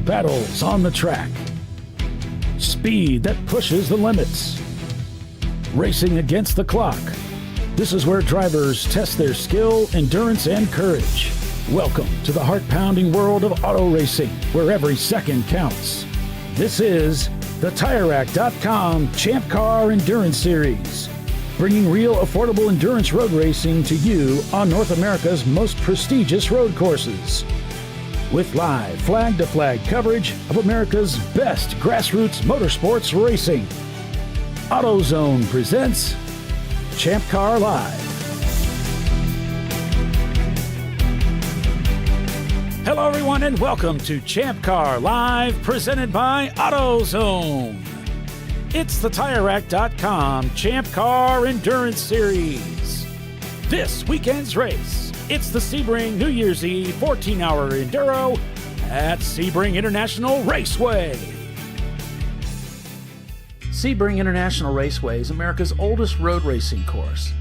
battles on the track. Speed that pushes the limits. Racing against the clock. This is where drivers test their skill, endurance, and courage. Welcome to the heart-pounding world of auto racing, where every second counts. This is the TireRack.com Champ Car Endurance Series, bringing real affordable endurance road racing to you on North America's most prestigious road courses. With live flag-to-flag coverage of America's best grassroots motorsports racing, AutoZone presents ChampCar.Live. Hello everyone and welcome to ChampCar.Live, presented by AutoZone. It's the TireRack.com Champ Car Endurance Series. This weekend's race, it's the Sebring New Year's Eve 14-hour Enduro at Sebring International Raceway. Sebring International Raceway is America's oldest road racing course.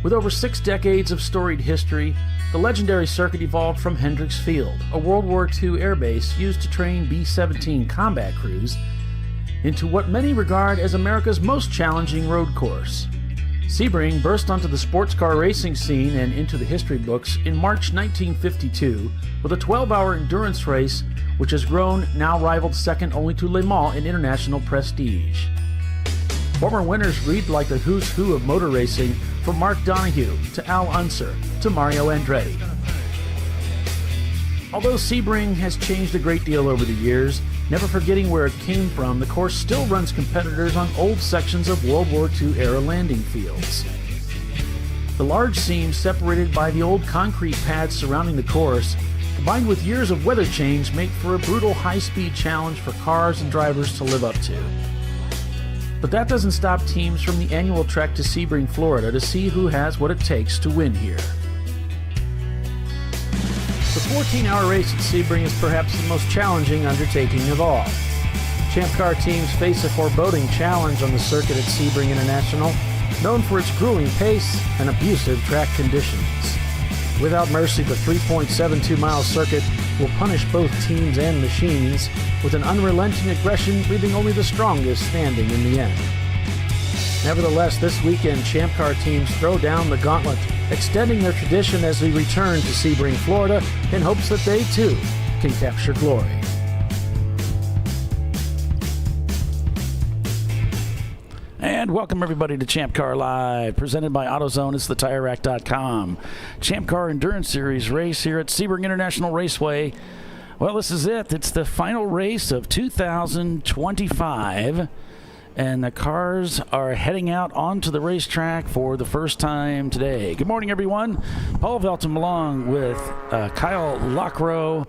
With over 6 decades of storied history, the legendary circuit evolved from Hendricks Field, a World War II airbase used to train B-17 combat crews, into what many regard as America's most challenging road course. Sebring burst onto the sports car racing scene and into the history books in March 1952 with a 12-hour endurance race which has grown, now rivaled second only to Le Mans in international prestige. Former winners read like the who's who of motor racing, from Mark Donohue to Al Unser to Mario Andretti. Although Sebring has changed a great deal over the years, never forgetting where it came from, the course still runs competitors on old sections of World War II-era landing fields. The large seams separated by the old concrete pads surrounding the course, combined with years of weather change, make for a brutal high-speed challenge for cars and drivers to live up to. But that doesn't stop teams from the annual trek to Sebring, Florida to see who has what it takes to win here. The 14-hour race at Sebring is perhaps the most challenging undertaking of all. Champ Car teams face a foreboding challenge on the circuit at Sebring International, known for its grueling pace and abusive track conditions. Without mercy, the 3.72-mile circuit will punish both teams and machines with an unrelenting aggression, leaving only the strongest standing in the end. Nevertheless, this weekend, Champ Car teams throw down the gauntlet, extending their tradition as they return to Sebring, Florida, in hopes that they, too, can capture glory. And welcome everybody to Champ Car Live, presented by AutoZone. It's the TireRack.com Champ Car Endurance Series race here at Sebring International Raceway. Well, this is it. It's the final race of 2025, and the cars are heading out onto the racetrack for the first time today. Good morning, everyone. Paul Velton along with Kyle Lockrow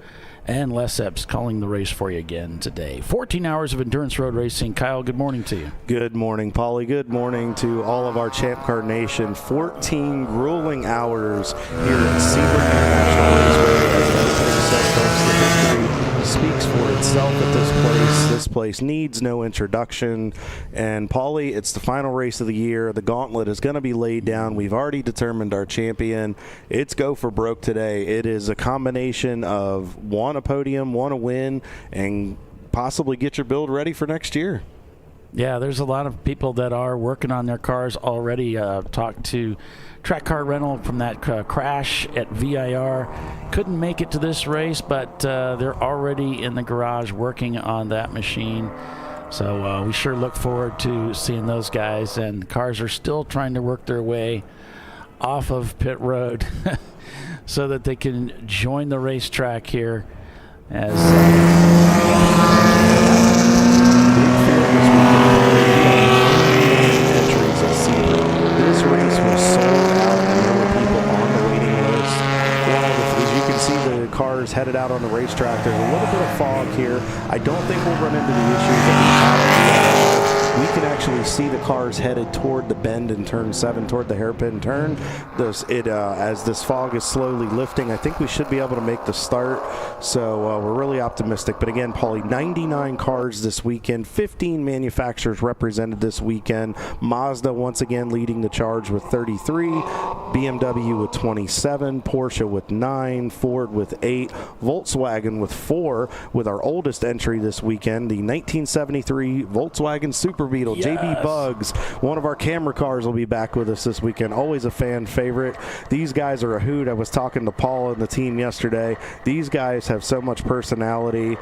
and Les Epps calling the race for you again today. 14 hours of endurance road racing. Kyle, good morning to you. Good morning, Paulie. Good morning to all of our Champ Car Nation. 14 grueling hours here at Sebring International Raceway. The history speaks for itself at this place. This place needs no introduction. And, Paulie, it's the final race of the year. The gauntlet is going to be laid down. We've already determined our champion. It's go for broke today. It is a combination of one a podium, want to win, and possibly get your build ready for next year. Yeah, there's a lot of people that are working on their cars already. Talked to Track Car Rental from that crash at VIR. Couldn't make it to this race, but they're already in the garage working on that machine. So we sure look forward to seeing those guys. And the cars are still trying to work their way off of pit road so that they can join the racetrack here. As entries at Sebring. This race was sold out, and there were people on the waiting list. As you can see, the cars headed out on the racetrack. There's a little bit of fog here. I don't think we'll run into the issues that we had at we can actually see the cars headed toward the bend in turn 7, toward the hairpin turn. As this fog is slowly lifting, I think we should be able to make the start. So we're really optimistic. But again, Paulie, 99 cars this weekend, 15 manufacturers represented this weekend. Mazda once again leading the charge with 33, BMW with 27, Porsche with 9, Ford with 8, Volkswagen with 4, with our oldest entry this weekend, the 1973 Volkswagen Super Beetle. Yes. JB Bugs, one of our camera cars, will be back with us this weekend. Always a fan favorite. These guys are a hoot. I was talking to Paul and the team yesterday. These guys have so much personality.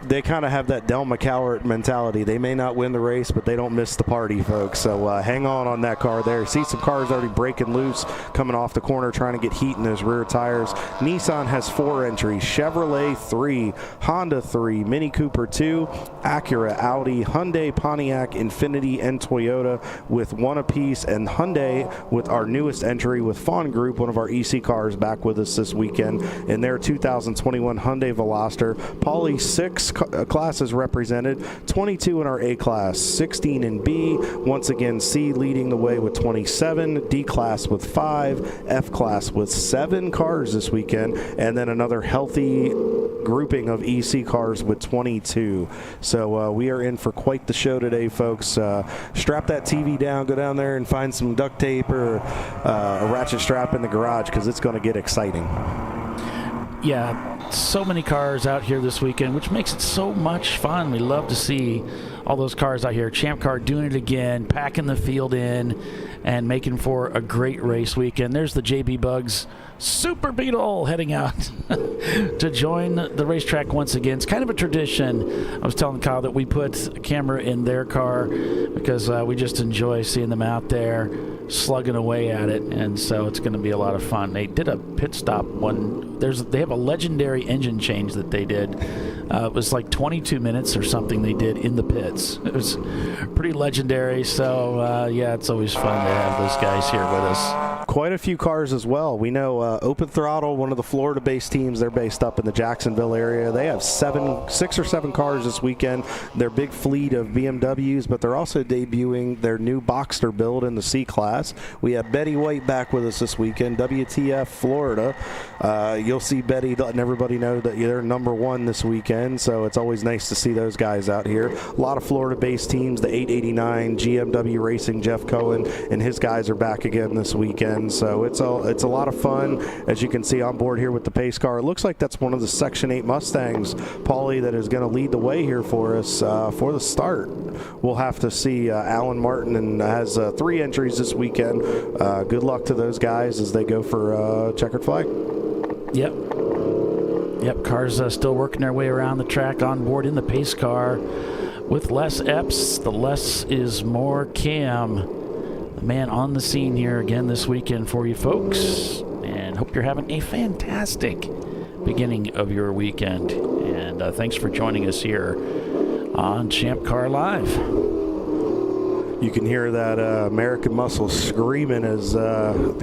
They kind of have that Del McCowart mentality. They may not win the race, but they don't miss the party, folks. So hang on that car there. See some cars already breaking loose, coming off the corner, trying to get heat in those rear tires. Nissan has 4 entries, Chevrolet 3, Honda 3, Mini Cooper 2, Acura, Audi, Hyundai, Pontiac, Infiniti, and Toyota with 1 apiece, and Hyundai with our newest entry with Fawn Group, one of our EC cars, back with us this weekend in their 2021 Hyundai Veloster. Paulie, 6 classes represented, 22 in our A class, 16 in B, once again C leading the way with 27, D class with 5, F class with 7 cars this weekend, and then another healthy grouping of EC cars with 22. So we are in for quite the show today, folks. Strap that TV down, go down there and find some duct tape or a ratchet strap in the garage, because it's going to get exciting. Yeah, so many cars out here this weekend, which makes it so much fun. We love to see all those cars out here. Champ Car doing it again, packing the field in, and making for a great race weekend. There's the JB Bugs Super Beetle heading out to join the racetrack once again. It's kind of a tradition. I was telling Kyle that we put a camera in their car because we just enjoy seeing them out there slugging away at it, and so it's going to be a lot of fun. They did a pit stop they have a legendary engine change that they did. It was like 22 minutes or something they did in the pits. It was pretty legendary. So yeah, it's always fun to have those guys here with us. Quite a few cars as well. We know Open Throttle, one of the Florida-based teams, they're based up in the Jacksonville area. They have 6 or 7 cars this weekend. Their big fleet of BMWs, but they're also debuting their new Boxster build in the C class. We have Betty White back with us this weekend, WTF Florida. You'll see Betty letting everybody know that they're #1 this weekend, so it's always nice to see those guys out here. A lot of Florida-based teams, the 889 GMW Racing, Jeff Cohen and his guys are back again this weekend, so it's a lot of fun. As you can see on board here with the pace car, it looks like that's one of the Section 8 Mustangs, Paulie, that is going to lead the way here for us for the start. We'll have to see. Alan Martin and has 3 entries this weekend. Good luck to those guys as they go for checkered flag. Yep, cars still working their way around the track on board in the pace car with Les Epps. The less is more Cam, the man on the scene here again this weekend for you folks, and hope you're having a fantastic beginning of your weekend, and thanks for joining us here on ChampCar.Live. You can hear that American Muscle screaming as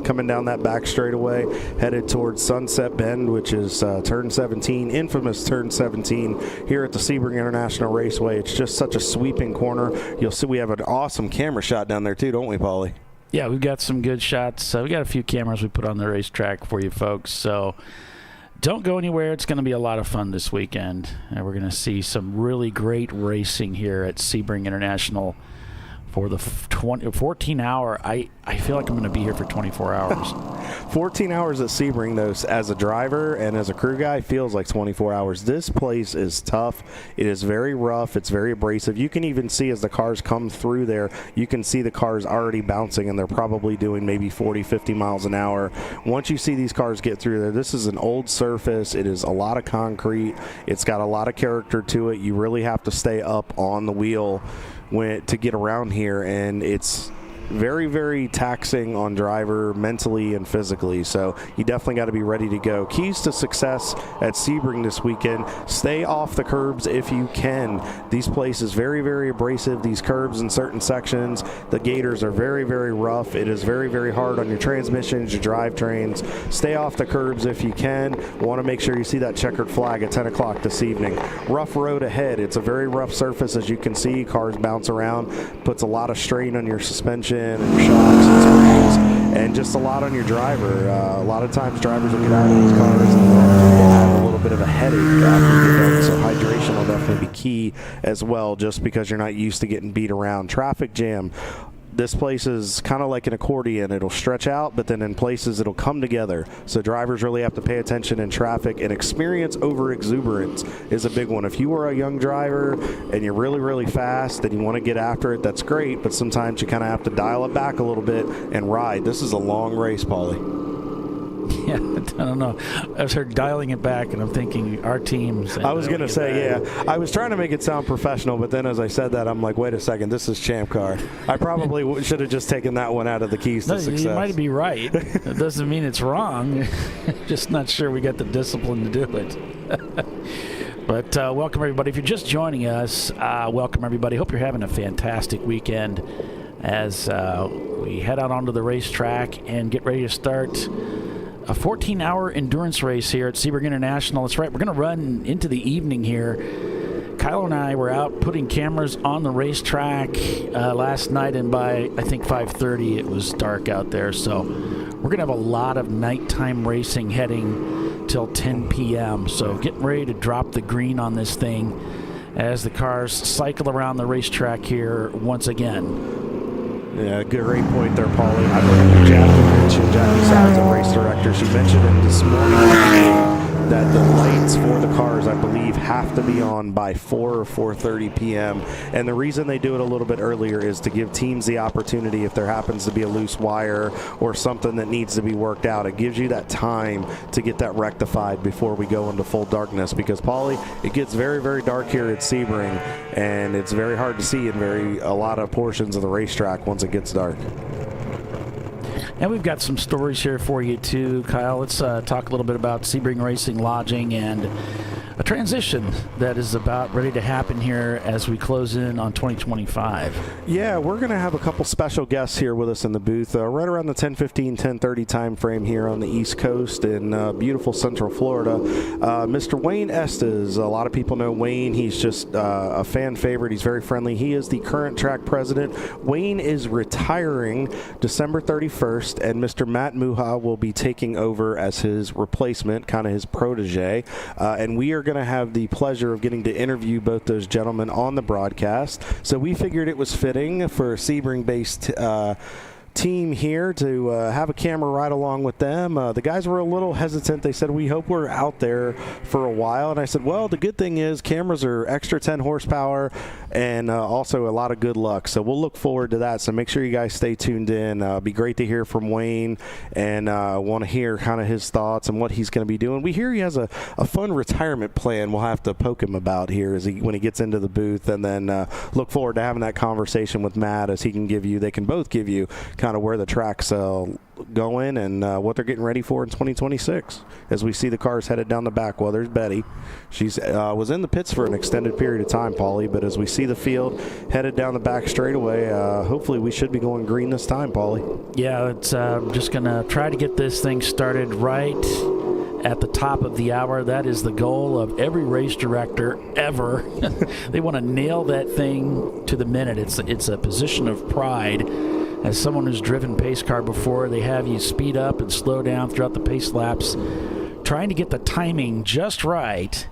coming down that back straightaway, headed towards Sunset Bend, which is turn 17, infamous turn 17 here at the Sebring International Raceway. It's just such a sweeping corner. You'll see we have an awesome camera shot down there too, don't we, Paulie? Yeah, we've got some good shots. We got a few cameras we put on the racetrack for you folks, so don't go anywhere. It's going to be a lot of fun this weekend, and we're going to see some really great racing here at Sebring International for the 14-hour. I feel like I'm going to be here for 24 hours. 14 hours at Sebring, though, as a driver and as a crew guy, feels like 24 hours. This place is tough. It is very rough. It's very abrasive. You can even see as the cars come through there, you can see the cars already bouncing, and they're probably doing maybe 40, 50 miles an hour. Once you see these cars get through there, this is an old surface. It is a lot of concrete. It's got a lot of character to it. You really have to stay up on the wheel to get around here, and it's very, very taxing on driver mentally and physically. So you definitely got to be ready to go. Keys to success at Sebring this weekend: stay off the curbs if you can. These places very, very abrasive. These curbs in certain sections, the gators are very, very rough. It is very, very hard on your transmissions, your drivetrains. Stay off the curbs if you can. Want to make sure you see that checkered flag at 10 o'clock this evening. Rough road ahead. It's a very rough surface, as you can see. Cars bounce around, puts a lot of strain on your suspension and your shocks and springs, and just a lot on your driver. A lot of times drivers will get out of these cars and they'll have a little bit of a headache after you get done. So hydration will definitely be key as well, just because you're not used to getting beat around. Traffic jam. This place is kind of like an accordion. It'll stretch out, but then in places it'll come together. So drivers really have to pay attention in traffic, and experience over exuberance is a big one. If you are a young driver and you're really, really fast and you want to get after it, that's great, but sometimes you kind of have to dial it back a little bit and ride. This is a long race, Paulie. Yeah, I don't know. I was heard dialing it back, and I'm thinking our teams. I was going to say, yeah. I was trying to make it sound professional, but then as I said that, I'm like, wait a second, this is Champ Car. I probably should have just taken that one out of the keys to success. You might be right. It doesn't mean it's wrong. Just not sure we got the discipline to do it. But welcome, everybody. If you're just joining us, welcome, everybody. Hope you're having a fantastic weekend as we head out onto the racetrack and get ready to start a 14-hour endurance race here at Sebring International. That's right, we're going to run into the evening here. Kyle and I were out putting cameras on the racetrack last night, and by, I think, 5:30 it was dark out there. So we're going to have a lot of nighttime racing heading till 10 p.m. So getting ready to drop the green on this thing as the cars cycle around the racetrack here once again. Yeah, great point there, Paulie. I believe Jackie mentioned, Jackie Sides, a race director, she mentioned it this morning that the lights for the cars, I believe, have to be on by 4 or 4:30 p.m. And the reason they do it a little bit earlier is to give teams the opportunity, if there happens to be a loose wire or something that needs to be worked out, it gives you that time to get that rectified before we go into full darkness. Because, Paulie, it gets very, very dark here at Sebring, and it's very hard to see in a lot of portions of the racetrack once it gets dark. And we've got some stories here for you too, Kyle. Let's talk a little bit about Sebring Racing Lodging and a transition that is about ready to happen here as we close in on 2025. Yeah, we're going to have a couple special guests here with us in the booth right around the 10:15, 10:30 time frame here on the East Coast in beautiful Central Florida. Mr. Wayne Estes, a lot of people know Wayne. He's just a fan favorite. He's very friendly. He is the current track president. Wayne is retiring December 31st, and Mr. Matt Muha will be taking over as his replacement, kind of his protege, and we are going to have the pleasure of getting to interview both those gentlemen on the broadcast. So we figured it was fitting for a Sebring-based team here to have a camera right along with them. The guys were a little hesitant. They said, we hope we're out there for a while. And I said, well, the good thing is cameras are extra 10 horsepower and also a lot of good luck. So we'll look forward to that. So make sure you guys stay tuned in. It'll be great to hear from Wayne, and want to hear kind of his thoughts and what he's going to be doing. We hear he has a fun retirement plan we'll have to poke him about here when he gets into the booth, and then look forward to having that conversation with Matt as they can both give you kind of where the track's going and what they're getting ready for in 2026 as we see the cars headed down the back. Well, there's Betty. She's was in the pits for an extended period of time, Paulie, but as we see the field headed down the back straightaway, hopefully we should be going green this time, Paulie. Yeah, it's just going to try to get this thing started right at the top of the hour. That is the goal of every race director ever. They want to nail that thing to the minute. It's a position of pride. As someone who's driven pace car before, they have you speed up and slow down throughout the pace laps, trying to get the timing just right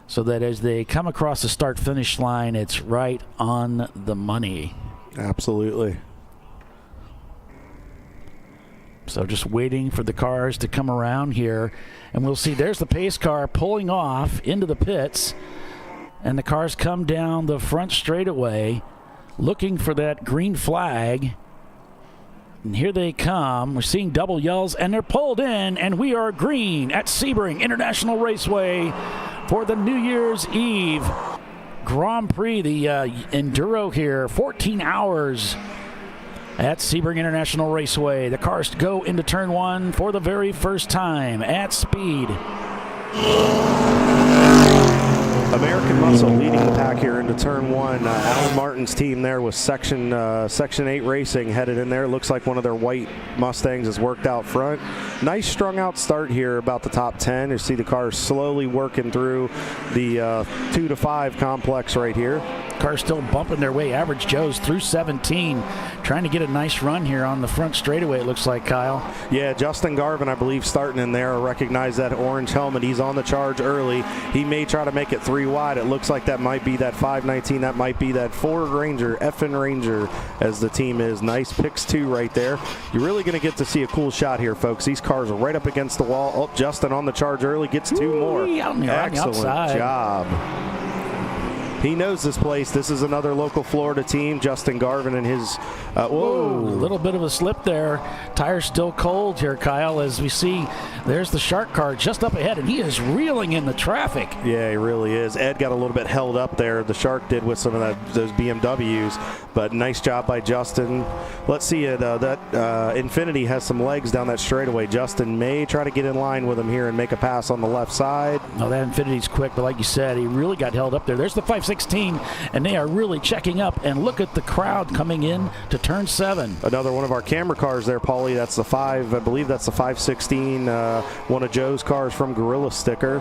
so that as they come across the start-finish line, it's right on the money. Absolutely. So just waiting for the cars to come around here, and we'll see there's the pace car pulling off into the pits, and the cars come down the front straightaway looking for that green flag. And here they come. We're seeing double yells, and they're pulled in, and we are green at Sebring International Raceway for the New Year's Eve Grand Prix, the Enduro here. 14 hours At Sebring International Raceway, the cars go into turn one for the very first time at speed. American Muscle leading the pack here into turn one. Alan Martin's team there with Section 8 Racing headed in there. Looks like one of their white Mustangs has worked out front. Nice strung out start here about the top 10. You see the cars slowly working through the 2 to 5 complex right here. Cars still bumping their way. Average Joe's through 17, trying to get a nice run here on the front straightaway, it looks like, Kyle. Yeah, Justin Garvin, I believe, starting in there. I recognize that orange helmet. He's on the charge early. He may try to make it 3 wide. It looks like that might be that 519. That might be that Ford Ranger, effing Ranger, as the team is. Nice picks 2 right there. You're really going to get to see a cool shot here, folks. These cars are right up against the wall. Oh, Justin on the charge early, gets 2 more. Excellent job. He knows this place. This is another local Florida team. Justin Garvin and his... whoa, a little bit of a slip there. Tires still cold here, Kyle, as we see there's the Shark car just up ahead, and he is reeling in the traffic. Yeah, he really is. Ed got a little bit held up there. The Shark did with some of those BMWs, but nice job by Justin. Let's see it. That Infinity has some legs down that straightaway. Justin may try to get in line with him here and make a pass on the left side. No, that Infinity's quick, but like you said, he really got held up there. There's the 516, and they are really checking up, and look at the crowd coming in to turn 7. Another one of our camera cars there, Paulie. That's the 5, I believe that's the 516, one of Joe's cars from Gorilla Sticker.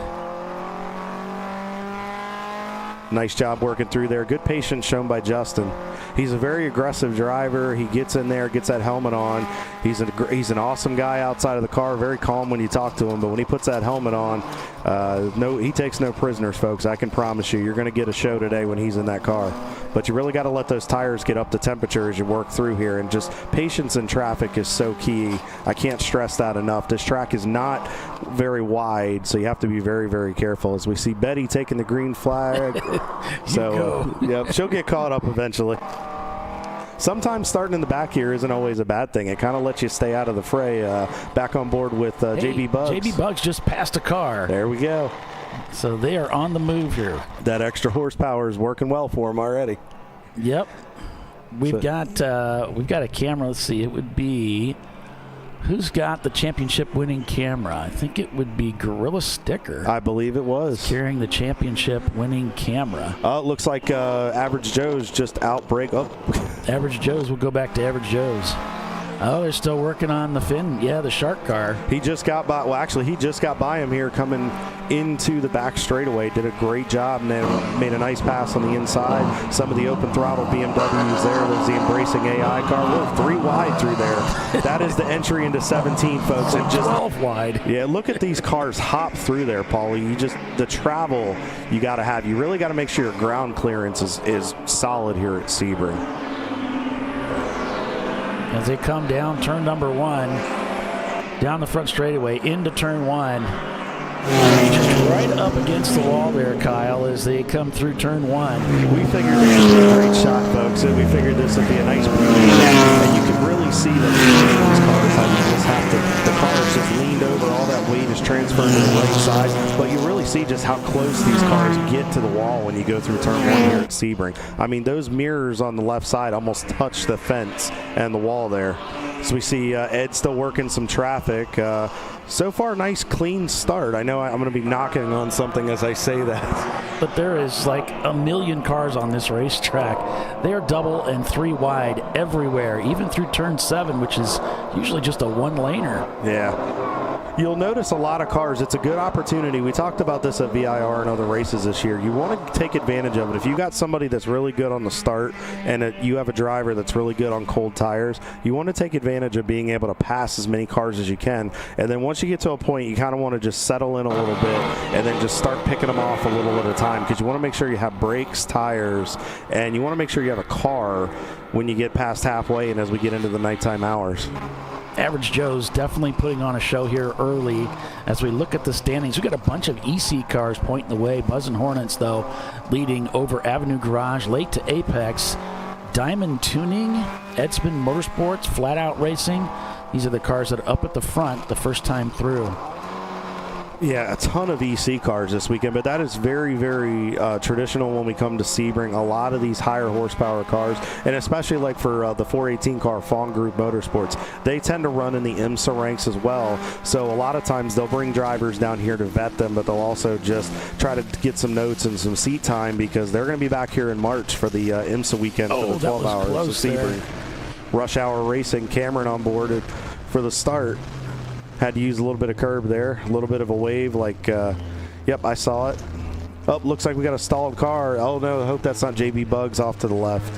Nice job working through there. Good patience shown by Justin. He's a very aggressive driver. He gets in there, gets that helmet on. He's an awesome guy outside of the car, very calm when you talk to him, but when he puts that helmet on, he takes no prisoners, folks. I can promise you. You're going to get a show today when he's in that car. But you really got to let those tires get up to temperature as you work through here, and just patience in traffic is so key. I can't stress that enough. This track is not very wide, so you have to be very, very careful. As we see Betty taking the green flag. Yeah, she'll get caught up eventually. Sometimes starting in the back here isn't always a bad thing. It kind of lets you stay out of the fray. Back on board with JB Bugs. JB Bugs just passed a car. There we go. So they are on the move here. That extra horsepower is working well for them already. Yep. We've got a camera. Let's see. It would be... Who's got the championship-winning camera? I think it would be Gorilla Sticker. I believe it was. Carrying the championship-winning camera. It looks like Average Joe's just outbreak. Oh. Average Joe's. We'll go back to Average Joe's. Oh, they're still working on the fin. Yeah, the Shark car. He just got by. Well, actually, he just got by him here coming into the back straightaway. Did a great job and then made a nice pass on the inside. Some of the open throttle BMWs there. There's the Embracing AI car. Look, 3 wide through there. That is the entry into 17, folks. And just 12 wide. Yeah, look at these cars hop through there, Paulie. The travel you got to have. You really got to make sure your ground clearance is solid here at Sebring. As they come down turn number 1, down the front straightaway into turn 1. Just right up against the wall there, Kyle, as they come through turn 1. We figured this was a great shot, folks, and we figured this would be a nice breeze. And you can really see that these cars, how you just have to, the cars just leaned over, all that weight is transferred to the right side. But you really see just how close these cars get to the wall when you go through turn 1 here at Sebring. I mean, those mirrors on the left side almost touch the fence and the wall there. So we see Ed still working some traffic. So far, nice clean start. I know I'm going to be knocking on something as I say that. But there is like a million cars on this racetrack. They are double and 3 wide everywhere, even through turn 7, which is usually just a 1-laner. Yeah. You'll notice a lot of cars. It's a good opportunity. We talked about this at VIR and other races this year. You want to take advantage of it. If you got somebody that's really good on the start and you have a driver that's really good on cold tires, you want to take advantage of being able to pass as many cars as you can. And then once you get to a point, you kind of want to just settle in a little bit and then just start picking them off a little at a time, because you want to make sure you have brakes, tires, and you want to make sure you have a car when you get past halfway and as we get into the nighttime hours. Average Joe's definitely putting on a show here early. As we look at the standings, we got a bunch of EC cars pointing the way. Buzzin' Hornets, though, leading over Avenue Garage, late to Apex. Diamond Tuning, Edspin Motorsports, Flat Out Racing. These are the cars that are up at the front the first time through. Yeah, a ton of EC cars this weekend, but that is very, very traditional when we come to Sebring. A lot of these higher horsepower cars, and especially like for the 418 car, Fawn Group Motorsports, they tend to run in the IMSA ranks as well. So a lot of times they'll bring drivers down here to vet them, but they'll also just try to get some notes and some seat time because they're going to be back here in March for the IMSA weekend for the 12 hours of Sebring. Rush Hour Racing, Cameron on board for the start. Had to use a little bit of curb there, a little bit of a wave like, yep, I saw it. Oh, looks like we got a stalled car. Oh, no, I hope that's not JB Bugs off to the left.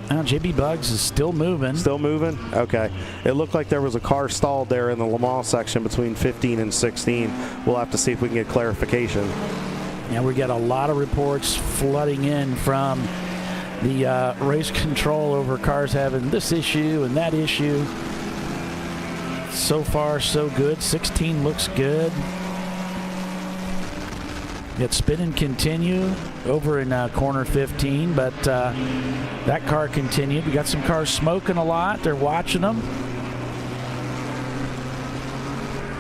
JB Bugs is still moving. Still moving? Okay. It looked like there was a car stalled there in the Le Mans section between 15 and 16. We'll have to see if we can get clarification. Yeah, we got a lot of reports flooding in from the race control over cars having this issue and that issue. So far, so good. 16 looks good. Got spin and continue over in corner 15, but that car continued. We got some cars smoking a lot. They're watching them.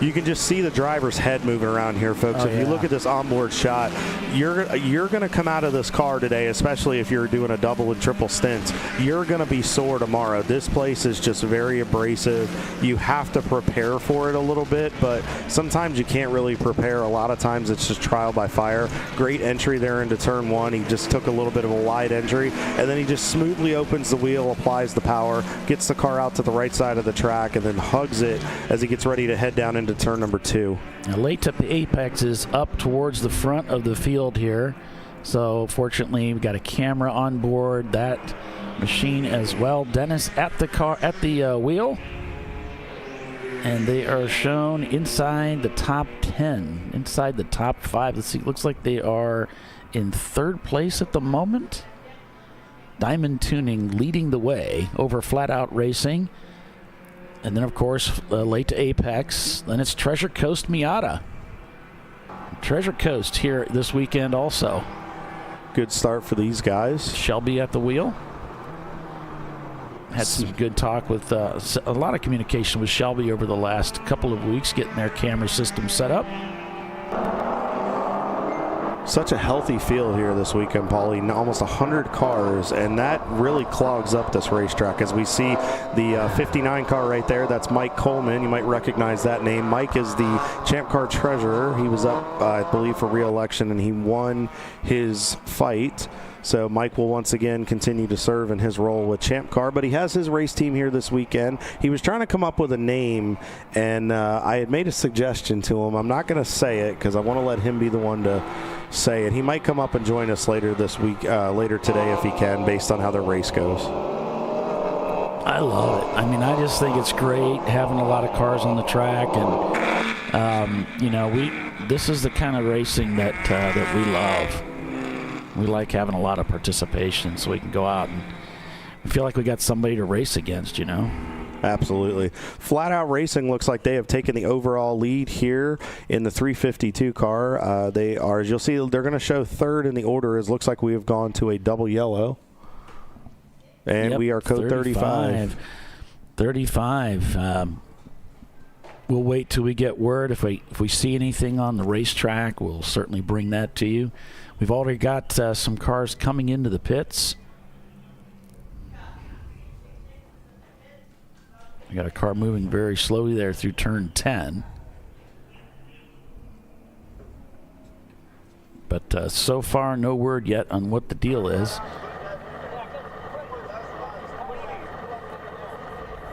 You can just see the driver's head moving around here, folks. If you look at this onboard shot, you're going to come out of this car today, especially if you're doing a double and triple stints. You're going to be sore tomorrow. This place is just very abrasive. You have to prepare for it a little bit, but sometimes you can't really prepare. A lot of times it's just trial by fire. Great entry there into turn one. He just took a little bit of a wide entry, and then he just smoothly opens the wheel, applies the power, gets the car out to the right side of the track, and then hugs it as he gets ready to head down into turn number 2. Now, Leighton Apex is up towards the front of the field here. So fortunately, we've got a camera on board that machine as well. Dennis at the car, at the wheel. And they are shown inside the top 10, inside the top 5. Let's see, it looks like they are in 3rd place at the moment. Diamond Tuning leading the way over Flat Out Racing. And then, of course, Leighton Apex. Then it's Treasure Coast Miata. Treasure Coast here this weekend also. Good start for these guys. Shelby at the wheel. Had some good talk with a lot of communication with Shelby over the last couple of weeks, getting their camera system set up. Such a healthy field here this weekend, Paulie. Almost 100 cars, and that really clogs up this racetrack. As we see the 59 car right there, that's Mike Coleman. You might recognize that name. Mike is the Champ Car treasurer. He was up, I believe, for re-election, and he won his fight. So Mike will once again continue to serve in his role with Champ Car, but he has his race team here this weekend. He was trying to come up with a name, and I had made a suggestion to him. I'm not going to say it because I want to let him be the one to say it. He might come up and join us later this week, later today if he can, based on how the race goes. I love it. I mean, I just think it's great having a lot of cars on the track, and you know, this is the kind of racing that we love. We like having a lot of participation, so we can go out and we feel like we got somebody to race against, you know. Absolutely. Flat Out Racing looks like they have taken the overall lead here in the 352 car. They are, as you'll see, they're going to show 3rd in the order. It looks like we have gone to a double yellow. And we are code 35. 35. We'll wait till we get word. If we see anything on the racetrack, we'll certainly bring that to you. We've already got some cars coming into the pits. We got a car moving very slowly there through turn 10. But so far, no word yet on what the deal is.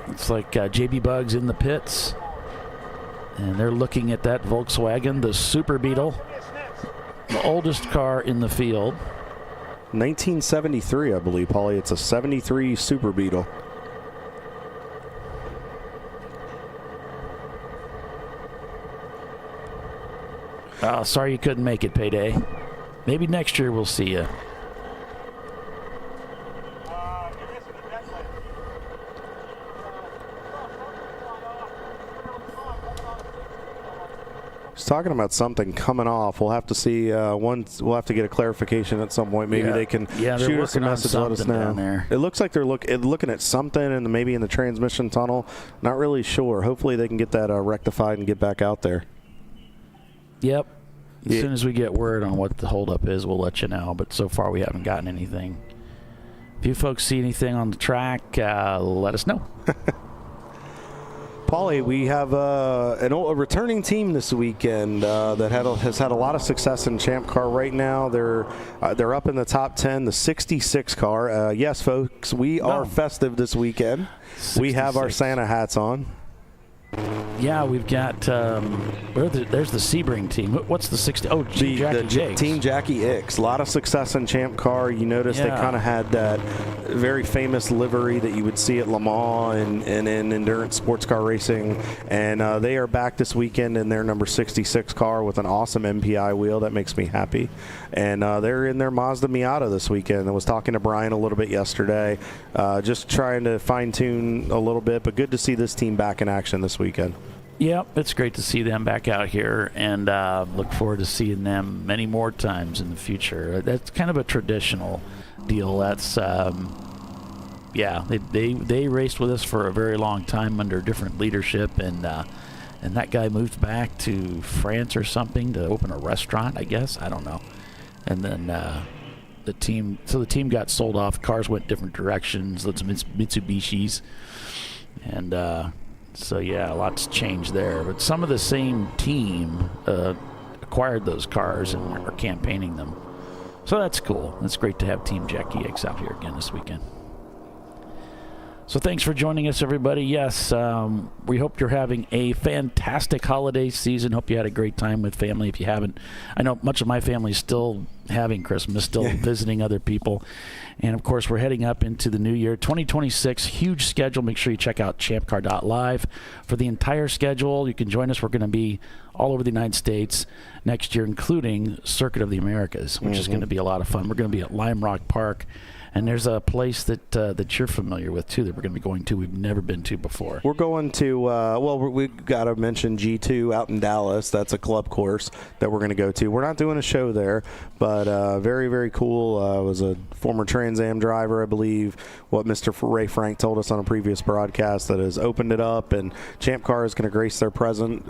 It's like JB Bugs in the pits. And they're looking at that Volkswagen, the Super Beetle. The oldest car in the field. 1973, I believe, Paulie. It's a 73 Super Beetle. Oh, sorry you couldn't make it, Payday. Maybe next year we'll see you. He's talking about something coming off. We'll have to see. We'll have to get a clarification at some point. Maybe they can shoot us a message, let us know. It looks like they're looking at something, and maybe in the transmission tunnel. Not really sure. Hopefully they can get that rectified and get back out there. Yep. As soon as we get word on what the holdup is, we'll let you know. But so far, we haven't gotten anything. If you folks see anything on the track, let us know. Paulie, we have a returning team this weekend that has had a lot of success in Champ Car right now. They're up in the top 10, the 66 car. Yes, folks, we are festive this weekend. 66. We have our Santa hats on. Yeah, we've got there's the Sebring team. What's the 60? Oh, Team Jackie X. A lot of success in Champ Car. You notice they kind of had that very famous livery that you would see at Le Mans and in endurance sports car racing. And they are back this weekend in their number 66 car with an awesome MPI wheel. That makes me happy. And they're in their Mazda Miata this weekend. I was talking to Brian a little bit yesterday, just trying to fine-tune a little bit. But good to see this team back in action this weekend. Yep, it's great to see them back out here, and look forward to seeing them many more times in the future. That's kind of a traditional deal. That's they raced with us for a very long time under different leadership, and that guy moved back to France or something to open a restaurant, I guess. I don't know. And then the team got sold off. Cars went different directions. Lots of Mitsubishis, and so, yeah, a lot's changed there. But some of the same team acquired those cars and are campaigning them. So that's cool. It's great to have Team Jackie X out here again this weekend. So thanks for joining us, everybody. Yes, we hope you're having a fantastic holiday season. Hope you had a great time with family. If you haven't, I know much of my family is still having Christmas, still visiting other people. And, of course, we're heading up into the new year, 2026. Huge schedule. Make sure you check out ChampCar.Live for the entire schedule. You can join us. We're going to be all over the United States next year, including Circuit of the Americas, which is going to be a lot of fun. We're going to be at Lime Rock Park. And there's a place that you're familiar with, too, that we're going to be going to we've never been to before. We're going to, we've got to mention G2 out in Dallas. That's a club course that we're going to go to. We're not doing a show there, but very, very cool. Was a former Trans Am driver, I believe, what Mr. Ray Frank told us on a previous broadcast, that has opened it up, and Champ Car is going to grace their presence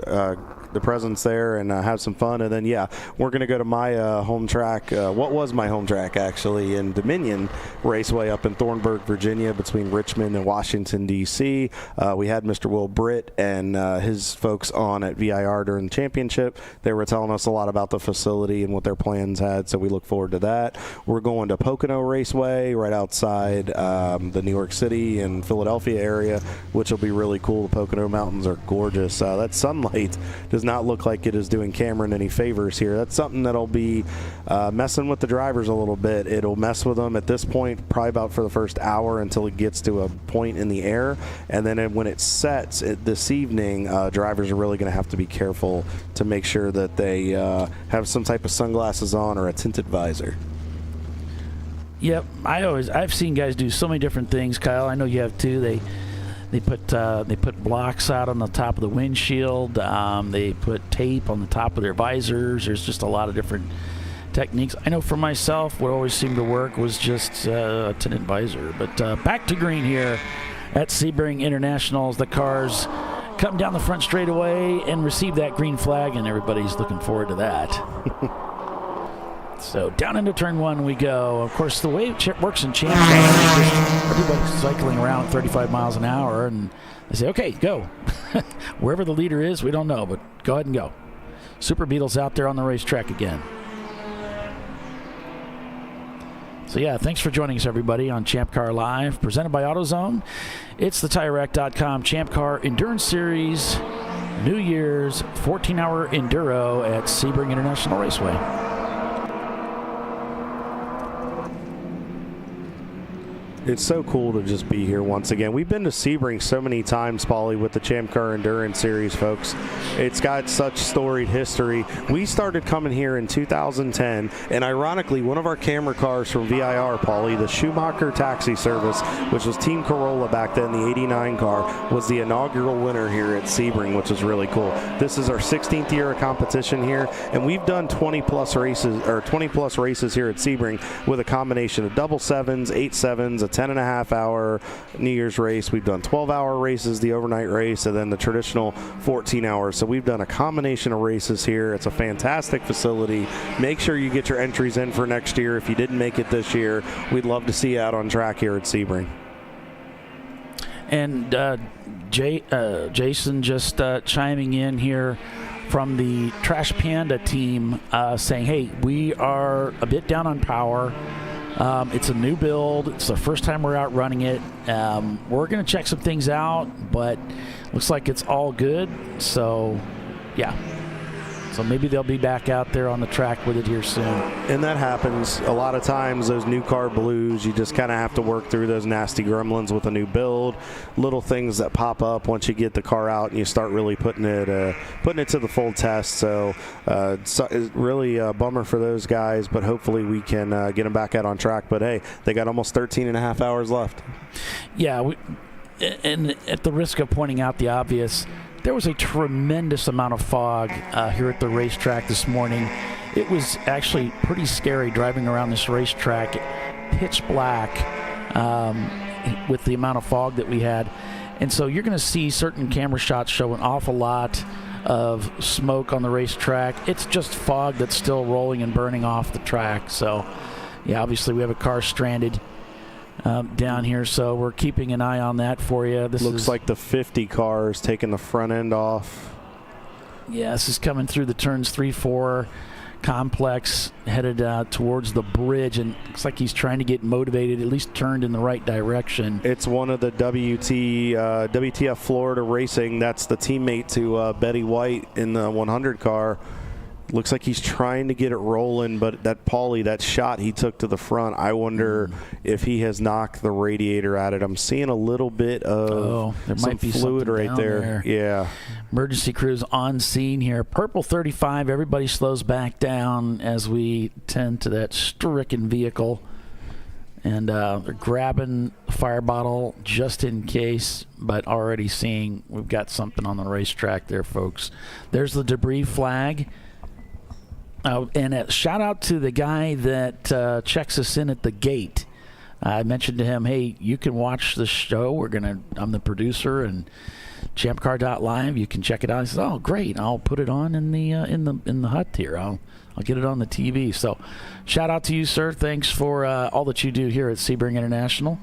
there and have some fun. And then, we're going to go to my home track, what was my home track, actually, in Dominion Raceway up in Thornburg, Virginia, between Richmond and Washington, D.C. We had Mr. Will Britt and his folks on at VIR during the championship. They were telling us a lot about the facility and what their plans had, so we look forward to that. We're going to Pocono Raceway right outside the New York City and Philadelphia area, which will be really cool. The Pocono Mountains are gorgeous. That sunlight does not look like it is doing Cameron any favors here. That's something that'll be messing with the drivers a little bit. It'll mess with them at this point, probably about for the first hour until it gets to a point in the air. And then when it sets this evening, drivers are really going to have to be careful to make sure that they have some type of sunglasses on or a tinted visor. Yep, I've seen guys do so many different things, Kyle. I know you have too. They put blocks out on the top of the windshield. They put tape on the top of their visors. There's just a lot of different techniques. I know for myself, what always seemed to work was just a tinted visor. But back to green here at Sebring Internationals. The cars come down the front straightaway and receive that green flag, and everybody's looking forward to that. So down into turn one we go. Of course, the way it works in Champ Car, everybody's cycling around 35 miles an hour, and they say, okay, go. Wherever the leader is, we don't know, but go ahead and go. Super Beetle's out there on the racetrack again. So, thanks for joining us, everybody, on Champ Car Live, presented by AutoZone. It's the TireRack.com Champ Car Endurance Series, New Year's 14-hour Enduro at Sebring International Raceway. It's so cool to just be here once again. We've been to Sebring so many times, Paulie, with the Champ Car Endurance Series, folks. It's got such storied history. We started coming here in 2010, and ironically, one of our camera cars from VIR, Paulie, the Schumacher Taxi Service, which was Team Corolla back then, the 89 car, was the inaugural winner here at Sebring, which is really cool. This is our 16th year of competition here, and we've done 20-plus races here at Sebring with a combination of double sevens, 8 sevens, a 10.5-hour New Year's race. We've done 12-hour races, the overnight race, and then the traditional 14 hours. So we've done a combination of races here. It's a fantastic facility. Make sure you get your entries in for next year. If you didn't make it this year, we'd love to see you out on track here at Sebring. And Jason just chiming in here from the Trash Panda team, saying, hey, we are a bit down on power. It's a new build. It's the first time we're out running it. We're going to check some things out, but looks like it's all good. So, yeah. So maybe they'll be back out there on the track with it here soon. And that happens a lot of times, those new car blues, you just kind of have to work through those nasty gremlins with a new build, little things that pop up once you get the car out and you start really putting it to the full test. So it's really a bummer for those guys, but hopefully we can get them back out on track. But hey, they got almost 13.5 hours left. Yeah, and at the risk of pointing out the obvious, there was a tremendous amount of fog here at the racetrack this morning. It was actually pretty scary driving around this racetrack, pitch black, with the amount of fog that we had. And so you're going to see certain camera shots show an awful lot of smoke on the racetrack. It's just fog that's still rolling and burning off the track. So, yeah, obviously we have a car stranded down here, so we're keeping an eye on that for you. This looks like the 50 car is taking the front end off. Yeah, this is coming through the turns 3-4 complex, headed towards the bridge, and looks like he's trying to get motivated, at least turned in the right direction. It's one of the WTF Florida Racing. That's the teammate to Betty White in the 100 car. Looks like he's trying to get it rolling, but that shot he took to the front, I wonder if he has knocked the radiator at it. I'm seeing a little bit of there some might be fluid right there. Yeah. Emergency crews on scene here. Purple 35, everybody slows back down as we tend to that stricken vehicle. And they're grabbing the fire bottle just in case, but already seeing we've got something on the racetrack there, folks. There's the debris flag. And a shout out to the guy that checks us in at the gate. I mentioned to him, hey, you can watch the show. I'm the producer and ChampCar.Live. You can check it out. He says, oh, great. I'll put it on in the hut here. I'll get it on the TV. So shout out to you, sir. Thanks for all that you do here at Sebring International.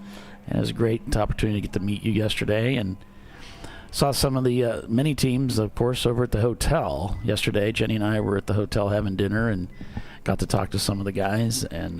And it was a great opportunity to get to meet you yesterday, and saw some of the many teams, of course, over at the hotel yesterday. Jenny and I were at the hotel having dinner and got to talk to some of the guys. And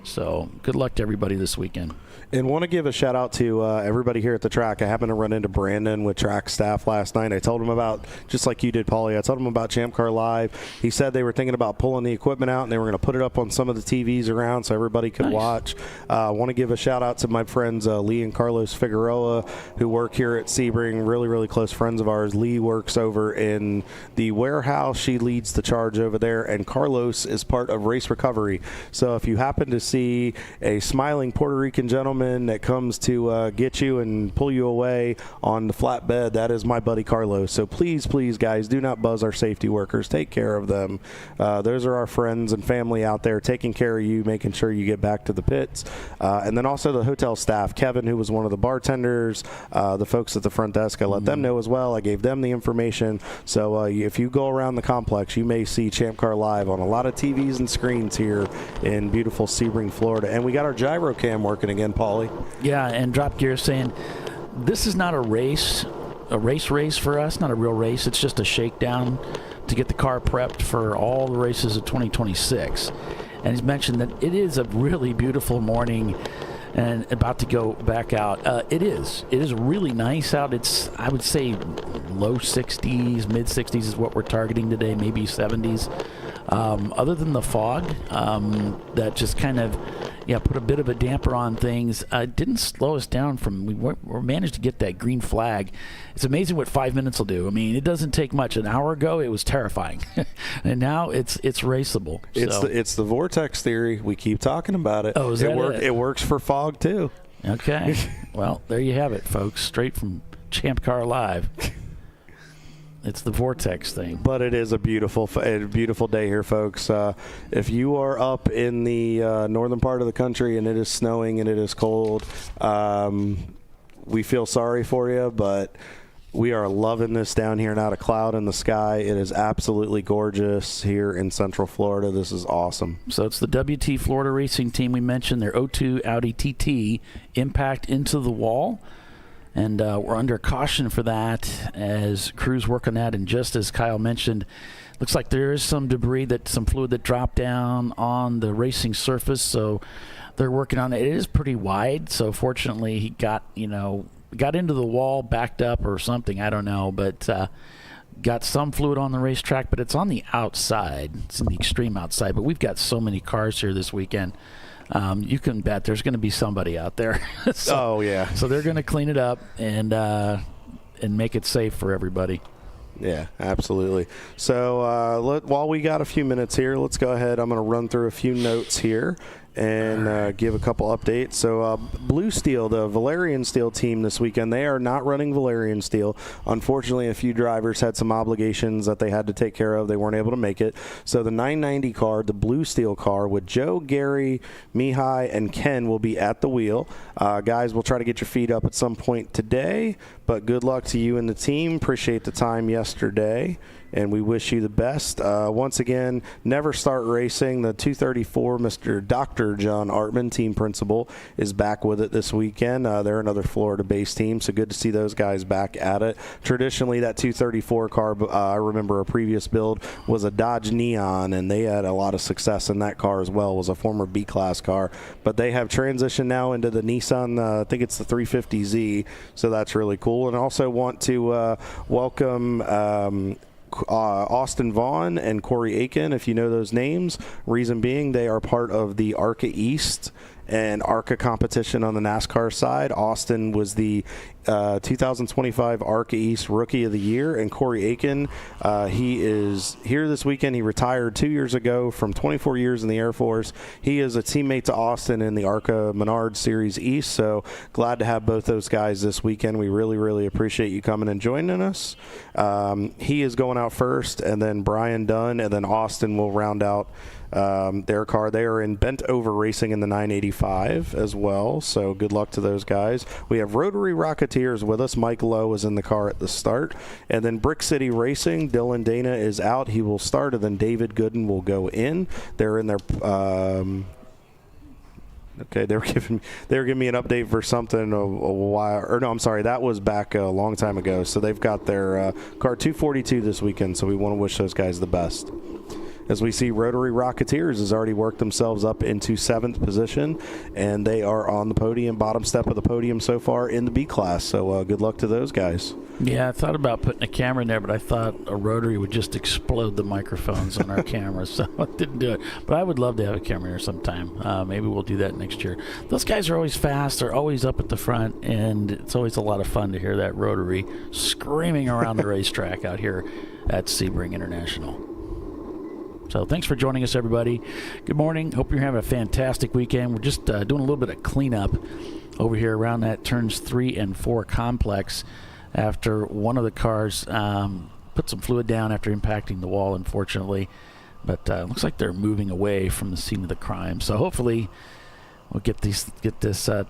so good luck to everybody this weekend. And want to give a shout out to everybody here at the track. I happened to run into Brandon with track staff last night. I told him about, just like you did, Paulie, I told him about ChampCar.Live. He said they were thinking about pulling the equipment out and they were going to put it up on some of the TVs around so everybody could watch. I want to give a shout out to my friends Lee and Carlos Figueroa, who work here at Sebring, really, really close friends of ours. Lee works over in the warehouse. She leads the charge over there, and Carlos is part of Race Recovery. So if you happen to see a smiling Puerto Rican gentleman that comes to get you and pull you away on the flatbed, that is my buddy Carlos. So please, please, guys, do not buzz our safety workers. Take care of them. Those are our friends and family out there taking care of you, making sure you get back to the pits. And then also the hotel staff, Kevin, who was one of the bartenders, the folks at the front desk, I let them know as well. I gave them the information. So if you go around the complex, you may see ChampCar.Live on a lot of TVs and screens here in beautiful Sebring, Florida. And we got our gyro cam working again, Paulie. Yeah, and Drop Gear saying this is not a race for us, not a real race. It's just a shakedown to get the car prepped for all the races of 2026. And he's mentioned that it is a really beautiful morning and about to go back out. It is really nice out. It's, I would say, low 60s, mid 60s is what we're targeting today, maybe 70s. Other than the fog, that just kind of put a bit of a damper on things. Didn't slow us down from, we managed to get that green flag. It's amazing what 5 minutes will do. I mean, it doesn't take much. An hour ago, it was terrifying. And now it's raceable. It's the vortex theory. We keep talking about it. Oh, is that it? It works for fog, too. Okay. Well, there you have it, folks. Straight from ChampCar.Live. It's the vortex thing. But it is a beautiful day here, folks. If you are up in the northern part of the country and it is snowing and it is cold, we feel sorry for you, but we are loving this down here, not a cloud in the sky. It is absolutely gorgeous here in Central Florida. This is awesome. So it's the WT Florida Racing Team we mentioned, their 02 Audi TT impact into the wall. And we're under caution for that as crews work on that. And just as Kyle mentioned, looks like there is some debris, some fluid that dropped down on the racing surface. So they're working on it. It is pretty wide. So fortunately, he got into the wall, backed up or something. I don't know, but got some fluid on the racetrack. But it's on the outside. It's in the extreme outside. But we've got so many cars here this weekend. You can bet there's going to be somebody out there. Oh, yeah. So they're going to clean it up and make it safe for everybody. Yeah, absolutely. So while we got a few minutes here, let's go ahead. I'm going to run through a few notes here and give a couple updates. So Blue Steel, the Valerian Steel team this weekend, they are not running Valerian Steel. Unfortunately, a few drivers had some obligations that they had to take care of. They weren't able to make it. So the 990 car, the Blue Steel car, with Joe, Gary, Mihai, and Ken will be at the wheel. Guys, we'll try to get your feet up at some point today, but good luck to you and the team. Appreciate the time yesterday, and we wish you the best. Once again, Never Start Racing, the 234, Mr. Dr. John Artman, team principal, is back with it this weekend. They're another Florida-based team, so good to see those guys back at it. Traditionally, that 234 car, I remember a previous build, was a Dodge Neon, and they had a lot of success in that car as well. It was a former B-Class car, but they have transitioned now into the Nissan, I think it's the 350Z, so that's really cool. And also want to welcome Austin Vaughn and Corey Aiken, if you know those names. Reason being, they are part of the ARCA East and ARCA competition on the NASCAR side. Austin was the 2025 ARCA East Rookie of the Year, and Corey Aiken, he is here this weekend. He retired 2 years ago from 24 years in the Air Force. He is a teammate to Austin in the ARCA Menard Series East, so glad to have both those guys this weekend. We really, really appreciate you coming and joining us. He is going out first, and then Brian Dunn, and then Austin will round out their car. They are in Bent Over Racing in the 985 as well, so good luck to those guys. We have Rotary Rocketeers with us. Mike Lowe is in the car at the start, and then Brick City Racing, Dylan Dana is out. He will start, and then David Gooden will go in. They're in their okay, they were giving me an update for something a while, or no, I'm sorry, that was back a long time ago. So they've got their car 242 this weekend, so we want to wish those guys the best. As we see, Rotary Rocketeers has already worked themselves up into 7th position, and they are on the podium, bottom step of the podium so far in the B class. So good luck to those guys. Yeah, I thought about putting a camera in there, but I thought a Rotary would just explode the microphones on our cameras, so I didn't do it. But I would love to have a camera here sometime. Maybe we'll do that next year. Those guys are always fast. They're always up at the front, and it's always a lot of fun to hear that Rotary screaming around the racetrack out here at Sebring International. So thanks for joining us, everybody. Good morning. Hope you're having a fantastic weekend. We're just doing a little bit of cleanup over here around that turns 3 and 4 complex after one of the cars put some fluid down after impacting the wall, unfortunately. But looks like they're moving away from the scene of the crime. So hopefully we'll get this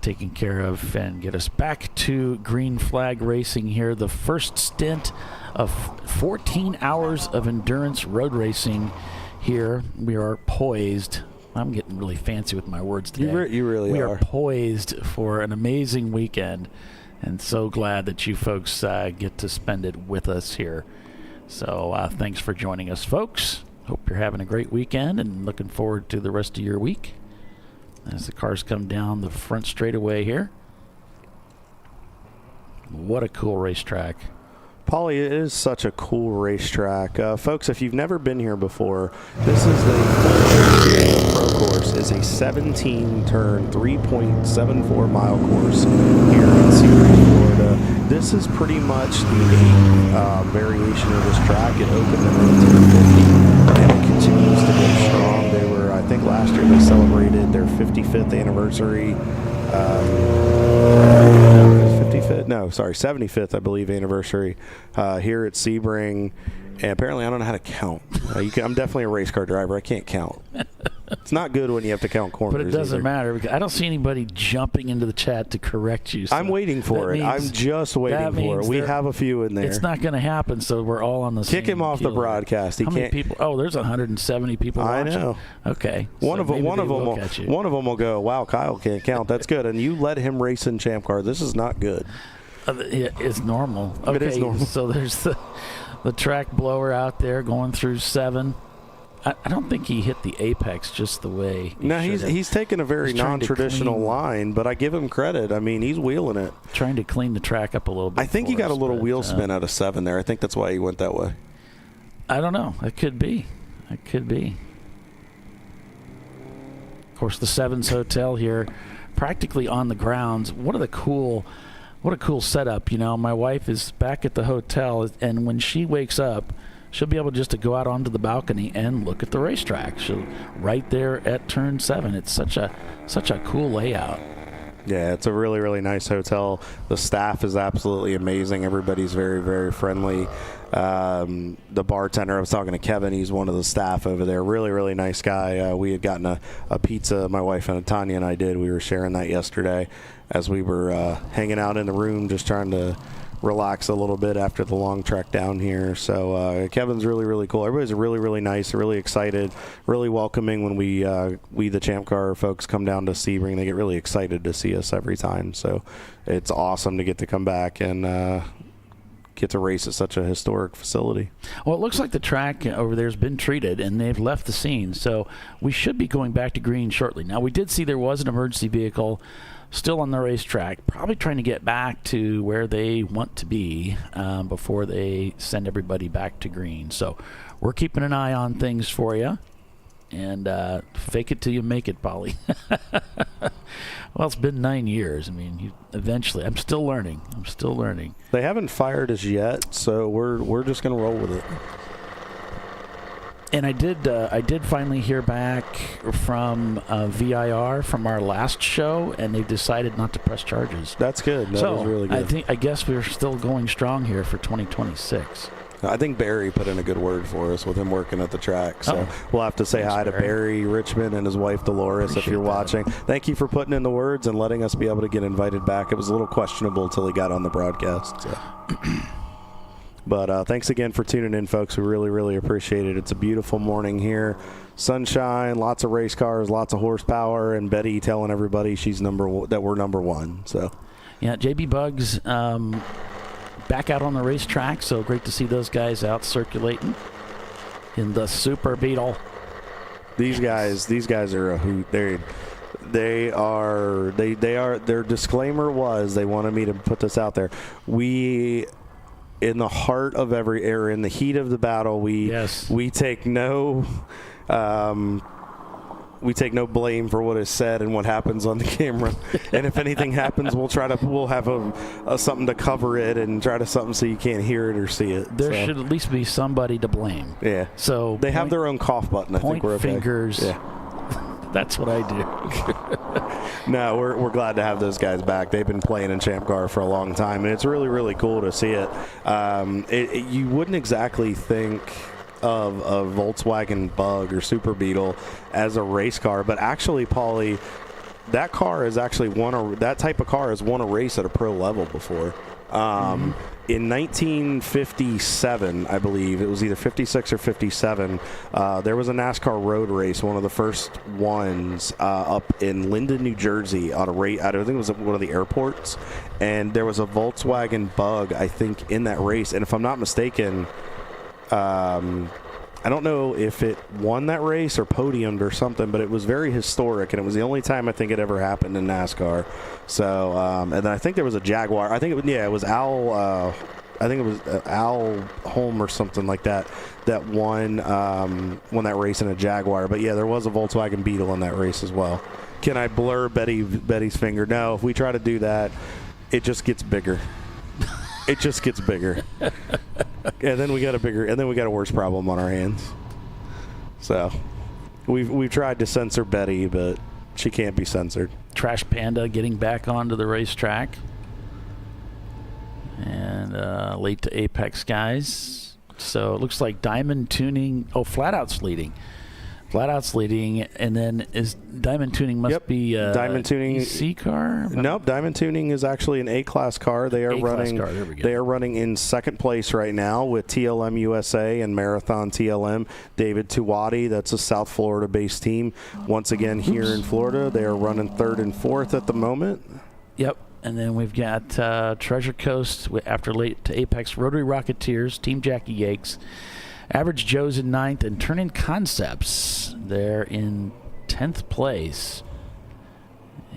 taken care of and get us back to green flag racing here. The first stint of 14 hours of endurance road racing here. We are poised. I'm getting really fancy with my words today. You really are. We are poised for an amazing weekend, and so glad that you folks get to spend it with us here. So thanks for joining us, folks. Hope you're having a great weekend and looking forward to the rest of your week as the cars come down the front straightaway here. What a cool racetrack. Paulie, it is such a cool racetrack. Folks, if you've never been here before, this is the Pro Course. Is a 17-turn, 3.74 mile course here in Sebring, Florida. This is pretty much the 8th variation of this track. It opened in 1950, and it continues to go strong. They were, I think last year they celebrated their 55th anniversary. 55th? 75th, I believe, anniversary here at Sebring. And apparently I don't know how to count. I'm definitely a race car driver. I can't count. It's not good when you have to count corners. But it doesn't matter, because I don't see anybody jumping into the chat to correct you. So I'm waiting for it. I'm just waiting for it. We have a few in there. It's not going to happen, so we're all on the same Kick him off the broadcast. How many people? Oh, there's 170 people watching. I know. Okay. One of them will go, wow, Kyle can't count. That's good. And you let him race in Champ Car. This is not good. It's normal. Okay, it is normal. So there's the track blower out there going through 7. I don't think he hit the apex just the way he's taken a very non-traditional line, but I give him credit. I mean, he's wheeling it. Trying to clean the track up a little bit. I think he got a little wheel spin out of 7 there. I think that's why he went that way. I don't know. It could be. Of course, the Sevens Hotel here, practically on the grounds. What a cool setup. You know, my wife is back at the hotel, and when she wakes up, she'll be able just to go out onto the balcony and look at the racetrack. She'll right there at turn 7. It's such a cool layout. Yeah, it's a really, really nice hotel. The staff is absolutely amazing. Everybody's very, very friendly. The bartender, I was talking to Kevin, he's one of the staff over there. Really, really nice guy. We had gotten a pizza, my wife and Tanya and I did. We were sharing that yesterday as we were hanging out in the room, just trying to relax a little bit after the long trek down here. So Kevin's really, really cool. Everybody's really, really nice, really excited, really welcoming. When we the Champ Car folks come down to Sebring, they get really excited to see us every time. So it's awesome to get to come back and get to race at such a historic facility. Well, it looks like the track over there has been treated and they've left the scene, so we should be going back to green shortly. Now, we did see there was an emergency vehicle still on the racetrack, probably trying to get back to where they want to be before they send everybody back to green. So we're keeping an eye on things for you. And fake it till you make it, Polly. Well, it's been 9 years. I mean, eventually, I'm still learning. They haven't fired us yet, so we're just going to roll with it. And I did finally hear back from VIR from our last show, and they've decided not to press charges. That's good. That was really good. I guess we're still going strong here for 2026. I think Barry put in a good word for us with him working at the track. So we'll have to say hi to Barry Richmond and his wife Dolores if you're watching. Thank you for putting in the words and letting us be able to get invited back. It was a little questionable until he got on the broadcast. So. But thanks again for tuning in, folks. We really, really appreciate it. It's a beautiful morning here. Sunshine, lots of race cars, lots of horsepower, and Betty telling everybody that we're number 1. So, yeah, JB Bugs back out on the racetrack, so great to see those guys out circulating in the Super Beetle. These guys are a hoot. Their disclaimer was they wanted me to put this out there. We, in the heart of in the heat of the battle, we take no blame for what is said and what happens on the camera. And if anything happens, we'll have something to cover it and try to something so you can't hear it or see it. There should at least be somebody to blame. Yeah. So they have their own cough button. I think we're okay. Fingers. Yeah. That's what I do. No, we're glad to have those guys back. They've been playing in Champ Car for a long time, and it's really, really cool to see it. You wouldn't exactly think of a Volkswagen Bug or Super Beetle as a race car, but actually, Paulie, that car has actually that type of car has won a race at a pro level before. In 1957, I believe, it was either 56 or 57, there was a NASCAR road race, one of the first ones up in Linden, New Jersey, on a rate. I think it was at one of the airports, and there was a Volkswagen Bug, I think, in that race. And if I'm not mistaken, I don't know if it won that race or podiumed or something, but it was very historic, and it was the only time I think it ever happened in NASCAR. So, and then I think there was a Jaguar. I think it was Al. I think it was Al Holm or something like that won that race in a Jaguar. But yeah, there was a Volkswagen Beetle in that race as well. Can I blur Betty's finger? No. If we try to do that, it just gets bigger. It just gets bigger. And then we got a worse problem on our hands. So we've tried to censor Betty, but she can't be censored. Trash Panda getting back onto the racetrack. late to Apex guys. So it looks like Diamond Tuning. Oh, Flat-Out's leading. Flat-Out's leading, and then is Diamond Tuning must be Diamond Tuning EC car? Nope, Diamond Tuning is actually an A-class car. They are running. There we go. They are running in second place right now with TLM USA and Marathon TLM. David Tuwadi, that's a South Florida-based team. Once again, here in Florida, they are running third and fourth at the moment. Yep. And then we've got Treasure Coast after late to Apex, Rotary Rocketeers, Team Jackie Yakes. Average Joe's in 9th, and Turn-In Concepts, they're in 10th place.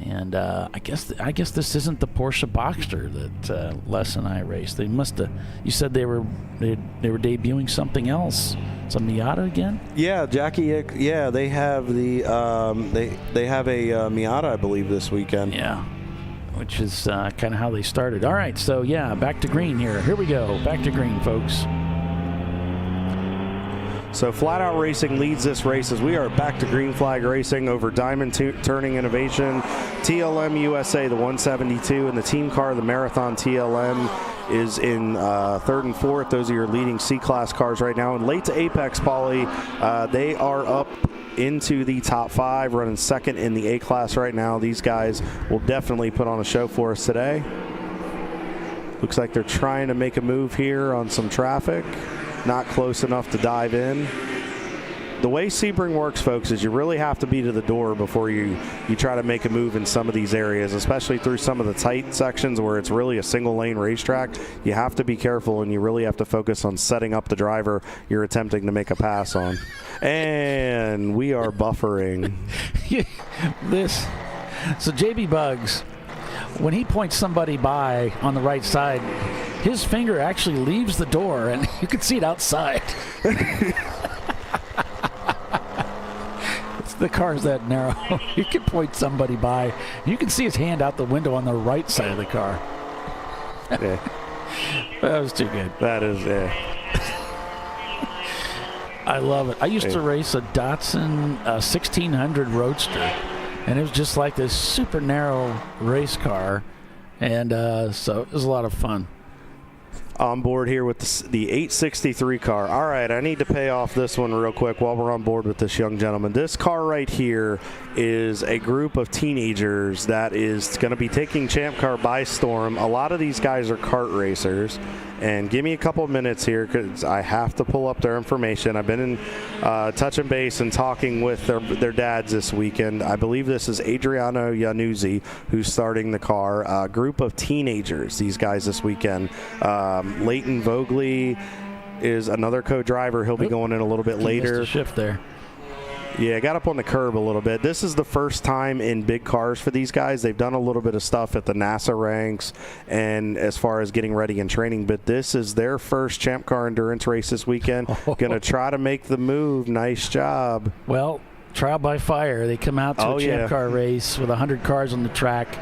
And I guess this isn't the Porsche Boxster that Les and I raced. They must have. You said they were debuting something else. Some Miata again? Yeah, Jackie. Yeah, they have the they have a Miata, I believe, this weekend. Yeah, which is kind of how they started. All right, so yeah, back to green here. Here we go, back to green, folks. So Flat Out Racing leads this race as we are back to green flag racing over Diamond Turning Innovation, TLM USA, the 172, and the team car, the Marathon TLM, is in third and fourth. Those are your leading C-Class cars right now. And late to Apex, Paulie, they are up into the top 5, running second in the A-Class right now. These guys will definitely put on a show for us today. Looks like they're trying to make a move here on some traffic. Not close enough to dive in. The way Sebring works, folks, is you really have to be to the door before you try to make a move in some of these areas, especially through some of the tight sections where it's really a single-lane racetrack. You have to be careful, and you really have to focus on setting up the driver you're attempting to make a pass on. And we are buffering. So JB Bugs, when he points somebody by on the right side, his finger actually leaves the door, and you can see it outside. The car's that narrow. You can point somebody by. You can see his hand out the window on the right side of the car. Yeah. That was too good. That is, yeah. I love it. I used to race a Datsun 1600 Roadster, and it was just like this super narrow race car, and so it was a lot of fun. On board here with the 863 car. All right, I need to pay off this one real quick while we're on board with this young gentleman. This car right here is a group of teenagers that is going to be taking Champ Car by storm. A lot of these guys are kart racers. And give me a couple of minutes here because I have to pull up their information. I've been in touch and base and talking with their dads this weekend. I believe this is Adriano Iannuzzi who's starting the car. A group of teenagers, these guys this weekend. Leighton Voggley is another co-driver. He'll be going in a little bit later. Missed a shift there. Yeah, got up on the curb a little bit. This is the first time in big cars for these guys. They've done a little bit of stuff at the NASA ranks and as far as getting ready and training, but this is their first Champ Car endurance race this weekend. Going to try to make the move. Nice job. Well, trial by fire. They come out to a Champ Car race with 100 cars on the track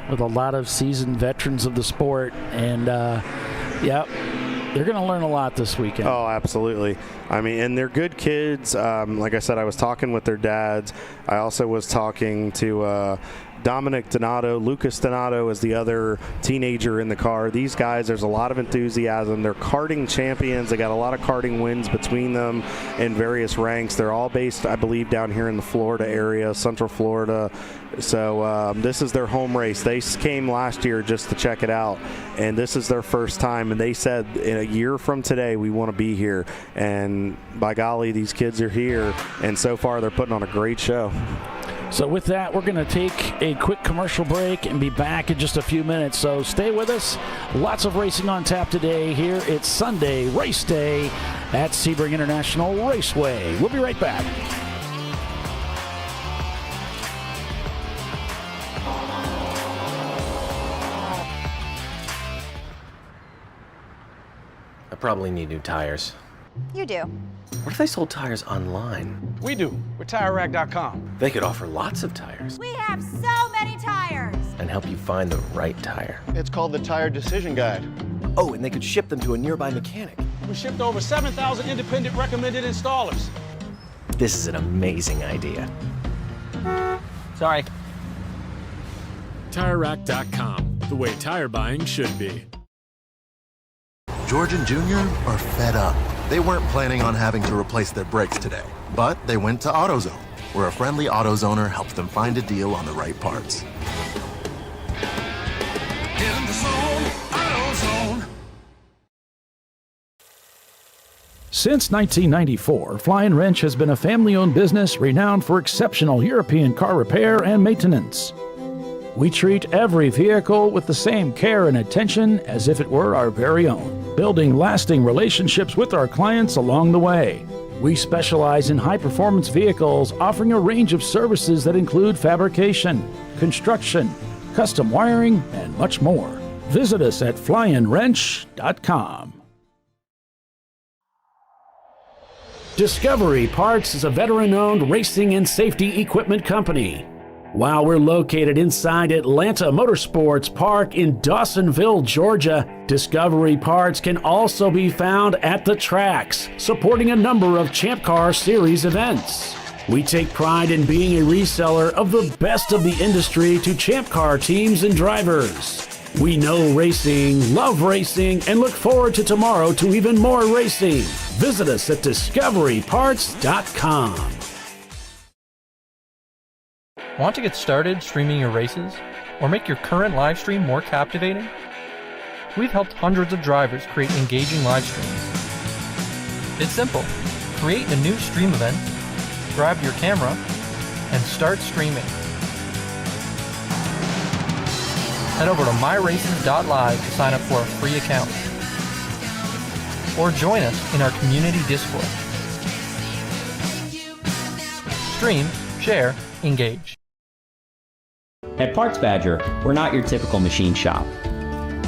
with a lot of seasoned veterans of the sport, and they're going to learn a lot this weekend. Oh, absolutely. I mean, and they're good kids. Like I said, I was talking with their dads. I also was talking to Dominic Donato. Lucas Donato is the other teenager in the car. These guys, there's a lot of enthusiasm. They're karting champions. They got a lot of karting wins between them in various ranks. They're all based, I believe, down here in the Florida area, Central Florida. So this is their home race. They came last year just to check it out, and this is their first time. And they said in a year from today, we want to be here. And by golly, these kids are here. And so far, they're putting on a great show. So with that, we're going to take a quick commercial break and be back in just a few minutes. So stay with us. Lots of racing on tap today. Here it's Sunday race day at Sebring International Raceway. We'll be right back. I probably need new tires. You do. What if they sold tires online? We do. We're TireRack.com. They could offer lots of tires We have so many tires. and help you find the right tire. It's called the Tire Decision Guide. Oh, and they could ship them to a nearby mechanic. We shipped to over 7,000 independent recommended installers. This is an amazing idea. Sorry. TireRack.com, the way tire buying should be. George and Junior are fed up. They weren't planning on having to replace their brakes today, but they went to AutoZone, where a friendly AutoZoner helps them find a deal on the right parts. In the zone, AutoZone. Since 1994, Flying Wrench has been a family-owned business renowned for exceptional European car repair and maintenance. We treat every vehicle with the same care and attention as if it were our very own, building lasting relationships with our clients along the way. We specialize in high-performance vehicles, offering a range of services that include fabrication, construction, custom wiring, and much more. Visit us at flyandwrench.com. Discovery Parts is a veteran-owned racing and safety equipment company. While we're located inside Atlanta Motorsports Park in Dawsonville, Georgia, Discovery Parts can also be found at the tracks, supporting a number of Champ Car Series events. We take pride in being a reseller of the best of the industry to Champ Car teams and drivers. We know racing, love racing, and look forward to tomorrow to even more racing. Visit us at discoveryparts.com. Want to get started streaming your races? Or make your current live stream more captivating? We've helped hundreds of drivers create engaging live streams. It's simple. Create a new stream event, grab your camera, and start streaming. Head over to myraces.live to sign up for a free account. Or join us in our community Discord. Stream, share, engage. At Parts Badger, we're not your typical machine shop.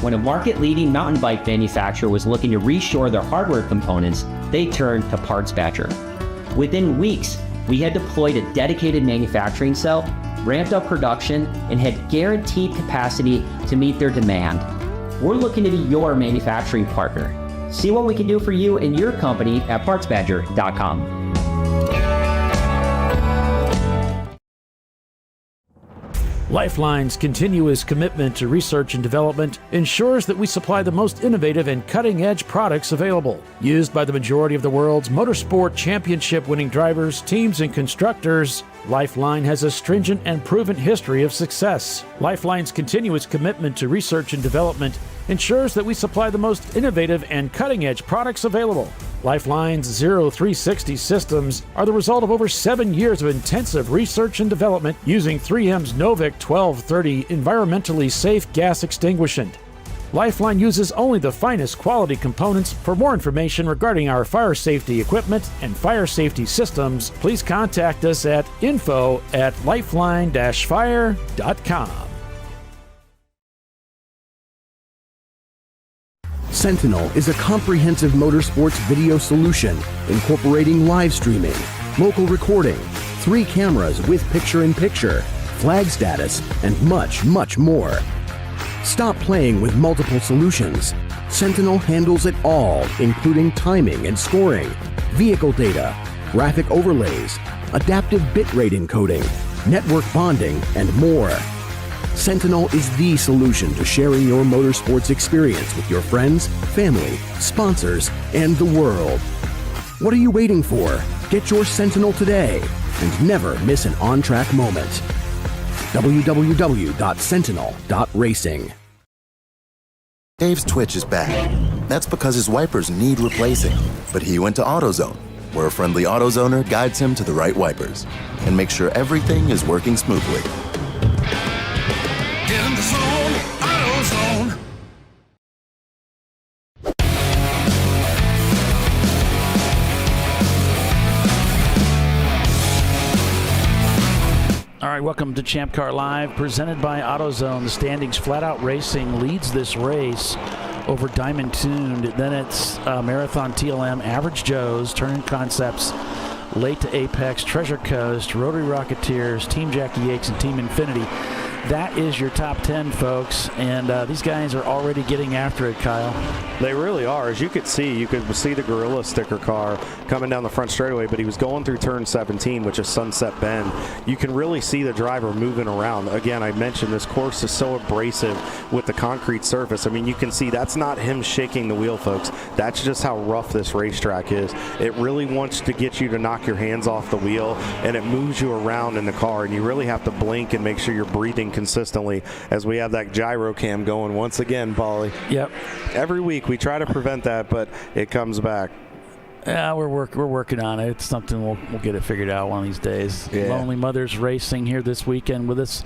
When a market-leading mountain bike manufacturer was looking to reshore their hardware components, they turned to Parts Badger. Within weeks, we had deployed a dedicated manufacturing cell, ramped up production, and had guaranteed capacity to meet their demand. We're looking to be your manufacturing partner. See what we can do for you and your company at partsbadger.com. Lifeline's continuous commitment to research and development ensures that we supply the most innovative and cutting-edge products available. Used by the majority of the world's motorsport championship-winning drivers, teams, and constructors, Lifeline has a stringent and proven history of success. Lifeline's continuous commitment to research and development ensures that we supply the most innovative and cutting-edge products available. Lifeline's 0360 systems are the result of over 7 years of intensive research and development using 3M's Novik 1230 environmentally safe gas extinguishant. Lifeline uses only the finest quality components. For more information regarding our fire safety equipment and fire safety systems, please contact us at info@lifeline-fire.com. Sentinel is a comprehensive motorsports video solution incorporating live streaming, local recording, 3 cameras with picture-in-picture, flag status, and much, much more. Stop playing with multiple solutions. Sentinel handles it all, including timing and scoring, vehicle data, graphic overlays, adaptive bitrate encoding, network bonding, and more. Sentinel is the solution to sharing your motorsports experience with your friends, family, sponsors, and the world. What are you waiting for? Get your Sentinel today and never miss an on-track moment. www.sentinel.racing. Dave's Twitch is bad. That's because his wipers need replacing. But he went to AutoZone, where a friendly AutoZoner guides him to the right wipers and makes sure everything is working smoothly. In the zone, AutoZone. All right, welcome to ChampCar.Live, presented by AutoZone. The standings, Flat Out Racing leads this race over Diamond Tuned. Then it's Marathon TLM, Average Joe's, Turn Concepts, Late to Apex, Treasure Coast, Rotary Rocketeers, Team Jackie Yates, and Team Infinity. that is your top 10, folks. And these guys are already getting after it, Kyle. They really are. As you could see the Gorilla sticker car coming down the front straightaway, but he was going through turn 17, which is Sunset Bend. You can really see the driver moving around. Again, I mentioned this course is so abrasive with the concrete surface. I mean, you can see that's not him shaking the wheel, folks. That's just how rough this racetrack is. It really wants to get you to knock your hands off the wheel, and it moves you around in the car, and you really have to blink and make sure you're breathing consistently as we have that gyro cam going once again, Paulie. Yep. Every week we try to prevent that, but it comes back. Yeah, we're working on it. It's something we'll get it figured out one of these days. Yeah. Lonely Mothers Racing here this weekend with us,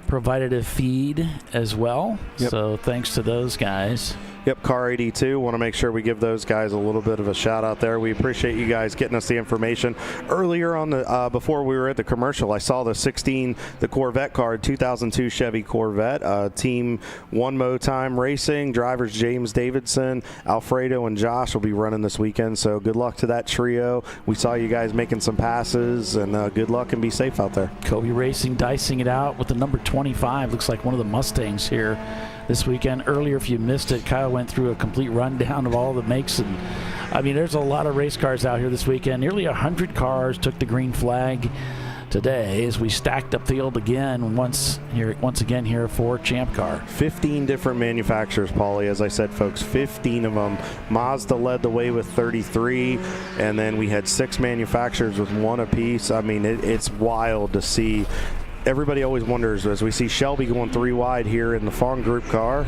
provided a feed as well. Yep. So thanks to those guys. Yep, Car 82. Want to make sure we give those guys a little bit of a shout out there. We appreciate you guys getting us the information. Earlier on the before we were at the commercial, I saw the Corvette car, 2002 Chevy Corvette. Team One Mo Time Racing. Drivers James Davidson, Alfredo, and Josh will be running this weekend. So good luck to that trio. We saw you guys making some passes, and good luck and be safe out there. Kobe Racing dicing it out with the number 25. Looks like one of the Mustangs here this weekend. Earlier, if you missed it, Kyle went through a complete rundown of all the makes, and I mean, there's a lot of race cars out here this weekend. Nearly 100 cars took the green flag today as we stacked up field again once again here for Champ Car. 15 different manufacturers, Paulie, as I said, folks, 15 of them. Mazda led the way with 33, and then we had 6 manufacturers with 1 apiece. I mean, it's wild to see. Everybody always wonders, as we see Shelby going 3 wide here in the Fawn Group car.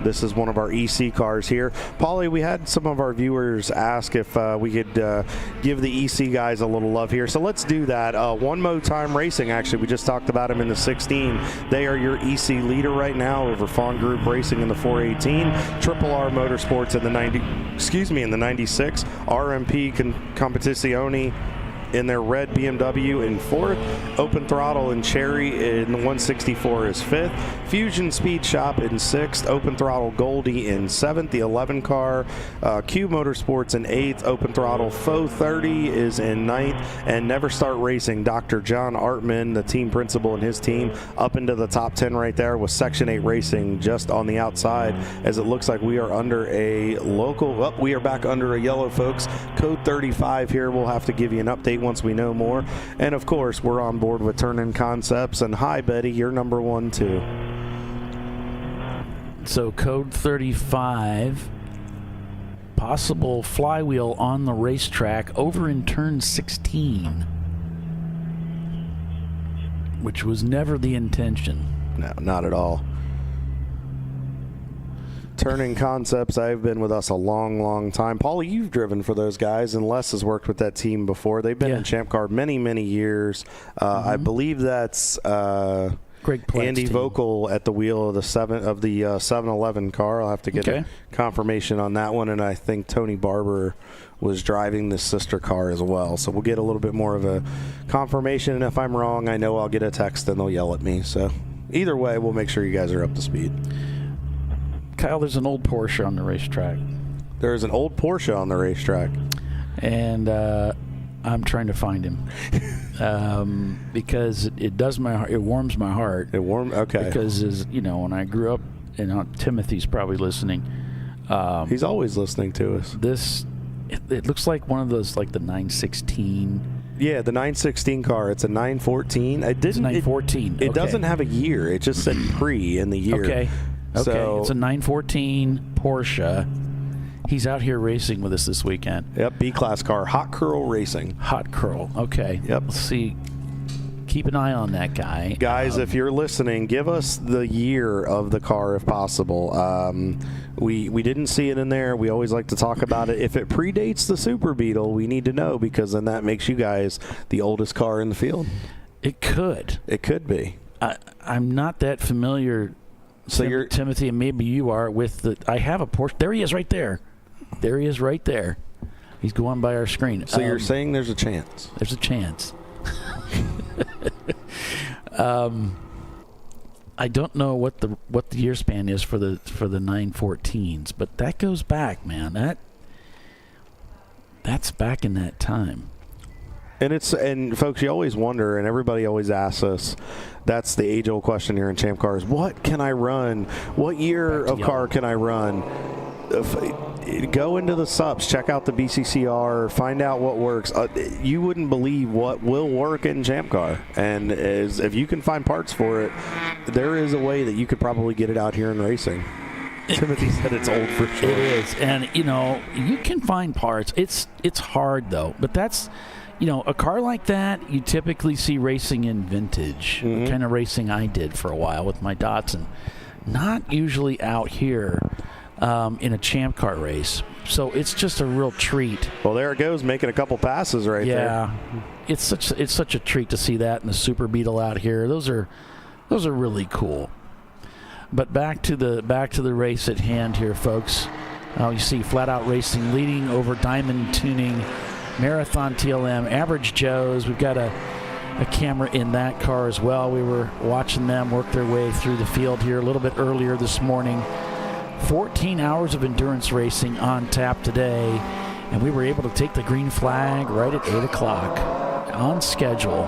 This is one of our EC cars here. Paulie, we had some of our viewers ask if we could give the EC guys a little love here. So let's do that. One Mo Time Racing, actually, we just talked about them in the 16. They are your EC leader right now over Fawn Group Racing in the 418. Triple R Motorsports in the 96. RMP Competizione in their red BMW in 4th. Open Throttle and Cherry in the 164 is 5th. Fusion Speed Shop in 6th. Open Throttle Goldie in 7th, the 11 car. Q Motorsports in 8th. Open Throttle Faux 30 is in 9th. And Never Start Racing, Dr. John Artman, the team principal and his team, up into the top 10 right there with Section 8 Racing just on the outside, as it looks like we are under a local, well, we are back under a yellow, folks. Code 35 here. We'll have to give you an update once we know more. And of course, we're on board with Turn-In Concepts. And hi, Betty, you're number 1 too. So code 35, possible flywheel on the racetrack over in turn 16, which was never the intention. No, not at all. Turning Concepts, I've been with us a long, long time. Paulie, you've driven for those guys, and Les has worked with that team before. They've been in Champ Car many, many years. I believe that's Greg Platt's Andy team. Vogel at the wheel of the 711 car. I'll have to get a confirmation on that one, and I think Tony Barber was driving the sister car as well. So we'll get a little bit more of a confirmation, and if I'm wrong, I know I'll get a text and they'll yell at me. So either way, we'll make sure you guys are up to speed. Kyle, there's an old Porsche on the racetrack. There's an old Porsche on the racetrack. And I'm trying to find him because it warms my heart. Okay. Because, when I grew up, and Timothy's probably listening. He's always listening to us. It looks like one of those, like the 916. Yeah, the 916 car. It's a 914. It's a 914. It doesn't have a year. It just said pre in the year. Okay. So, it's a 914 Porsche. He's out here racing with us this weekend. Yep, B-Class car. Hot Curl Racing. Hot Curl. Okay. Yep. Let's see. Keep an eye on that guy. Guys, if you're listening, give us the year of the car if possible. We didn't see it in there. We always like to talk about it. If it predates the Super Beetle, we need to know, because then that makes you guys the oldest car in the field. It could. It could be. I'm not that familiar. So you're Timothy, and maybe you are with the. I have a Porsche. There he is, right there. There he is, right there. He's going by our screen. So you're saying there's a chance? There's a chance. I don't know what the year span is for the 914s, but that goes back, man. That's back in that time. And folks, you always wonder, and everybody always asks us, that's the age-old question here in Champ Cars, what can I run? What year of car can I run? Go into the subs, check out the BCCR, find out what works. You wouldn't believe what will work in Champ Car. And if you can find parts for it, there is a way that you could probably get it out here in racing. Timothy said it's old for sure. It is. And, you can find parts. It's hard, though. But that's, a car like that, you typically see racing in vintage. The kind of racing I did for a while with my Datsun. Not usually out here. In a Champ Car race. So it's just a real treat. Well, there it goes, making a couple passes right there. Yeah. It's such a treat to see that in the Super Beetle out here. Those are really cool. But back to the race at hand here, folks. You see Flat Out Racing leading over Diamond Tuning, Marathon TLM, Average Joe's. We've got a camera in that car as well. We were watching them work their way through the field here a little bit earlier this morning. 14 hours of endurance racing on tap today, and we were able to take the green flag right at 8 o'clock on schedule.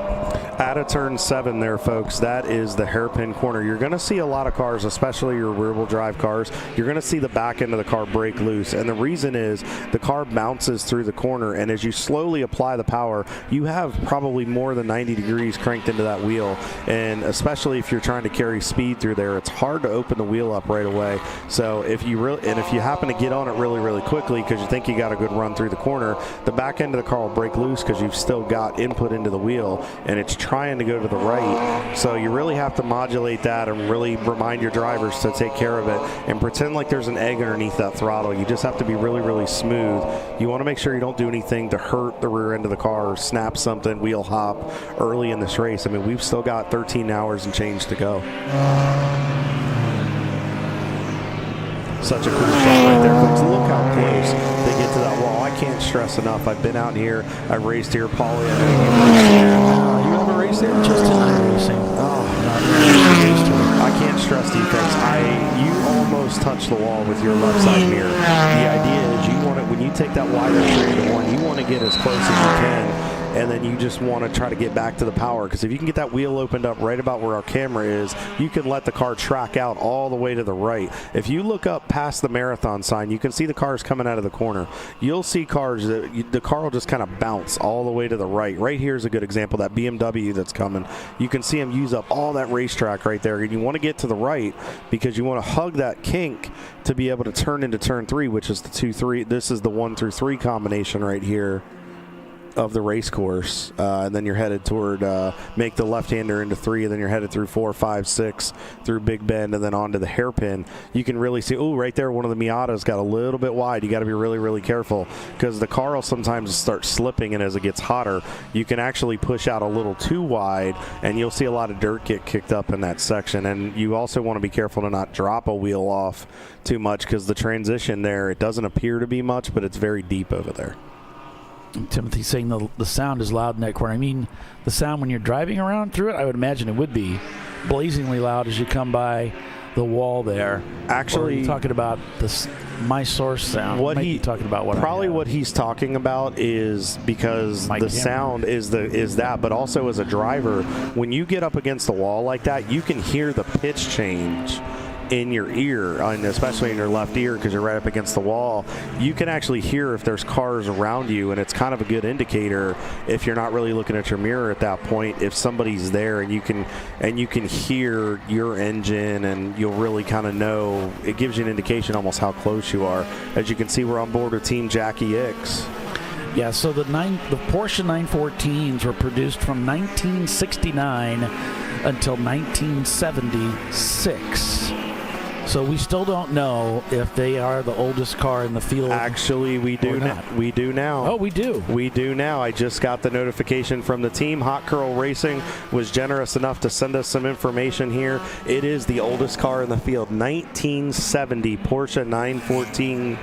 Out of turn 7 there, folks, that is the hairpin corner. You're going to see a lot of cars, especially your rear-wheel drive cars. You're going to see the back end of the car break loose, and the reason is the car bounces through the corner, and as you slowly apply the power, you have probably more than 90 degrees cranked into that wheel, and especially if you're trying to carry speed through there, it's hard to open the wheel up right away. So if you happen to get on it really, really quickly because you think you got a good run through the corner, the back end of the car will break loose because you've still got input into the wheel, and it's trying to go to the right. So you really have to modulate that and really remind your drivers to take care of it and pretend like there's an egg underneath that throttle. You just have to be really, really smooth. You want to make sure you don't do anything to hurt the rear end of the car or snap something, wheel hop early in this race. I mean, we've still got 13 hours and change to go. Such a cool shot right there, folks. Look how close they get to that wall. I can't stress enough. I've been out here. I've raced here. Paulie, I know you ever raced here? Just in racing. I can't stress to you folks. You almost touch the wall with your left side mirror. The idea is you want it, when you take that wider 3-1, you want to get as close as you can. And then you just want to try to get back to the power, because if you can get that wheel opened up right about where our camera is, you can let the car track out all the way to the right. If you look up past the marathon sign, you can see the cars coming out of the corner. You'll see cars that the car will just kind of bounce all the way to the right. Right here is a good example, that BMW that's coming. You can see them use up all that racetrack right there, and you want to get to the right because you want to hug that kink to be able to turn into turn 3, which is the 2-3. This is the 1 through 3 combination right here of the race course, and then you're headed toward make the left-hander into 3, and then you're headed through 4, 5, 6 through Big Bend, and then onto the hairpin. You can really see, right there, one of the Miatas got a little bit wide. You got to be really, really careful because the car will sometimes start slipping, and as it gets hotter, you can actually push out a little too wide, and you'll see a lot of dirt get kicked up in that section. And you also want to be careful to not drop a wheel off too much, because the transition there, it doesn't appear to be much, but it's very deep over there. Timothy saying the sound is loud in that corner. I mean, the sound when you're driving around through it, I would imagine it would be blazingly loud as you come by the wall there. Actually, you're talking about this my source sound. What he's talking about? What he's talking about is because the sound is that, but also as a driver, when you get up against the wall like that, you can hear the pitch change in your ear, and especially in your left ear because you're right up against the wall. You can actually hear if there's cars around you, and it's kind of a good indicator if you're not really looking at your mirror at that point, if somebody's there, and you can hear your engine, and you'll really kind of know. It gives you an indication almost how close you are. As you can see, we're on board with Team Jackie X. Yeah, so the Porsche 914s were produced from 1969 until 1976. So we still don't know if they are the oldest car in the field. Actually, we do now. We do now. Oh, we do. We do now. I just got the notification from the team. Hot Curl Racing was generous enough to send us some information here. It is the oldest car in the field, 1970 Porsche 914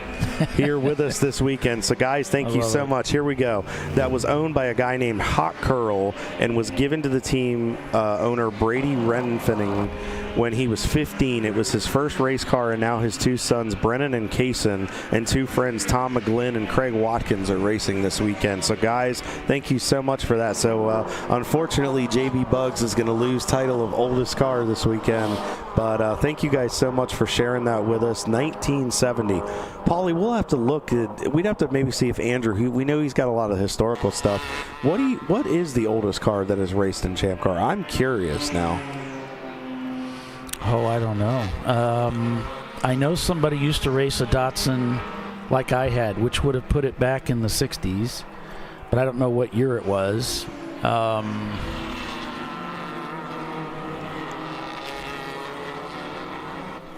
here with us this weekend. So, guys, thank you so much. Here we go. That was owned by a guy named Hot Curl and was given to the team owner Brady Renfinning when he was 15. It was his first race car, and now his two sons, Brennan and Kaysen, and two friends, Tom McGlynn and Craig Watkins, are racing this weekend. So, guys, thank you so much for that. So, unfortunately, JB Bugs is going to lose title of oldest car this weekend. But thank you guys so much for sharing that with us. 1970. Paulie, we'll have to look at, we'd have to maybe see if Andrew, we know he's got a lot of historical stuff. What is the oldest car that is raced in Champ Car? I'm curious now. Oh, I don't know. I know somebody used to race a Datsun like I had, which would have put it back in the 60s, but I don't know what year it was.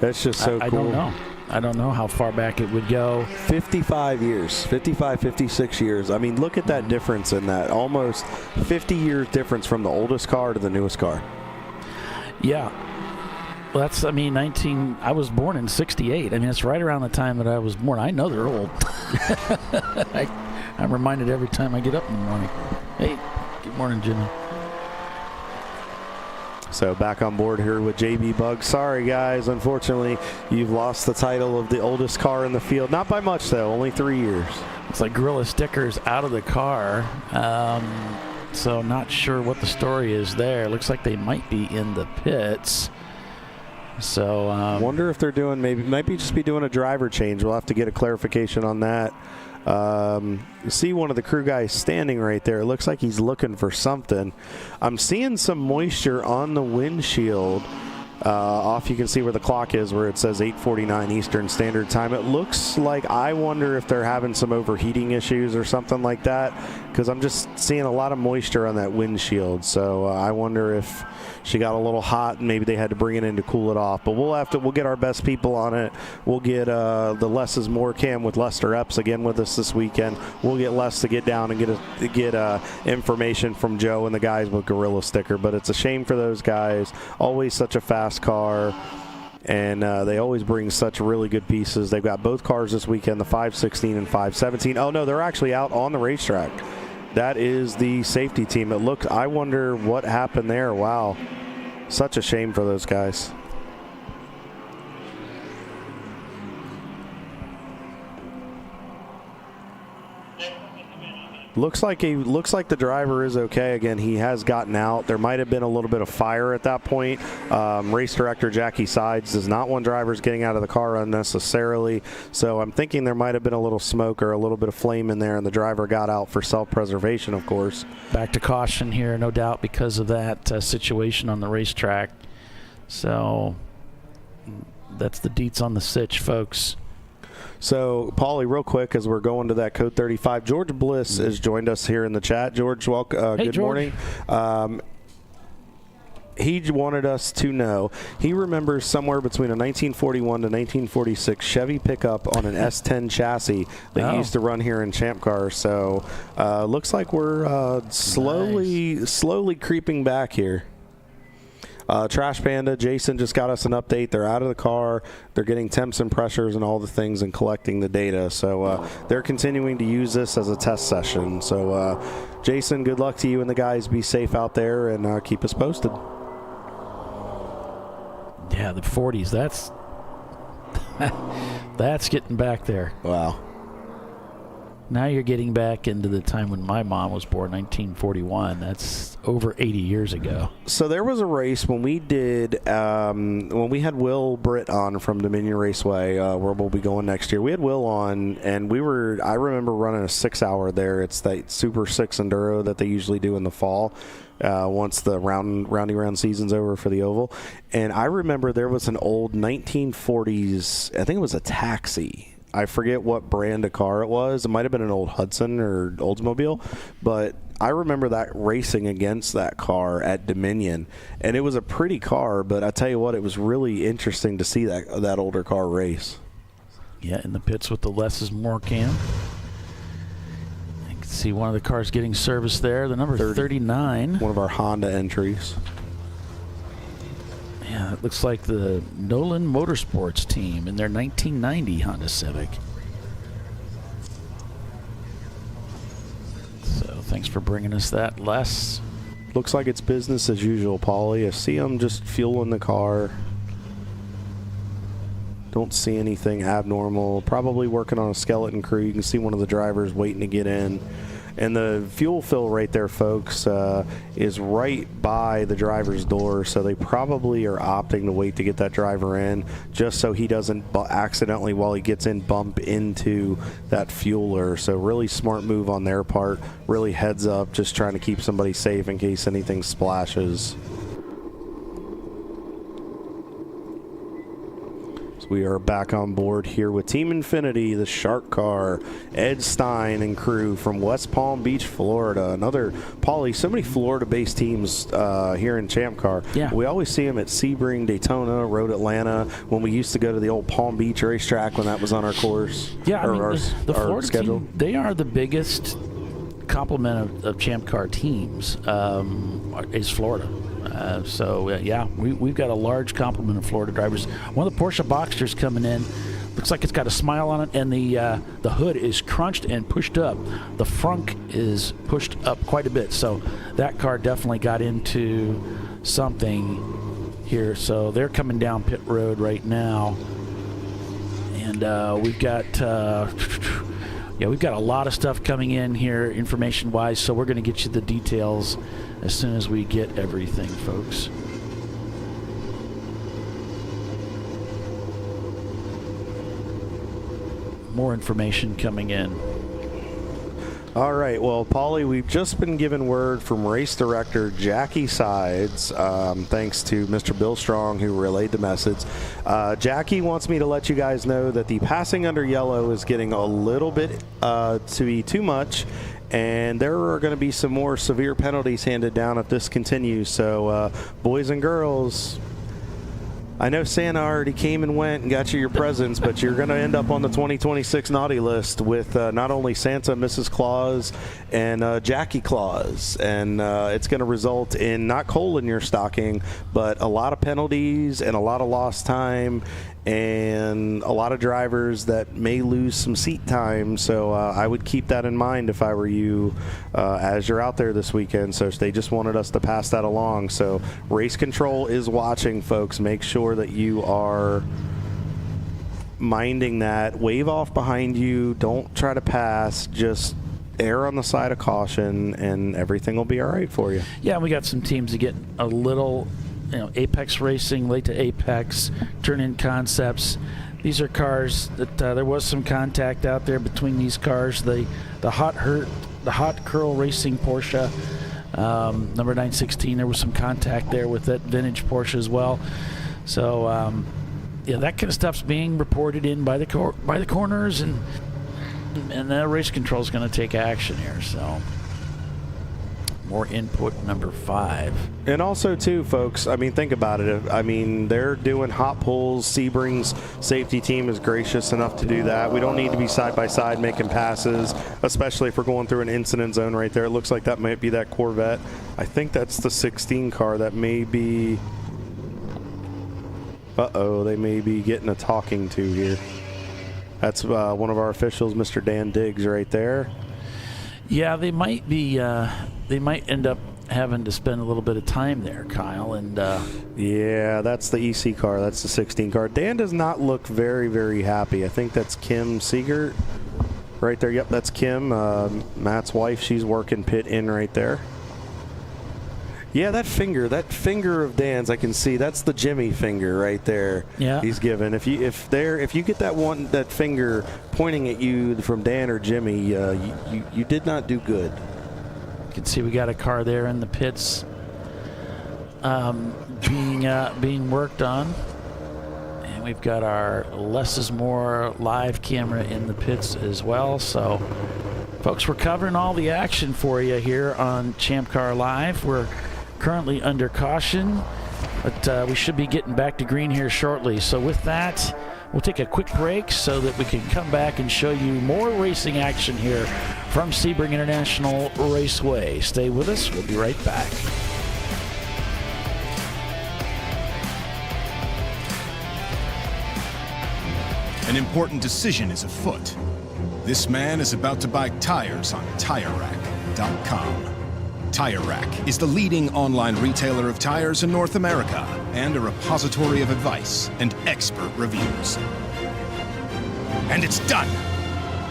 That's just so cool. I don't know how far back it would go. 55 years, 56 years. I mean, look at that difference in that. Almost 50 years difference from the oldest car to the newest car. Yeah. Well, that's, I mean, I was born in 68. I mean, it's right around the time that I was born. I know they're old. I'm reminded every time I get up in the morning. Hey, good morning, Jimmy. So back on board here with JB Bugs. Sorry, guys. Unfortunately, you've lost the title of the oldest car in the field. Not by much, though. Only 3 years. It's like Gorilla Stickers out of the car. So not sure what the story is there. Looks like they might be in the pits. So wonder if they're doing might just be doing a driver change. We'll have to get a clarification on that. You see one of the crew guys standing right there. It looks like he's looking for something. I'm seeing some moisture on the windshield. Off, you can see where the clock is, where it says 8:49 Eastern Standard Time. It looks like, I wonder if they're having some overheating issues or something like that, because I'm just seeing a lot of moisture on that windshield. So I wonder if she got a little hot and maybe they had to bring it in to cool it off. But we'll get our best people on it. We'll get the Less is More cam with Lester Epps again with us this weekend. We'll get Les to get down and get information from Joe and the guys with Gorilla Sticker. But it's a shame for those guys. Always such a fast car, and they always bring such really good pieces. They've got both cars this weekend, the 516 and 517. Oh no, they're actually out on the racetrack. That is the safety team. I wonder what happened there. Wow, such a shame for those guys. Looks like the driver is okay. Again, he has gotten out. There might have been a little bit of fire at that point. Race director Jackie Sides does not want drivers getting out of the car unnecessarily. So I'm thinking there might have been a little smoke or a little bit of flame in there, and the driver got out for self-preservation, of course. Back to caution here, no doubt, because of that situation on the racetrack. So that's the deets on the sitch, folks. So, Paulie, real quick, as we're going to that Code 35, George Bliss has joined us here in the chat. George, welcome. Hey, good George. Morning. He wanted us to know, he remembers somewhere between a 1941 to 1946 Chevy pickup on an S10 chassis that he used to run here in Champ Car. So, looks like we're slowly creeping back here. Trash Panda, Jason just got us an update. They're out of the car. They're getting temps and pressures and all the things and collecting the data. So they're continuing to use this as a test session. So, Jason, good luck to you and the guys. Be safe out there and keep us posted. Yeah, the 40s. That's getting back there. Wow. Now you're getting back into the time when my mom was born, 1941. That's over 80 years ago. So there was a race when we did, when we had Will Britt on from Dominion Raceway, where we'll be going next year. We had Will on, and I remember running a 6-hour there. It's that Super 6 Enduro that they usually do in the fall. Once the roundy round season's over for the oval. And I remember there was an old 1940s, I think it was a taxi. I forget what brand of car it was. It might have been an old Hudson or Oldsmobile, but I remember that racing against that car at Dominion, and it was a pretty car, but I tell you what, it was really interesting to see that older car race. Yeah, in the pits with the Less is More cam. You can see one of the cars getting serviced there, the number 39. One of our Honda entries. Yeah, it looks like the Nolan Motorsports team in their 1990 Honda Civic. So thanks for bringing us that, Les. Looks like it's business as usual, Paulie. I see them just fueling the car. Don't see anything abnormal. Probably working on a skeleton crew. You can see one of the drivers waiting to get in. And the fuel fill right there, folks, is right by the driver's door, so they probably are opting to wait to get that driver in just so he doesn't accidentally, while he gets in, bump into that fueler. So really smart move on their part. Really heads up, just trying to keep somebody safe in case anything splashes. We are back on board here with Team Infinity, the Shark Car, Ed Stein and crew from West Palm Beach, Florida. Another, Paulie, so many Florida-based teams here in Champ Car. Yeah. We always see them at Sebring, Daytona, Road Atlanta, when we used to go to the old Palm Beach racetrack when that was on our course. Yeah, I mean, the our Florida schedule. team, they are the biggest complement of Champ Car teams is Florida. Yeah, we've got a large complement of Florida drivers. One of the Porsche Boxsters coming in, looks like it's got a smile on it, and the hood is crunched and pushed up. The frunk is pushed up quite a bit, so that car definitely got into something here. So they're coming down pit road right now, and we've got we've got a lot of stuff coming in here information-wise, so we're going to get you the details as soon as we get everything, folks. More information coming in. All right, well, Paulie, we've just been given word from race director Jackie Sides, thanks to Mr. Bill Strong, who relayed the message. Jackie wants me to let you guys know that the passing under yellow is getting a little bit to be too much, and there are going to be some more severe penalties handed down if this continues. So, boys and girls, I know Santa already came and went and got you your presents, but you're going to end up on the 2026 naughty list with not only Santa, Mrs. Claus, and Jackie Claus. And it's going to result in not coal in your stocking, but a lot of penalties and a lot of lost time and a lot of drivers that may lose some seat time. So I would keep that in mind if I were you as you're out there this weekend. So they just wanted us to pass that along. So race control is watching, folks. Make sure that you are minding that. Wave off behind you. Don't try to pass. Just err on the side of caution, and everything will be all right for you. Yeah, we got some teams that get a little, Apex Racing, late to Apex, Turn-In Concepts. These are cars that there was some contact out there between these cars. The Hot Curl Racing Porsche, number 916. There was some contact there with that vintage Porsche as well. So that kind of stuff's being reported in by the corners, and the race control is going to take action here. So. More input, number 5. And also, too, folks, I mean, think about it. I mean, they're doing hot pulls. Sebring's safety team is gracious enough to do that. We don't need to be side by side making passes, especially if we're going through an incident zone right there. It looks like that might be that Corvette. I think that's the 16 car. That may be... Uh-oh, they may be getting a talking to here. That's one of our officials, Mr. Dan Diggs, right there. Yeah, they might be. They might end up having to spend a little bit of time there, Kyle. And yeah, that's the EC car. That's the 16 car. Dan does not look very, very happy. I think that's Kim Siegert right there. Yep, that's Kim, Matt's wife. She's working pit in right there. Yeah, that finger of Dan's, I can see. That's the Jimmy finger right there. Yeah, he's given. If you get that finger pointing at you from Dan or Jimmy, you did not do good. You can see we got a car there in the pits, being worked on, and we've got our Less is More live camera in the pits as well. So, folks, we're covering all the action for you here on ChampCar.Live. We're currently under caution, but we should be getting back to green here shortly. So with that, we'll take a quick break so that we can come back and show you more racing action here from Sebring International Raceway. Stay with us. We'll be right back. An important decision is afoot. This man is about to buy tires on TireRack.com. Tire Rack is the leading online retailer of tires in North America and a repository of advice and expert reviews. And it's done!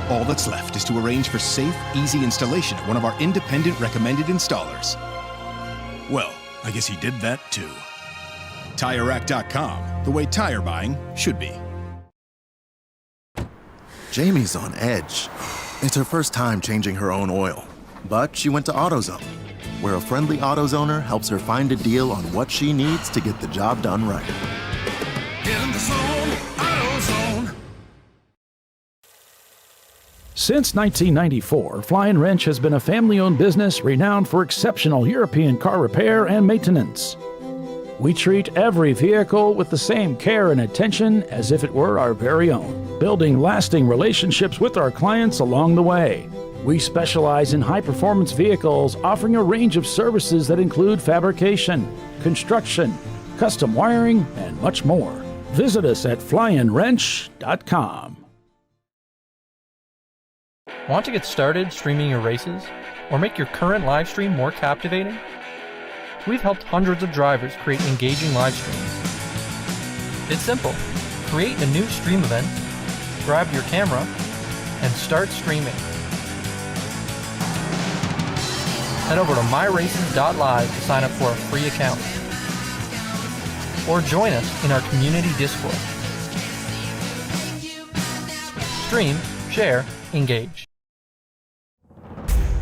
All that's left is to arrange for safe, easy installation at one of our independent recommended installers. Well, I guess he did that too. TireRack.com, the way tire buying should be. Jamie's on edge. It's her first time changing her own oil, but she went to AutoZone, where a friendly AutoZoner helps her find a deal on what she needs to get the job done right. Get in the zone, AutoZone. Since 1994, Fly & Wrench has been a family-owned business renowned for exceptional European car repair and maintenance. We treat every vehicle with the same care and attention as if it were our very own, building lasting relationships with our clients along the way. We specialize in high-performance vehicles, offering a range of services that include fabrication, construction, custom wiring, and much more. Visit us at flyandwrench.com. Want to get started streaming your races? Or make your current live stream more captivating? We've helped hundreds of drivers create engaging live streams. It's simple. Create a new stream event, grab your camera, and start streaming. Head over to myraces.live to sign up for a free account. Or join us in our community Discord. Stream, share, engage.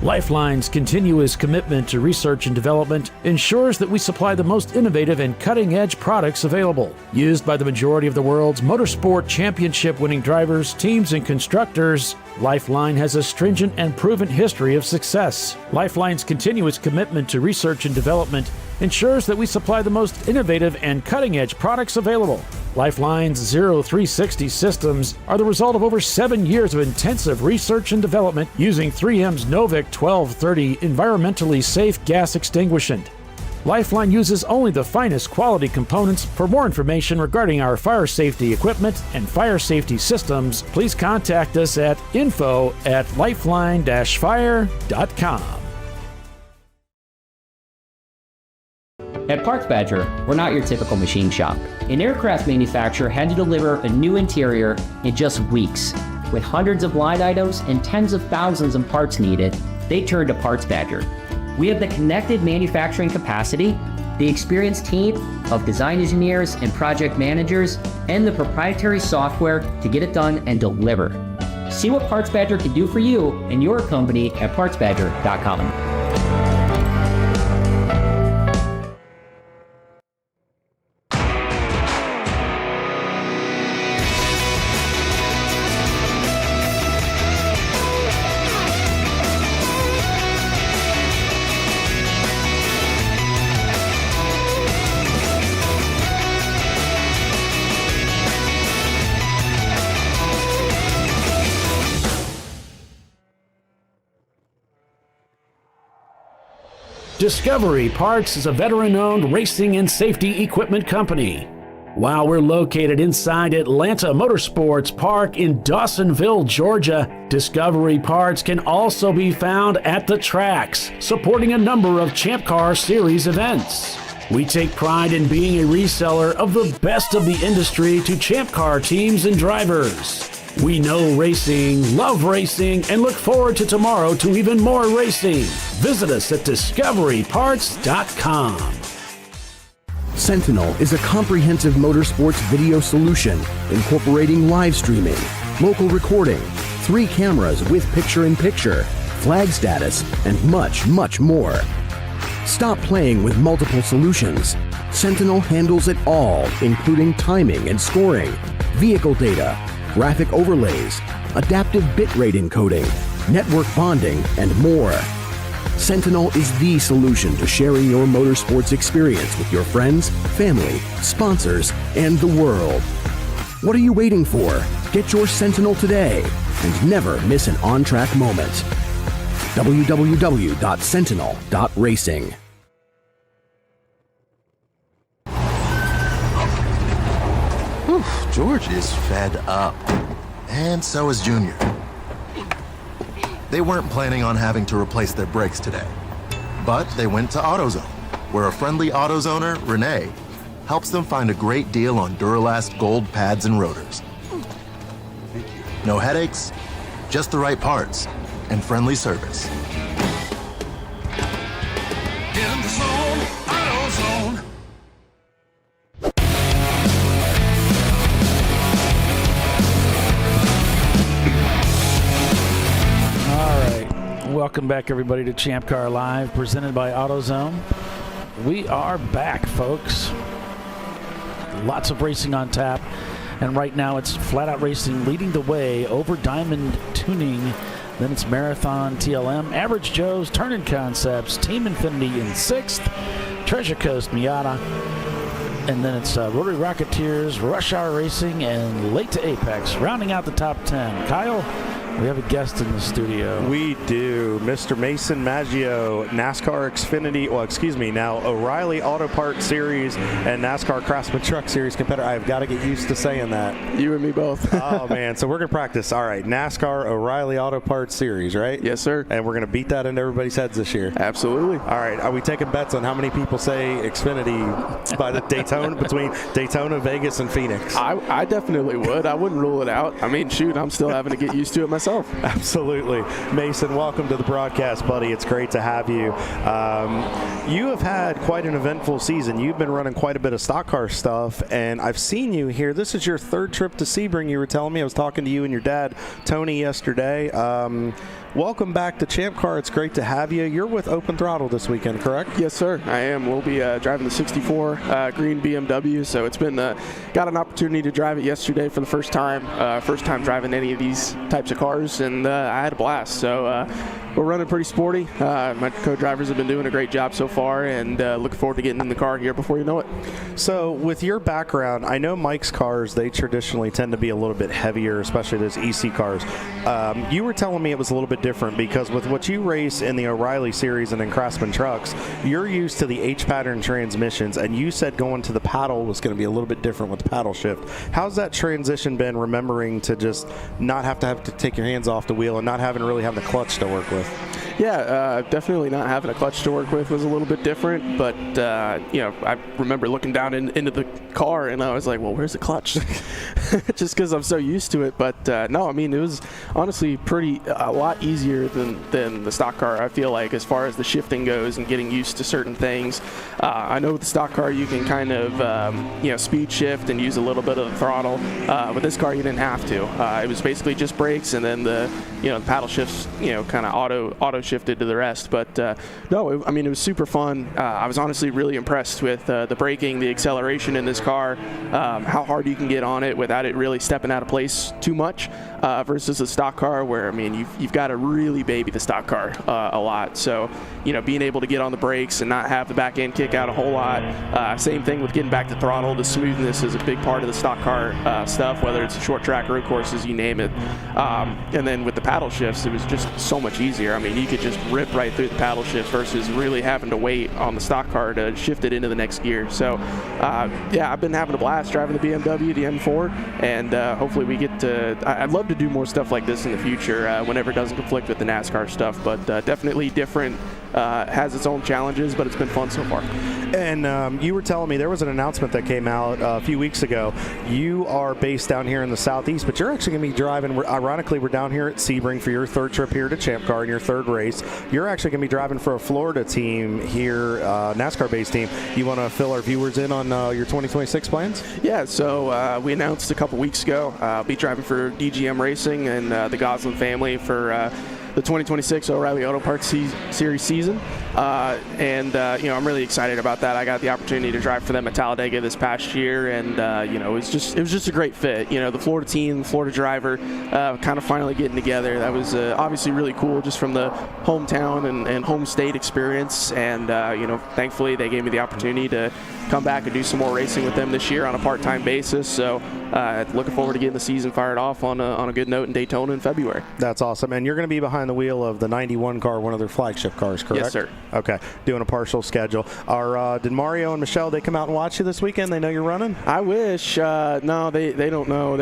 Lifeline's continuous commitment to research and development ensures that we supply the most innovative and cutting-edge products available. Used by the majority of the world's motorsport championship-winning drivers, teams, and constructors, Lifeline has a stringent and proven history of success. Lifeline's continuous commitment to research and development ensures that we supply the most innovative and cutting-edge products available. Lifeline's 0360 systems are the result of over 7 years of intensive research and development using 3M's Novik 1230 environmentally safe gas extinguishant. Lifeline uses only the finest quality components. For more information regarding our fire safety equipment and fire safety systems, please contact us at info@lifeline-fire.com. At Parts Badger, we're not your typical machine shop. An aircraft manufacturer had to deliver a new interior in just weeks. With hundreds of line items and tens of thousands of parts needed, they turned to Parts Badger. We have the connected manufacturing capacity, the experienced team of design engineers and project managers, and the proprietary software to get it done and deliver. See what Parts Badger can do for you and your company at partsbadger.com. Discovery Parts is a veteran-owned racing and safety equipment company. While we're located inside Atlanta Motorsports Park in Dawsonville, Georgia, Discovery Parts can also be found at the tracks, supporting a number of Champ Car Series events. We take pride in being a reseller of the best of the industry to Champ Car teams and drivers. We know racing, love racing, and look forward to tomorrow to even more racing. Visit us at discoveryparts.com. Sentinel is a comprehensive motorsports video solution incorporating live streaming, local recording, 3 cameras with picture-in-picture, flag status, and much, much more. Stop playing with multiple solutions. Sentinel handles it all, including timing and scoring, vehicle data, graphic overlays, adaptive bitrate encoding, network bonding, and more. Sentinel is the solution to sharing your motorsports experience with your friends, family, sponsors, and the world. What are you waiting for? Get your Sentinel today and never miss an on-track moment. www.sentinel.racing. George is fed up. And so is Junior. They weren't planning on having to replace their brakes today. But they went to AutoZone, where a friendly AutoZoner, Renee, helps them find a great deal on Duralast gold pads and rotors. No headaches, just the right parts, and friendly service. In the zone, AutoZone. All right. Welcome back, everybody, to ChampCar.Live, presented by AutoZone. We are back, folks. Lots of racing on tap. And right now it's Flat Out Racing leading the way over Diamond Tuning. Then it's Marathon TLM, Average Joe's, Turning Concepts, Team Infinity in 6th, Treasure Coast Miata. And then it's Rotary Rocketeers, Rush Hour Racing, and Late to Apex, rounding out the top 10. Kyle, we have a guest in the studio. We do. Mr. Mason Majio, NASCAR Xfinity, now O'Reilly Auto Parts Series and NASCAR Craftsman Truck Series competitor. I've got to get used to saying that. You and me both. Oh, man. So we're going to practice. All right. NASCAR O'Reilly Auto Parts Series, right? Yes, sir. And we're going to beat that into everybody's heads this year. Absolutely. All right. Are we taking bets on how many people say Xfinity by the Daytona, between Daytona, Vegas, and Phoenix? I definitely would. I wouldn't rule it out. I mean, shoot, I'm still having to get used to it myself. Absolutely. Mason, welcome to the broadcast, buddy. It's great to have you. You have had quite an eventful season. You've been running quite a bit of stock car stuff, and I've seen you here. This is your 3rd trip to Sebring, you were telling me. I was talking to you and your dad, Tony, yesterday. Welcome back to Champ Car. It's great to have you. You're with Open Throttle this weekend, correct? Yes, sir. I am. We'll be driving the 64 green BMW, so it's been got an opportunity to drive it yesterday for the first time. First time driving any of these types of cars, and I had a blast. So we're running pretty sporty. My co-drivers have been doing a great job so far, and looking forward to getting in the car here before you know it. So with your background, I know Mike's cars, they traditionally tend to be a little bit heavier, especially those EC cars. You were telling me it was a little bit different because with what you race in the O'Reilly series and in Craftsman trucks, you're used to the H-pattern transmissions, and you said going to the paddle was going to be a little bit different with the paddle shift. How's that transition been, remembering to just not have to take your hands off the wheel and not really having the clutch to work with? Yeah, definitely not having a clutch to work with was a little bit different, but I remember looking down into the car and I was like, well, where's the clutch? Just because I'm so used to it. But no, I mean, it was honestly a lot easier than the stock car, I feel like, as far as the shifting goes and getting used to certain things. I know with the stock car you can kind of speed shift and use a little bit of the throttle. With this car you didn't have to. It was basically just brakes, and then the paddle shifts kind of auto shifted to the rest. But no, it was super fun. I was honestly really impressed with the braking, the acceleration in this car, how hard you can get on it without it really stepping out of place too much, versus the stock car where, you've got to really baby the stock car a lot. So, being able to get on the brakes and not have the back end kick out a whole lot. Same thing with getting back to throttle. The smoothness is a big part of the stock car stuff, whether it's short track road courses, you name it. And then with the paddle shifts, it was just so much easier. You could just rip right through the paddle shifts versus really having to wait on the stock car to shift it into the next gear. So, I've been having a blast driving the BMW, the M4, and hopefully we get to. I'd love to do more stuff like this in the future whenever it doesn't conflict with the NASCAR stuff, but definitely different. Has its own challenges, but it's been fun so far. And you were telling me there was an announcement that came out a few weeks ago. You are based down here in the southeast, but you're actually going to be driving. Ironically, we're down here at Sebring for your 3rd trip here to Champ Car and your 3rd race. You're actually going to be driving for a Florida team here, NASCAR-based team. You want to fill our viewers in on your 2026 plans? Yeah, so we announced a couple weeks ago I'll be driving for DGM Racing and the Goslin family for the 2026 O'Reilly Auto Parts Series season. I'm really excited about that. I got the opportunity to drive for them at Talladega this past year, and it was just a great fit. The Florida team, Florida driver, kind of finally getting together. That was obviously really cool, just from the hometown and home state experience. And thankfully they gave me the opportunity to come back and do some more racing with them this year on a part-time basis. So looking forward to getting the season fired off on a good note in Daytona in February. That's awesome. And you're going to be behind the wheel of the 91 car, one of their flagship cars, correct? Yes, sir. Okay, doing a partial schedule. Did Mario and Michelle, they come out and watch you this weekend? They know you're running? I wish. No, they don't know.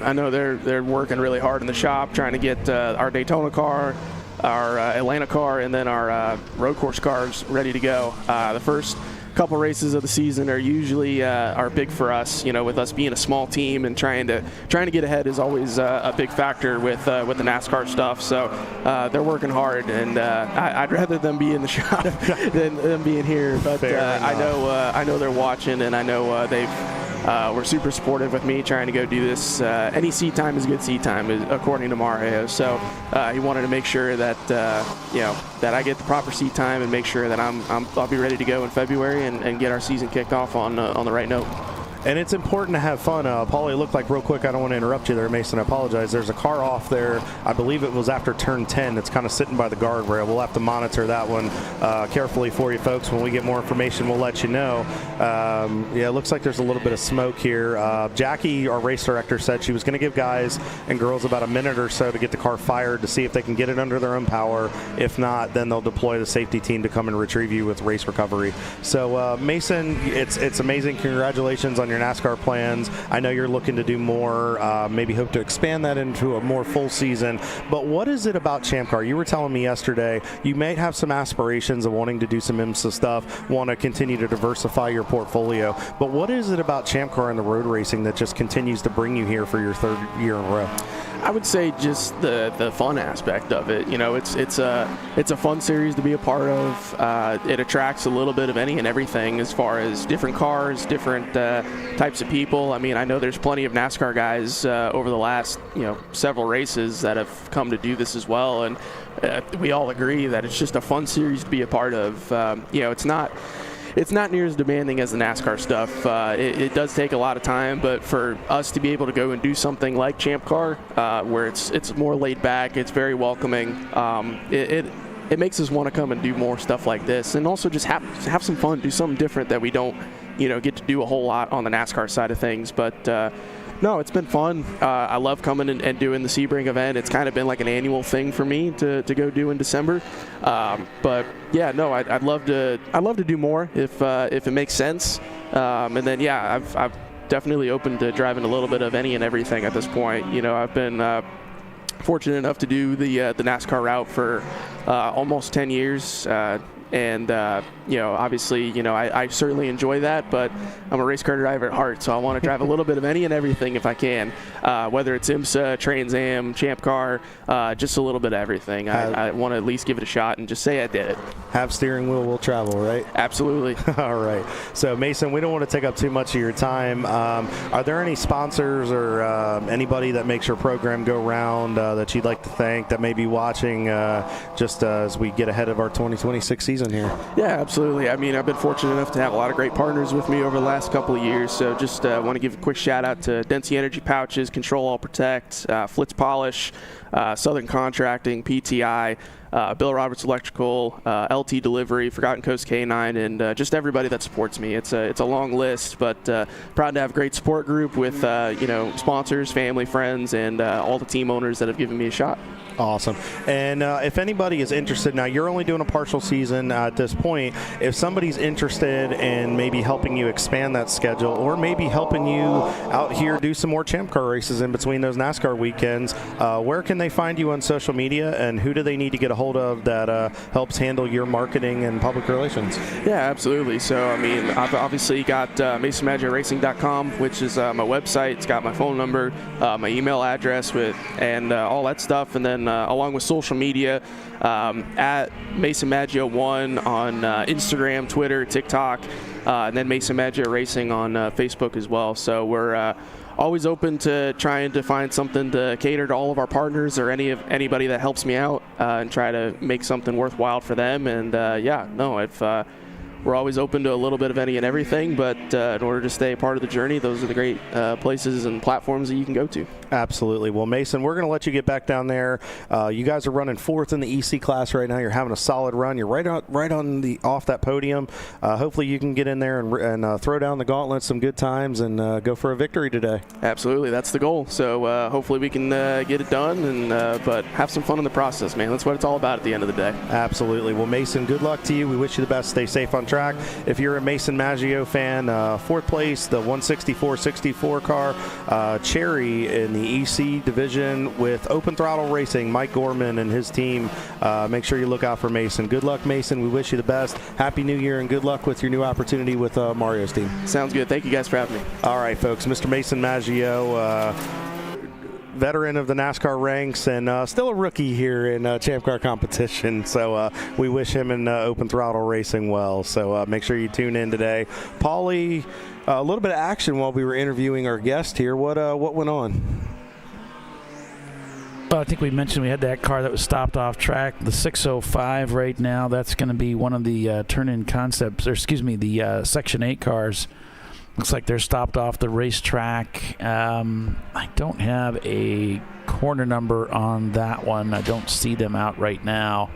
I know they're working really hard in the shop trying to get our Daytona car, our Atlanta car, and then our road course cars ready to go. The first couple races of the season are usually are big for us. You know, with us being a small team and trying to get ahead is always a big factor with the NASCAR stuff. So they're working hard, and I'd rather them be in the shop than them being here. But I know they're watching, and I know they've. Were super supportive with me trying to go do this. Any seat time is good seat time, according to Mario. So he wanted to make sure that that I get the proper seat time and make sure that I'll be ready to go in February and get our season kicked off on the right note. And it's important to have fun. Paulie, looked like real quick, I don't want to interrupt you there, Mason, I apologize. There's a car off there. I believe it was after turn 10. It's kind of sitting by the guardrail. We'll have to monitor that one carefully for you folks. When we get more information, we'll let you know. It looks like there's a little bit of smoke here. Jackie, our race director, said she was going to give guys and girls about a minute or so to get the car fired to see if they can get it under their own power. If not, then they'll deploy the safety team to come and retrieve you with race recovery. So, Mason, it's amazing. Congratulations on your NASCAR plans. I know you're looking to do more, maybe hope to expand that into a more full season. But what is it about Champ Car? You were telling me yesterday you may have some aspirations of wanting to do some IMSA stuff, want to continue to diversify your portfolio. But what is it about Champ Car and the road racing that just continues to bring you here for your third year in a row? I would say just the fun aspect of it. You know, it's a fun series to be a part of. It attracts a little bit of any and everything as far as different cars, different types of people. I mean, I know there's plenty of NASCAR guys over the last several races that have come to do this as well, and we all agree that it's just a fun series to be a part of. It's not near as demanding as the NASCAR stuff. It does take a lot of time, but for us to be able to go and do something like Champ Car, where it's more laid back, it's very welcoming, it makes us want to come and do more stuff like this, and also just have some fun, do something different that we don't get to do a whole lot on the NASCAR side of things. But no, it's been fun. I love coming and doing the Sebring event. It's kind of been like an annual thing for me to go do in December. But yeah, no, I'd love to do more if it makes sense. And then I've definitely open to driving a little bit of any and everything at this point. I've been fortunate enough to do the NASCAR route for almost 10 years. And obviously, I certainly enjoy that, but I'm a race car driver at heart, so I want to drive a little bit of any and everything if I can, whether it's IMSA, Trans Am, Champ Car, just a little bit of everything. I want to at least give it a shot and just say I did it. Have steering wheel will travel, right? Absolutely. All right. So, Mason, we don't want to take up too much of your time. Are there any sponsors or anybody that makes your program go round that you'd like to thank that may be watching just as we get ahead of our 2026 season here? Yeah, absolutely. I mean, I've been fortunate enough to have a lot of great partners with me over the last couple of years. So just want to give a quick shout out to Densey Energy Pouches, Control All Protect, Flitz Polish, Southern Contracting, PTI, Bill Roberts Electrical, LT Delivery, Forgotten Coast K9, and just everybody that supports me. It's a long list, but proud to have a great support group with sponsors, family, friends, and all the team owners that have given me a shot. Awesome. And if anybody is interested, now you're only doing a partial season at this point. If somebody's interested in maybe helping you expand that schedule, or maybe helping you out here do some more Champ Car races in between those NASCAR weekends, where can they find you on social media, and who do they need to get a hold of that helps handle your marketing and public relations? Yeah, absolutely. So, I mean, I've obviously got MasonMagioRacing.com, which is my website. It's got my phone number, my email address, and all that stuff. And then along with social media, at Mason Majio 1 on Instagram, Twitter, TikTok, and then Mason Majio Racing on Facebook as well. So we're always open to trying to find something to cater to all of our partners or anybody that helps me out and try to make something worthwhile for them. And we're always open to a little bit of any and everything, but in order to stay a part of the journey, those are the great places and platforms that you can go to. Absolutely. Well, Mason, we're going to let you get back down there. You guys are running fourth in the EC class right now. You're having a solid run. You're right on off that podium. Hopefully you can get in there and throw down the gauntlet, some good times, and go for a victory today. Absolutely. That's the goal. So hopefully we can get it done, and but have some fun in the process, man. That's what it's all about at the end of the day. Absolutely. Well, Mason, good luck to you. We wish you the best. Stay safe on track. If you're a Mason Majio fan, 4th place, the 164-64 car, Cherry in the EC division with Open Throttle Racing, Mike Gorman and his team. Make sure you look out for Mason. Good luck, Mason. We wish you the best. Happy New Year and good luck with your new opportunity with Mario's team. Sounds good. Thank you guys for having me. All right, folks. Mr. Mason Majio, veteran of the NASCAR ranks and still a rookie here in Champ Car competition. So we wish him in Open Throttle Racing well. So make sure you tune in today. Paulie, a little bit of action while we were interviewing our guest here. What went on? Well, I think we mentioned we had that car that was stopped off track, the 605 right now. That's going to be one of the turn-in concepts, or excuse me, the Section 8 cars. Looks like they're stopped off the racetrack. I don't have a corner number on that one. I don't see them out right now.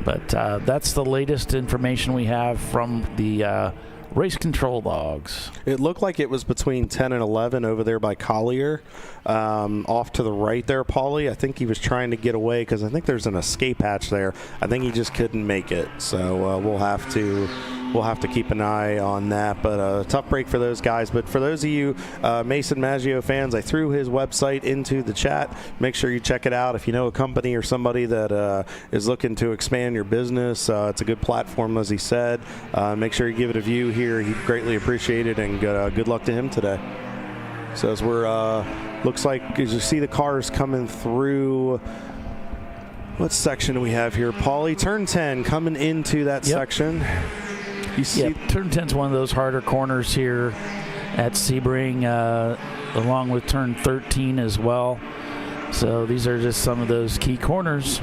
But that's the latest information we have from the race control logs. It looked like it was between 10 and 11 over there by Collier. Off to the right there, Paulie. I think he was trying to get away because I think there's an escape hatch there. I think he just couldn't make it. So we'll have to keep an eye on that. But a tough break for those guys. But for those of you Mason Majio fans, I threw his website into the chat. Make sure you check it out. If you know a company or somebody that is looking to expand your business, it's a good platform, as he said. Make sure you give it a view here. He'd greatly appreciate it, and good luck to him today. So as we're looks like as you see the cars coming through. What section do we have here, Paulie? Turn 10 coming into that section. You see, turn 10 is one of those harder corners here at Sebring, along with turn 13 as well. So these are just some of those key corners.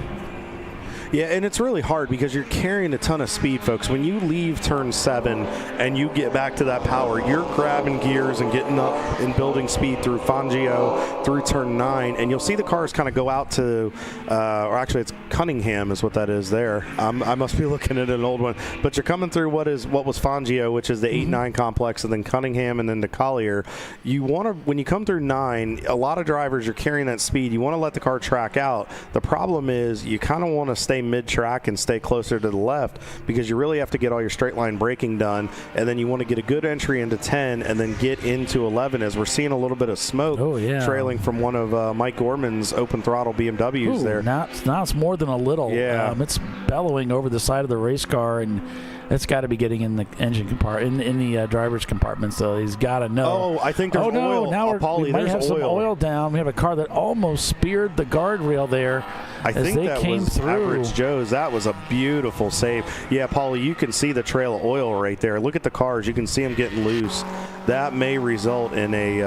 Yeah, and it's really hard because you're carrying a ton of speed, folks. When you leave turn 7 and you get back to that power, you're grabbing gears and getting up and building speed through Fangio through turn 9, and you'll see the cars kind of go out to, or actually it's Cunningham is what that is there. I must be looking at an old one. But you're coming through what was Fangio, which is the 8-9 complex, and then Cunningham and then to Collier. You want to, when you come through 9, a lot of drivers are carrying that speed. You want to let the car track out. The problem is you kind of want to stay mid-track and stay closer to the left because you really have to get all your straight line braking done, and then you want to get a good entry into 10 and then get into 11 as we're seeing a little bit of smoke trailing from one of Mike Gorman's open throttle BMWs there. Now it's more than a little. Yeah. It's bellowing over the side of the race car, and it's got to be getting in the engine compartment, in the driver's compartment, so he's got to know. Oh, I think there's oil. Now Paulie, we might have some oil down. We have a car that almost speared the guardrail there. I think that was Average Joe's. That was a beautiful save. Yeah, Paulie, you can see the trail of oil right there. Look at the cars. You can see them getting loose. That may result in a,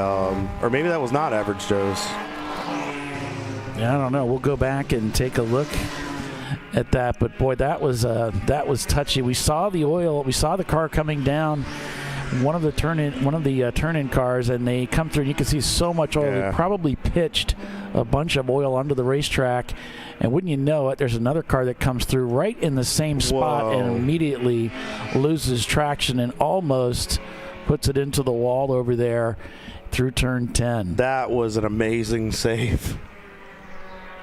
or maybe that was not Average Joe's. Yeah, I don't know. We'll go back and take a look at that. But boy, that was touchy. We saw the oil. We saw the car coming down. One of the turn-in cars, and they come through, and you can see so much oil. Yeah. They probably pitched a bunch of oil onto the racetrack, and wouldn't you know it, there's another car that comes through right in the same spot and immediately loses traction and almost puts it into the wall over there through turn 10. That was an amazing save.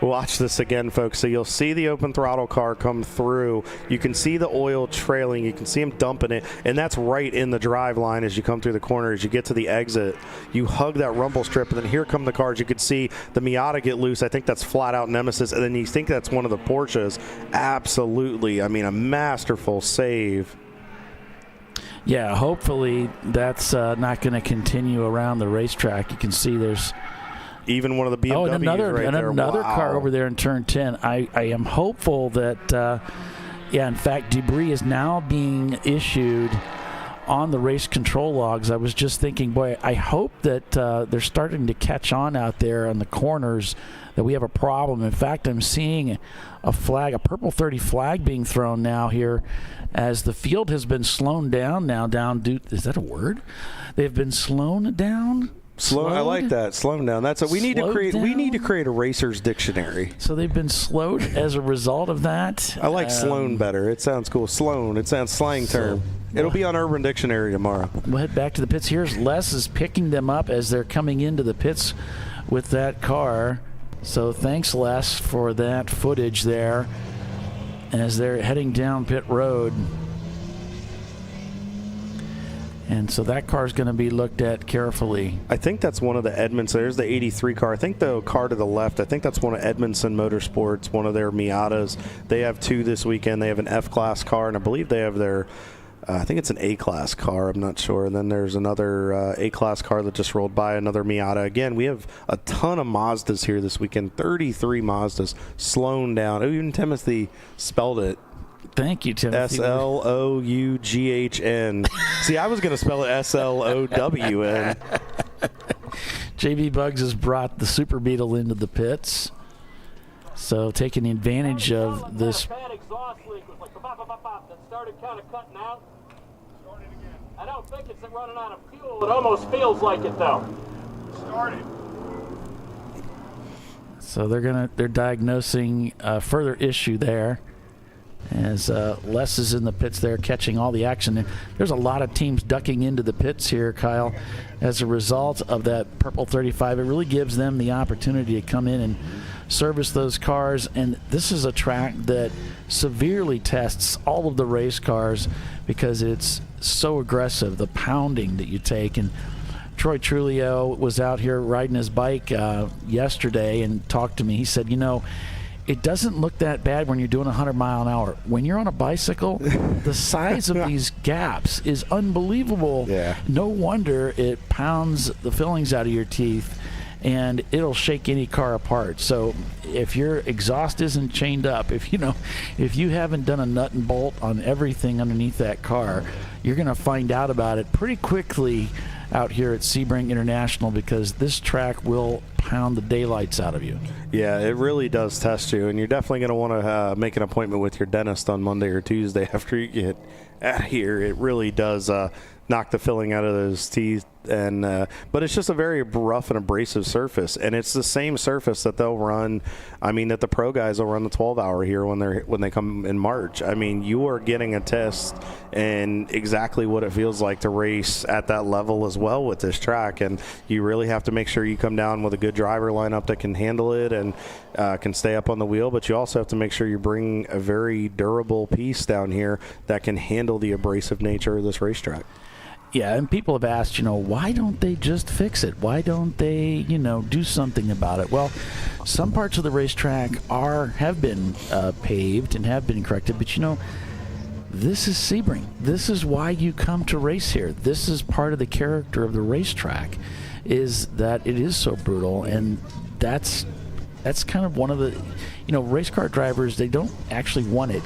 Watch this again, folks. So you'll see the open throttle car come through. You can see the oil trailing. You can see him dumping it, and that's right in the drive line as you come through the corner. As you get to the exit, you hug that rumble strip, and then here come the cars. You can see the Miata get loose. I think that's flat out Nemesis, and then you think that's one of the Porsches. Absolutely. I mean, a masterful save. Yeah, hopefully that's not going to continue around the racetrack. You can see there's even one of the BMWs another car over there in turn 10. I am hopeful that, in fact, debris is now being issued on the race control logs. I was just thinking, boy, I hope that they're starting to catch on out there on the corners that we have a problem. In fact, I'm seeing a flag, a purple 30 flag being thrown now here as the field has been slowed down now is that a word? They've been slowed down? I like that. Slow down. That's what we need to create. We need to create a racer's dictionary. So they've been slowed as a result of that. I like Sloan better. It sounds cool. Sloan. It sounds slang term. It'll be on Urban Dictionary tomorrow. We'll head back to the pits. Here's Les is picking them up as they're coming into the pits with that car. So thanks, Les, for that footage there as they're heading down pit road. And so that car is going to be looked at carefully. I think that's one of the Edmondson. There's the 83 car. I think the car to the left, I think that's one of Edmondson Motorsports, one of their Miatas. They have 2 this weekend. They have an F-Class car, and I believe they have their, I think it's an A-Class car. I'm not sure. And then there's another A-Class car that just rolled by, another Miata. Again, we have a ton of Mazdas here this weekend, 33 Mazdas, Sloan down. Oh, even Timothy spelled it. Thank you, Timothy. Sloughln. See, I was going to spell it Slowwn. JB Bugs has brought the Super Beetle into the pits. So taking advantage of this. Bad exhaust leak was like that started kind of cutting out. Started again. I don't think it's running out of fuel. It almost feels like it though. Started. So they're diagnosing a further issue there. As Les is in the pits there catching all the action. There's a lot of teams ducking into the pits here, Kyle, as a result of that purple 35. It really gives them the opportunity to come in and service those cars. And this is a track that severely tests all of the race cars because it's so aggressive, the pounding that you take. And Troy Trulio was out here riding his bike yesterday and talked to me. He said, it doesn't look that bad when you're doing 100 mile an hour. When you're on a bicycle, the size of these gaps is unbelievable. Yeah. No wonder it pounds the fillings out of your teeth, and it'll shake any car apart. So if your exhaust isn't chained up, if you haven't done a nut and bolt on everything underneath that car, you're going to find out about it pretty quickly out here at Sebring International, because this track will pound the daylights out of you. Yeah, it really does test you, and you're definitely going to want to make an appointment with your dentist on Monday or Tuesday after you get out here. It really does knock the filling out of those teeth. And but it's just a very rough and abrasive surface, and it's the same surface that they'll run. I mean, that the pro guys will run the 12-hour here when they come in March. I mean, you are getting a test and exactly what it feels like to race at that level as well with this track. And you really have to make sure you come down with a good driver lineup that can handle it and can stay up on the wheel. But you also have to make sure you bring a very durable piece down here that can handle the abrasive nature of this racetrack. Yeah, and people have asked, why don't they just fix it? Why don't they, do something about it? Well, some parts of the racetrack have been paved and have been corrected, but this is Sebring. This is why you come to race here. This is part of the character of the racetrack, is that it is so brutal, and that's kind of one of the, race car drivers, they don't actually want it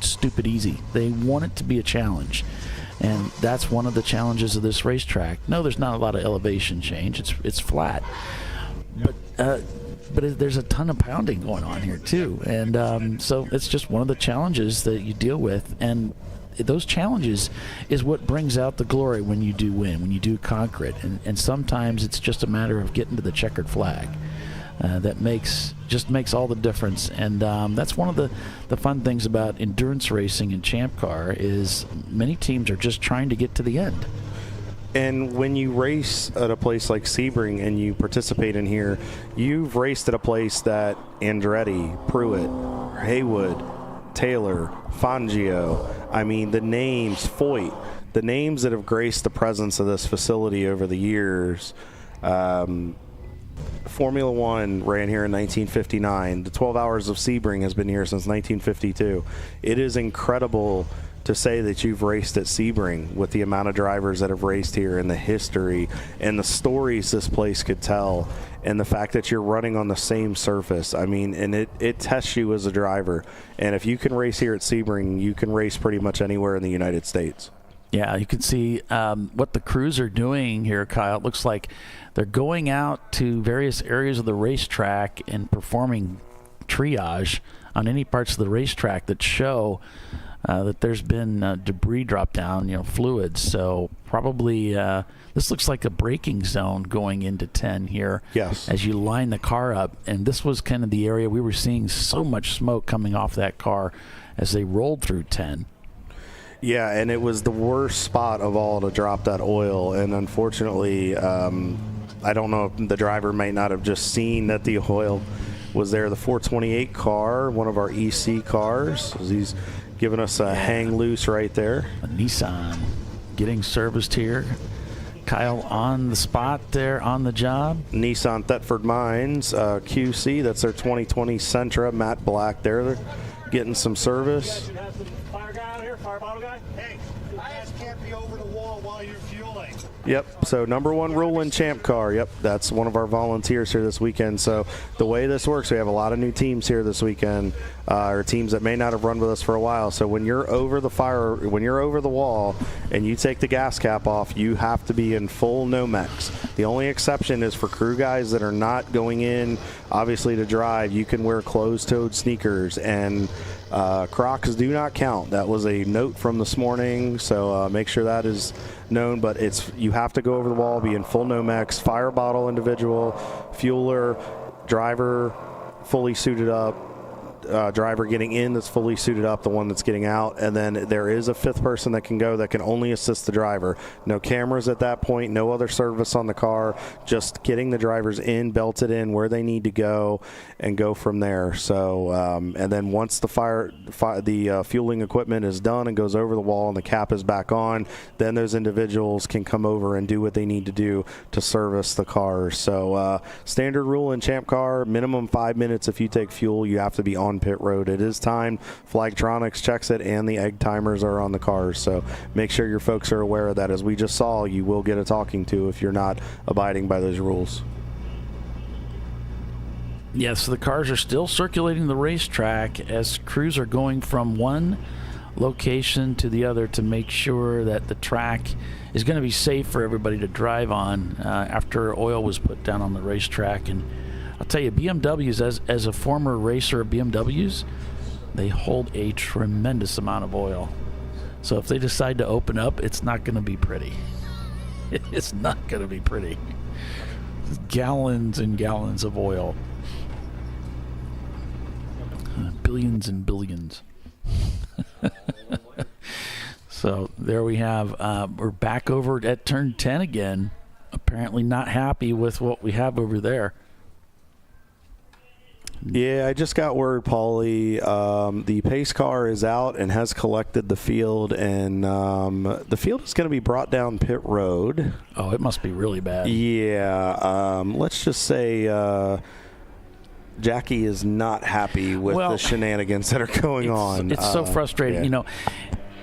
stupid easy. They want it to be a challenge. And that's one of the challenges of this racetrack. No, there's not a lot of elevation change. It's flat, but there's a ton of pounding going on here too, and so it's just one of the challenges that you deal with. And those challenges is what brings out the glory when you do win, when you do conquer it. And sometimes it's just a matter of getting to the checkered flag. That makes all the difference, and that's one of the fun things about endurance racing and Champ Car is many teams are just trying to get to the end. And when you race at a place like Sebring and you participate in here, you've raced at a place that Andretti, Pruitt, Haywood, Taylor, Fangio, I mean the names, Foyt, the names that have graced the presence of this facility over the years. Formula One ran here in 1959. The 12 Hours of Sebring has been here since 1952. It is incredible to say that you've raced at Sebring with the amount of drivers that have raced here and the history and the stories this place could tell, and the fact that you're running on the same surface. I mean, and it tests you as a driver. And if you can race here at Sebring, you can race pretty much anywhere in the United States. Yeah, you can see what the crews are doing here, Kyle. It looks like they're going out to various areas of the racetrack and performing triage on any parts of the racetrack that show that there's been debris drop down, fluids. So probably this looks like a braking zone going into 10 here. Yes. As you line the car up. And this was kind of the area we were seeing so much smoke coming off that car as they rolled through 10. Yeah, and it was the worst spot of all to drop that oil. And unfortunately, I don't know if the driver might not have just seen that the oil was there. The 428 car, one of our EC cars, he's giving us a hang loose right there. A Nissan. getting serviced here. Kyle on the spot there on the job. Nissan Thetford Mines QC, that's their 2020 Sentra, matte black there. They're getting some service. Fire guy out here, fire bottle guy. Hey, you guys can't be over the wall while you're fueling. Yep, so number one rule in Champ Car. Yep, that's one of our volunteers here this weekend. So the way this works, we have a lot of new teams here this weekend, or teams that may not have run with us for a while. So when you're over the wall and you take the gas cap off, you have to be in full Nomex. The only exception is for crew guys that are not going in, obviously, to drive. You can wear closed-toed sneakers, and Crocs do not count. That was a note from this morning, so make sure that is known. But you have to go over the wall, be in full Nomex, fire bottle individual, fueler, driver fully suited up, driver getting in that's fully suited up, the one that's getting out, and then there is a fifth person that can go that can only assist the driver. No cameras at that point, no other service on the car, just getting the drivers in, belted in where they need to go, and go from there. So and then once the fueling equipment is done and goes over the wall and the cap is back on, then those individuals can come over and do what they need to do to service the car. So standard rule in Champ Car, minimum 5 minutes if you take fuel. You have to be on pit road. It is timed. Flagtronics checks it, and the egg timers are on the cars. So make sure your folks are aware of that. As we just saw, you will get a talking to if you're not abiding by those rules. Yes, the cars are still circulating the racetrack as crews are going from one location to the other to make sure that the track is going to be safe for everybody to drive on after oil was put down on the racetrack. And I'll tell you, BMWs, as a former racer of BMWs, they hold a tremendous amount of oil. So if they decide to open up, it's not going to be pretty. It's not going to be pretty. Gallons and gallons of oil. Billions and billions. So there we have, we're back over at turn 10 again. Apparently not happy with what we have over there. Yeah, I just got word, Paulie. The pace car is out and has collected the field, and the field is going to be brought down pit road. Oh, it must be really bad. Yeah, let's just say Jackie is not happy with the shenanigans that are going on. It's so frustrating. Yeah. You know,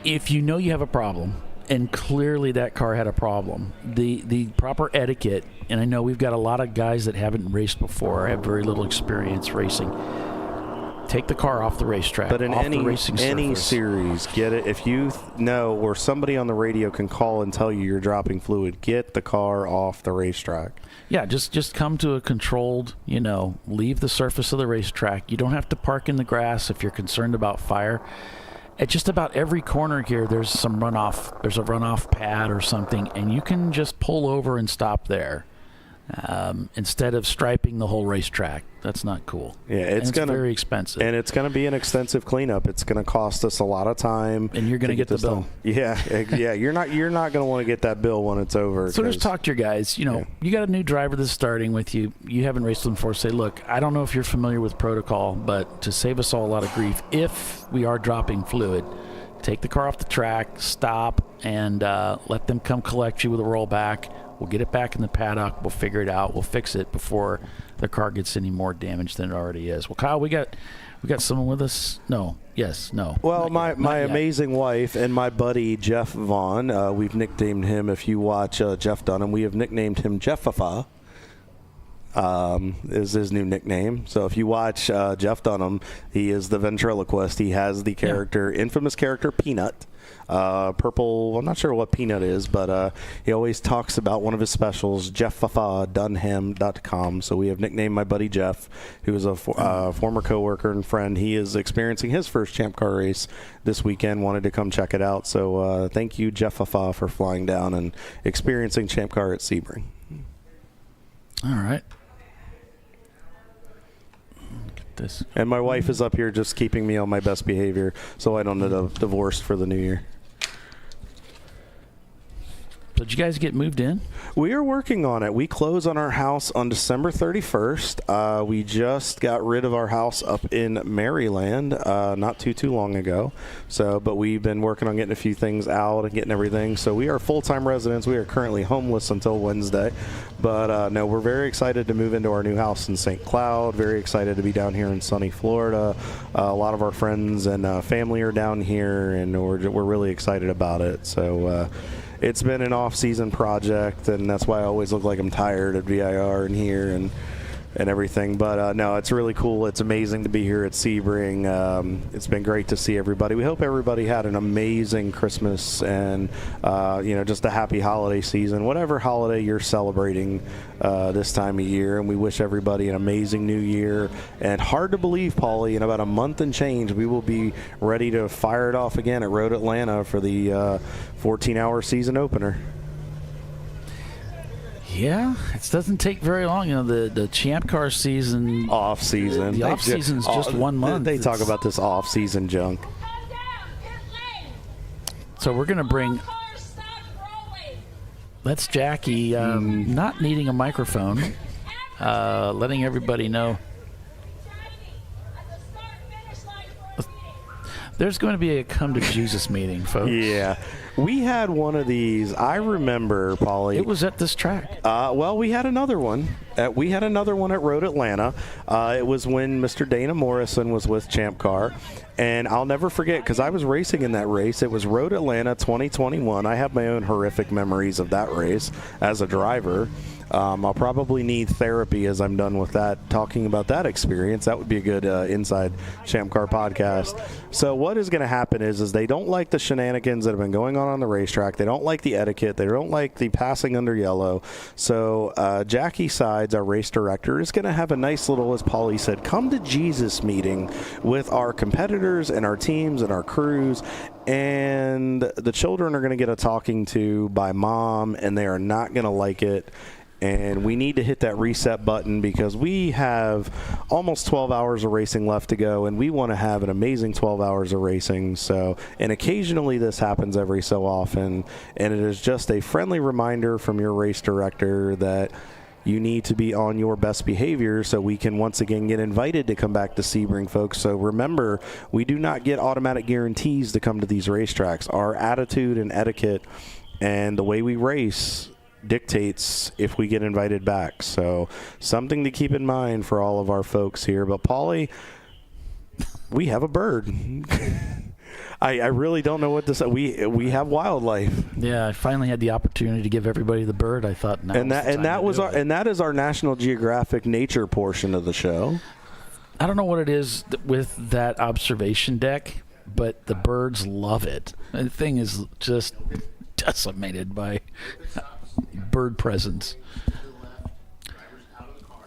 if you know you have a problem, and clearly that car had a problem, the proper etiquette, and I know we've got a lot of guys that haven't raced before, have very little experience racing. Take the car off the racetrack, but in off any the racing surface. series, get it. If you know, or somebody on the radio can call and tell you you're dropping fluid, get the car off the racetrack. Yeah, just come to a controlled, leave the surface of the racetrack. You don't have to park in the grass if you're concerned about fire. At just about every corner here, there's some runoff. There's a runoff pad or something, and you can just pull over and stop there instead of striping the whole racetrack. That's not cool. Yeah, it's very expensive, and it's going to be an extensive cleanup. It's going to cost us a lot of time, and you're going to get the bill. Yeah. You're not going to want to get that bill when it's over. So just talk to your guys. You got a new driver that's starting with you. You haven't raced them before. Say, look, I don't know if you're familiar with protocol, but to save us all a lot of grief, if we are dropping fluid, take the car off the track, stop, and let them come collect you with a rollback. We'll get it back in the paddock. We'll figure it out. We'll fix it before the car gets any more damage than it already is. Well, Kyle, we got someone with us? No. Yes. No. Well, my amazing wife and my buddy Jeff Vaughn. We've nicknamed him. If you watch Jeff Dunham, we have nicknamed him Jeffafa. Is his new nickname. So if you watch Jeff Dunham, he is the ventriloquist. He has the infamous character Peanut. Purple, I'm not sure what Peanut is, but he always talks about one of his specials, jeffafadunham.com. So we have nicknamed my buddy Jeff, who is a former coworker and friend. He is experiencing his first Champ Car race this weekend, wanted to come check it out. So thank you, Jeffafa, for flying down and experiencing Champ Car at Sebring. All right. This. And my wife is up here just keeping me on my best behavior so I don't end up divorced for the new year. So did you guys get moved in? We are working on it. We close on our house on December 31st. We just got rid of our house up in Maryland not too long ago. But we've been working on getting a few things out and getting everything. So we are full-time residents. We are currently homeless until Wednesday. But no, we're very excited to move into our new house in St. Cloud. Very excited to be down here in sunny Florida. A lot of our friends and family are down here, and we're really excited about it. So it's been an off-season project, and that's why I always look like I'm tired at VIR and here and everything. But no, it's really cool. It's amazing to be here at Sebring. It's been great to see everybody. We hope everybody had an amazing Christmas and just a happy holiday season, whatever holiday you're celebrating this time of year. And we wish everybody an amazing new year. And hard to believe, Paulie, in about a month and change, we will be ready to fire it off again at Road Atlanta for the 14-hour season opener. Yeah, it doesn't take very long. The Champ Car season... Off-season. The off-season's just 1 month. They talk about this off-season junk. So we're going to bring... That's Jackie not needing a microphone, letting everybody know. There's going to be a come to Jesus meeting, folks. Yeah. We had one of these. I remember, Paulie. It was at this track. Well, we had another one. We had another one at Road Atlanta. It was when Mr. Dana Morrison was with Champ Car. And I'll never forget, because I was racing in that race. It was Road Atlanta 2021. I have my own horrific memories of that race as a driver. I'll probably need therapy as I'm done with that, talking about that experience. That would be a good Inside Champ Car podcast. So what is going to happen is they don't like the shenanigans that have been going on the racetrack. They don't like the etiquette. They don't like the passing under yellow. So Jackie Sides, our race director, is going to have a nice little, as Paulie said, come to Jesus meeting with our competitors and our teams and our crews. And the children are going to get a talking to by mom, and they are not going to like it. And we need to hit that reset button because we have almost 12 hours of racing left to go, and we want to have an amazing 12 hours of racing. So, and occasionally this happens every so often, and it is just a friendly reminder from your race director that you need to be on your best behavior so we can once again get invited to come back to Sebring, folks. So remember, we do not get automatic guarantees to come to these racetracks. Our attitude and etiquette and the way we race dictates if we get invited back. So something to keep in mind for all of our folks here. But Paulie, we have a bird. I really don't know what to say. We have wildlife. Yeah, I finally had the opportunity to give everybody the bird. I thought, that is our National Geographic nature portion of the show. I don't know what it is with that observation deck, but the birds love it. The thing is just decimated by bird presence.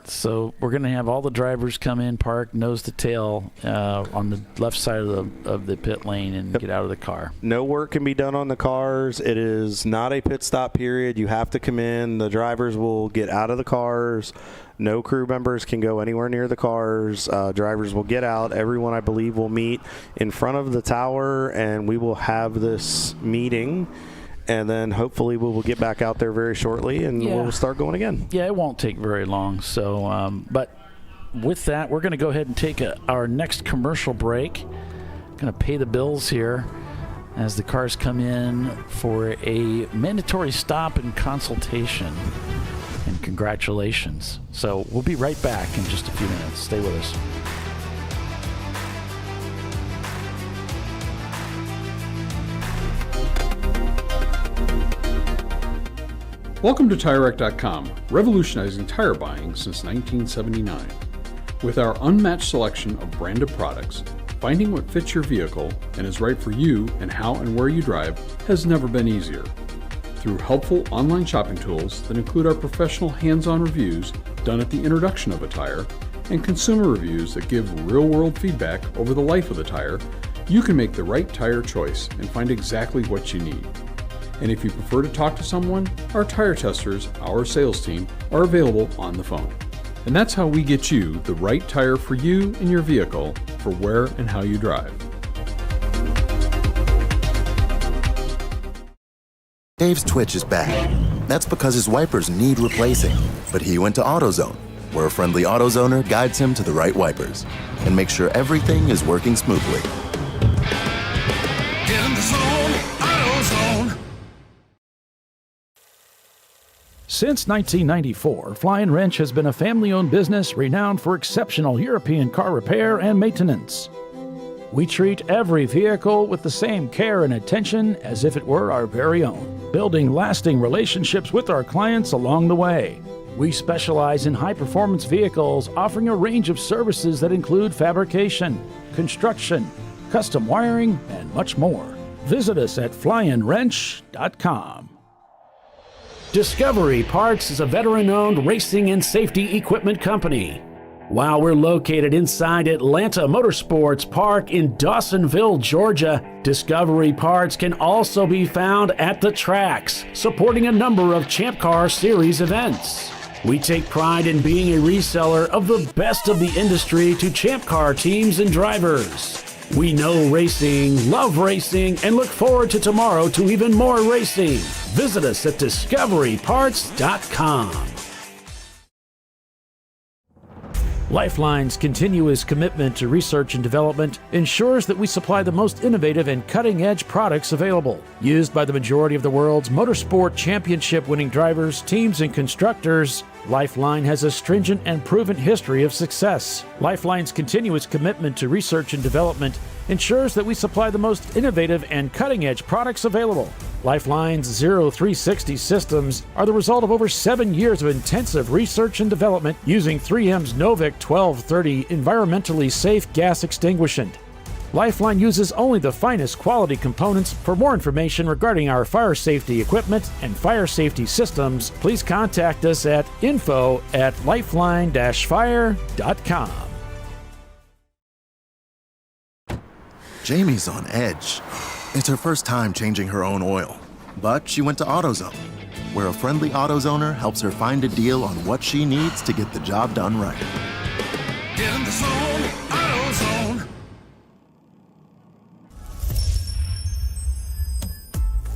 So we're going to have all the drivers come in, park, nose to tail on the left side of the pit lane and get out of the car. No work can be done on the cars. It is not a pit stop period. You have to come in. The drivers will get out of the cars. No crew members can go anywhere near the cars. Drivers will get out. Everyone, I believe, will meet in front of the tower, and we will have this meeting. And then hopefully we will get back out there very shortly, and we'll start going again. Yeah, it won't take very long. So, but with that, we're going to go ahead and take our next commercial break. Going to pay the bills here as the cars come in for a mandatory stop and consultation. And congratulations. So we'll be right back in just a few minutes. Stay with us. Welcome to TireRack.com, revolutionizing tire buying since 1979. With our unmatched selection of branded products, finding what fits your vehicle and is right for you and how and where you drive has never been easier. Through helpful online shopping tools that include our professional hands-on reviews done at the introduction of a tire and consumer reviews that give real-world feedback over the life of the tire, you can make the right tire choice and find exactly what you need. And if you prefer to talk to someone, our tire testers, our sales team, are available on the phone. And that's how we get you the right tire for you and your vehicle for where and how you drive. Dave's twitch is bad. That's because his wipers need replacing. But he went to AutoZone, where a friendly AutoZoner guides him to the right wipers and makes sure everything is working smoothly. Get in the zone, AutoZone. Since 1994, Flying Wrench has been a family-owned business renowned for exceptional European car repair and maintenance. We treat every vehicle with the same care and attention as if it were our very own, building lasting relationships with our clients along the way. We specialize in high-performance vehicles, offering a range of services that include fabrication, construction, custom wiring, and much more. Visit us at flyinwrench.com. Discovery Parts is a veteran-owned racing and safety equipment company. While we're located inside Atlanta Motorsports Park in Dawsonville, Georgia, Discovery Parts can also be found at the tracks, supporting a number of Champ Car Series events. We take pride in being a reseller of the best of the industry to Champ Car teams and drivers. We know racing, love racing, and look forward to tomorrow to even more racing. Visit us at discoveryparts.com. Lifeline's continuous commitment to research and development ensures that we supply the most innovative and cutting-edge products available. Used by the majority of the world's motorsport championship-winning drivers, teams, and constructors, Lifeline has a stringent and proven history of success. Lifeline's continuous commitment to research and development ensures that we supply the most innovative and cutting-edge products available. Lifeline's 0360 systems are the result of over 7 years of intensive research and development using 3M's Novik 1230 environmentally safe gas extinguishant. Lifeline uses only the finest quality components. For more information regarding our fire safety equipment and fire safety systems, please contact us at info@lifeline-fire.com. Jamie's on edge. It's her first time changing her own oil, but she went to AutoZone, where a friendly AutoZoner helps her find a deal on what she needs to get the job done right. Get in the zone, AutoZone.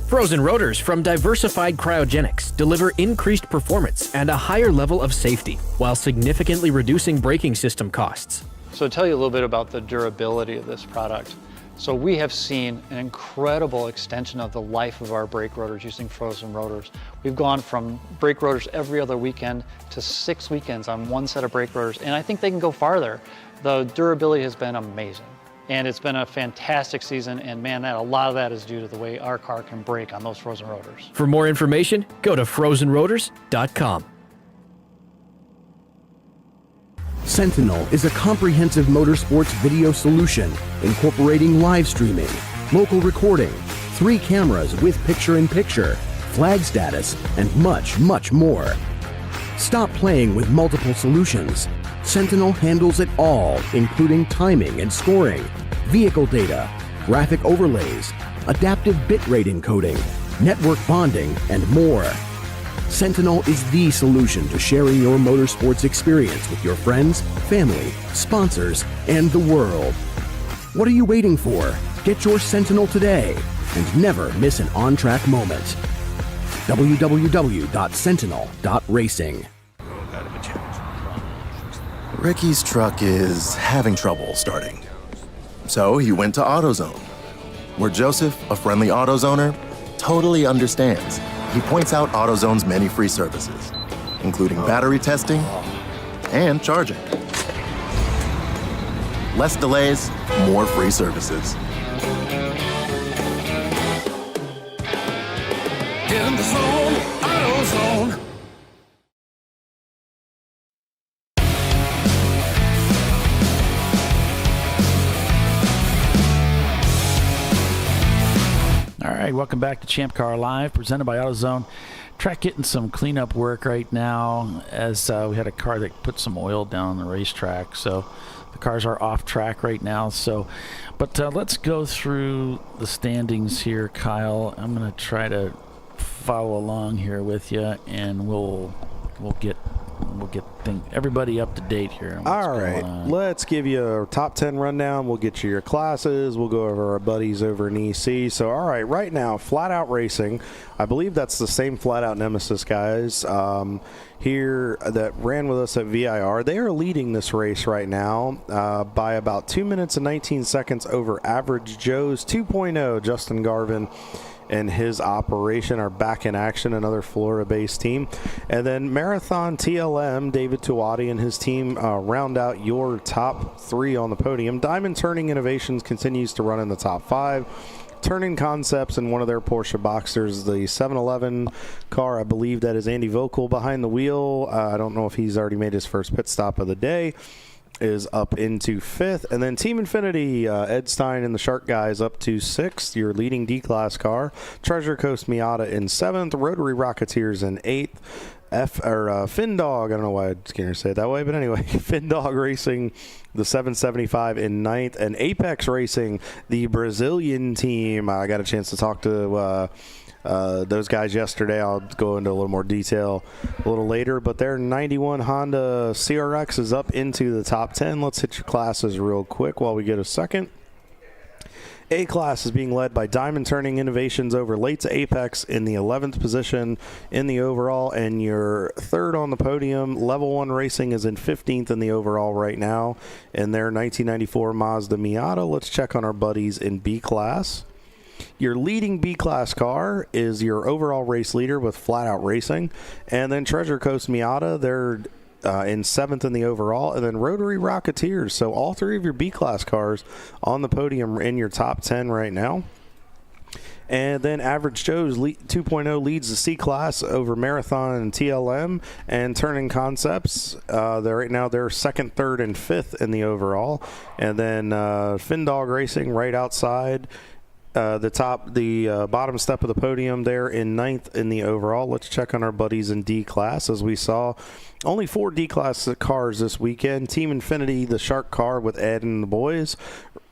Frozen rotors from Diversified Cryogenics deliver increased performance and a higher level of safety, while significantly reducing braking system costs. So to tell you a little bit about the durability of this product. So we have seen an incredible extension of the life of our brake rotors using frozen rotors. We've gone from brake rotors every other weekend to 6 weekends on one set of brake rotors, and I think they can go farther. The durability has been amazing, and it's been a fantastic season, and man, a lot of that is due to the way our car can brake on those frozen rotors. For more information, go to frozenrotors.com. Sentinel is a comprehensive motorsports video solution incorporating live streaming, local recording, 3 cameras with picture-in-picture, flag status, and much, much more. Stop playing with multiple solutions. Sentinel handles it all, including timing and scoring, vehicle data, graphic overlays, adaptive bitrate encoding, network bonding, and more. Sentinel is the solution to sharing your motorsports experience with your friends, family, sponsors, and the world. What are you waiting for? Get your Sentinel today and never miss an on-track moment. www.sentinel.racing. Ricky's truck is having trouble starting. So he went to AutoZone, where Joseph, a friendly AutoZoner, totally understands. He points out AutoZone's many free services, including battery testing and charging. Less delays, more free services. Get in the zone, AutoZone. All right, welcome back to ChampCar.Live, presented by AutoZone. Track getting some cleanup work right now, as we had a car that put some oil down on the racetrack, so the cars are off track right now. But let's go through the standings here, Kyle. I'm going to try to follow along here with you, and we'll get everybody up to date here. All right, let's give you a top 10 rundown. We'll get you your classes. We'll go over our buddies over in EC. So, all right, right now, Flat Out Racing. I believe that's the same Flat Out Nemesis guys here that ran with us at VIR. They are leading this race right now by about 2 minutes and 19 seconds over Average Joe's 2.0, Justin Garvin. And his operation are back in action, another Florida-based team. And then Marathon TLM, David Tuwadi and his team round out your top 3 on the podium. Diamond Turning Innovations continues to run in the top 5. Turning Concepts in one of their Porsche Boxsters, the 711 car, I believe that is Andy Vogel behind the wheel. I don't know if he's already made his first pit stop of the day. Is up into 5th, and then Team Infinity, Ed Stein and the Shark Guys up to 6th, your leading D-Class car. Treasure Coast Miata in 7th, Rotary Rocketeers in 8th, Findog, I don't know why I can't say it that way, but anyway, Findog Racing, the 775 in 9th, and Apex Racing, the Brazilian team. I got a chance to talk to those guys yesterday. I'll go into a little more detail a little later, but their 91 Honda CRX is up into the top 10. Let's hit your classes real quick while we get a second. A class is being led by Diamond Turning Innovations over Late to Apex in the 11th position in the overall, and your 3rd on the podium. Level 1 Racing is in 15th in the overall right now in their 1994 Mazda Miata. Let's check on our buddies in B class. Your leading B-Class car is your overall race leader with Flat Out Racing. And then Treasure Coast Miata, they're in 7th in the overall. And then Rotary Rocketeers. So all 3 of your B-Class cars on the podium in your top 10 right now. And then Average Joe's 2.0 leads the C-Class over Marathon and TLM. And Turning Concepts, right now they're 2nd, 3rd, and 5th in the overall. And then Findog Racing right outside. The bottom step of the podium there in 9th in the overall. Let's check on our buddies in D-Class. As we saw, only 4 D-Class cars this weekend. Team Infinity, the Shark car with Ed and the boys,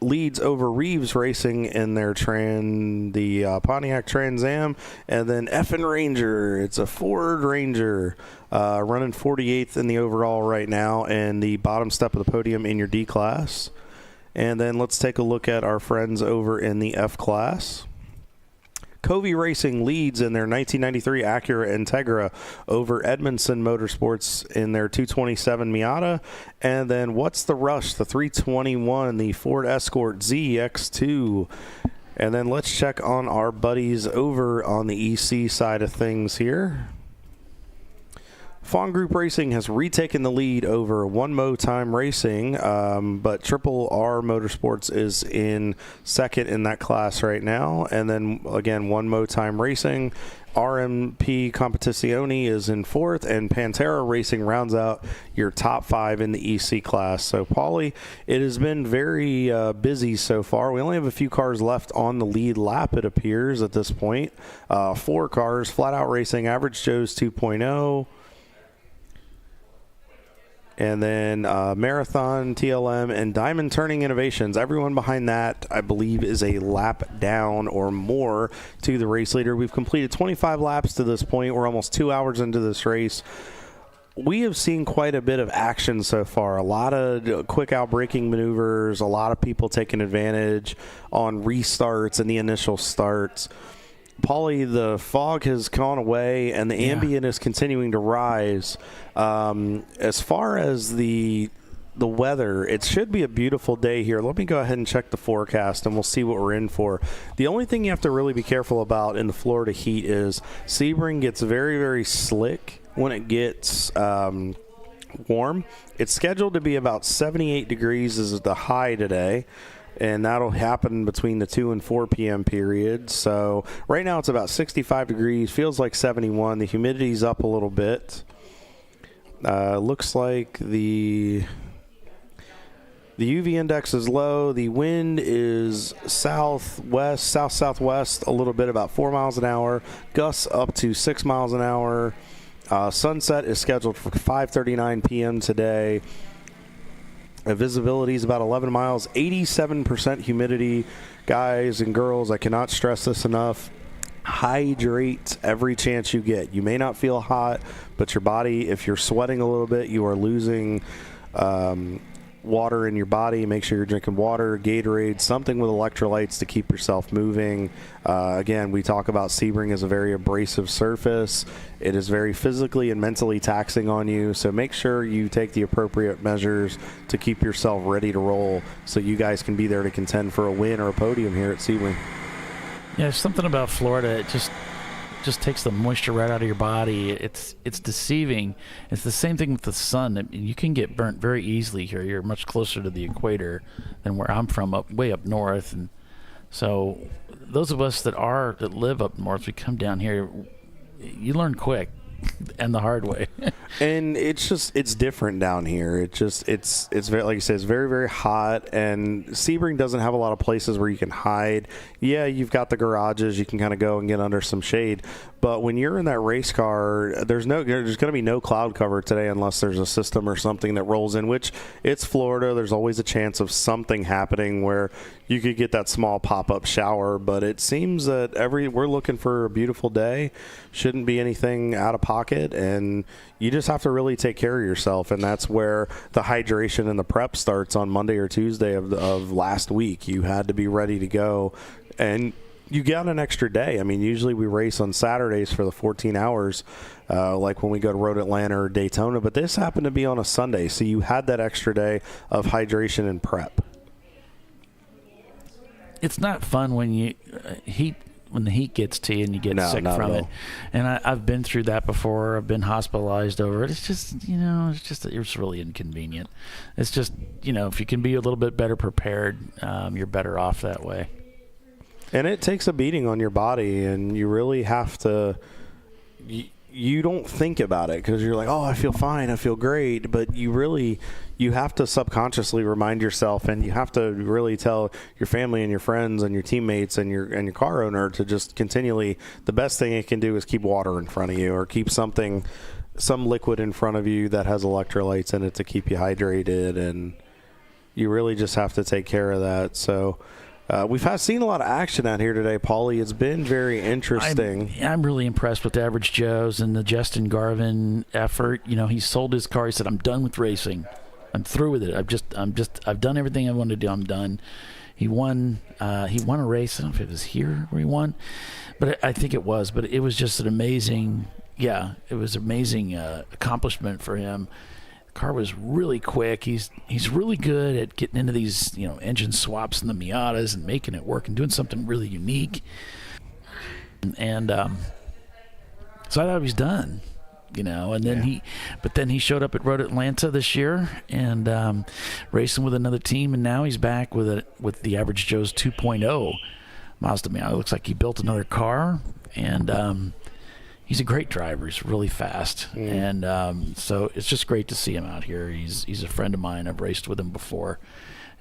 leads over Reeves Racing in their the Pontiac Trans Am. And then Effin' Ranger, it's a Ford Ranger, running 48th in the overall right now, and the bottom step of the podium in your D-Class. And then let's take a look at our friends over in the F-Class. Covey Racing leads in their 1993 Acura Integra over Edmondson Motorsports in their 227 Miata. And then What's the Rush, the 321, the Ford Escort ZX2. And then let's check on our buddies over on the EC side of things here. Fawn Group Racing has retaken the lead over One Mo Time Racing, but Triple R Motorsports is in 2nd in that class right now. And then, again, One Mo Time Racing, RMP Competizione is in 4th, and Pantera Racing rounds out your top 5 in the EC class. So, Paulie, it has been very busy so far. We only have a few cars left on the lead lap, it appears, at this point. 4 cars, Flat Out Racing, Average Joe's 2.0, and then Marathon, TLM, and Diamond Turning Innovations. Everyone behind that, I believe, is a lap down or more to the race leader. We've completed 25 laps to this point. We're almost 2 hours into this race. We have seen quite a bit of action so far. A lot of quick out-braking maneuvers, a lot of people taking advantage on restarts and the initial starts. Paulie, the fog has gone away and the ambient is continuing to rise. As far as the weather, it should be a beautiful day here. Let me go ahead and check the forecast and we'll see what we're in for. The only thing you have to really be careful about in the Florida heat is Sebring gets very, very slick when it gets warm. It's scheduled to be about 78 degrees is the high today. And that'll happen between the 2 and 4 p.m. period. So right now it's about 65 degrees, feels like 71. The humidity's up a little bit. Looks like the UV index is low. The wind is south-southwest a little bit, about 4 miles an hour. Gusts up to 6 miles an hour. Sunset is scheduled for 5:39 p.m. today. Visibility is about 11 miles, 87% humidity. Guys and girls, I cannot stress this enough. hydrate every chance you get. You may not feel hot, but your body, if you're sweating a little bit, you are losing water in your body. Make sure you're drinking water, Gatorade, something with electrolytes to keep yourself moving. Again, we talk about Sebring as a very abrasive surface. It is very physically and mentally taxing on you, so make sure you take the appropriate measures to keep yourself ready to roll so you guys can be there to contend for a win or a podium here at Sebring. Yeah, something about Florida. It just takes the moisture right out of your body. It's deceiving. It's the same thing with the sun. You can get burnt very easily here. You're much closer to the equator than where I'm from, way up north. And so those of us that live up north, we come down here, you learn quick and the hard way. And it's different down here. It's very, like you said, it's very, very hot, and Sebring doesn't have a lot of places where you can hide. Yeah, you've got the garages, you can kind of go and get under some shade, but when you're in that race car, there's going to be no cloud cover today unless there's a system or something that rolls in, which it's Florida. There's always a chance of something happening where you could get that small pop-up shower, but it seems that we're looking for a beautiful day. Shouldn't be anything out of pocket, and you just have to really take care of yourself, and that's where the hydration and the prep starts on Monday or Tuesday of last week. You had to be ready to go, and you got an extra day. I mean, usually we race on Saturdays for the 14 hours, like when we go to Road Atlanta or Daytona, but this happened to be on a Sunday, so you had that extra day of hydration and prep. It's not fun when when the heat gets to you and you get sick from it. And I've been through that before. I've been hospitalized over it. It's just, it's really inconvenient. It's just, if you can be a little bit better prepared, you're better off that way. And it takes a beating on your body, and you really have to you don't think about it because you're like, oh, I feel fine, I feel great, but you have to subconsciously remind yourself, and you have to really tell your family and your friends and your teammates and your car owner to just continually, the best thing it can do is keep water in front of you, or keep some liquid in front of you that has electrolytes in it to keep you hydrated, and you really just have to take care of that. So we've seen a lot of action out here today, Paulie. It's been very interesting. I'm really impressed with the Average Joes and the Justin Garvin effort. He sold his car. He said, "I'm done with racing. I'm through with it. I've done everything I wanted to do. I'm done." He won a race. I don't know if it was here where he won, but I think it was. But it was just an amazing, accomplishment for him. Car was really quick. He's really good at getting into these engine swaps in the Miatas and making it work and doing something really unique. And so I thought he was done, And then he showed up at Road Atlanta this year and racing with another team, and now he's back with the Average Joe's 2.0 Mazda Miata. It looks like he built another car, and he's a great driver. He's really fast, and so it's just great to see him out here. He's a friend of mine. I've raced with him before,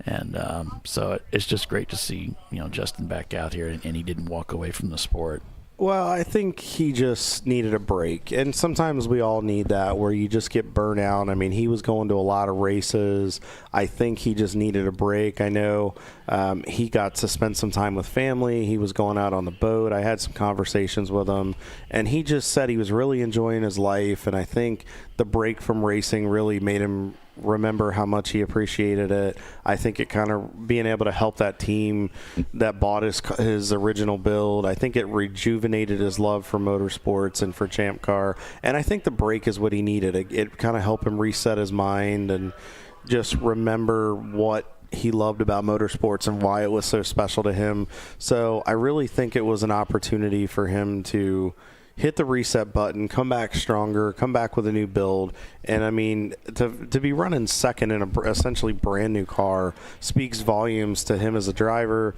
and so it's just great to see Justin back out here, and he didn't walk away from the sport. Well, I think he just needed a break, and sometimes we all need that where you just get burnt out. I mean, he was going to a lot of races. I think he just needed a break. I know he got to spend some time with family. He was going out on the boat. I had some conversations with him, and he just said he was really enjoying his life, and I think the break from racing really made him remember how much he appreciated it. I think it kind of being able to help that team that bought his original build, I think it rejuvenated his love for motorsports and for Champ Car, and I think the break is what he needed. It kind of helped him reset his mind and just remember what he loved about motorsports and why it was so special to him. So I really think it was an opportunity for him to hit the reset button, come back stronger, come back with a new build. And I mean, to be running second in a essentially brand new car speaks volumes to him as a driver,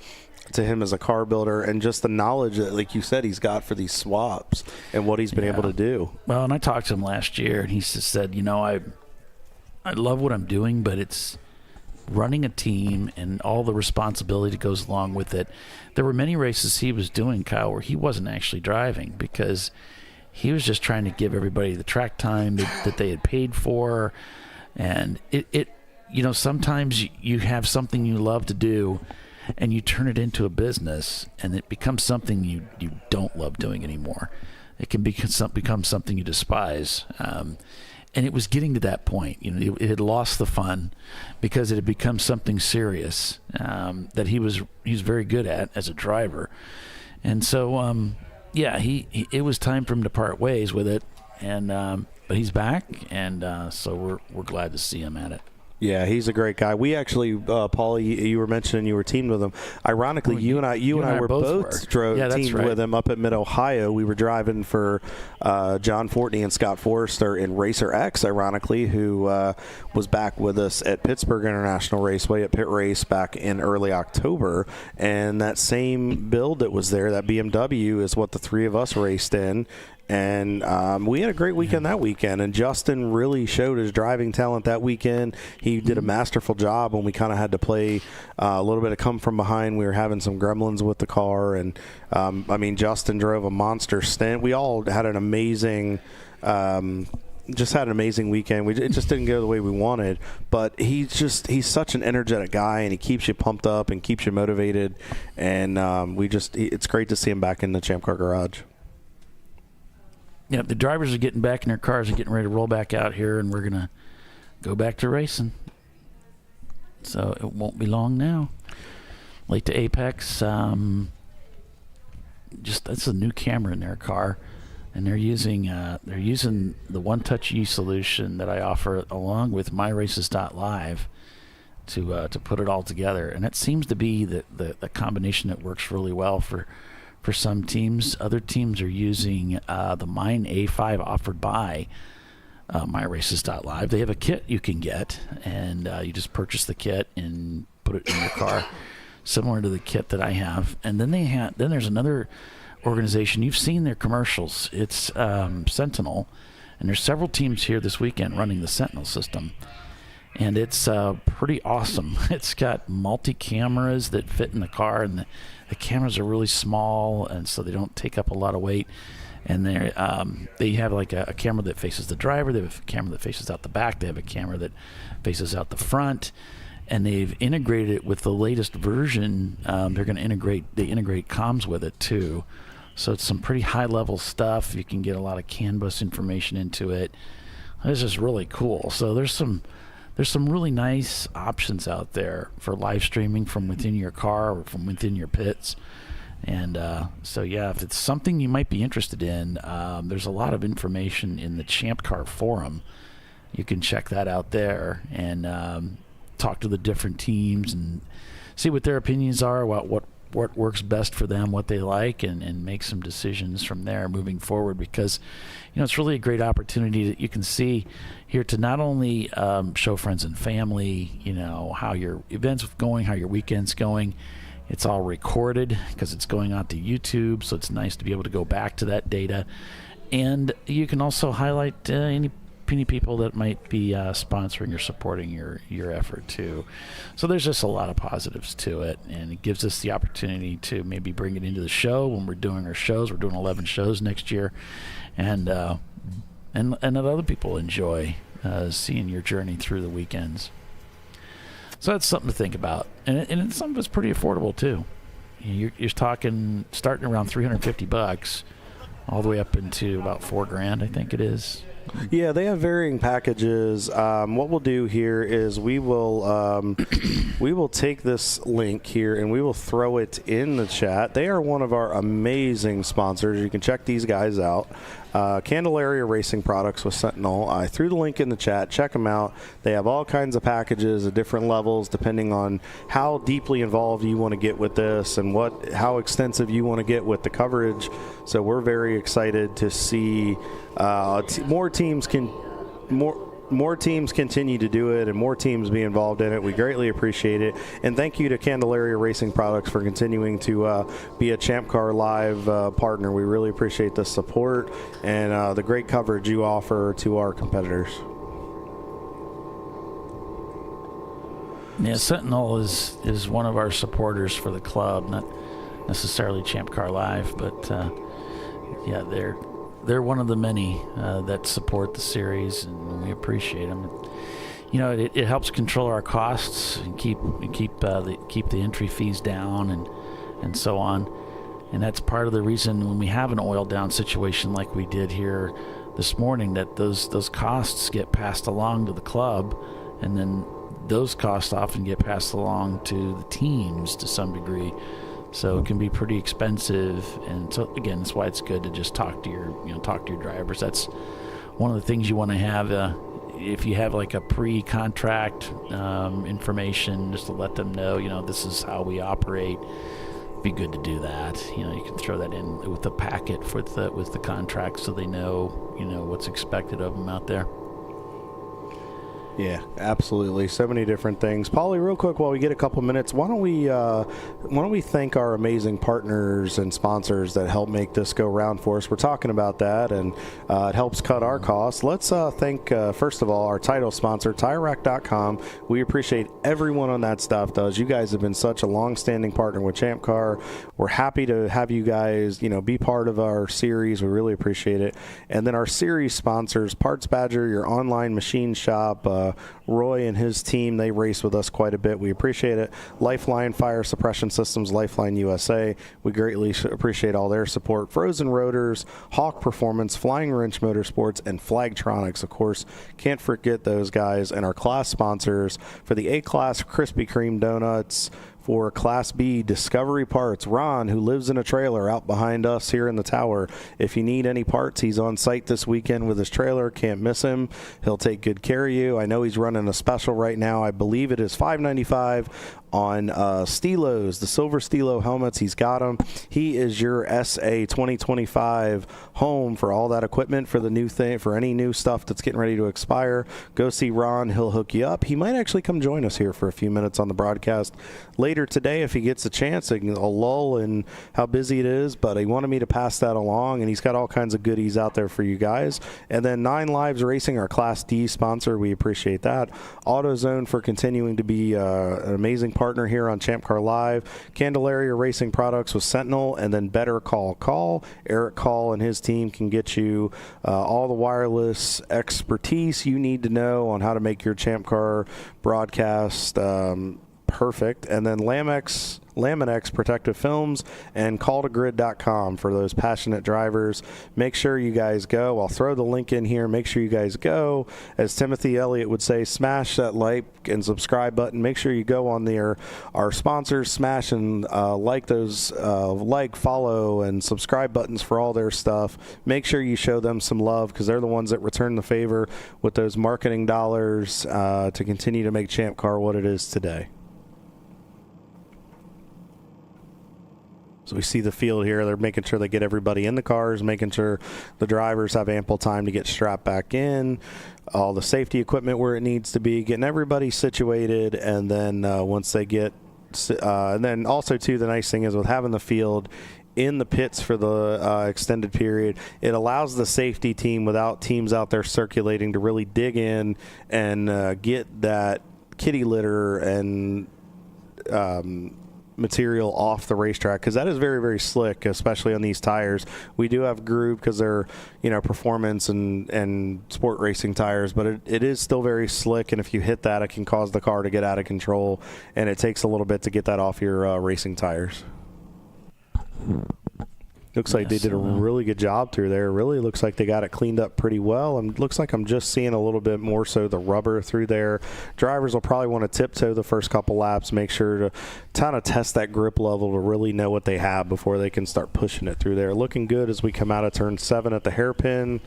to him as a car builder, and just the knowledge that, like you said, he's got for these swaps and what he's been able to do. Well, and I talked to him last year, and he just said, I love what I'm doing, but it's running a team and all the responsibility that goes along with it. There were many races he was doing, Kyle, where he wasn't actually driving because he was just trying to give everybody the track time that they had paid for. And it sometimes you have something you love to do and you turn it into a business, and it becomes something you don't love doing anymore. It can become something you despise. And it was getting to that point. It had lost the fun because it had become something serious that he's very good at as a driver. And so, it was time for him to part ways with it. And but he's back, and so we're glad to see him at it. Yeah, he's a great guy. We actually, Paulie, you were mentioning you were teamed with him. Ironically, you and I were both teamed with him up at Mid-Ohio. We were driving for John Fortney and Scott Forrester in Racer X, ironically, who was back with us at Pittsburgh International Raceway at Pit Race back in early October. And that same build that was there, that BMW, is what the three of us raced in. And we had a great weekend that weekend, and Justin really showed his driving talent that weekend. He did a masterful job when we kind of had to play a little bit of come from behind. We were having some gremlins with the car, and Justin drove a monster stint. We all had an amazing weekend. It just didn't go the way we wanted, but he's such an energetic guy, and he keeps you pumped up and keeps you motivated, and it's great to see him back in the Champ Car garage. Yeah, the drivers are getting back in their cars and getting ready to roll back out here, and we're going to go back to racing. So it won't be long now. Late to Apex. That's a new camera in their car, and they're using the One Touch E solution that I offer along with MyRaces.Live to put it all together. And it seems to be the combination that works really well for some teams. Other teams are using the Mine A5 offered by MyRaces.Live. They have a kit you can get, and you just purchase the kit and put it in your car, similar to the kit that I have. And then then there's another organization. You've seen their commercials. It's Sentinel, and there's several teams here this weekend running the Sentinel system. And it's pretty awesome. It's got multi-cameras that fit in the car, and the cameras are really small, and so they don't take up a lot of weight. And they have like a camera that faces the driver. They have a camera that faces out the back. They have a camera that faces out the front. And they've integrated it with the latest version. They integrate comms with it too. So it's some pretty high-level stuff. You can get a lot of CAN bus information into it. This is really cool. So there's some really nice options out there for live streaming from within your car or from within your pits. And if it's something you might be interested in, there's a lot of information in the Champ Car forum. You can check that out there and talk to the different teams and see what their opinions are about what works best for them, what they like, and make some decisions from there moving forward, because it's really a great opportunity that you can see here to not only show friends and family how your events are going, how your weekend's going. It's all recorded because it's going out to YouTube, so it's nice to be able to go back to that data, and you can also highlight any people that might be sponsoring or supporting your effort too. So there's just a lot of positives to it, and it gives us the opportunity to maybe bring it into the show when we're doing our shows. We're doing 11 shows next year, and that other people enjoy seeing your journey through the weekends. So that's something to think about, and some of it's pretty affordable too. You're talking starting around $350 all the way up into about $4,000, I think it is. Yeah, they have varying packages. What we'll do here is we will take this link here and we will throw it in the chat. They are one of our amazing sponsors. You can check these guys out. Candelaria Racing Products with Sentinel. I threw the link in the chat. Check them out. They have all kinds of packages at different levels depending on how deeply involved you want to get with this and how extensive you want to get with the coverage. So we're very excited to see more teams continue to do it and more teams be involved in it. We greatly appreciate it. And thank you to Candelaria Racing Products for continuing to be a ChampCar.Live partner. We really appreciate the support and the great coverage you offer to our competitors. Yeah, Sentinel is one of our supporters for the club, not necessarily ChampCar.Live, but they're one of the many that support the series, and we appreciate them. it helps control our costs and keep the entry fees down and so on. And that's part of the reason when we have an oil down situation like we did here this morning, that those costs get passed along to the club, and then those costs often get passed along to the teams to some degree. So it can be pretty expensive, and so again, that's why it's good to just talk to your drivers. That's one of the things you want to have. If you have like a pre-contract information, just to let them know, this is how we operate. Be good to do that. You can throw that in with the packet with the contract, so they know what's expected of them out there. Yeah, absolutely. So many different things. Paulie, real quick, while we get a couple minutes, why don't we thank our amazing partners and sponsors that help make this go round for us? We're talking about that, and it helps cut our costs. Let's thank, first of all, our title sponsor, TireRack.com. We appreciate everyone on that stuff does. You guys have been such a long-standing partner with Champ Car. We're happy to have you guys, be part of our series. We really appreciate it. And then our series sponsors, Parts Badger, your online machine shop. Roy and his team, they race with us quite a bit. We appreciate it. Lifeline Fire Suppression Systems, Lifeline USA. We greatly appreciate all their support. Frozen Rotors, Hawk Performance, Flying Wrench Motorsports, and Flagtronics. Of course, can't forget those guys. And our class sponsors for the A-Class Krispy Kreme Donuts, for Class B Discovery Parts, Ron, who lives in a trailer out behind us here in the tower. If you need any parts, he's on site this weekend with his trailer. Can't miss him. He'll take good care of you. I know he's running a special right now. I believe it is $5.95 on Stilos, the silver Stilo helmets. He's got them. He is your SA 2025 home for all that equipment, for the new thing, for any new stuff that's getting ready to expire. Go see Ron. He'll hook you up. He might actually come join us here for a few minutes on the broadcast later today if he gets a chance. A lull in how busy it is, but he wanted me to pass that along, and he's got all kinds of goodies out there for you guys. And then 9 Lives Racing, our Class D sponsor. We appreciate that. AutoZone for continuing to be an amazing partner here on ChampCar.Live. Candelaria Racing Products with Sentinel, and then Better Call. Eric Call and his team can get you all the wireless expertise you need to know on how to make your Champ Car broadcast perfect. And then Laminex Protective Films and calltogrid.com for those passionate drivers. Make sure you guys go. I'll throw the link in here. Make sure you guys go. As Timothy Elliott would say, smash that like and subscribe button. Make sure you go on there. Our sponsors, smash and like those follow, and subscribe buttons for all their stuff. Make sure you show them some love, because they're the ones that return the favor with those marketing dollars to continue to make Champ Car what it is today. So we see the field here. They're making sure they get everybody in the cars, making sure the drivers have ample time to get strapped back in, all the safety equipment where it needs to be, getting everybody situated. And then once they get and then also, too, the nice thing is with having the field in the pits for the extended period, it allows the safety team, without teams out there circulating, to really dig in and get that kitty litter and material off the racetrack, because that is very, very slick, especially on these tires. We do have groove because they're performance and sport racing tires, but it is still very slick, and if you hit that, it can cause the car to get out of control, and it takes a little bit to get that off your racing tires. Looks like they did a really good job through there. Really looks like they got it cleaned up pretty well. And looks like I'm just seeing a little bit more so the rubber through there. Drivers will probably want to tiptoe the first couple laps, make sure to kind of test that grip level to really know what they have before they can start pushing it through there. Looking good as we come out of turn 7 at the hairpin.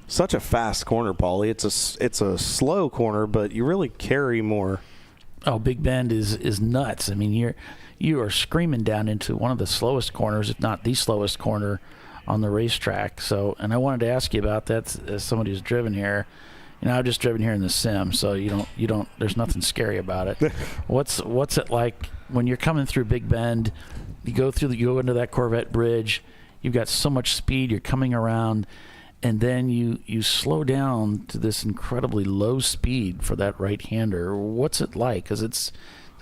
Such a fast corner, Paulie. It's a slow corner, but you really carry more. Oh, Big Bend is nuts. I mean, you are screaming down into one of the slowest corners, if not the slowest corner on the racetrack. So, and I wanted to ask you about that as somebody who's driven here. I've just driven here in the sim, so you don't. There's nothing scary about it. What's it like when you're coming through Big Bend? You go into that Corvette bridge. You've got so much speed. You're coming around, and then you slow down to this incredibly low speed for that right-hander. What's it like? Does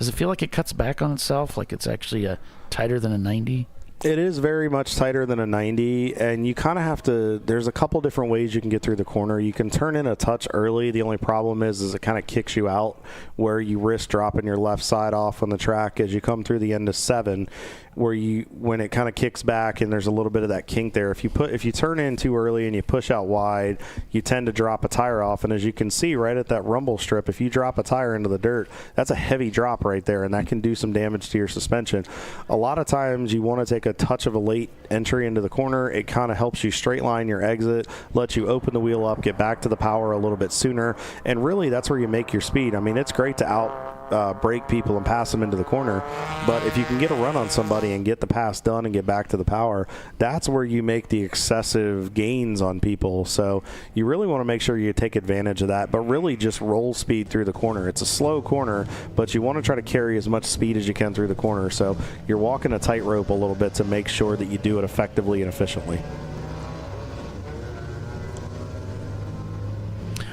it feel like it cuts back on itself, like it's actually tighter than a 90? It is very much tighter than a 90, and you kind of have to, there's a couple different ways you can get through the corner. You can turn in a touch early. The only problem is it kind of kicks you out, where you risk dropping your left side off on the track as you come through the end of 7, where when it kind of kicks back and there's a little bit of that kink there. If you turn in too early and you push out wide, you tend to drop a tire off. And as you can see right at that rumble strip, if you drop a tire into the dirt, that's a heavy drop right there, and that can do some damage to your suspension. A lot of times you want to take a touch of a late entry into the corner. It kind of helps you straight line your exit, lets you open the wheel up, get back to the power a little bit sooner, and really that's where you make your speed. I mean, it's great to break people and pass them into the corner, but if you can get a run on somebody and get the pass done and get back to the power, that's where you make the excessive gains on people. So you really want to make sure you take advantage of that, but really just roll speed through the corner. It's a slow corner, but you want to try to carry as much speed as you can through the corner. So you're walking a tightrope a little bit to make sure that you do it effectively and efficiently.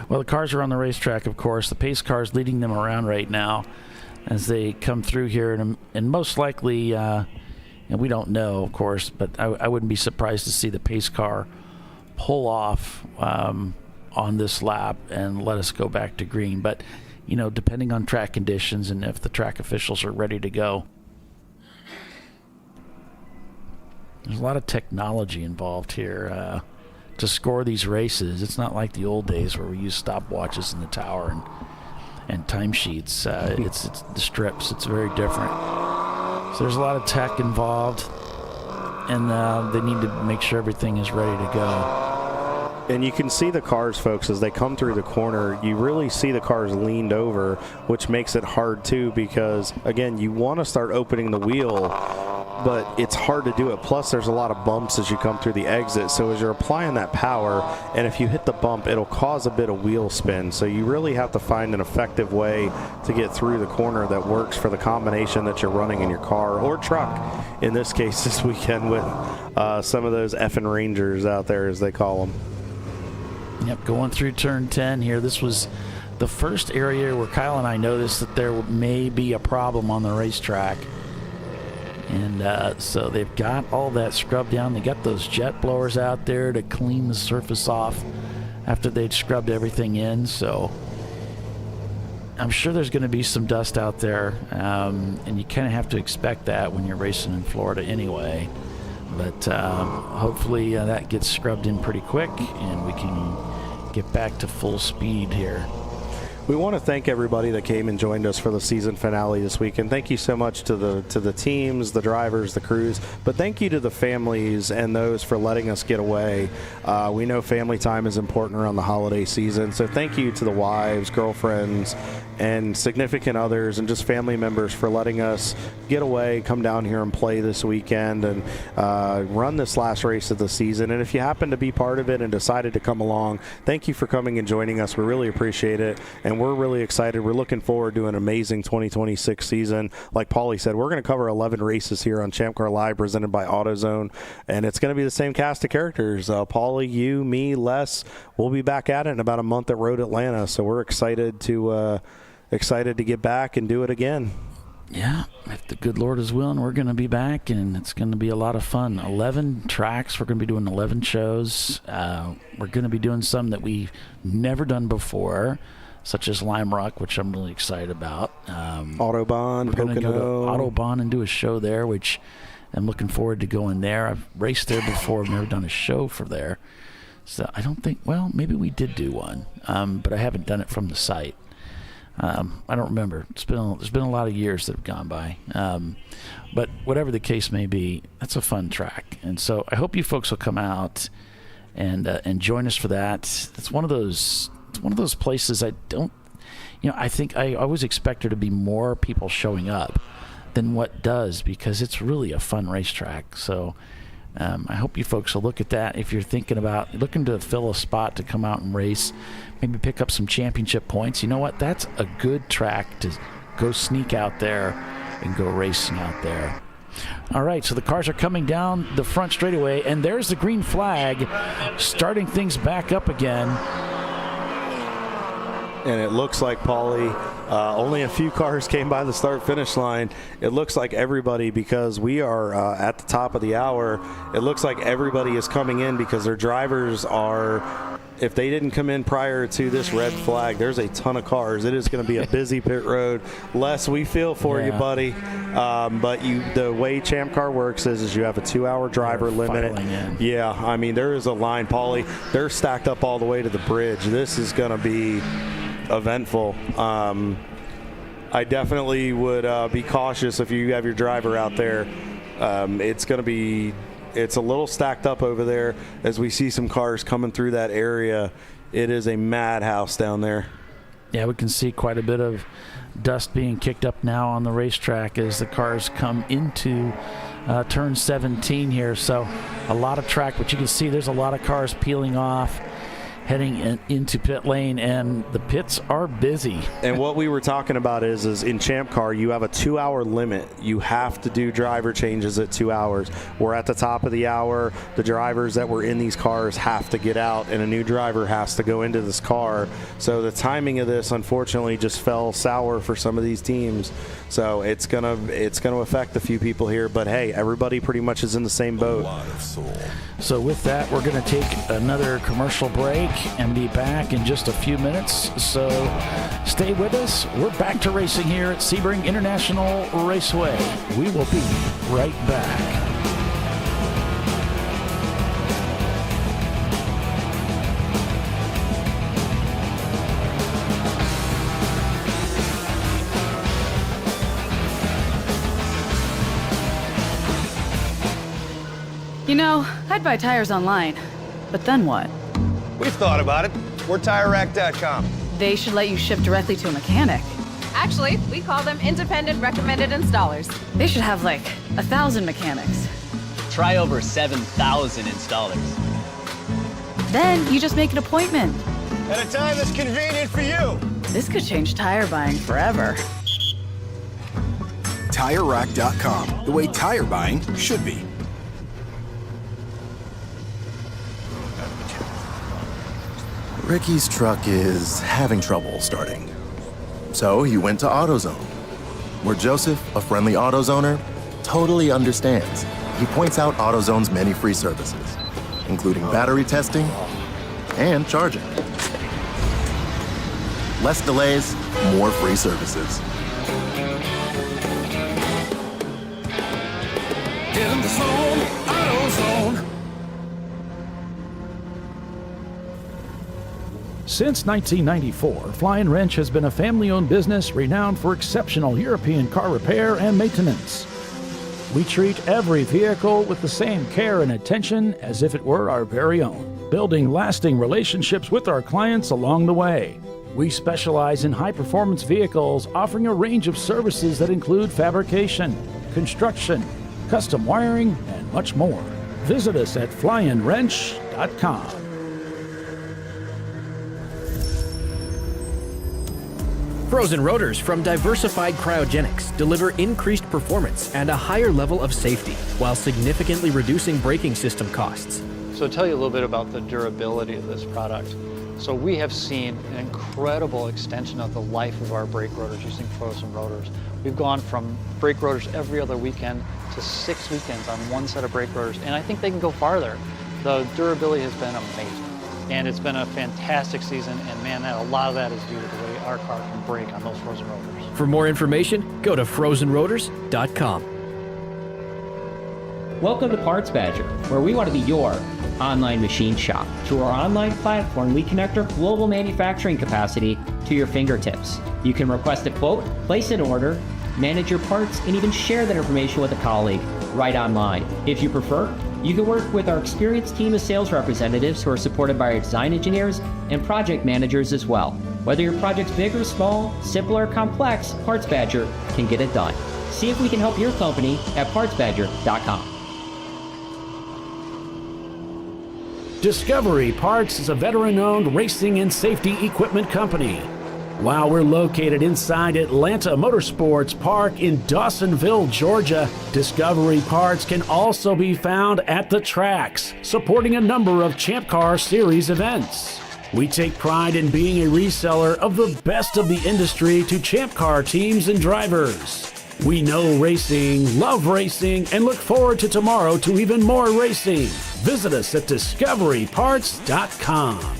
Well, the cars are on the racetrack, of course. The pace car's leading them around right now as they come through here. And most likely, and we don't know, of course, but I wouldn't be surprised to see the pace car pull off on this lap and let us go back to green. But, you know, depending on track conditions and if the track officials are ready to go. There's a lot of technology involved here. To score these races. It's not like the old days where we used stopwatches in the tower and timesheets. It's the strips. It's very different. So there's a lot of tech involved, and they need to make sure everything is ready to go. And you can see the cars, folks, as they come through the corner. You really see the cars leaned over, which makes it hard too, because again, you want to start opening the wheel, but it's hard to do it. Plus, there's a lot of bumps as you come through the exit. So as you're applying that power, and if you hit the bump, it'll cause a bit of wheel spin. So you really have to find an effective way to get through the corner that works for the combination that you're running in your car or truck. In this case, this weekend with some of those effing Rangers out there, as they call them. Yep, going through turn 10 here. This was the first area where Kyle and I noticed that there may be a problem on the racetrack. And so they've got all that scrubbed down. They got those jet blowers out there to clean the surface off after they'd scrubbed everything in. So I'm sure there's going to be some dust out there, and you kind of have to expect that when you're racing in Florida anyway. But hopefully that gets scrubbed in pretty quick, and we can get back to full speed here. We want to thank everybody that came and joined us for the season finale this weekend. Thank you so much to the teams, the drivers, the crews, but thank you to the families and those for letting us get away. We know family time is important around the holiday season, so thank you to the wives, girlfriends, and significant others and just family members for letting us get away, come down here and play this weekend and run this last race of the season. And if you happen to be part of it and decided to come along, thank you for coming and joining us. We really appreciate it, and we're really excited. We're looking forward to an amazing 2026 season. Like Paulie said, we're going to cover 11 races here on ChampCar.Live presented by AutoZone, and it's going to be the same cast of characters. Paulie, you, me, Les, we'll be back at it in about a month at Road Atlanta, so we're excited to get back and do it again. Yeah, if the good Lord is willing, we're going to be back, and it's going to be a lot of fun. 11 tracks. We're going to be doing 11 shows. We're going to be doing some that we've never done before, such as Lime Rock, which I'm really excited about. Autobahn, we're going to go to Pocono. Autobahn and do a show there, which I'm looking forward to going there. I've raced there before. I've never done a show for there. So I don't think, well, maybe we did do one, but I haven't done it from the site. I don't remember. There's been a lot of years that have gone by. But whatever the case may be, that's a fun track. And so I hope you folks will come out and join us for that. It's one of those places I think I always expect there to be more people showing up than what does, because it's really a fun racetrack. So I hope you folks will look at that. If you're looking to fill a spot to come out and race, maybe pick up some championship points, you know what? That's a good track to go sneak out there and go racing out there. All right, so the cars are coming down the front straightaway, and there's the green flag starting things back up again. And it looks like, Paulie, Only a few cars came by the start-finish line. It looks like everybody, because we are at the top of the hour, it looks like everybody is coming in because their drivers are, if they didn't come in prior to this red flag, there's a ton of cars. It is going to be a busy pit road. Les, we feel for you, buddy. But the way Champ Car works is you have a 2-hour driver limit. Yeah, I mean, there is a line, Paulie. They're stacked up all the way to the bridge. This is going to be eventful. I definitely would be cautious if you have your driver out there. It's a little stacked up over there as we see some cars coming through that area. It is a madhouse down there. Yeah, we can see quite a bit of dust being kicked up now on the racetrack as the cars come into turn 17 here. So a lot of track, but you can see there's a lot of cars peeling off, heading into pit lane, and the pits are busy. And what we were talking about is in Champ Car, you have a 2-hour limit. You have to do driver changes at 2 hours. We're at the top of the hour. The drivers that were in these cars have to get out, and a new driver has to go into this car. So the timing of this, unfortunately, just fell sour for some of these teams. So it's gonna affect a few people here. But hey, everybody pretty much is in the same boat. So with that, we're going to take another commercial break and be back in just a few minutes. So stay with us. We're back to racing here at Sebring International Raceway. We will be right back. You know, I'd buy tires online, but then what? We've thought about it. We're TireRack.com. They should let you ship directly to a mechanic. Actually, we call them independent recommended installers. They should have like 1,000 mechanics. Try over 7,000 installers. Then you just make an appointment. At a time that's convenient for you. This could change tire buying forever. TireRack.com, the way tire buying should be. Ricky's truck is having trouble starting. So he went to AutoZone, where Joseph, a friendly AutoZoner, totally understands. He points out AutoZone's many free services, including battery testing and charging. Less delays, more free services. In the zone, AutoZone. Since 1994, Flying Wrench has been a family-owned business renowned for exceptional European car repair and maintenance. We treat every vehicle with the same care and attention as if it were our very own, building lasting relationships with our clients along the way. We specialize in high-performance vehicles, offering a range of services that include fabrication, construction, custom wiring, and much more. Visit us at flyandwrench.com. Frozen rotors from Diversified Cryogenics deliver increased performance and a higher level of safety, while significantly reducing braking system costs. So to tell you a little bit about the durability of this product. So we have seen an incredible extension of the life of our brake rotors using frozen rotors. We've gone from brake rotors every other weekend to 6 weekends on one set of brake rotors, and I think they can go farther. The durability has been amazing. And it's been a fantastic season, and man, a lot of that is due to the way our car can brake on those frozen rotors. For more information, go to frozenrotors.com. Welcome to Parts Badger, where we want to be your online machine shop. Through our online platform, we connect our global manufacturing capacity to your fingertips. You can request a quote, place an order, manage your parts, and even share that information with a colleague right online. If you prefer, you can work with our experienced team of sales representatives who are supported by our design engineers and project managers as well. Whether your project's big or small, simple or complex, Parts Badger can get it done. See if we can help your company at partsbadger.com. Discovery Parts is a veteran-owned racing and safety equipment company. While we're located inside Atlanta Motorsports Park in Dawsonville, Georgia, Discovery Parts can also be found at the tracks, supporting a number of Champ Car Series events. We take pride in being a reseller of the best of the industry to Champ Car teams and drivers. We know racing, love racing, and look forward to tomorrow to even more racing. Visit us at Discoveryparts.com.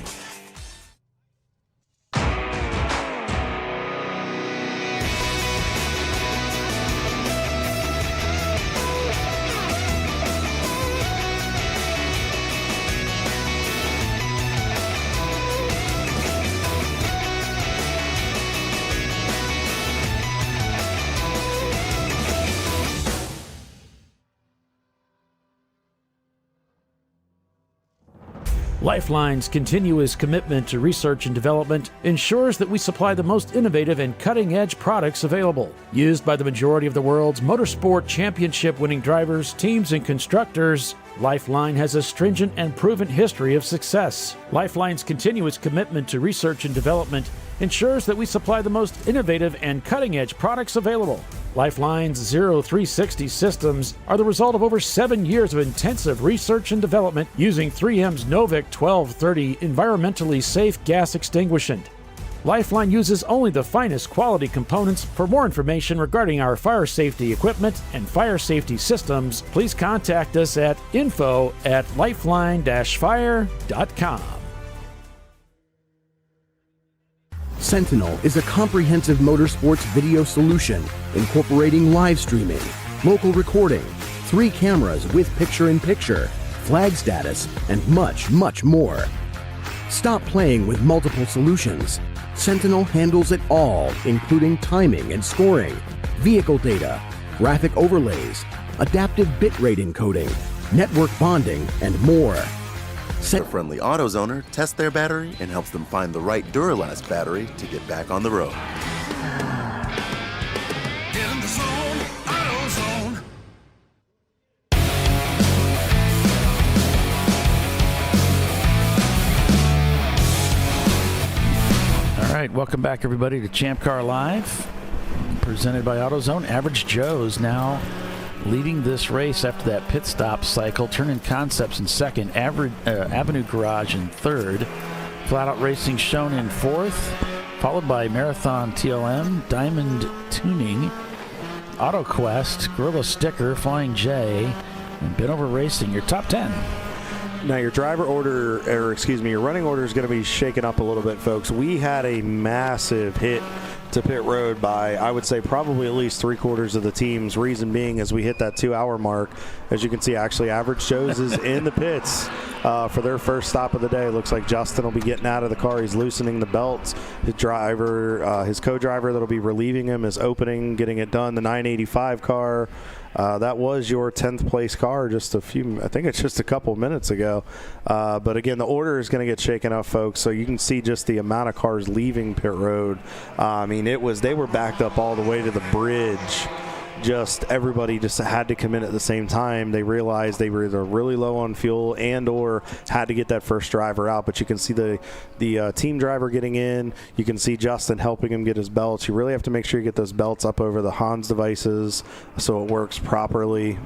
Lifeline's continuous commitment to research and development ensures that we supply the most innovative and cutting-edge products available. Used by the majority of the world's motorsport championship-winning drivers, teams, and constructors, Lifeline has a stringent and proven history of success. Lifeline's continuous commitment to research and development ensures that we supply the most innovative and cutting-edge products available. Lifeline's 0360 systems are the result of over 7 years of intensive research and development using 3M's Novik 1230 environmentally safe gas extinguishant. Lifeline uses only the finest quality components. For more information regarding our fire safety equipment and fire safety systems, please contact us at info@lifeline-fire.com. Sentinel is a comprehensive motorsports video solution incorporating live streaming, local recording, 3 cameras with picture-in-picture, flag status, and much, much more. Stop playing with multiple solutions. Sentinel handles it all, including timing and scoring, vehicle data, graphic overlays, adaptive bitrate encoding, network bonding, and more. A friendly AutoZoner tests their battery and helps them find the right Duralast battery to get back on the road. Get in the zone, AutoZone. All right, welcome back, everybody, to ChampCar.Live, presented by AutoZone. Average Joe's now leading this race after that pit stop cycle. Turn-in Concepts in second, Avenue Garage in third, Flat Out Racing shown in fourth, followed by Marathon TLM, Diamond Tuning, AutoQuest, Gorilla Sticker, Flying J, and Benover Racing. Your top 10. Now your your running order is going to be shaken up a little bit, folks. We had a massive hit to pit road by, I would say, probably at least 3/4 of the teams. Reason being, as we hit that 2-hour mark, as you can see, actually, Average Joe's is in the pits for their first stop of the day. Looks like Justin will be getting out of the car. He's loosening the belts. His driver, his co-driver that'll be relieving him is opening, getting it done. The 985 car. That was your 10th place car I think it's just a couple minutes ago. But again, the order is going to get shaken up, folks. So you can see just the amount of cars leaving pit road. They were backed up all the way to the bridge. Everybody just had to come in at the same time. They realized they were either really low on fuel and or had to get that first driver out. But you can see the team driver getting in. You can see Justin helping him get his belts. You really have to make sure you get those belts up over the Hans devices so it works properly.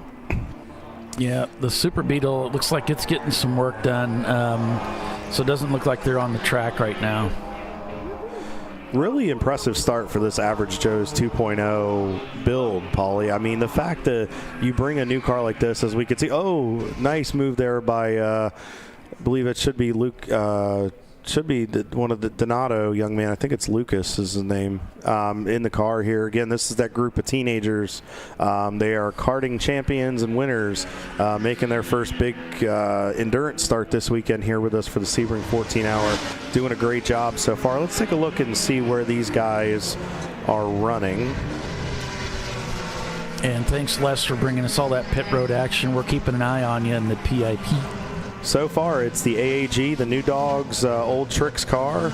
Yeah, the Super Beetle, it looks like it's getting some work done. So it doesn't look like they're on the track right now. Really impressive start for this Average Joe's 2.0 build, Paulie. I mean, the fact that you bring a new car like this, as we could see, nice move there by, I believe it should be Luke, one of the Donato young man. I think it's Lucas is his name, in the car here. Again, this is that group of teenagers. They are karting champions and winners, making their first big endurance start this weekend here with us for the Sebring 14-hour. Doing a great job so far. Let's take a look and see where these guys are running. And thanks, Les, for bringing us all that pit road action. We're keeping an eye on you in the PIP. So far, it's the AAG, the New Dogs, Old Tricks car.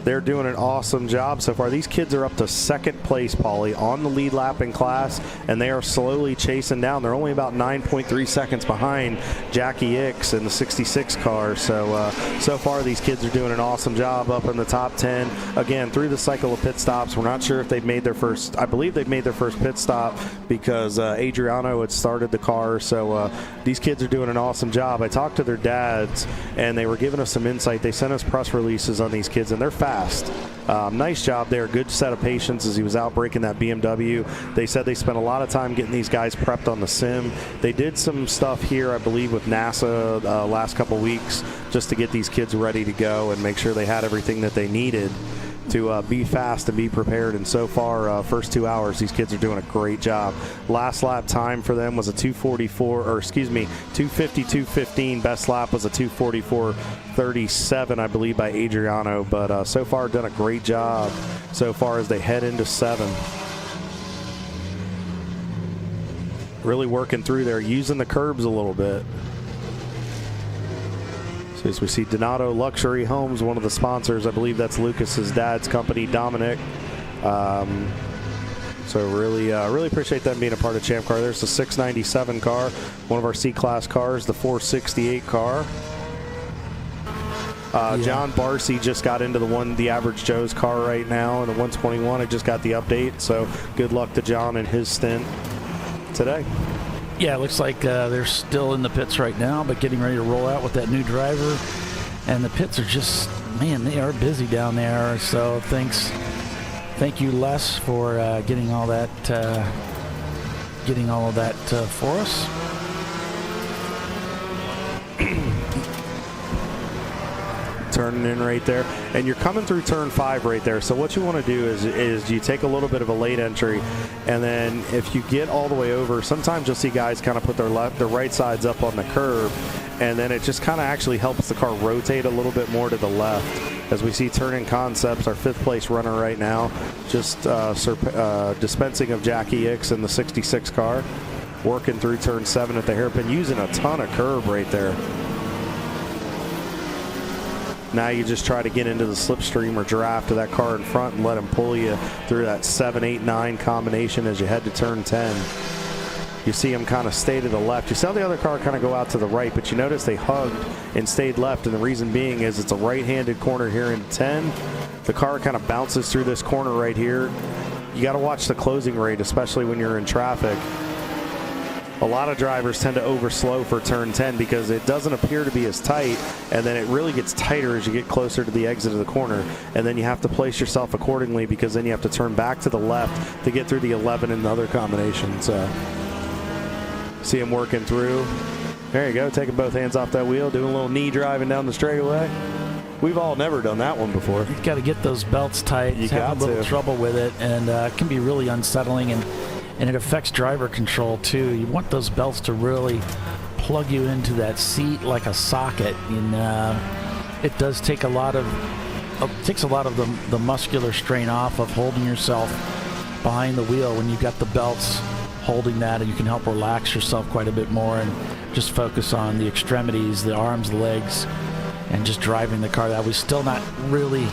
They're doing an awesome job so far. These kids are up to second place, Paulie, on the lead lap in class, and they are slowly chasing down. They're only about 9.3 seconds behind Jackie Ix in the 66 car. So far these kids are doing an awesome job up in the top 10. Again, through the cycle of pit stops, we're not sure if they've made their first, I believe they've made their first pit stop because Adriano had started the car. So these kids are doing an awesome job. I talked to their dads, and they were giving us some insight. They sent us press releases on these kids, and they're fast. Nice job there. Good set of patience as he was out breaking that BMW. They said they spent a lot of time getting these guys prepped on the sim. They did some stuff here, I believe, with NASA last couple weeks just to get these kids ready to go and make sure they had everything that they needed to be fast and be prepared. And so far, first 2 hours, these kids are doing a great job. Last lap time for them was a 2:52.15. Best lap was a 2:44.37, I believe, by Adriano. But so far, done a great job so far as they head into 7. Really working through there, using the curbs a little bit. As we see Donato Luxury Homes, one of the sponsors. I believe that's Lucas's dad's company, Dominic. So really appreciate them being a part of Champ Car. There's the 697 car, one of our C-Class cars, the 468 car. John Barcy just got into the Average Joe's car right now, in the 121. I just got the update, so good luck to John and his stint today. Yeah, it looks like they're still in the pits right now, but getting ready to roll out with that new driver. And the pits are just, man, they are busy down there. So thank you, Les, for getting all of that for us. Turning in right there, and you're coming through turn 5 right there. So what you want to do is you take a little bit of a late entry, and then if you get all the way over, sometimes you'll see guys kind of put their right sides up on the curb, and then it just kind of actually helps the car rotate a little bit more to the left. As we see Turn-In Concepts, our 5th place runner right now, just dispensing of Jackie Ix in the 66 car, working through turn 7 at the hairpin, using a ton of curb right there. Now you just try to get into the slipstream or draft of that car in front and let him pull you through that 7, 8, 9 combination as you head to turn 10. You see him kind of stay to the left. You saw the other car kind of go out to the right, but you notice they hugged and stayed left, and the reason being is it's a right-handed corner here in 10. The car kind of bounces through this corner right here. You got to watch the closing rate, especially when you're in traffic. A lot of drivers tend to overslow for turn 10 because it doesn't appear to be as tight, and then it really gets tighter as you get closer to the exit of the corner, and then you have to place yourself accordingly because then you have to turn back to the left to get through the 11 and the other combinations. See him working through. There you go, taking both hands off that wheel, doing a little knee driving down the straightaway. We've all never done that one before. You've got to get those belts tight. You have a little trouble with it, and it can be really unsettling, and it affects driver control too. You want those belts to really plug you into that seat like a socket, and it does take a lot of the muscular strain off of holding yourself behind the wheel when you've got the belts holding that, and you can help relax yourself quite a bit more and just focus on the extremities, the arms, the legs, and just driving the car. I was still not really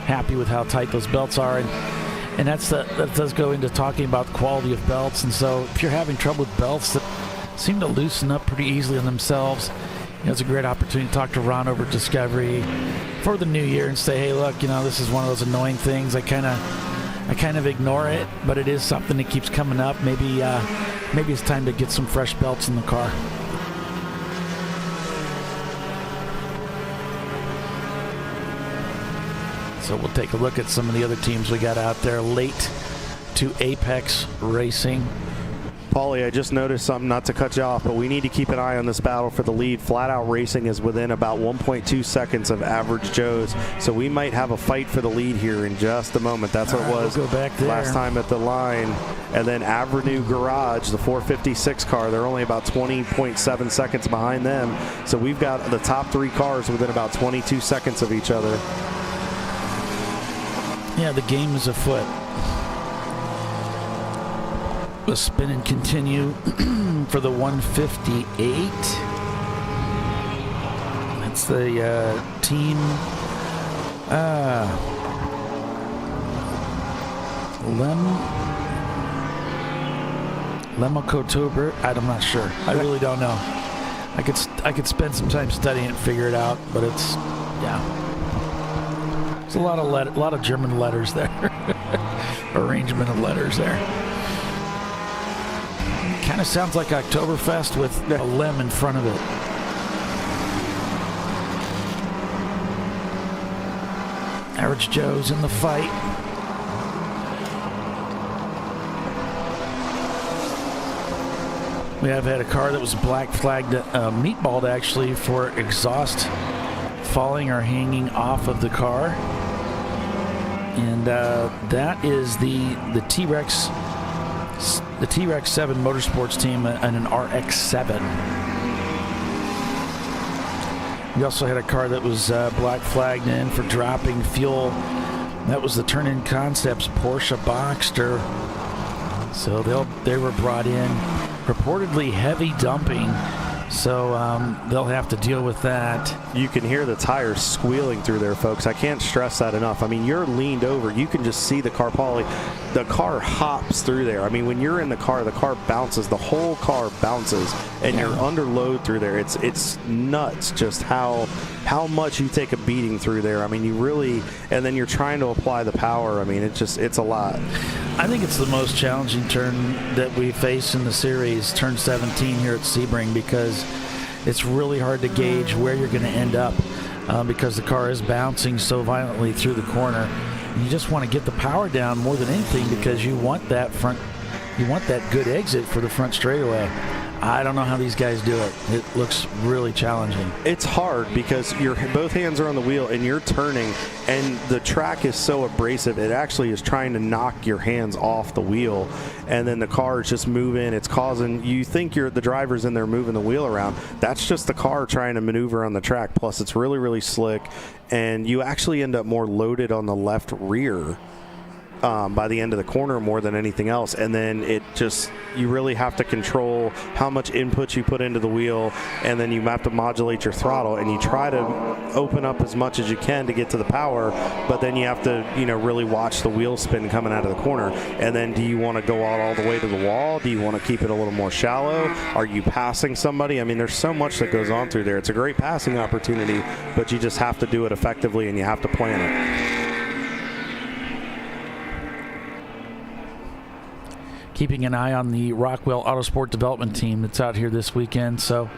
happy with how tight those belts are, and that does go into talking about the quality of belts. And so if you're having trouble with belts that seem to loosen up pretty easily on themselves, it's a great opportunity to talk to Ron over at Discovery for the new year and say, hey, look, this is one of those annoying things. I kind of ignore it, but it is something that keeps coming up. Maybe it's time to get some fresh belts in the car. So we'll take a look at some of the other teams we got out there. Late to Apex Racing. Paulie, I just noticed something, not to cut you off, but we need to keep an eye on this battle for the lead. Flat Out Racing is within about 1.2 seconds of Average Joe's, so we might have a fight for the lead here in just a moment. That's what it was we'll go back there. Last time at the line. And then Avenue Garage, the 456 car, they're only about 20.7 seconds behind them. So we've got the top 3 cars within about 22 seconds of each other. Yeah, the game is afoot. The spin and continue for the 158. That's the team Lemocotober? I'm not sure. I really don't know. I could spend some time studying it and figure it out, but it's, yeah. There's a lot of German letters there. Arrangement of letters there. Kind of sounds like Oktoberfest with a lem in front of it. Average Joe's in the fight. We have had a car that was black flagged, meatballed actually, for exhaust falling or hanging off of the car. And that is the T-Rex 7 Motorsports team and an RX-7. We also had a car that was black flagged in for dropping fuel. That was the Turn-In Concepts Porsche Boxster. So they were brought in. Reportedly heavy dumping, so they'll have to deal with that. You can hear the tires squealing through there, folks. I can't stress that enough. I mean, you're leaned over. You can just see the car, Paulie. The car hops through there. I mean, when you're in the car bounces. The whole car bounces, and you're under load through there. It's nuts just how much you take a beating through there. I mean, you really, and then you're trying to apply the power. I mean, it's a lot. I think it's the most challenging turn that we face in the series, turn 17 here at Sebring, because it's really hard to gauge where you're going to end up because the car is bouncing so violently through the corner. And you just want to get the power down more than anything because you want that good exit for the front straightaway. I don't know how these guys do it. It looks really challenging. It's hard because both hands are on the wheel and you're turning, and the track is so abrasive. It actually is trying to knock your hands off the wheel, and then the car is just moving. It's causing, you think the driver's in there moving the wheel around. That's just the car trying to maneuver on the track. Plus, it's really, really slick, and you actually end up more loaded on the left rear by the end of the corner more than anything else. And then you really have to control how much input you put into the wheel, and then you have to modulate your throttle, and you try to open up as much as you can to get to the power, but then you have to really watch the wheel spin coming out of the corner. And then do you want to go out all the way to the wall? Do you want to keep it a little more shallow? Are you passing somebody? I mean, there's so much that goes on through there. It's a great passing opportunity, but you just have to do it effectively, and you have to plan it. Keeping an eye on the Rockwell Autosport Development team that's out here this weekend, so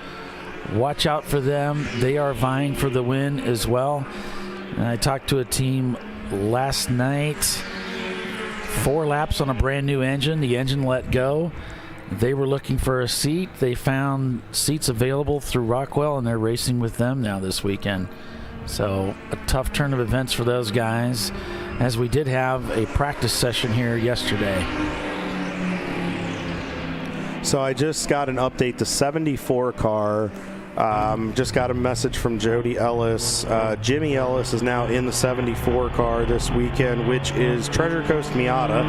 watch out for them. They are vying for the win as well. And I talked to a team last night, 4 laps on a brand new engine. The engine let go. They were looking for a seat. They found seats available through Rockwell, and they're racing with them now this weekend. So a tough turn of events for those guys, as we did have a practice session here yesterday. So I just got an update. The 74 car, just got a message from Jody Ellis. Jimmy Ellis is now in the 74 car this weekend, which is Treasure Coast Miata,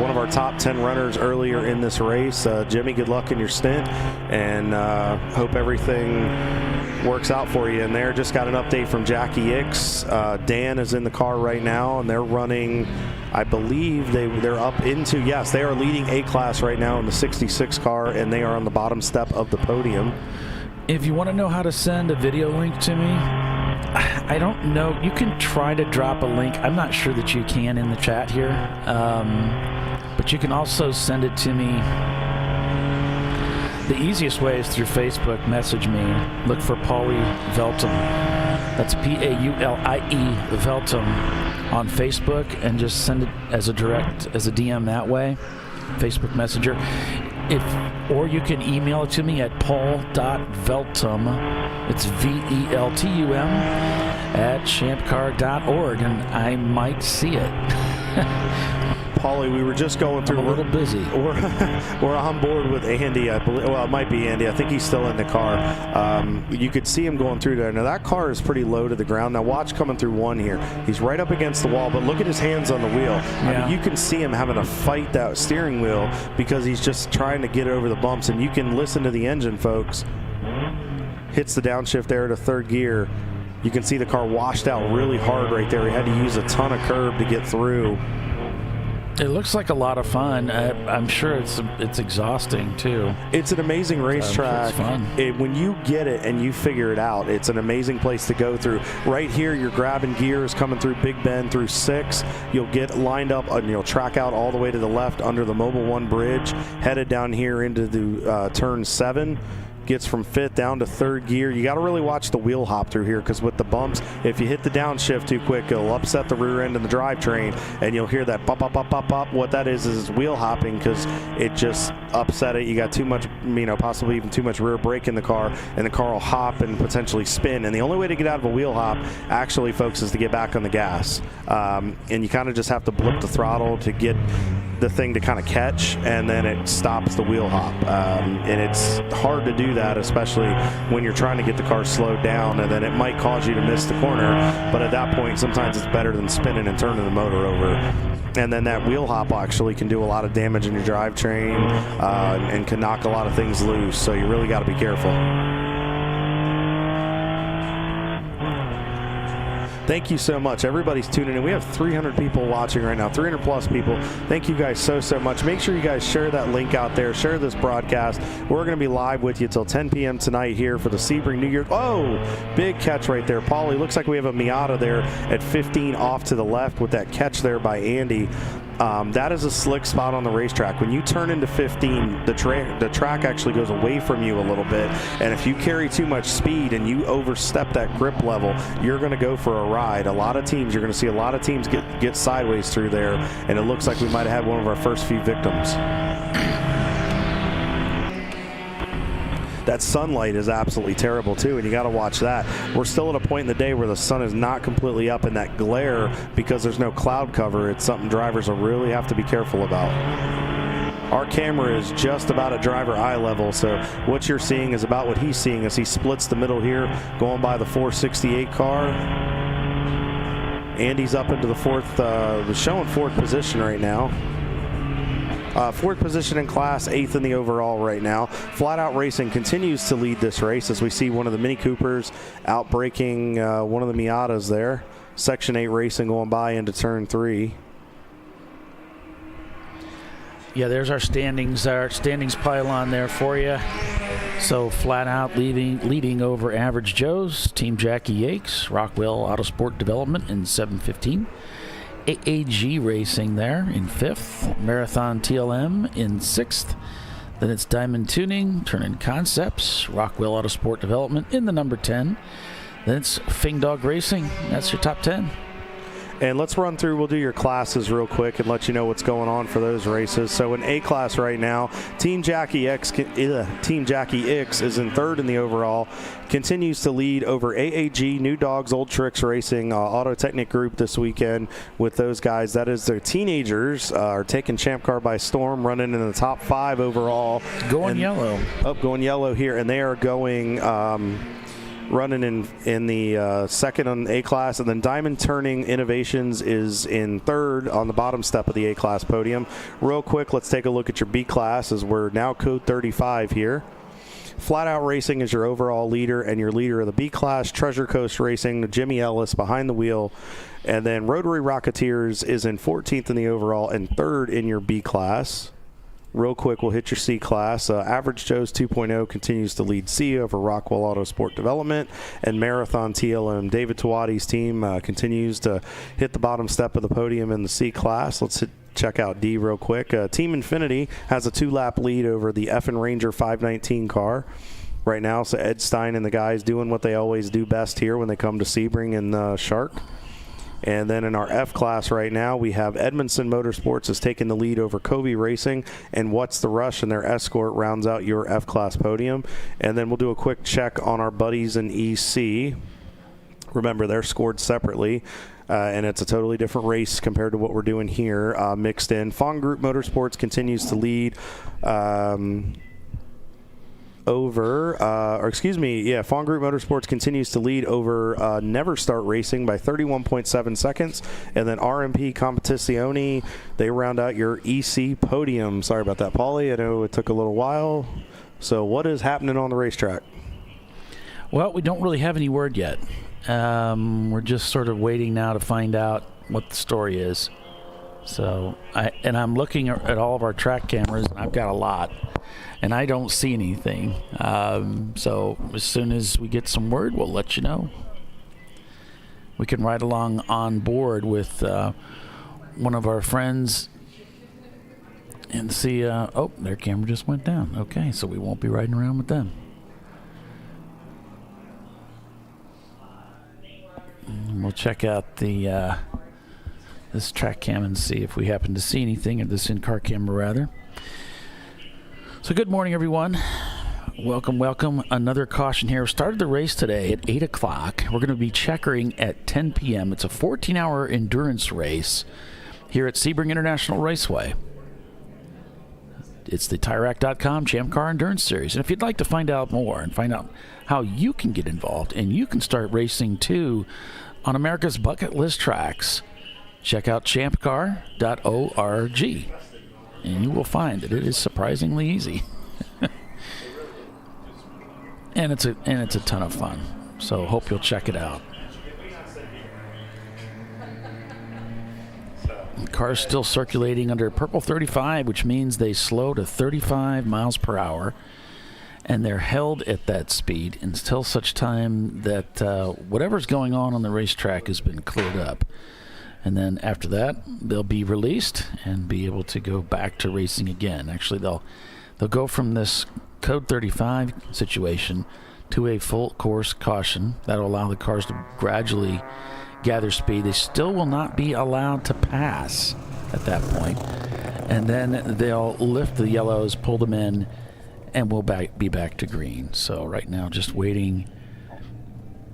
one of our top 10 runners earlier in this race. Jimmy, good luck in your stint, and hope everything works out for you in there. Just got an update from Jackie Ix. Dan is in the car right now, and they're running, I believe they're up into, yes, they are leading A-Class right now in the 66 car, and they are on the bottom step of the podium. If you want to know how to send a video link to me, I don't know. You can try to drop a link. I'm not sure that you can in the chat here, but you can also send it to me. The easiest way is through Facebook. Message me. Look for Paulie Veltum. That's P-A-U-L-I-E Veltum on Facebook, and just send it as a DM that way, Facebook Messenger. Or you can email it to me at paul.veltum, it's V-E-L-T-U-M, at ChampCar.org, and I might see it. Paulie, we were just going through. I'm a little busy. We're on board with Andy, I believe. Well, it might be Andy. I think he's still in the car. You could see him going through there. Now, that car is pretty low to the ground. Now, watch coming through one here. He's right up against the wall, but look at his hands on the wheel. Yeah. I mean, you can see him having to fight that steering wheel because he's just trying to get over the bumps, and you can listen to the engine, folks. Hits the downshift there to third gear. You can see the car washed out really hard right there. He had to use a ton of curb to get through. It looks like a lot of fun. I'm sure it's exhausting too. It's an amazing racetrack. It's fun. When you get it and you figure it out, it's an amazing place to go through. Right here, you're grabbing gears coming through Big Bend through 6. You'll get lined up and you'll track out all the way to the left under the Mobile One Bridge, headed down here into the turn 7. Gets from 5th down to 3rd gear. You got to really watch the wheel hop through here, because with the bumps, if you hit the downshift too quick, it'll upset the rear end of the drivetrain, and you'll hear that pop, pop, pop, pop, pop. What that is wheel hopping, because it just upset it. You got too much, possibly even too much rear brake in the car, and the car will hop and potentially spin. And the only way to get out of a wheel hop, actually, folks, is to get back on the gas. And you kind of just have to blip the throttle to get the thing to kind of catch, and then it stops the wheel hop. And it's hard to do that, especially when you're trying to get the car slowed down, and then it might cause you to miss the corner. But at that point, sometimes it's better than spinning and turning the motor over. And then that wheel hop actually can do a lot of damage in your drivetrain and can knock a lot of things loose. So you really got to be careful. Thank you so much. Everybody's tuning in. We have 300 people watching right now, 300 plus people. Thank you guys so much. Make sure you guys share that link out there. Share this broadcast. We're going to be live with you till 10 p.m. tonight here for the Sebring New Year. Oh, big catch right there. Paulie, looks like we have a Miata there at 15 off to the left with that catch there by Andy. That is a slick spot on the racetrack. When you turn into 15, the track actually goes away from you a little bit, and if you carry too much speed and you overstep that grip level, you're going to go for a ride. You're going to see a lot of teams get sideways through there, and it looks like we might have had one of our first few victims. That sunlight is absolutely terrible too, and you got to watch that. We're still at a point in the day where the sun is not completely up, and that glare, because there's no cloud cover, it's something drivers will really have to be careful about. Our camera is just about at driver eye level, so what you're seeing is about what he's seeing as he splits the middle here, going by the 468 car. Andy's up into the showing 4th position right now. 4th position in class, 8th in the overall right now. Flat Out Racing continues to lead this race as we see one of the Mini Coopers outbraking one of the Miatas there. Section 8 Racing going by into turn 3. Yeah, there's our standings pylon there for you. So Flat Out leading over Average Joe's, Team Jackie Yakes, Rockwell Autosport Development in 7:15. AAG Racing there in 5th, Marathon TLM in 6th. Then it's Diamond Tuning, Turn-In Concepts, Rockwell Autosport Development in the number 10. Then it's Fing Dog Racing. That's your top 10. And let's run through, we'll do your classes real quick and let you know what's going on for those races. So in A class right now, Team Jackie X is in 3rd in the overall, continues to lead over AAG, New Dogs, Old Tricks Racing, Auto Technic Group this weekend with those guys. That is their teenagers are taking Champ Car by storm, running in the top 5 overall. Going yellow. Going yellow here, and they are going... running in the 2nd on A class, and then Diamond Turning Innovations is in 3rd on the bottom step of the A class podium. Real quick, let's take a look at your B class as we're now code 35 here. Flat Out Racing is your overall leader, and your leader of the B class, Treasure Coast Racing, Jimmy Ellis behind the wheel, and then Rotary Rocketeers is in 14th in the overall and 3rd in your B class. Real quick, we'll hit your C class. Average Joe's 2.0 continues to lead C over Rockwell Autosport Development, and Marathon TLM. David Tawadi's team continues to hit the bottom step of the podium in the C class. Let's check out D real quick. Team Infinity has a 2-lap lead over the Effin' Ranger 519 car right now. So Ed Stein and the guys doing what they always do best here when they come to Sebring and Shark. And then in our F class right now, we have Edmondson Motorsports is taking the lead over Covey Racing, and What's the Rush and their Escort rounds out your F class podium. And then we'll do a quick check on our buddies in EC. Remember, they're scored separately. And it's a totally different race compared to what we're doing here, mixed in. Fong Group Motorsports continues to lead Fong Group Motorsports continues to lead over Never Start Racing by 31.7 seconds. And then RMP Competizione, they round out your EC podium. Sorry about that, Paulie. I know it took a little while. So what is happening on the racetrack? Well, we don't really have any word yet. We're just sort of waiting now to find out what the story is. So I'm looking at all of our track cameras, and I've got a lot, and I don't see anything. So as soon as we get some word, we'll let you know. We can ride along on board with one of our friends and see. Oh, their camera just went down. Okay, so we won't be riding around with them. And we'll check out the this track cam and see if we happen to see anything, or this in-car camera rather. So good morning, everyone. Welcome. Another caution here. We started the race today at 8 o'clock. We're going to be checkering at 10 p.m. It's a 14-hour endurance race here at Sebring International Raceway. It's the TireRack.com ChampCar Endurance Series. And if you'd like to find out more and find out how you can get involved and you can start racing too on America's bucket list tracks, check out ChampCar.org. And you will find that it is surprisingly easy. And it's a ton of fun. So hope you'll check it out. The car's still circulating under purple 35, which means they slow to 35 miles per hour. And they're held at that speed until such time that whatever's going on the racetrack has been cleared up. And then after that, they'll be released and be able to go back to racing again. Actually, they'll go from this Code 35 situation to a full course caution. That'll allow the cars to gradually gather speed. They still will not be allowed to pass at that point. And then they'll lift the yellows, pull them in, and we'll be back to green. So right now, just waiting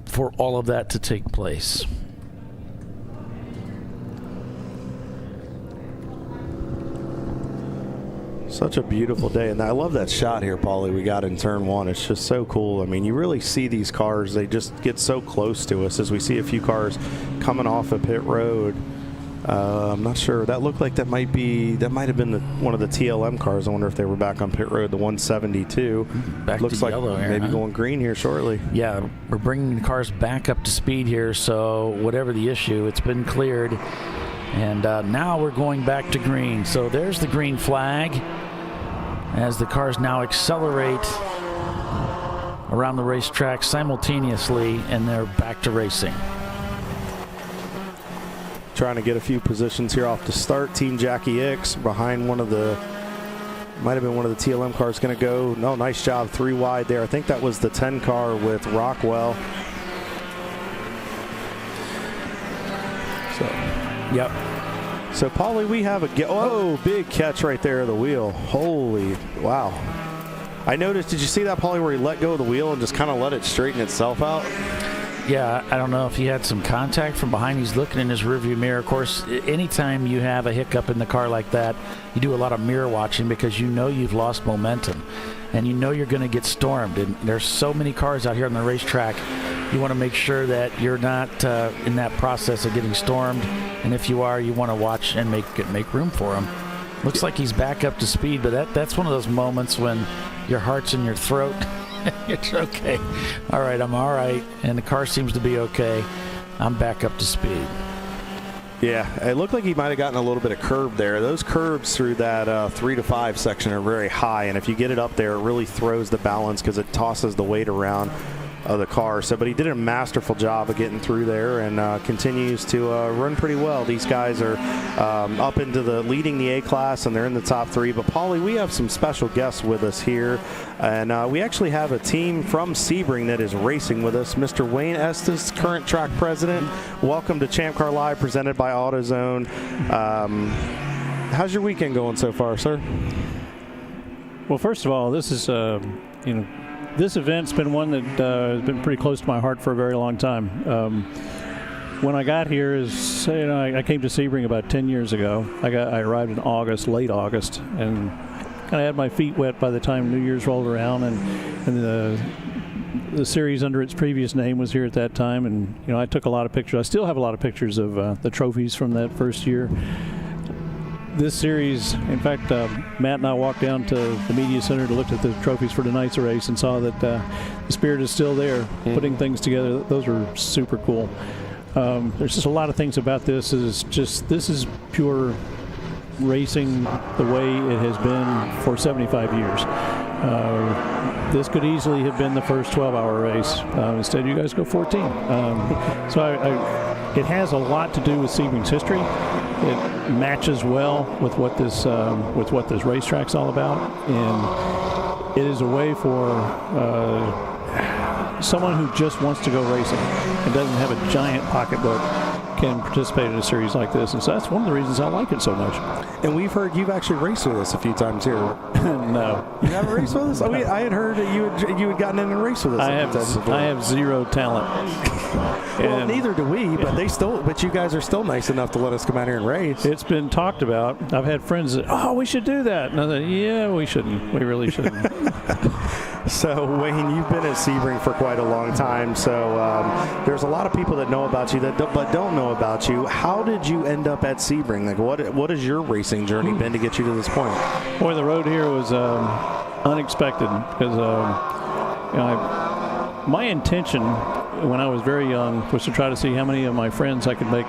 for all of that to take place. Such a beautiful day, and I love that shot here, Paulie, we got in turn one. It's just so cool. I mean, you really see these cars, they just get so close to us as we see a few cars coming off of pit road. I'm not sure. That looked like that might have been one of the TLM cars. I wonder if they were back on pit road, the 172. Looks like yellow here, maybe going green here shortly. Yeah, we're bringing the cars back up to speed here, so whatever the issue, it's been cleared. And now we're going back to green. So there's the green flag as the cars now accelerate around the racetrack simultaneously, and they're back to racing. Trying to get a few positions here off the start. Team Jackie X behind might have been one of the TLM cars going to go. No, nice job, 3 wide there. I think that was the 10 car with Rockwell. So, yep. So, Paulie, we have big catch right there of the wheel. Holy, wow. I noticed, did you see that, Paulie, where he let go of the wheel and just kind of let it straighten itself out? Yeah, I don't know if he had some contact from behind. He's looking in his rearview mirror. Of course, anytime you have a hiccup in the car like that, you do a lot of mirror watching because you know you've lost momentum and you know you're going to get stormed. And there's so many cars out here on the racetrack. You want to make sure that you're not in that process of getting stormed. And if you are, you want to watch and make room for him. Looks like he's back up to speed, but that's one of those moments when your heart's in your throat. It's okay. All right, I'm all right. And the car seems to be okay. I'm back up to speed. Yeah, it looked like he might have gotten a little bit of curb there. Those curbs through that 3 to 5 section are very high, and if you get it up there, it really throws the balance because it tosses the weight around of the car. So, but he did a masterful job of getting through there and continues to run pretty well. These guys are up into leading the A class, and they're in the top 3. But Paulie, we have some special guests with us here, and we actually have a team from Sebring that is racing with us. Mr. Wayne Estes, current track president. Welcome to ChampCar.Live, presented by AutoZone. How's your weekend going so far, sir? Well, first of all, this is this event's been one that has been pretty close to my heart for a very long time. When I got here, I came to Sebring about 10 years ago. I arrived in August, late August, and kind of had my feet wet by the time New Year's rolled around, and the series under its previous name was here at that time, and I took a lot of pictures. I still have a lot of pictures of the trophies from that first year. This series, in fact, Matt and I walked down to the media center to look at the trophies for tonight's race and saw that the spirit is still there, putting things together. Those were super cool. There's just a lot of things about this. This is pure racing the way it has been for 75 years. This could easily have been the first 12-hour race. Instead, you guys go 14. So it has a lot to do with Sebring's history. It matches well with what this racetrack's all about, and it is a way for someone who just wants to go racing and doesn't have a giant pocketbook can participate in a series like this, and so that's one of the reasons I like it so much. And we've heard you've actually raced with us a few times here. No. You haven't raced with us? I mean, I had heard that you had gotten in and raced with us. I have zero talent. Well, neither do we, but you guys are still nice enough to let us come out here and race. It's been talked about. I've had friends that, we should do that. And I thought, yeah, we shouldn't. We really shouldn't. So, Wayne, you've been at Sebring for quite a long time, so there's a lot of people that know about you but don't know about you. How did you end up at Sebring? Like, what has your racing journey been to get you to this point? Boy, the road here was unexpected because my intention when I was very young was to try to see how many of my friends I could make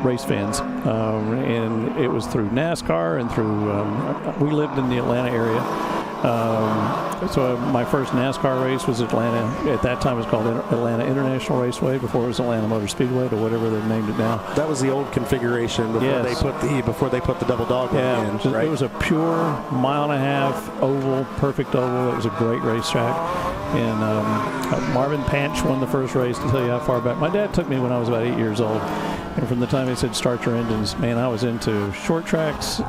race fans, and it was through NASCAR and through we lived in the Atlanta area. So my first NASCAR race was Atlanta. At that time, it was called Atlanta International Raceway. Before it was Atlanta Motor Speedway, or whatever they've named it now. That was the old configuration before they put the double dog in. Right? It was a pure 1.5 mile oval, perfect oval. It was a great racetrack. And Marvin Panch won the first race, to tell you how far back. My dad took me when I was about 8 years old, and from the time he said start your engines, man, I was into short tracks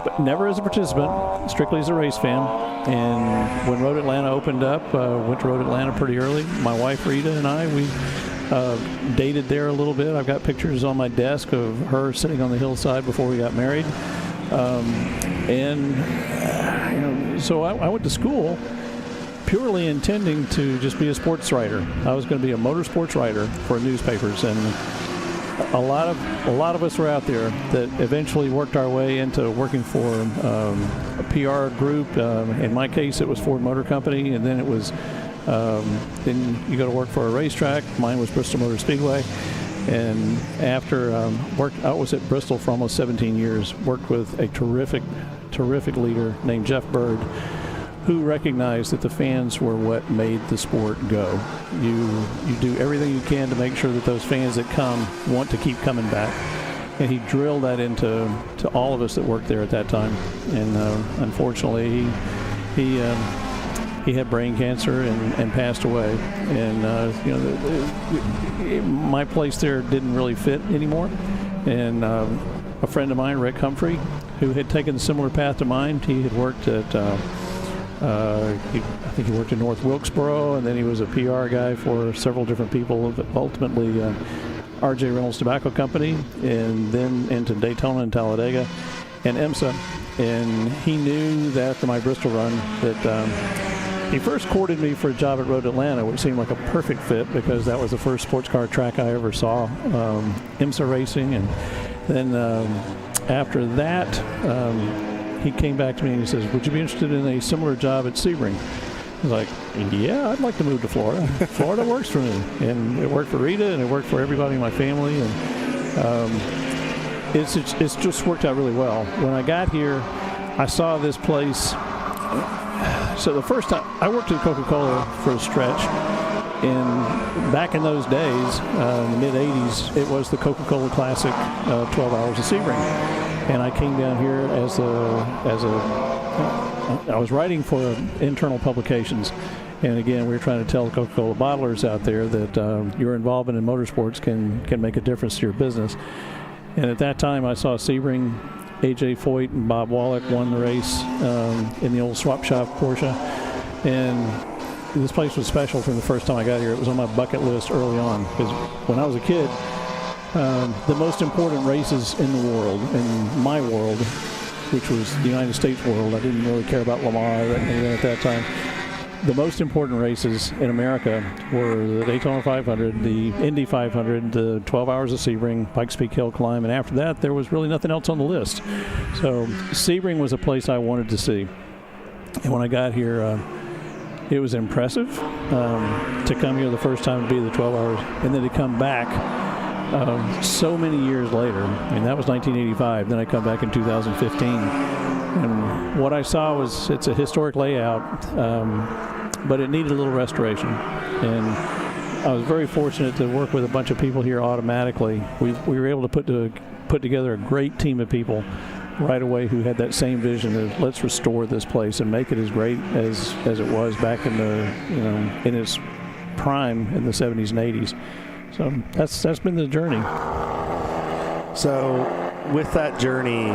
but never as a participant, strictly as a race fan. And when Road Atlanta opened up, went to Road Atlanta pretty early. My wife Rita and I, we dated there a little bit. I've got pictures on my desk of her sitting on the hillside before we got married. So I went to school purely intending to just be a sports writer. I was going to be a motorsports writer for newspapers, and a lot of us were out there that eventually worked our way into working for a PR group. In my case, it was Ford Motor Company, and then it was then you go to work for a racetrack. Mine was Bristol Motor Speedway, and after I was at Bristol for almost 17 years. Worked with a terrific leader named Jeff Bird, who recognized that the fans were what made the sport go. You do everything you can to make sure that those fans that come want to keep coming back. And he drilled that into all of us that worked there at that time. And unfortunately, he had brain cancer and passed away. And my place there didn't really fit anymore. And a friend of mine, Rick Humphrey, who had taken a similar path to mine, he had worked at I think he worked in North Wilkesboro, and then he was a PR guy for several different people, ultimately R.J. Reynolds Tobacco Company, and then into Daytona and Talladega and IMSA. And he knew that after my Bristol run that he first courted me for a job at Road Atlanta, which seemed like a perfect fit because that was the first sports car track I ever saw, IMSA racing. And then after that, he came back to me and he says, would you be interested in a similar job at Sebring? I was like, yeah, I'd like to move to Florida. Florida works for me. And it worked for Rita, and it worked for everybody in my family. And it's just worked out really well. When I got here, I saw this place. So the first time, I worked at Coca-Cola for a stretch. And back in those days, in the mid-'80s, it was the Coca-Cola Classic 12 Hours of Sebring. And I came down here I was writing for internal publications. And again, we were trying to tell Coca-Cola bottlers out there that your involvement in motorsports can make a difference to your business. And at that time, I saw Sebring, A.J. Foyt and Bob Wallach won the race in the old swap shop Porsche. And this place was special from the first time I got here. It was on my bucket list early on because when I was a kid, the most important races in the world, in my world, which was the United States world, I didn't really care about Le Mans or anything at that time. The most important races in America were the Daytona 500, the Indy 500, the 12 Hours of Sebring, Pikes Peak Hill Climb, and after that, there was really nothing else on the list. So Sebring was a place I wanted to see. And when I got here, it was impressive to come here the first time to be the 12 hours, and then to come back so many years later. I mean, that was 1985. Then I come back in 2015. And what I saw was it's a historic layout, but it needed a little restoration. And I was very fortunate to work with a bunch of people here automatically. We were able to put together a great team of people right away who had that same vision of let's restore this place and make it as great as it was back in the in its prime in the 70s and 80s. So that's been the journey. So with that journey,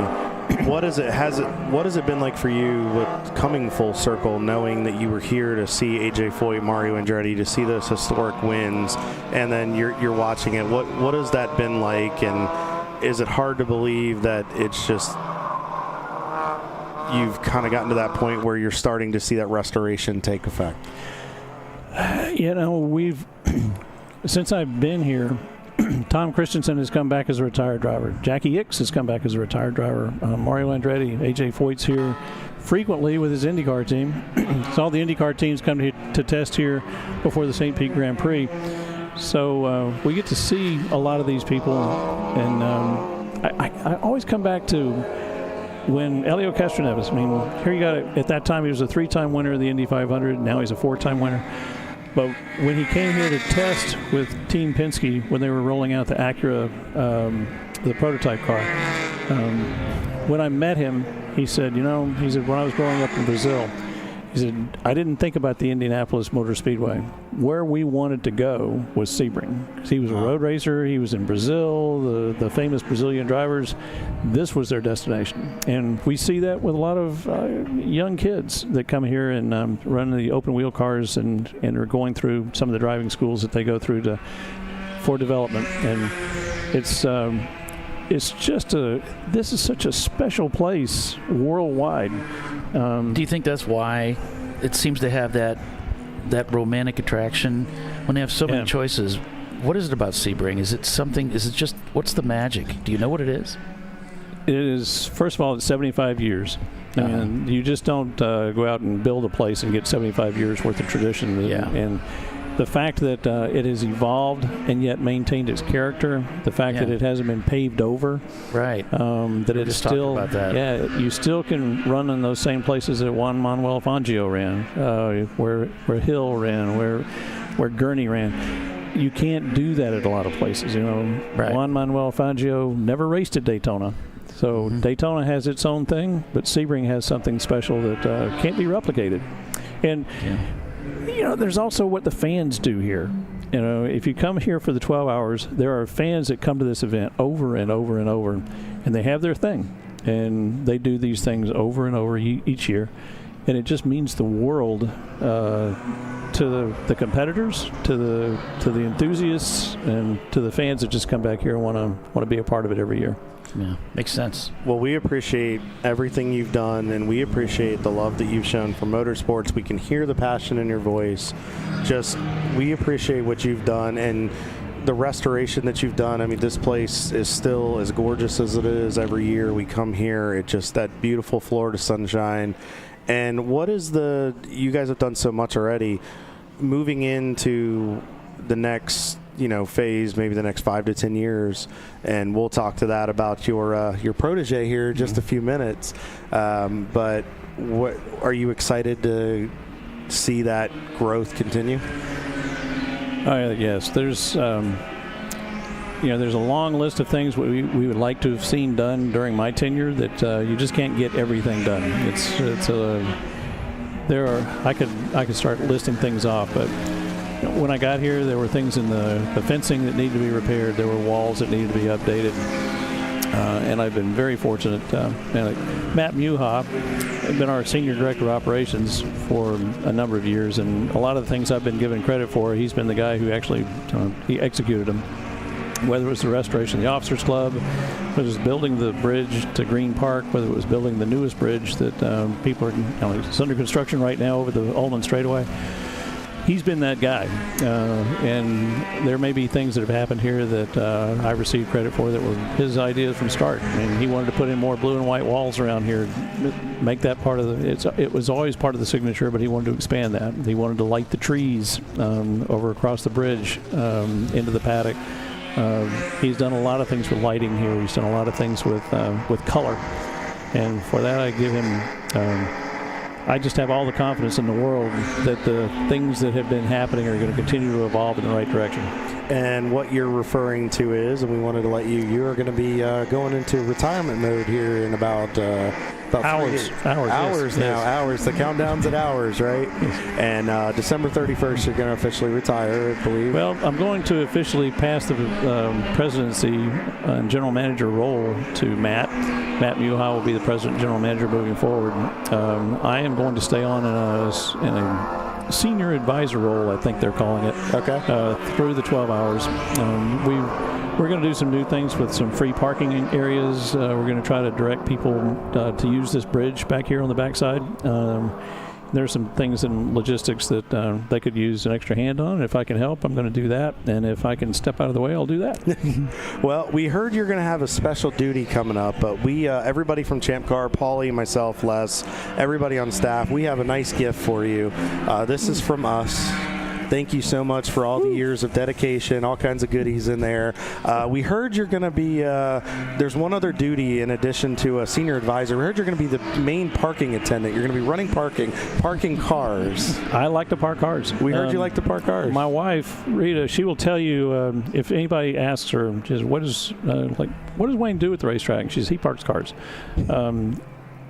what has it been like for you with coming full circle, knowing that you were here to see AJ Foyt, Mario Andretti, to see those historic wins, and then you're watching it? What has that been like, and is it hard to believe that it's just you've kind of gotten to that point where you're starting to see that restoration take effect? We've since I've been here, Tom Christensen has come back as a retired driver. Jackie Ickx has come back as a retired driver. Mario Andretti, AJ Foyt's here frequently with his IndyCar team. So all the IndyCar teams come to test here before the St. Pete Grand Prix. So we get to see a lot of these people, and I always come back to when Elio Castroneves, I mean, here you got it. At that time, he was a 3-time winner of the Indy 500. Now he's a 4-time winner. But when he came here to test with Team Penske, when they were rolling out the Acura, the prototype car, when I met him, he said, when I was growing up in Brazil, he said, I didn't think about the Indianapolis Motor Speedway. Where we wanted to go was Sebring. He was a road racer. He was in Brazil, the famous Brazilian drivers. This was their destination. And we see that with a lot of young kids that come here and run the open wheel cars and are going through some of the driving schools that they go through for development. And it's just this is such a special place worldwide. Do you think that's why it seems to have that romantic attraction when they have so many choices? What is it about Sebring? Is it something? Is it just what's the magic? Do you know what it is? It is, first of all, it's 75 years. I mean, you just don't go out and build a place and get 75 years worth of tradition. And the fact that it has evolved and yet maintained its character, the fact that it hasn't been paved over, right? That it's still, about that. you still can run in those same places that Juan Manuel Fangio ran, where Hill ran, where Gurney ran. You can't do that at a lot of places. Right. Juan Manuel Fangio never raced at Daytona. So Daytona has its own thing, but Sebring has something special that can't be replicated. And there's also what the fans do here. If you come here for the 12 hours, there are fans that come to this event over and over and over, and they have their thing. And they do these things over and over each year. And it just means the world to the competitors, to the enthusiasts, and to the fans that just come back here and want to be a part of it every year. Yeah, makes sense. Well, we appreciate everything you've done, and we appreciate the love that you've shown for motorsports. We can hear the passion in your voice. We appreciate what you've done and the restoration that you've done. I mean, this place is still as gorgeous as it is every year we come here. It's just that beautiful Florida sunshine. And you guys have done so much already, moving into the next phase, maybe the next 5 to 10 years, and we'll talk to that about your protege here in just a few minutes. But what are you excited to see that growth continue? Yes, there's there's a long list of things we would like to have seen done during my tenure that you just can't get everything done. I could start listing things off, but when I got here, there were things in the fencing that needed to be repaired. There were walls that needed to be updated. And I've been very fortunate. Matt Muha has been our Senior Director of Operations for a number of years, and a lot of the things I've been given credit for, he's been the guy who actually he executed them. Whether it was the restoration of the Officers Club, whether it was building the bridge to Green Park, whether it was building the newest bridge that people are it's under construction right now over the Ullman Straightaway. He's been that guy, and there may be things that have happened here that I received credit for that were his ideas from start. I mean, he wanted to put in more blue and white walls around here, make that part of it was always part of the signature, but he wanted to expand that. He wanted to light the trees over across the bridge into the paddock. He's done a lot of things with lighting here. He's done a lot of things with color, and for that I give him. I just have all the confidence in the world that the things that have been happening are going to continue to evolve in the right direction. And what you're referring to is, and we wanted to let you are going to be going into retirement mode here in about hours. Hours now. Yes. Hours. The countdown's at hours, right? Yes. And December 31st, you're going to officially retire, I believe. Well, I'm going to officially pass the presidency and general manager role to Matt. Matt Muhai will be the president and general manager moving forward. I am going to stay on in a senior advisor role, I think they're calling it. Okay. Through the 12 hours. We're going to do some new things with some free parking areas. We're going to try to direct people to use this bridge back here on the backside. There's some things in logistics that they could use an extra hand on. If I can help, I'm going to do that. And if I can step out of the way, I'll do that. Well, we heard you're going to have a special duty coming up, but we, everybody from Champ Car, Paulie, myself, Les, everybody on staff, we have a nice gift for you. This is from us. Thank you so much for all the years of dedication, all kinds of goodies in there. We heard you're going to be, there's one other duty in addition to a senior advisor. We heard you're going to be the main parking attendant. You're going to be running parking cars. I like to park cars. We heard you like to park cars. My wife, Rita, she will tell you if anybody asks her, what does Wayne do at the racetrack? She says he parks cars.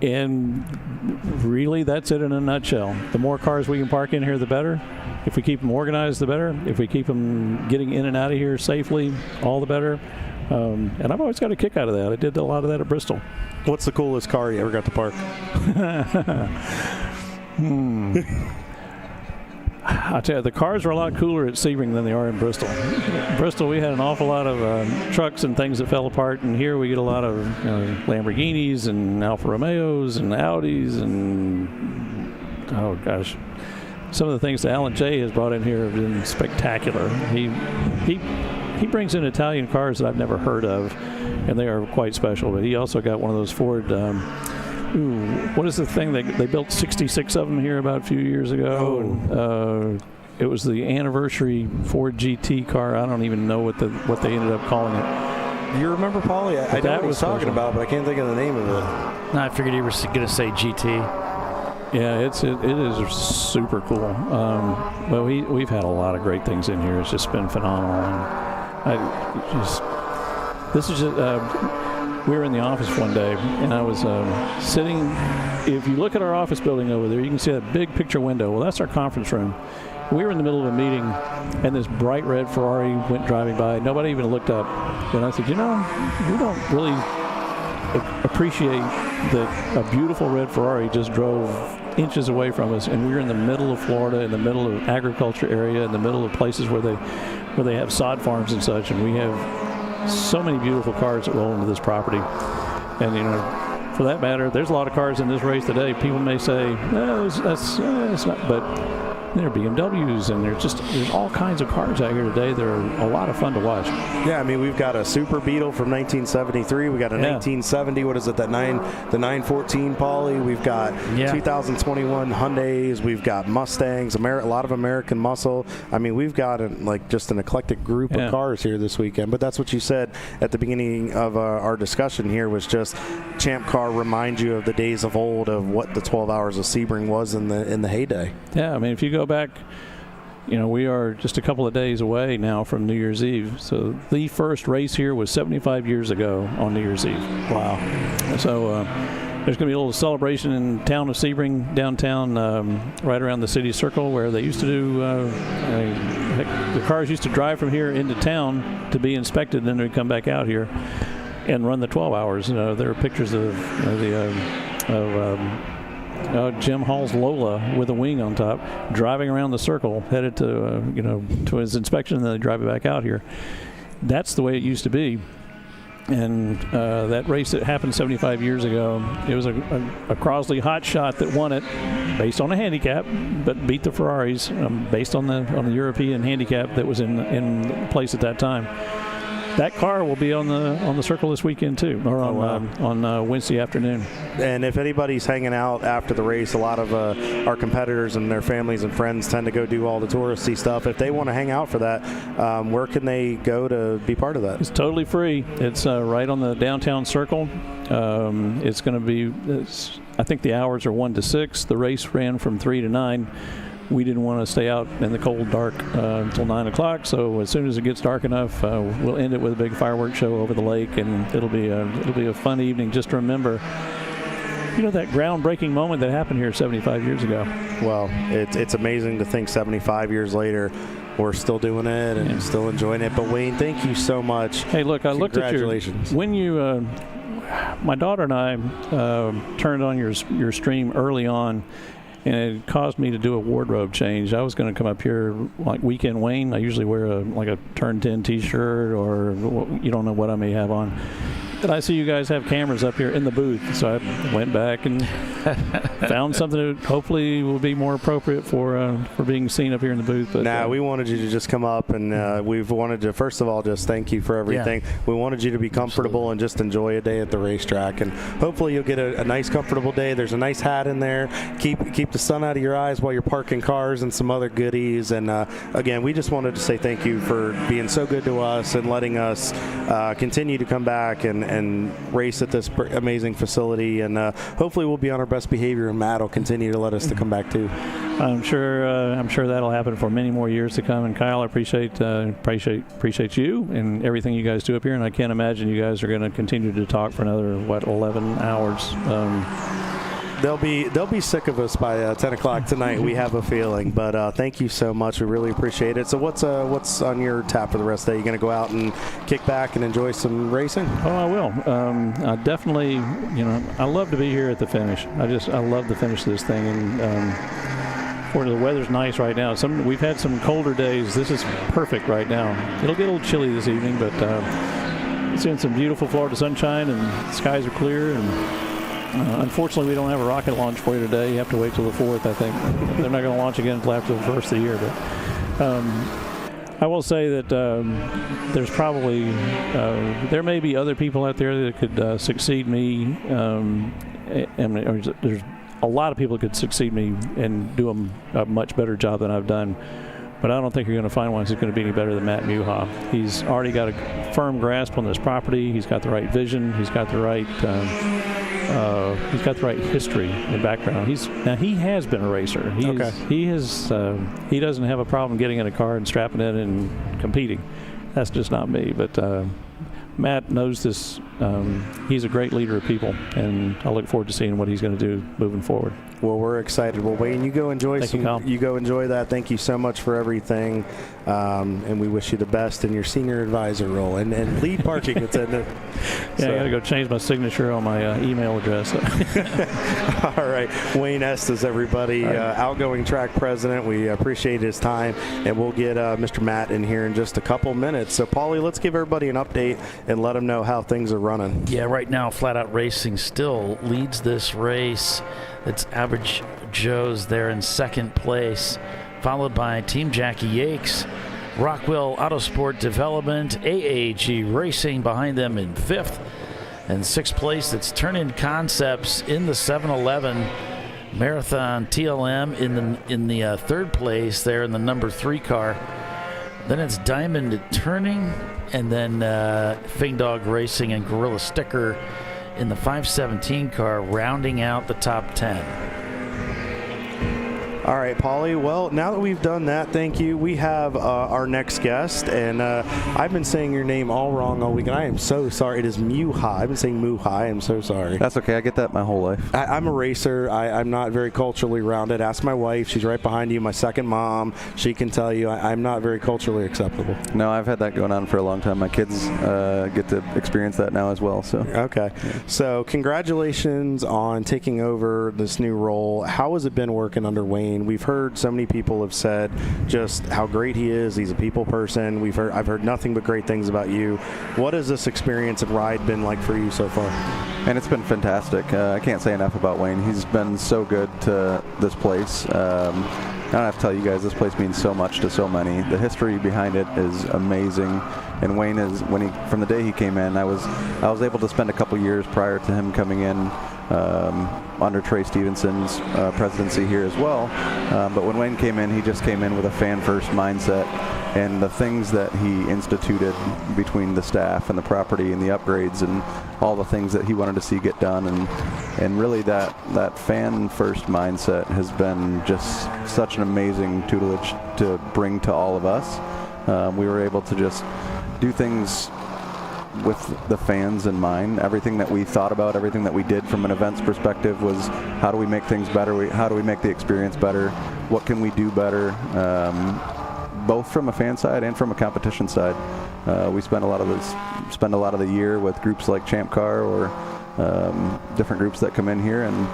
And really, that's it in a nutshell. The more cars we can park in here, the better. If we keep them organized, the better. If we keep them getting in and out of here safely, all the better. And I've always got a kick out of that. I did a lot of that at Bristol. What's the coolest car you ever got to park? I tell you, the cars are a lot cooler at Sebring than they are in Bristol. Bristol, we had an awful lot of trucks and things that fell apart, and here we get a lot of Lamborghinis and Alfa Romeos and Audis and, oh gosh, some of the things that Alan J has brought in here have been spectacular. He brings in Italian cars that I've never heard of, and they are quite special. But he also got one of those Ford. What is the thing they built 66 of them here about a few years ago? And, it was the anniversary Ford GT car. I don't even know what they ended up calling it. Do you remember, Paulie? I know what he's talking about, but I can't think of the name of it. No, I figured you were going to say GT. Yeah, it is super cool. Well, we've had a lot of great things in here. It's just been phenomenal. We were in the office one day, and I was sitting. If you look at our office building over there, you can see that big picture window. Well, that's our conference room. We were in the middle of a meeting, and this bright red Ferrari went driving by. Nobody even looked up. And I said, we don't really appreciate that a beautiful red Ferrari just drove inches away from us, and we were in the middle of Florida, in the middle of agriculture area, in the middle of places where they have sod farms and such, and we have so many beautiful cars that roll into this property. And for that matter, there's a lot of cars in this race today. People may say, that's not, but there are BMWs, and there's all kinds of cars out here today that are a lot of fun to watch. Yeah, I mean, we've got a Super Beetle from 1973. We got a 1970. What is it? The 914 Paulie. We've got 2021 Hyundais. We've got Mustangs. A lot of American muscle. I mean, we've got just an eclectic group of cars here this weekend. But that's what you said at the beginning of our discussion here, was just Champ Car reminds you of the days of old, of what the 12 Hours of Sebring was in the heyday. Yeah, I mean, if you go back, we are just a couple of days away now from New Year's Eve. So the first race here was 75 years ago on New Year's Eve. Wow. So there's going to be a little celebration in town of Sebring, downtown, right around the city circle, where they used to do, the cars used to drive from here into town to be inspected, and then they'd come back out here and run the 12 hours. There are pictures of Jim Hall's Lola with a wing on top, driving around the circle, headed to his inspection, and then they drive it back out here. That's the way it used to be. And that race that happened 75 years ago, it was a Crosley hot shot that won it based on a handicap, but beat the Ferraris based on the European handicap that was in place at that time. that car will be on the circle this weekend too, or on Wednesday afternoon. And if anybody's hanging out after the race, a lot of our competitors and their families and friends tend to go do all the touristy stuff. If they want to hang out for that, where can they go to be part of that? It's totally free. It's right on the downtown circle. It's going to be, I think the hours are 1 to 6. The race ran from 3 to 9. We didn't want to stay out in the cold dark until 9 o'clock, so as soon as it gets dark enough, we'll end it with a big fireworks show over the lake, and it'll be a fun evening. Just to remember, that groundbreaking moment that happened here 75 years ago. Well, it's amazing to think 75 years later we're still doing it and still enjoying it. But Wayne, thank you so much. Hey, look, I looked at when you my daughter and I turned on your stream early on, and it caused me to do a wardrobe change. I was going to come up here like Weekend Wayne. I usually wear a Turn 10 t-shirt, or you don't know what I may have on. And I see you guys have cameras up here in the booth, so I went back and found something that hopefully will be more appropriate for being seen up here in the booth. But we wanted you to just come up, and we've wanted to, first of all, just thank you for everything. Yeah. We wanted you to be comfortable and just enjoy a day at the racetrack, and hopefully you'll get a nice, comfortable day. There's a nice hat in there. Keep the sun out of your eyes while you're parking cars, and some other goodies. And again, we just wanted to say thank you for being so good to us and letting us continue to come back and race at this amazing facility, and hopefully we'll be on our best behavior, and Matt will continue to let us to come back too. I'm sure that'll happen for many more years to come. And Kyle, I appreciate you and everything you guys do up here, and I can't imagine you guys are going to continue to talk for another 11 hours. They'll be sick of us by 10 o'clock tonight. We have a feeling, but thank you so much. We really appreciate it. So what's on your tap for the rest of the day? You going to go out and kick back and enjoy some racing? Oh, I will. I definitely, I love to be here at the finish. I love the finish of this thing, and the weather's nice right now. We've had some colder days. This is perfect right now. It'll get a little chilly this evening, but it's in some beautiful Florida sunshine, and the skies are clear, and unfortunately, we don't have a rocket launch for you today. You have to wait till the 4th, I think. They're not going to launch again until after the first of the year. But I will say that there's probably there may be other people out there that could succeed me. There's a lot of people that could succeed me and do a much better job than I've done. But I don't think you're going to find one who's going to be any better than Matt Muha. He's already got a firm grasp on this property. He's got the right vision. He's got the right history and background. He has been a racer. He doesn't have a problem getting in a car and strapping in and competing. That's just not me. But Matt knows this. He's a great leader of people, and I look forward to seeing what he's going to do moving forward. Well, we're excited. Well, Wayne, you go enjoy you go enjoy that. Thank you so much for everything, and we wish you the best in your senior advisor role and lead parking attendant. I got to go change my signature on my email address. All right, Wayne Estes, everybody, outgoing track president. We appreciate his time, and we'll get Mr. Matt in here in just a couple minutes. So, Paulie, let's give everybody an update and let them know how things are running. Yeah, right now, Flat Out Racing still leads this race. It's Average Joe's there in second place, followed by Team Jackie Yakes, Rockwell Autosport Development, AAG Racing behind them in fifth, and sixth place it's Turn-In Concepts in the 711, Marathon TLM in the third place there in the number 3 car. Then it's Diamond Turning, and then Fing Dog Racing and Gorilla Sticker in the 517 car, rounding out the top 10. All right, Paulie. Well, now that we've done that, thank you. We have our next guest, and I've been saying your name all wrong all week, and I am so sorry. It is Muha. I've been saying Muha. I'm so sorry. That's okay. I get that my whole life. I'm a racer. I'm not very culturally rounded. Ask my wife. She's right behind you, my second mom. She can tell you I'm not very culturally acceptable. No, I've had that going on for a long time. My kids get to experience that now as well. So okay. Yeah. So congratulations on taking over this new role. How has it been working under Wayne? We've heard so many people have said just how great he is. He's a people person. I've heard nothing but great things about you. What has this experience and ride been like for you so far? And it's been fantastic. I can't say enough about Wayne. He's been so good to this place. I don't have to tell you guys, this place means so much to so many. The history behind it is amazing. And Wayne is, from the day he came in, I was able to spend a couple years prior to him coming in under Trey Stevenson's presidency here as well. But when Wayne came in, he just came in with a fan-first mindset. And the things that he instituted between the staff and the property and the upgrades and all the things that he wanted to see get done, and really that fan-first mindset has been just such an amazing tutelage to bring to all of us. We were able to just do things with the fans in mind. Everything that we thought about, everything that we did from an events perspective was, how do we make things better? How do we make the experience better? What can we do better? Both from a fan side and from a competition side. We spend a lot of the year with groups like ChampCar or different groups that come in here and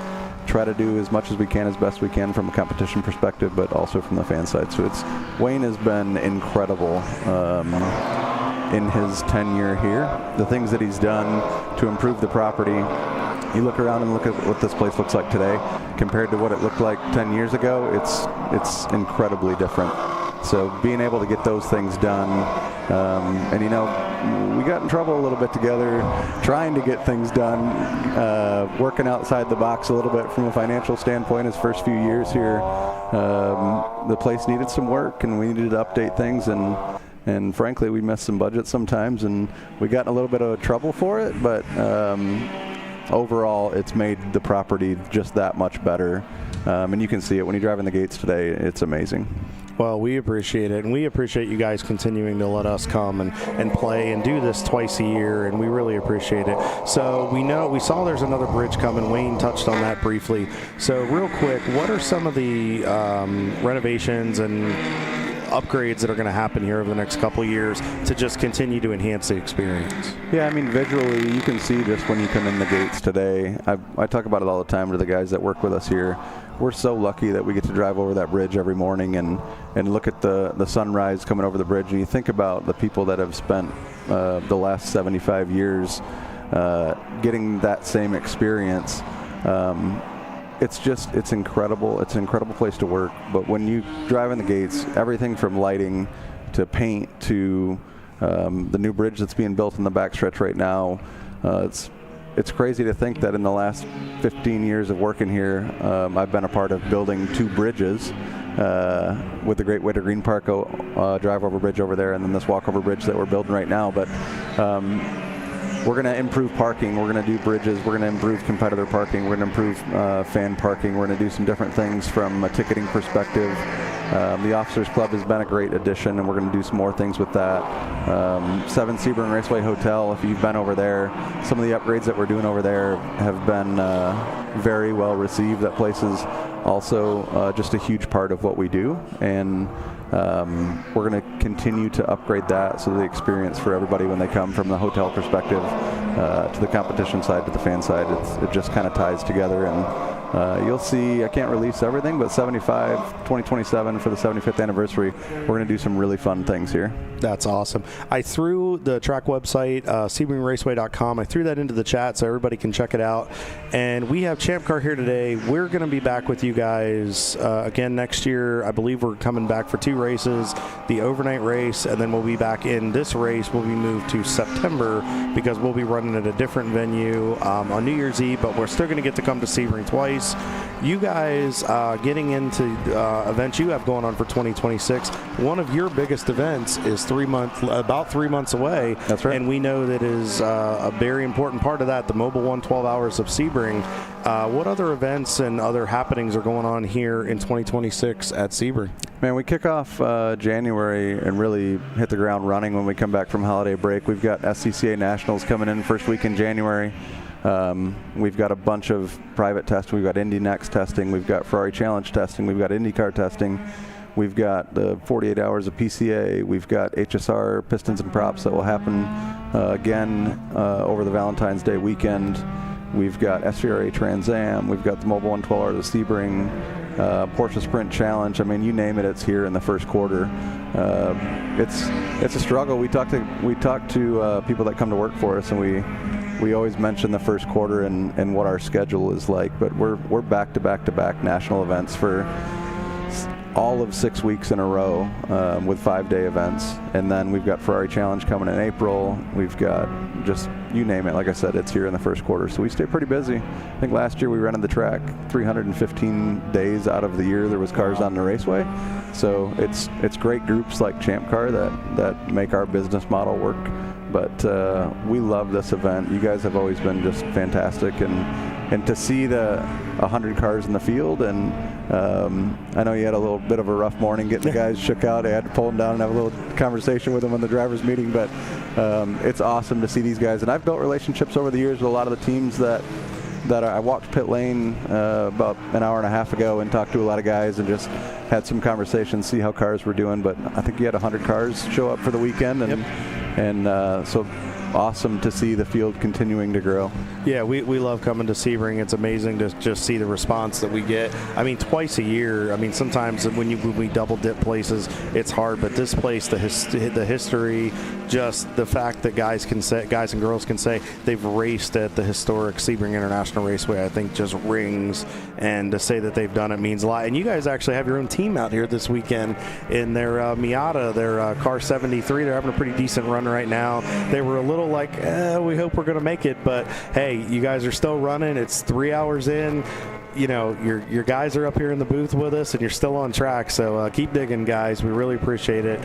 try to do as much as we can, as best we can from a competition perspective, but also from the fan side. So Wayne has been incredible in his tenure here. The things that he's done to improve the property. You look around and look at what this place looks like today compared to what it looked like 10 years ago. It's incredibly different. So being able to get those things done, and we got in trouble a little bit together trying to get things done, working outside the box a little bit from a financial standpoint his first few years here. The place needed some work and we needed to update things, and frankly we missed some budget sometimes and we got in a little bit of trouble for it, but overall it's made the property just that much better. And you can see it when you drive in the gates today. It's amazing. Well, we appreciate it, and we appreciate you guys continuing to let us come and play and do this twice a year, and we really appreciate it. So we saw there's another bridge coming. Wayne touched on that briefly. So real quick, what are some of the renovations and upgrades that are going to happen here over the next couple of years to just continue to enhance the experience? Yeah, I mean, visually, you can see just when you come in the gates today. I talk about it all the time to the guys that work with us here. We're so lucky that we get to drive over that bridge every morning and look at the sunrise coming over the bridge. And you think about the people that have spent the last 75 years getting that same experience. It's incredible. It's an incredible place to work. But when you drive in the gates, everything from lighting to paint to the new bridge that's being built in the backstretch right now, it's crazy to think that in the last 15 years of working here, I've been a part of building 2 bridges with the Great Whitter Green Park drive-over bridge over there, and then this walk-over bridge that we're building right now. But we're going to improve parking. We're going to do bridges. We're going to improve competitor parking. We're going to improve fan parking. We're going to do some different things from a ticketing perspective. The Officers Club has been a great addition, and we're going to do some more things with that. 7 Sebring Raceway Hotel, if you've been over there, some of the upgrades that we're doing over there have been very well received. That place is also just a huge part of what we do, and we're going to continue to upgrade that so the experience for everybody when they come from the hotel perspective to the competition side to the fan side, it just kind of ties together. And you'll see, I can't release everything, but 2027 for the 75th anniversary, we're going to do some really fun things here. That's awesome. I threw the track website, SebringRaceway.com, I threw that into the chat so everybody can check it out. And we have Champ Car here today. We're going to be back with you guys again next year. I believe we're coming back for 2 races, the overnight race, and then we'll be back in this race. We'll be moved to September because we'll be running at a different venue on New Year's Eve, but we're still going to get to come to Sebring twice. You guys getting into events you have going on for 2026. One of your biggest events is about 3 months away. That's right. And we know that is a very important part of that, the Mobile 1 12 Hours of Sebring. What other events and other happenings are going on here in 2026 at Sebring? Man, we kick off January and really hit the ground running when we come back from holiday break. We've got SCCA Nationals coming in first week in January. We've got a bunch of private tests. We've got Indy Next testing. We've got Ferrari Challenge testing. We've got IndyCar testing. We've got the 48 hours of PCA. We've got HSR Pistons and Props that will happen again over the Valentine's Day weekend. We've got SVRA Trans Am. We've got the Mobile 1 12 Hours of Sebring, Porsche Sprint Challenge. I mean, you name it, it's here in the first quarter. It's a struggle. We talk to people that come to work for us, and we always mention the first quarter and what our schedule is like. But we're back to back national events for all of 6 weeks in a row with 5-day events. And then we've got Ferrari Challenge coming in April. We've got just, you name it, like I said, it's here in the first quarter. So we stay pretty busy. I think last year we rented the track 315 days out of the year there was cars on the raceway. So it's great groups like Champ Car that make our business model work. But we love this event. You guys have always been just fantastic, and to see the 100 cars in the field, and I know you had a little bit of a rough morning getting the guys shook out. I had to pull them down and have a little conversation with them in the driver's meeting, but it's awesome to see these guys. And I've built relationships over the years with a lot of the teams that I walked pit lane about an hour and a half ago and talked to a lot of guys and just had some conversations, see how cars were doing. But I think you had 100 cars show up for the weekend, and so awesome to see the field continuing to grow. Yeah, we love coming to Sebring. It's amazing to just see the response that we get. I mean, twice a year. I mean, sometimes when we double dip places, it's hard. But this place, the history, just the fact that guys and girls can say they've raced at the historic Sebring International Raceway, I think just rings. And to say that they've done it means a lot. And you guys actually have your own team out here this weekend in their Miata, their car 73. They're having a pretty decent run right now. They were a little like, we hope we're going to make it, but hey, you guys are still running. It's 3 hours in. You know, your guys are up here in the booth with us, and you're still on track. So keep digging, guys. We really appreciate it.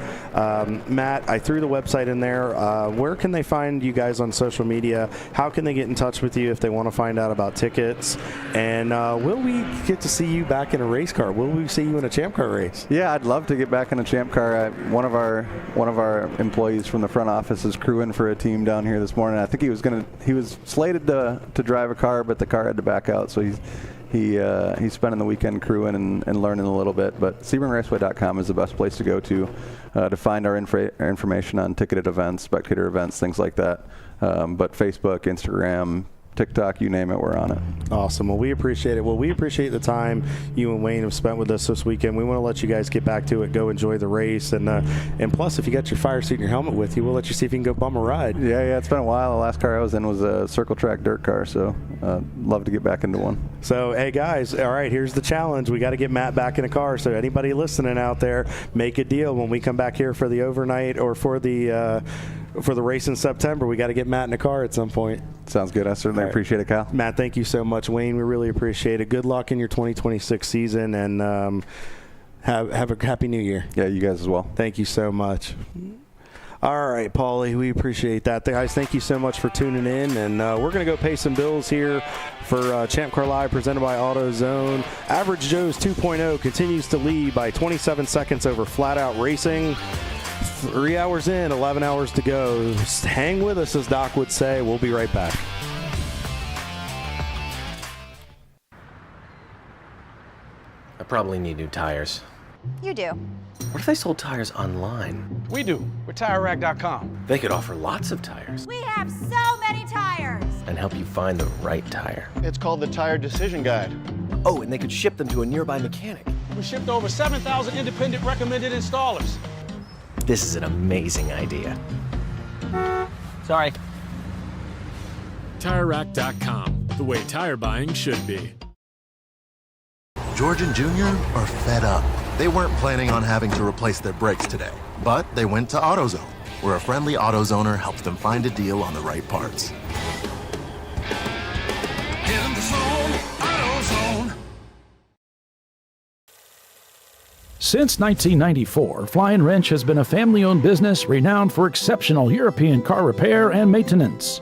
Matt, I threw the website in there. Where can they find you guys on social media? How can they get in touch with you if they want to find out about tickets? And will we get to see you back in a race car? Will we see you in a Champ Car race? Yeah, I'd love to get back in a Champ Car. One of our employees from the front office is crewing for a team down here this morning. I think he was slated to drive a car, but the car had to back out, so he's spending the weekend crewing and learning a little bit. But SebringRaceway.com is the best place to go to find our information on ticketed events, spectator events, things like that. But Facebook, Instagram, TikTok, you name it, we're on it. Awesome. Well, we appreciate it. Well, we appreciate the time you and Wayne have spent with us this weekend. We want to let you guys get back to it, go enjoy the race, and plus, if you got your fire seat and your helmet with you, we'll let you see if you can go bum a ride. Yeah, it's been a while. The last car I was in was a circle track dirt car, so love to get back into one. So, hey, guys, all right, here's the challenge. We got to get Matt back in a car. So anybody listening out there, make a deal. When we come back here for the overnight or for the race in September, we got to get Matt in a car at some point. Sounds good. I certainly appreciate it, Kyle. Matt, thank you so much. Wayne, we really appreciate it. Good luck in your 2026 season, and have a happy new year. Yeah, you guys as well. Thank you so much. All right, Paulie, we appreciate that. Guys, thank you so much for tuning in, and we're going to go pay some bills here for ChampCar.Live presented by AutoZone. Average Joe's 2.0 continues to lead by 27 seconds over Flat Out Racing. 3 hours in, 11 hours to go. Just hang with us, as Doc would say. We'll be right back. I probably need new tires. You do. What if they sold tires online? We do. We're TireRack.com. They could offer lots of tires We have so many tires. and help you find the right tire. It's called the Tire Decision Guide. Oh, and they could ship them to a nearby mechanic. We shipped over 7,000 independent recommended installers. This is an amazing idea. Sorry. TireRack.com, the way tire buying should be. George and Junior are fed up. They weren't planning on having to replace their brakes today, but they went to AutoZone, where a friendly AutoZoner helps them find a deal on the right parts. In the zone, AutoZone. Since 1994, Flying Wrench has been a family-owned business renowned for exceptional European car repair and maintenance.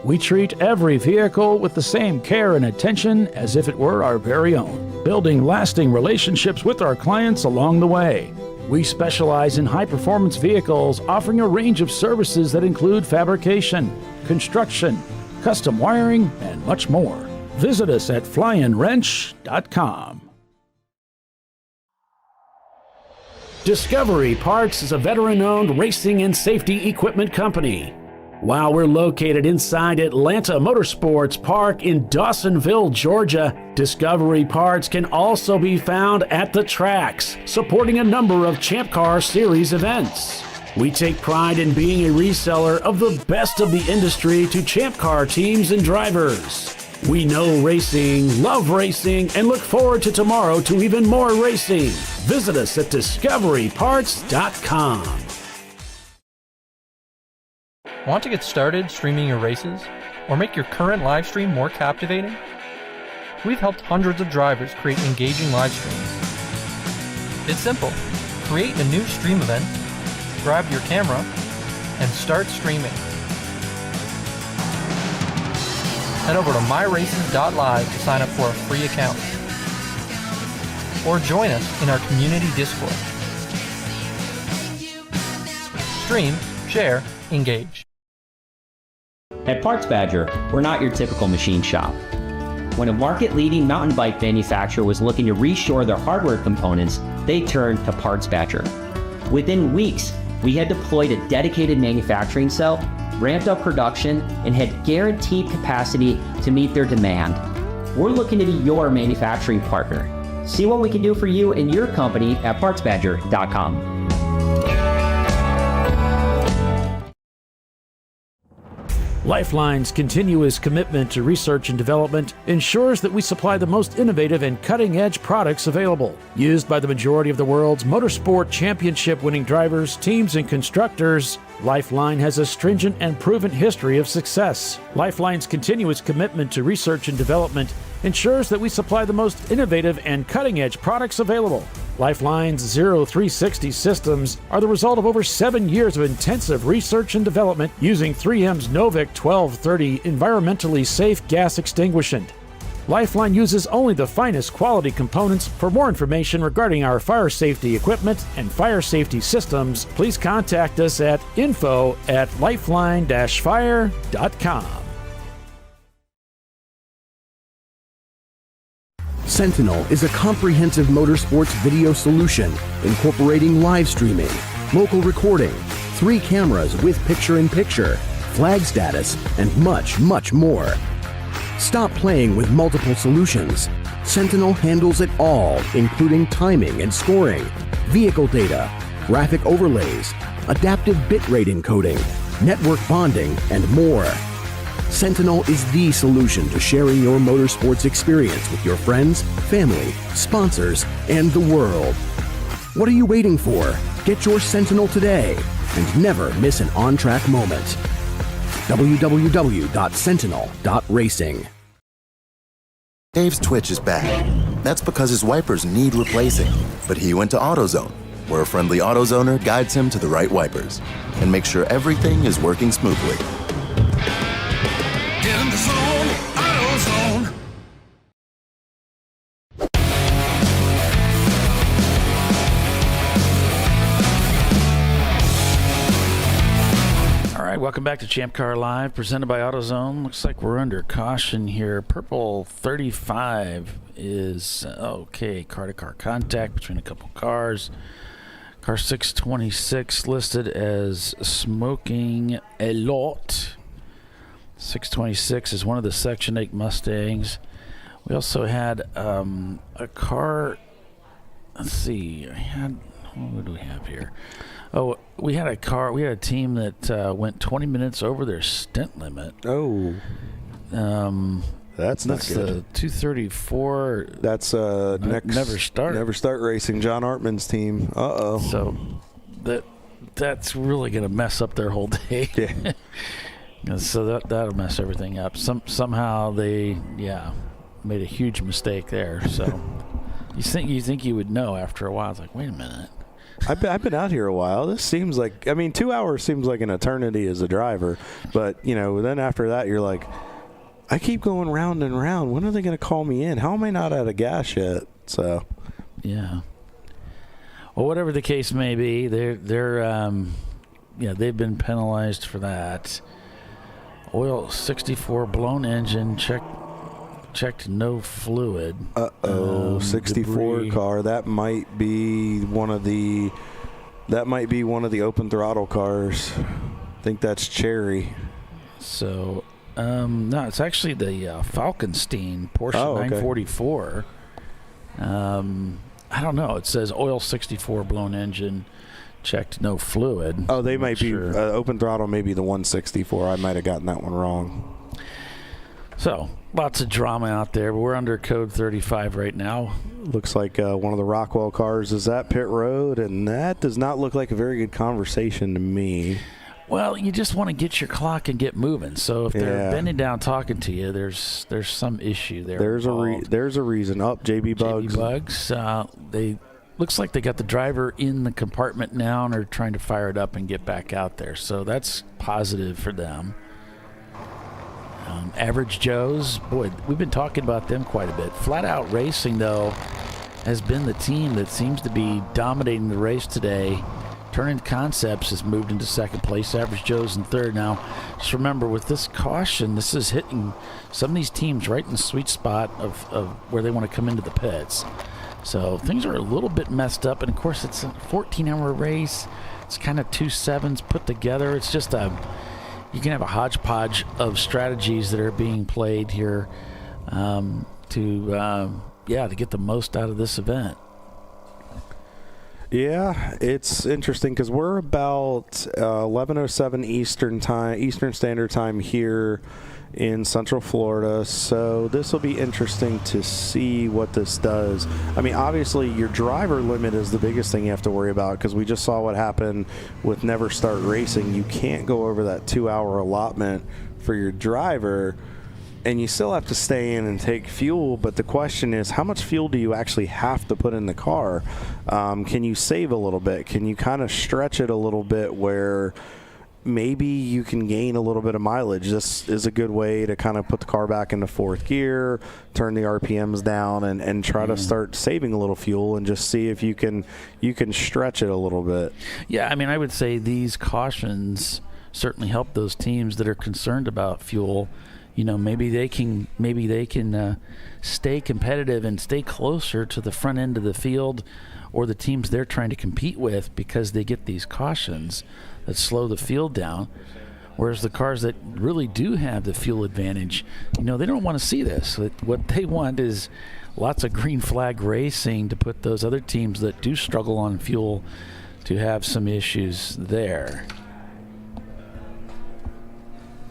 We treat every vehicle with the same care and attention as if it were our very own, building lasting relationships with our clients along the way. We specialize in high-performance vehicles, offering a range of services that include fabrication, construction, custom wiring, and much more. Visit us at flyinwrench.com. Discovery Parts is a veteran-owned racing and safety equipment company. While we're located inside Atlanta Motorsports Park in Dawsonville, Georgia, Discovery Parts can also be found at the tracks, supporting a number of Champ Car Series events. We take pride in being a reseller of the best of the industry to Champ Car teams and drivers. We know racing, love racing, and look forward to tomorrow to even more racing. Visit us at Discoveryparts.com. Want to get started streaming your races? Or make your current live stream more captivating? We've helped hundreds of drivers create engaging live streams. It's simple. Create a new stream event, grab your camera, and start streaming. Head over to myraces.live to sign up for a free account. Or join us in our community Discord. Stream, share, engage. At Parts Badger, we're not your typical machine shop. When a market-leading mountain bike manufacturer was looking to reshore their hardware components, they turned to Parts Badger. Within weeks, we had deployed a dedicated manufacturing cell, ramped up production, and had guaranteed capacity to meet their demand. We're looking to be your manufacturing partner. See what we can do for you and your company at PartsBadger.com. Lifeline's continuous commitment to research and development ensures that we supply the most innovative and cutting-edge products available. Used by the majority of the world's motorsport championship-winning drivers, teams, and constructors, Lifeline has a stringent and proven history of success. Lifeline's continuous commitment to research and development ensures that we supply the most innovative and cutting-edge products available. Lifeline's 0360 systems are the result of over 7 years of intensive research and development using 3M's Novik 1230 environmentally safe gas extinguishant. Lifeline uses only the finest quality components. For more information regarding our fire safety equipment and fire safety systems, please contact us at info@lifeline-fire.com. Sentinel is a comprehensive motorsports video solution incorporating live streaming, local recording, 3 cameras with picture-in-picture, flag status, and much, much more. Stop playing with multiple solutions. Sentinel handles it all, including timing and scoring, vehicle data, graphic overlays, adaptive bitrate encoding, network bonding, and more. Sentinel is the solution to sharing your motorsports experience with your friends, family, sponsors, and the world. What are you waiting for? Get your Sentinel today and never miss an on-track moment. www.sentinel.racing. Dave's twitch is bad. That's because his wipers need replacing. But he went to AutoZone, where a friendly AutoZoner guides him to the right wipers and makes sure everything is working smoothly. In the zone, AutoZone. All right, welcome back to ChampCar.Live, presented by AutoZone. Looks like we're under caution here. Purple 35 is, okay, car-to-car contact between a couple cars. Car 626 listed as smoking a lot. 626 is one of the Section 8 Mustangs. We also had a car, let's see, what do we have here? Oh, we had a team that went 20 minutes over their stint limit. Oh. That's not good. the 234. That's Never Start Racing, John Artman's team. Uh-oh. So that's really going to mess up their whole day. Yeah. So that'll mess everything up. Somehow they made a huge mistake there. So you think you would know after a while. It's like, wait a minute. I've been out here a while. This seems like, 2 hours seems like an eternity as a driver. But, then after that, you're like, I keep going round and round. When are they going to call me in? How am I not out of gas yet? So, yeah. Well, whatever the case may be, they've been penalized for that. Oil 64 blown engine, checked no fluid. 64 debris. car. That might be one of the open throttle cars. I think that's Cherry. So, no, it's actually the Falkenstein Porsche 944. I don't know. It says oil 64 blown engine. Checked no fluid. Oh, they might be open throttle, maybe the 164. I might have gotten that one wrong. So, lots of drama out there, but we're under code 35 right now. Looks like one of the Rockwell cars is at pit road, and that does not look like a very good conversation to me. Well, you just want to get your clock and get moving. So if they're bending down talking to you, there's some issue there. There's a reason. Up, JB Bugs. JB Bugs. They looks like they got the driver in the compartment now and are trying to fire it up and get back out there. So that's positive for them. Average Joe's, boy, we've been talking about them quite a bit. Flat Out Racing, though, has been the team that seems to be dominating the race today. Turning Concepts has moved into second place. Average Joe's in third. Now, just remember, with this caution, this is hitting some of these teams right in the sweet spot of where they want to come into the pits. So things are a little bit messed up. And, of course, it's a 14-hour race. It's kind of 2 sevens put together. It's just you can have a hodgepodge of strategies that are being played here to get the most out of this event. Yeah, it's interesting because we're about 11:07 Eastern Standard Time here in Central Florida, so this will be interesting to see what this does. I mean, obviously, your driver limit is the biggest thing you have to worry about because we just saw what happened with Never Start Racing. You can't go over that 2-hour allotment for your driver, and you still have to stay in and take fuel, but the question is, how much fuel do you actually have to put in the car? Can you save a little bit? Can you kind of stretch it a little bit where maybe you can gain a little bit of mileage? This is a good way to kind of put the car back into fourth gear, turn the RPMs down, and try to start saving a little fuel and just see if you can stretch it a little bit. Yeah, I mean, I would say these cautions certainly help those teams that are concerned about fuel. You know, maybe they can stay competitive and stay closer to the front end of the field or the teams they're trying to compete with because they get these cautions that slow the field down. Whereas the cars that really do have the fuel advantage, you know, they don't want to see this. What they want is lots of green flag racing to put those other teams that do struggle on fuel to have some issues there.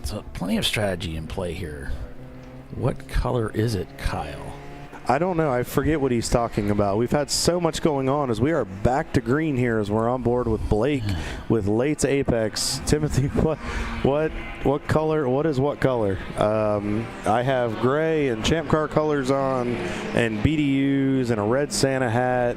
So plenty of strategy in play here. What color is it, Kyle? I don't know. I forget what he's talking about. We've had so much going on as we are back to green here as we're on board with Blake with Leighton Apex. Timothy, what color? What is what color? I have gray and Champ Car colors on and BDUs and a red Santa hat.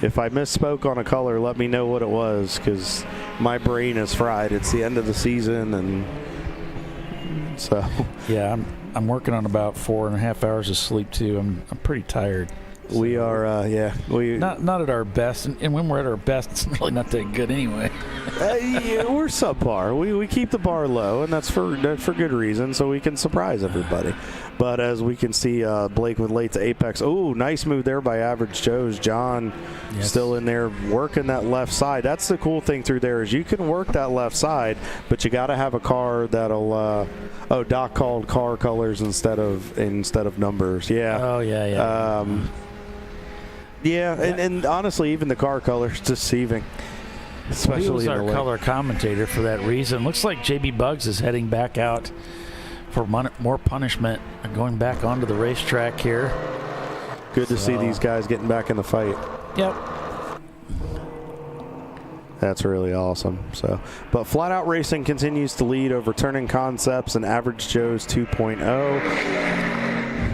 If I misspoke on a color, let me know what it was because my brain is fried. It's the end of the season, and so yeah, I'm working on about 4.5 hours of sleep too. I'm pretty tired. We are, not at our best, and when we're at our best, it's really not that good anyway. We're subpar. We keep the bar low, and that's for good reason, so we can surprise everybody. But as we can see, Blake with Leighton Apex. Oh, nice move there by Average Joe's. John still in there working that left side. That's the cool thing through there is you can work that left side, but you got to have a car that'll. Doc called car colors instead of numbers. Yeah. Oh yeah. And honestly, even the car color's deceiving. Especially he was our color commentator for that reason. Looks like JB Bugs is heading back out for more punishment and going back onto the racetrack here. Good to see these guys getting back in the fight. Yep. That's really awesome. But Flat Out Racing continues to lead over Turning Concepts and Average Joe's 2.0.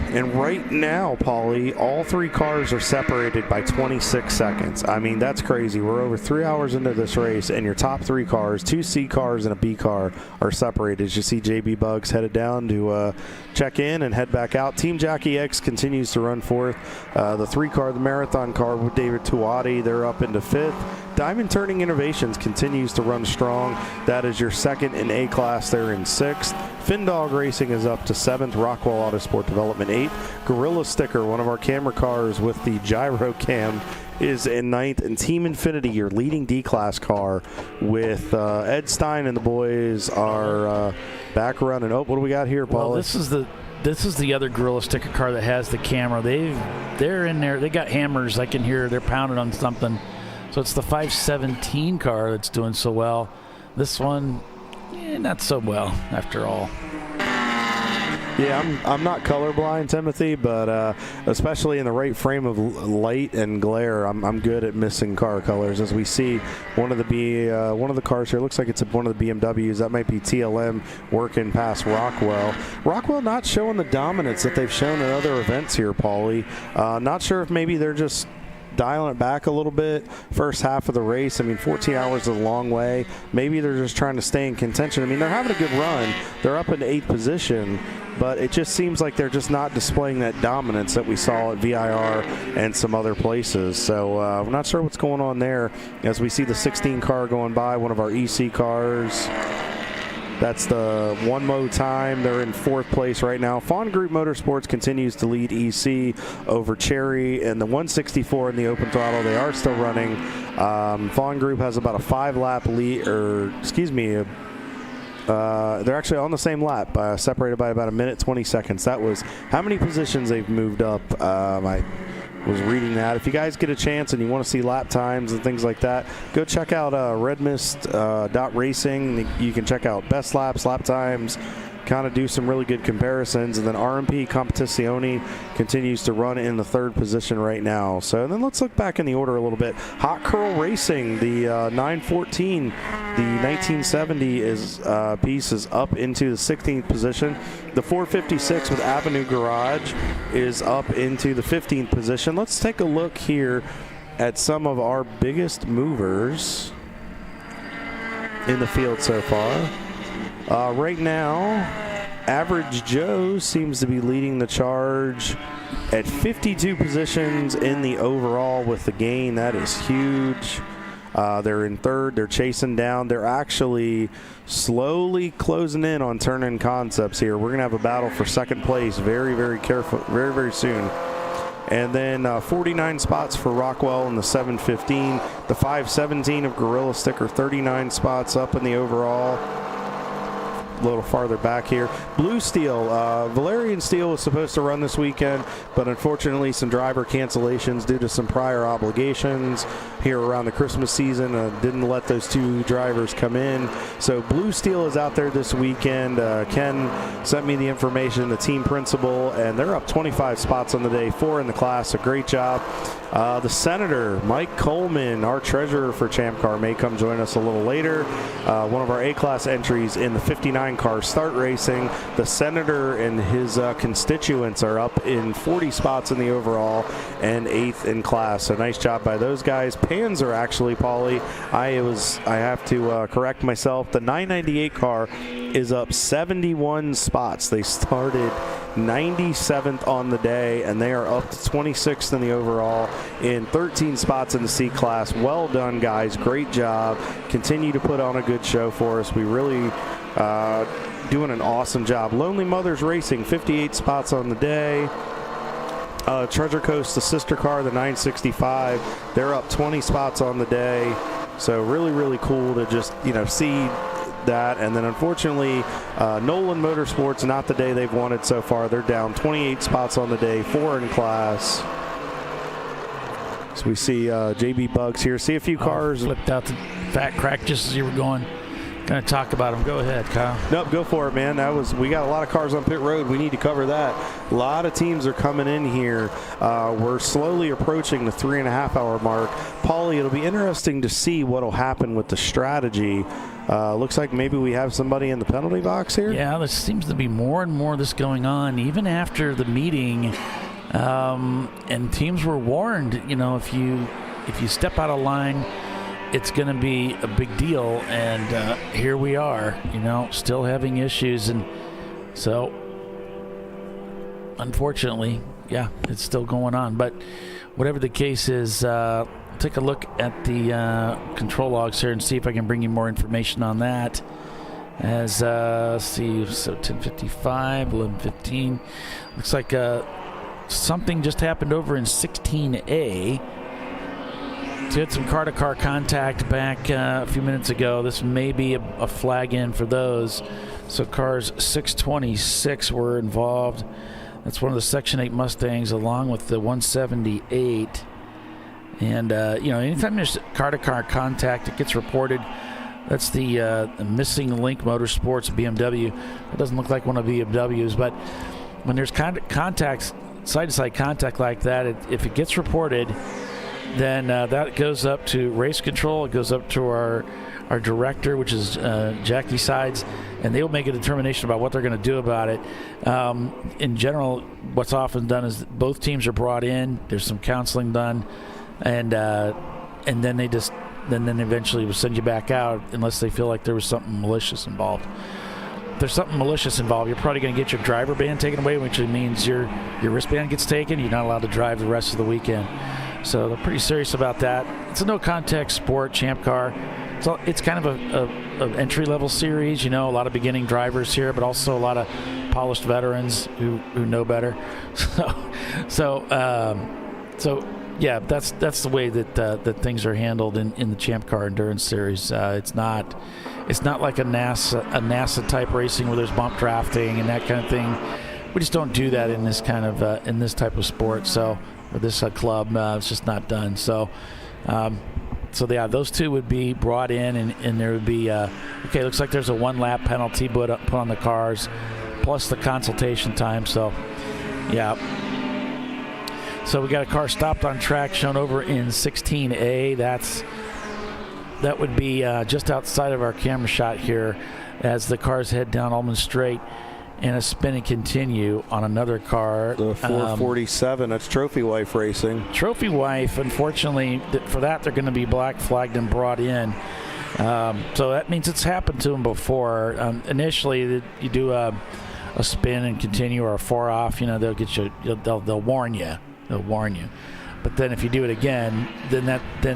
And right now, Paulie, all three cars are separated by 26 seconds. I mean, that's crazy. We're over 3 hours into this race, and your top three cars, 2 C cars and a B car, are separated. As you see JB Bugs headed down to check in and head back out. Team Jackie X continues to run forth. The 3-car, the Marathon car with David Tuati, they're up into 5th. Diamond Turning Innovations continues to run strong. That is your second in A class. They're in 6th. Findog Racing is up to 7th. Rockwell Autosport Development 8th. Gorilla Sticker, one of our camera cars with the gyro cam, is in 9th. And Team Infinity, your leading D-Class car with Ed Stein and the boys are back running. Oh, what do we got here, Paul? Well, this is the other Gorilla Sticker car that has the camera. They're in there. They got hammers. I can hear they're pounding on something. So it's the 517 car that's doing so well. This one, not so well after all. Yeah, I'm not colorblind, Timothy, but especially in the right frame of light and glare, I'm good at missing car colors. As we see one of the cars here, looks like it's one of the BMWs. That might be TLM working past Rockwell. Rockwell not showing the dominance that they've shown in other events here, Paulie. Not sure if maybe they're just dialing it back a little bit first half of the race. I mean, 14 hours is a long way. Maybe they're just trying to stay in contention. I mean, they're having a good run. They're up into 8th position, but it just seems like they're just not displaying that dominance that we saw at VIR and some other places. So we're not sure what's going on there as we see the 16 car going by, one of our EC cars. That's the one mo time. They're in 4th place right now. Fawn Group Motorsports continues to lead EC over Cherry and the 164 in the open throttle. They are still running. Fawn Group has about a 5-lap lead, or excuse me, they're actually on the same lap, separated by about 1:20 seconds. That was how many positions they've moved up. I was reading that. If you guys get a chance and you want to see lap times and things like that, go check out redmist.racing. You can check out best laps, lap times, kind of do some really good comparisons. And then RMP Competizione continues to run in the 3rd position right now. So then let's look back in the order a little bit. Hot Curl Racing, the 914, the 1970 piece is up into the 16th position. The 456 with Avenue Garage is up into the 15th position. Let's take a look here at some of our biggest movers in the field so far. Right now, Average Joe seems to be leading the charge at 52 positions in the overall with the gain. That is huge. They're in 3rd. They're chasing down. They're actually slowly closing in on Turn-In Concepts here. We're going to have a battle for 2nd place very, very careful, very, very soon. And then 49 spots for Rockwell in the 715. The 517 of Gorilla Sticker, 39 spots up in the overall. A little farther back here. Blue Steel, Valerian Steel was supposed to run this weekend, but unfortunately some driver cancellations due to some prior obligations here around the Christmas season. Didn't let those 2 drivers come in. So Blue Steel is out there this weekend. Ken sent me the information, the team principal, and they're up 25 spots on the day, 4 in the class. A great job. The Senator, Mike Coleman, our treasurer for Champ Car, may come join us a little later. One of our A-class entries in the 59 car start racing. The Senator and his constituents are up in 40 spots in the overall and 8th in class. So nice job by those guys. Panzer actually, Paulie, I have to correct myself. The 998 car is up 71 spots. They started 97th on the day, and they are up to 26th in the overall in 13 spots in the C class. Well done, guys. Great job. Continue to put on a good show for us. We really doing an awesome job. Lonely Mothers Racing, 58 spots on the day. Treasure Coast, the sister car, the 965, they're up 20 spots on the day. So really, really cool to just, see that. And then unfortunately, Nolan Motorsports, not the day they've wanted so far. They're down 28 spots on the day, 4 in class. So we see JB Bugs here. See a few cars. Flipped out the fat crack just as you were going. Going to talk about them. Go ahead, Kyle. Nope, go for it, man. We got a lot of cars on pit road. We need to cover that. A lot of teams are coming in here. We're slowly approaching the 3.5-hour mark. Paulie, it'll be interesting to see what will happen with the strategy. Looks like maybe we have somebody in the penalty box here. Yeah, there seems to be more and more of this going on, even after the meeting. And teams were warned, if you step out of line, it's going to be a big deal, and here we are, still having issues, and so unfortunately, yeah, it's still going on. But whatever the case is, take a look at the control logs here and see if I can bring you more information on that. As let's see, so 10:55, 11:15, looks like something just happened over in 16A. So had some car-to-car contact back a few minutes ago. This may be a flag in for those. So cars 626 were involved. That's one of the Section 8 Mustangs along with the 178. And, anytime there's car-to-car contact, it gets reported. That's the Missing Link Motorsports BMW. It doesn't look like one of the BMWs, but when there's contact, side-to-side contact like that, if it gets reported, then that goes up to race control. It goes up to our director, which is Jackie Sides, and they'll make a determination about what they're going to do about it. In general, what's often done is both teams are brought in. There's some counseling done, and then then eventually will send you back out unless they feel like there was something malicious involved. If there's something malicious involved, you're probably going to get your driver band taken away, which means your wristband gets taken. You're not allowed to drive the rest of the weekend. So they're pretty serious about that. It's a no-contact sport, Champ Car. So it's kind of a entry-level series, a lot of beginning drivers here, but also a lot of polished veterans who know better. So yeah, that's the way that things are handled in the Champ Car Endurance Series. It's not like a NASA type racing where there's bump drafting and that kind of thing. We just don't do that in this kind of in this type of sport. So or this club, it's just not done. So yeah, those two would be brought in, and there would be okay. Looks like there's a 1 lap penalty put on the cars, plus the consultation time. So yeah. So we got a car stopped on track shown over in 16A. That would be just outside of our camera shot here as the cars head down Almond Straight and a spin and continue on another car. The 447, that's Trophy Wife Racing. Trophy Wife, unfortunately, for that they're going to be black flagged and brought in. So that means it's happened to them before. Initially, you do a spin and continue or a 4 off, they'll get you, they'll warn you. They'll warn you. But then if you do it again, then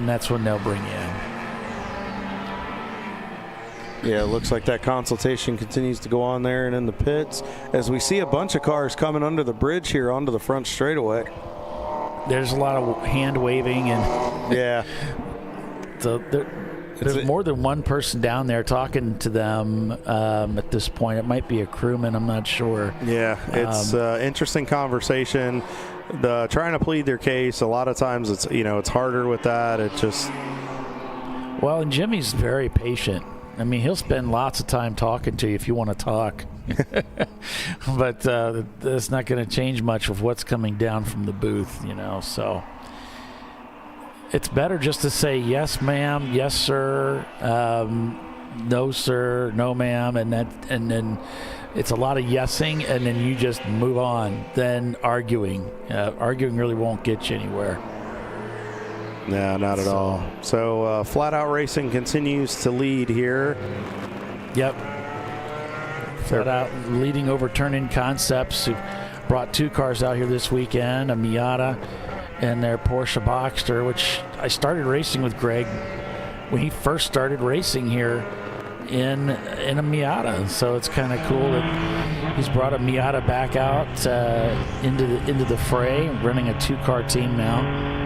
that's when they'll bring you in. Yeah, it looks like that consultation continues to go on there and in the pits as we see a bunch of cars coming under the bridge here onto the front straightaway. There's a lot of hand waving and yeah. So there's more than one person down there talking to them at this point. It might be a crewman, I'm not sure. Yeah, it's interesting conversation. Trying to plead their case, a lot of times it's harder with that. Well, and Jimmy's very patient. I mean, he'll spend lots of time talking to you if you want to talk. But that's not going to change much of what's coming down from the booth, so it's better just to say yes ma'am, yes sir, no sir, no ma'am, and then it's a lot of yesing, and then you just move on than arguing. Arguing really won't get you anywhere. No, not at all. So Flat Out Racing continues to lead here. Yep. Flat Out leading over Turn-In Concepts, who brought 2 cars out here this weekend, a Miata and their Porsche Boxster, which I started racing with Greg when he first started racing here in a Miata. So it's kind of cool that he's brought a Miata back out into the fray, running a 2-car team now.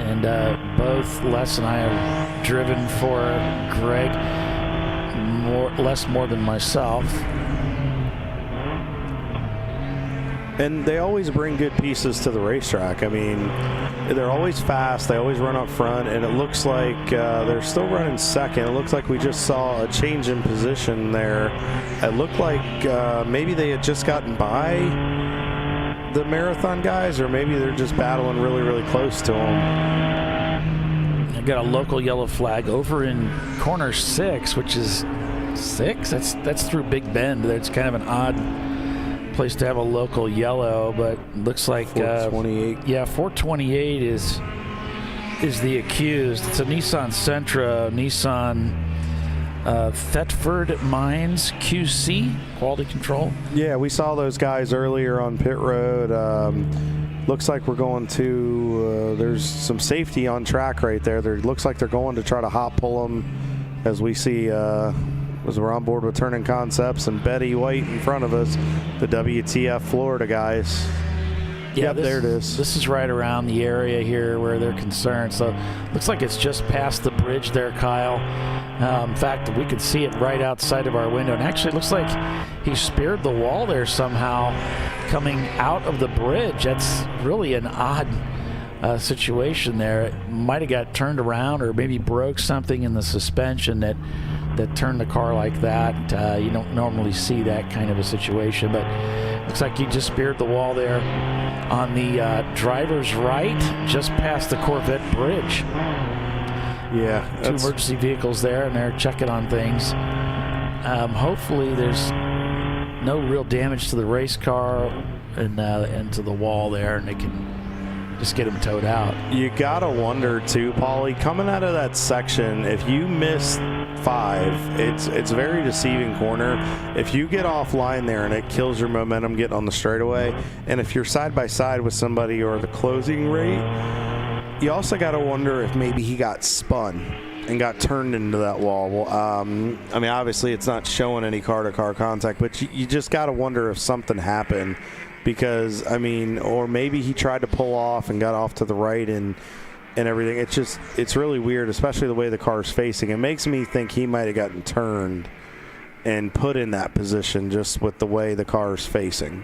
And both Les and I have driven for Greg more than myself. And they always bring good pieces to the racetrack. I mean, they're always fast. They always run up front, and it looks like they're still running second. It looks like we just saw a change in position there. It looked like maybe they had just gotten by the Marathon guys, or maybe they're just battling really, really close to them. I got a local yellow flag over in corner 6, which is 6. That's through Big Bend. It's kind of an odd place to have a local yellow, but looks like 428. Yeah, 428 is the accused. It's a Nissan Sentra, Nissan Thetford Mines QC quality control. Yeah, we saw those guys earlier on pit road. Looks like we're going to there's some safety on track right there. Looks like they're going to try to hot pull them, as we see as we're on board with Turn-In Concepts and Betty White in front of us, the WTF Florida guys. Yeah, yep, there it is. This is right around the area here where they're concerned. So looks like it's just past the bridge there, Kyle. In fact, we could see it right outside of our window. And actually, it looks like he speared the wall there somehow coming out of the bridge. That's really an odd situation there. It might have got turned around or maybe broke something in the suspension that turned the car like that. You don't normally see that kind of a situation, but looks like he just speared the wall there on the driver's right, just past the Corvette bridge. Yeah. Two emergency vehicles there, and they're checking on things. Hopefully there's no real damage to the race car and to the wall there, and they can just get him towed out. You gotta wonder too, Paulie, coming out of that section, if you miss 5, it's a very deceiving corner. If you get offline there and it kills your momentum getting on the straightaway, and if you're side by side with somebody or the closing rate, you also got to wonder if maybe he got spun and got turned into that wall. Well, I mean, obviously it's not showing any car-to-car contact, but you just got to wonder if something happened because, I mean, or maybe he tried to pull off and got off to the right and everything. It's really weird, especially the way the car's facing. It makes me think he might have gotten turned and put in that position just with the way the car's facing.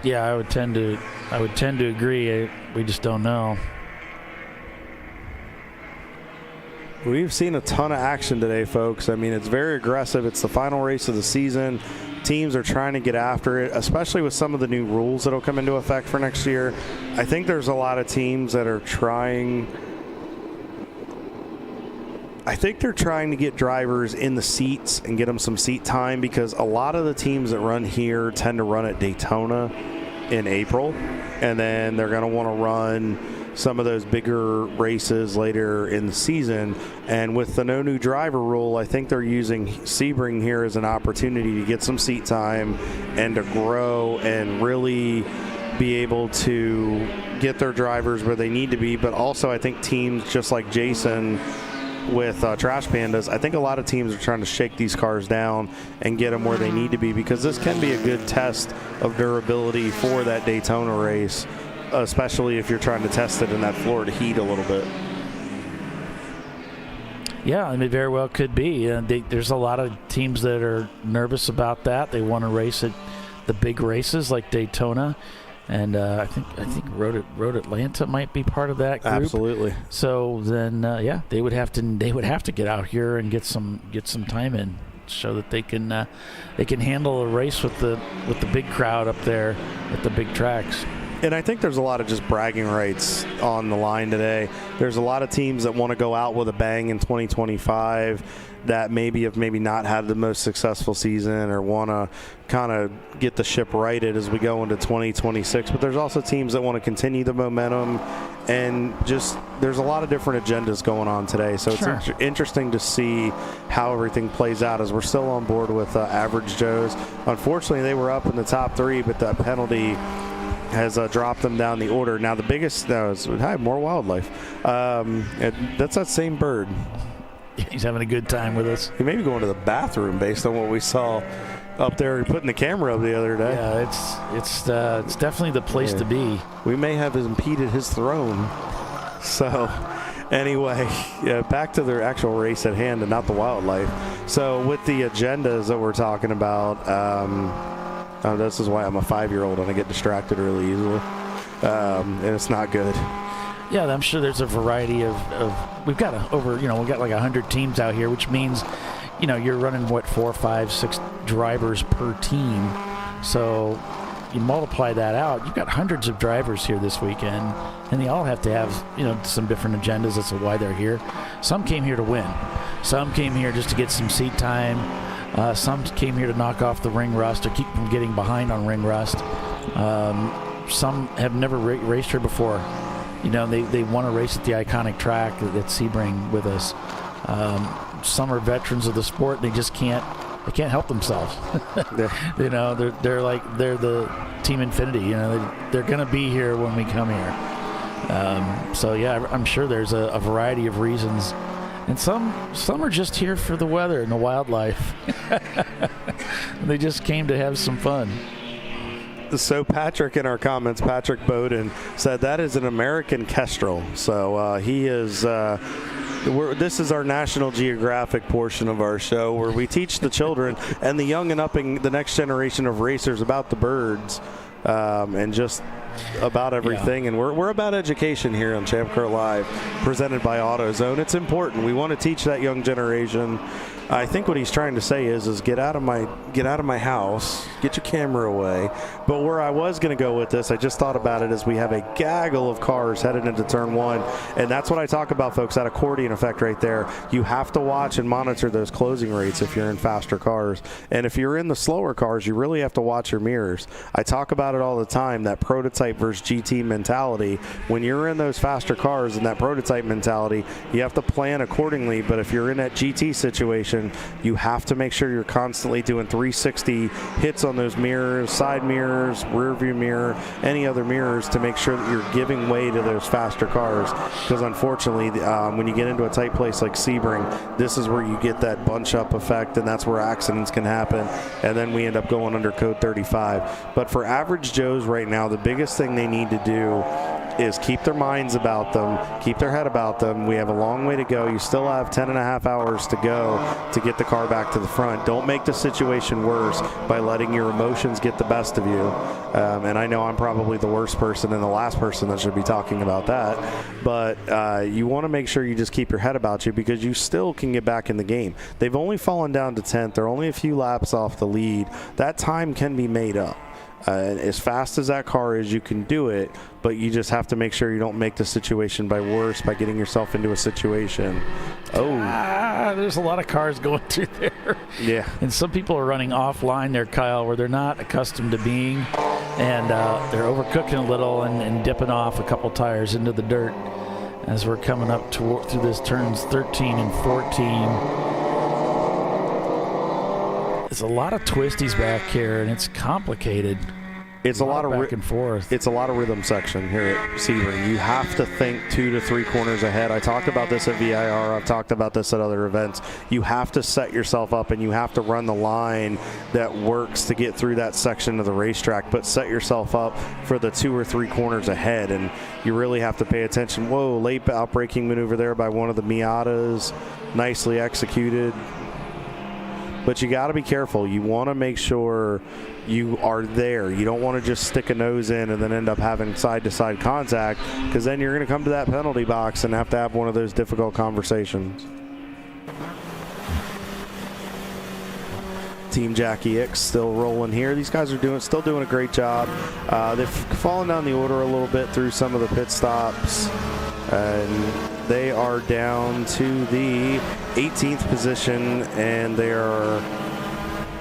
Yeah, I would tend to agree. We just don't know. We've seen a ton of action today, folks. I mean, it's very aggressive. It's the final race of the season. Teams are trying to get after it, especially with some of the new rules that will come into effect for next year. I think there's a lot of teams that are trying. I think they're trying to get drivers in the seats and get them some seat time because a lot of the teams that run here tend to run at Daytona in April, and then they're going to want to run some of those bigger races later in the season. And with the no new driver rule, I think they're using Sebring here as an opportunity to get some seat time and to grow and really be able to get their drivers where they need to be. But also I think teams just like Jason with Trash Pandas, I think a lot of teams are trying to shake these cars down and get them where they need to be because this can be a good test of durability for that Daytona race, especially if you're trying to test it in that Florida heat a little bit. Yeah, I mean, very well could be. There's a lot of teams that are nervous about that. They want to race at the big races like Daytona, and I think Road Atlanta might be part of that group. Absolutely. So then, yeah, they would have to get out here and get some time in, show that they can handle a race with the big crowd up there at the big tracks. And I think there's a lot of just bragging rights on the line today. There's a lot of teams that want to go out with a bang in 2025 that maybe not had the most successful season or want to kind of get the ship righted as we go into 2026. But there's also teams that want to continue the momentum, and just there's a lot of different agendas going on today. So Sure. It's interesting to see how everything plays out as we're still on board with Average Joes. Unfortunately, they were up in the top 3, but that penalty has dropped them down the order. Now the biggest is more wildlife. That's that same bird. He's having a good time with us. He may be going to the bathroom based on what we saw up there putting the camera up the other day. Yeah, it's definitely the place to be. We may have impeded his throne. So anyway, back to the actual race at hand and not the wildlife. So with the agendas that we're talking about, this is why I'm a 5-year-old and I get distracted really easily. And it's not good. Yeah, I'm sure there's a variety of we've got we've got like 100 teams out here, which means, you're running 4, 5, 6 drivers per team. So you multiply that out, you've got hundreds of drivers here this weekend, and they all have to have, some different agendas as to why they're here. Some came here to win. Some came here just to get some seat time. Some came here to knock off the ring rust or keep from getting behind on ring rust. Some have never raced here before. They want to race at the iconic track at Sebring with us. Some are veterans of the sport. They just can't help themselves. They're the Team Infinity. They're going to be here when we come here. So yeah, I'm sure there's a variety of reasons. And some are just here for the weather and the wildlife. They just came to have some fun. So Patrick in our comments, Patrick Bowden, said that is an American Kestrel. So he is. This is our National Geographic portion of our show where we teach the children and the young and upping, the next generation of racers about the birds, and just about everything, and we're about education here on ChampCar.Live, presented by AutoZone. It's important. We want to teach that young generation. I think what he's trying to say is get out of my house, get your camera away. But where I was going to go with this, I just thought about it, as we have a gaggle of cars headed into turn one, and that's what I talk about, folks. That accordion effect right there. You have to watch and monitor those closing rates if you're in faster cars, and if you're in the slower cars, you really have to watch your mirrors. I talk about it all the time, that prototype versus GT mentality. When you're in those faster cars and that prototype mentality, you have to plan accordingly. But if you're in that GT situation, you have to make sure you're constantly doing 360 hits on those mirrors, side mirrors, rear view mirror, any other mirrors, to make sure that you're giving way to those faster cars. Because unfortunately, when you get into a tight place like Sebring, this is where you get that bunch up effect, and that's where accidents can happen, and then we end up going under code 35. But for average Joes right now, the biggest thing they need to do is keep their minds about them, keep their head about them. We have a long way to go. You still have 10.5 hours to go to get the car back to the front. Don't make the situation worse by letting your emotions get the best of you. And I know I'm probably the worst person and the last person that should be talking about that, but you want to make sure you just keep your head about you, because you still can get back in the game. They've only fallen down to 10th. They're only a few laps off the lead. That time can be made up. As fast as that car is, you can do it, but you just have to make sure you don't make the situation worse by getting yourself into a situation. There's a lot of cars going through there. Yeah. And some people are running offline there, Kyle, where they're not accustomed to being, and they're overcooking a little and dipping off a couple tires into the dirt as we're coming up through this turns 13 and 14. There's a lot of twisties back here, and it's complicated. It's a lot of back and forth. It's a lot of rhythm section here at Sebring. You have to think 2 to 3 corners ahead. I talked about this at VIR. I've talked about this at other events. You have to set yourself up, and you have to run the line that works to get through that section of the racetrack, but set yourself up for the 2 or 3 corners ahead, and you really have to pay attention. Whoa, late outbraking maneuver there by one of the Miatas. Nicely executed. But you got to be careful. You want to make sure you are there. You don't want to just stick a nose in and then end up having side-to-side contact, because then you're going to come to that penalty box and have to have one of those difficult conversations. Team Jackie X still rolling here. These guys are still doing a great job. They've fallen down the order a little bit through some of the pit stops, and they are down to the 18th position, and they are,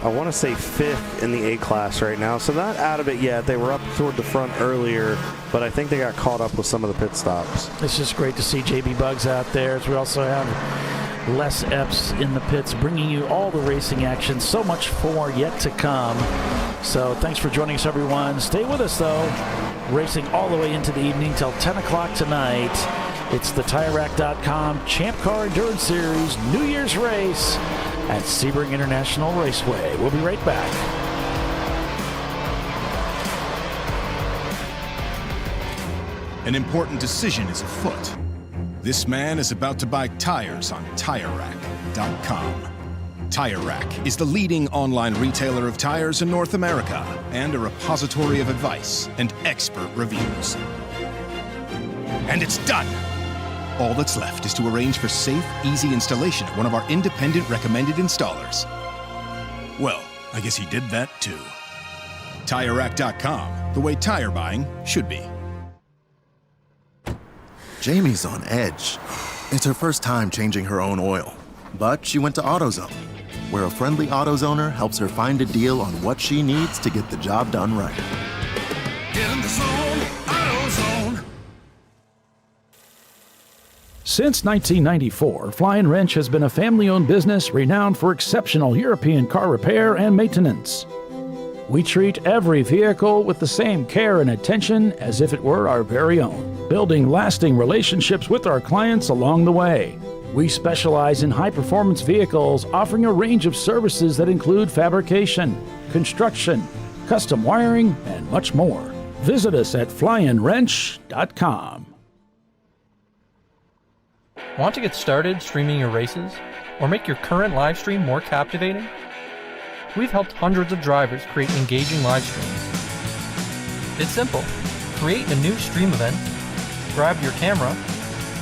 I want to say, 5th in the A class right now. So not out of it yet. They were up toward the front earlier, but I think they got caught up with some of the pit stops. It's just great to see JB Bugs out there. As we also have Les Epps in the pits, bringing you all the racing action. So much more yet to come. So thanks for joining us, everyone. Stay with us, though. Racing all the way into the evening till 10 o'clock tonight. It's the TireRack.com Champ Car Endurance Series New Year's race at Sebring International Raceway. We'll be right back. An important decision is afoot. This man is about to buy tires on TireRack.com. Tire Rack is the leading online retailer of tires in North America and a repository of advice and expert reviews. And it's done! All that's left is to arrange for safe, easy installation at one of our independent recommended installers. Well, I guess he did that too. TireRack.com, the way tire buying should be. Jamie's on edge. It's her first time changing her own oil, but she went to AutoZone, where a friendly AutoZoner helps her find a deal on what she needs to get the job done right. Get in the zone, AutoZone. Since 1994, Flying Wrench has been a family-owned business renowned for exceptional European car repair and maintenance. We treat every vehicle with the same care and attention as if it were our very own, building lasting relationships with our clients along the way. We specialize in high-performance vehicles, offering a range of services that include fabrication, construction, custom wiring, and much more. Visit us at flyinwrench.com. Want to get started streaming your races? Or make your current live stream more captivating? We've helped hundreds of drivers create engaging live streams. It's simple. Create a new stream event, grab your camera,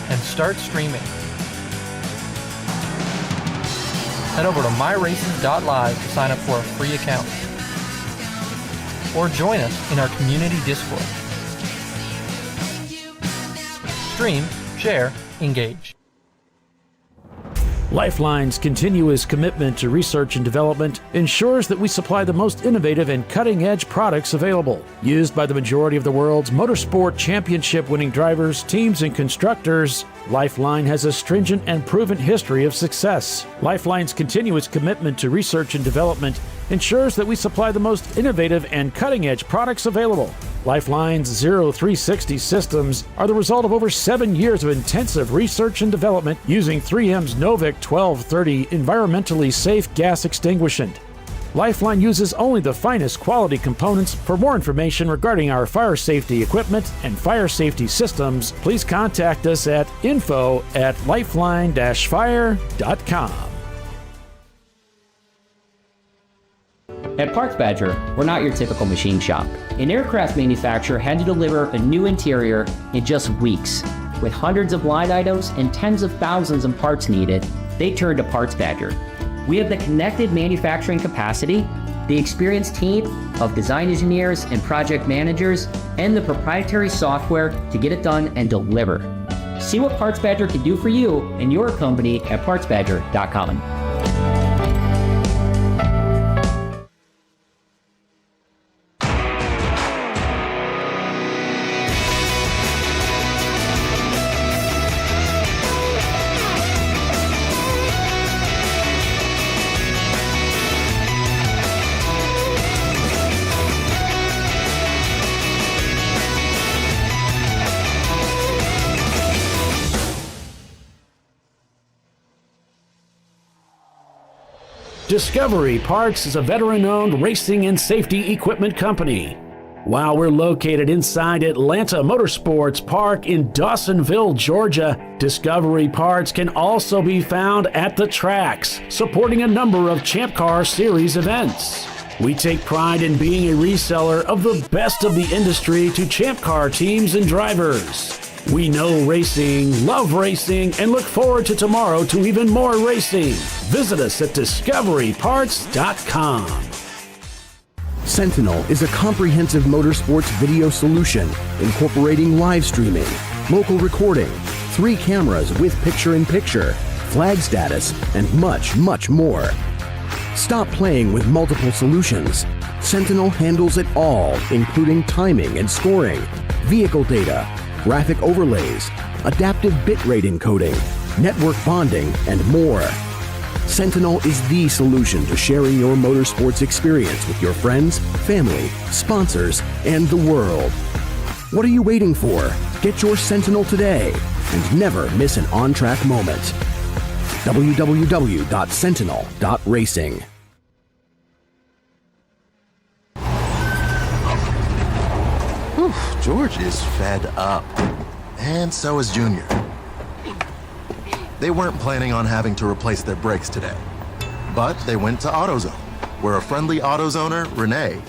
and start streaming. Head over to myraces.live to sign up for a free account. Or join us in our community Discord. Stream, share, engage. Lifeline's continuous commitment to research and development ensures that we supply the most innovative and cutting-edge products available, used by the majority of the world's motorsport championship-winning drivers, teams, and constructors. Lifeline has a stringent and proven history of success. Lifeline's continuous commitment to research and development ensures that we supply the most innovative and cutting-edge products available. Lifeline's 0360 systems are the result of over 7 years of intensive research and development using 3M's Novik 1230 environmentally safe gas extinguishant. Lifeline uses only the finest quality components. For more information regarding our fire safety equipment and fire safety systems, please contact us at info@lifeline-fire.com. At Parts Badger, we're not your typical machine shop. An aircraft manufacturer had to deliver a new interior in just weeks. With hundreds of line items and tens of thousands of parts needed, they turned to Parts Badger. We have the connected manufacturing capacity, the experienced team of design engineers and project managers, and the proprietary software to get it done and deliver. See what Parts Badger can do for you and your company at partsbadger.com. Discovery Parts is a veteran-owned racing and safety equipment company. While we're located inside Atlanta Motorsports Park in Dawsonville, Georgia, Discovery Parts can also be found at the tracks, supporting a number of Champ Car Series events. We take pride in being a reseller of the best of the industry to Champ Car teams and drivers. We know racing, love racing, and look forward to tomorrow to even more racing. Visit us at discoveryparts.com. Sentinel is a comprehensive motorsports video solution incorporating live streaming, local recording, 3 cameras with picture-in-picture, flag status, and much, much more. Stop playing with multiple solutions. Sentinel handles it all, including timing and scoring, vehicle data, graphic overlays, adaptive bitrate encoding, network bonding, and more. Sentinel is the solution to sharing your motorsports experience with your friends, family, sponsors, and the world. What are you waiting for? Get your Sentinel today and never miss an on-track moment. www.sentinel.racing. George is fed up. And so is Junior. They weren't planning on having to replace their brakes today. But they went to AutoZone, where a friendly AutoZoner, Renee,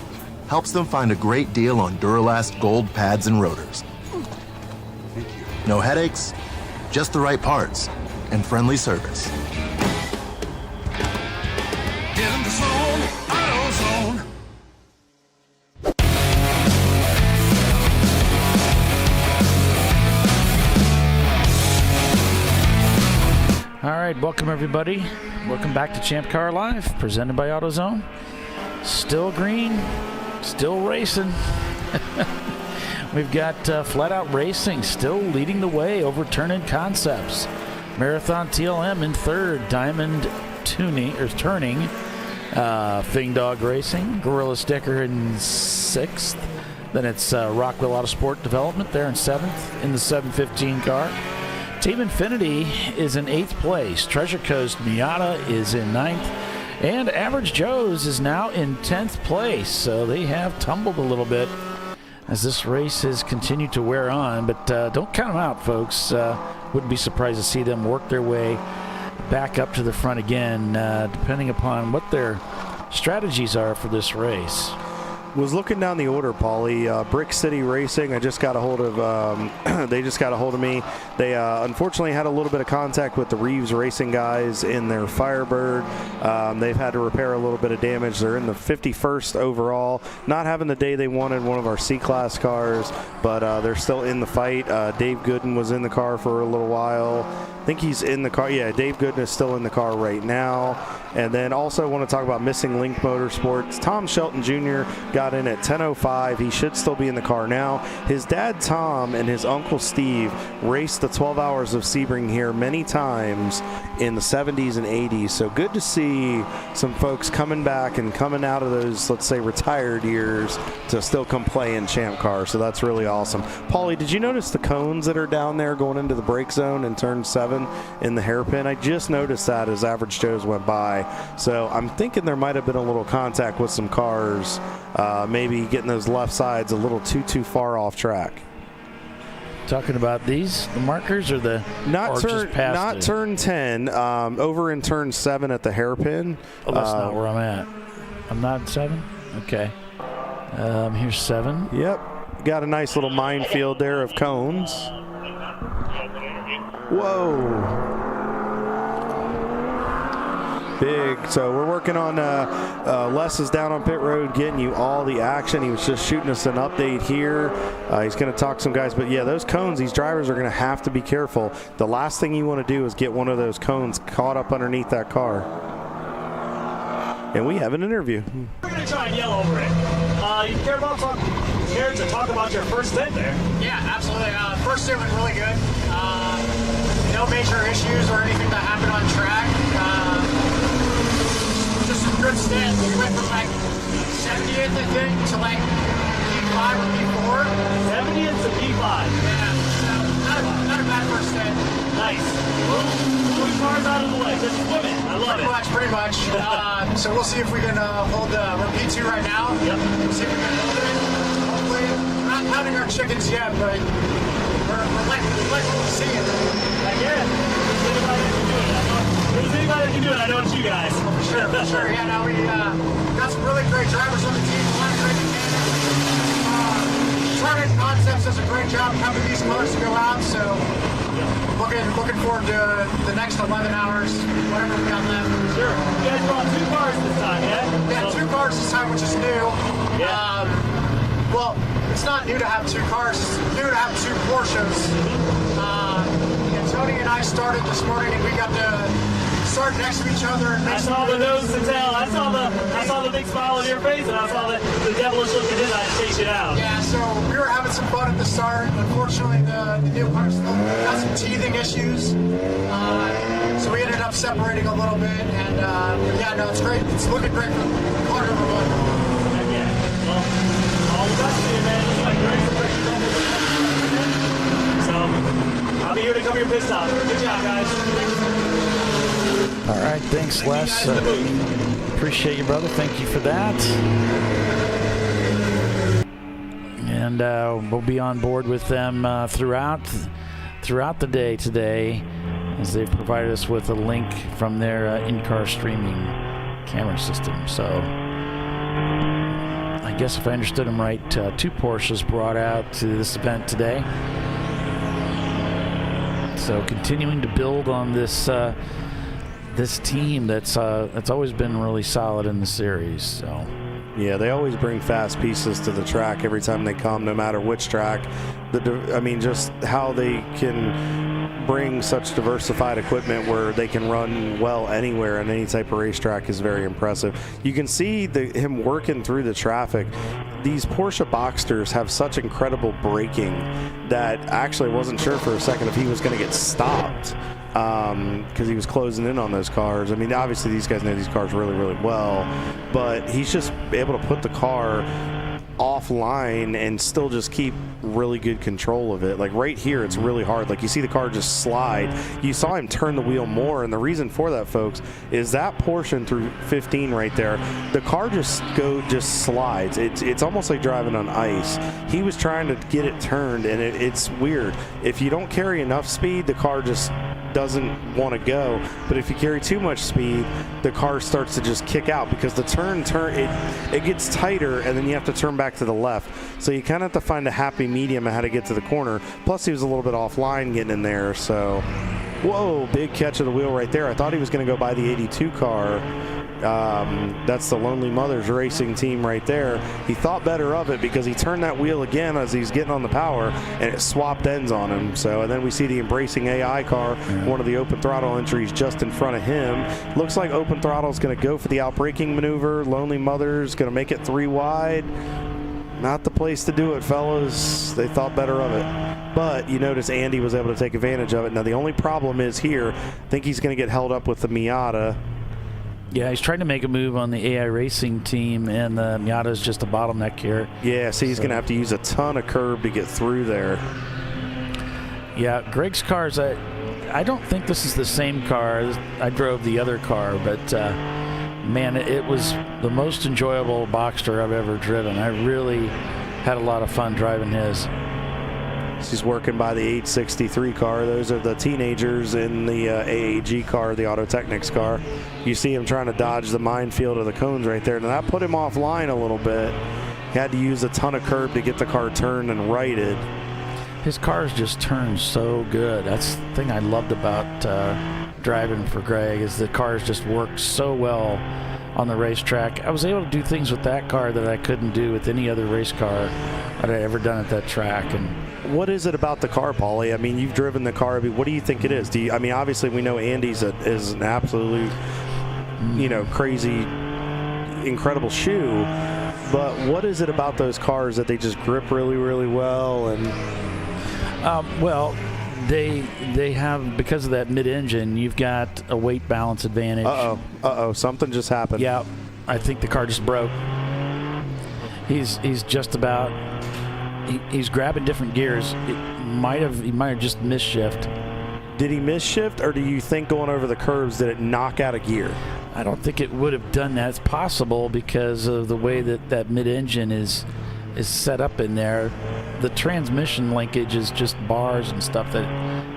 helps them find a great deal on Duralast gold pads and rotors. No headaches, just the right parts, and friendly service. Get in the zone, AutoZone. All right, welcome everybody. Welcome back to Champ Car Live, presented by AutoZone. Still green, still racing. We've got Flat Out Racing still leading the way over Turn-In Concepts. Marathon TLM in third, Diamond Turning, Fing Dog Racing, Gorilla Sticker in sixth. Then it's Rockwell Autosport Development there in seventh in the 715 car. Team Infinity is in 8th place. Treasure Coast Miata is in 9th. And Average Joe's is now in 10th place. So they have tumbled a little bit as this race has continued to wear on. But don't count them out, folks. Wouldn't be surprised to see them work their way back up to the front again, depending upon what their strategies are for this race. Was looking down the order, Paulie. Brick City Racing, I just got a hold of, they just got a hold of me. They unfortunately had a little bit of contact with the Reeves Racing guys in their Firebird. They've had to repair a little bit of damage. They're in the 51st overall. Not having the day they wanted, one of our C-Class cars, but they're still in the fight. Dave Gooden was in the car for a little while. I think he's in the car. Yeah, Dave Gooden is still in the car right now. And then also want to talk about Missing Link Motorsports. Tom Shelton Jr. got in at 10:05. He should still be in the car now. His dad Tom and his uncle Steve raced the 12 Hours of Sebring here many times in the 70s and 80s. So good to see some folks coming back and coming out of those, let's say, retired years to still come play in Champ Car. So that's really awesome. Paulie, did you notice the cones that are down there going into the brake zone in turn 7 in the hairpin? I just noticed that as Average Joe's went by. So I'm thinking there might have been a little contact with some cars, maybe getting those left sides a little too far off track. Talking about these, the markers, or the not turn 10, over in turn 7 at the hairpin. Oh, that's not where I'm at. I'm not in 7. Okay. Here's 7. Yep. Got a nice little minefield there of cones. Whoa. Big. So we're working on Les is down on pit road getting you all the action. He was just shooting us an update here. He's going to talk to some guys, but yeah, those cones, these drivers are going to have to be careful. The last thing you want to do is get one of those cones caught up underneath that car. And we have an interview. We're going to try and yell over it. You care to talk about your first stint there? Yeah, absolutely. First stint went really good. No major issues or anything that happened on track. Just a good stint. We went from like 70th, I think, to like P5 or P4. 70th to P5. Yeah, so not a bad first stint. Nice. Moving cars out of the way. Just swimming. I love it. Pretty much. So we'll see if we can hold we're P2 right now. Yep. We'll see if we can hold it. Hopefully, we're not counting our chickens yet, but we're like what we're seeing. Again, there's anybody that can do it. I know it's you guys. For sure. Yeah, no, we got some really great drivers on the team. A lot of great mechanics. Target Concepts does a great job having these cars to go out. So looking forward to the next 11 hours, whatever we got left. Sure. You guys brought 2 cars this time, yeah? Yeah, 2 cars this time, which is new. Yeah. Well, it's not new to have 2 cars. It's new to have 2 Porsches. Tony and I started this morning, and we got to start next to each other. And I saw the nose to tail. I saw the big smile on your face, and I saw the devilish look in his eye to chase you down. Yeah, so we were having some fun at the start. Unfortunately, the new car still got some teething issues, so we ended up separating a little bit. And yeah, no, it's great. It's looking great for car number 1. Yeah. Well, all the best to you, man. It's like great for I'll be here to cover your pit stop. Good job, guys. All right, thanks, Les. Appreciate you, brother. Thank you for that. And we'll be on board with them throughout the day today, as they've provided us with a link from their in-car streaming camera system. So I guess if I understood them right, 2 Porsches brought out to this event today. So continuing to build on this this team that's always been really solid in the series. So yeah, they always bring fast pieces to the track every time they come, no matter which track. I mean, just how they can bring such diversified equipment where they can run well anywhere on any type of racetrack is very impressive. You can see him working through the traffic. These Porsche Boxsters have such incredible braking that actually I wasn't sure for a second if he was going to get stopped because he was closing in on those cars. I mean, obviously these guys know these cars really, really well, but he's just able to put the car offline and still just keep really good control of it. Like right here, it's really hard. Like you see the car just slide. You saw him turn the wheel more, and the reason for that, folks, is that portion through 15 right there, the car just slides. It's almost like driving on ice. He was trying to get it turned, and it's weird. If you don't carry enough speed, the car just doesn't want to go. But if you carry too much speed, the car starts to just kick out because the turn it gets tighter, and then you have to turn back to the left. So you kind of have to find a happy medium of how to get to the corner. Plus, he was a little bit offline getting in there. So, whoa, big catch of the wheel right there. I thought he was going to go by the 82 car. That's the Lonely Mothers Racing team right there. He thought better of it because he turned that wheel again as he's getting on the power, and it swapped ends on him. So, and then we see the Embracing AI car, one of the open throttle entries just in front of him. Looks like open throttle is going to go for the outbraking maneuver. Lonely Mothers going to make it 3 wide. Not the place to do it, fellas. They thought better of it. But you notice Andy was able to take advantage of it. Now, the only problem is here, I think he's going to get held up with the Miata. Yeah, he's trying to make a move on the AI Racing team, and the Miata is just a bottleneck here. Yeah, so he's going to have to use a ton of curb to get through there. Yeah, Greg's cars, I don't think this is the same car. I drove the other car, but man, it was the most enjoyable Boxster I've ever driven. I really had a lot of fun driving his. He's working by the 863 car. Those are the teenagers in the AAG car, the Auto Technics car. You see him trying to dodge the minefield of the cones right there. Now that put him offline a little bit. He had to use a ton of curb to get the car turned and righted. His cars just turn so good. That's the thing I loved about driving for Greg, is the cars just worked so well on the racetrack. I was able to do things with that car that I couldn't do with any other race car that I'd ever done at that track. And what is it about the car, Paulie? I mean, you've driven the car. I mean, what do you think it is? I mean, obviously we know Andy's is an absolute, crazy, incredible shoe. But what is it about those cars that they just grip really, really well? And well, they have, because of that mid-engine, you've got a weight balance advantage. Uh-oh, something just happened. Yeah, I think the car just broke. He's just about, he's grabbing different gears. He might have just misshift. Did he misshift, or do you think going over the curves did it knock out a gear? I don't think it would have done that. It's possible because of the way that mid-engine is set up in there. The transmission linkage is just bars and stuff that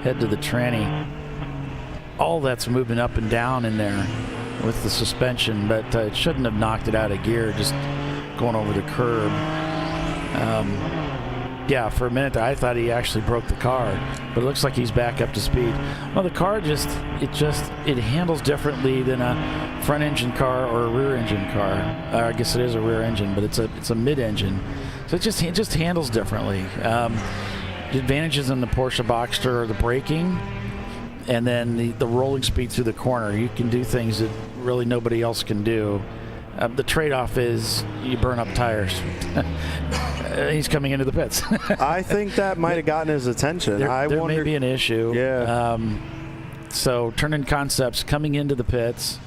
head to the tranny. All that's moving up and down in there with the suspension, but it shouldn't have knocked it out of gear just going over the curb. Yeah, for a minute I thought he actually broke the car, but it looks like he's back up to speed. Well, the car it handles differently than a front engine car or a rear engine car. I guess it is a rear engine, but it's a mid engine, so it just handles differently. The advantages in the Porsche Boxster are the braking, and then the rolling speed through the corner. You can do things that really nobody else can do. The trade-off is you burn up tires. He's coming into the pits. I think that might have gotten his attention. There may be an issue. Yeah. So Turn-In Concepts coming into the pits.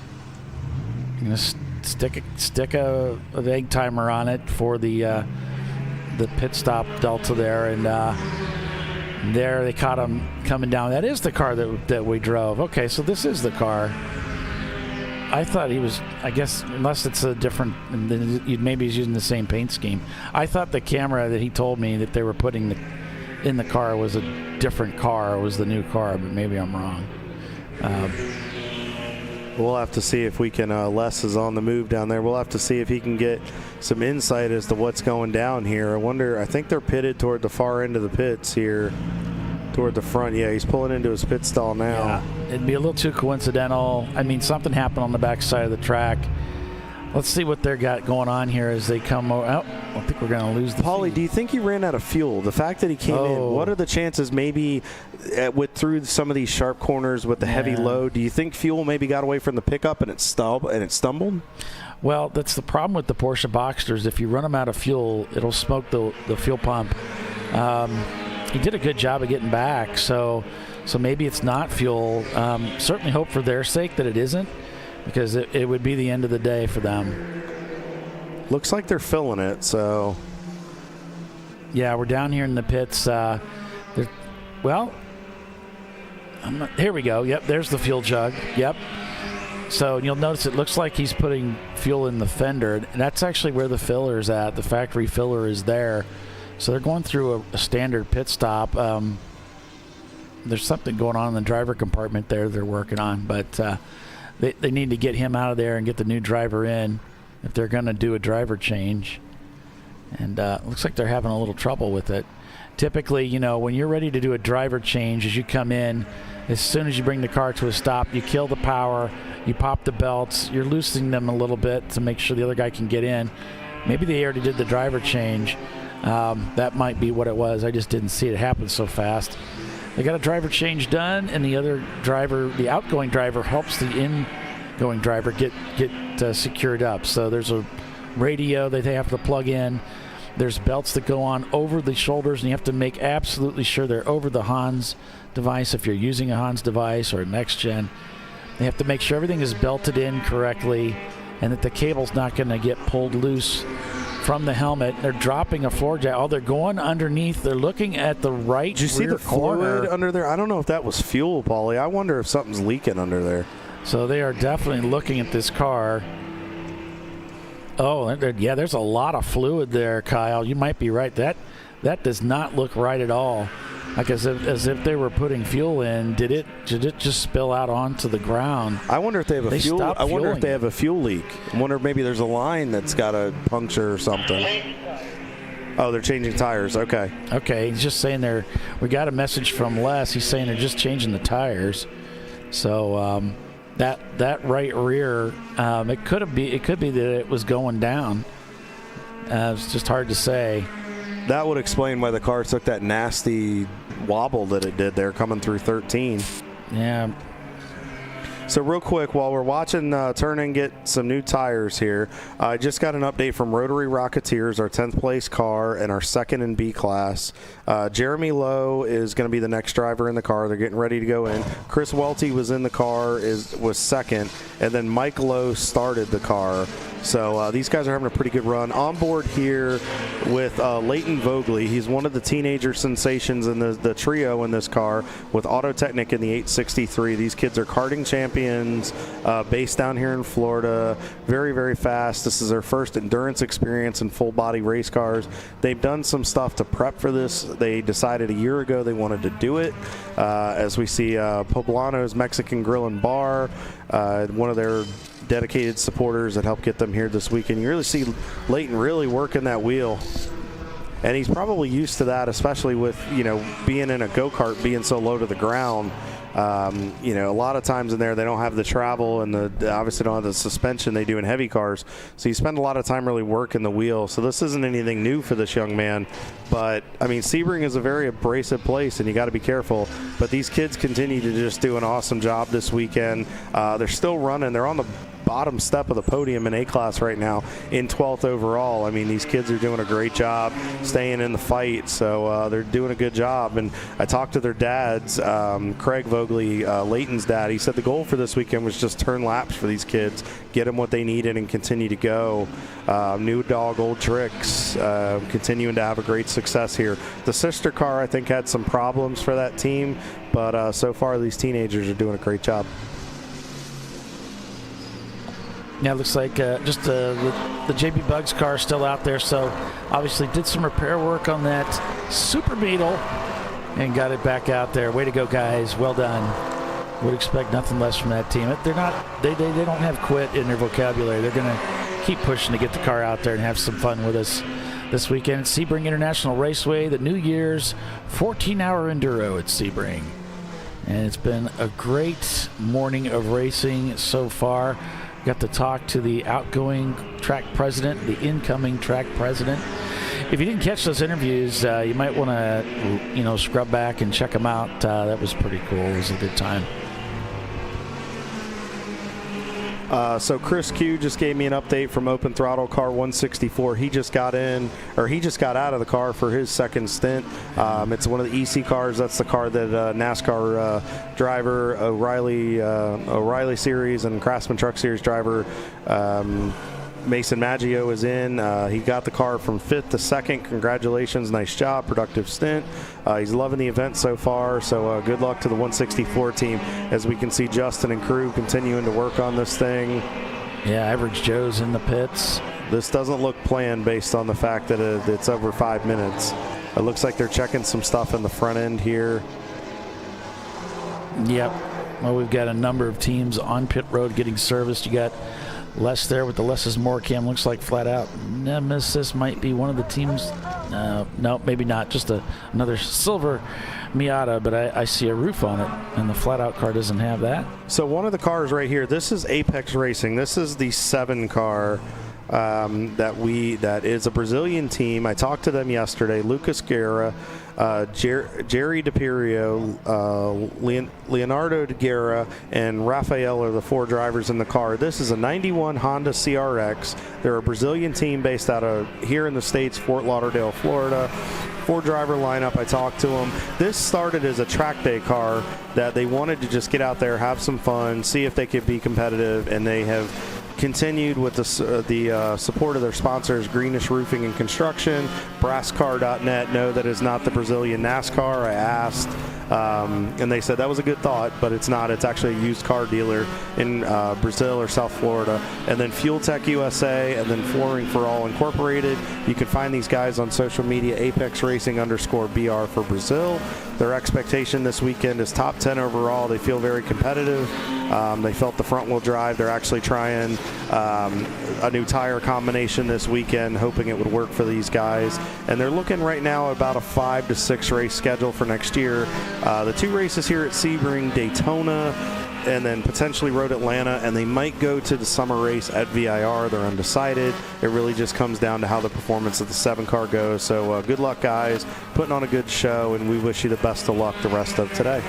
I'm going to stick a egg timer on it for the pit stop delta there, and there they caught him coming down. That is the car that we drove. Okay, so this is the car. I thought he was, I guess, unless it's a different, maybe he's using the same paint scheme. I thought the camera that he told me that they were putting in the car was a different car, was the new car, but maybe I'm wrong. We'll have to see if we can, Les is on the move down there. We'll have to see if he can get some insight as to what's going down here. I think they're pitted toward the far end of the pits here. Toward the front. Yeah, he's pulling into his pit stall now. Yeah, it'd be a little too coincidental. I mean, something happened on the back side of the track. Let's see what they got going on here as they come over. Oh, I think we're going to lose the Paulie, feed. do you think he ran out of fuel? The fact that he came in, what are the chances maybe through some of these sharp corners with the heavy load, do you think fuel maybe got away from the pickup and it stumbled? Well, that's the problem with the Porsche Boxsters. If you run them out of fuel, it'll smoke the fuel pump. He did a good job of getting back, so maybe it's not fuel. Certainly hope for their sake that it isn't, because it would be the end of the day for them. Looks like they're filling it, so. Yeah, we're down here in the pits. Here we go. Yep, there's the fuel jug. Yep. So you'll notice it looks like he's putting fuel in the fender, and that's actually where the filler is at. The factory filler is there. So they're going through a standard pit stop. there's something going on in the driver compartment there they're working on, but they need to get him out of there and get the new driver in if they're going to do a driver change. And looks like they're having a little trouble with it. Typically, you know, when you're ready to do a driver change, as you come in, as soon as you bring the car to a stop, you kill the power, you pop the belts, you're loosening them a little bit to make sure the other guy can get in. Maybe they already did the driver change. That might be what it was. I just didn't see it happen so fast. They got a driver change done, and the other driver, the outgoing driver, helps the ingoing driver get secured up. So there's a radio that they have to plug in. There's belts that go on over the shoulders, and you have to make absolutely sure they're over the Hans device if you're using a Hans device or a next gen. They have to make sure everything is belted in correctly and that the cable's not going to get pulled loose from the helmet. They're dropping a floor jack. Oh, they're going underneath. They're looking at the right. Did you see the fluid under there? I don't know if that was fuel, Paulie. I wonder if something's leaking under there. So they are definitely looking at this car. Oh, yeah, there's a lot of fluid there, Kyle. You might be right. That does not look right at all. Like as if they were putting fuel in. Did it just spill out onto the ground? I wonder if they have a fuel. I wonder if they have a fuel leak. I wonder if maybe there's a line that's got a puncture or something. Oh, they're changing tires. Okay. Okay, he's just saying we got a message from Les. He's saying they're just changing the tires. So that right rear, it could be that it was going down. It's just hard to say. That would explain why the car took that nasty wobble that it did there coming through 13. Yeah. So real quick, while we're watching turn and get some new tires here, I just got an update from Rotary Rocketeers, our 10th place car and our second in B class. Jeremy Lowe is going to be the next driver in the car. They're getting ready to go in. Chris Welty was in the car, was second, and then Mike Lowe started the car. So these guys are having a pretty good run. On board here with Leighton Voggley. He's one of the teenager sensations in the trio in this car with Auto Technic in the 863. These kids are karting champions based down here in Florida. Very, very fast. This is their first endurance experience in full-body race cars. They've done some stuff to prep for this. They decided a year ago they wanted to do it. As we see Poblano's Mexican Grill and Bar, one of their dedicated supporters that helped get them here this weekend. You really see Leighton really working that wheel, and he's probably used to that, especially with, you know, being in a go-kart, being so low to the ground. You know, a lot of times in there they don't have the travel and obviously don't have the suspension they do in heavy cars, so you spend a lot of time really working the wheel. So this isn't anything new for this young man, but I mean, Sebring is a very abrasive place and you got to be careful, but these kids continue to just do an awesome job this weekend. They're still running. They're on the bottom step of the podium in A-Class right now in 12th overall. I mean, these kids are doing a great job staying in the fight, so they're doing a good job. And I talked to their dads, Craig Voggley, Leighton's dad. He said the goal for this weekend was just turn laps for these kids, get them what they needed, and continue to go. New dog, old tricks, continuing to have a great success here. The sister car, I think, had some problems for that team, but so far these teenagers are doing a great job. Yeah, it looks like just the JB Bugs car still out there, so obviously did some repair work on that Super Beetle and got it back out there. Way to go, guys. Well done. Would expect nothing less from that team. They're not, they don't have quit in their vocabulary. They're going to keep pushing to get the car out there and have some fun with us this weekend at Sebring International Raceway, the New Year's 14-hour Enduro at Sebring. And it's been a great morning of racing so far. Got to talk to the outgoing track president, the incoming track president. If you didn't catch those interviews, you might want to, scrub back and check them out. That was pretty cool. It was a good time. So Chris Q just gave me an update from Open Throttle Car 164. He just got out of the car for his second stint. It's one of the EC cars. That's the car that NASCAR driver, O'Reilly Series and Craftsman Truck Series driver Mason Majio is in. He got the car from 5th to 2nd. Congratulations. Nice job. Productive stint. He's loving the event so far, so good luck to the 164 team as we can see Justin and crew continuing to work on this thing. Yeah, Average Joe's in the pits. This doesn't look planned based on the fact that it's over 5 minutes. It looks like they're checking some stuff in the front end here. Yep. Well, we've got a number of teams on pit road getting serviced. You got Les there with the less is more cam. Looks like flat out Nemesis might be one of the teams. No, maybe not. Just another silver Miata, but I see a roof on it, and the flat out car doesn't have that. So one of the cars right here, this is Apex Racing. This is the 7 car that is a Brazilian team. I talked to them yesterday. Lucas Guerra, Jerry DiPiero, Leonardo de Guerra, and Rafael are the 4 drivers in the car. This is a 91 Honda CRX. They're a Brazilian team based out of here in the States, Fort Lauderdale, Florida. 4-driver lineup. I talked to them. This started as a track day car that they wanted to just get out there, have some fun, see if they could be competitive, and they have continued with the support of their sponsors, Greenish Roofing and Construction, BrassCar.net. No, that is not the Brazilian NASCAR. I asked, and they said that was a good thought, but it's not. It's actually a used car dealer in Brazil or South Florida. And then Fuel Tech USA, and then Flooring for All Incorporated. You can find these guys on social media, Apex Racing _BR for Brazil. Their expectation this weekend is top 10 overall. They feel very competitive. They felt the front wheel drive. They're actually trying a new tire combination this weekend, hoping it would work for these guys. And they're looking right now about a 5 to 6 race schedule for next year. The 2 races here at Sebring, Daytona, and then potentially Road Atlanta, and they might go to the summer race at VIR. They're undecided. It really just comes down to how the performance of the 7 car goes. So good luck, guys, putting on a good show, and we wish you the best of luck the rest of today.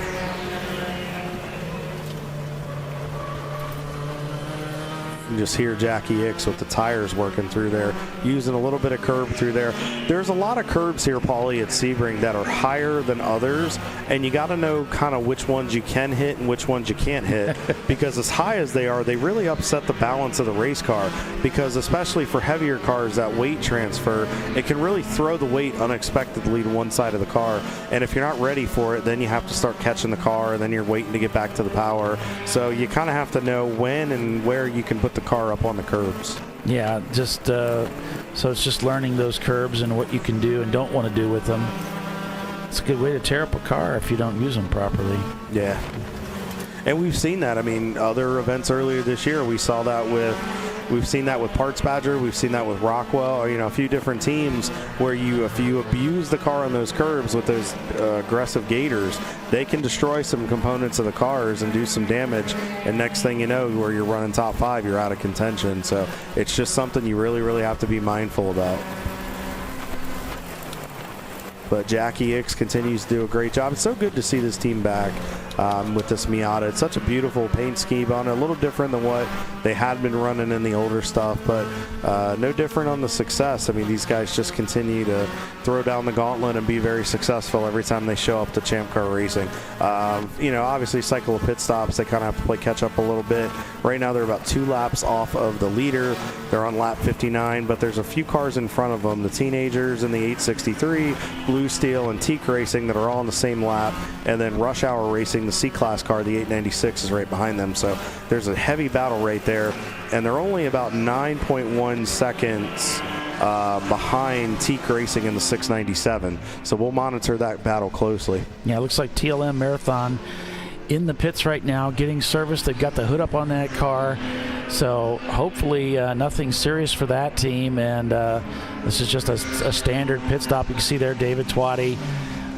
You just hear Jackie Hicks with the tires working through there, using a little bit of curb through there. There's a lot of curbs here, Paulie, at Sebring that are higher than others, and you got to know kind of which ones you can hit and which ones you can't hit, because as high as they are, they really upset the balance of the race car, because especially for heavier cars, that weight transfer, it can really throw the weight unexpectedly to one side of the car, and if you're not ready for it, then you have to start catching the car, and then you're waiting to get back to the power. So you kind of have to know when and where you can put the car up on the curbs. Yeah, just so it's just learning those curbs and what you can do and don't want to do with them. It's a good way to tear up a car if you don't use them properly. Yeah, and we've seen that. I mean, other events earlier this year, we've seen that with Parts Badger, we've seen that with Rockwell, or, a few different teams where if you abuse the car on those curbs with those aggressive gators, they can destroy some components of the cars and do some damage, and next thing you know, where you're running top 5, you're out of contention. So it's just something you really, really have to be mindful about. But Jackie Hicks continues to do a great job. It's so good to see this team back with this Miata. It's such a beautiful paint scheme on it, a little different than what they had been running in the older stuff, but no different on the success. I mean, these guys just continue to throw down the gauntlet and be very successful every time they show up to Champ Car Racing. Obviously, cycle of pit stops, they kind of have to play catch up a little bit. Right now, they're about 2 laps off of the leader. They're on lap 59, but there's a few cars in front of them, the Teenagers in the 863, Blue Steel, and Teak Racing that are all on the same lap, and then Rush Hour Racing, the C-Class car, the 896, is right behind them. So there's a heavy battle right there, and they're only about 9.1 seconds behind Teak Racing in the 697. So we'll monitor that battle closely. Yeah, it looks like TLM Marathon in the pits right now getting service. They've got the hood up on that car, so hopefully nothing serious for that team, and this is just a standard pit stop. You can see there David Twatty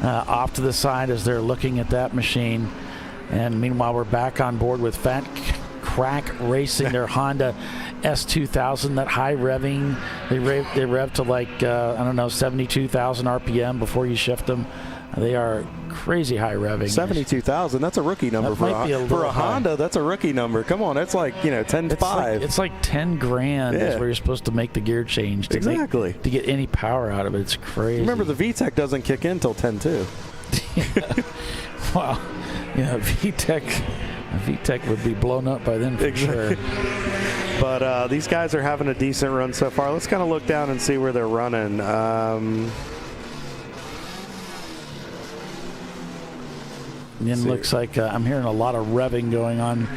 off to the side as they're looking at that machine, and meanwhile we're back on board with Fat Crack Racing, their Honda S2000, that high revving. They rev to like 72,000 RPM before you shift them. They are crazy high revving. 72,000, that's a rookie number for a Honda. That's a rookie number. Come on, that's like 10.5. It's like 10 grand is where you're supposed to make the gear change to to get any power out of it. It's crazy. Remember, the VTEC doesn't kick in until 10.2. Wow, VTEC would be blown up by then for sure. But these guys are having a decent run so far. Let's kind of look down and see where they're running. And it looks like I'm hearing a lot of revving going on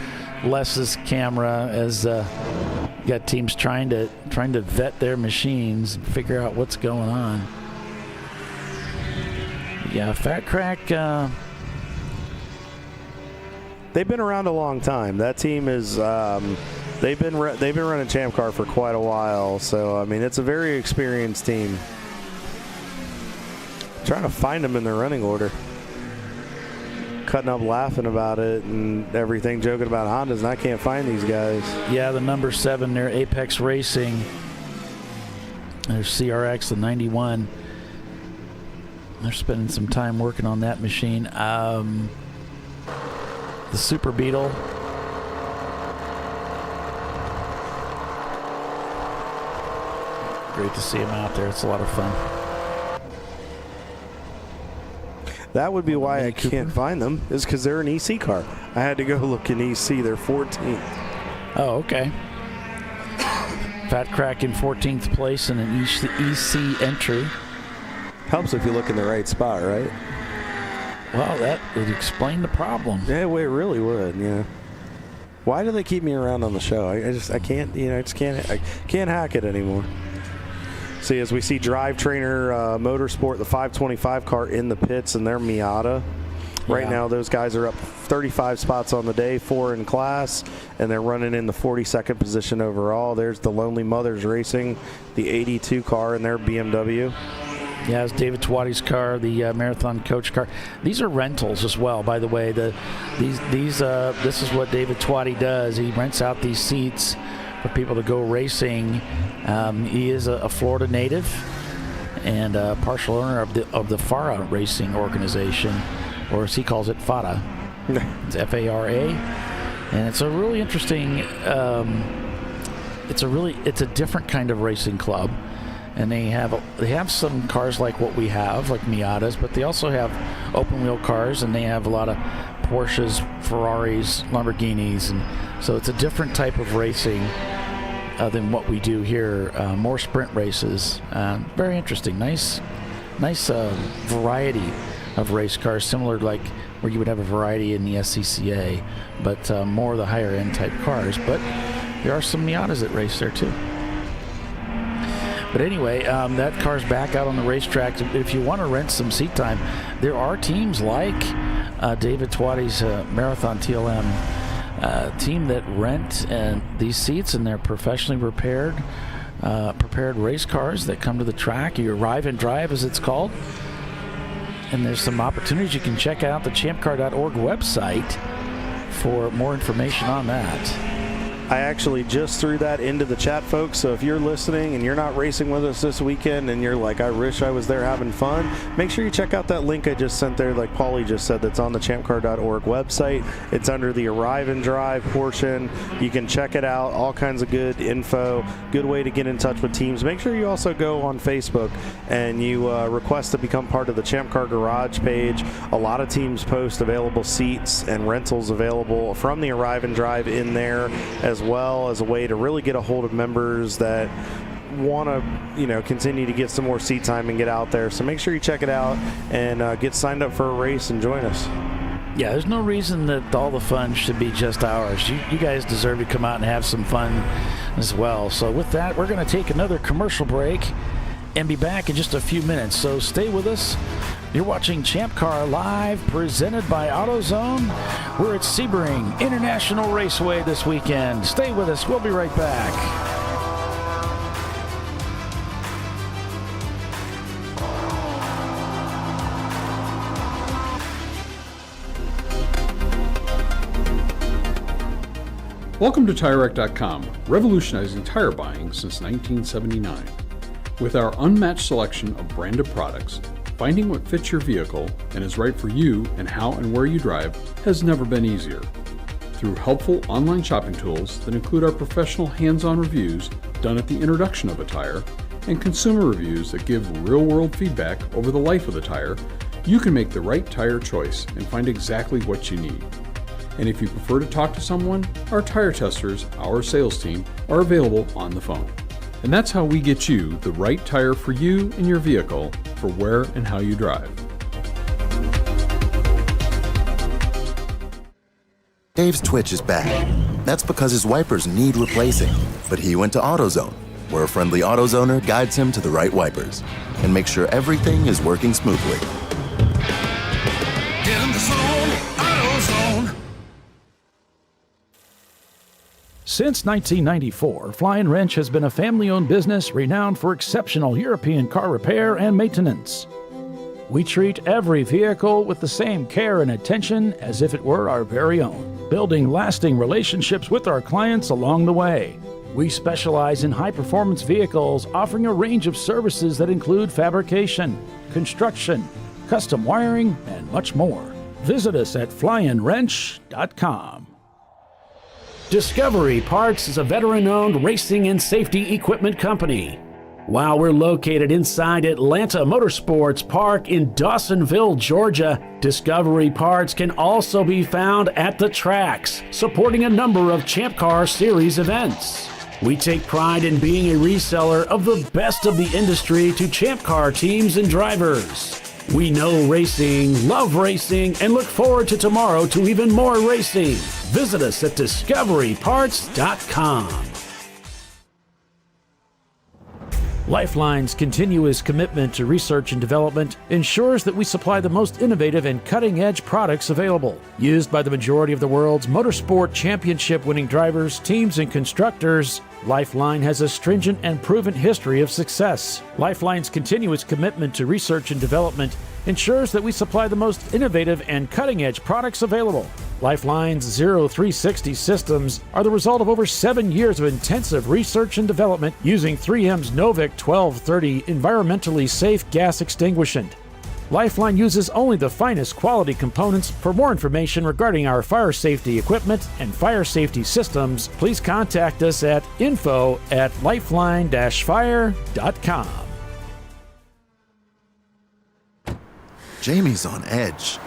Les's camera as got teams trying to vet their machines and figure out what's going on. Yeah, Fat Crack They've been around a long time. That team is they've been running Champ Car for quite a while. So I mean, it's a very experienced team. Trying to find them in their running order. Cutting up laughing about it and everything, joking about Hondas, and I can't find these guys. Yeah, the number 7 there, Apex Racing. There's CRX, the 91. They're spending some time working on that machine. The Super Beetle. Great to see him out there. It's a lot of fun. That would be why I can't find them, is because they're an EC car. I had to go look in EC. They're 14th. Oh, okay. Fat Crack in 14th place in an EC entry. Helps if you look in the right spot, right? Well, that would explain the problem. Yeah, well, it really would. Yeah. Why do they keep me around on the show? I can't. I can't hack it anymore. See, as we see Drive Trainer Motorsport, the 525 car in the pits, and their Miata. Right now, those guys are up 35 spots on the day, 4 in class, and they're running in the 42nd position overall. There's the Lonely Mothers Racing, the 82 car in their BMW. Yeah, it's David Twatty's car, the Marathon Coach car. These are rentals as well, by the way. This is what David Twatty does. He rents out these seats for people to go racing. He is a Florida native and a partial owner of the FARA racing organization, or as he calls it, FARA. It's F-A-R-A, and it's a really interesting. It's a different kind of racing club. And they have some cars like what we have, like Miatas, but they also have open wheel cars, and they have a lot of Porsches, Ferraris, Lamborghinis, and so it's a different type of racing than what we do here. More sprint races, very interesting. Nice variety of race cars, similar like where you would have a variety in the SCCA, but more the higher end type cars. But there are some Miatas that race there too. But anyway, that car's back out on the racetrack. If you want to rent some seat time, there are teams like David Twatty's Marathon TLM team that rent these seats, and they're professionally prepared race cars that come to the track. You arrive and drive, as it's called. And there's some opportunities. You can check out the ChampCar.org website for more information on that. I actually just threw that into the chat, folks. So if you're listening and you're not racing with us this weekend and you're like, I wish I was there having fun, make sure you check out that link I just sent there, like Paulie just said, that's on the ChampCar.org website. It's under the Arrive and Drive portion. You can check it out. All kinds of good info. Good way to get in touch with teams. Make sure you also go on Facebook and you request to become part of the Champ Car Garage page. A lot of teams post available seats and rentals available from the Arrive and Drive in there, as well as a way to really get a hold of members that want to, continue to get some more seat time and get out there. So make sure you check it out and get signed up for a race and join us. Yeah, there's no reason that all the fun should be just ours. You guys deserve to come out and have some fun as well. So with that, we're going to take another commercial break and be back in just a few minutes. So stay with us. You're watching Champ Car Live, presented by AutoZone. We're at Sebring International Raceway this weekend. Stay with us. We'll be right back. Welcome to TireRack.com, revolutionizing tire buying since 1979. With our unmatched selection of branded products, finding what fits your vehicle and is right for you and how and where you drive has never been easier. Through helpful online shopping tools that include our professional hands-on reviews done at the introduction of a tire and consumer reviews that give real-world feedback over the life of the tire, you can make the right tire choice and find exactly what you need. And if you prefer to talk to someone, our tire testers, our sales team, are available on the phone. And that's how we get you the right tire for you and your vehicle for where and how you drive. Dave's twitch is back. That's because his wipers need replacing. But he went to AutoZone, where a friendly AutoZoner guides him to the right wipers and makes sure everything is working smoothly. Get in the zone, AutoZone. Since 1994, Fly & Wrench has been a family-owned business renowned for exceptional European car repair and maintenance. We treat every vehicle with the same care and attention as if it were our very own, building lasting relationships with our clients along the way. We specialize in high-performance vehicles, offering a range of services that include fabrication, construction, custom wiring, and much more. Visit us at flyandwrench.com. Discovery Parts is a veteran-owned racing and safety equipment company. While we're located inside Atlanta Motorsports Park in Dawsonville, Georgia, Discovery Parts can also be found at the tracks, supporting a number of Champ Car Series events. We take pride in being a reseller of the best of the industry to Champ Car teams and drivers. We know racing, love racing, and look forward to tomorrow to even more racing. Visit us at discoveryparts.com. Lifeline's continuous commitment to research and development ensures that we supply the most innovative and cutting-edge products available, used by the majority of the world's motorsport championship-winning drivers, teams, and constructors. Lifeline has a stringent and proven history of success. Lifeline's continuous commitment to research and development ensures that we supply the most innovative and cutting-edge products available. Lifeline's 0360 systems are the result of over 7 years of intensive research and development using 3M's Novik 1230 environmentally safe gas extinguishant. Lifeline uses only the finest quality components. For more information regarding our fire safety equipment and fire safety systems, please contact us at info@lifeline-fire.com. Jamie's on edge.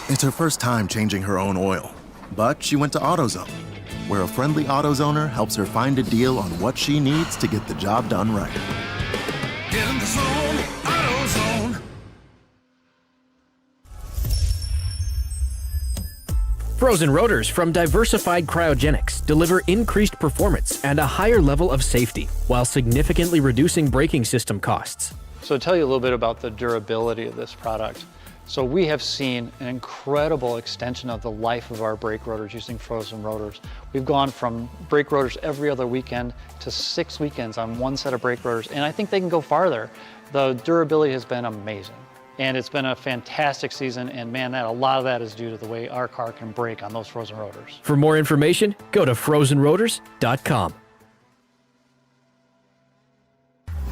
It's her first time changing her own oil, but she went to AutoZone, where a friendly AutoZoner helps her find a deal on what she needs to get the job done right. Get in the zone, AutoZone. Frozen rotors from Diversified Cryogenics deliver increased performance and a higher level of safety, while significantly reducing braking system costs. So to tell you a little bit about the durability of this product. So we have seen an incredible extension of the life of our brake rotors using frozen rotors. We've gone from brake rotors every other weekend to 6 weekends on one set of brake rotors, and I think they can go farther. The durability has been amazing, and it's been a fantastic season, and man, a lot of that is due to the way our car can brake on those frozen rotors. For more information, go to frozenrotors.com.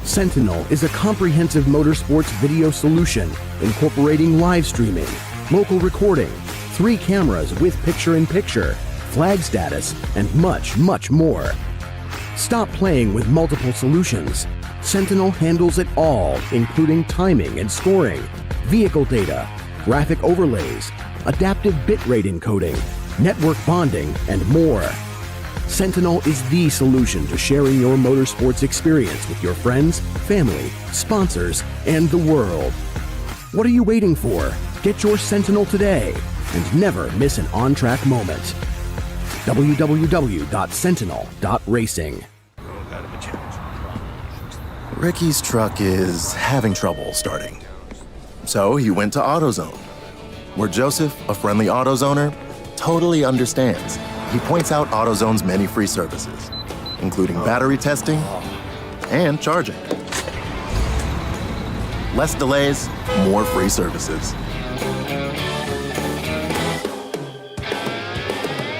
Sentinel is a comprehensive motorsports video solution incorporating live streaming, local recording, 3 cameras with picture-in-picture, flag status, and much, much more. Stop playing with multiple solutions. Sentinel handles it all, including timing and scoring, vehicle data, graphic overlays, adaptive bitrate encoding, network bonding, and more. Sentinel is the solution to sharing your motorsports experience with your friends, family, sponsors, and the world. What are you waiting for? Get your Sentinel today and never miss an on-track moment. www.sentinel.racing. Ricky's truck is having trouble starting. So he went to AutoZone, where Joseph, a friendly AutoZoner, totally understands. He points out AutoZone's many free services, including battery testing and charging. Less delays, more free services.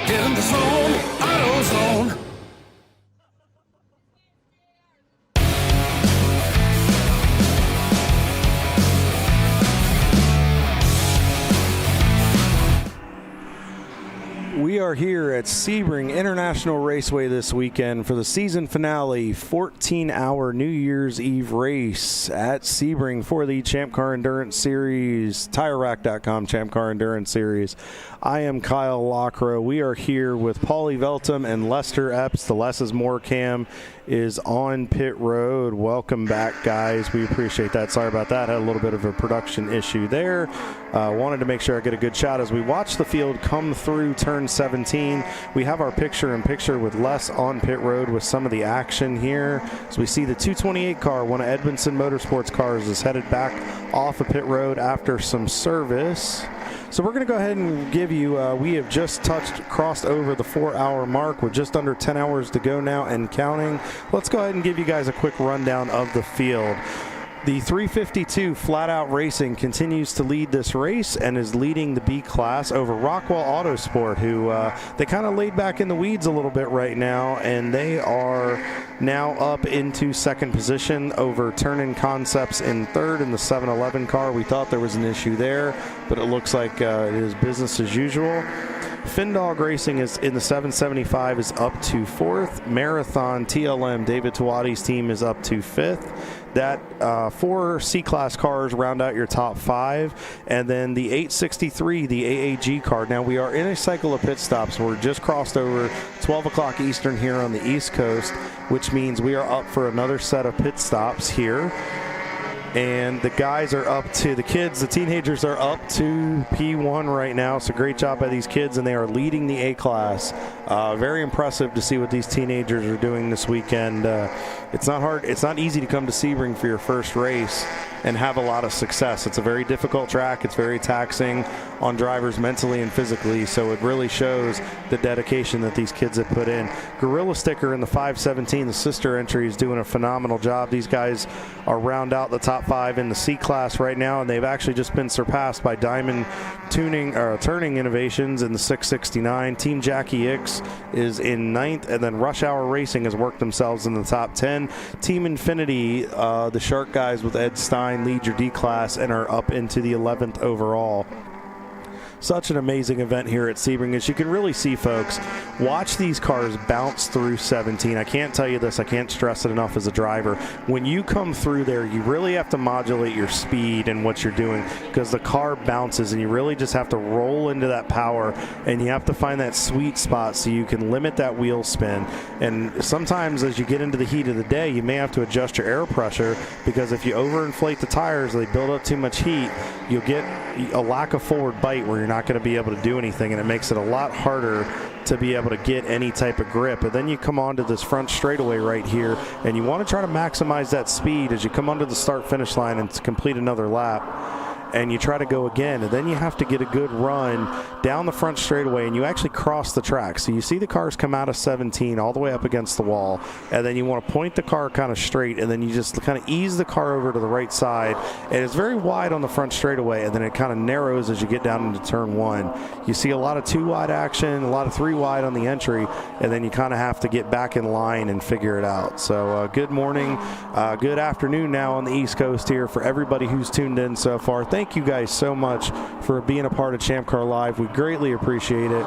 Get in the zone, AutoZone. We are here at Sebring International Raceway this weekend for the season finale 14-hour New Year's Eve race at Sebring for the Champ Car Endurance Series, TireRack.com Champ Car Endurance Series. I am Kyle Lockrow. We are here with Paulie Veltum and Lester Epps. The Less is More cam is on pit road. Welcome back, guys. We appreciate that. Sorry about that. Had a little bit of a production issue there. Wanted to make sure I get a good shot as we watch the field come through turn 17. We have our picture-in-picture with Les on pit road with some of the action here. So we see the 228 car, one of Edmondson Motorsports cars, is headed back off of pit road after some service. So we're going to go ahead and give you, we have just crossed over the 4-hour mark with just under 10 hours to go now and counting. Let's go ahead and give you guys a quick rundown of the field. The 352 Flat Out Racing continues to lead this race and is leading the B class over Rockwell Autosport, who they kind of laid back in the weeds a little bit right now, and they are now up into second position over Turn-In Concepts in third in the 711 car. We thought there was an issue there, but it looks like it is business as usual. Findog Racing is in the 775 is up to fourth. Marathon TLM David Tawadi's team is up to fifth. That 4 C-Class cars round out your top 5. And then the 863, the AAG car. Now, we are in a cycle of pit stops. We're just crossed over 12 o'clock Eastern here on the East Coast, which means we are up for another set of pit stops here. And the guys are up to, the teenagers are up to P1 right now. So great job by these kids, and they are leading the A class. Very impressive to see what these teenagers are doing this weekend. It's not hard. It's not easy to come to Sebring for your first race and have a lot of success. It's a very difficult track. It's very taxing on drivers mentally and physically, so it really shows the dedication that these kids have put in. Gorilla Sticker in the 517, the sister entry, is doing a phenomenal job. These guys are round out the top 5 in the C class right now, and they've actually just been surpassed by Diamond Turning Innovations in the 669. Team Jackie Ix is in 9th, and then Rush Hour Racing has worked themselves in the top 10. Team Infinity, the Shark guys with Ed Stein, lead your D class and are up into the 11th overall. Such an amazing event here at Sebring. As you can really see, folks, watch these cars bounce through 17. I can't tell you this, I can't stress it enough as a driver. When you come through there, you really have to modulate your speed and what you're doing, because the car bounces and you really just have to roll into that power, and you have to find that sweet spot so you can limit that wheel spin. And sometimes as you get into the heat of the day, you may have to adjust your air pressure, because if you overinflate the tires, they build up too much heat, you'll get a lack of forward bite where you're not going to be able to do anything, and it makes it a lot harder to be able to get any type of grip. And then you come onto this front straightaway right here, and you want to try to maximize that speed as you come onto the start-finish line and complete another lap. And you try to go again, and then you have to get a good run down the front straightaway, and you actually cross the track. So you see the cars come out of 17 all the way up against the wall, and then you want to point the car kind of straight, and then you just kind of ease the car over to the right side. And it's very wide on the front straightaway, and then it kind of narrows as you get down into turn 1. You see a lot of 2-wide action, a lot of 3-wide on the entry, and then you kind of have to get back in line and figure it out. So good morning, good afternoon now on the East Coast here for everybody who's tuned in so far. Thank you guys so much for being a part of ChampCar.Live. We greatly appreciate it.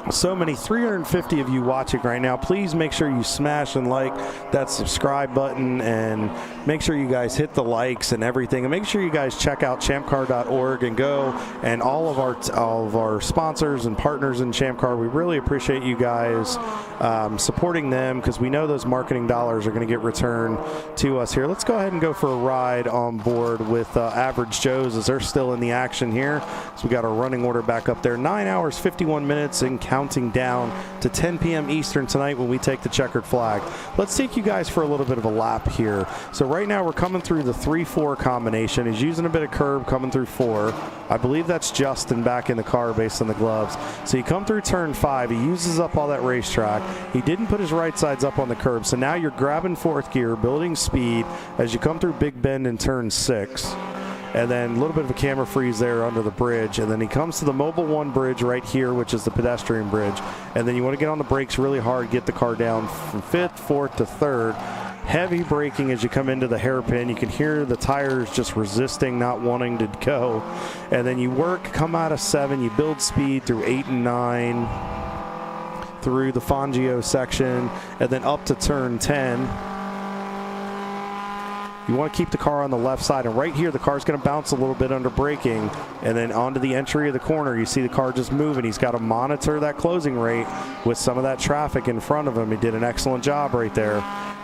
So many, 350 of you watching right now. Please make sure you smash and like that subscribe button, and make sure you guys hit the likes and everything, and make sure you guys check out ChampCar.org and go, and all of our sponsors and partners in ChampCar. We really appreciate you guys supporting them, because we know those marketing dollars are going to get returned to us here. Let's go ahead and go for a ride on board with Average Joe's, as they're still in the action here. So we got our running order back up there. 9 hours, 51 minutes, and counting down to 10 p.m. Eastern tonight when we take the checkered flag. Let's take you guys for a little bit of a lap here. So right now we're coming through the 3-4 combination. He's using a bit of curb coming through 4. I believe that's Justin back in the car based on the gloves. So you come through turn 5. He uses up all that racetrack. He didn't put his right sides up on the curb. So now you're grabbing 4th gear, building speed as you come through Big Bend in turn 6. And then a little bit of a camera freeze there under the bridge. And then he comes to the Mobile 1 bridge right here, which is the pedestrian bridge. And then you want to get on the brakes really hard, get the car down from 5th, 4th to 3rd. Heavy braking as you come into the hairpin. You can hear the tires just resisting, not wanting to go. And then you come out of 7, you build speed through 8 and 9, through the Fangio section, and then up to turn 10. You want to keep the car on the left side, and right here the car's going to bounce a little bit under braking, and then onto the entry of the corner you see the car just moving. He's got to monitor that closing rate with some of that traffic in front of him. He did an excellent job right there.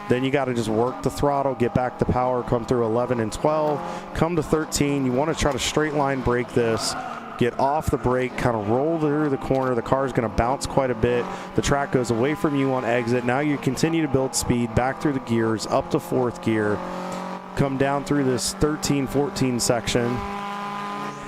Then you got to just work the throttle, get back the power, come through 11 and 12, come to 13. You want to try to straight line brake this, get off the brake, kind of roll through the corner. The car is going to bounce quite a bit. The track goes away from you on exit. Now you continue to build speed back through the gears up to 4th gear. Come down through this 13-14 section,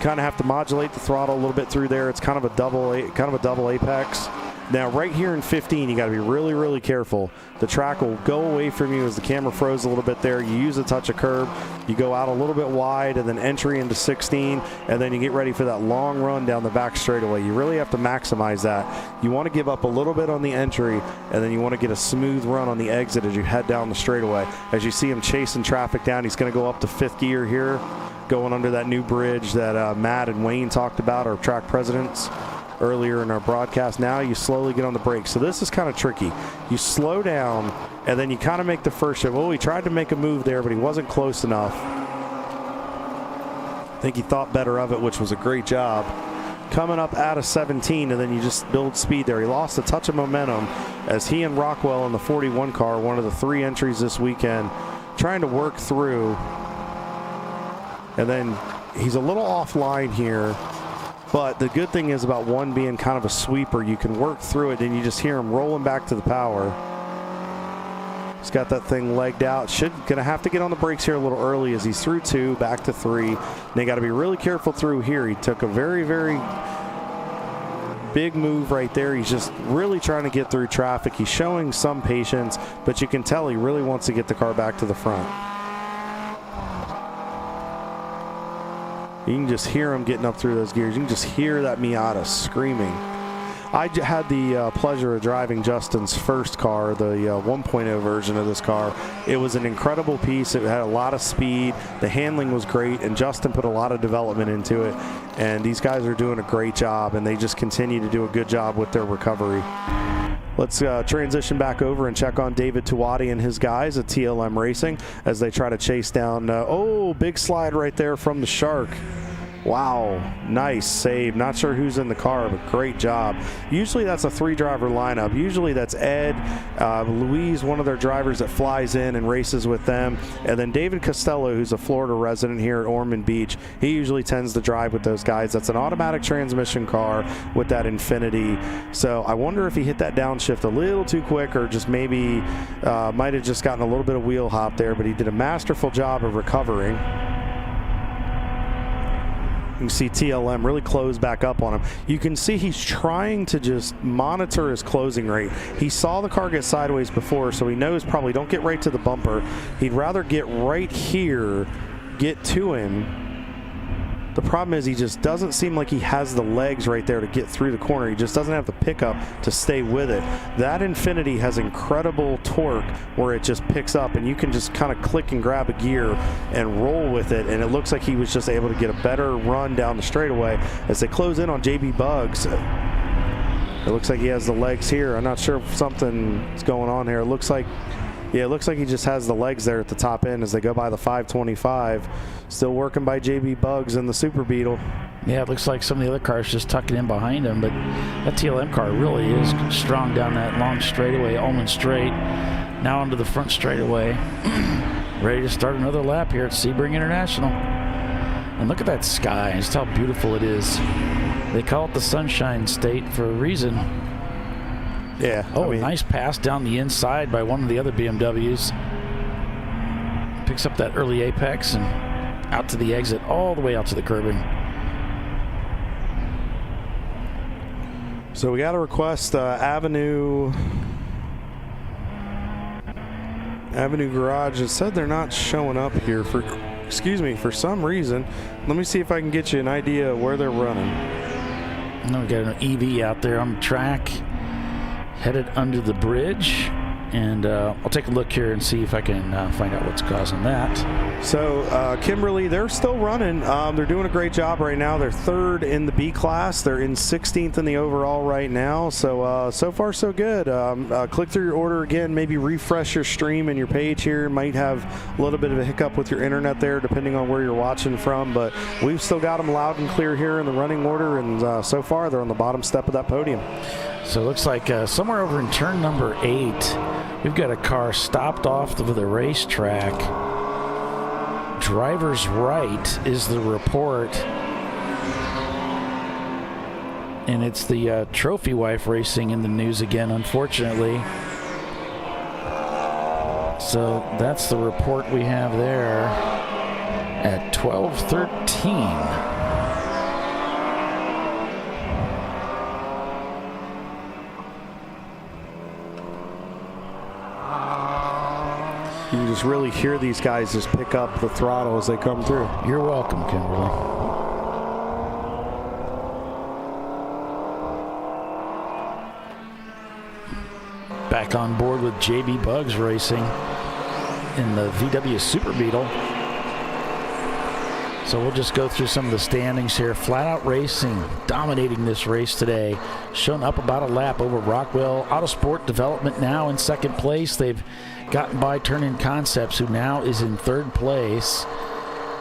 kind of have to modulate the throttle a little bit through there. It's kind of a double apex. Now, right here in 15, you got to be really, really careful. The track will go away from you as the camera froze a little bit there. You use a touch of curb. You go out a little bit wide, and then entry into 16, and then you get ready for that long run down the back straightaway. You really have to maximize that. You want to give up a little bit on the entry, and then you want to get a smooth run on the exit as you head down the straightaway. As you see him chasing traffic down, he's going to go up to 5th gear here, going under that new bridge that Matt and Wayne talked about, our track presidents, earlier in our broadcast. Now you slowly get on the brakes. So this is kind of tricky. You slow down, and then you kind of make the first shift. Well, he tried to make a move there, but he wasn't close enough. I think he thought better of it, which was a great job. Coming up out of 17, and then you just build speed there. He lost a touch of momentum as he and Rockwell in the 41 car, one of the 3 entries this weekend, trying to work through. And then he's a little offline here. But the good thing is about one being kind of a sweeper, you can work through it and you just hear him rolling back to the power. He's got that thing legged out. Gonna have to get on the brakes here a little early as he's through 2, back to 3. And they got to be really careful through here. He took a very, very big move right there. He's just really trying to get through traffic. He's showing some patience, but you can tell he really wants to get the car back to the front. You can just hear him getting up through those gears. You can just hear that Miata screaming. I had the pleasure of driving Justin's first car, the 1.0 version of this car. It was an incredible piece. It had a lot of speed. The handling was great, and Justin put a lot of development into it. And these guys are doing a great job, and they just continue to do a good job with their recovery. Let's transition back over and check on David Tuwadi and his guys at TLM Racing as they try to chase down. Big slide right there from the Shark. Wow, nice save. Not sure who's in the car, but great job. Usually that's a 3-driver lineup. Usually that's Ed, Louise, one of their drivers that flies in and races with them, and then David Costello, who's a Florida resident here at Ormond Beach. He usually tends to drive with those guys. That's an automatic transmission car with that Infinity. So I wonder if he hit that downshift a little too quick, or just maybe might have just gotten a little bit of wheel hop there, but he did a masterful job of recovering. You can see TLM really close back up on him. You can see he's trying to just monitor his closing rate. He saw the car get sideways before, so he knows probably don't get right to the bumper. He'd rather get right here, get to him. The problem is he just doesn't seem like he has the legs right there to get through the corner. He just doesn't have the pickup to stay with it. That Infinity has incredible torque where it just picks up, and you can just kind of click and grab a gear and roll with it, and it looks like he was just able to get a better run down the straightaway as they close in on JB Bugs. It looks like he has the legs here. I'm not sure if something's going on here. It looks like he just has the legs there at the top end as they go by the 525. Still working by JB Bugs and the Super Beetle. Yeah, it looks like some of the other cars just tucking in behind him, but that TLM car really is strong down that long straightaway, Ullman Straight. Now onto the front straightaway. Ready to start another lap here at Sebring International. And look at that sky, just how beautiful it is. They call it the Sunshine State for a reason. Yeah. Nice pass down the inside by one of the other BMWs. Picks up that early apex and out to the exit, all the way out to the curbing. So we got a request, Avenue Garage. It said they're not showing up here for some reason. Let me see if I can get you an idea of where they're running. Now we got an EV out there on the track, headed under the bridge, and I'll take a look here and see if I can find out what's causing that. So Kimberly, they're still running. They're doing a great job right now. They're 3rd in the B class. They're in 16th in the overall right now. So so far so good. Click through your order again. Maybe refresh your stream and your page here. Might have a little bit of a hiccup with your internet there, depending on where you're watching from. But we've still got them loud and clear here in the running order, and so far they're on the bottom step of that podium. So it looks like somewhere over in turn number 8, we've got a car stopped off of the racetrack. Driver's right is the report. And it's the trophy wife racing in the news again, unfortunately. So that's the report we have there at 12:13. You just really hear these guys just pick up the throttle as they come through. You're welcome, Kimberly. Back on board with JB Bugs Racing in the VW Super Beetle. So we'll just go through some of the standings here. Flat Out Racing dominating this race today. Shown up about a lap over Rockwell. Autosport Development now in second place. They've gotten by Turn-In Concepts, who now is in third place.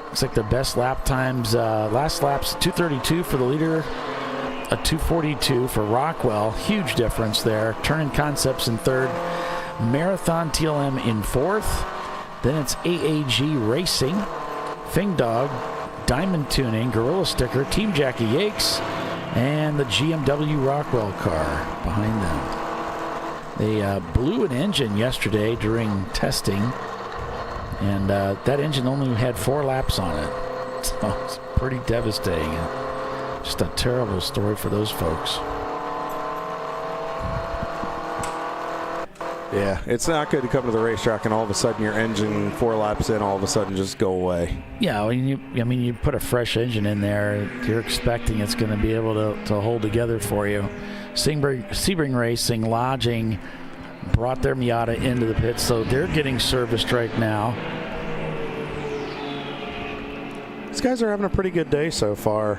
Looks like their best lap times, last lap's 2:32 for the leader, a 2:42 for Rockwell. Huge difference there. Turn-In Concepts in third. Marathon TLM in fourth. Then it's AAG Racing, Fing Dog, Diamond Tuning, Gorilla Sticker, Team Jackie Yakes, and the GMW Rockwell car behind them. They blew an engine yesterday during testing, and that engine only had 4 laps on it. So it's pretty devastating. Just a terrible story for those folks. Yeah, it's not good to come to the racetrack and all of a sudden your engine 4 laps in, all of a sudden just go away. Yeah, you put a fresh engine in there, you're expecting it's going to be able to hold together for you. Sebring Racing, Lodging, brought their Miata into the pit, so they're getting serviced right now. These guys are having a pretty good day so far.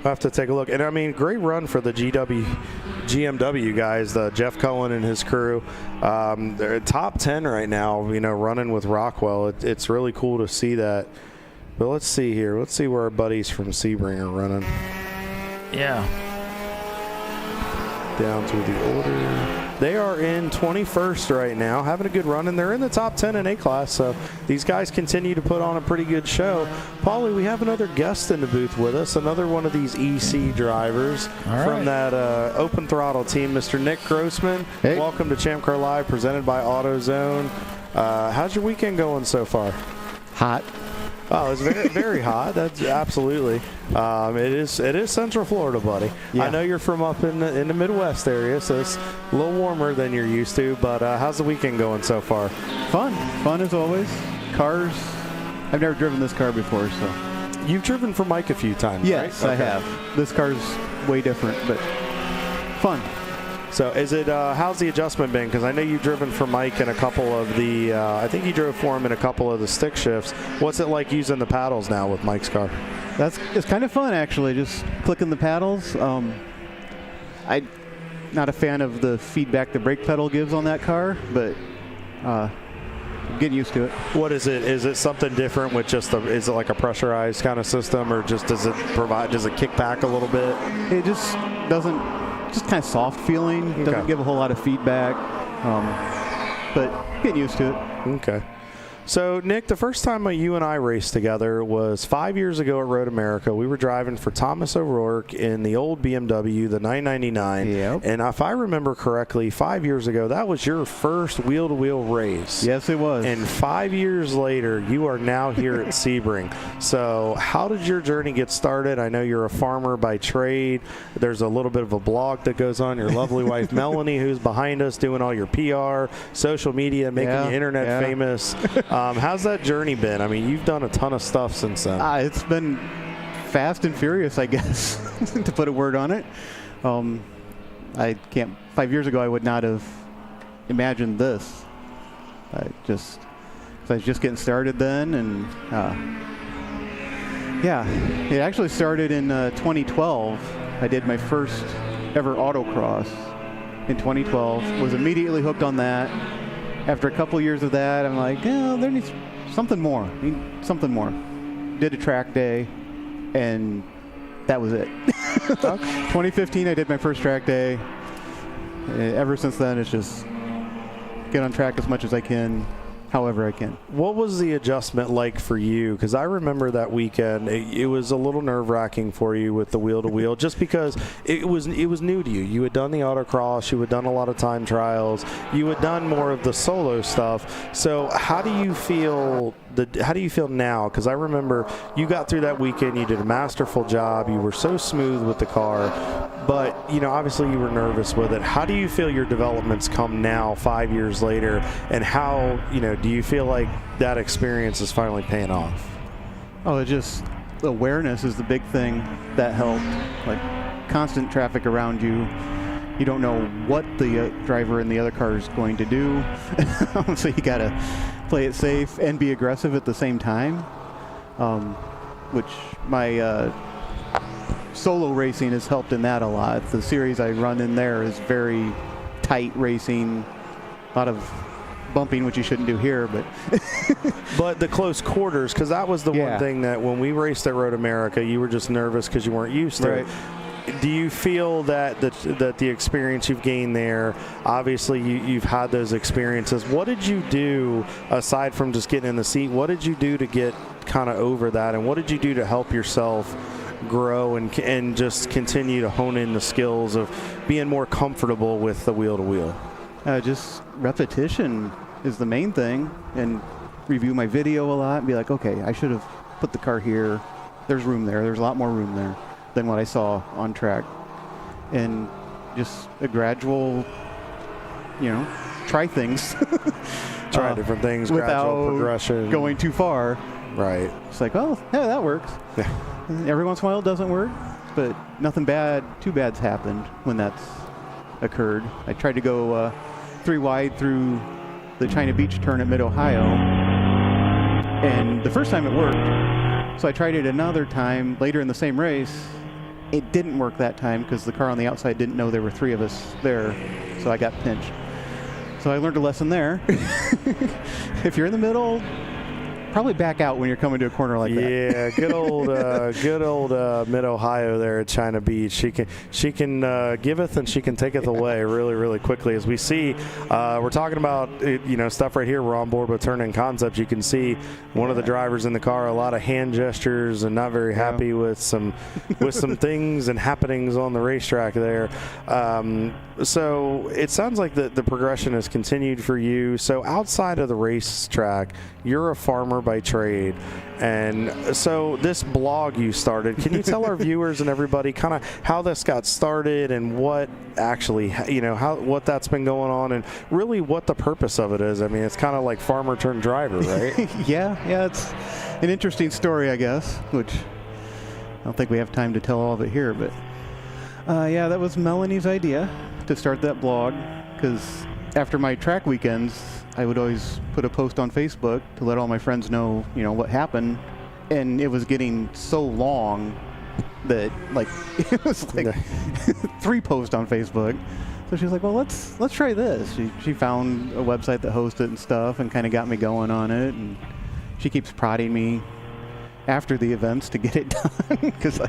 We'll have to take a look. And, I mean, great run for the GMW guys, Jeff Cohen and his crew. They're top 10 right now, running with Rockwell. It's really cool to see that. But let's see here. Let's see where our buddies from Sebring are running. Yeah. Down through the order. They are in 21st right now, having a good run, and they're in the top 10 in A-Class, so these guys continue to put on a pretty good show. Paulie, we have another guest in the booth with us, another one of these EC drivers from that open throttle team, Mr. Nick Grossman. Hey. Welcome to ChampCar.Live, presented by AutoZone. How's your weekend going so far? Hot. Oh, it's very, very hot. That's absolutely. It is Central Florida, buddy. Yeah. I know you're from up in the Midwest area, so it's a little warmer than you're used to. But how's the weekend going so far? Fun as always. Cars. I've never driven this car before, so. You've driven for Mike a few times, yes, right? I have. This car's way different, but fun. So is it, how's the adjustment been? Because I know you've driven for Mike in a couple of the, I think you drove for him in a couple of the stick shifts. What's it like using the paddles now with Mike's car? It's kind of fun, actually, just clicking the paddles. I'm not a fan of the feedback the brake pedal gives on that car, but I'm getting used to it. What is it? Is it something different with just is it like a pressurized kind of system, or just does it kick back a little bit? It just doesn't. Just kind of soft feeling. Doesn't give a whole lot of feedback, but getting used to it. Okay. So, Nick, the first time you and I raced together was 5 years ago at Road America. We were driving for Thomas O'Rourke in the old BMW, the 999. Yep. And if I remember correctly, 5 years ago, that was your first wheel-to-wheel race. Yes, it was. And 5 years later, you are now here at Sebring. So how did your journey get started? I know you're a farmer by trade. There's a little bit of a blog that goes on. Your lovely wife, Melanie, who's behind us doing all your PR, social media, making you internet famous. How's that journey been? I mean, you've done a ton of stuff since then. It's been fast and furious, I guess, to put a word on it. 5 years ago, I would not have imagined this. I was just getting started then, and yeah, it actually started in 2012. I did my first ever autocross in 2012. Was immediately hooked on that. After a couple years of that, I'm like, there needs something more. Something more. Did a track day, and that was it. 2015, I did my first track day. Ever since then, it's just get on track as much as I can, however I can. What was the adjustment like for you? Because I remember that weekend, it was a little nerve-wracking for you with the wheel-to-wheel, just because it was new to you. You had done the autocross, you had done a lot of time trials, you had done more of the solo stuff. So how do you feel how do you feel now? Because I remember you got through that weekend, you did a masterful job, you were so smooth with the car, but obviously you were nervous with it. How do you feel your developments come now 5 years later, and how do you feel like that experience is finally paying off? Oh, it just, awareness is the big thing that helped. Like constant traffic around you. You don't know what the driver in the other car is going to do. So you got to play it safe and be aggressive at the same time. Which my solo racing has helped in that a lot. The series I run in there is very tight racing, a lot of bumping, which you shouldn't do here, but but the close quarters, because that was the one thing that when we raced at Road America, you were just nervous because you weren't used to it. Do you feel that the experience you've gained there, obviously you've had those experiences, what did you do aside from just getting in the seat? What did you do to get kind of over that, and what did you do to help yourself grow and just continue to hone in the skills of being more comfortable with the wheel-to-wheel? Just repetition is the main thing, and review my video a lot and be like, okay, I should have put the car here. There's room there. There's a lot more room there than what I saw on track. And just a gradual, try things. Try different things, without gradual progression. Going too far. Right. It's like, oh, yeah, that works. Yeah. Every once in a while it doesn't work, but nothing too bad's happened when that's occurred. I tried to go 3 wide through the China Beach turn at Mid-Ohio, and the first time it worked. So I tried it another time later in the same race. It didn't work that time because the car on the outside didn't know there were 3 of us there, so I got pinched. So I learned a lesson there. If you're in the middle, probably back out when you're coming to a corner like that. Yeah, good old Mid-Ohio there at China Beach. She can giveth and she can taketh away really, really quickly. As we see, we're talking about stuff right here. We're on board with Turn-In Concepts. You can see one of the drivers in the car, a lot of hand gestures and not very happy with some things and happenings on the racetrack there. So it sounds like the progression has continued for you. So outside of the racetrack, you're a farmer by trade, and so this blog you started, can you tell our viewers and everybody kind of how this got started and what actually what that's been going on and really what the purpose of it is? I mean, it's kind of like farmer turned driver, right? yeah, it's an interesting story, I guess, which I don't think we have time to tell all of it here, but that was Melanie's idea to start that blog, because after my track weekends, I would always put a post on Facebook to let all my friends know, what happened. And it was getting so long that it was like 3 posts on Facebook. So she was like, well, let's try this. She found a website that hosted and stuff and kind of got me going on it. And she keeps prodding me after the events to get it done, because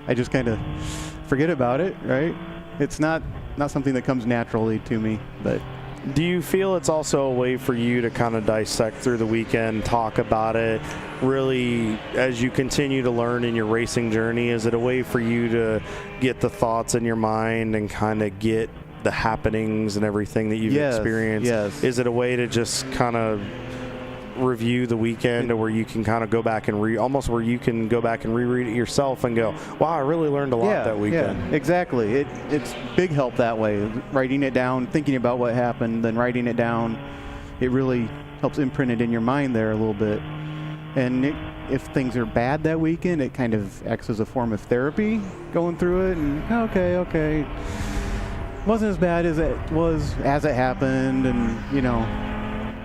I just kind of forget about it, right? It's not something that comes naturally to me, but... Do you feel it's also a way for you to kind of dissect through the weekend, talk about it, really, as you continue to learn in your racing journey? Is it a way for you to get the thoughts in your mind and kind of get the happenings and everything that you've experienced? Yes. Is it a way to just kind of review the weekend, or where you can kind of go back and reread it yourself and go, wow, I really learned a lot that weekend? Yeah, exactly. It's big help that way. Writing it down, thinking about what happened, then writing it down, it really helps imprint it in your mind there a little bit. And if things are bad that weekend, it kind of acts as a form of therapy, going through it, and okay, wasn't as bad as it was as it happened, and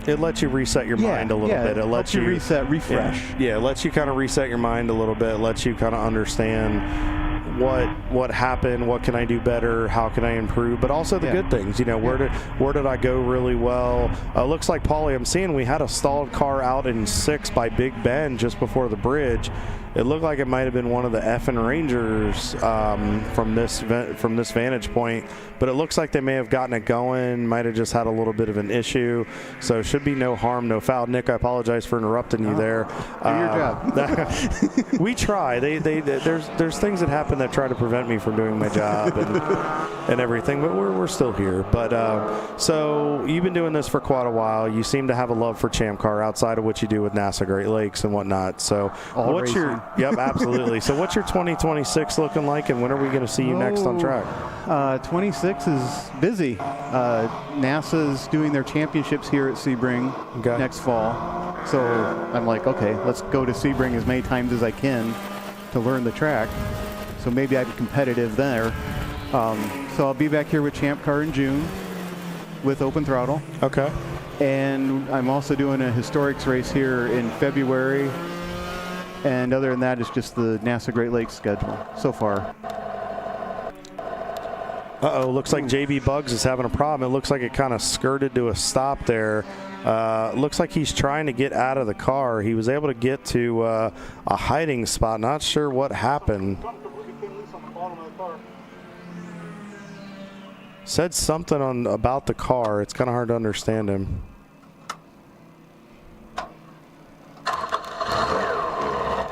it lets you reset your mind a little bit. It lets you reset, refresh. Yeah, it lets you kind of reset your mind a little bit. It lets you kind of understand what happened, what can I do better, how can I improve, but also the good things. Where did I go really well? Looks like, Paulie, I'm seeing we had a stalled car out in 6 by Big Ben just before the bridge. It looked like it might have been one of the effing Rangers from this vantage point, but it looks like they may have gotten it going, might have just had a little bit of an issue, so should be no harm, no foul. Nick, I apologize for interrupting you there. Do your job. We try. There's things that happen that that try to prevent me from doing my job and everything, but we're still here. But so you've been doing this for quite a while. You seem to have a love for Champ Car outside of what you do with NASA Great Lakes and whatnot. So what's your yep, absolutely. So what's your 2026 looking like, and when are we going to see you next on track? 26 is busy. NASA's doing their championships here at Sebring next fall. So I'm like, okay, let's go to Sebring as many times as I can to learn the track. So maybe I'd be competitive there. So I'll be back here with Champ Car in June with Open Throttle. Okay. And I'm also doing a historics race here in February. And other than that, it's just the NASA Great Lakes schedule so far. Uh-oh, looks like JB Bugs is having a problem. It looks like it kind of skirted to a stop there. Looks like he's trying to get out of the car. He was able to get to a hiding spot. Not sure what happened. Said something about the car. It's kind of hard to understand him.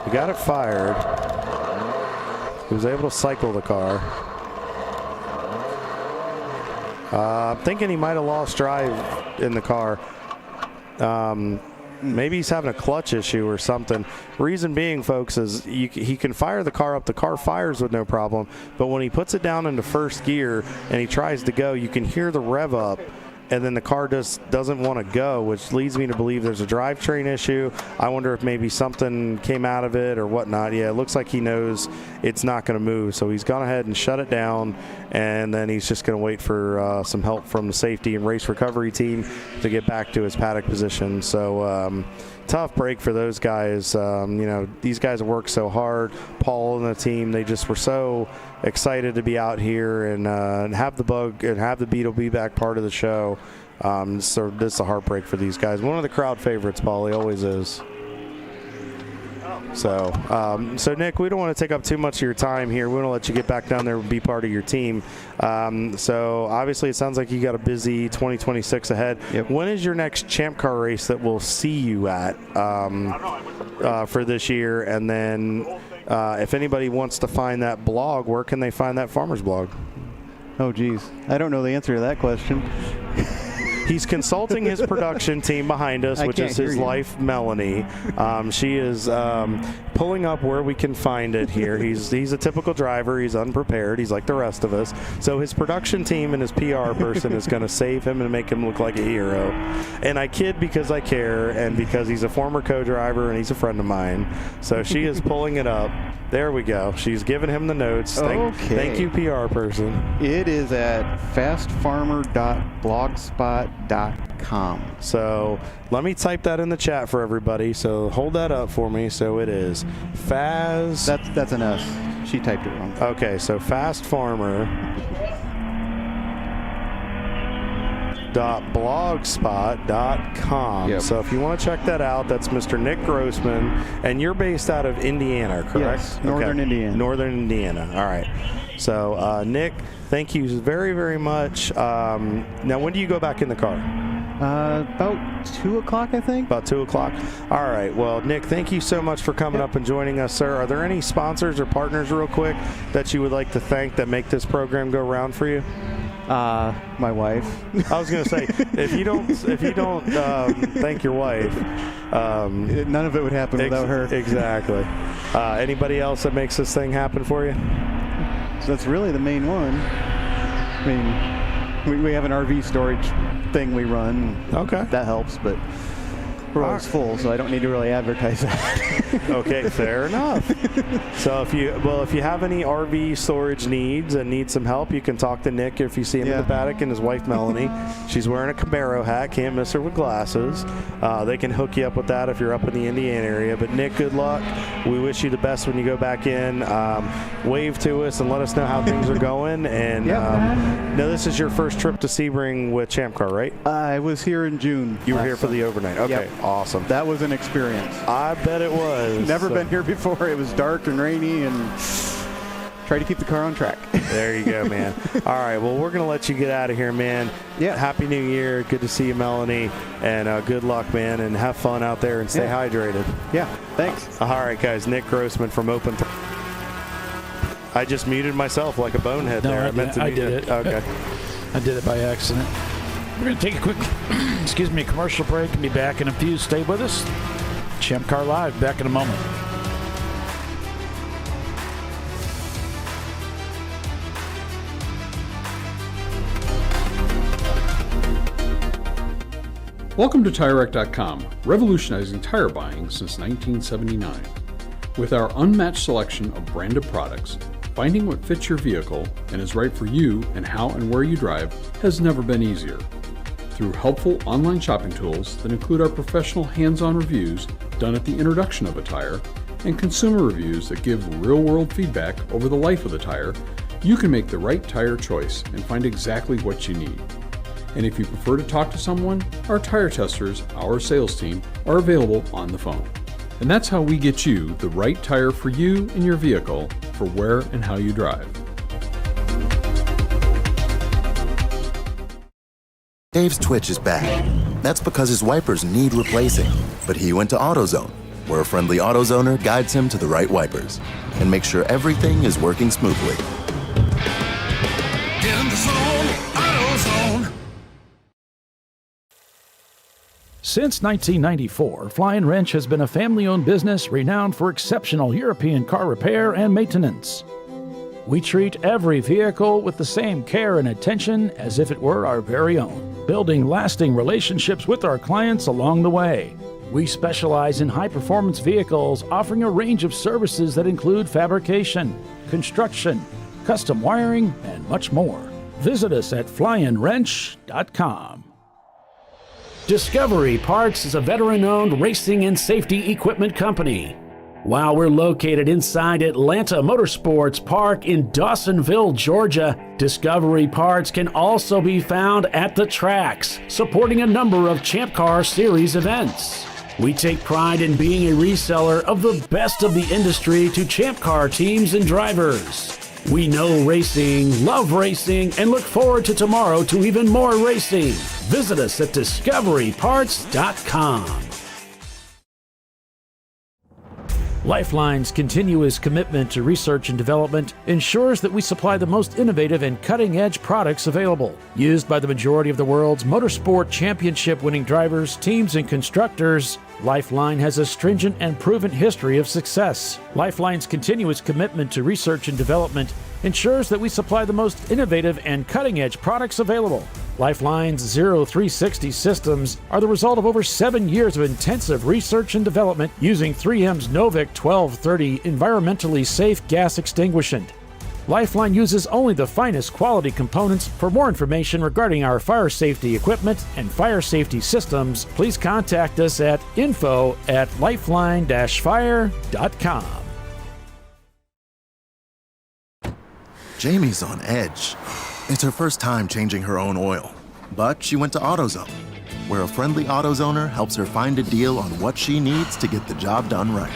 He got it fired. He was able to cycle the car. I'm thinking he might have lost drive in the car. Maybe he's having a clutch issue or something. Reason being, folks, is he can fire the car up. The car fires with no problem. But when he puts it down into first gear and he tries to go, you can hear the rev up. And then the car doesn't want to go, which leads me to believe there's a drivetrain issue. I wonder if maybe something came out of it or whatnot. Yeah, it looks like he knows it's not going to move. So he's gone ahead and shut it down, and then he's just going to wait for some help from the safety and race recovery team to get back to his paddock position. So tough break for those guys. These guys have worked so hard. Paul and the team, they just were so excited to be out here and have the Bug and have the Beetle be back part of the show. So this is a heartbreak for these guys. One of the crowd favorites, Paul. He always is. So Nick, we don't want to take up too much of your time here. We want to let you get back down there and be part of your team. So obviously it sounds like you got a busy 2026 ahead. Yep. When is your next Champ Car race that we'll see you at for this year? And then if anybody wants to find that blog, where can they find that farmer's blog? Oh, geez. I don't know the answer to that question. He's consulting his production team behind us, which is his wife, Melanie. She is pulling up where we can find it here. He's a typical driver. He's unprepared. He's like the rest of us. So his production team and his PR person is going to save him and make him look like a hero. And I kid because I care and because he's a former co-driver and he's a friend of mine. So she is pulling it up. There we go. She's giving him the notes. Thank you, PR person. It is at fastfarmer.blogspot.com. So let me type that in the chat for everybody. So hold that up for me. So it is Faz. That's an S. She typed it wrong. Okay, so fastfarmer.blogspot.com. Yep. So if you want to check that out, that's Mr. Nick Grossman, and you're based out of Indiana, correct? Yes, Northern Indiana. Northern Indiana. All right. So Nick, thank you very, very much. Now, when do you go back in the car? About 2 o'clock, I think. About 2 o'clock. All right. Well, Nick, thank you so much for coming up and joining us, sir. Are there any sponsors or partners, real quick, that you would like to thank that make this program go round for you? My wife. I was going to say, if you don't thank your wife, none of it would happen without her. Exactly. Anybody else that makes this thing happen for you? So that's really the main one. I mean, we have an RV storage thing we run. Okay. That helps, but we're always full, so I don't need to really advertise that. Okay, fair enough. So if you have any RV storage needs and need some help, you can talk to Nick if you see him in the paddock, and his wife Melanie. She's wearing a Camaro hat, can't miss her with glasses. They can hook you up with that if you're up in the Indiana area. But Nick, good luck. We wish you the best when you go back in. Wave to us and let us know how things are going. And now this is your first trip to Sebring with Champ Car, right? I was here in June. You were here for the overnight. Okay. Yep. Awesome. That was an experience. I bet it was. Never been here before. It was dark and rainy, and try to keep the car on track. There you go, man. All right. Well, we're going to let you get out of here, man. Yeah. Happy New Year. Good to see you, Melanie. And good luck, man. And have fun out there and stay hydrated. Yeah. Thanks. All right, guys. Nick Grossman from Open. I just muted myself like a bonehead No, there. I meant to I mute did it. Okay. I did it by accident. We're going to take a quick, commercial break and be back in a few. Stay with us. ChampCar.Live, back in a moment. Welcome to TireRack.com, revolutionizing tire buying since 1979. With our unmatched selection of branded products, finding what fits your vehicle and is right for you and how and where you drive has never been easier. Through helpful online shopping tools that include our professional hands-on reviews done at the introduction of a tire and consumer reviews that give real-world feedback over the life of the tire, you can make the right tire choice and find exactly what you need. And if you prefer to talk to someone, our tire testers, our sales team, are available on the phone. And that's how we get you the right tire for you and your vehicle for where and how you drive. Dave's twitch is bad. That's because his wipers need replacing. But he went to AutoZone, where a friendly AutoZoner guides him to the right wipers and makes sure everything is working smoothly. Get in the zone, AutoZone. Since 1994, Flying Wrench has been a family-owned business renowned for exceptional European car repair and maintenance. We treat every vehicle with the same care and attention as if it were our very own, building lasting relationships with our clients along the way. We specialize in high-performance vehicles, offering a range of services that include fabrication, construction, custom wiring, and much more. Visit us at flyinwrench.com. Discovery Parts is a veteran-owned racing and safety equipment company. While we're located inside Atlanta Motorsports Park in Dawsonville, Georgia, Discovery Parts can also be found at the tracks, supporting a number of Champ Car Series events. We take pride in being a reseller of the best of the industry to Champ Car teams and drivers. We know racing, love racing, and look forward to tomorrow to even more racing. Visit us at discoveryparts.com. Lifeline's continuous commitment to research and development ensures that we supply the most innovative and cutting-edge products available, used by the majority of the world's motorsport championship-winning drivers, teams, and constructors. Lifeline has a stringent and proven history of success. Lifeline's continuous commitment to research and development ensures that we supply the most innovative and cutting-edge products available. Lifeline's 0360 systems are the result of over 7 years of intensive research and development using 3M's Novik 1230 environmentally safe gas extinguishant. Lifeline uses only the finest quality components. For more information regarding our fire safety equipment and fire safety systems, please contact us at info@lifeline-fire.com. Jamie's on edge. It's her first time changing her own oil, but she went to AutoZone, where a friendly AutoZoner helps her find a deal on what she needs to get the job done right.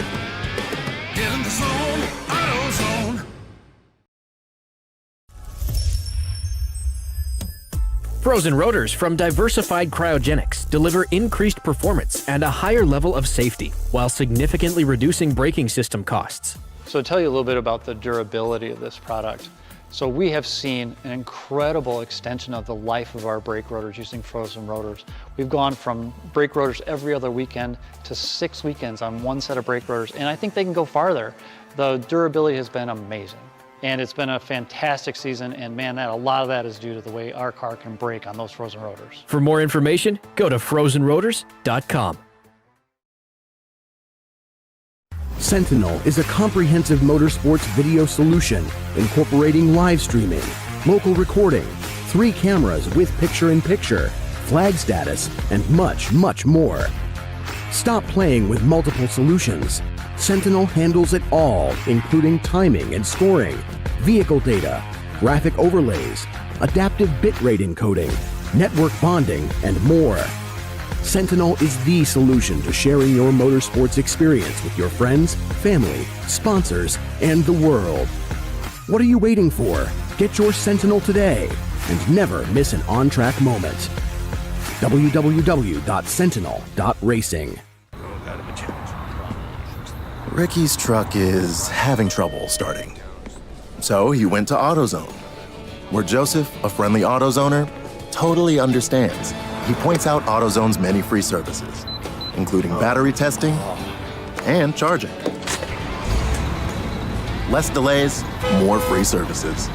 Get in the zone, AutoZone. Frozen rotors from Diversified Cryogenics deliver increased performance and a higher level of safety, while significantly reducing braking system costs. So to tell you a little bit about the durability of this product. So we have seen an incredible extension of the life of our brake rotors using frozen rotors. We've gone from brake rotors every other weekend to 6 weekends on one set of brake rotors, and I think they can go farther. The durability has been amazing, and it's been a fantastic season, and man, a lot of that is due to the way our car can brake on those frozen rotors. For more information, go to frozenrotors.com. Sentinel is a comprehensive motorsports video solution incorporating live streaming, local recording, 3 cameras with picture-in-picture, flag status, and much, much more. Stop playing with multiple solutions. Sentinel handles it all, including timing and scoring, vehicle data, graphic overlays, adaptive bitrate encoding, network bonding, and more. Sentinel is the solution to sharing your motorsports experience with your friends, family, sponsors, and the world. What are you waiting for? Get your Sentinel today and never miss an on-track moment. www.sentinel.racing. Ricky's truck is having trouble starting. So he went to AutoZone, where Joseph, a friendly AutoZoner, totally understands. He points out AutoZone's many free services, including battery testing and charging. Less delays, more free services.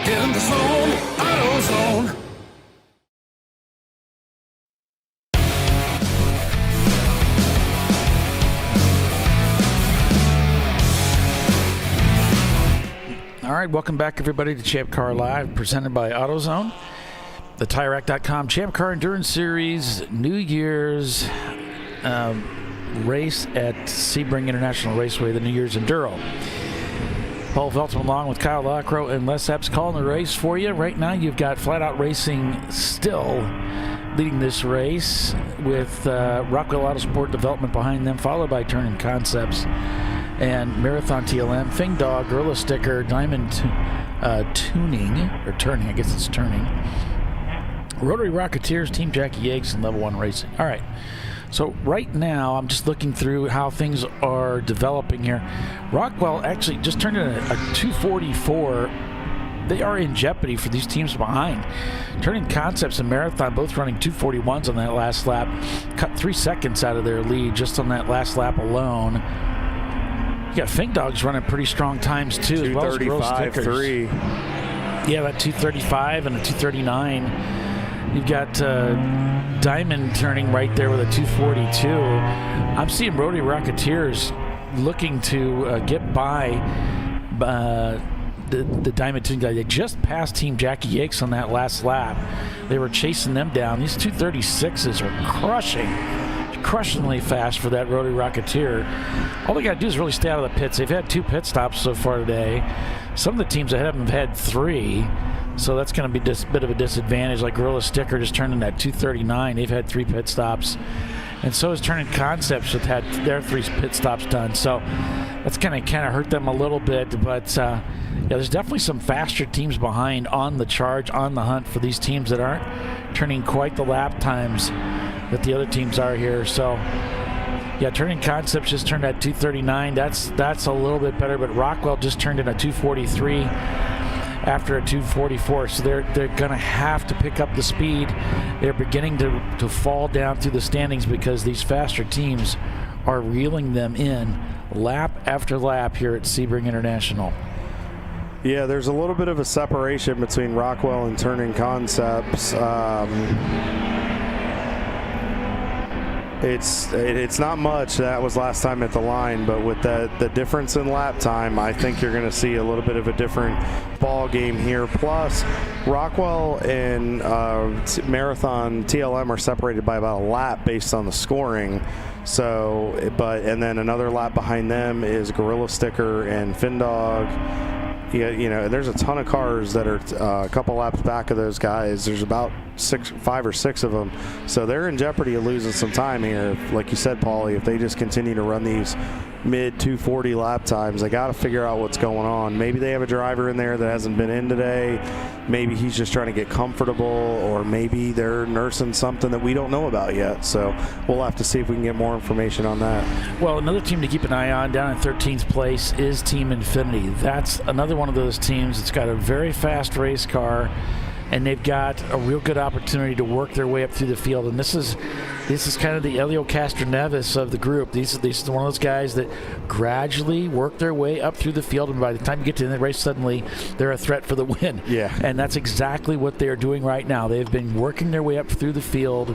Get in the zone, AutoZone. All right, welcome back, everybody, to ChampCar.Live, presented by AutoZone. The TireRack.com Champ Car Endurance Series New Year's race at Sebring International Raceway, the New Year's Enduro. Paul Veltman along with Kyle Lockrow and Les Epps calling the race for you. Right now, you've got Flat Out Racing still leading this race with Rockwell Autosport Development behind them, followed by Turning Concepts and Marathon TLM, Fing Dog, Gorilla Sticker, Diamond Turning, I guess it's Turning, Rotary Rocketeers, Team Jackie Yates, and Level 1 Racing. All right, so right now I'm just looking through how things are developing here. Rockwell actually just turned in a 244. They are in jeopardy for these teams behind. Turning Concepts and Marathon both running 241s on that last lap, cut 3 seconds out of their lead just on that last lap alone. You got Fink Dogs running pretty strong times too, as well as Gorilla Stickers. 235.3. Yeah, that 235 and a 239. You've got Diamond turning right there with a 242. I'm seeing Rotary Rocketeers looking to get by the Diamond Team guy. They just passed Team Jackie Yates on that last lap. They were chasing them down. These 236s are crushingly fast for that Rotary Rocketeer. All they got to do is really stay out of the pits. They've had 2 pit stops so far today. Some of the teams ahead of them have had 3, so that's going to be just a bit of a disadvantage. Like Gorilla Sticker just turned in that 239. They've had 3 pit stops, and so has Turning Concepts that had their 3 pit stops done. So that's kind of hurt them a little bit, but yeah, there's definitely some faster teams behind on the charge, on the hunt for these teams that aren't turning quite the lap times that the other teams are here. So yeah, Turning Concepts just turned at 239. That's a little bit better, but Rockwell just turned in a 243 after a 244. So they're gonna have to pick up the speed. They're beginning to fall down through the standings because these faster teams are reeling them in lap after lap here at Sebring International. Yeah, there's a little bit of a separation between Rockwell and Turning Concepts. It's not much. That was last time at the line, but with the difference in lap time, I think you're going to see a little bit of a different ball game here. Plus, Rockwell and Marathon TLM are separated by about a lap based on the scoring. So, and then another lap behind them is Gorilla Sticker and Findog. Yeah, there's a ton of cars that are a couple laps back of those guys. There's about 5 or 6 of them. So they're in jeopardy of losing some time here. Like you said, Paulie, if they just continue to run these mid 240 lap times, they got to figure out what's going on. Maybe they have a driver in there that hasn't been in today. Maybe he's just trying to get comfortable, or maybe they're nursing something that we don't know about yet. So we'll have to see if we can get more information on that. Well, another team to keep an eye on down in 13th place is Team Infinity. That's another one of those teams that's got a very fast race car, and they've got a real good opportunity to work their way up through the field. And this is kind of the Elio Castroneves of the group. These are one of those guys that gradually work their way up through the field, and by the time you get to the race, suddenly they're a threat for the win. Yeah. And that's exactly what they're doing right now. They've been working their way up through the field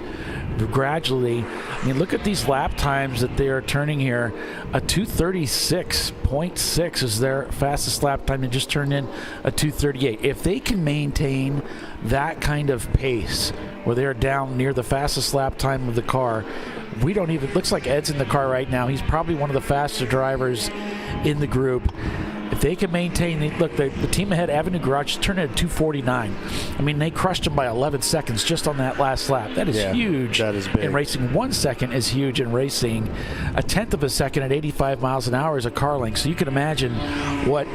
gradually. I mean, look at these lap times that they are turning here. A 236.6 is their fastest lap time. They just turned in a 238. If they can maintain that kind of pace where they're down near the fastest lap time of the car, looks like Ed's in the car right now. He's probably one of the faster drivers in the group. if they can maintain, the team ahead, Avenue Garage, turned at 2:49. I mean, they crushed them by 11 seconds just on that last lap. That is huge. That is big. In racing, 1 second is huge in racing. A tenth of a second at 85 miles an hour is a car length. So you can imagine what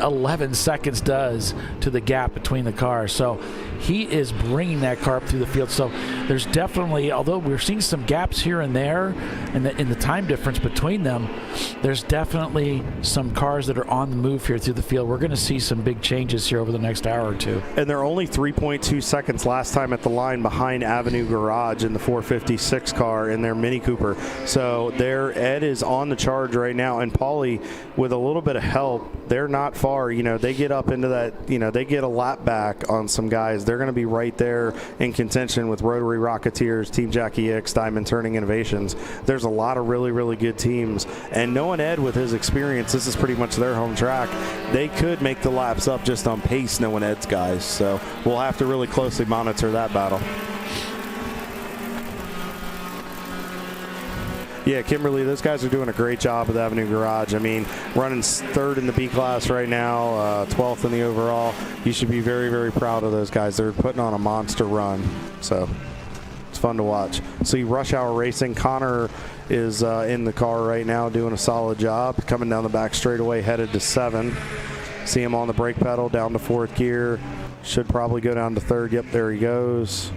11 seconds does to the gap between the cars. So he is bringing that car up through the field. So there's definitely, although we're seeing some gaps here and there in the time difference between them, there's definitely some cars that are on the move here through the field. We're going to see some big changes here over the next hour or two. And they're only 3.2 seconds last time at the line behind Avenue Garage in the 456 car in their Mini Cooper. So Ed is on the charge right now, and Paulie, with a little bit of help, they're not far. You know, they get up into that, you know, they get a lap back on some guys. They're going to be right there in contention with Rotary Rocketeers, Team Jackie X, Diamond Turning Innovations. There's a lot of really, really good teams. And knowing Ed with his experience, this is pretty much their home track. They could make the laps up just on pace knowing Ed's guys. So we'll have to really closely monitor that battle. Yeah, Kimberly, those guys are doing a great job with Avenue Garage. I mean, running third in the B class right now, 12th in the overall. You should be very, very proud of those guys. They're putting on a monster run. So it's fun to watch. See, Rush Hour Racing, Connor is in the car right now doing a solid job. Coming down the back straightaway, headed to 7. See him on the brake pedal, down to 4th gear. Should probably go down to 3rd. Yep, there he goes.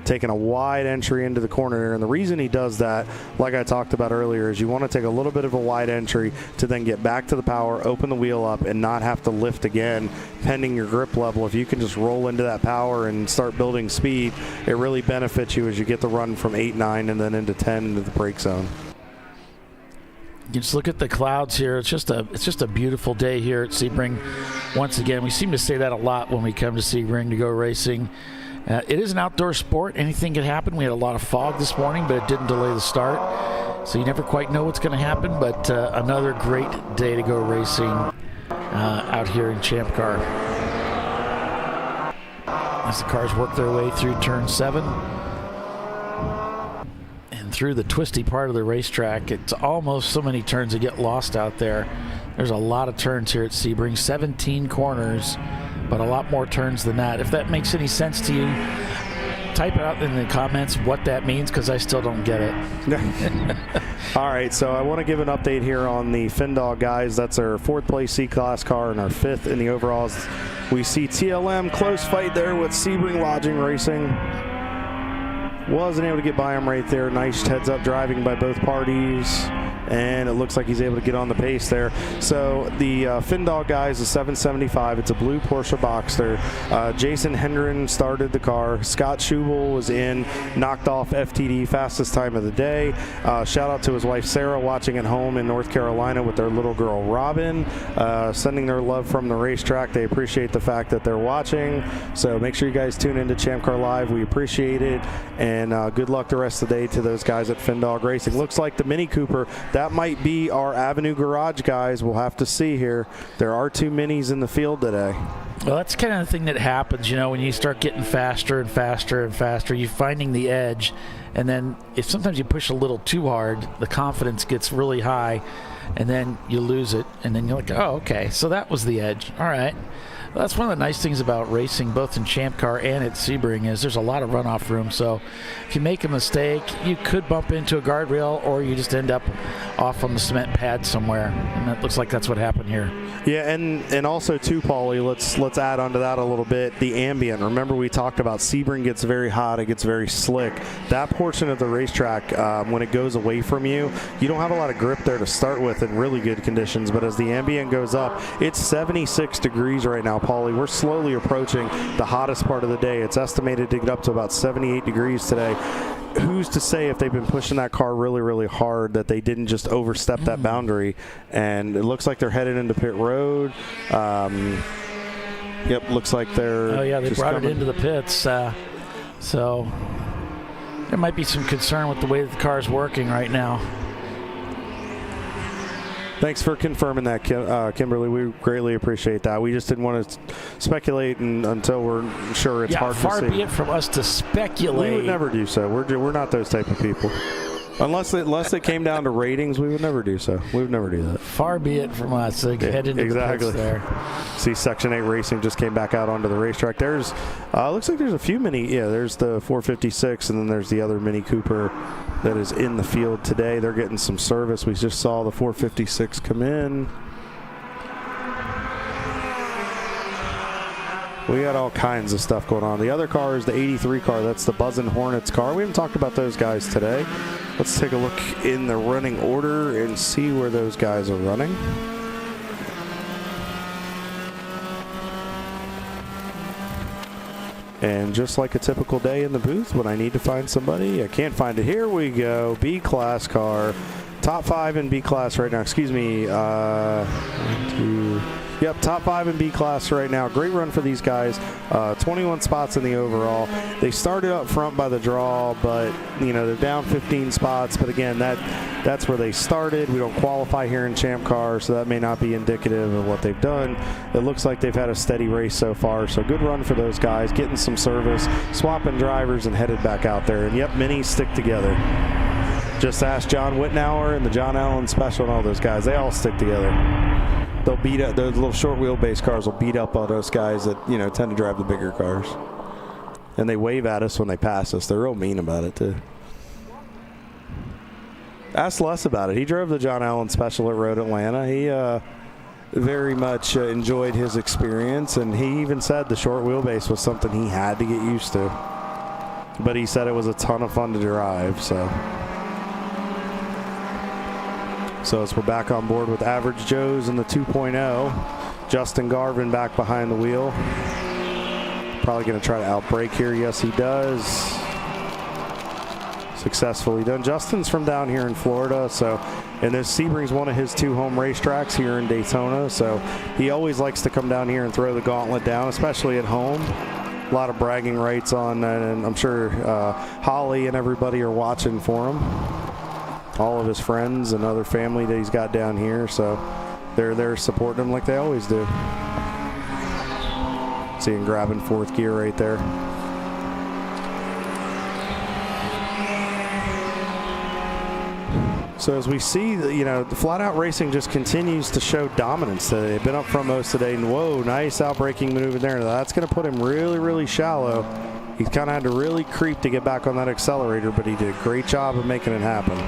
Taking a wide entry into the corner here. And the reason he does that, like I talked about earlier, is you want to take a little bit of a wide entry to then get back to the power, open the wheel up, and not have to lift again pending your grip level. If you can just roll into that power and start building speed, it really benefits you as you get the run from 8, 9, and then into 10 into the brake zone. You just look at the clouds here. It's just a beautiful day here at Sebring. Once again, we seem to say that a lot when we come to Sebring to go racing. It is an outdoor sport. Anything can happen. We had a lot of fog this morning, but it didn't delay the start. So you never quite know what's going to happen, but another great day to go racing out here in Champ Car. As the cars work their way through turn 7 and through the twisty part of the racetrack, it's almost so many turns that get lost out there. There's a lot of turns here at Sebring, 17 corners, but a lot more turns than that. If that makes any sense to you, type it out in the comments what that means, because I still don't get it. All right, so I want to give an update here on the Findog guys. That's our 4th place C-Class car and our 5th in the overalls. We see TLM, close fight there with Sebring Lodging Racing. Wasn't able to get by him right there. Nice heads-up driving by both parties. And it looks like he's able to get on the pace there. So the Findog guys, a 775. It's a blue Porsche Boxster. Jason Hendren started the car. Scott Schubel was in, knocked off FTD fastest time of the day. Shout out to his wife Sarah watching at home in North Carolina with their little girl Robin, sending their love from the racetrack. They appreciate the fact that they're watching. So make sure you guys tune into ChampCar.Live. We appreciate it. And good luck the rest of the day to those guys at Findog Racing. Looks like the Mini Cooper, that might be our Avenue Garage guys. We'll have to see here. There are 2 minis in the field today. Well, that's kind of the thing that happens, you know, when you start getting faster and faster and faster, you're finding the edge. And then if sometimes you push a little too hard, the confidence gets really high, and then you lose it. And then you're like, oh, okay, so that was the edge. All right. Well, that's one of the nice things about racing, both in Champ Car and at Sebring, is there's a lot of runoff room. So if you make a mistake, you could bump into a guardrail, or you just end up off on the cement pad somewhere. And that looks like that's what happened here. Yeah, and also too, Paulie, let's add on to that a little bit. The ambient. Remember, we talked about Sebring gets very hot, it gets very slick. That portion of the racetrack, when it goes away from you, you don't have a lot of grip there to start with in really good conditions. But as the ambient goes up, it's 76 degrees right now, Paulie. We're slowly approaching the hottest part of the day. It's estimated to get up to about 78 degrees today. Who's to say if they've been pushing that car really, really hard that they didn't just overstep that boundary? And it looks like they're headed into pit road. Yep, looks like they're they brought it into the pits. So there might be some concern with the way that the car's working right now. Thanks for confirming that, Kimberly. We greatly appreciate that. We just didn't want to speculate until we're sure it's hard to see. Far be it from us to speculate. We would never do so. We're not those type of people. Unless it came down to ratings, we would never do so. We would never do that. Far be it from us. So head into exactly. the pits there. See, Section 8 Racing just came back out onto the racetrack. There's, looks like there's a few mini. Yeah, there's the 456, and then there's the other Mini Cooper that is in the field today. They're getting some service. We just saw the 456 come in. We got all kinds of stuff going on. The other car is the 83 car. That's the Buzzin' Hornets car. We haven't talked about those guys today. Let's take a look in the running order and see where those guys are running. And just like a typical day in the booth, when I need to find somebody, I can't find it. Here we go. B-class car. Top 5 in B-class right now. Excuse me. Yep, top 5 in B-class right now. Great run for these guys. 21 spots in the overall. They started up front by the draw, but they're down 15 spots. But again, that's where they started. We don't qualify here in Champ Car, so that may not be indicative of what they've done. It looks like they've had a steady race so far. So good run for those guys, getting some service, swapping drivers, and headed back out there. And yep, minis stick together. Just ask John Wittenauer and the John Allen Special and all those guys. They all stick together. They'll beat up those little short wheelbase cars. Will beat up all those guys that tend to drive the bigger cars, and they wave at us when they pass us. They're real mean about it too. Ask Les about it. He drove the John Allen Special at Road Atlanta. He very much enjoyed his experience, and he even said the short wheelbase was something he had to get used to. But he said it was a ton of fun to drive. So as we're back on board with Average Joe's in the 2.0, Justin Garvin back behind the wheel. Probably going to try to outbrake here. Yes, he does. Successfully done. Justin's from down here in Florida, and this Sebring's one of his 2 home racetracks here in Daytona, so he always likes to come down here and throw the gauntlet down, especially at home. A lot of bragging rights on, and I'm sure Holly and everybody are watching for him. All of his friends and other family that he's got down here, so they're supporting him like they always do. See him grabbing 4th gear right there. So as we see, the Flat Out Racing just continues to show dominance today. They've been up front most of the day, and whoa, nice outbraking maneuver there. Now that's going to put him really, really shallow. He kind of had to really creep to get back on that accelerator, but he did a great job of making it happen.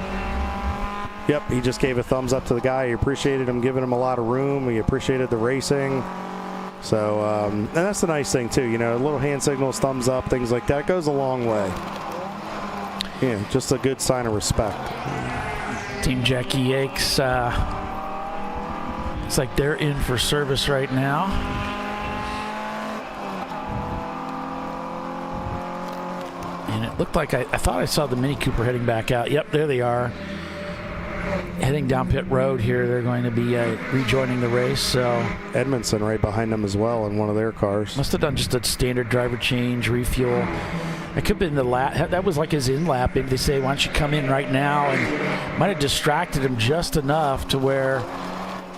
Yep, he just gave a thumbs up to the guy. He appreciated him giving him a lot of room. He appreciated the racing. So, and that's the nice thing too, little hand signals, thumbs up, things like that goes a long way. Yeah, just a good sign of respect. Team Jackie Yakes, it's like they're in for service right now. And it looked like I thought I saw the Mini Cooper heading back out. Yep, there they are. Heading down pit road here. They're going to be rejoining the race. So Edmondson right behind them as well in one of their cars. Must have done just a standard driver change, refuel. It could have been the lap. That was like his in lap. Maybe they say, why don't you come in right now? And might have distracted him just enough to where,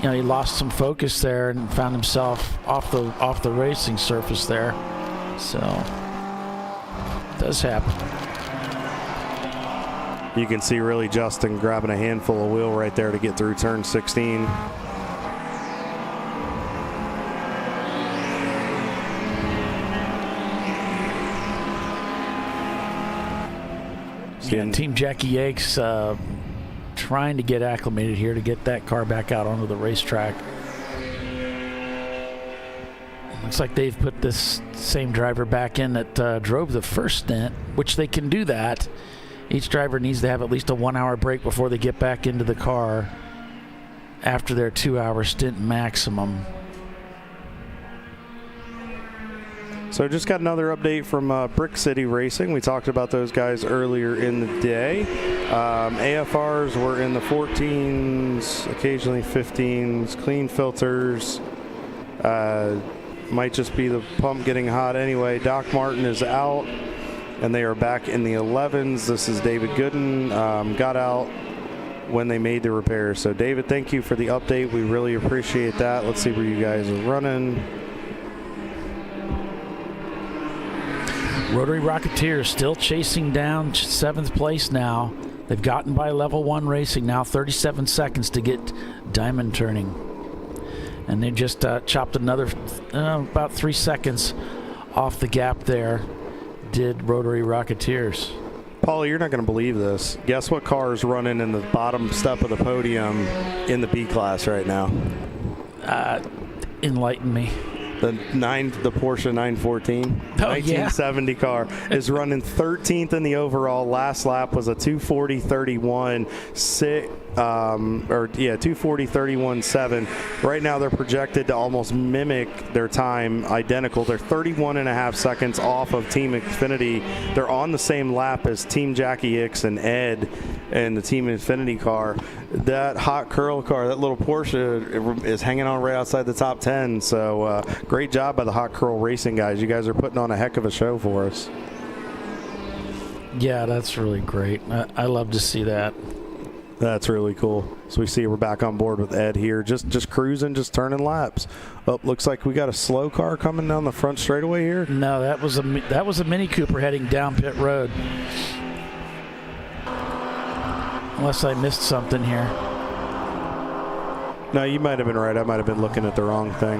he lost some focus there and found himself off the racing surface there. So it does happen. You can see really Justin grabbing a handful of wheel right there to get through turn 16. Yeah, Team Jackie Yakes trying to get acclimated here to get that car back out onto the racetrack. Looks like they've put this same driver back in that drove the first stint, which they can do that. Each driver needs to have at least a 1-hour break before they get back into the car after their 2-hour stint maximum. So just got another update from Brick City Racing. We talked about those guys earlier in the day. AFRs were in the 14s, occasionally 15s, clean filters. Might just be the pump getting hot anyway. Doc Martin is out, and they are back in the 11s. This is David Gooden. Got out when they made the repair. So David, thank you for the update. We really appreciate that. Let's see where you guys are running. Rotary Rocketeer still chasing down 7th place now. They've gotten by level 1 racing now, 37 seconds to get diamond turning. And they just chopped another about 3 seconds off the gap there, did Rotary Rocketeers. Paul, you're not going to believe this. Guess what car is running in the bottom step of the podium in the B class right now? Enlighten me. The Porsche 914, 1970 car, is running 13th in the overall. Last lap was a 240.31, 240.31.7. Right now they're projected to almost mimic their time identical. They're 31.5 seconds off of Team Xfinity. They're on the same lap as Team Jackie Hicks and Ed and the Team Xfinity car. That hot curl car, that little Porsche, is hanging on right outside the top 10. So great job by the hot curl racing guys. You guys are putting on a heck of a show for us. Yeah, that's really great. I love to see that. That's really cool. So we see we're back on board with Ed here, just cruising, just turning laps. Oh, looks like we got a slow car coming down the front straightaway here. No, that was a Mini Cooper heading down pit road. Unless I missed something here. No, you might have been right. I might have been looking at the wrong thing.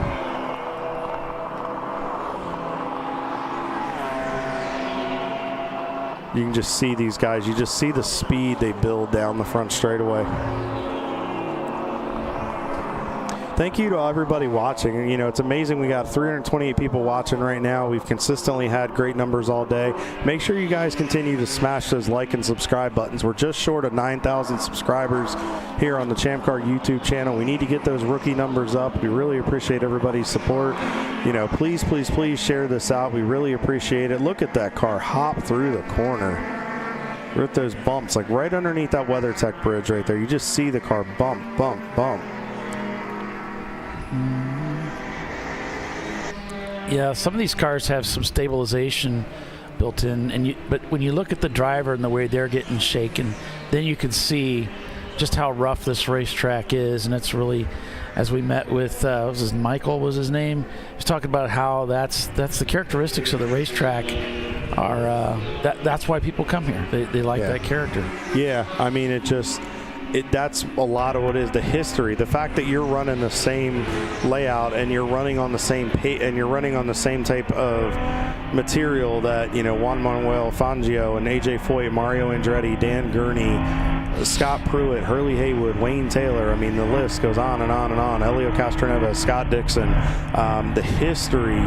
You can just see these guys. You just see the speed they build down the front straightaway. Thank you to everybody watching. You know, it's amazing. We got 328 people watching right now. We've consistently had great numbers all day. Make sure you guys continue to smash those like and subscribe buttons. We're just short of 9,000 subscribers here on the Champ Car YouTube channel. We need to get those rookie numbers up. We really appreciate everybody's support. You know, please, please, please share this out. We really appreciate it. Look at that car hop through the corner. With those bumps, like right underneath that WeatherTech bridge right there. You just see the car bump, bump, bump. Yeah, some of these cars have some stabilization built in, but when you look at the driver and the way they're getting shaken, then you can see just how rough this racetrack is. And it's really, as we met with Michael was his name, he was talking about how that's the characteristics of the racetrack are that's why people come here. They like that character. Yeah, I mean that's a lot of what is the history. The fact that you're running the same layout and you're running on the same and you're running on the same type of material that, you know, Juan Manuel Fangio and AJ Foyt, Mario Andretti, Dan Gurney, Scott Pruitt, Hurley Haywood, Wayne Taylor. I mean, the list goes on and on and on. Elio Castroneva, Scott Dixon, the history,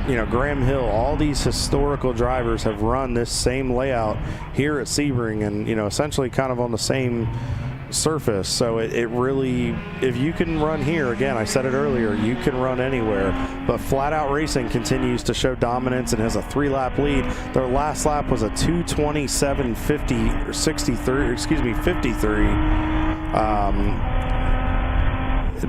you know, Graham Hill, all these historical drivers have run this same layout here at Sebring and, you know, essentially kind of on the same surface. So it really, if you can run here, again, I said it earlier, you can run anywhere. But Flat Out Racing continues to show dominance and has a 3-lap lead. Their last lap was a 2:27.53.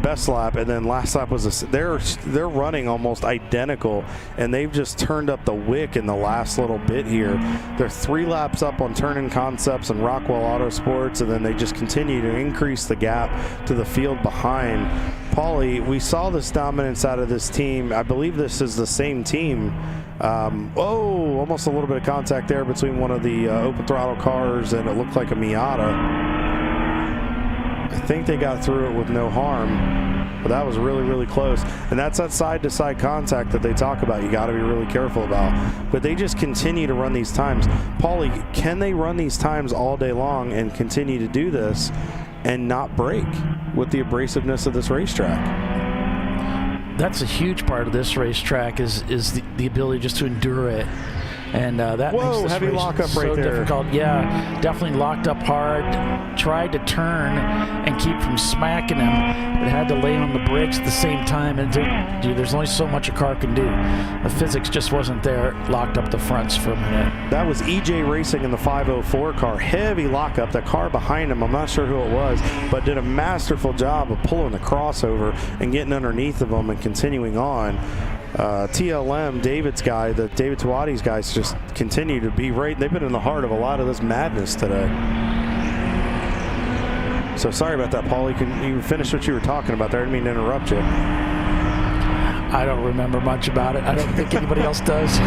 Best lap, and then last lap was they're running almost identical, and they've just turned up the wick in the last little bit here. They're 3 laps up on Turn-In Concepts and Rockwell Autosports, and then they just continue to increase the gap to the field behind. Paulie, we saw this dominance out of this team. I believe this is the same team. Almost a little bit of contact there between one of the open throttle cars, and it looked like a Miata. I think they got through it with no harm, but that was really, really close. And that's that side-to-side contact that they talk about. You got to be really careful about. But they just continue to run these times. Paulie, can they run these times all day long and continue to do this and not break with the abrasiveness of this racetrack? That's a huge part of this racetrack is the ability just to endure it. And that makes this heavy race lockup so right there. difficult. Yeah, definitely locked up hard. Tried to turn and keep from smacking him, but had to lay on the brakes at the same time. And dude, there's only so much a car can do. The physics just wasn't there. Locked up the fronts for a minute. That was EJ Racing in the 504 car. Heavy lockup. The car behind him, I'm not sure who it was, but did a masterful job of pulling the crossover and getting underneath of them and continuing on. TLM, David's guy, the David Tawadi's guys just continue to be right. They've been in the heart of a lot of this madness today. So sorry about that, Paulie. Can you finish what you were talking about there? I didn't mean to interrupt you. I don't remember much about it. I don't think anybody else does.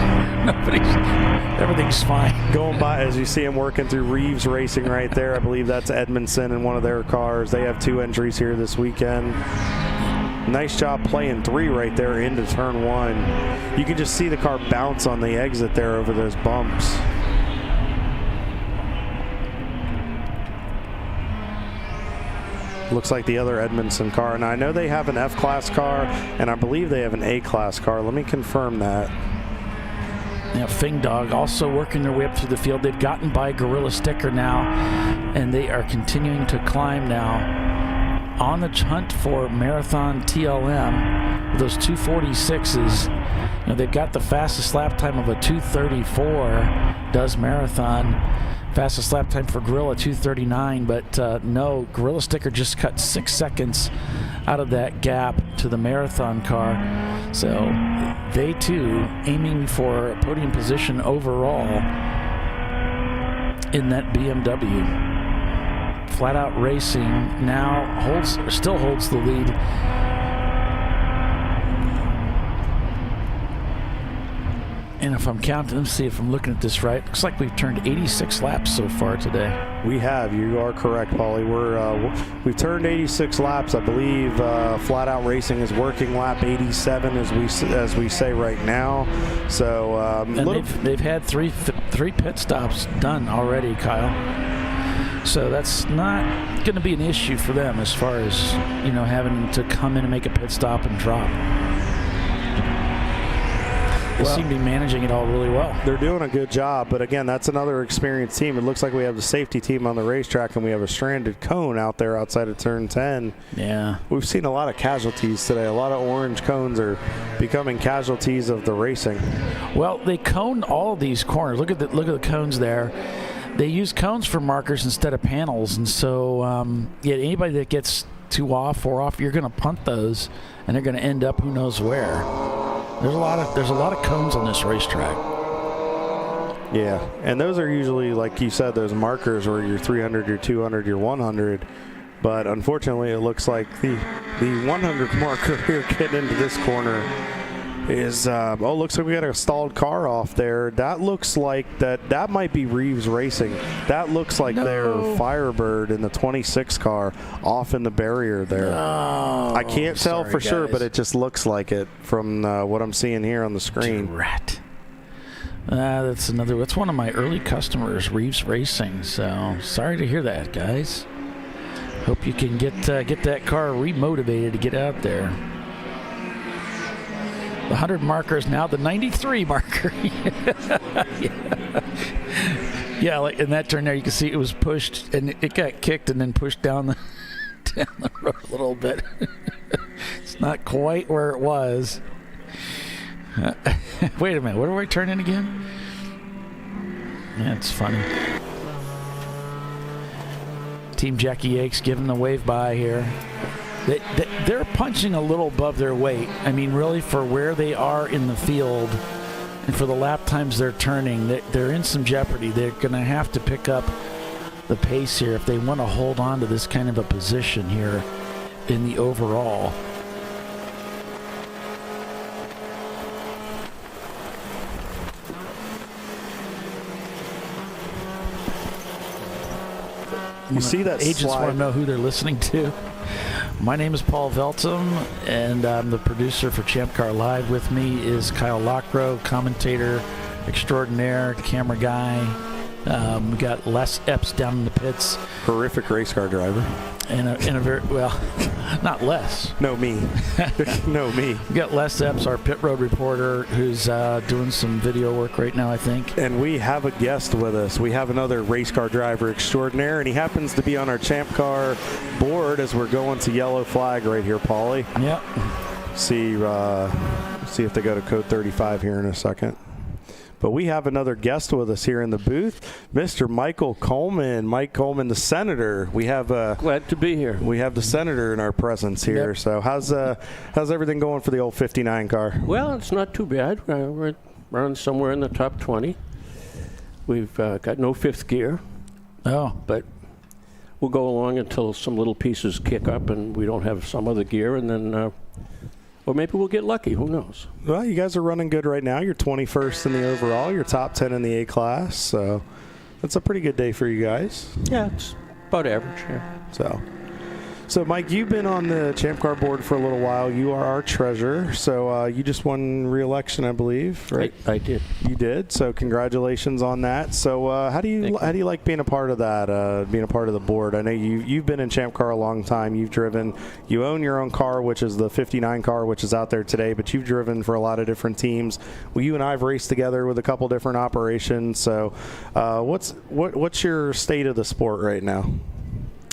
Everything's fine. Going by, as you see him working through Reeves Racing right there, I believe that's Edmondson in one of their cars. They have 2 entries here this weekend. Nice job playing 3 right there into turn 1. You can just see the car bounce on the exit there over those bumps. Looks like the other Edmondson car. And I know they have an F-Class car, and I believe they have an A-Class car. Let me confirm that. Yeah, Fing Dog also working their way up through the field. They've gotten by Gorilla Sticker now, and they are continuing to climb now. On the hunt for Marathon TLM, with those 246s. You know, they've got the fastest lap time of a 234, does Marathon. Fastest lap time for Gorilla, 239, but no, Gorilla Sticker just cut 6 seconds out of that gap to the Marathon car. So they too aiming for a podium position overall in that BMW. Flat Out Racing now still holds the lead. And if I'm counting, let's see if I'm looking at this right. Looks like we've turned 86 laps so far today. We have. You are correct, Paulie. We've turned 86 laps. I believe Flat Out Racing is working lap 87 as we say right now. So and they've had three pit stops done already, Kyle. So that's not going to be an issue for them as far as, you know, having to come in and make a pit stop and drop. They seem to be managing it all really well. They're doing a good job, but again, that's another experienced team. It looks like we have the safety team on the racetrack, and we have a stranded cone out there outside of turn 10. Yeah. We've seen a lot of casualties today. A lot of orange cones are becoming casualties of the racing. Well, they coned all of these corners. Look at the cones there. They use cones for markers instead of panels, and so yeah, anybody that gets too off or off, you're going to punt those, and they're going to end up who knows where. There's a lot of cones on this racetrack. Yeah, and those are usually, like you said, those markers where you're 300, you're 200, you're 100. But unfortunately, it looks like the 100 marker here getting into this corner is looks like we got a stalled car off there. That looks like that might be Reeves Racing. That looks like their Firebird in the 26 car off in the barrier there. No, I can't tell for sure, but it just looks like it from what I'm seeing here on the screen. Rat. That's one of my early customers, Reeves Racing. So sorry to hear that, guys. Hope you can get that car remotivated to get out there. The 100 marker is now the 93 marker. Yeah, like in that turn there, you can see it was pushed, and it got kicked and then pushed down the road a little bit. It's not quite where it was. Wait a minute, what do I turn in again? That's funny. Team Jackie Yakes giving the wave by here. They're punching a little above their weight. I mean, really, for where they are in the field and for the lap times they're turning, they're in some jeopardy. They're going to have to pick up the pace here if they want to hold on to this kind of a position here in the overall. You see that agents slide? Want to know who they're listening to. My name is Paul Veltum, and I'm the producer for ChampCar.Live. With me is Kyle Lockrow, commentator extraordinaire, camera guy. We got Les Epps down in the pits. Horrific race car driver. And a very, well, not Les. No, me. No, me. We got Les Epps, our pit road reporter, who's doing some video work right now, I think. And we have a guest with us. We have another race car driver extraordinaire, and he happens to be on our Champ Car board as we're going to yellow flag right here, Paulie. Yep. See if they go to code 35 here in a second. But we have another guest with us here in the booth, Mr. Michael Coleman. Mike Coleman, the senator. We have glad to be here. We have the senator in our presence here. Yep. So how's everything going for the old 59 car? Well, it's not too bad. We're running somewhere in the top 20. We've got no fifth gear. Oh, but we'll go along until some little pieces kick up and we don't have some other gear, and then Or maybe we'll get lucky. Who knows? Well, you guys are running good right now. You're 21st in the overall. You're top 10 in the A class. So that's a pretty good day for you guys. Yeah, it's about average. Yeah. So, Mike, you've been on the Champ Car board for a little while. You are our treasurer. So you just won re-election, I believe, right? I did. You did. So congratulations on that. So how do you like being a part of that? Being a part of the board? I know you've been in Champ Car a long time. You've driven. You own your own car, which is the 59 car, which is out there today. But you've driven for a lot of different teams. Well, you and I have raced together with a couple different operations. So what's your state of the sport right now?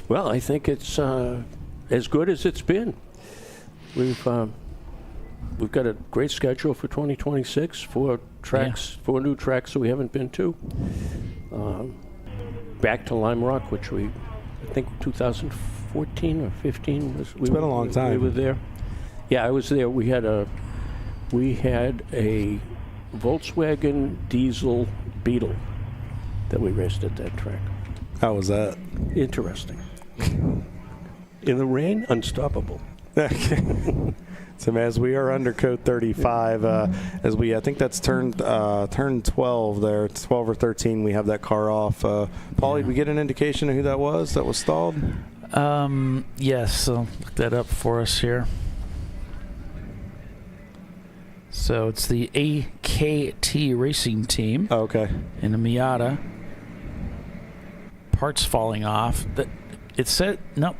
Well, I think it's as good as it's been. We've got a great schedule for 2026, 4 new tracks that we haven't been to. Back to Lime Rock, which I think 2014 or 15 was. It's been a long time. We were there. Yeah, I was there. We had a Volkswagen diesel Beetle that we raced at that track. How was that? Interesting. In the rain, unstoppable. So as we are under code 35, I think that's turned 12 there, 12 or 13, we have that car off. Paulie, did we get an indication of who that was stalled? Yes, so look that up for us here. So it's the AKT racing team. Oh, okay. In a Miata. Parts falling off. It said No,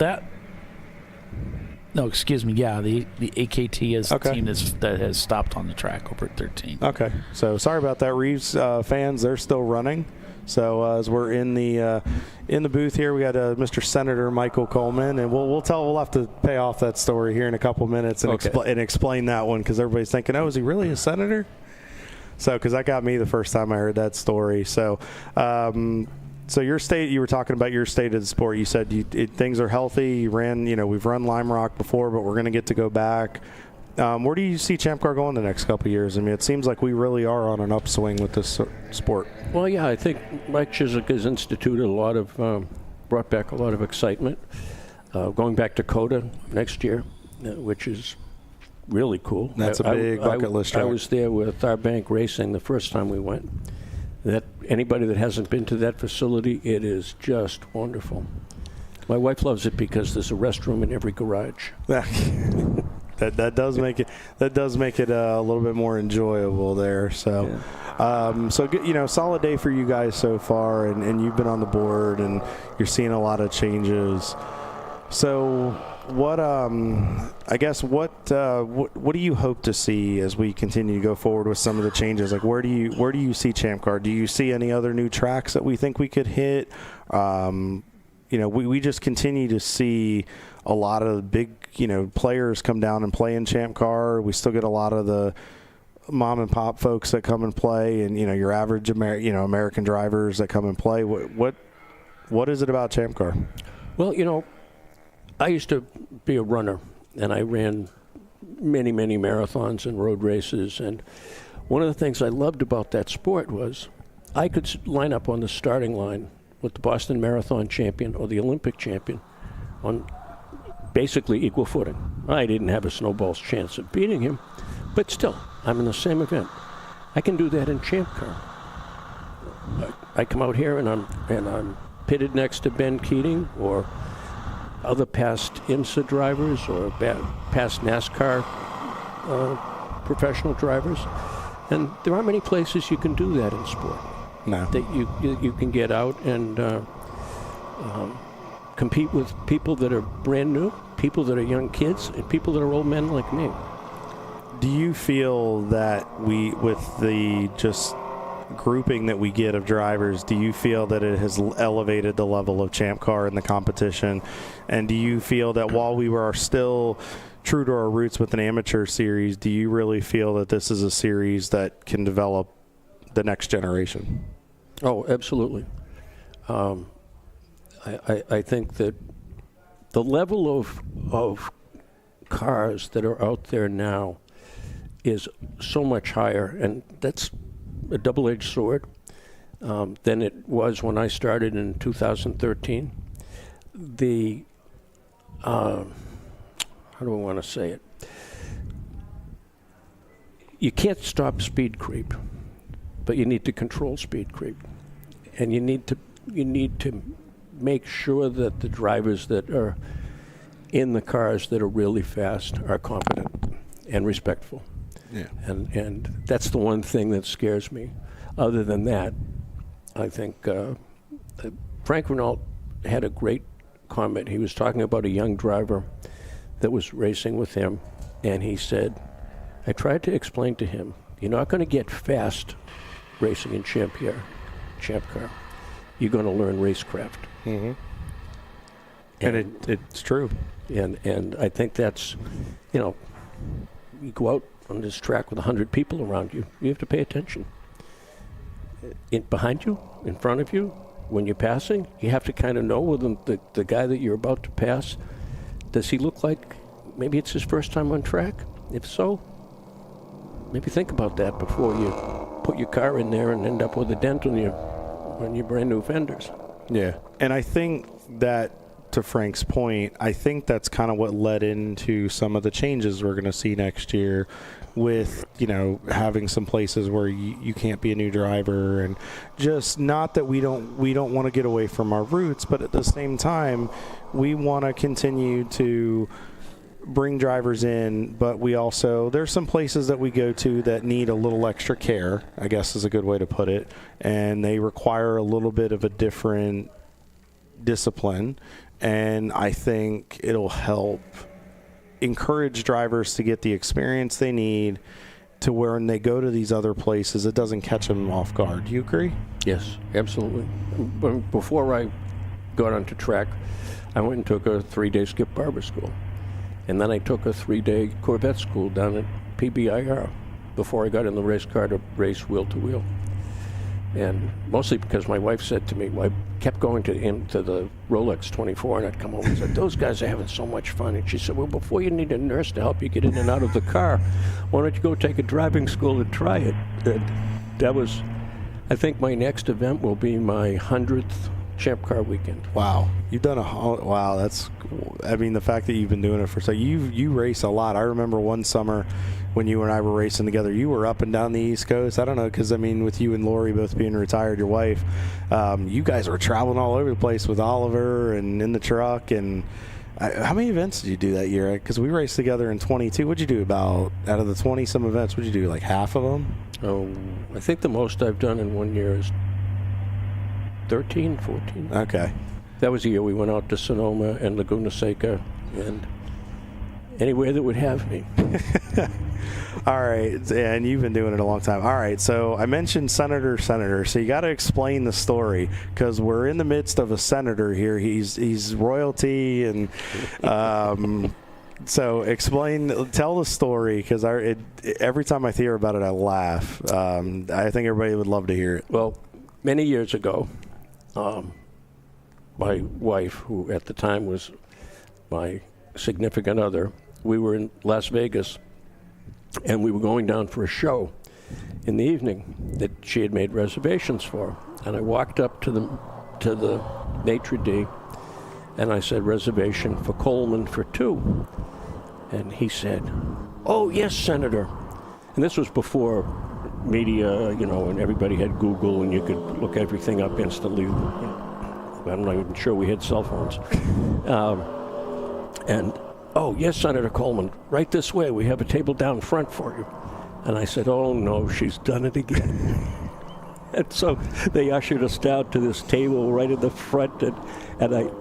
excuse me. Yeah, the AKT is the team that has stopped on the track over at 13. Okay, so sorry about that, Reeves fans. They're still running. So as we're in the booth here, we got Mr. Senator Michael Coleman, and we'll have to pay off that story here in a couple minutes and explain that one, because everybody's thinking, oh, is he really a senator? So because that got me the first time I heard that story. So. So you were talking about your state of the sport. You said things are healthy. You ran, we've run Lime Rock before, but we're going to get to go back. Where do you see Champ Car going the next couple of years? I mean, it seems like we really are on an upswing with this sport. Well, yeah, I think Mike Chiswick has instituted brought back a lot of excitement. Going back to COTA next year, which is really cool. That's a big bucket list track. I was there with our bank racing the first time we went. That anybody that hasn't been to that facility, it is just wonderful. My wife loves it because there's a restroom in every garage. that does make it a little bit more enjoyable there. So, solid day for you guys so far, and you've been on the board and you're seeing a lot of changes. So, what do you hope to see as we continue to go forward with some of the changes? Like, where do you see Champ Car? Do you see any other new tracks that we think we could hit? We just continue to see a lot of big, players come down and play in Champ Car. We still get a lot of the mom and pop folks that come and play, and your average American drivers that come and play. What is it about Champ Car? Well, I used to be a runner, and I ran many, many marathons and road races. And one of the things I loved about that sport was I could line up on the starting line with the Boston Marathon champion or the Olympic champion on basically equal footing. I didn't have a snowball's chance of beating him, but still, I'm in the same event. I can do that in Champ Car. I come out here and I'm pitted next to Ben Keating or other past IMSA drivers or past NASCAR professional drivers, and there aren't many places you can do that in sport. No. That you can get out and compete with people that are brand new, people that are young kids, and people that are old men like me. Do you feel that with the just grouping that we get of drivers, do you feel that it has elevated the level of Champ Car in the competition? And do you feel that while we are still true to our roots with an amateur series, do you really feel that this is a series that can develop the next generation? Oh, absolutely. I think that the level of cars that are out there now is so much higher, and that's a double-edged sword than it was when I started in 2013. How do I want to say it? you can't stop speed creep, but you need to control speed creep, and you need to make sure that the drivers that are in the cars that are really fast are competent and respectful. Yeah. And that's the one thing that scares me. Other than that, I think Frank Renault had a great comment. He was talking about a young driver that was racing with him, and he said, I tried to explain to him, you're not going to get fast racing in ChampCar. You're going to learn racecraft. Mm-hmm. And it's true. And I think that's, you go out on this track with 100 people around you. You have to pay attention. Behind you, in front of you, when you're passing, you have to kind of know whether the guy that you're about to pass, does he look like maybe it's his first time on track? If so, maybe think about that before you put your car in there and end up with a dent on your brand new fenders. Yeah, and I think that, to Frank's point, I think that's kind of what led into some of the changes we're going to see next year with, having some places where you can't be a new driver, and just not that we don't want to get away from our roots, but at the same time, we want to continue to bring drivers in, but there's some places that we go to that need a little extra care, I guess is a good way to put it, and they require a little bit of a different discipline, and I think it'll help encourage drivers to get the experience they need to where when they go to these other places, it doesn't catch them off guard. Do you agree? Yes, absolutely. Before I got onto track, I went and took a 3-day skip barber school. And then I took a 3-day Corvette school down at PBIR before I got in the race car to race wheel to wheel. And mostly because my wife said to me, I kept going to the Rolex 24, and I'd come home and said, those guys are having so much fun. And she said, well, before you need a nurse to help you get in and out of the car, why don't you go take a driving school and try it? And that was, I think my next event will be my 100th Champ Car weekend. Wow. You've done that's, the fact that you've been doing it for you race a lot. I remember one summer when you and I were racing together, you were up and down the East Coast. I don't know, because with you and Lori both being retired, your wife, you guys were traveling all over the place with Oliver and in the truck. And how many events did you do that year? Because we raced together in 22. What'd you do out of the 20-some events? What'd you do, like half of them? Oh, I think the most I've done in 1 year is 13, 14. Okay. That was the year we went out to Sonoma and Laguna Seca and anywhere that would have me. All right, and you've been doing it a long time. All right, so I mentioned Senator. So you got to explain the story, because we're in the midst of a senator here. He's royalty, and so tell the story, because every time I hear about it, I laugh. I think everybody would love to hear it. Well, many years ago, my wife, who at the time was my significant other, we were in Las Vegas, and we were going down for a show in the evening that she had made reservations for. And I walked up to the maitre d', and I said, reservation for Coleman for 2. And he said, oh, yes, Senator. And this was before media, and everybody had Google, and you could look everything up instantly. I'm not even sure we had cell phones. Oh, yes, Senator Coleman, right this way. We have a table down front for you. And I said, oh, no, she's done it again. And so they ushered us down to this table right in the front.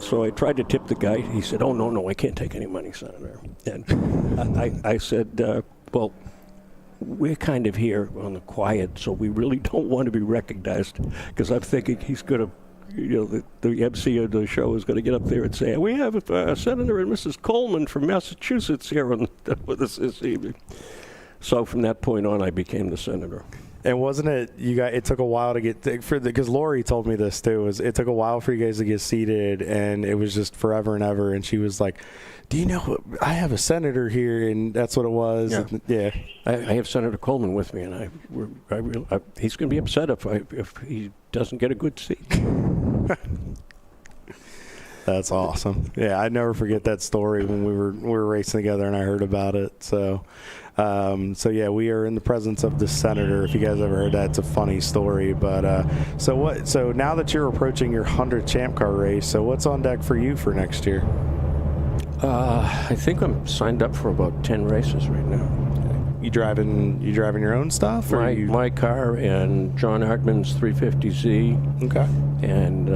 So I tried to tip the guy. He said, oh, no, I can't take any money, Senator. And I said, well, we're kind of here on the quiet, so we really don't want to be recognized, because I'm thinking he's going to, the MC of the show is going to get up there and say, we have Senator and Mrs. Coleman from Massachusetts here with us this evening. So from that point on, I became the senator. And wasn't it, it took a while to get, because Lori told me this too, it took a while for you guys to get seated, and it was just forever and ever, and she was like, do you know, I have a senator here, and that's what it was. Yeah. And, yeah. I have Senator Coleman with me, and he's going to be upset if he doesn't get a good seat. That's awesome. Yeah, I never forget that story when we were racing together and I heard about it. So yeah, we are in the presence of the senator. If you guys ever heard that, it's a funny story. But so now that you're approaching your 100th Champ Car race, so what's on deck for you for next year? I think I'm signed up for about 10 races right now. You driving your own stuff? Or my car and John Hartman's 350Z. Okay. And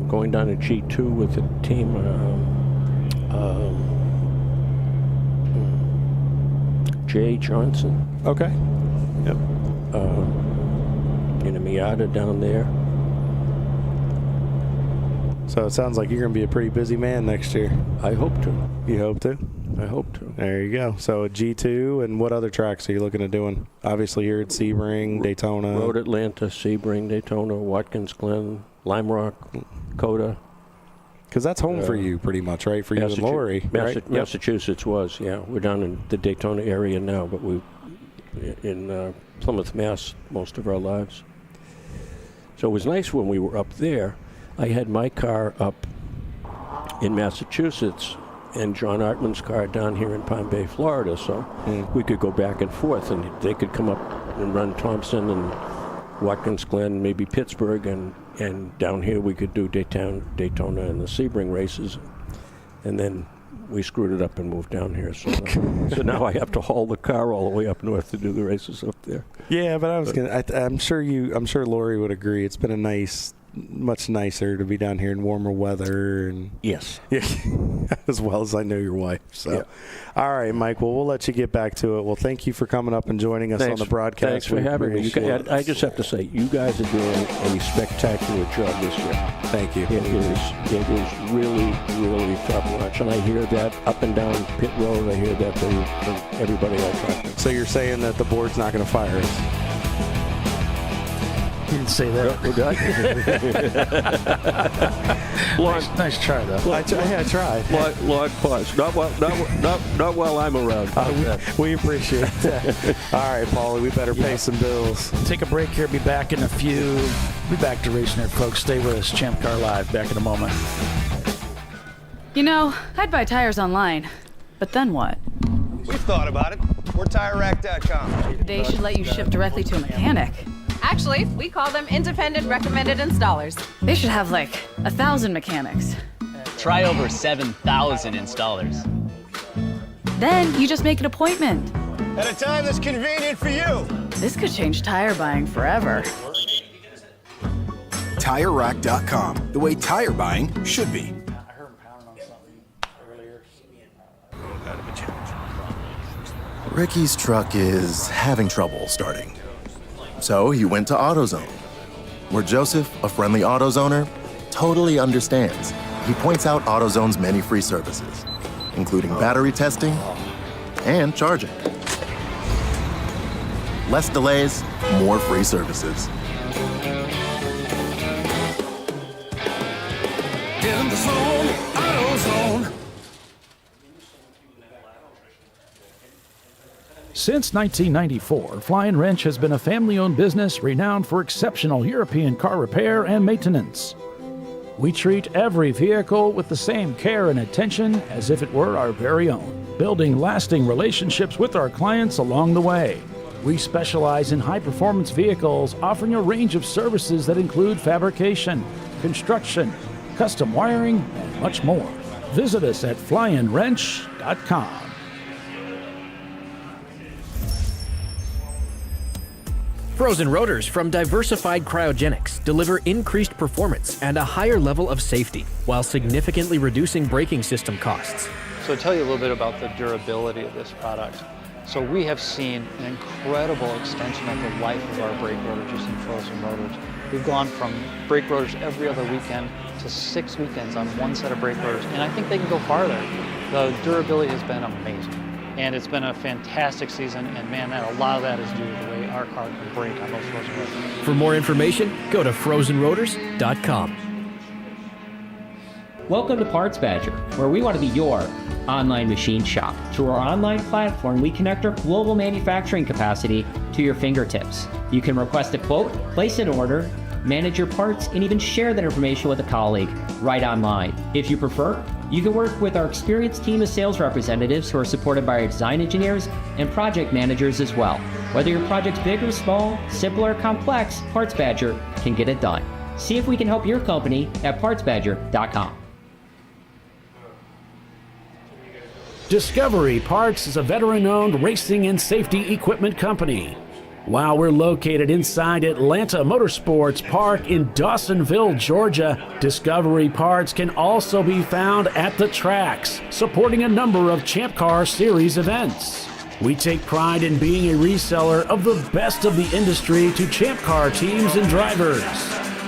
going down to G2 with the team. Jay Johnson. Okay. Yep. In a Miata down there. So it sounds like you're going to be a pretty busy man next year. I hope to. You hope to? I hope to. There you go. So G2, and what other tracks are you looking at doing? Obviously here at Sebring, Daytona. Road Atlanta, Sebring, Daytona, Watkins Glen, Lime Rock, Coda. Because that's home for you pretty much, right? For you and Lori, right? Massachusetts was, yeah. We're down in the Daytona area now, but we in Plymouth, Mass, most of our lives. So it was nice when we were up there. I had my car up in Massachusetts and John Hartman's car down here in Palm Bay, Florida, so we could go back and forth, and they could come up and run Thompson and Watkins Glen, maybe Pittsburgh, and down here we could do Daytona and the Sebring races, and then we screwed it up and moved down here. So now I have to haul the car all the way up north to do the races up there. Yeah, but I'm sure Lori would agree. It's been much nicer to be down here in warmer weather, and yes, as well as I know your wife. So, yeah. All right, Mike. Well, we'll let you get back to it. Well, thank you for coming up and joining us on the broadcast. Thanks for having me. I just have to say, you guys are doing a spectacular job this year. Thank you. It is really, really top notch, and I hear that up and down pit road. I hear that from everybody I talk to. So you're saying that the board's not going to fire us? He didn't say that. Nice try, though. I tried. Long pause. Not while I'm around. We appreciate that. All right, Paulie, we better pay some bills. Take a break here. Be back in a few. Be back to racing here, folks. Stay with us. ChampCar.Live. Back in a moment. You know, I'd buy tires online, but then what? We've thought about it. We're TireRack.com. They should let you ship directly to a mechanic. Actually, we call them independent recommended installers. They should have like 1,000 mechanics. Try over 7,000 installers. Then you just make an appointment. At a time that's convenient for you. This could change tire buying forever. TireRack.com, the way tire buying should be. Ricky's truck is having trouble starting. So he went to AutoZone, where Joseph, a friendly AutoZoner, totally understands. He points out AutoZone's many free services, including battery testing and charging. Less delays, more free services. In the zone, AutoZone. Since 1994, Flying Wrench has been a family-owned business renowned for exceptional European car repair and maintenance. We treat every vehicle with the same care and attention as if it were our very own, building lasting relationships with our clients along the way. We specialize in high-performance vehicles, offering a range of services that include fabrication, construction, custom wiring, and much more. Visit us at flyandwrench.com. Frozen rotors from Diversified Cryogenics deliver increased performance and a higher level of safety, while significantly reducing braking system costs. So to tell you a little bit about the durability of this product. So we have seen an incredible extension of the life of our brake rotors using frozen rotors. We've gone from brake rotors every other weekend to 6 weekends on one set of brake rotors, and I think they can go farther. The durability has been amazing. And it's been a fantastic season, and man, a lot of that is due to the way our car can brake on those frozen rotors. For more information, go to frozenrotors.com. Welcome to Parts Badger, where we want to be your online machine shop. Through our online platform, we connect our global manufacturing capacity to your fingertips. You can request a quote, place an order, manage your parts, and even share that information with a colleague right online. If you prefer, you can work with our experienced team of sales representatives who are supported by our design engineers and project managers as well. Whether your project's big or small, simple or complex, Parts Badger can get it done. See if we can help your company at PartsBadger.com. Discovery Parts is a veteran-owned racing and safety equipment company. While we're located inside Atlanta Motorsports Park in Dawsonville, Georgia, Discovery Parts can also be found at the tracks, supporting a number of Champ Car Series events. We take pride in being a reseller of the best of the industry to Champ Car teams and drivers.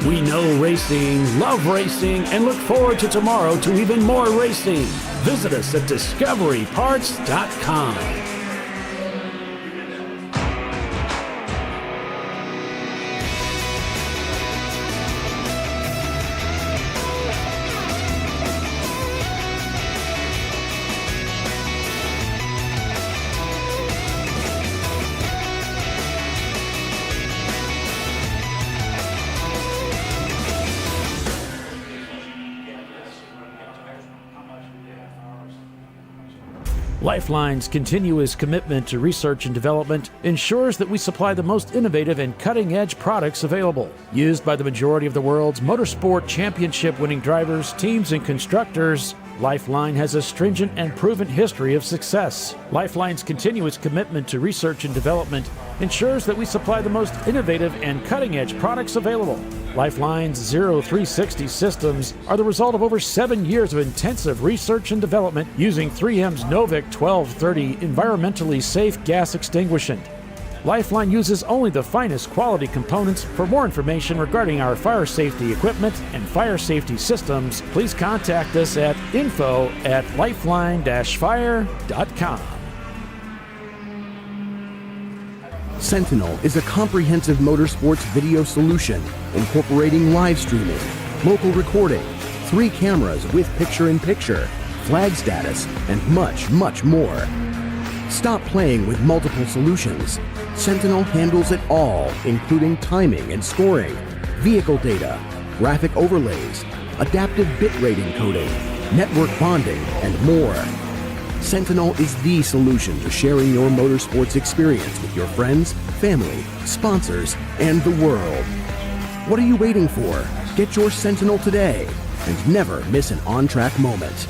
We know racing, love racing, and look forward to tomorrow to even more racing. Visit us at DiscoveryParts.com. Lifeline's continuous commitment to research and development ensures that we supply the most innovative and cutting-edge products available, used by the majority of the world's motorsport championship-winning drivers, teams, and constructors. Lifeline has a stringent and proven history of success. Lifeline's continuous commitment to research and development ensures that we supply the most innovative and cutting-edge products available. Lifeline's 0360 systems are the result of over 7 years of intensive research and development using 3M's Novik 1230 environmentally safe gas extinguishant. Lifeline uses only the finest quality components. For more information regarding our fire safety equipment and fire safety systems, please contact us at info@lifeline-fire.com. Sentinel is a comprehensive motorsports video solution incorporating live streaming, local recording, 3 cameras with picture-in-picture, flag status, and much, much more. Stop playing with multiple solutions. Sentinel handles it all, including timing and scoring, vehicle data, graphic overlays, adaptive bitrate encoding, network bonding, and more. Sentinel is the solution to sharing your motorsports experience with your friends, family, sponsors, and the world. What are you waiting for? Get your Sentinel today and never miss an on-track moment.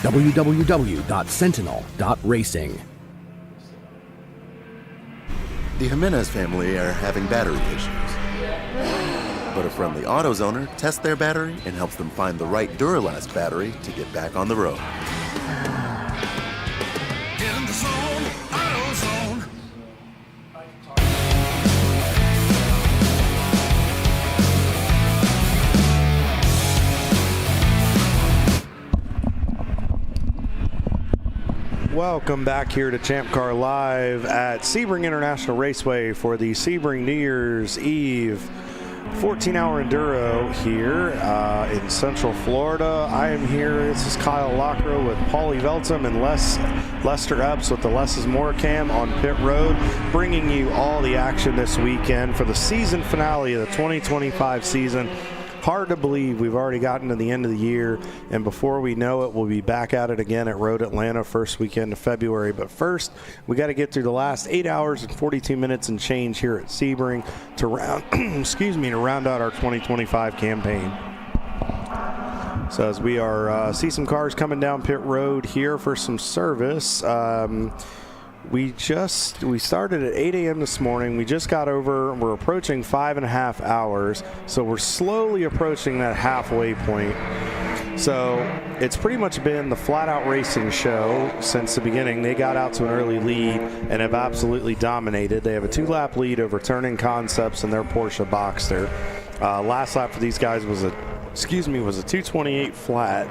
www.sentinel.racing. The Jimenez family are having battery issues. But a friendly AutoZoner tests their battery and helps them find the right Duralast battery to get back on the road. Get in the zone, AutoZone. Welcome back here to ChampCar.Live at Sebring International Raceway for the Sebring New Year's Eve 14-hour Enduro here in Central Florida. I am here, this is Kyle Lockrow with Paulie Veltum and Lester Epps with the Less is More cam on pit road, bringing you all the action this weekend for the season finale of the 2025 season. Hard to believe we've already gotten to the end of the year, and before we know it, we'll be back at it again at Road Atlanta first weekend of February. But first, we got to get through the last 8 hours and 42 minutes and change here at Sebring to round, to round out our 2025 campaign. So as we are see some cars coming down pit road here for some service. We started at 8 a.m. this morning. We just got over, we're approaching 5.5 hours. So we're slowly approaching that halfway point. So it's pretty much been the flat out racing show since the beginning. They got out to an early lead and have absolutely dominated. They have a 2-lap lead over Turning Concepts and their Porsche Boxster. Last lap for these guys was a 228 flat.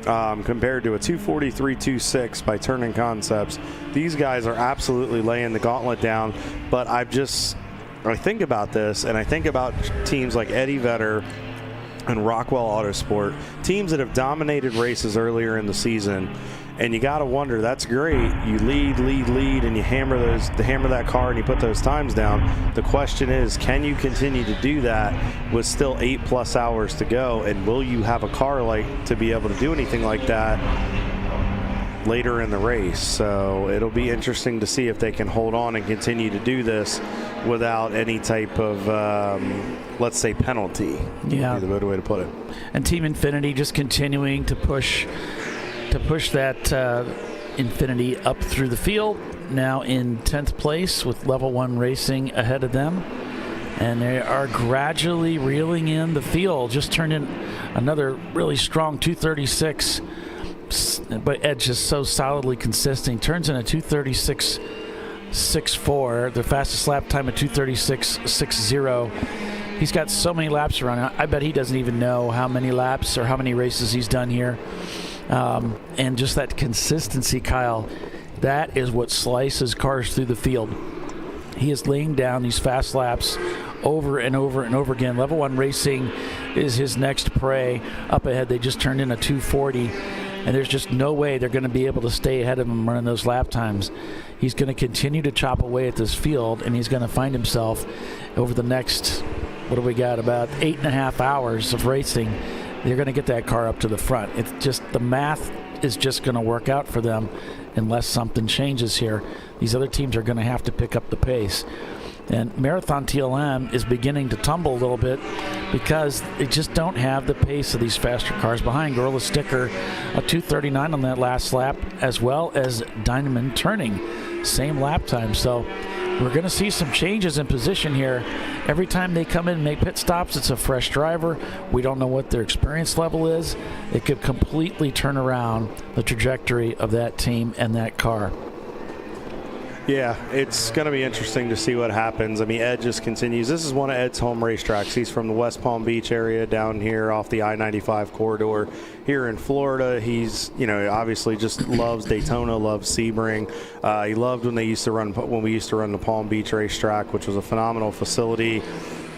Compared to a 243.26 by Turning Concepts. These guys are absolutely laying the gauntlet down, but I think about this, and I think about teams like Eddie Vedder and Rockwell Autosport, teams that have dominated races earlier in the season. And you got to wonder, that's great. You lead, and you hammer that car and you put those times down. The question is, can you continue to do that with still 8+ hours to go? And will you have a car to be able to do anything like that later in the race? So it'll be interesting to see if they can hold on and continue to do this without any type of, let's say, penalty. Yeah. Would be the better way to put it. And Team Infinity just continuing to push that Infinity up through the field, now in 10th place with Level 1 Racing ahead of them. And they are gradually reeling in the field. Just turned in another really strong 236, but Ed's just so solidly consistent. Turns in a 236.64, the fastest lap time of 236.60. He's got so many laps to run. I bet he doesn't even know how many laps or how many races he's done here. And just that consistency, Kyle, that is what slices cars through the field. He is laying down these fast laps over and over and over again. Level 1 Racing is his next prey. Up ahead, they just turned in a 240, and there's just no way they're going to be able to stay ahead of him running those lap times. He's going to continue to chop away at this field, and he's going to find himself over the next, what do we got, about 8.5 hours of racing. They're going to get that car up to the front. It's just the math is just going to work out for them unless something changes here. These other teams are going to have to pick up the pace. And Marathon TLM is beginning to tumble a little bit because they just don't have the pace of these faster cars behind. Gorilla Sticker, a 239 on that last lap, as well as Diamond Turning, same lap time. So we're going to see some changes in position here. Every time they come in and make pit stops, it's a fresh driver. We don't know what their experience level is. It could completely turn around the trajectory of that team and that car. Yeah, it's going to be interesting to see what happens. I mean, Ed just continues. This is one of Ed's home racetracks. He's from the West Palm Beach area down here off the I-95 corridor here in Florida. He's, obviously just loves Daytona, loves Sebring. He loved when we used to run the Palm Beach racetrack, which was a phenomenal facility.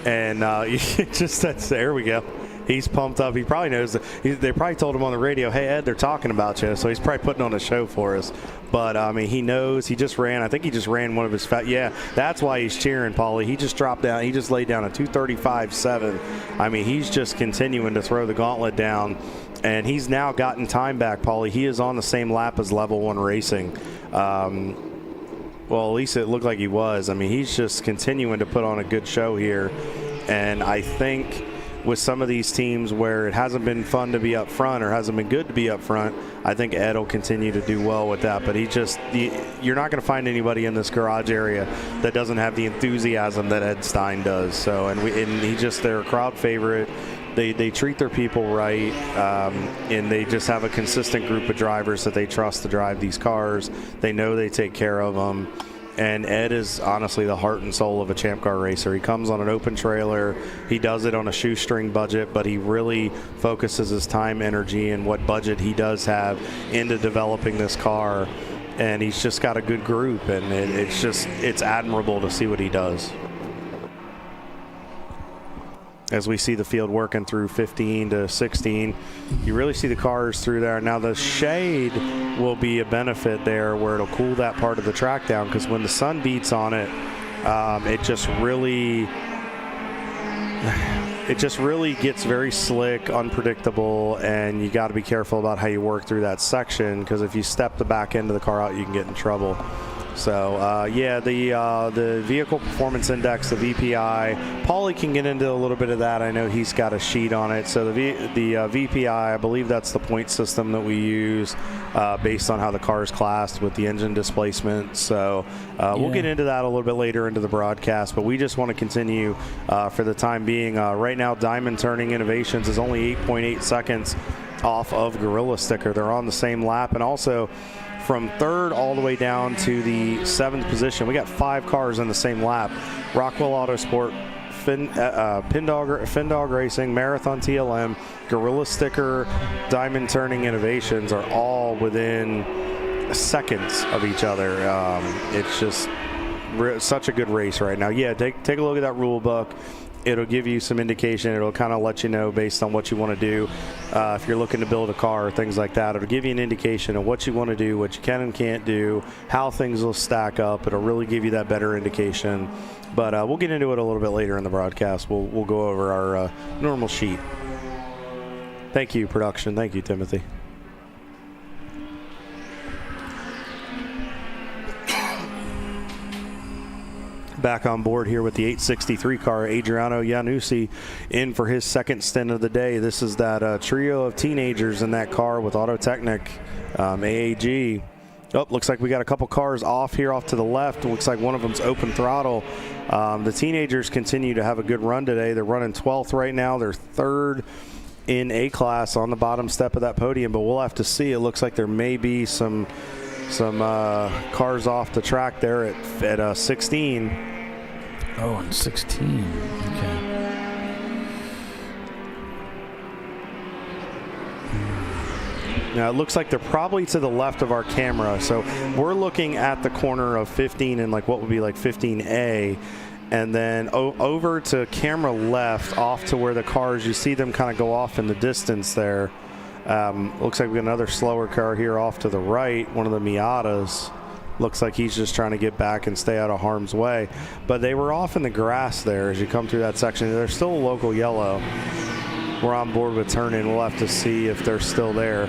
And there we go. He's pumped up. He probably knows they probably told him on the radio, "Hey Ed, they're talking about you." So he's probably putting on a show for us. But I mean, he knows. He just ran. I think he just ran one of his Yeah, that's why he's cheering, Paulie. He just dropped down. He just laid down a 235.7. I mean, he's just continuing to throw the gauntlet down, and he's now gotten time back, Paulie. He is on the same lap as Level 1 Racing. Well, at least it looked like he was. I mean, he's just continuing to put on a good show here, and I think with some of these teams where it hasn't been fun to be up front or hasn't been good to be up front, I think Ed will continue to do well with that. But you're not going to find anybody in this garage area that doesn't have the enthusiasm that Ed Stein does. So, they're a crowd favorite. They treat their people right, and they just have a consistent group of drivers that they trust to drive these cars. They know they take care of them. And Ed is honestly the heart and soul of a Champ Car racer. He comes on an open trailer. He does it on a shoestring budget, but he really focuses his time, energy, and what budget he does have into developing this car. And he's just got a good group, and it's admirable to see what he does. As we see the field working through 15 to 16, you really see the cars through there. Now the shade will be a benefit there where it'll cool that part of the track down, because when the sun beats on it, it just really gets very slick, unpredictable, and you got to be careful about how you work through that section, because if you step the back end of the car out, you can get in trouble. So, the Vehicle Performance Index, the VPI, Paulie can get into a little bit of that. I know he's got a sheet on it. So the VPI, I believe that's the point system that we use based on how the car is classed with the engine displacement. So we'll get into that a little bit later into the broadcast, but we just want to continue for the time being. Right now, Diamond Turning Innovations is only 8.8 seconds off of Gorilla Sticker. They're on the same lap, and also from third all the way down to the 7th position, we got 5 cars in the same lap. Rockwell Autosport, Findog Racing, Marathon TLM, Gorilla Sticker, Diamond Turning Innovations are all within seconds of each other. It's just such a good race right now. Yeah, take a look at that rule book. it'll give you some indication. It'll kind of let you know based on what you want to do. If you're looking to build a car or things like that, it'll give you an indication of what you want to do, what you can and can't do, how things will stack up. It'll really give you that better indication. But we'll get into it a little bit later in the broadcast. We'll go over our normal sheet. Thank you, production. Thank you, Timothy. Back on board here with the 863 car, Adriano Iannuzzi in for his second stint of the day. This is that trio of teenagers in that car with Autotechnic, AAG. Oh, looks like we got a couple cars off here off to the left. Looks like one of them's open throttle. The teenagers continue to have a good run today. They're running 12th right now. They're third in A-class on the bottom step of that podium, but we'll have to see. It looks like there may be some cars off the track there at 16. Oh, and 16. Okay. Now, it looks like they're probably to the left of our camera. So we're looking at the corner of 15 and like what would be like 15A. And then over to camera left off to where the cars, you see them kind of go off in the distance there. Looks like we got another slower car here off to the right, one of the Miatas. Looks like he's just trying to get back and stay out of harm's way. But they were off in the grass there as you come through that section. They're still a local yellow. We're on board with turn-in. We'll have to see if they're still there.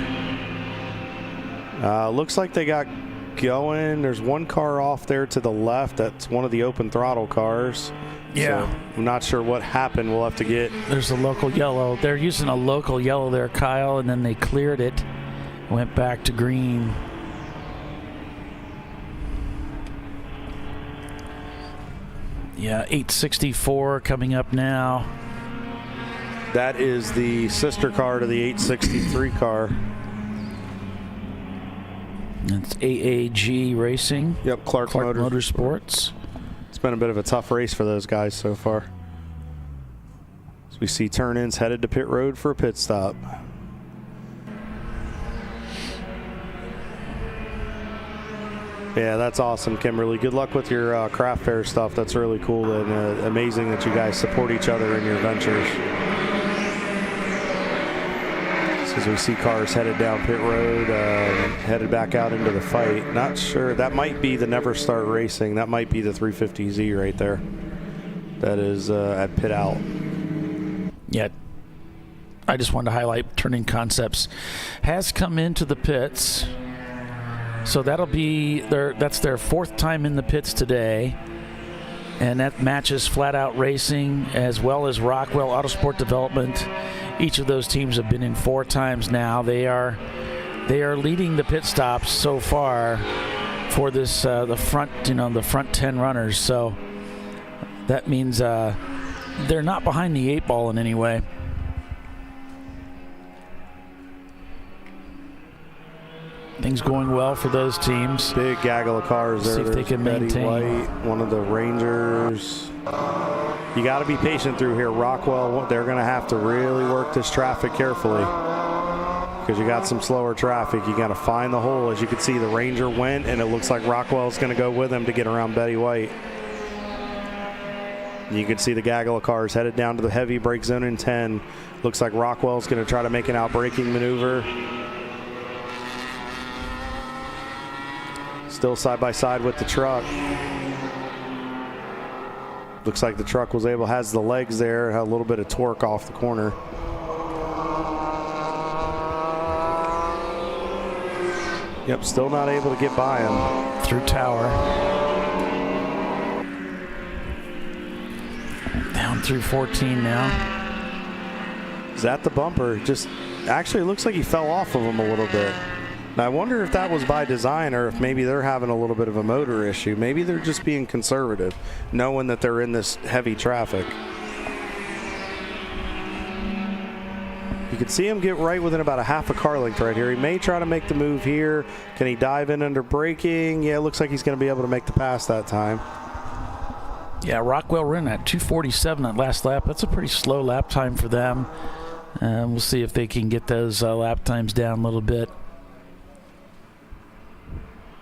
Looks like they got going. There's one car off there to the left. That's one of the open throttle cars. Yeah. So I'm not sure what happened. We'll have to get... There's a local yellow. They're using a local yellow there, Kyle, and then they cleared it. Went back to green. Yeah, 864 coming up now. That is the sister car to the 863 car. It's AAG Racing. Yep, Clark Motorsports. It's been a bit of a tough race for those guys so far. As we see turn-ins headed to pit road for a pit stop. Yeah, that's awesome, Kimberly. Good luck with your craft fair stuff. That's really cool and amazing that you guys support each other in your ventures. As we see cars headed down pit road, headed back out into the fight. Not sure. That might be the Never Start Racing. That might be the 350Z right there. That is at pit out. Yeah. I just wanted to highlight Turning Concepts has come into the pits. So that'll be that's their fourth time in the pits today. And that matches Flat Out Racing as well as Rockwell Autosport Development. Each of those teams have been in 4 times now. They are leading the pit stops so far for this the front 10 runners. So that means they're not behind the 8 ball in any way. Things going well for those teams. Big gaggle of cars there. See if they can maintain. White, one of the Rangers. You got to be patient through here. Rockwell, they're going to have to really work this traffic carefully because you got some slower traffic. You got to find the hole. As you can see, the Ranger went, and it looks like Rockwell's going to go with him to get around Betty White. You can see the gaggle of cars headed down to the heavy brake zone in 10. Looks like Rockwell's going to try to make an out-braking maneuver. Still side by side with the truck. Looks like the truck has the legs there, had a little bit of torque off the corner. Yep, still not able to get by him. Through tower. Down through 14 now. Is that the bumper? Actually, it looks like he fell off of him a little bit. Now, I wonder if that was by design or if maybe they're having a little bit of a motor issue. Maybe they're just being conservative, knowing that they're in this heavy traffic. You can see him get right within about a half a car length right here. He may try to make the move here. Can he dive in under braking? Yeah, it looks like he's going to be able to make the pass that time. Yeah, Rockwell ran at 2:47 that last lap. That's a pretty slow lap time for them. We'll see if they can get those lap times down a little bit.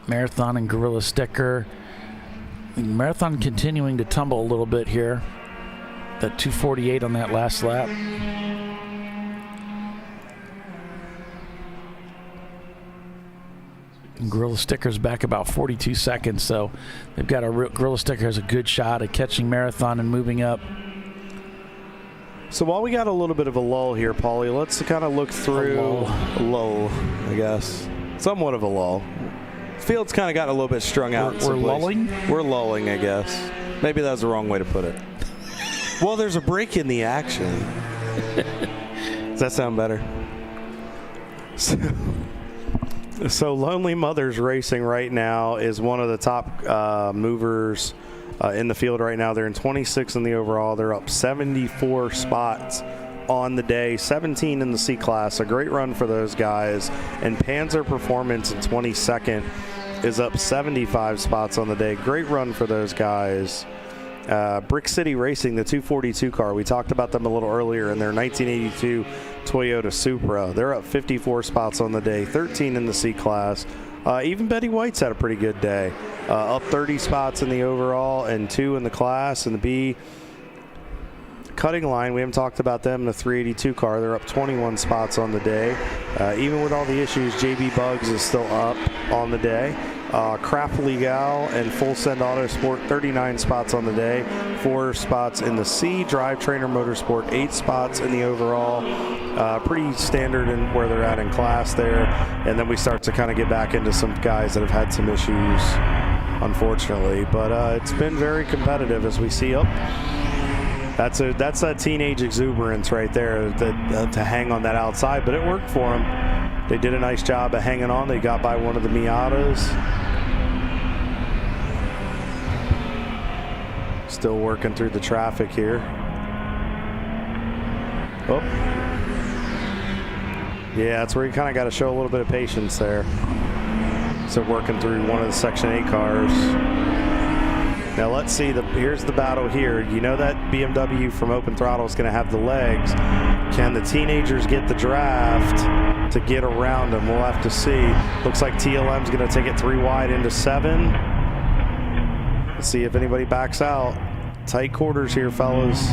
Marathon and Gorilla Sticker. Marathon continuing to tumble a little bit here. that 2:48 on that last lap. And Gorilla Sticker's back about 42 seconds, so they've got Gorilla Sticker has a good shot at catching Marathon and moving up. So while we got a little bit of a lull here, Paulie, let's kind of look through a lull, I guess. Somewhat of a lull. Field's kind of gotten a little bit strung out. We're lulling? We're lulling, I guess. Maybe that's the wrong way to put it. Well, there's a break in the action. Does that sound better? So Lonely Mothers Racing right now is one of the top movers in the field right now. They're in 26 in the overall. They're up 74 spots on the day, 17 in the C class. A great run for those guys. And Panzer Performance in 22nd is up 75 spots on the day. Great run for those guys. Brick City Racing, the 242 car, we talked about them a little earlier in their 1982 Toyota Supra. They're up 54 spots on the day, 13 in the C class. Even Betty White's had a pretty good day, up 30 spots in the overall and 2 in the class. In the B Cutting Line, we haven't talked about them, the 382 car. They're up 21 spots on the day. Even with all the issues, JB Bugs is still up on the day. Craft Legal and Full Send Autosport, 39 spots on the day, 4 spots in the C. Drive Trainer Motorsport, 8 spots in the overall. Pretty standard in where they're at in class there. And then we start to kind of get back into some guys that have had some issues, unfortunately. But it's been very competitive as we see. That's that teenage exuberance right there to hang on that outside, but it worked for them. They did a nice job of hanging on. They got by one of the Miatas. Still working through the traffic here. Oh. Yeah, that's where you kind of got to show a little bit of patience there. So working through one of the Section 8 cars. Now let's see, here's the battle here. You know that BMW from Open Throttle is going to have the legs. Can the teenagers get the draft to get around them? We'll have to see. Looks like TLM's going to take it 3 wide into 7. Let's see if anybody backs out. Tight quarters here, fellas.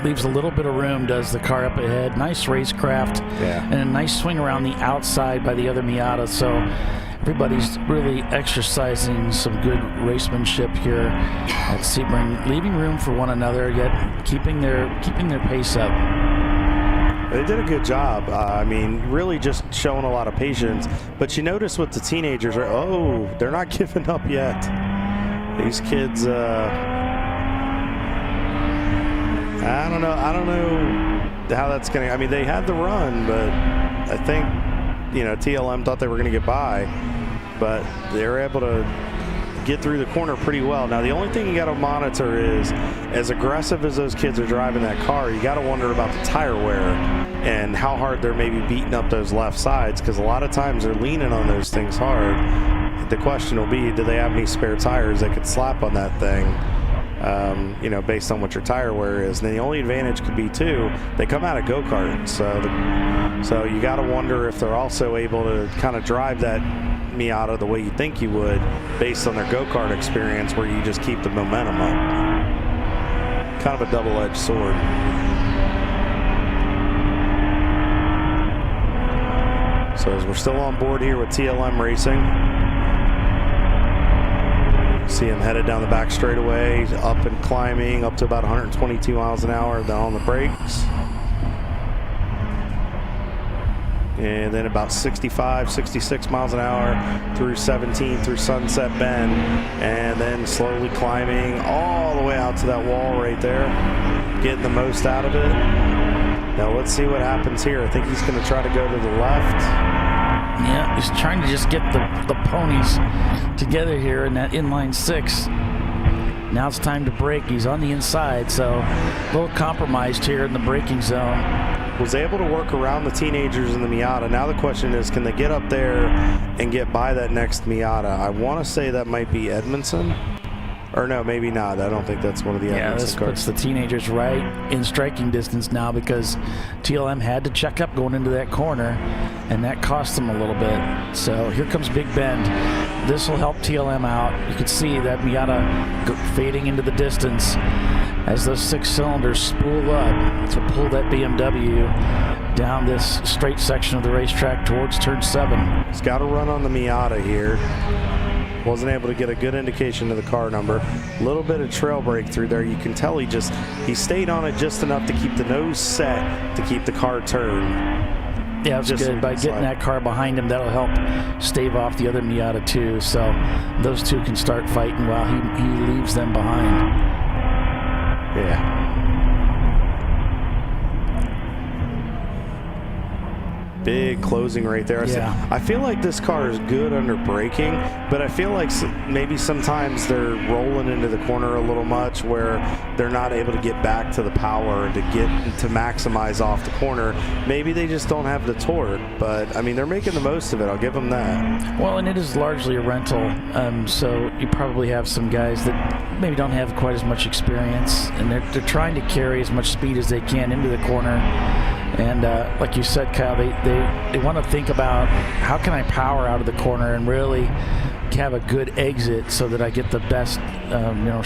Leaves a little bit of room, does the car up ahead. Nice racecraft. Yeah. And a nice swing around the outside by the other Miata. So everybody's really exercising some good racemanship here at Sebring, leaving room for one another, yet keeping their pace up. They did a good job. I mean, really just showing a lot of patience. But you notice with the teenagers, they're not giving up yet. These kids, I don't know how that's going to, I mean, they had the run, but I think, TLM thought they were going to get by, but they were able to get through the corner pretty well. Now, the only thing you got to monitor is, as aggressive as those kids are driving that car, you got to wonder about the tire wear and how hard they're maybe beating up those left sides, because a lot of times they're leaning on those things hard. The question will be, do they have any spare tires they could slap on that thing? Based on what your tire wear is. And the only advantage could be, too, they come out of go-karts. So you got to wonder if they're also able to kind of drive that Miata the way you think you would based on their go-kart experience, where you just keep the momentum up. Kind of a double-edged sword. So as we're still on board here with TLM Racing, see him headed down the back straightaway, up and climbing up to about 122 miles an hour, then on the brakes. And then about 65, 66 miles an hour through 17 through Sunset Bend. And then slowly climbing all the way out to that wall right there, getting the most out of it. Now let's see what happens here. I think he's going to try to go to the left. Yeah, he's trying to just get the ponies together here in that inline 6. Now it's time to brake. He's on the inside, so a little compromised here in the braking zone. Was able to work around the teenagers in the Miata. Now the question is, can they get up there and get by that next Miata? I want to say that might be Edmondson. Or no, maybe not. I don't think that's one of the Edmondson this cars. puts the teenagers right in striking distance now, because TLM had to check up going into that corner, and that cost them a little bit. So here comes Big Bend. This will help TLM out. You can see that Miata fading into the distance. as those 6 cylinders spool up to pull that BMW down this straight section of the racetrack towards turn 7. He's got to run on the Miata here. Wasn't able to get a good indication of the car number. A little bit of trail break through there. You can tell he stayed on it just enough to keep the nose set to keep the car turned. Yeah, it's good. By getting that car behind him, that'll help stave off the other Miata too. So those two can start fighting while he leaves them behind. Yeah. Big closing right there. Yeah. I feel like this car is good under braking, but I feel like maybe sometimes they're rolling into the corner a little much where they're not able to get back to the power and to maximize off the corner. Maybe they just don't have the torque, but I mean, they're making the most of it. I'll give them that. Well, and it is largely a rental, so you probably have some guys that maybe don't have quite as much experience, and they're trying to carry as much speed as they can into the corner. And like you said, Kyle, they want to think about how can I power out of the corner and really have a good exit so that I get the best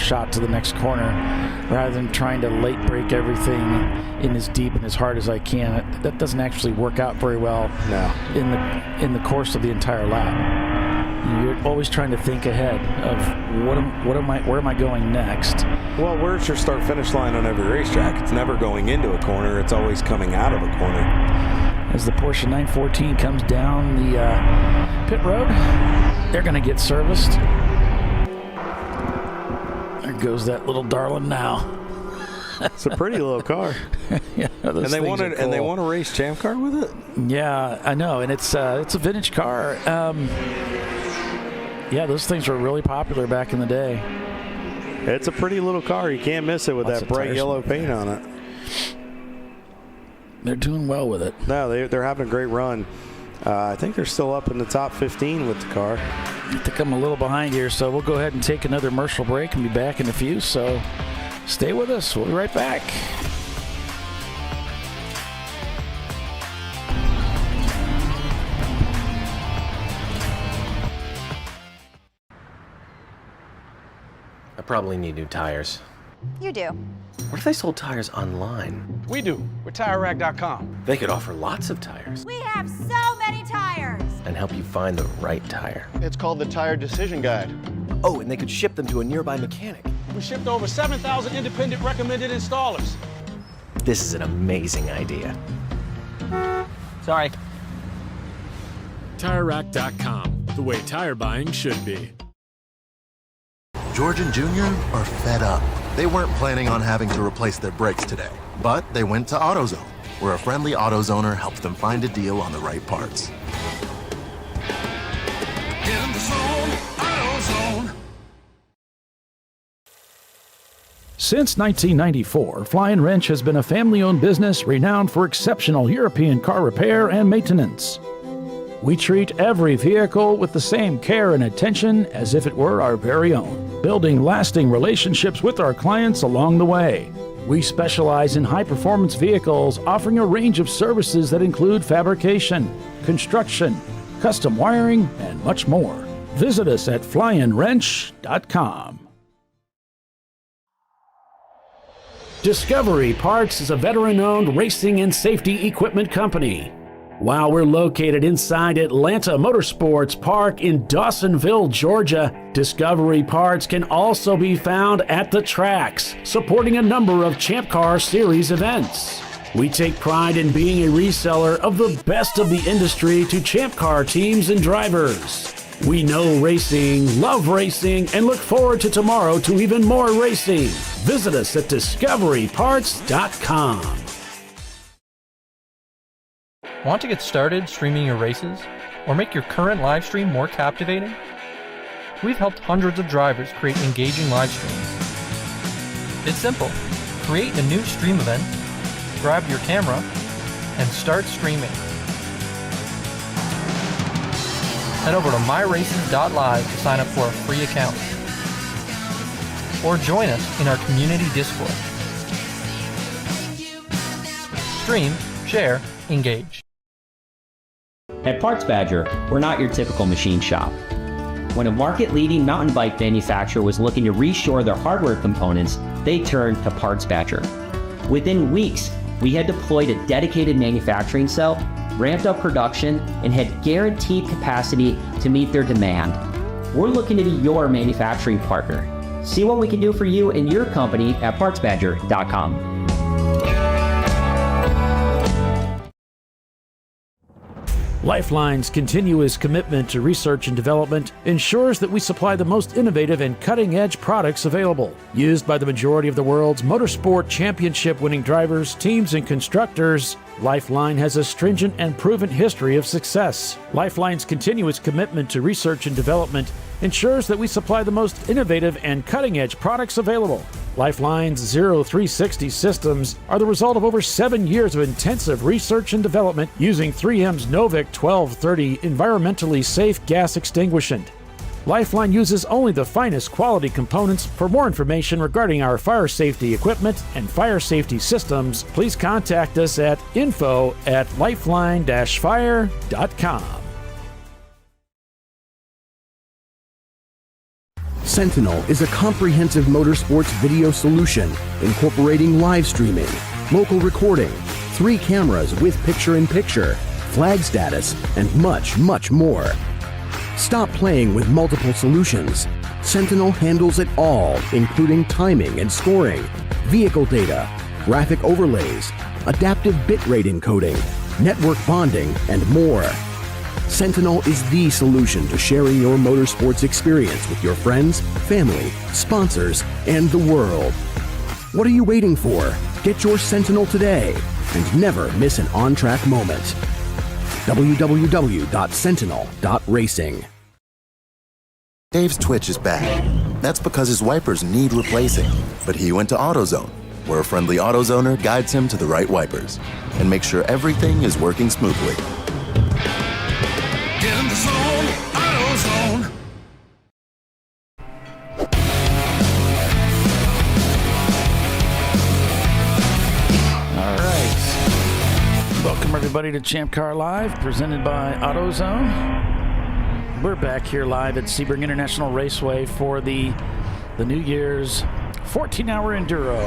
shot to the next corner, rather than trying to late brake everything in as deep and as hard as I can. That doesn't actually work out very well in the course of the entire lap. You're always trying to think ahead of where am I going next? Well, where's your start-finish line on every racetrack? It's never going into a corner. It's always coming out of a corner. As the Porsche 914 comes down the pit road, they're going to get serviced. There goes that little darling now. It's a pretty little car. Yeah, and they want to race Champ Car with it. Yeah, I know, and it's a vintage car. Yeah, those things were really popular back in the day. It's a pretty little car. You can't miss it with that bright yellow paint on it. They're doing well with it. No, they're having a great run. I think they're still up in the top 15 with the car. I think I'm a little behind here, so we'll go ahead and take another commercial break and be back in a few. So stay with us. We'll be right back. I probably need new tires. You do. What if they sold tires online? We do. We're TireRack.com. They could offer lots of tires We have so many tires. and help you find the right tire. It's called the Tire Decision Guide. Oh, and they could ship them to a nearby mechanic. We shipped over 7,000 independent recommended installers. This is an amazing idea. Sorry. TireRack.com, the way tire buying should be. George and Junior are fed up. They weren't planning on having to replace their brakes today, but they went to AutoZone, where a friendly AutoZoner helps them find a deal on the right parts. In the zone, AutoZone. Since 1994, Fly & Wrench has been a family-owned business renowned for exceptional European car repair and maintenance. We treat every vehicle with the same care and attention as if it were our very own, building lasting relationships with our clients along the way. We specialize in high-performance vehicles, offering a range of services that include fabrication, construction, custom wiring, and much more. Visit us at flyandwrench.com. Discovery Parts is a veteran-owned racing and safety equipment company. While we're located inside Atlanta Motorsports Park in Dawsonville, Georgia, Discovery Parts can also be found at the tracks, supporting a number of Champ Car Series events. We take pride in being a reseller of the best of the industry to Champ Car teams and drivers. We know racing, love racing, and look forward to tomorrow to even more racing. Visit us at discoveryparts.com. Want to get started streaming your races or make your current live stream more captivating? We've helped hundreds of drivers create engaging live streams. It's simple. Create a new stream event, grab your camera, and start streaming. Head over to myraces.live to sign up for a free account. Or join us in our community Discord. Stream, share, engage. At Parts Badger, we're not your typical machine shop. When a market-leading mountain bike manufacturer was looking to reshore their hardware components, they turned to PartsBadger. Within weeks, we had deployed a dedicated manufacturing cell, ramped up production, and had guaranteed capacity to meet their demand. We're looking to be your manufacturing partner. See what we can do for you and your company at PartsBadger.com. Lifeline's continuous commitment to research and development ensures that we supply the most innovative and cutting-edge products available. Used by the majority of the world's motorsport championship-winning drivers, teams, and constructors, Lifeline has a stringent and proven history of success. Lifeline's continuous commitment to research and development ensures that we supply the most innovative and cutting-edge products available. Lifeline's 0360 systems are the result of over 7 years of intensive research and development using 3M's Novik 1230 environmentally safe gas extinguishant. Lifeline uses only the finest quality components. For more information regarding our fire safety equipment and fire safety systems, please contact us at info@lifeline-fire.com. Sentinel is a comprehensive motorsports video solution incorporating live streaming, local recording, 3 cameras with picture-in-picture, flag status, and much, much more. Stop playing with multiple solutions. Sentinel handles it all, including timing and scoring, vehicle data, graphic overlays, adaptive bitrate encoding, network bonding, and more. Sentinel is the solution to sharing your motorsports experience with your friends, family, sponsors, and the world. What are you waiting for? Get your Sentinel today and never miss an on-track moment. www.sentinel.racing. Dave's twitch is bad. That's because his wipers need replacing. But he went to AutoZone, where a friendly AutoZoner guides him to the right wipers and makes sure everything is working smoothly. Get in the zone, AutoZone. All right. Welcome everybody to ChampCar.Live, presented by AutoZone. We're back here live at Sebring International Raceway for the New Year's 14-hour Enduro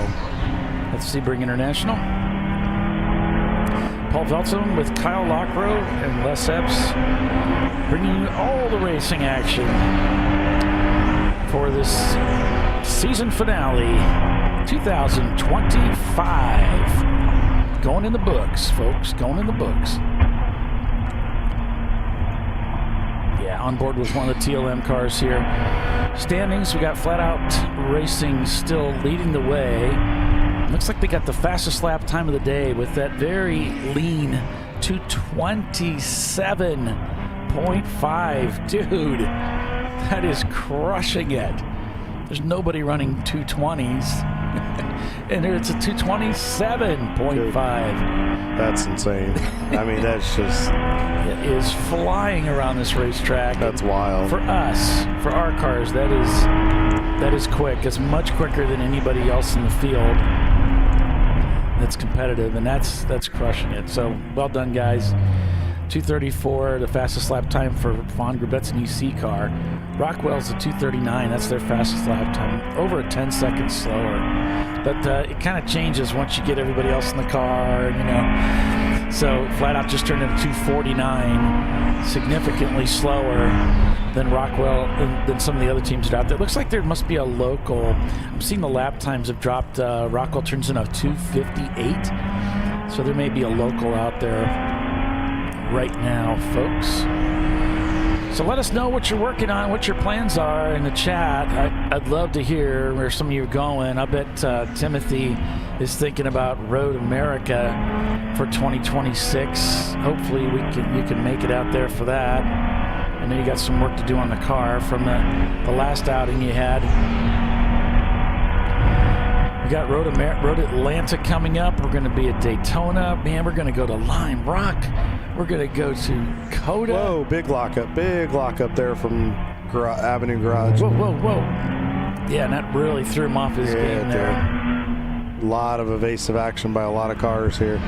at Sebring International. Paul Veltzman with Kyle Lockrow and Les Epps bringing you all the racing action for this season finale 2025. Going in the books, folks, going in the books. Yeah, on board with one of the TLM cars here. Standings, we got Flat Out Racing still leading the way. Looks like they got the fastest lap time of the day with that very lean 227.5. Dude, that is crushing it. There's nobody running 220s. And it's a 227.5. That's insane. I mean, that's just... It is flying around this racetrack. That's wild. For us, for our cars, that is quick. It's much quicker than anybody else in the field that's competitive, and that's crushing it. So, well done, guys. 234, the fastest lap time for Von Grabet's an EC car. Rockwell's a 239. That's their fastest lap time, over a 10 seconds slower. But it kind of changes once you get everybody else in the car, you know. So Flat Out just turned into 249, significantly slower than Rockwell, than some of the other teams that are out there. It looks like there must be a local. I'm seeing the lap times have dropped. Rockwell turns in a 258. So there may be a local out there right now, folks. So let us know what you're working on, what your plans are in the chat. I'd love to hear where some of you are going. I bet Timothy is thinking about Road America for 2026. Hopefully you can make it out there for that. I know you got some work to do on the car from the last outing you had. We got Road Atlanta coming up. We're going to be at Daytona. Man, we're going to go to Lime Rock. We're going to go to Coda. Whoa, big lockup there from Avenue Garage. Whoa. Yeah, and that really threw him off his game there. A lot of evasive action by a lot of cars here.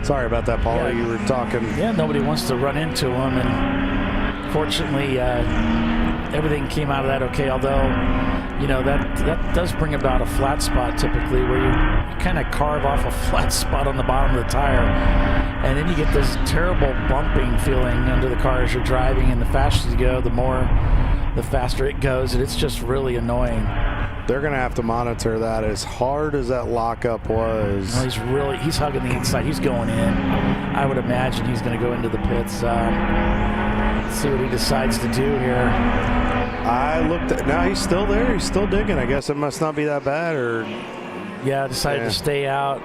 Sorry about that, Paul. Yeah. You were talking. Yeah, nobody wants to run into him and Fortunately, everything came out of that okay, although, that does bring about a flat spot typically where you kind of carve off a flat spot on the bottom of the tire, and then you get this terrible bumping feeling under the car as you're driving, and the faster you go, the faster it goes, and it's just really annoying. They're going to have to monitor that. As hard as that lockup was. Well, he's hugging the inside. He's going in. I would imagine he's going to go into the pits. Let's see what he decides to do here. I looked at, now he's still there. He's still digging. I guess it must not be that bad, or. Yeah, decided to stay out.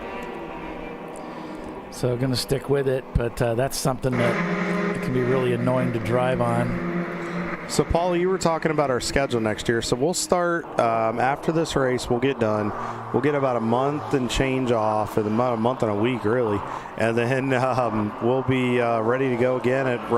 So going to stick with it, but that's something that can be really annoying to drive on. So, Paul, you were talking about our schedule next year. So we'll start after this race. We'll get done. We'll get about a month and change off, or about a month and a week, really. And then we'll be ready to go again at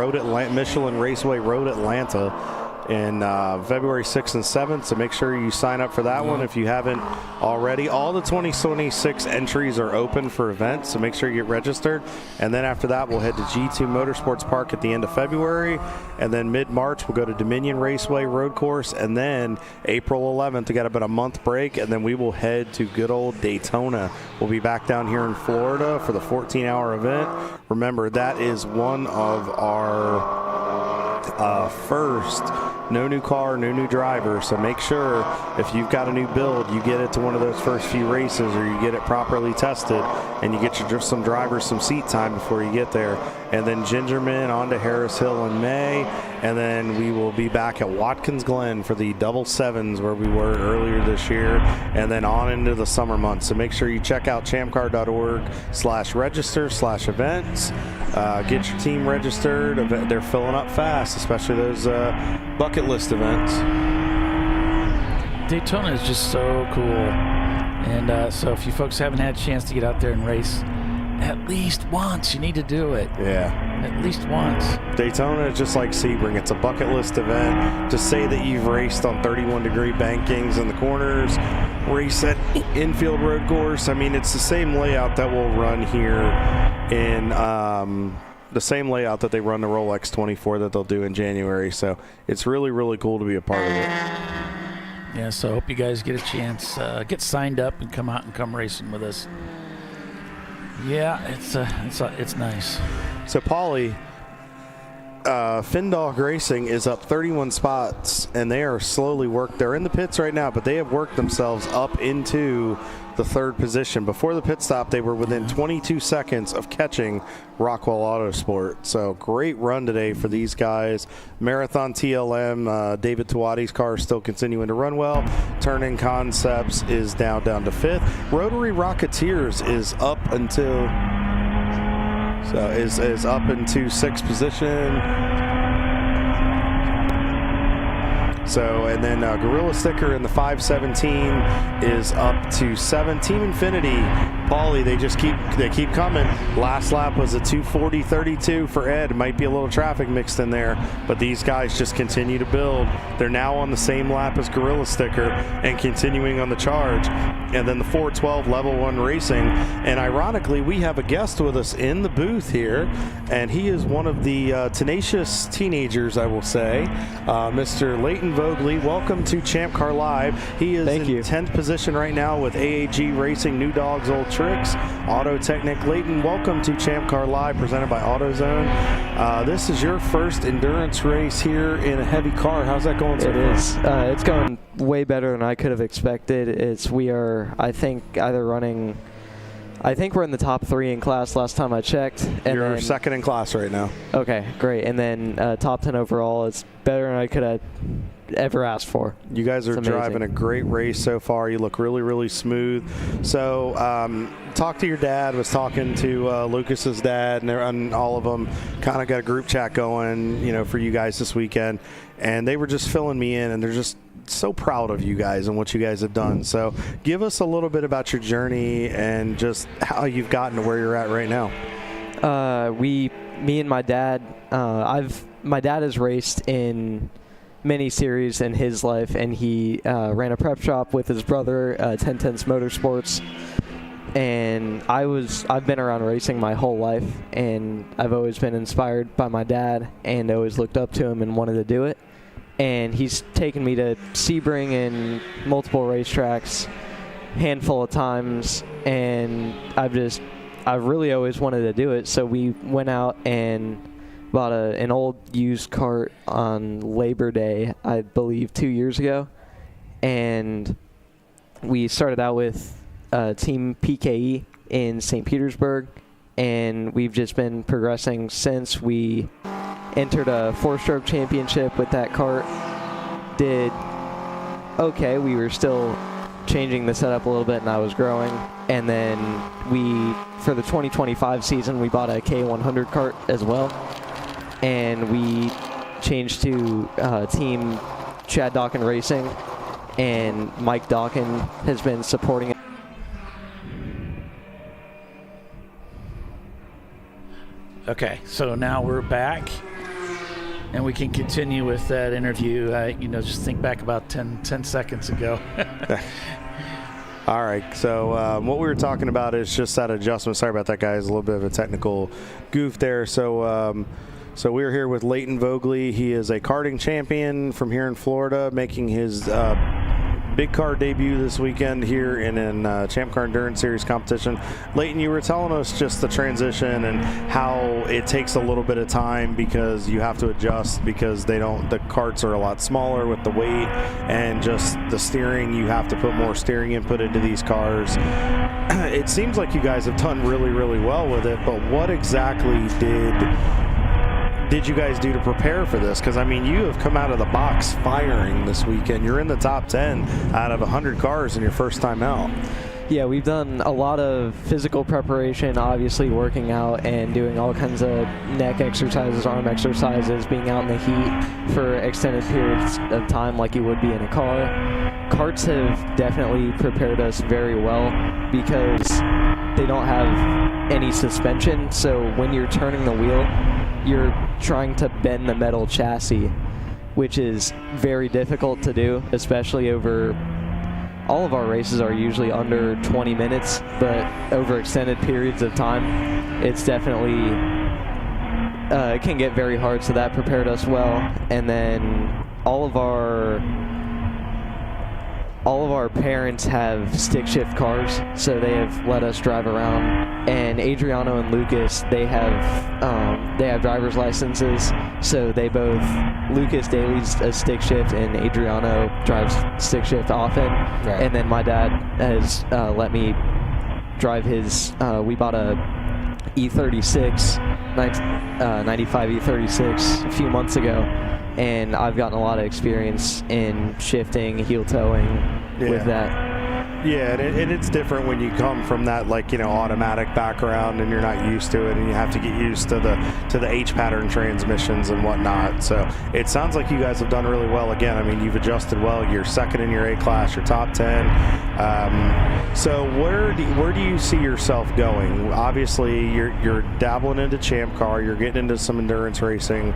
Michelin Raceway Road Atlanta in February 6th and 7th. So make sure you sign up for that one if you haven't already. All the 2026 entries are open for events, so make sure you get registered. And then after that, we'll head to G2 Motorsports Park at the end of February. And then mid-March, we'll go to Dominion Raceway Road Course. And then April 11th, we got about a month break. And then we will head to good old Daytona. We'll be back down here in Florida for the 14-hour event. Remember, that is one of our first no new car, no new driver. So make sure if you've got a new build, you get it to one of those first few races, or you get it properly tested, and you get some drivers some seat time before you get there. And then Gingerman on to Harris Hill in May, and then we will be back at Watkins Glen for the double sevens where we were earlier this year, and then on into the summer months. So make sure you check out ChampCar.org/register/events. Get your team registered. They're filling up fast, especially those bucket list events. Daytona is just so cool. And so if you folks haven't had a chance to get out there and race, at least once, you need to do it. Yeah. At least once. Daytona is just like Sebring. It's a bucket list event. To say that you've raced on 31-degree bankings in the corners, race at infield road course. I mean, it's the same layout that we'll run here in the same layout that they run the Rolex 24 that they'll do in January. So it's really, really cool to be a part of it. Yeah, so I hope you guys get a chance. Get signed up and come out and come racing with us. Yeah, it's nice. So, Paulie, Findog Racing is up 31 spots, and they are slowly They're in the pits right now, but they have worked themselves up into the third position. Before the pit stop, they were within 22 seconds of catching Rockwell Autosport. So great run today for these guys. Marathon TLM, David Tawadi's car is still continuing to run well. Turn-In Concepts is down to fifth. Rotary Rocketeers is up until is up into sixth position. So, and then Gorilla Sticker in the 517 is up to 7. Team Infinity, Paulie, they keep coming. Last lap was a 2:40.32 for Ed. Might be a little traffic mixed in there, but these guys just continue to build. They're now on the same lap as Gorilla Sticker and continuing on the charge. And then the 412 Level 1 Racing. And ironically, we have a guest with us in the booth here, and he is one of the tenacious teenagers, I will say, Mr. Leighton Voggley. Welcome to ChampCar.Live. He is in 10th position right now with AAG Racing, New Dogs, Old Tricks, Auto Technic. Leighton, welcome to ChampCar.Live, presented by AutoZone. This is your first endurance race here in a heavy car. How's that going so far? It is. It's going way better than I could have expected. We are, I think, we're in the top 3 in class last time I checked. And You're second in class right now. Okay, great. And then top 10 overall. It's better than I could have ever asked for. You guys are driving a great race so far. You look really, really smooth. So talk to your dad. Was talking to Lucas's dad, and all of them kind of got a group chat going, for you guys this weekend. And they were just filling me in, and they're just so proud of you guys and what you guys have done. So give us a little bit about your journey and just how you've gotten to where you're at right now. Me and my dad, my dad has raced in many series in his life, and he ran a prep shop with his brother, 1010s Motorsports. And I've been around racing my whole life, and I've always been inspired by my dad and always looked up to him and wanted to do it. And he's taken me to Sebring and multiple racetracks, handful of times, and I've really always wanted to do it. So we went out and bought an old used cart on Labor Day, I believe 2 years ago, and we started out with Team PKE in St. Petersburg, and we've just been progressing since. We entered a 4-stroke championship with that cart. Did okay. We were still changing the setup a little bit, and I was growing. And then for the 2025 season, we bought a K100 cart as well, and we changed to Team Chad Dawkin Racing, and Mike Dawkin has been supporting it. Okay, so now we're back, and we can continue with that interview. Just think back about 10 seconds ago. All right, so what we were talking about is just that adjustment. Sorry about that, guys. A little bit of a technical goof there. So we're here with Leighton Voggley. He is a karting champion from here in Florida, making his big car debut this weekend here in Champ Car Endurance Series competition. Leighton, you were telling us just the transition and how it takes a little bit of time because you have to adjust because the carts are a lot smaller with the weight, and just the steering, you have to put more steering input into these cars. It seems like you guys have done really, really well with it, but what exactly did you guys do to prepare for this? Because, I mean, you have come out of the box firing this weekend. You're in the top 10 out of 100 cars in your first time out. Yeah, we've done a lot of physical preparation, obviously working out and doing all kinds of neck exercises, arm exercises, being out in the heat for extended periods of time like you would be in a car. Karts have definitely prepared us very well because they don't have any suspension, so when you're turning the wheel, you're trying to bend the metal chassis, which is very difficult to do, especially over all of our races are usually under 20 minutes, but over extended periods of time, it's definitely, it can get very hard, so that prepared us well. And then all of our parents have stick shift cars, so they have let us drive around. And Adriano and Lucas, they have driver's licenses, so they both, Lucas daily's a stick shift and Adriano drives stick shift often. Right. And then my dad has let me drive his, we bought a E36, 95 E36 a few months ago, and I've gotten a lot of experience in shifting, heel towing with that. Yeah, and it's different when you come from that, automatic background and you're not used to it, and you have to get used to the H-pattern transmissions and whatnot. So it sounds like you guys have done really well. Again, I mean, you've adjusted well. You're second in your A class. You're top 10. So where do you see yourself going? Obviously, you're dabbling into Champ Car. You're getting into some endurance racing.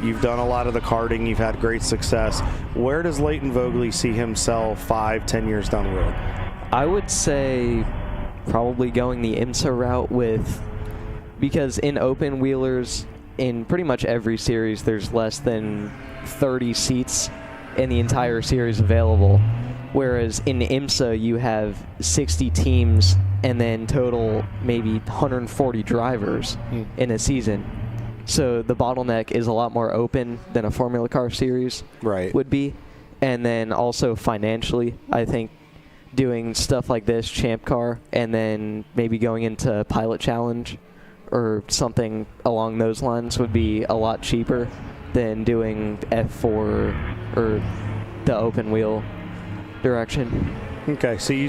You've done a lot of the karting. You've had great success. Where does Leighton Voggley see himself 5-10 years down the road? I would say probably going the IMSA route because in open wheelers, in pretty much every series, there's less than 30 seats in the entire series available. Whereas in IMSA, you have 60 teams and then total maybe 140 drivers in a season. So the bottleneck is a lot more open than a Formula Car series would be. And then also financially, I think doing stuff like this, Champ Car, and then maybe going into Pilot Challenge or something along those lines would be a lot cheaper than doing F4 or the open wheel direction. Okay, so you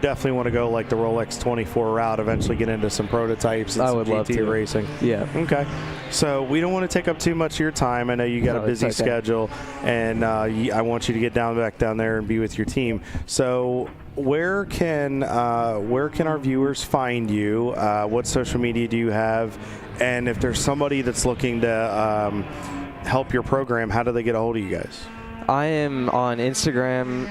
definitely want to go like the Rolex 24 route, eventually get into some prototypes and some GT racing. Yeah. Okay. So we don't want to take up too much of your time. I know you got a busy schedule, and I want you to get back down there and be with your team. So where can our viewers find you? What social media do you have? And if there's somebody that's looking to help your program, how do they get a hold of you guys? I am on Instagram,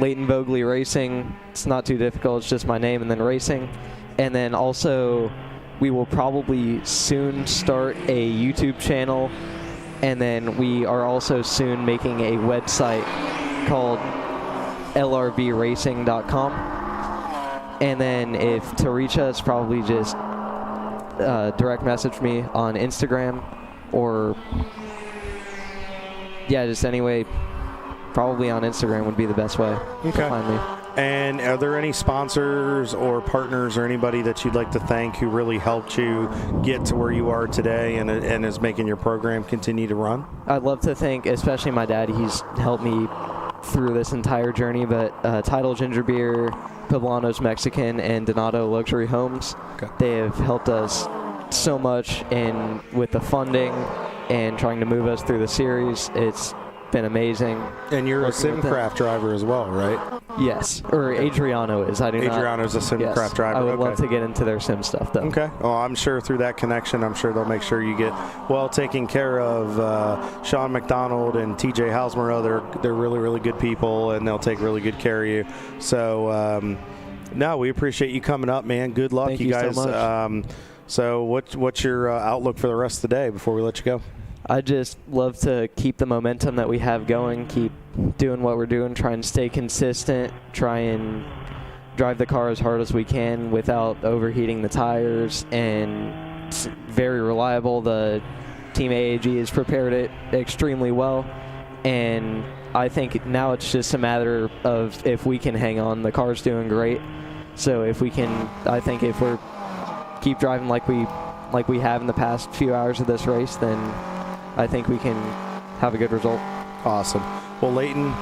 Leighton Voggley Racing. It's not too difficult. It's just my name and then racing. And then also, we will probably soon start a YouTube channel. And then we are also soon making a website called lrvracing.com. And then if to reach us, probably just direct message me on Instagram, or yeah, just anyway, probably on Instagram would be the best way to find me. And are there any sponsors or partners or anybody that you'd like to thank who really helped you get to where you are today and is making your program continue to run? I'd love to thank especially my dad. He's helped me through this entire journey, but Tidal Ginger Beer, Poblanos Mexican, and Donato Luxury Homes, they have helped us so much with the funding and trying to move us through the series. It's been amazing. And you're a SimCraft driver as well, right? Yes, or Adriano is. Adriano's a SimCraft driver. I would love to get into their sim stuff, though. Okay. Well, I'm sure through that connection, I'm sure they'll make sure you get well taken care of. Sean McDonald and TJ Halsmero, they're really, really good people, and they'll take really good care of you. So, no, we appreciate you coming up, man. Good luck, Thank you guys. So much. So what's your outlook for the rest of the day before we let you go? I just love to keep the momentum that we have going, keep doing what we're doing, try and stay consistent, try and drive the car as hard as we can without overheating the tires, and it's very reliable. The Team AAG has prepared it extremely well, and I think now it's just a matter of if we can hang on. The car's doing great, so if we can, I think if we're keep driving like we have in the past few hours of this race, then I think we can have a good result. Awesome. Well, Leighton,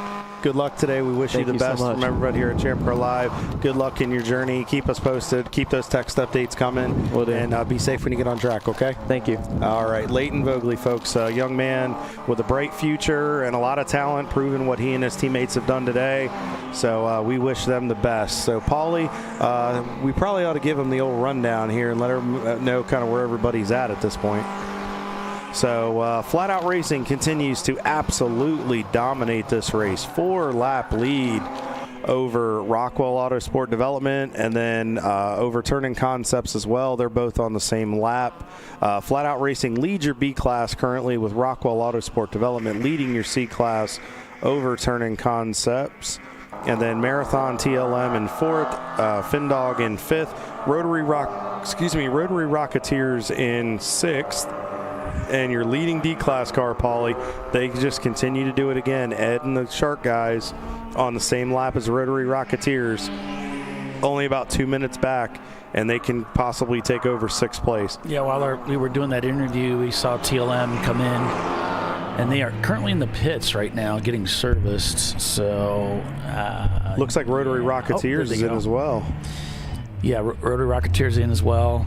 good luck today. We wish you the best from everybody here at ChampCar.Live. Good luck in your journey. Keep us posted. Keep those text updates coming. Will do. And be safe when you get on track, okay? Thank you. All right. Leighton Voggley, folks, a young man with a bright future and a lot of talent, proving what he and his teammates have done today. So we wish them the best. So, Paulie, we probably ought to give him the old rundown here and let him know kind of where everybody's at this point. So Flat Out Racing continues to absolutely dominate this race. 4-lap lead over Rockwell Autosport Development, and then over Turning Concepts as well. They're both on the same lap. Flat Out Racing leads your B class currently, with Rockwell Autosport Development leading your C class over Turning Concepts. And then Marathon TLM in 4th, Findog in 5th, Rotary Rocketeers in 6th. And your leading D-Class car, Paulie, they just continue to do it again. Ed and the Shark guys on the same lap as Rotary Rocketeers, only about 2 minutes back, and they can possibly take over 6th place. Yeah, while we were doing that interview, we saw TLM come in, and they are currently in the pits right now getting serviced. So looks like Rotary Rocketeers is in as well. Yeah, Rotary Rocketeers in as well.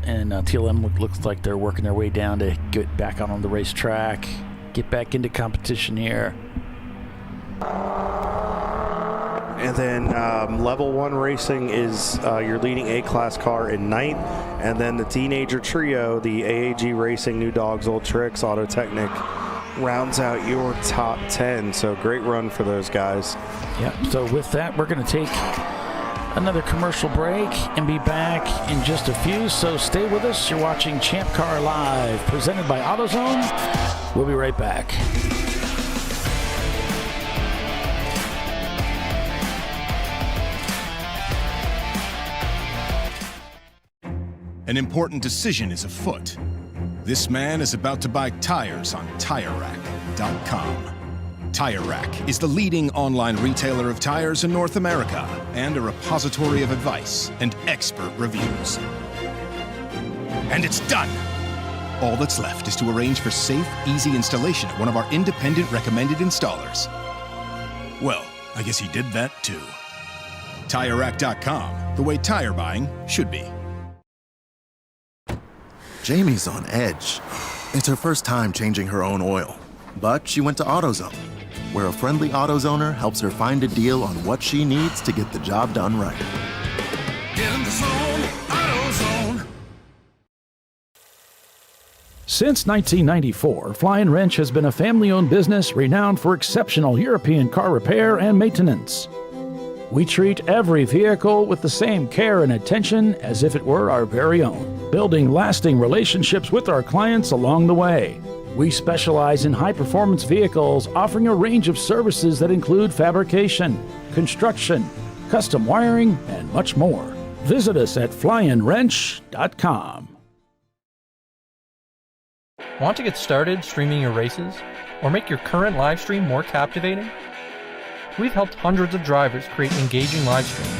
And TLM looks like they're working their way down to get back on the racetrack, get back into competition here. And then Level 1 Racing is your leading A-Class car in 9th. And then the Teenager Trio, the AAG Racing, New Dogs, Old Tricks, Auto Technic, rounds out your top 10. So great run for those guys. Yep. So with that, we're going to take another commercial break and be back in just a few, so stay with us. You're watching Champ Car Live, presented by AutoZone. We'll be right back. An important decision is afoot. This man is about to buy tires on TireRack.com. Tire Rack is the leading online retailer of tires in North America and a repository of advice and expert reviews. And it's done! All that's left is to arrange for safe, easy installation at one of our independent recommended installers. Well, I guess he did that too. TireRack.com, the way tire buying should be. Jamie's on edge. It's her first time changing her own oil, but she went to AutoZone, where a friendly AutoZoner helps her find a deal on what she needs to get the job done right. Get in the zone, AutoZone. Since 1994, Fly and Wrench has been a family-owned business renowned for exceptional European car repair and maintenance. We treat every vehicle with the same care and attention as if it were our very own, building lasting relationships with our clients along the way. We specialize in high-performance vehicles, offering a range of services that include fabrication, construction, custom wiring, and much more. Visit us at flyandwrench.com. Want to get started streaming your races or make your current live stream more captivating? We've helped hundreds of drivers create engaging live streams.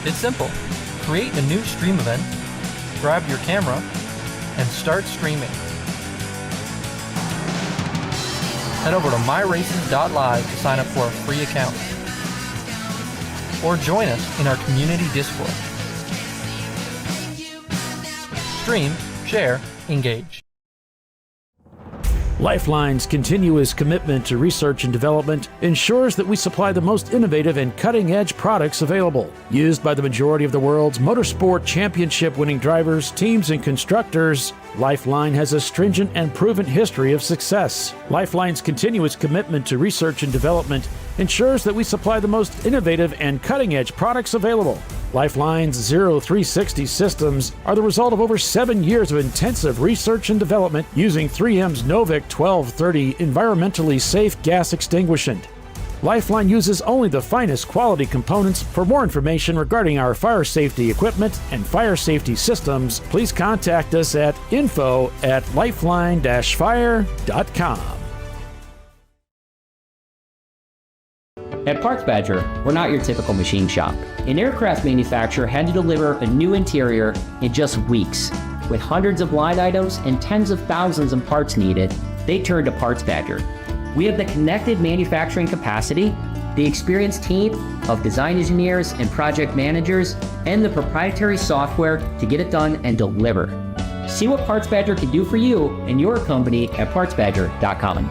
It's simple. Create a new stream event, grab your camera, and start streaming. Head over to myraces.live to sign up for a free account. Or join us in our community Discord. Stream, share, engage. Lifeline's continuous commitment to research and development ensures that we supply the most innovative and cutting-edge products available. Used by the majority of the world's motorsport championship-winning drivers, teams, and constructors, Lifeline has a stringent and proven history of success. Lifeline's continuous commitment to research and development ensures that we supply the most innovative and cutting-edge products available. Lifeline's 0360 systems are the result of over 7 years of intensive research and development using 3M's Novik 1230 environmentally safe gas extinguishant. Lifeline uses only the finest quality components. For more information regarding our fire safety equipment and fire safety systems, please contact us at info@lifeline-fire.com. At Parts Badger, we're not your typical machine shop. An aircraft manufacturer had to deliver a new interior in just weeks. With hundreds of line items and tens of thousands of parts needed, they turned to Parts Badger. We have the connected manufacturing capacity, the experienced team of design engineers and project managers, and the proprietary software to get it done and deliver. See what Parts Badger can do for you and your company at partsbadger.com.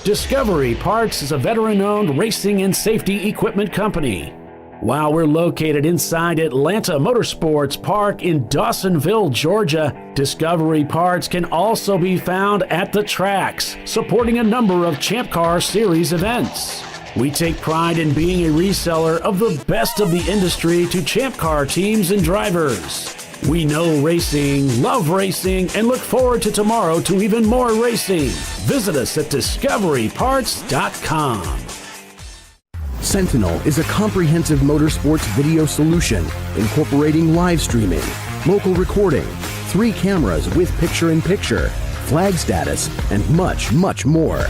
Discovery Parts is a veteran-owned racing and safety equipment company. While we're located inside Atlanta Motorsports Park in Dawsonville, Georgia, Discovery Parts can also be found at the tracks, supporting a number of Champ Car Series events. We take pride in being a reseller of the best of the industry to Champ Car teams and drivers. We know racing, love racing, and look forward to tomorrow to even more racing. Visit us at discoveryparts.com. Sentinel is a comprehensive motorsports video solution incorporating live streaming, local recording, 3 cameras with picture-in-picture, flag status, and much, much more.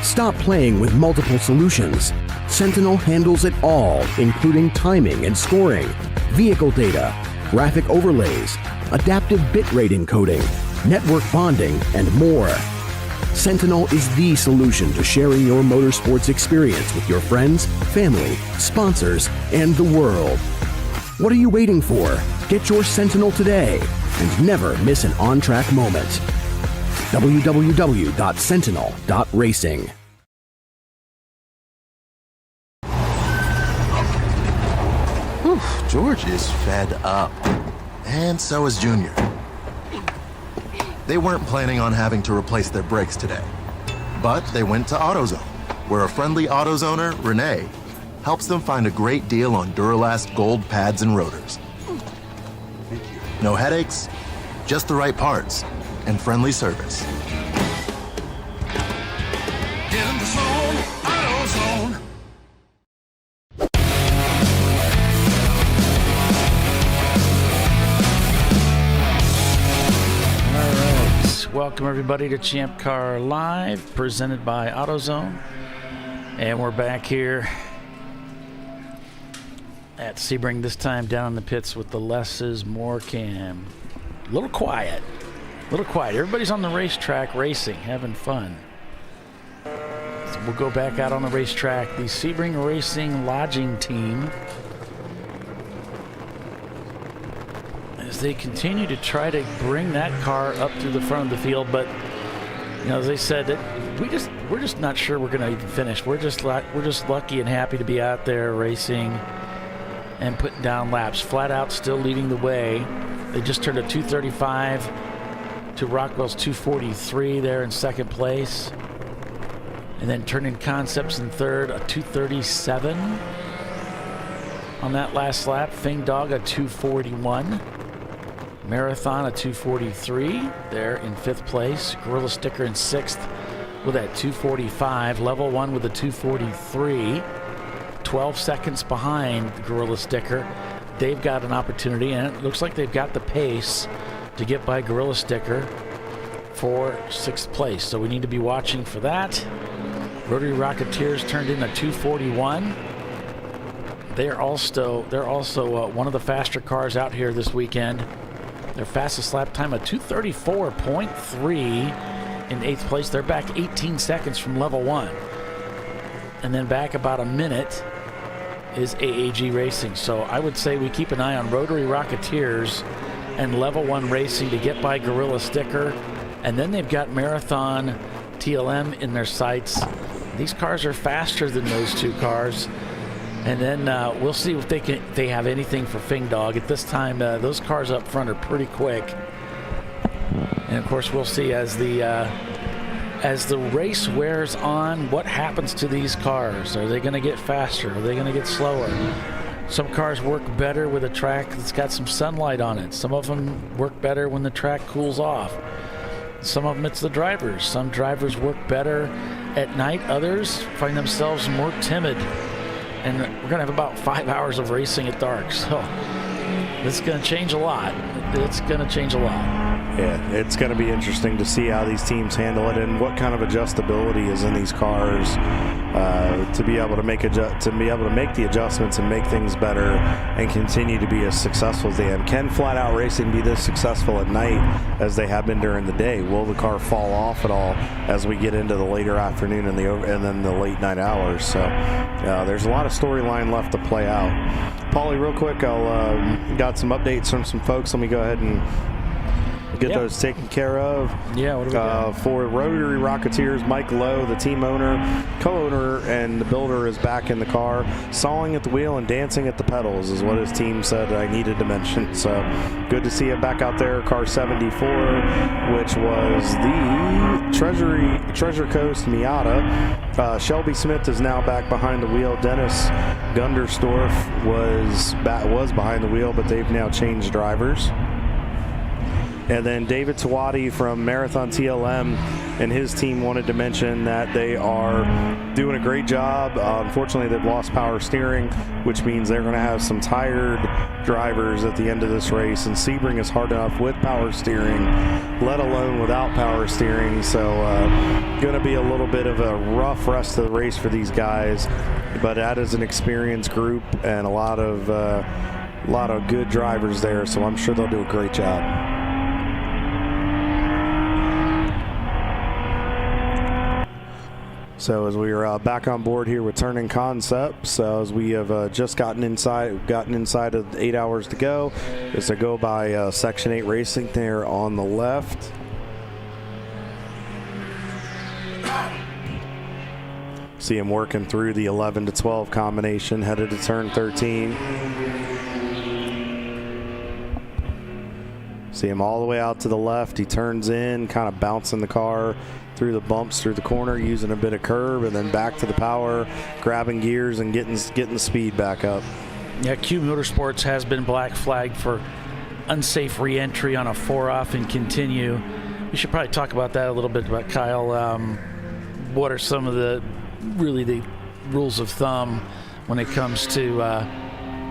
Stop playing with multiple solutions. Sentinel handles it all, including timing and scoring, vehicle data, graphic overlays, adaptive bitrate encoding, network bonding, and more. Sentinel is the solution to sharing your motorsports experience with your friends, family, sponsors, and the world. What are you waiting for? Get your Sentinel today and never miss an on-track moment. www.sentinel.racing. George is fed up. And so is Junior. They weren't planning on having to replace their brakes today. But they went to AutoZone, where a friendly AutoZoner, Renee, helps them find a great deal on Duralast gold pads and rotors. No headaches, just the right parts, and friendly service. Get in the zone, AutoZone. Welcome everybody to ChampCar.Live, presented by AutoZone. And we're back here at Sebring, this time down in the pits with the less is more cam. A little quiet. little quiet. Everybody's on the racetrack racing, having fun. So we'll go back out on the racetrack. The Sebring Racing Lodging Team, as they continue to try to bring that car up to the front of the field, but you know, as they said, we're just not sure we're going to even finish. We're just lucky and happy to be out there racing and putting down laps. Flat Out still leading the way. They just turned a 235 to Rockwell's 243 there in second place. And then Turning Concepts in third, a 237 on that last lap. Fing Dog a 241. Marathon a 243 there in fifth place. Gorilla Sticker in sixth with that 245. Level 1 with a 243. 12 seconds behind the Gorilla Sticker. They've got an opportunity, and it looks like they've got the pace to get by Gorilla Sticker for sixth place. So we need to be watching for that. Rotary Rocketeers turned in a 241. They're also one of the faster cars out here this weekend. Their fastest lap time, a 234.3 in eighth place. They're back 18 seconds from level 1. And then back about a minute is AAG Racing. So I would say we keep an eye on Rotary Rocketeers and level 1 Racing to get by Gorilla Sticker. And then they've got Marathon TLM in their sights. These cars are faster than those two cars. And then we'll see if they have anything for Fing Dog. At this time, those cars up front are pretty quick. And of course, we'll see as the race wears on, what happens to these cars. Are they going to get faster? Are they going to get slower? Some cars work better with a track that's got some sunlight on it. Some of them work better when the track cools off. Some of them, it's the drivers. Some drivers work better at night. Others find themselves more timid. And we're going to have about 5 hours of racing at dark. So it's going to change a lot. It's going to change a lot. Yeah, it's going to be interesting to see how these teams handle it and what kind of adjustability is in these cars to be able to make the adjustments and make things better and continue to be as successful as they have. Can Flat Out Racing be this successful at night as they have been during the day? Will the car fall off at all as we get into the later afternoon and then the late night hours? So there's a lot of storyline left to play out. Paulie, real quick, I'll got some updates from some folks. Let me go ahead and get those taken care of. Yeah, what do we got? For Rotary Rocketeers, Mike Lowe, the team owner, co-owner, and the builder is back in the car. Sawing at the wheel and dancing at the pedals is what his team said I needed to mention. So good to see him back out there. Car 74, which was the Treasure Coast Miata. Shelby Smith is now back behind the wheel. Dennis Gundersdorf was behind the wheel, but they've now changed drivers. And then David Tawadi from Marathon TLM and his team wanted to mention that they are doing a great job. Unfortunately, they've lost power steering, which means they're going to have some tired drivers at the end of this race. And Sebring is hard enough with power steering, let alone without power steering. So going to be a little bit of a rough rest of the race for these guys. But that is an experienced group and a lot of good drivers there. So I'm sure they'll do a great job. So as we are back on board here with Turning Concepts, as we have just gotten inside of 8 hours to go, as I go by Section 8 Racing there on the left. See him working through the 11 to 12 combination, headed to turn 13. See him all the way out to the left. He turns in, kind of bouncing the car through the bumps, through the corner, using a bit of curb, and then back to the power, grabbing gears and getting the speed back up. Yeah, Q Motorsports has been black flagged for unsafe re-entry on a 4-off and continue. We should probably talk about that a little bit, about Kyle. What are some of the rules of thumb when it comes to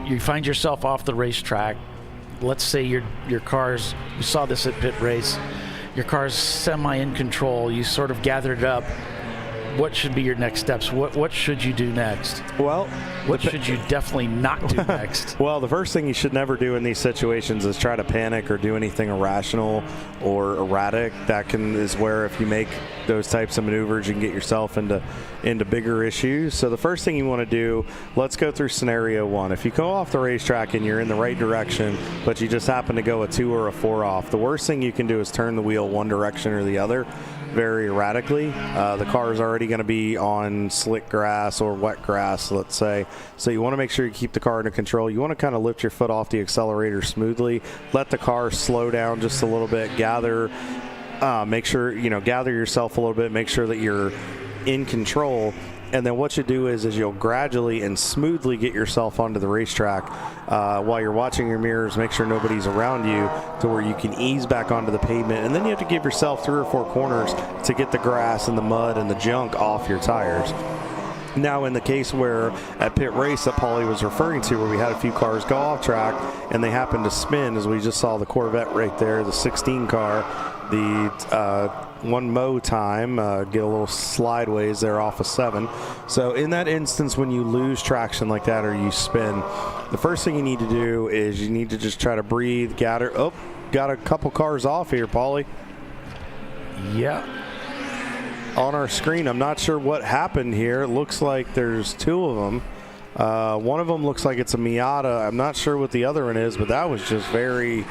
you find yourself off the racetrack? Let's say your car's, we saw this at pit race, your car's semi in control, you sort of gathered it up, what should be your next steps? What should you do next? Well, what should you definitely not do next? Well, the first thing you should never do in these situations is try to panic or do anything irrational or erratic. That is where if you make those types of maneuvers, you can get yourself into bigger issues. So the first thing you want to do, let's go through scenario 1. If you go off the racetrack and you're in the right direction, but you just happen to go a 2 or a 4 off, the worst thing you can do is turn the wheel one direction or the other very erratically. The car is already going to be on slick grass or wet grass, let's say. So you want to make sure you keep the car under control. You want to kind of lift your foot off the accelerator smoothly, let the car slow down just a little bit, make sure, gather yourself a little bit, make sure that you're in control. And then what you do is you'll gradually and smoothly get yourself onto the racetrack while you're watching your mirrors, make sure nobody's around you to where you can ease back onto the pavement. And then you have to give yourself 3 or 4 corners to get the grass and the mud and the junk off your tires. Now, in the case where at pit race that Paulie was referring to, where we had a few cars go off track and they happened to spin, as we just saw the Corvette right there, the 16 car, the one mow time, get a little slideways there off of 7. So in that instance, when you lose traction like that or you spin, the first thing you need to do is you need to just try to breathe, gather. Oh, got a couple cars off here, Paulie. Yeah. On our screen, I'm not sure what happened here. It looks like there's 2 of them. One of them looks like it's a Miata. I'm not sure what the other one is, but that was just very,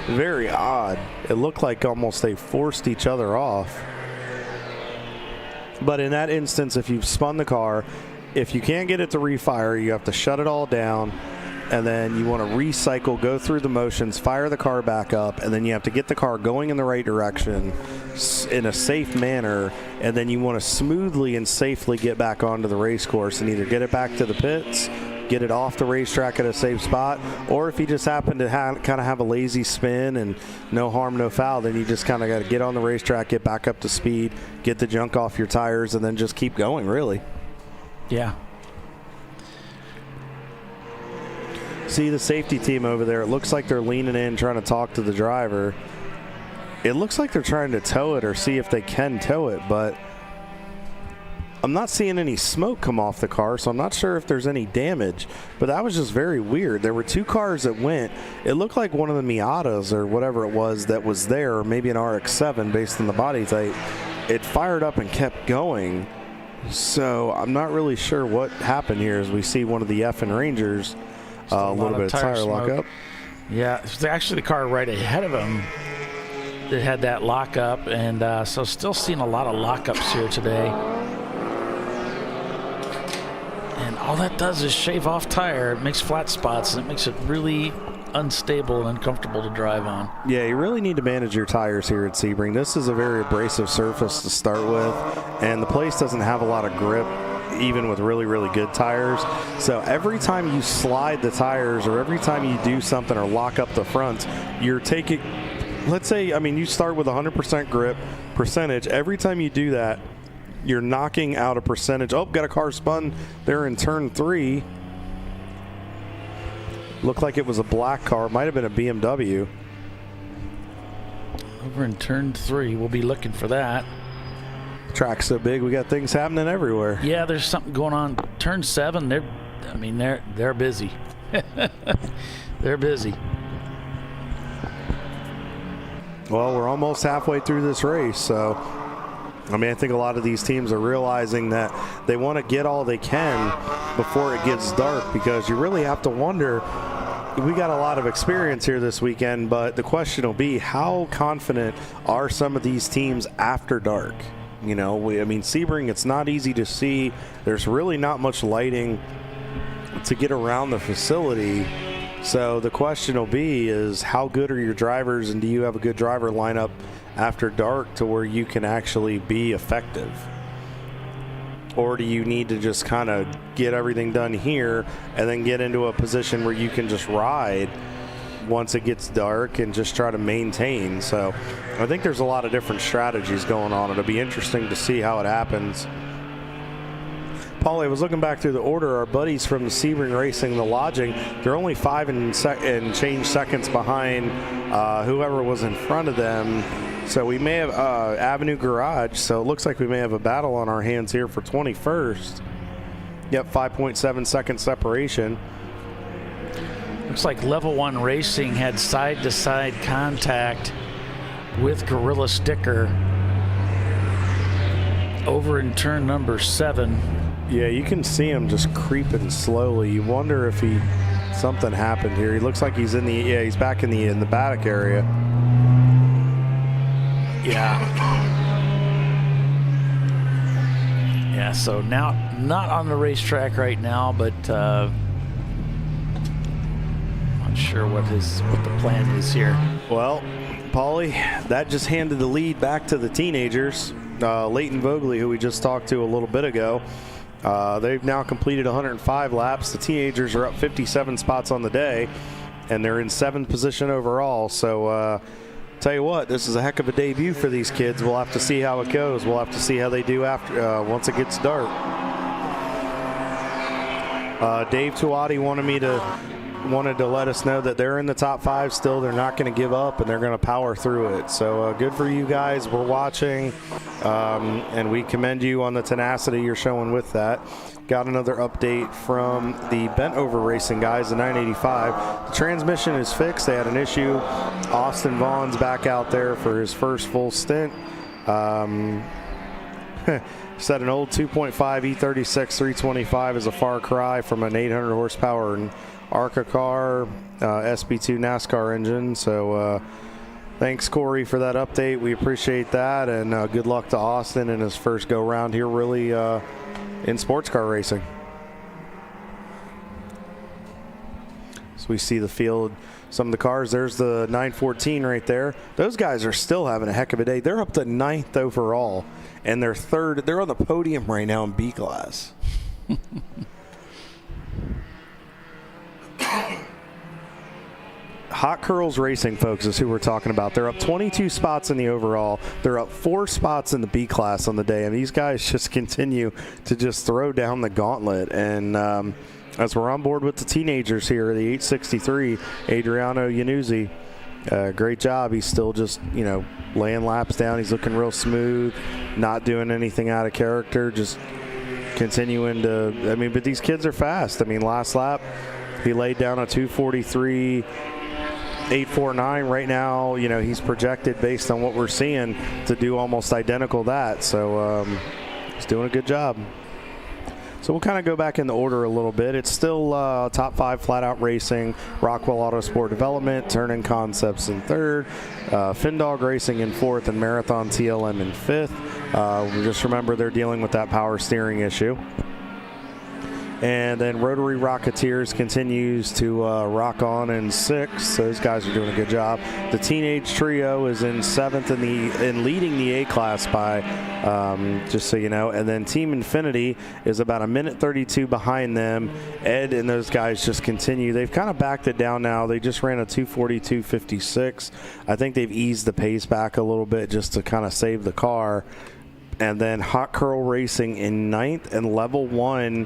very odd. It looked like almost they forced each other off. But in that instance, if you've spun the car, if you can't get it to refire, you have to shut it all down, and then you want to recycle, go through the motions, fire the car back up, and then you have to get the car going in the right direction in a safe manner, and then you want to smoothly and safely get back onto the race course and either get it back to the pits, get it off the racetrack at a safe spot, or if you just happen to kind of have a lazy spin and no harm, no foul, then you just kind of got to get on the racetrack, get back up to speed, get the junk off your tires, and then just keep going, really. Yeah. See the safety team over there. It looks like they're leaning in, trying to talk to the driver. It looks like they're trying to tow it or see if they can tow it, but I'm not seeing any smoke come off the car, so I'm not sure if there's any damage. But that was just very weird. There were 2 cars that went. It looked like one of the Miatas or whatever it was that was there, or maybe an RX-7 based on the body type. It fired up and kept going. So I'm not really sure what happened here as we see one of the F and Rangers. A little bit of tire lockup. Yeah, it's actually the car right ahead of him that had that lockup, and so still seeing a lot of lockups here today. And all that does is shave off tire. It makes flat spots, and it makes it really unstable and uncomfortable to drive on. Yeah, you really need to manage your tires here at Sebring. This is a very abrasive surface to start with, and the place doesn't have a lot of grip, even with really, really good tires. So every time you slide the tires or every time you do something or lock up the front, you're taking, let's say, you start with 100% grip percentage. Every time you do that, you're knocking out a percentage. Oh, got a car spun there in turn 3. Looked like it was a black car. Might have been a BMW. Over in turn 3, we'll be looking for that. Track's so big, we got things happening everywhere. Yeah, there's something going on. Turn 7, they're busy. They're busy. Well, we're almost halfway through this race, so I think a lot of these teams are realizing that they want to get all they can before it gets dark, because you really have to wonder. We got a lot of experience here this weekend, but the question will be, how confident are some of these teams after dark? Sebring, it's not easy to see. There's really not much lighting to get around the facility. So the question will be is, how good are your drivers, and do you have a good driver lineup after dark to where you can actually be effective? Or do you need to just kind of get everything done here and then get into a position where you can just ride once it gets dark and just try to maintain? So I think there's a lot of different strategies going on. It'll be interesting to see how it happens. Paulie, I was looking back through the order. Our buddies from the Sebring Racing, the Lodging, they're only 5 and change seconds behind whoever was in front of them. So we may have Avenue Garage, so it looks like we may have a battle on our hands here for 21st. Yep, 5.7 second separation. Looks like Level 1 Racing had side-to-side contact with Gorilla Sticker over in turn number 7. Yeah, you can see him just creeping slowly. You wonder if something happened here. He looks like he's he's back in the paddock area. Yeah, so now not on the racetrack right now, but not sure what the plan is here. Well, Paulie, that just handed the lead back to the teenagers. Leighton Voggley, who we just talked to a little bit ago, they've now completed 105 laps. The teenagers are up 57 spots on the day, and they're in 7th position overall. So tell you what, this is a heck of a debut for these kids. We'll have to see how it goes. We'll have to see how they do after once it gets dark. Dave Tuati wanted to let us know that they're in the top 5 still. They're not going to give up, and they're going to power through it. So good for you guys. We're watching, and we commend you on the tenacity you're showing with that. Got another update from the Bent Over Racing guys, the 985. The transmission is fixed. They had an issue. Austin Vaughn's back out there for his first full stint. Said an old 2.5 E36 325 is a far cry from an 800 horsepower and ARCA car, SB2 NASCAR engine. So thanks, Corey, for that update. We appreciate that, and good luck to Austin in his first go-round here, really, in sports car racing. So we see the field, some of the cars. There's the 914 right there. Those guys are still having a heck of a day. They're up to 9th overall, and they're 3rd. They're on the podium right now in B class. Hot Curls Racing, folks, is who we're talking about. They're up 22 spots in the overall. They're up 4 spots in the B class on the day, and these guys just continue to just throw down the gauntlet. And as we're on board with the teenagers here, the 863, Adriano Iannuzzi, great job. He's still just, laying laps down. He's looking real smooth, not doing anything out of character, just continuing to, but these kids are fast. Last lap, he laid down a 2:43.849. Right now, he's projected, based on what we're seeing, to do almost identical that. So he's doing a good job. So we'll kind of go back in the order a little bit. It's still top 5 Flat Out Racing, Rockwell Autosport Development, Turn-In Concepts in 3rd, Findog Racing in 4th, and Marathon TLM in 5th. Just remember they're dealing with that power steering issue. And then Rotary Rocketeers continues to rock on in 6th. Those guys are doing a good job. The Teenage Trio is in 7th in leading the A class by, just so you know. And then Team Infinity is about 1:32 behind them. Ed and those guys just continue. They've kind of backed it down now. They just ran a 2:42.56. I think they've eased the pace back a little bit just to kind of save the car. And then Hot Curl Racing in 9th, and Level 1,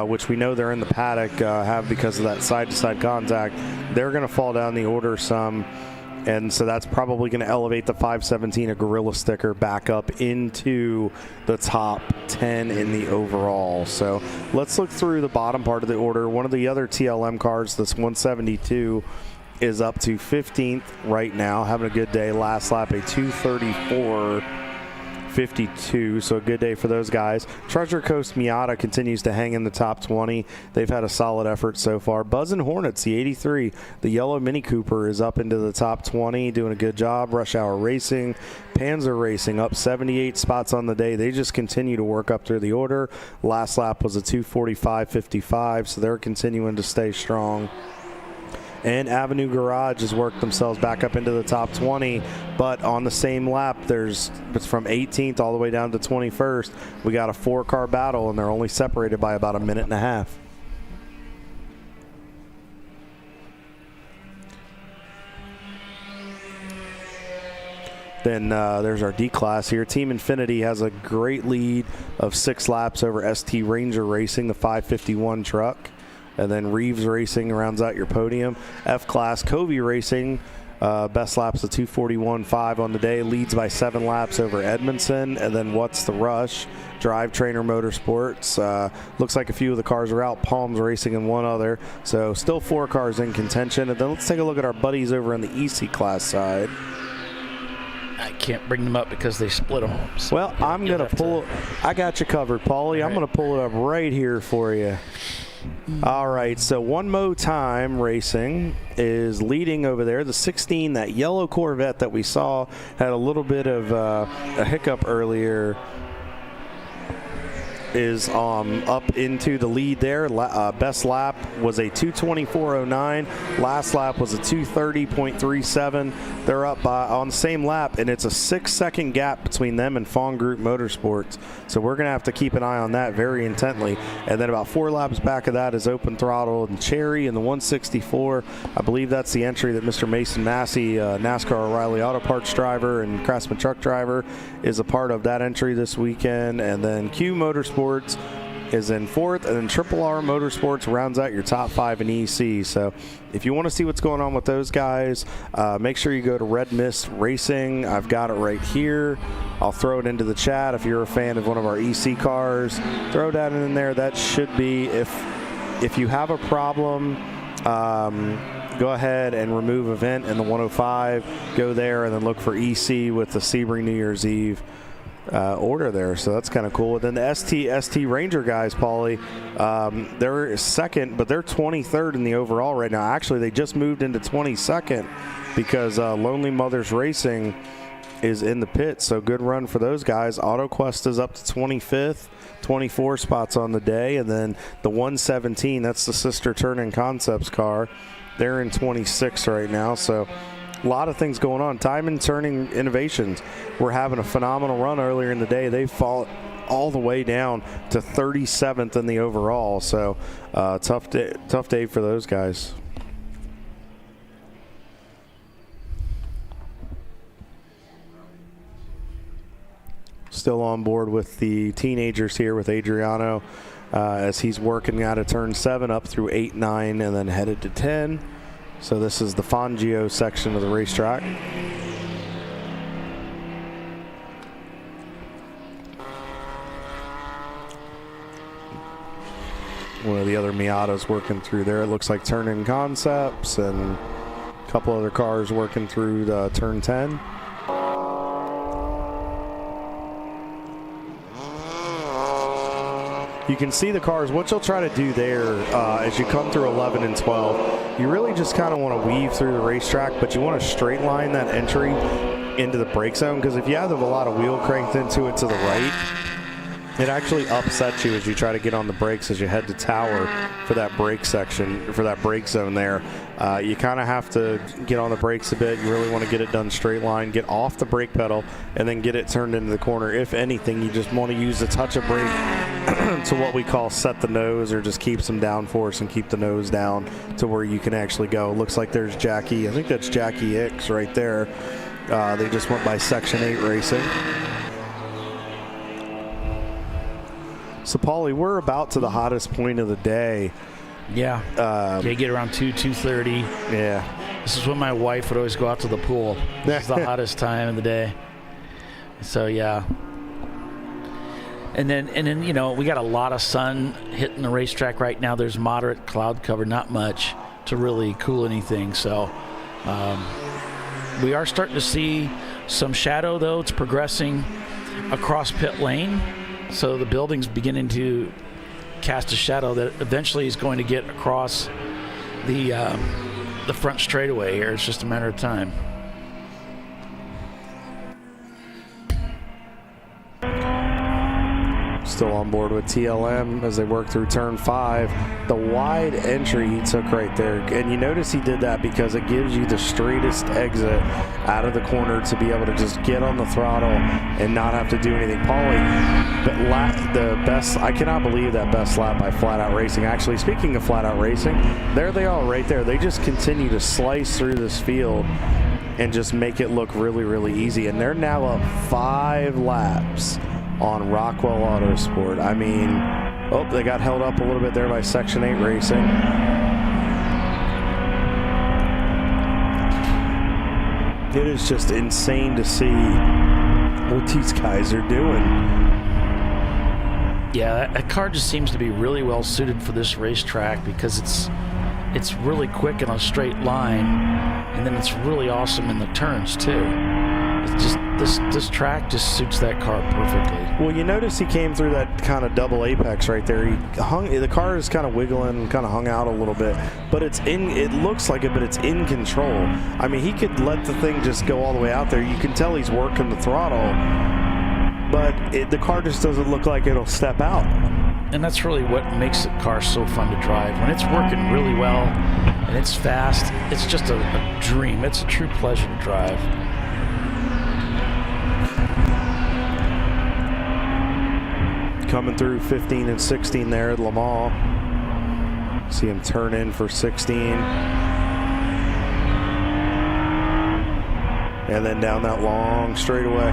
which we know they're in the paddock, have because of that side-to-side contact. They're going to fall down the order some, and so that's probably going to elevate the 517, a Gorilla Sticker, back up into the top 10 in the overall. So let's look through the bottom part of the order. One of the other TLM cars, this 172, is up to 15th right now, having a good day. Last lap, a 2:34.52, so a good day for those guys. Treasure Coast Miata continues to hang in the top 20. They've had a solid effort so far. Buzzin' Hornets, the 83, the yellow Mini Cooper, is up into the top 20, doing a good job. Rush Hour Racing, Panzer Racing, up 78 spots on the day. They just continue to work up through the order. Last lap was a 2:45.55, so they're continuing to stay strong. And Avenue Garage has worked themselves back up into the top 20, but on the same lap, it's from 18th all the way down to 21st. We got a 4-car battle, and they're only separated by about a minute and a half. Then there's our D class here. Team Infinity has a great lead of 6 laps over ST Ranger Racing, the 551 truck. And then Reeves Racing rounds out your podium. F-Class, Covey Racing Best lap's a 2:41.5 on the day, leads by 7 laps over Edmondson. And then What's the Rush? Drive Trainer Motorsports. Looks like a few of the cars are out. Palms Racing and one other. So still 4 cars in contention. And then let's take a look at our buddies over on the EC class side. I can't bring them up because they split them. So well, I'm going to pull it. I got you covered, Paulie. I'm going to pull it up right here for you. All right, so One Mo Time Racing is leading over there. The 16, that yellow Corvette that we saw, had a little bit of a hiccup earlier, is up into the lead there. Best lap was a 2:24.09. Last lap was a 2:30.37. They're up on the same lap, and it's a 6-second gap between them and Fawn Group Motorsports. So we're going to have to keep an eye on that very intently. And then about 4 laps back of that is Open Throttle and Cherry in the 164. I believe that's the entry that Mr. Mason Massey, NASCAR O'Reilly Auto Parts driver and Craftsman truck driver, is a part of that entry this weekend. And then Q Motorsports is in 4th, and then Triple R Motorsports rounds out your top 5 in EC. So if you want to see what's going on with those guys, make sure you go to Red Mist Racing. I've got it right here. I'll throw it into the chat. If you're a fan of one of our EC cars, throw that in there. That should be, if you have a problem, go ahead and remove event in the 105. Go there and then look for EC with the Sebring New Year's Eve order there. So that's kind of cool. And then the ST Ranger guys, Paulie, they're second, but they're 23rd in the overall right now. Actually, they just moved into 22nd because Lonely Mothers Racing is in the pit. So good run for those guys. AutoQuest is up to 25th, 24 spots on the day. And then the 117, that's the sister Turning Concepts car, they're in 26 right now. So a lot of things going on. Time and Turning Innovations were having a phenomenal run earlier in the day. They fall all the way down to 37th in the overall. So tough day for those guys. Still on board with the teenagers here with Adriano as he's working out of turn 7 up through 8, 9, and then headed to 10. So this is the Fangio section of the racetrack. One of the other Miatas working through there. It looks like Turning Concepts and a couple other cars working through the turn 10. You can see the cars. What you'll try to do there as you come through 11 and 12, you really just kind of want to weave through the racetrack, but you want to straight line that entry into the brake zone, because if you have a lot of wheel cranked into it to the right, it actually upsets you as you try to get on the brakes as you head to Tower for that brake section, for that brake zone there. You kind of have to get on the brakes a bit. You really want to get it done straight line, get off the brake pedal, and then get it turned into the corner. If anything, you just want to use a touch of brake to what we call set the nose, or just keep some downforce and keep the nose down to where you can actually go. Looks like there's Jackie. I think that's Jackie X right there. They just went by Section 8 Racing. So, Paulie, we're about to the hottest point of the day. Yeah. They get around 2:30. Yeah. This is when my wife would always go out to the pool. This is the hottest time of the day. So, yeah. And then, you know, we got a lot of sun hitting the racetrack right now. There's moderate cloud cover, not much to really cool anything. So, we are starting to see some shadow, though. It's progressing across pit lane. So the building's beginning to cast a shadow that eventually is going to get across the front straightaway here. It's just a matter of time. Still on board with TLM as they work through turn 5. The wide entry he took right there, and you notice he did that because it gives you the straightest exit out of the corner to be able to just get on the throttle and not have to do anything. Paulie, but the best, I cannot believe that best lap by Flat Out Racing. Actually, speaking of Flat Out Racing, there they are right there. They just continue to slice through this field and just make it look really, really easy. And they're now up 5 laps on Rockwell Autosport. I mean, oh, they got held up a little bit there by Section 8 Racing. It is just insane to see what these guys are doing. Yeah, that car just seems to be really well suited for this racetrack because it's really quick in a straight line, and then it's really awesome in the turns too. It's just this track just suits that car perfectly. Well, you notice he came through that kind of double apex right there. The car is kind of wiggling, kind of hung out a little bit, but it looks like it, but it's in control. I mean, he could let the thing just go all the way out there. You can tell he's working the throttle, but the car just doesn't look like it'll step out. And that's really what makes the car so fun to drive. When it's working really well and it's fast, it's just a dream. It's a true pleasure to drive. Coming through 15 and 16 there at Le Mans. See him turn in for 16. And then down that long straightaway.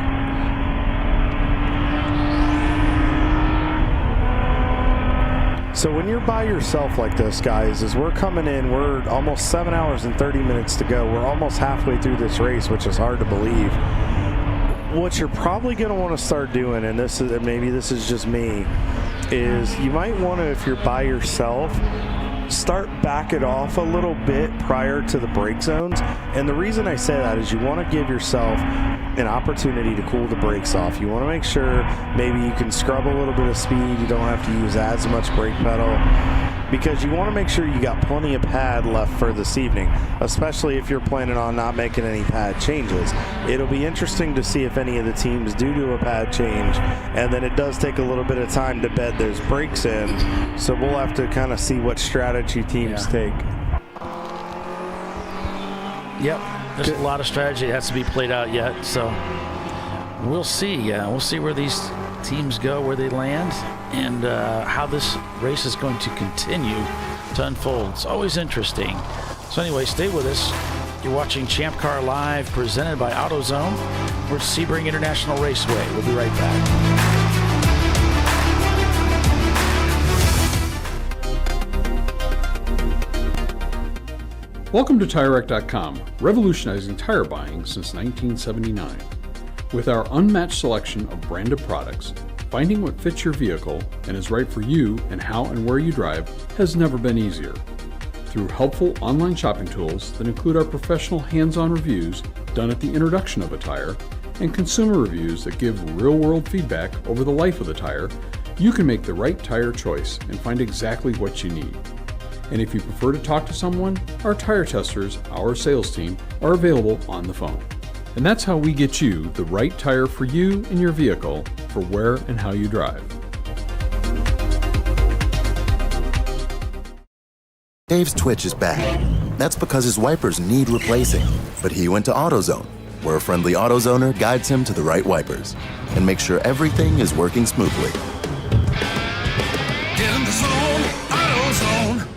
So when you're by yourself like this, guys, as we're coming in, we're almost 7 hours and 30 minutes to go. We're almost halfway through this race, which is hard to believe. What you're probably going to want to start doing, and maybe this is just me, is you might want to, if you're by yourself, start back it off a little bit prior to the brake zones. And the reason I say that is you want to give yourself an opportunity to cool the brakes off. You want to make sure maybe you can scrub a little bit of speed. You don't have to use as much brake pedal, because you want to make sure you got plenty of pad left for this evening, especially if you're planning on not making any pad changes. It'll be interesting to see if any of the teams do a pad change, and then it does take a little bit of time to bed those brakes in, so we'll have to kind of see what strategy teams take. Yep, there's a lot of strategy that has to be played out yet, so we'll see. We'll see where these teams go, where they land, and how this race is going to continue to unfold. It's always interesting. So anyway, stay with us. You're watching ChampCar.Live, presented by AutoZone. We're at Sebring International Raceway. We'll be right back. Welcome to TireRack.com, revolutionizing tire buying since 1979. With our unmatched selection of branded products, finding what fits your vehicle and is right for you and how and where you drive has never been easier. Through helpful online shopping tools that include our professional hands-on reviews done at the introduction of a tire and consumer reviews that give real-world feedback over the life of the tire, you can make the right tire choice and find exactly what you need. And if you prefer to talk to someone, our tire testers, our sales team, are available on the phone. And that's how we get you the right tire for you and your vehicle for where and how you drive. Dave's twitch is back. That's because his wipers need replacing. But he went to AutoZone, where a friendly AutoZoner guides him to the right wipers and makes sure everything is working smoothly. Get in the zone, AutoZone.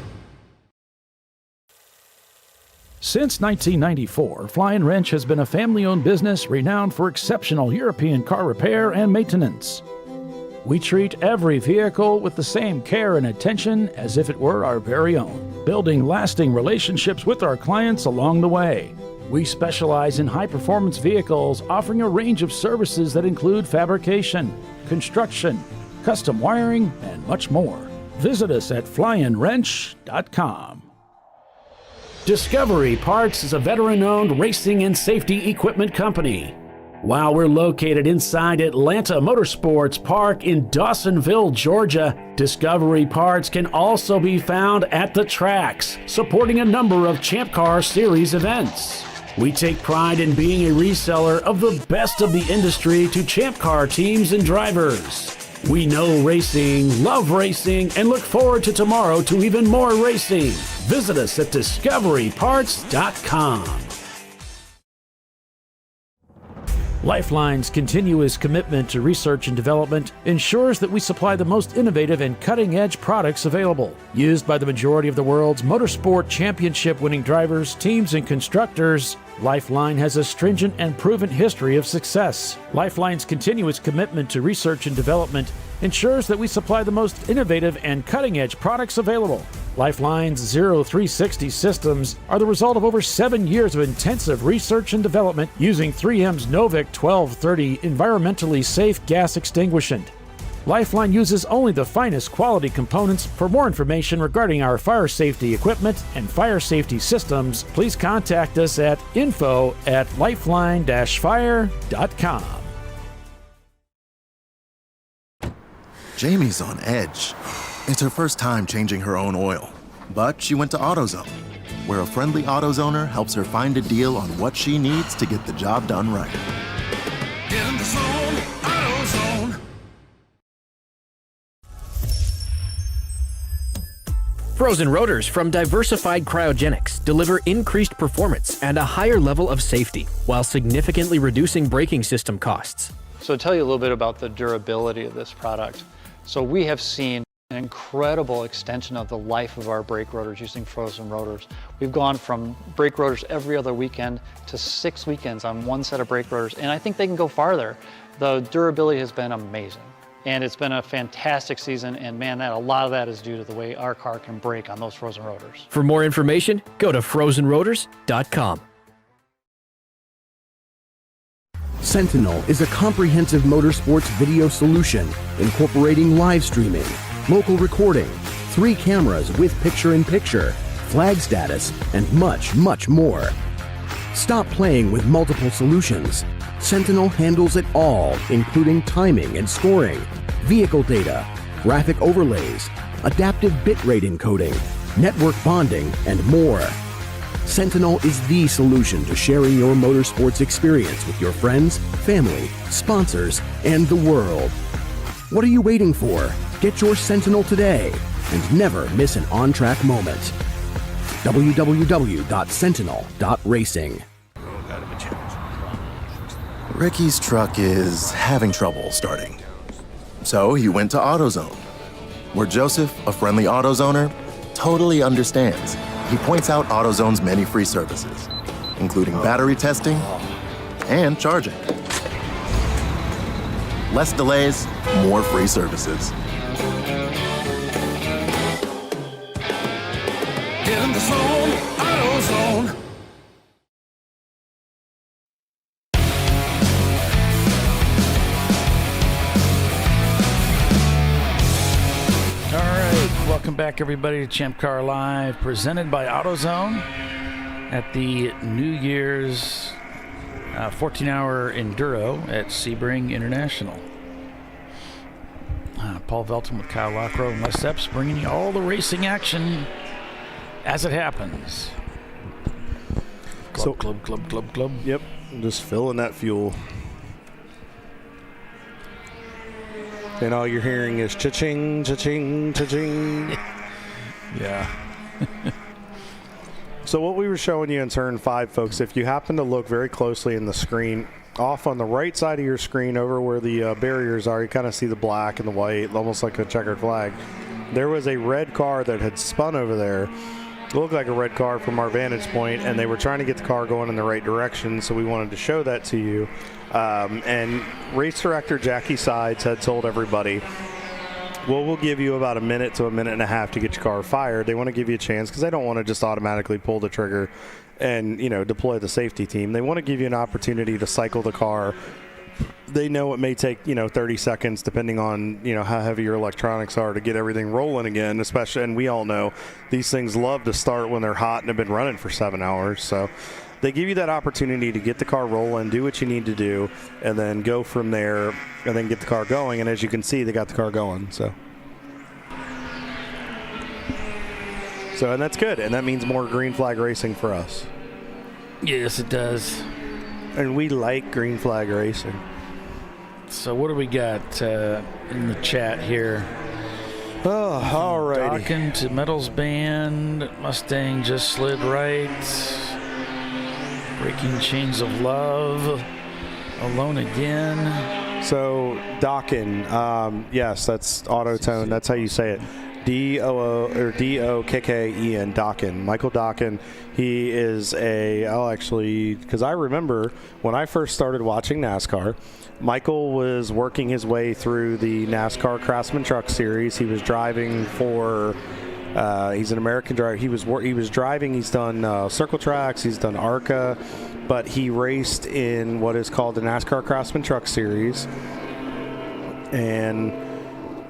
Since 1994, Flying Wrench has been a family-owned business renowned for exceptional European car repair and maintenance. We treat every vehicle with the same care and attention as if it were our very own, building lasting relationships with our clients along the way. We specialize in high-performance vehicles, offering a range of services that include fabrication, construction, custom wiring, and much more. Visit us at flyinwrench.com. Discovery Parts is a veteran-owned racing and safety equipment company. While we're located inside Atlanta Motorsports Park in Dawsonville, Georgia, Discovery Parts can also be found at the tracks, supporting a number of Champ Car Series events. We take pride in being a reseller of the best of the industry to Champ Car teams and drivers. We know racing, love racing, and look forward to tomorrow to even more racing. Visit us at discoveryparts.com. Lifeline's continuous commitment to research and development ensures that we supply the most innovative and cutting-edge products available, used by the majority of the world's motorsport championship-winning drivers, teams, and constructors. Lifeline has a stringent and proven history of success. Lifeline's continuous commitment to research and development ensures that we supply the most innovative and cutting-edge products available, Lifeline's Zero 360 systems are the result of over 7 years of intensive research and development using 3M's Novik 1230 environmentally safe gas extinguishant. Lifeline uses only the finest quality components. For more information regarding our fire safety equipment and fire safety systems, please contact us at info@lifeline-fire.com. Jamie's on edge. It's her first time changing her own oil, but she went to AutoZone, where a friendly AutoZoner helps her find a deal on what she needs to get the job done right. Get in the zone, AutoZone. Frozen rotors from Diversified Cryogenics deliver increased performance and a higher level of safety, while significantly reducing braking system costs. So to tell you a little bit about the durability of this product. So we have seen an incredible extension of the life of our brake rotors using frozen rotors. We've gone from brake rotors every other weekend to 6 weekends on one set of brake rotors, and I think they can go farther. The durability has been amazing, and it's been a fantastic season, and man, a lot of that is due to the way our car can brake on those frozen rotors. For more information, go to frozenrotors.com. Sentinel is a comprehensive motorsports video solution incorporating live streaming, local recording, 3 cameras with picture-in-picture, flag status, and much, much more. Stop playing with multiple solutions. Sentinel handles it all, including timing and scoring, vehicle data, graphic overlays, adaptive bitrate encoding, network bonding, and more. Sentinel is the solution to sharing your motorsports experience with your friends, family, sponsors, and the world. What are you waiting for? Get your Sentinel today and never miss an on-track moment. www.sentinel.racing. Ricky's truck is having trouble starting. So he went to AutoZone, where Joseph, a friendly AutoZoner, totally understands. He points out AutoZone's many free services, including battery testing and charging. Less delays, more free services. Get in the zone, AutoZone. Welcome back, everybody, to ChampCar.Live, presented by AutoZone at the New Year's 14-hour Enduro at Sebring International. Paul Velton with Kyle Lockrow and Les Epps bringing you all the racing action as it happens. Club. Yep, just filling that fuel. And all you're hearing is cha-ching, cha-ching, cha-ching. Yeah. So what we were showing you in turn 5, folks, if you happen to look very closely in the screen, off on the right side of your screen over where the barriers are, you kind of see the black and the white, almost like a checkered flag. There was a red car that had spun over there. It looked like a red car from our vantage point, and they were trying to get the car going in the right direction, so we wanted to show that to you. And race director Jackie Sides had told everybody, well, we'll give you about a minute to a minute and a half to get your car fired. They want to give you a chance because they don't want to just automatically pull the trigger and, deploy the safety team. They want to give you an opportunity to cycle the car. They know it may take, 30 seconds depending on, how heavy your electronics are to get everything rolling again, especially, and we all know these things love to start when they're hot and have been running for 7 hours. So they give you that opportunity to get the car rolling, do what you need to do, and then go from there and then get the car going. And as you can see, they got the car going. So and that's good. And that means more green flag racing for us. Yes, it does. And we like green flag racing. So what do we got in the chat here? Oh, all righty. Docking to Metals Band. Mustang just slid right. Breaking Chains of Love. Alone again. So Dockin, yes, that's AutoZone. That's how you say it. D-O-K-K-E-N, Dockin. Michael Dockin. He is because I remember when I first started watching NASCAR, Michael was working his way through the NASCAR Craftsman Truck Series. He was driving for He's an American driver. He was driving. He's done circle tracks. He's done ARCA, but he raced in what is called the NASCAR Craftsman Truck Series, and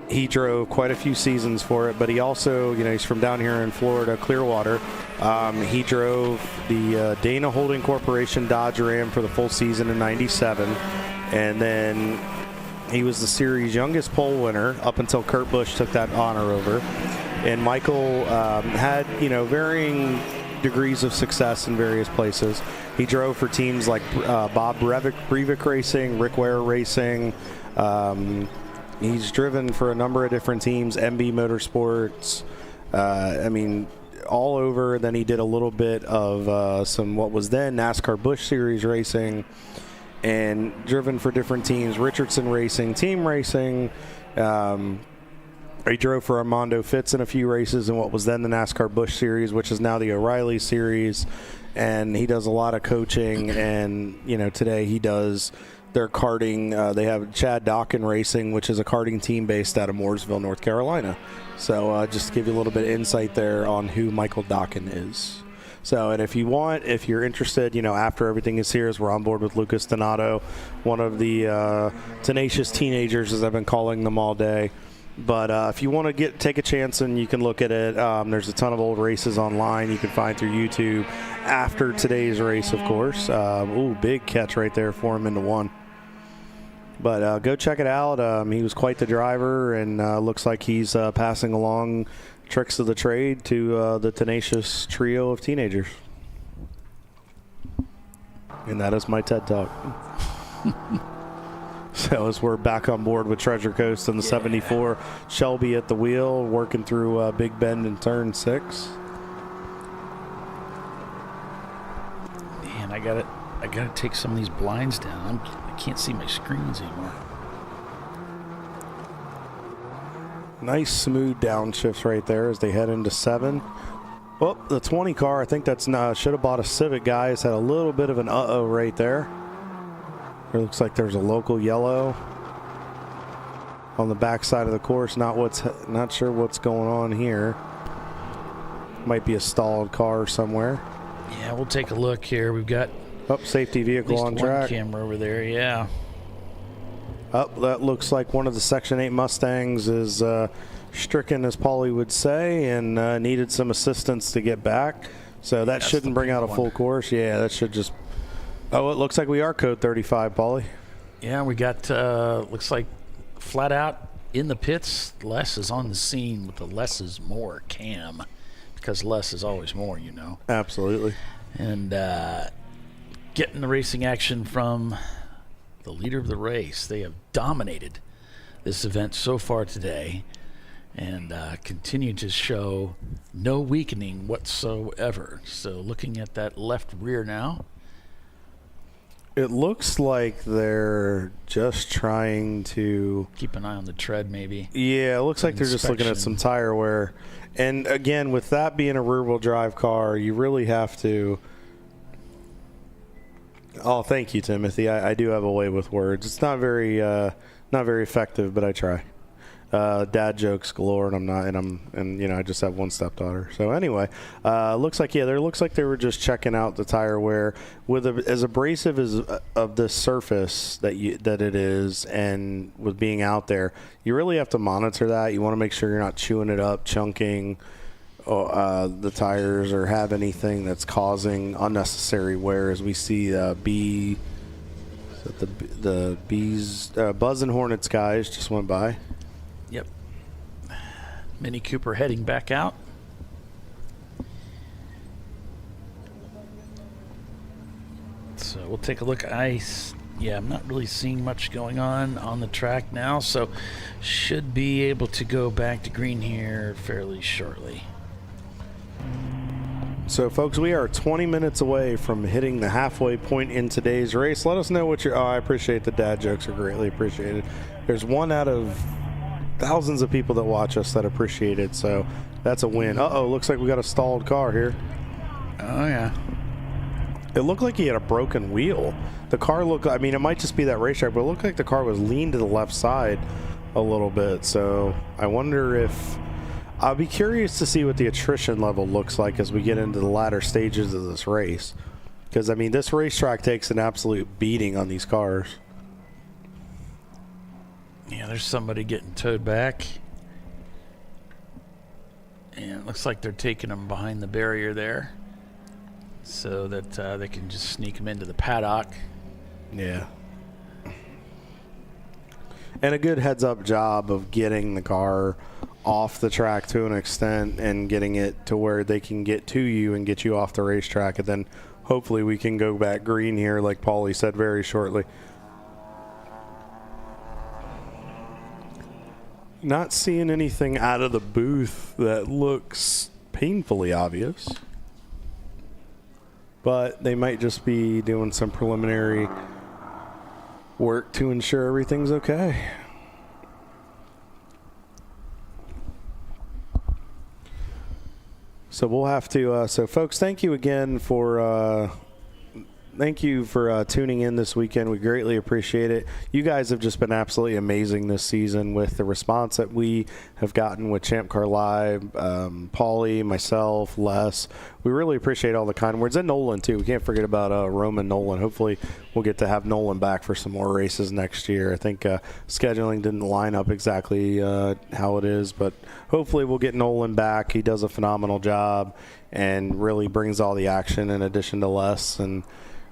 he drove quite a few seasons for it. But he also, he's from down here in Florida, Clearwater. He drove the Dana Holding Corporation Dodge Ram for the full season in '97, and then he was the series' youngest pole winner up until Kurt Busch took that honor over. And Michael had, varying degrees of success in various places. He drove for teams like Bob Breivik Racing, Rick Ware Racing. He's driven for a number of different teams, MB Motorsports. All over. Then he did a little bit of some what was then NASCAR Busch Series racing, and driven for different teams, Richardson Racing, Team Racing. He drove for Armando Fitz in a few races in what was then the NASCAR Busch Series, which is now the O'Reilly Series. And he does a lot of coaching, and today he does their karting. They have Chad Dawkin Racing, which is a karting team based out of Mooresville, North Carolina. So just to give you a little bit of insight there on who Michael Dawkin is. So, and if you're interested, after everything is here, we're on board with Lucas Donato, one of the tenacious teenagers, as I've been calling them all day. But if you want to take a chance and you can look at it, there's a ton of old races online you can find through YouTube after today's race, of course. Big catch right there for him into one. But go check it out. He was quite the driver, and looks like he's passing along tricks of the trade to the tenacious trio of teenagers. And that is my TED Talk. So as we're back on board with Treasure Coast in the 74, Shelby at the wheel, working through Big Bend and turn 6. Man, I gotta take some of these blinds down. I can't see my screens anymore. Nice smooth downshifts right there as they head into 7. Well, the 20 car, I think that's should have bought a Civic, guys. Had a little bit of an uh-oh right there. It looks like there's a local yellow on the back side of the course. Not sure what's going on here. Might be a stalled car somewhere. Yeah, we'll take a look here. We've got safety vehicle on track. One camera over there. Yeah. That looks like one of the Section 8 Mustangs is stricken, as Paulie would say, and needed some assistance to get back. So that shouldn't bring out a full course. Yeah, that should just. Oh, it looks like we are code 35, Paulie. Yeah, we got, looks like flat out in the pits. Les is on the scene with the less is more cam, because less is always more, Absolutely. And getting the racing action from the leader of the race. They have dominated this event so far today and continue to show no weakening whatsoever. So looking at that left rear now. It looks like they're just trying to keep an eye on the tread, maybe. Yeah, it looks like they're just looking at some tire wear. And again, with that being a rear-wheel drive car, you really have to. Oh, thank you, Timothy. I do have a way with words. It's not very effective, but I try. Dad jokes galore, and I just have one stepdaughter. So anyway, looks like they were just checking out the tire wear with as abrasive as of this surface that it is, and with being out there, you really have to monitor that. You want to make sure you're not chewing it up, chunking the tires, or have anything that's causing unnecessary wear. As we see the B's Buzz and Hornets guys just went by. Yep. Mini Cooper heading back out. So we'll take a look. I'm not really seeing much going on the track now, so should be able to go back to green here fairly shortly. So, folks, we are 20 minutes away from hitting the halfway point in today's race. Let us know what I appreciate the dad jokes, are greatly appreciated. There's one out of thousands of people that watch us that appreciate it, so that's a win. Looks like we got a stalled car here. Oh, yeah. It looked like he had a broken wheel. The car it might just be that racetrack, but it looked like the car was leaned to the left side a little bit. So I wonder if, I'll be curious to see what the attrition level looks like as we get into the latter stages of this race. Because, I mean, this racetrack takes an absolute beating on these cars. Yeah, there's somebody getting towed back. And it looks like they're taking them behind the barrier there so that they can just sneak them into the paddock. Yeah. And a good heads-up job of getting the car off the track to an extent and getting it to where they can get to you and get you off the racetrack. And then hopefully we can go back green here, like Paulie said, very shortly. Not seeing anything out of the booth that looks painfully obvious. But they might just be doing some preliminary work to ensure everything's okay. So we'll have to, so folks, thank you again for tuning in this weekend. We greatly appreciate it. You guys have just been absolutely amazing this season with the response that we have gotten with ChampCar.Live, Paulie, myself, Les. We really appreciate all the kind words. And Nolan, too. We can't forget about Roman Nolan. Hopefully we'll get to have Nolan back for some more races next year. I think scheduling didn't line up exactly how it is, but hopefully we'll get Nolan back. He does a phenomenal job and really brings all the action in addition to Les. And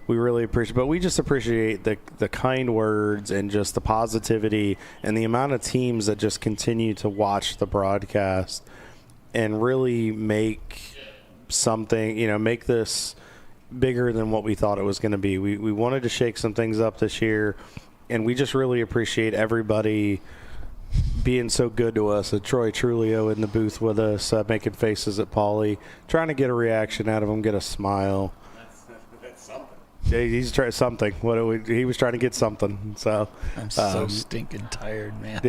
we really appreciate, but we just appreciate the kind words and just the positivity and the amount of teams that just continue to watch the broadcast and really make something, make this bigger than what we thought it was going to be. We wanted to shake some things up this year, and we just really appreciate everybody being so good to us. Troy Trulio in the booth with us, making faces at Paulie, trying to get a reaction out of him, get a smile. He's trying something. He was trying to get something. So I'm so stinking tired, man.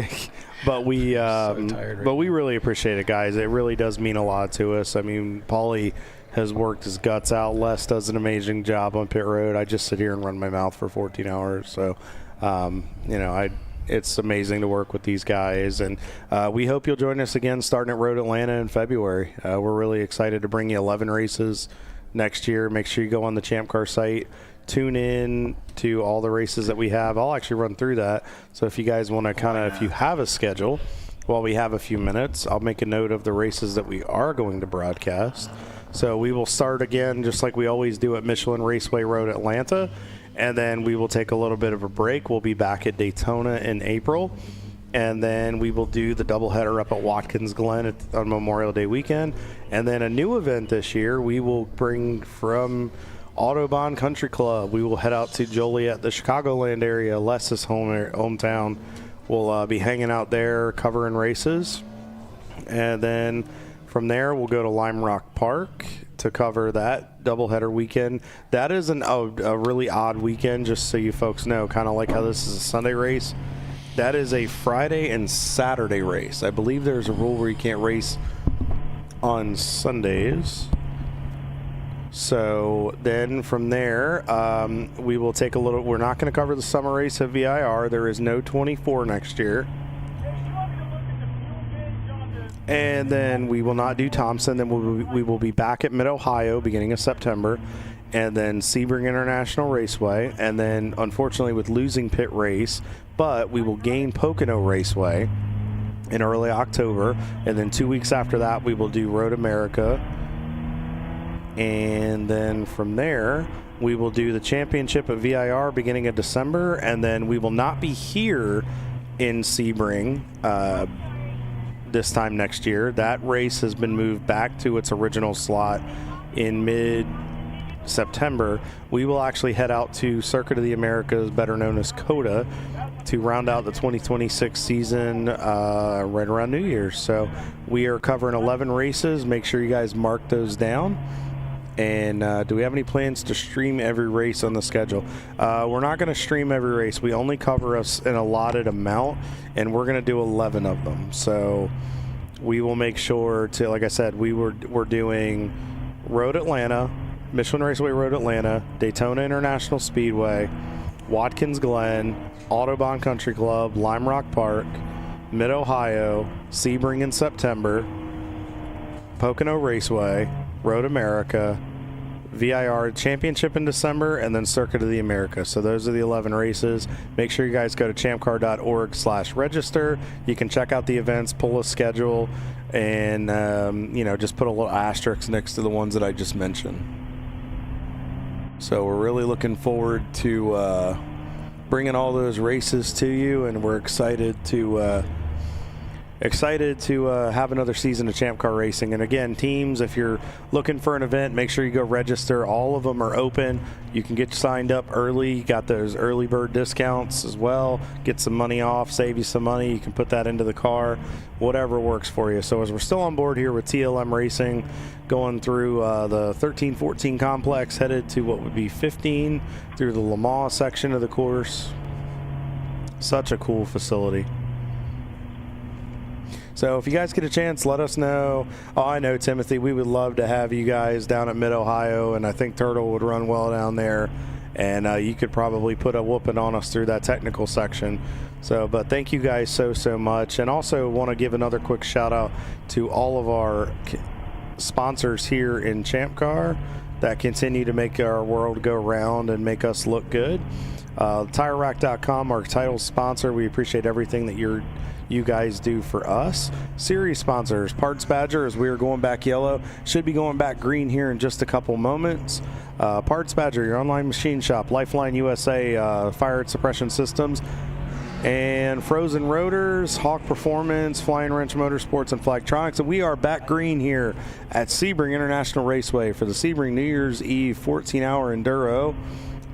But we, so tired right but we really appreciate it, guys. It really does mean a lot to us. I mean, Paulie has worked his guts out. Les does an amazing job on pit road. I just sit here and run my mouth for 14 hours. So, it's amazing to work with these guys, and we hope you'll join us again starting at Road Atlanta in February. We're really excited to bring you 11 races next year. Make sure you go on the Champ Car site, tune in to all the races that we have. I'll actually run through that. So if you guys want to if you have a schedule, while we have a few minutes, I'll make a note of the races that we are going to broadcast. So we will start again, just like we always do, at Michelin Raceway Road Atlanta, and then we will take a little bit of a break. We'll be back at Daytona in April. And then we will do the doubleheader up at Watkins Glen on Memorial Day weekend. And then a new event this year, we will bring from Autobahn Country Club. We will head out to Joliet, the Chicagoland area, Les's hometown. We'll be hanging out there covering races. And then from there, we'll go to Lime Rock Park to cover that doubleheader weekend. That is a really odd weekend, just so you folks know, kind of like how this is a Sunday race. That is a Friday and Saturday race. I believe there's a rule where you can't race on Sundays. So then from there, we will take a little, we're not going to cover the summer race at VIR. There is no 24 next year. And then we will not do Thompson. Then we will be back at Mid-Ohio beginning of September. And then Sebring International Raceway. And then, unfortunately, with losing pit race, but we will gain Pocono Raceway in early October. And then 2 weeks after that, we will do Road America. And then from there, we will do the championship at VIR beginning of December. And then we will not be here in Sebring this time next year. That race has been moved back to its original slot in mid-September. We will actually head out to Circuit of the Americas, better known as COTA, to round out the 2026 season right around New Year's. So we are covering 11 races. Make sure you guys mark those down. And do we have any plans to stream every race on the schedule? We're not going to stream every race. We only cover an allotted amount, and we're going to do 11 of them. So we will make sure to, like I said, we're doing Road Atlanta, Michelin Raceway Road Atlanta, Daytona International Speedway, Watkins Glen, Autobahn Country Club, Lime Rock Park, Mid-Ohio, Sebring in September, Pocono Raceway, Road America, VIR Championship in December, and then Circuit of the Americas. So those are the 11 races. Make sure you guys go to ChampCar.org/register. You can check out the events, pull a schedule, and just put a little asterisk next to the ones that I just mentioned. So we're really looking forward to bringing all those races to you, and we're excited to have another season of Champ Car Racing. And again, teams, if you're looking for an event, make sure you go register. All of them are open. You can get signed up early. You got those early bird discounts as well. Get some money off, save you some money. You can put that into the car, whatever works for you. So as we're still on board here with TLM Racing, going through the 13-14 complex, headed to what would be 15 through the Le Mans section of the course. Such a cool facility. So if you guys get a chance, let us know. Oh, I know, Timothy, we would love to have you guys down at Mid-Ohio, and I think Turtle would run well down there, and you could probably put a whooping on us through that technical section. So, but thank you guys so much. And also want to give another quick shout out to all of our sponsors here in Champ Car that continue to make our world go round and make us look good. TireRack.com, our title sponsor. We appreciate everything that you guys do for us. Series sponsors, Parts Badger, as we are going back yellow, should be going back green here in just a couple moments. Parts Badger, your online machine shop, Lifeline USA, fire and suppression systems, and Frozen Rotors, Hawk Performance, Flying Wrench Motorsports, and Flagtronics. And we are back green here at Sebring International Raceway for the Sebring New Year's Eve 14-hour Enduro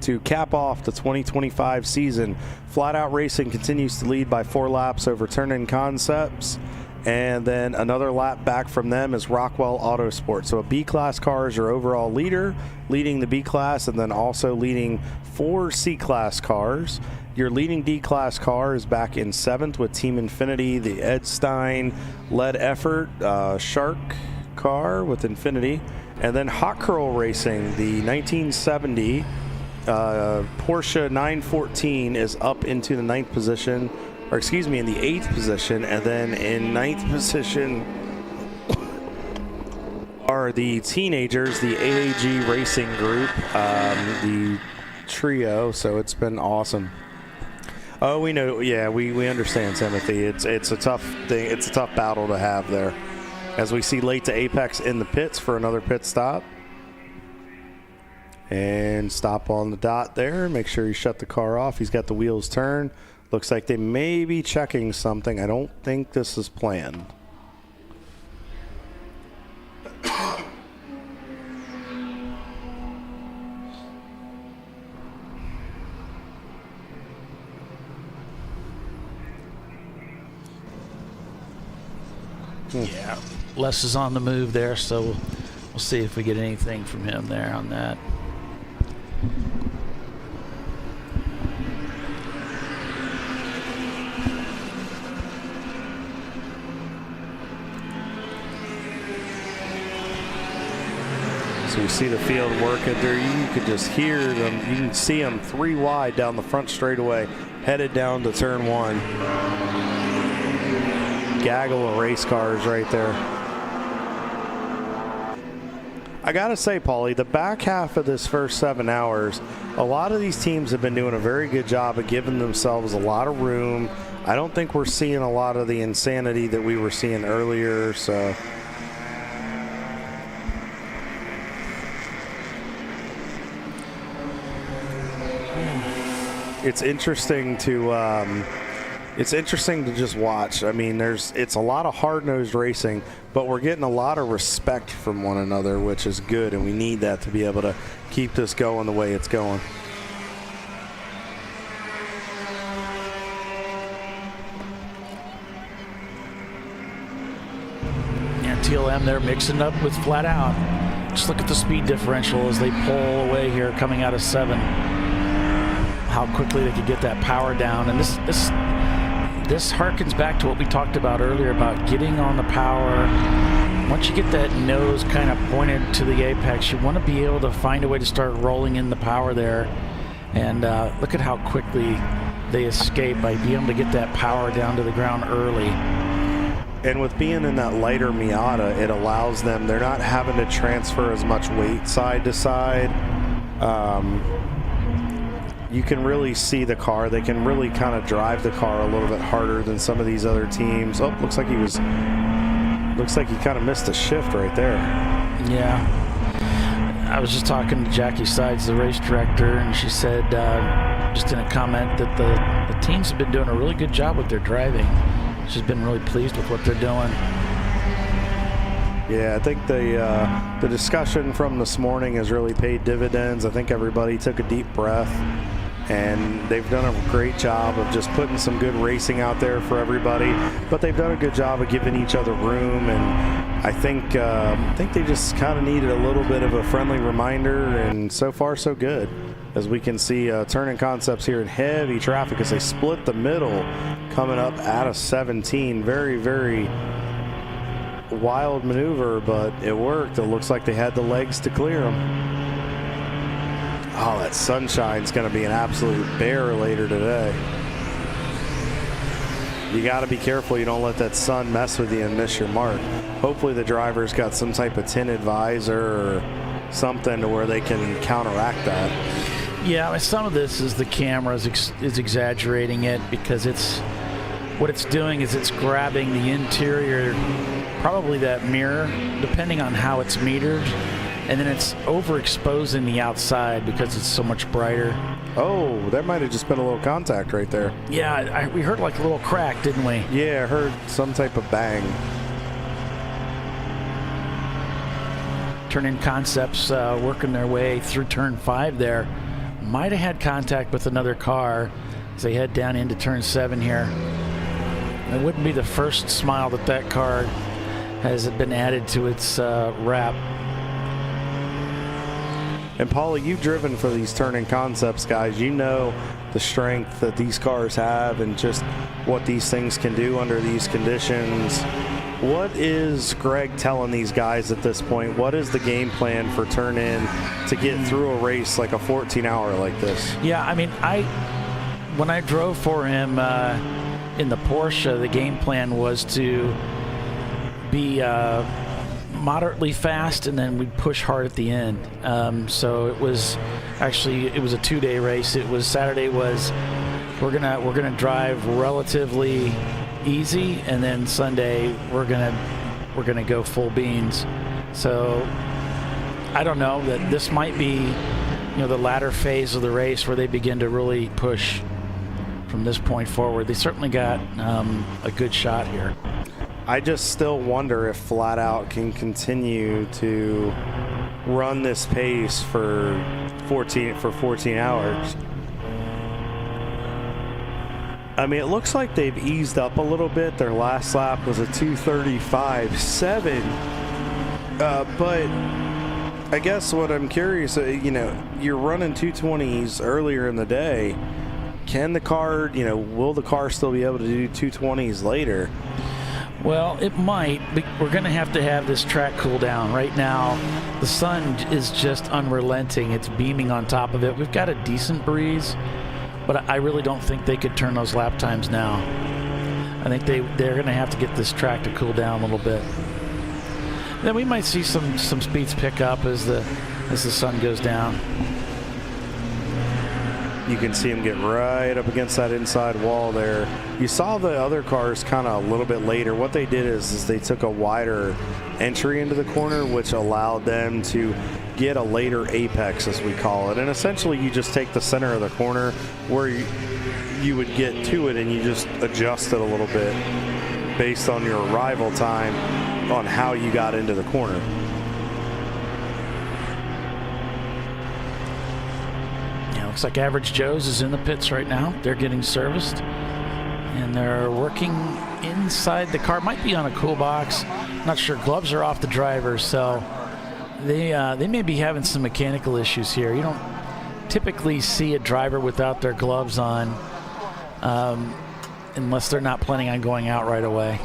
to cap off the 2025 season. Flat Out Racing continues to lead by 4 laps over Turn-In Concepts, and then another lap back from them is Rockwell Autosport. So a B-Class car is your overall leader, leading the B-Class, and then also leading 4 C-Class cars. Your leading D-Class car is back in 7th with Team Infinity, the Ed Stein led effort, Shark car with Infinity, and then Hot Curl Racing, the 1970 Porsche 914 is up into the 9th position, or excuse me, in the 8th position, and then in 9th position are the teenagers, the AAG Racing Group, the trio. So it's been awesome. Oh, we know, yeah, we understand, Timothy. It's a tough thing. It's a tough battle to have there, as we see late to Apex in the pits for another pit stop. And stop on the dot there. Make sure you shut the car off. He's got the wheels turned. Looks like they may be checking something. I don't think this is planned. Yeah, Les is on the move there, so we'll see if we get anything from him there on that. So you see the field working there. You could just hear them. You can see them 3 wide down the front straightaway, headed down to turn 1. Gaggle of race cars right there. I gotta say, Paulie, the back half of this first 7 hours, a lot of these teams have been doing a very good job of giving themselves a lot of room. I don't think we're seeing a lot of the insanity that we were seeing earlier, so. It's interesting to just watch. I mean, it's a lot of hard-nosed racing, but we're getting a lot of respect from one another, which is good, and we need that to be able to keep this going the way it's going. Yeah, TLM, they're mixing up with Flat Out. Just look at the speed differential as they pull away here coming out of 7. How quickly they could get that power down. And this harkens back to what we talked about earlier about getting on the power. Once you get that nose kind of pointed to the apex, you want to be able to find a way to start rolling in the power there. And look at how quickly they escape by being able to get that power down to the ground early. And with being in that lighter Miata, it allows them, they're not having to transfer as much weight side to side. You can really see the car. They can really kind of drive the car a little bit harder than some of these other teams. Oh, looks like he kind of missed a shift right there. Yeah. I was just talking to Jackie Sides, the race director, and she said, just in a comment, that the teams have been doing a really good job with their driving. She's been really pleased with what they're doing. Yeah, I think the discussion from this morning has really paid dividends. I think everybody took a deep breath, and they've done a great job of just putting some good racing out there for everybody. But they've done a good job of giving each other room, and I think they just kind of needed a little bit of a friendly reminder, and so far so good. As we can see, turning concepts here in heavy traffic as they split the middle, coming up out of 17. Very, very wild maneuver, but it worked. It looks like they had the legs to clear them. Oh, that sunshine's going to be an absolute bear later today. You got to be careful you don't let that sun mess with you and miss your mark. Hopefully the driver's got some type of tinted visor or something to where they can counteract that. Yeah, some of this is the camera is exaggerating it, because what it's doing is it's grabbing the interior, probably that mirror, depending on how it's metered, and then it's overexposing the outside because it's so much brighter. Oh, there might have just been a little contact right there. Yeah, we heard like a little crack, didn't we? Yeah, I heard some type of bang. Turn-in concepts working their way through turn 5 there. Might have had contact with another car as they head down into turn 7 here. It wouldn't be the first smile that car has been added to its wrap. And Paula, you've driven for these turn-in concepts guys. You know the strength that these cars have and just what these things can do under these conditions. What is Greg telling these guys at this point? What is the game plan for turn-in to get through a race like a 14-hour like this? Yeah, I mean, when I drove for him in the Porsche, the game plan was to be moderately fast, and then we'd push hard at the end. So it was a 2-day race. It was Saturday was we're gonna drive relatively easy, and then Sunday we're gonna go full beans. So I don't know, that this might be the latter phase of the race where they begin to really push from this point forward. They certainly got a good shot here. I just still wonder if Flat Out can continue to run this pace for 14 hours. I mean, it looks like they've eased up a little bit. Their last lap was a 2:35.7. But I guess what I'm curious, you're running 220s earlier in the day. Can the car, will the car still be able to do 220s later? Well, it might. We're going to have this track cool down. Right now, the sun is just unrelenting. It's beaming on top of it. We've got a decent breeze, but I really don't think they could turn those lap times now. I think they're going to have to get this track to cool down a little bit. Then we might see some speeds pick up as the sun goes down. You can see him get right up against that inside wall there. You saw the other cars kind of a little bit later. What they did is they took a wider entry into the corner, which allowed them to get a later apex, as we call it. And essentially you just take the center of the corner where you would get to it, and you just adjust it a little bit based on your arrival time on how you got into the corner. Looks like Average Joe's is in the pits right now. They're getting serviced, and they're working inside the car. Might be on a cool box. Not sure. Gloves are off the driver, so they may be having some mechanical issues here. You don't typically see a driver without their gloves on unless they're not planning on going out right away.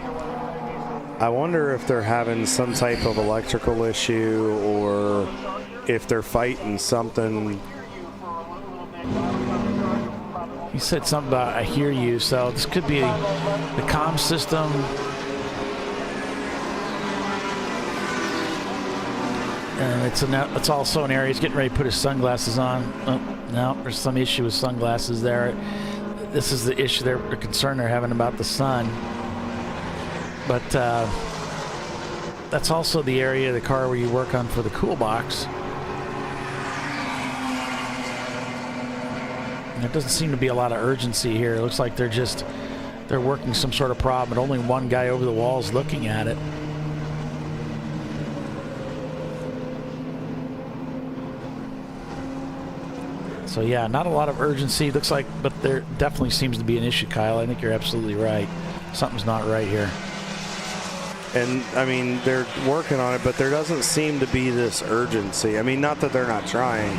I wonder if they're having some type of electrical issue or if they're fighting something. He said something about "I hear you," so this could be the comm system And it's also an area he's getting ready to put his sunglasses on. Oh, no, there's some issue with sunglasses there. This is the issue they're concerned they're having about the sun. But that's also the area of the car where you work on for the cool box. And there doesn't seem to be a lot of urgency here. It looks like they're working some sort of problem, but only one guy over the wall is looking at it. So yeah, not a lot of urgency. Looks like, but there definitely seems to be an issue, Kyle. I think you're absolutely right. Something's not right here. And, I mean, they're working on it, but there doesn't seem to be this urgency. I mean, not that they're not trying,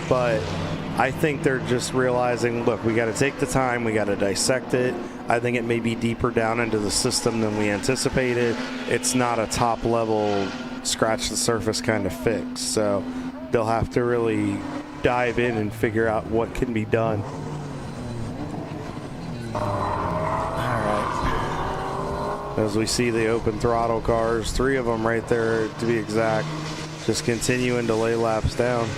but I think they're just realizing, look, we got to take the time. We got to dissect it. I think it may be deeper down into the system than we anticipated. It's not a top-level, scratch-the-surface kind of fix. So they'll have to really dive in and figure out what can be done. As we see the open throttle cars, 3 of them right there to be exact, just continuing to lay laps down.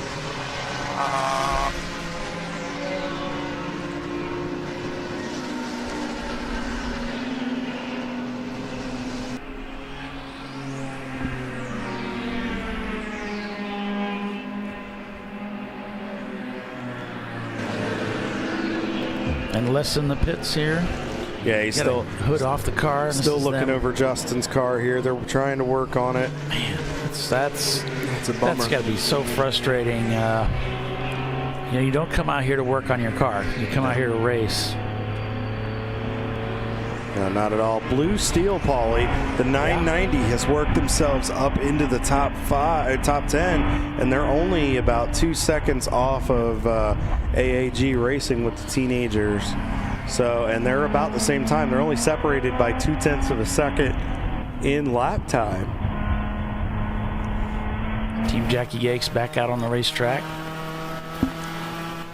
And less in the pits here. Yeah, he's still hood off the car. Still looking over Justin's car here. They're trying to work on it. Man, that's a bummer. That's got to be so frustrating. You know, you don't come out here to work on your car. You come out here to race. No, not at all. Blue Steel, Paulie. The 990 has worked themselves up into the top 10, and they're only about 2 seconds off of AAG Racing with the teenagers. So, and they're about the same time. They're only separated by 0.2 of a second in lap time. Team Jackie Yakes back out on the racetrack.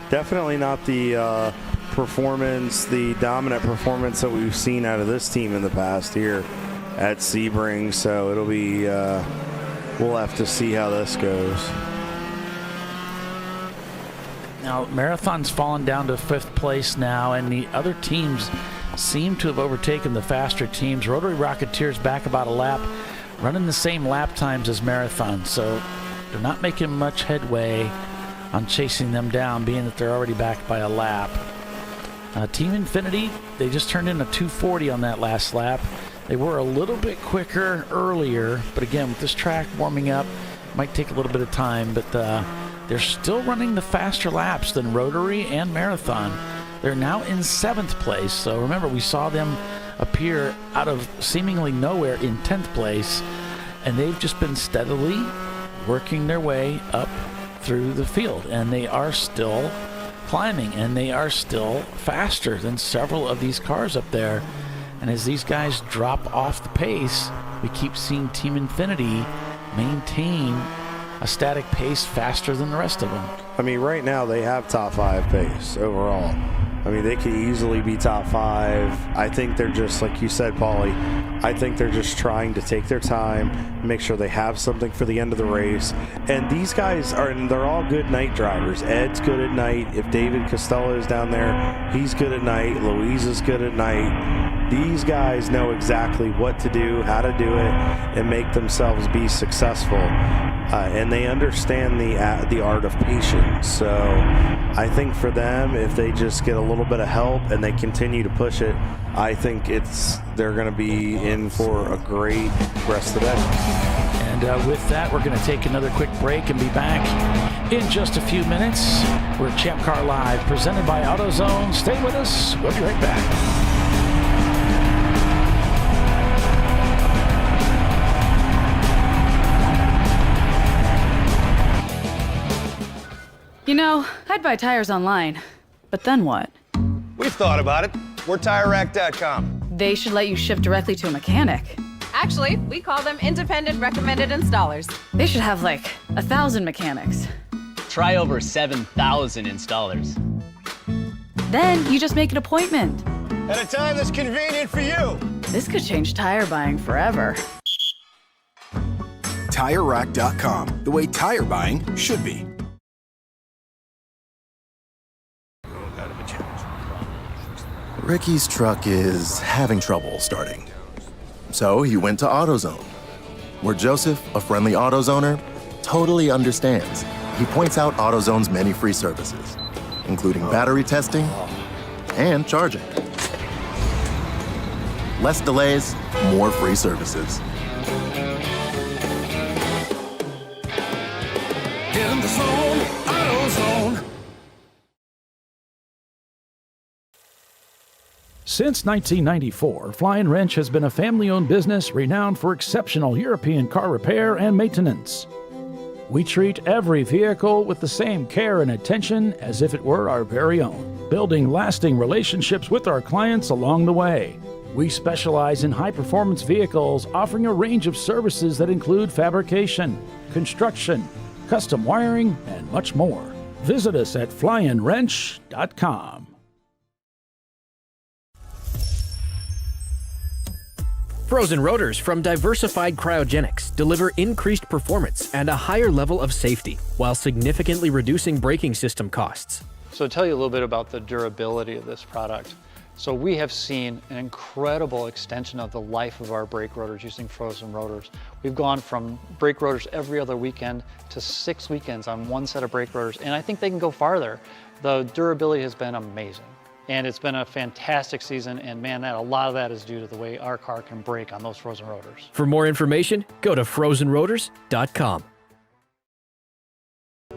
Definitely not the performance, the dominant performance that we've seen out of this team in the past here at Sebring. So it'll be, we'll have to see how this goes. Now, Marathon's fallen down to 5th place now, and the other teams seem to have overtaken the faster teams. Rotary Rocketeers back about a lap, running the same lap times as Marathon, so they're not making much headway on chasing them down, being that they're already back by a lap. Team Infinity, they just turned in a 240 on that last lap. They were a little bit quicker earlier, but again, with this track warming up, it might take a little bit of time, but they're still running the faster laps than Rotary and Marathon. They're now in 7th place. So remember, we saw them appear out of seemingly nowhere in 10th place, and they've just been steadily working their way up through the field, and they are still climbing, and they are still faster than several of these cars up there. And as these guys drop off the pace, we keep seeing Team Infinity maintain a static pace faster than the rest of them. I mean, right now they have top 5 pace overall. I mean, they could easily be top 5. I think they're just, like you said, Paulie, I think they're just trying to take their time, make sure they have something for the end of the race. And these guys are, and they're all good night drivers. Ed's good at night. If David Costello's down there, he's good at night. Louise is good at night. These guys know exactly what to do, how to do it, and make themselves be successful. And they understand the art of patience. So I think for them, if they just get a little bit of help and they continue to push it, I think they're going to be in for a great rest of the day. And with that, we're going to take another quick break and be back in just a few minutes. We're ChampCar.Live, presented by AutoZone. Stay with us. We'll be right back. You know, I'd buy tires online, but then what? We've thought about it. We're TireRack.com. They should let you ship directly to a mechanic. Actually, we call them independent recommended installers. They should have like 1,000 mechanics. Try over 7,000 installers. Then you just make an appointment. At a time that's convenient for you. This could change tire buying forever. TireRack.com, the way tire buying should be. Ricky's truck is having trouble starting. So he went to AutoZone, where Joseph, a friendly AutoZoner, totally understands. He points out AutoZone's many free services, including battery testing and charging. Less delays, more free services. Get in the zone, AutoZone. Since 1994, Flying Wrench has been a family-owned business renowned for exceptional European car repair and maintenance. We treat every vehicle with the same care and attention as if it were our very own, building lasting relationships with our clients along the way. We specialize in high-performance vehicles, offering a range of services that include fabrication, construction, custom wiring, and much more. Visit us at flyinwrench.com. Frozen rotors from Diversified Cryogenics deliver increased performance and a higher level of safety, while significantly reducing braking system costs. So to tell you a little bit about the durability of this product. So we have seen an incredible extension of the life of our brake rotors using frozen rotors. We've gone from brake rotors every other weekend to 6 weekends on one set of brake rotors, and I think they can go farther. The durability has been amazing. And it's been a fantastic season, and man, a lot of that is due to the way our car can brake on those frozen rotors. For more information, go to frozenrotors.com.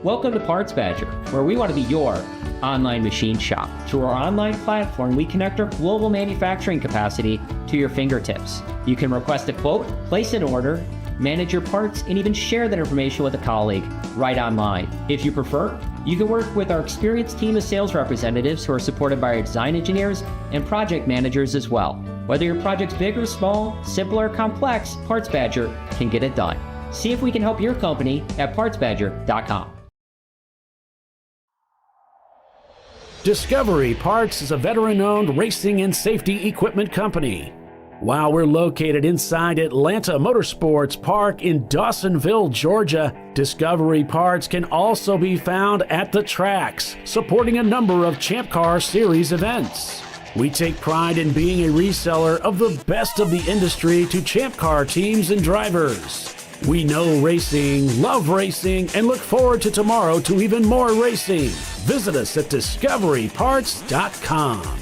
Welcome to Parts Badger, where we want to be your online machine shop. Through our online platform, we connect our global manufacturing capacity to your fingertips. You can request a quote, place an order, manage your parts, and even share that information with a colleague right online. If you prefer, you can work with our experienced team of sales representatives who are supported by our design engineers and project managers as well. Whether your project's big or small, simple or complex, Parts Badger can get it done. See if we can help your company at partsbadger.com. Discovery Parts is a veteran-owned racing and safety equipment company. While we're located inside Atlanta Motorsports Park in Dawsonville, Georgia, Discovery Parts can also be found at the tracks, supporting a number of Champ Car Series events. We take pride in being a reseller of the best of the industry to Champ Car teams and drivers. We know racing, love racing, and look forward to tomorrow to even more racing. Visit us at discoveryparts.com.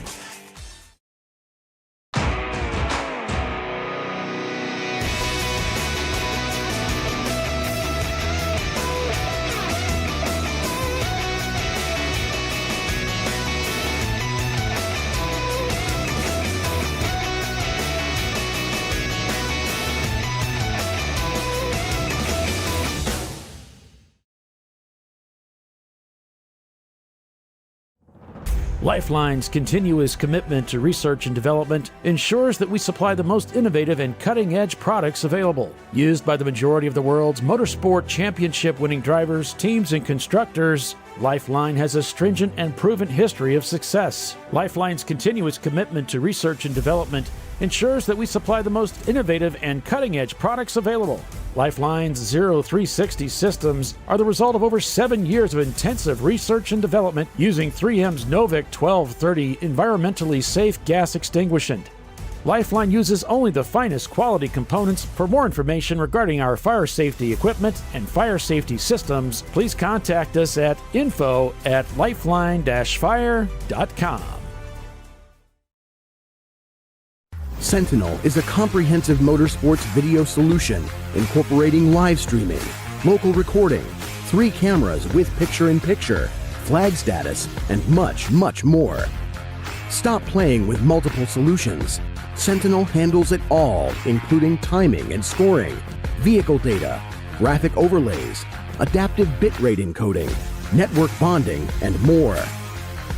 Lifeline's continuous commitment to research and development ensures that we supply the most innovative and cutting-edge products available. Used by the majority of the world's motorsport championship-winning drivers, teams, and constructors, Lifeline has a stringent and proven history of success. Lifeline's continuous commitment to research and development ensures that we supply the most innovative and cutting-edge products available. Lifeline's 0360 systems are the result of over 7 years of intensive research and development using 3M's Novik 1230 environmentally safe gas extinguishant. Lifeline uses only the finest quality components. For more information regarding our fire safety equipment and fire safety systems, please contact us at info@lifeline-fire.com. Sentinel is a comprehensive motorsports video solution incorporating live streaming, local recording, 3 cameras with picture-in-picture, flag status, and much, much more. Stop playing with multiple solutions. Sentinel handles it all, including timing and scoring, vehicle data, graphic overlays, adaptive bitrate encoding, network bonding, and more.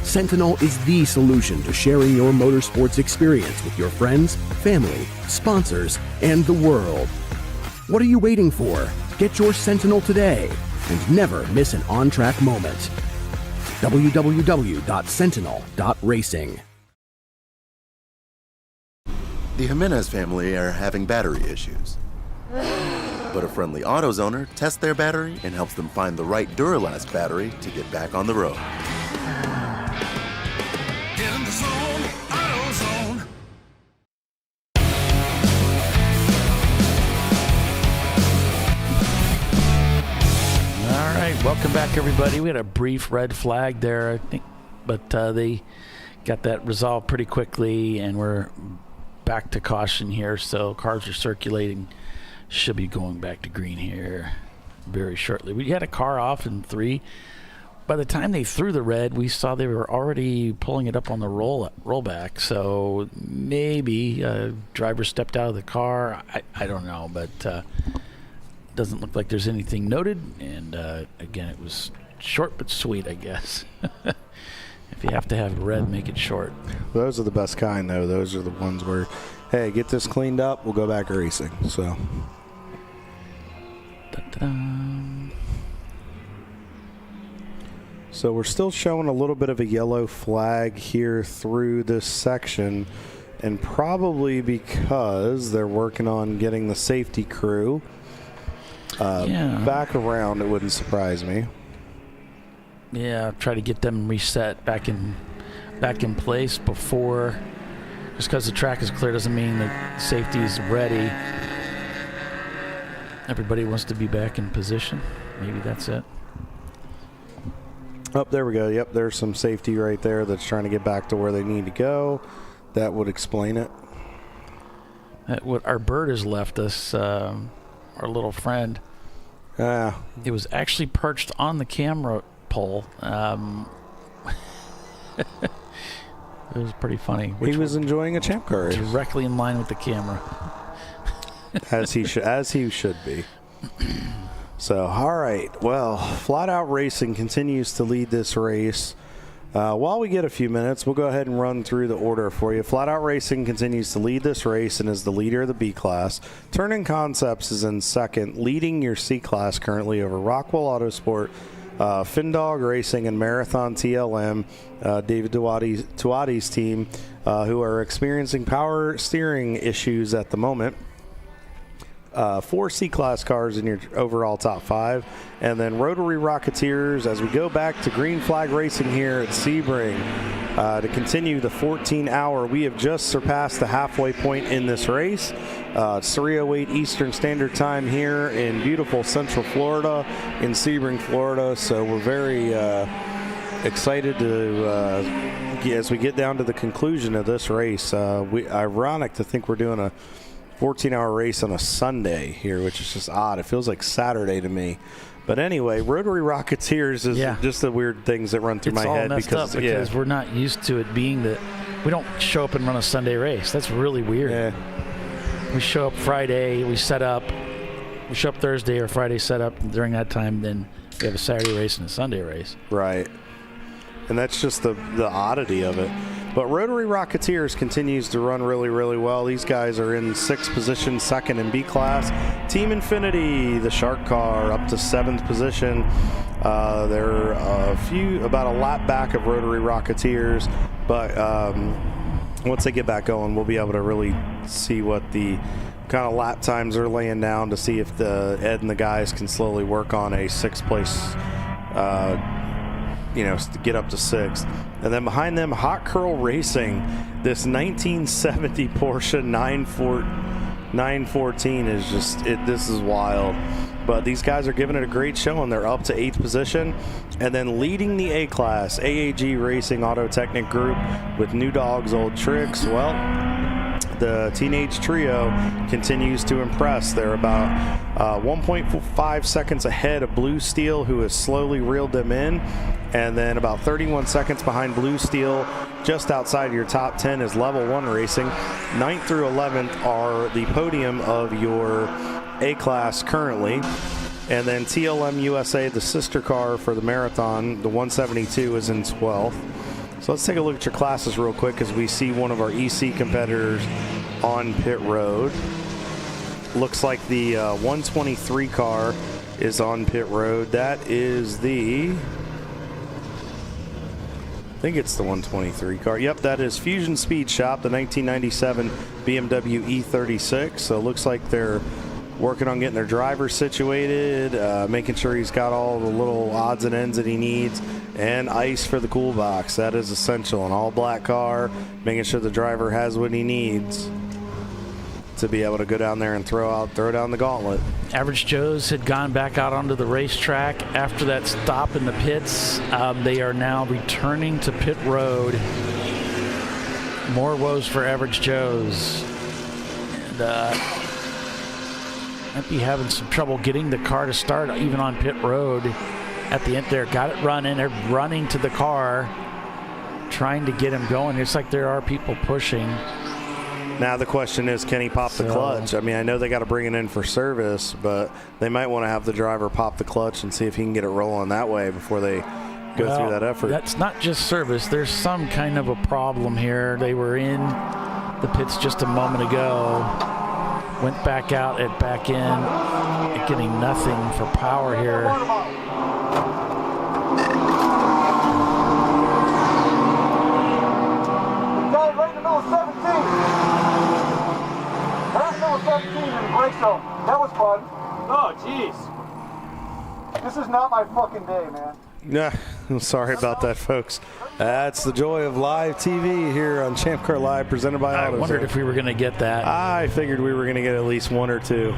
Sentinel is the solution to sharing your motorsports experience with your friends, family, sponsors, and the world. What are you waiting for? Get your Sentinel today and never miss an on-track moment. www.sentinel.racing. The Jimenez family are having battery issues. But a friendly AutoZoner tests their battery and helps them find the right Duralast battery to get back on the road. Get in the zone, AutoZone. All right, welcome back, everybody. We had a brief red flag there, I think, but they got that resolved pretty quickly, and we're back to caution here. So cars are circulating. Should be going back to green here very shortly. We had a car off in 3. By the time they threw the red, we saw they were already pulling it up on the rollback. So maybe a driver stepped out of the car. I don't know, but doesn't look like there's anything noted. And again, it was short but sweet, I guess. If you have to have red, make it short. Those are the best kind, though. Those are the ones where, hey, get this cleaned up, we'll go back racing. So. So we're still showing a little bit of a yellow flag here through this section, and probably because they're working on getting the safety crew back around. It wouldn't surprise me. Yeah, try to get them reset back in place before. Just because the track is clear doesn't mean that safety is ready. Everybody wants to be back in position. Maybe that's it. Oh, there we go. Yep, there's some safety right there that's trying to get back to where they need to go. That would explain it. What our bird has left us, our little friend. It was actually perched on the camera pole. It was pretty funny. He was enjoying a champ car race. Directly in line with the camera. as he should be. So, all right. Well, Flat Out Racing continues to lead this race. While we get a few minutes, we'll go ahead and run through the order for you. Flat Out Racing continues to lead this race and is the leader of the B class. Turning Concepts is in second, leading your C class currently over Rockwell Autosport, Findog Racing, and Marathon TLM, David Tuati's team, who are experiencing power steering issues at the moment. 4 C-Class cars in your overall top 5. And then Rotary Rocketeers, as we go back to green flag racing here at Sebring to continue the 14-hour. We have just surpassed the halfway point in this race. It's 3:08 Eastern Standard Time here in beautiful Central Florida, in Sebring, Florida. So we're very excited to, as we get down to the conclusion of this race. Ironic to think we're doing a 14-hour race on a Sunday here, which is just odd. It feels like Saturday to me. But anyway, Rotary Rocketeers is just the weird things that run through my head. It's all messed up because we're not used to it being that we don't show up and run a Sunday race. That's really weird. Yeah. We show up Friday, we set up. We show up Thursday or Friday, set up. And during that time, then we have a Saturday race and a Sunday race. Right. And that's just the oddity of it. But Rotary Rocketeers continues to run really, really well. These guys are in 6th position, second in B class. Team Infinity, the Shark car, up to 7th position. They're about a lap back of Rotary Rocketeers. But once they get back going, we'll be able to really see what the kind of lap times are laying down to see if Ed and the guys can slowly work on a 6th place, to get up to 6th. And then behind them, Hot Curl Racing, this 1970 Porsche 914 is just, this is wild. But these guys are giving it a great showing. They're up to 8th position. And then leading the A-Class, AAG Racing Auto Technic Group with New Dogs, Old Tricks. Well, the Teenage Trio continues to impress. They're about 1.5 seconds ahead of Blue Steel, who has slowly reeled them in. And then about 31 seconds behind Blue Steel, just outside your top 10, is Level 1 Racing. 9th through 11th are the podium of your A-Class currently. And then TLM USA, the sister car for the Marathon, the 172, is in 12th. So let's take a look at your classes real quick as we see one of our EC competitors on pit road. Looks like the 123 car is on pit road. That is I think it's the 123 car. Yep, that is Fusion Speed Shop, the 1997 BMW E36. So it looks like they're working on getting their driver situated, making sure he's got all the little odds and ends that he needs, and ice for the cool box. That is essential. An all-black car, making sure the driver has what he needs to be able to go down there and throw down the gauntlet. Average Joe's had gone back out onto the racetrack after that stop in the pits. They are now returning to pit road. More woes for Average Joe's. And might be having some trouble getting the car to start even on pit road at the end there. Got it running. They're running to the car, trying to get him going. It's like there are people pushing. Now the question is, can he pop the clutch? I mean, I know they got to bring it in for service, but they might want to have the driver pop the clutch and see if he can get it rolling that way before they go through that effort. That's not just service. There's some kind of a problem here. They were in the pits just a moment ago, went back out and back in, getting nothing for power here. That was fun. Oh, jeez. This is not my fucking day, man. Yeah, I'm sorry about that, folks. That's the joy of live TV here on ChampCar.Live, presented by AutoZone. I wondered if we were going to get that. I figured we were going to get at least one or two.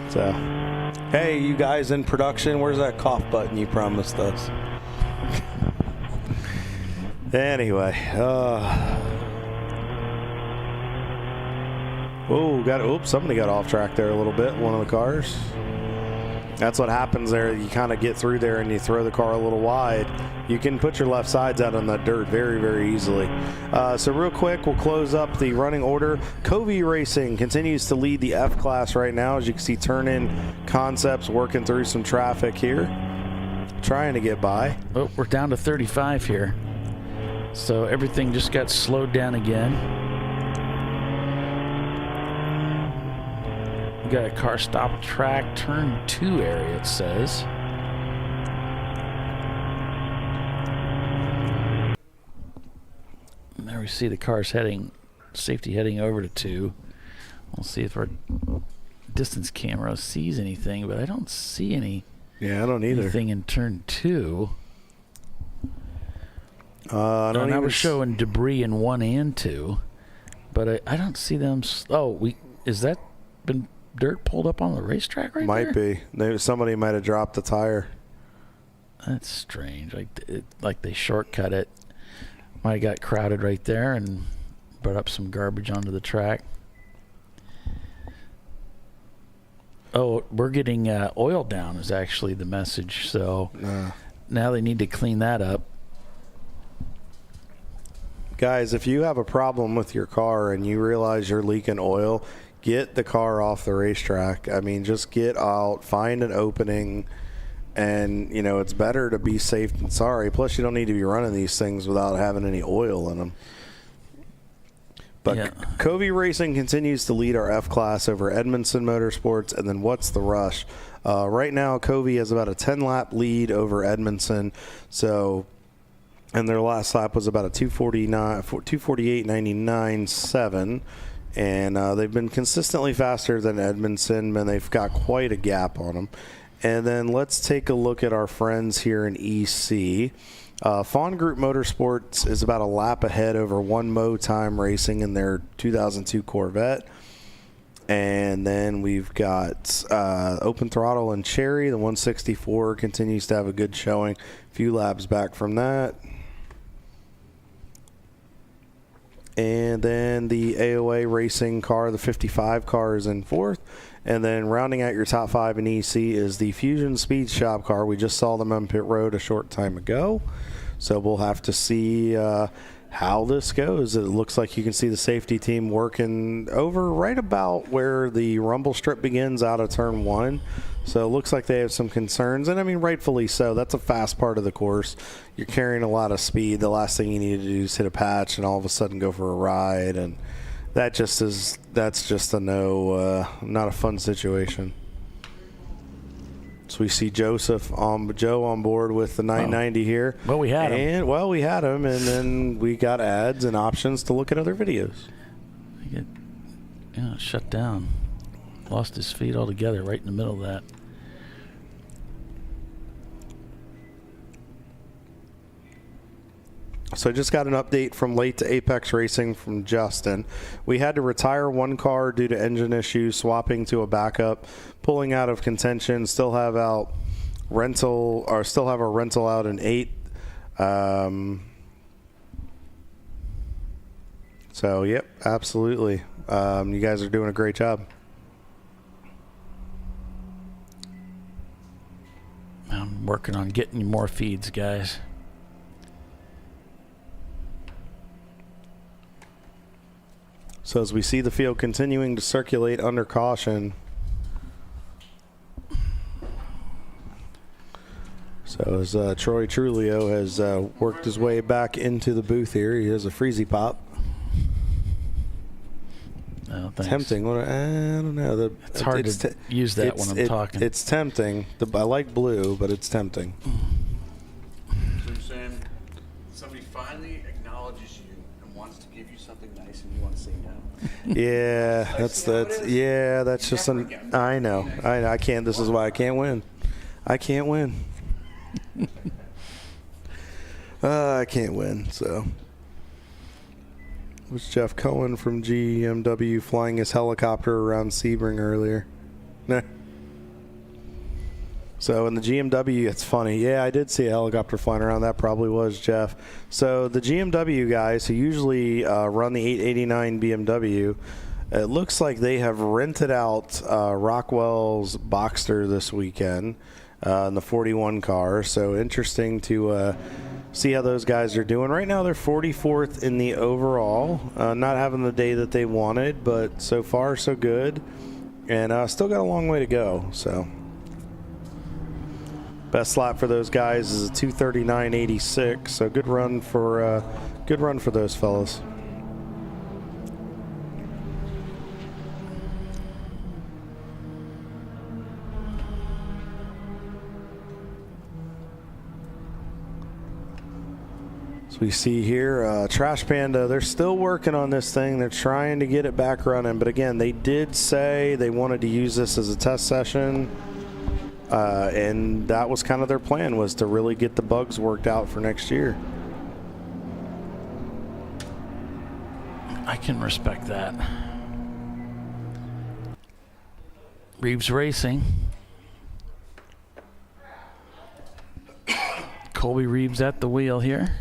So, hey, you guys in production, where's that cough button you promised us? Anyway, somebody got off track there a little bit, one of the cars. That's what happens there. You kind of get through there and you throw the car a little wide. You can put your left sides out on that dirt very, very easily. So real quick, we'll close up the running order. Covey Racing continues to lead the F class right now. As you can see, Turn-In Concepts working through some traffic here, trying to get by. Oh, we're down to 35 here. So everything just got slowed down again. We got a car stop track, turn 2 area, it says. And there we see the cars safety heading over to 2. We'll see if our distance camera sees anything, but I don't see any. Yeah, I don't either. Anything in turn 2. Now we're showing debris in 1 and 2, but I don't see them. Is that been dirt pulled up on the racetrack right there? Might be. Somebody might have dropped the tire. That's strange. Like they shortcut it. Might have got crowded right there and brought up some garbage onto the track. Oh, we're getting oil down is actually the message. So now they need to clean that up. Guys, if you have a problem with your car and you realize you're leaking oil, get the car off the racetrack. I mean, just get out, find an opening, and, it's better to be safe than sorry. Plus, you don't need to be running these things without having any oil in them. But Covey Racing continues to lead our F class over Edmondson Motorsports, and then What's the Rush? Right now, Covey has about a 10-lap lead over Edmondson, and their last lap was about a 248.99.7. And they've been consistently faster than Edmondson, and they've got quite a gap on them. And then let's take a look at our friends here in EC. Fawn Group Motorsports is about a lap ahead over One Mo Time Racing in their 2002 Corvette. And then we've got Open Throttle and Cherry. The 164 continues to have a good showing. A few laps back from that. And then the AOA Racing car, the 55 car, is in 4th. And then rounding out your top 5 in EC is the Fusion Speed Shop car. We just saw them on pit road a short time ago. So we'll have to see how this goes. It looks like you can see the safety team working over right about where the rumble strip begins out of turn 1. So it looks like they have some concerns, and I mean, rightfully so. That's a fast part of the course. You're carrying a lot of speed. The last thing you need to do is hit a patch and all of a sudden go for a ride, and that's just a no, not a fun situation. So we see Joe on board with the 990 here. Well, we had him. We had him, and then we got ads and options to look at other videos. Shut down. Lost his feet altogether right in the middle of that. So I just got an update from Late to Apex Racing from Justin. We had to retire one car due to engine issues, swapping to a backup, pulling out of contention, still have a rental out in 8. So, yep, absolutely. You guys are doing a great job. I'm working on getting you more feeds, guys. So as we see the field continuing to circulate under caution. So as Troy Trulio has worked his way back into the booth here, he has a Freezy Pop. Oh, thanks. Tempting. I don't know. It's hard to use that when I'm talking. It's tempting. I like blue, but it's tempting. So you're saying somebody finally acknowledges you and wants to give you something nice and you want to say no? Yeah, that's just I know. I can't. This is why I can't win. I can't win. I can't win. So it was Jeff Cohen from GMW flying his helicopter around Sebring earlier. Nah. So in the GMW, it's funny. Yeah, I did see a helicopter flying around. That probably was Jeff. So the GMW guys who usually run the 889 BMW, it looks like they have rented out Rockwell's Boxster this weekend in the 41 car. So interesting to see how those guys are doing. Right now they're 44th in the overall. Not having the day that they wanted, but so far so good. And still got a long way to go. So best lap for those guys is a 2:39.86. So good run for those fellas. So we see here, Trash Panda, they're still working on this thing. They're trying to get it back running. But again, they did say they wanted to use this as a test session. And that was kind of their plan, was to really get the bugs worked out for next year. I can respect that. Reeves Racing. Colby Reeves at the wheel here.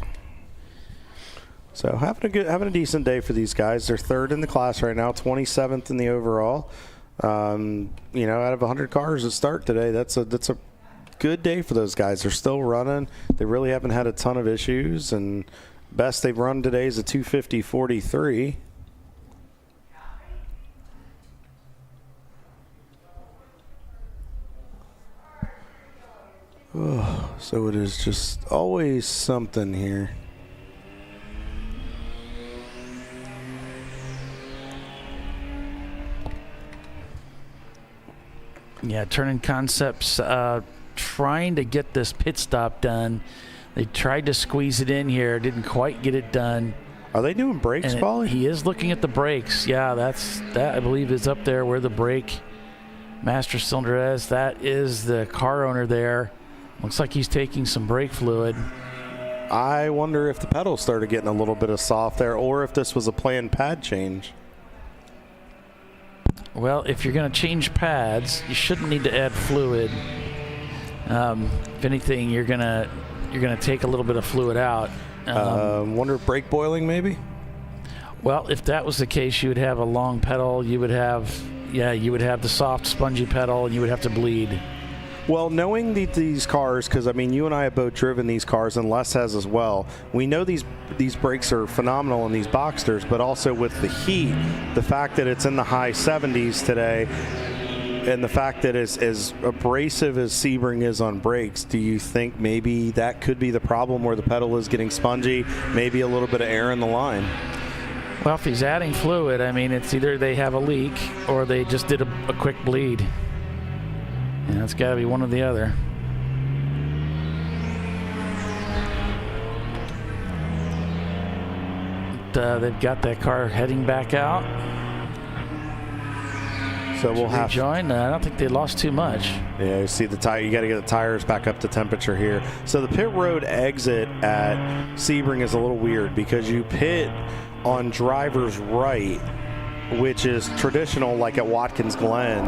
So having a decent day for these guys. They're third in the class right now, 27th in the overall. Out of 100 cars at start today, that's a good day for those guys. They're still running. They really haven't had a ton of issues, and best they've run today is a 250.43. Oh, so it is just always something here. Yeah, Turning Concepts trying to get this pit stop done. They tried to squeeze it in here, didn't quite get it done. Are they doing brakes, Paulie? He is looking at the brakes. Yeah, that I believe is up there where the brake master cylinder is. That is the car owner there. Looks like he's taking some brake fluid. I wonder if the pedals started getting a little bit of soft there, or if this was a planned pad change. Well, if you're going to change pads, you shouldn't need to add fluid. If anything, you're gonna take a little bit of fluid out. Wonder if brake boiling maybe? Well, if that was the case, you would have a long pedal. You would have the soft, spongy pedal, and you would have to bleed. Well, knowing these cars, because, I mean, you and I have both driven these cars, and Les has as well, we know these brakes are phenomenal in these Boxsters, but also with the heat, the fact that it's in the high 70s today, and the fact that it's as abrasive as Sebring is on brakes, do you think maybe that could be the problem where the pedal is getting spongy, maybe a little bit of air in the line? Well, if he's adding fluid, I mean, it's either they have a leak or they just did a quick bleed. And that's got to be one or the other. But, they've got that car heading back out. So we'll have join. I don't think they lost too much. Yeah, you see the tire. You got to get the tires back up to temperature here. So the pit road exit at Sebring is a little weird because you pit on driver's right, which is traditional, like at Watkins Glen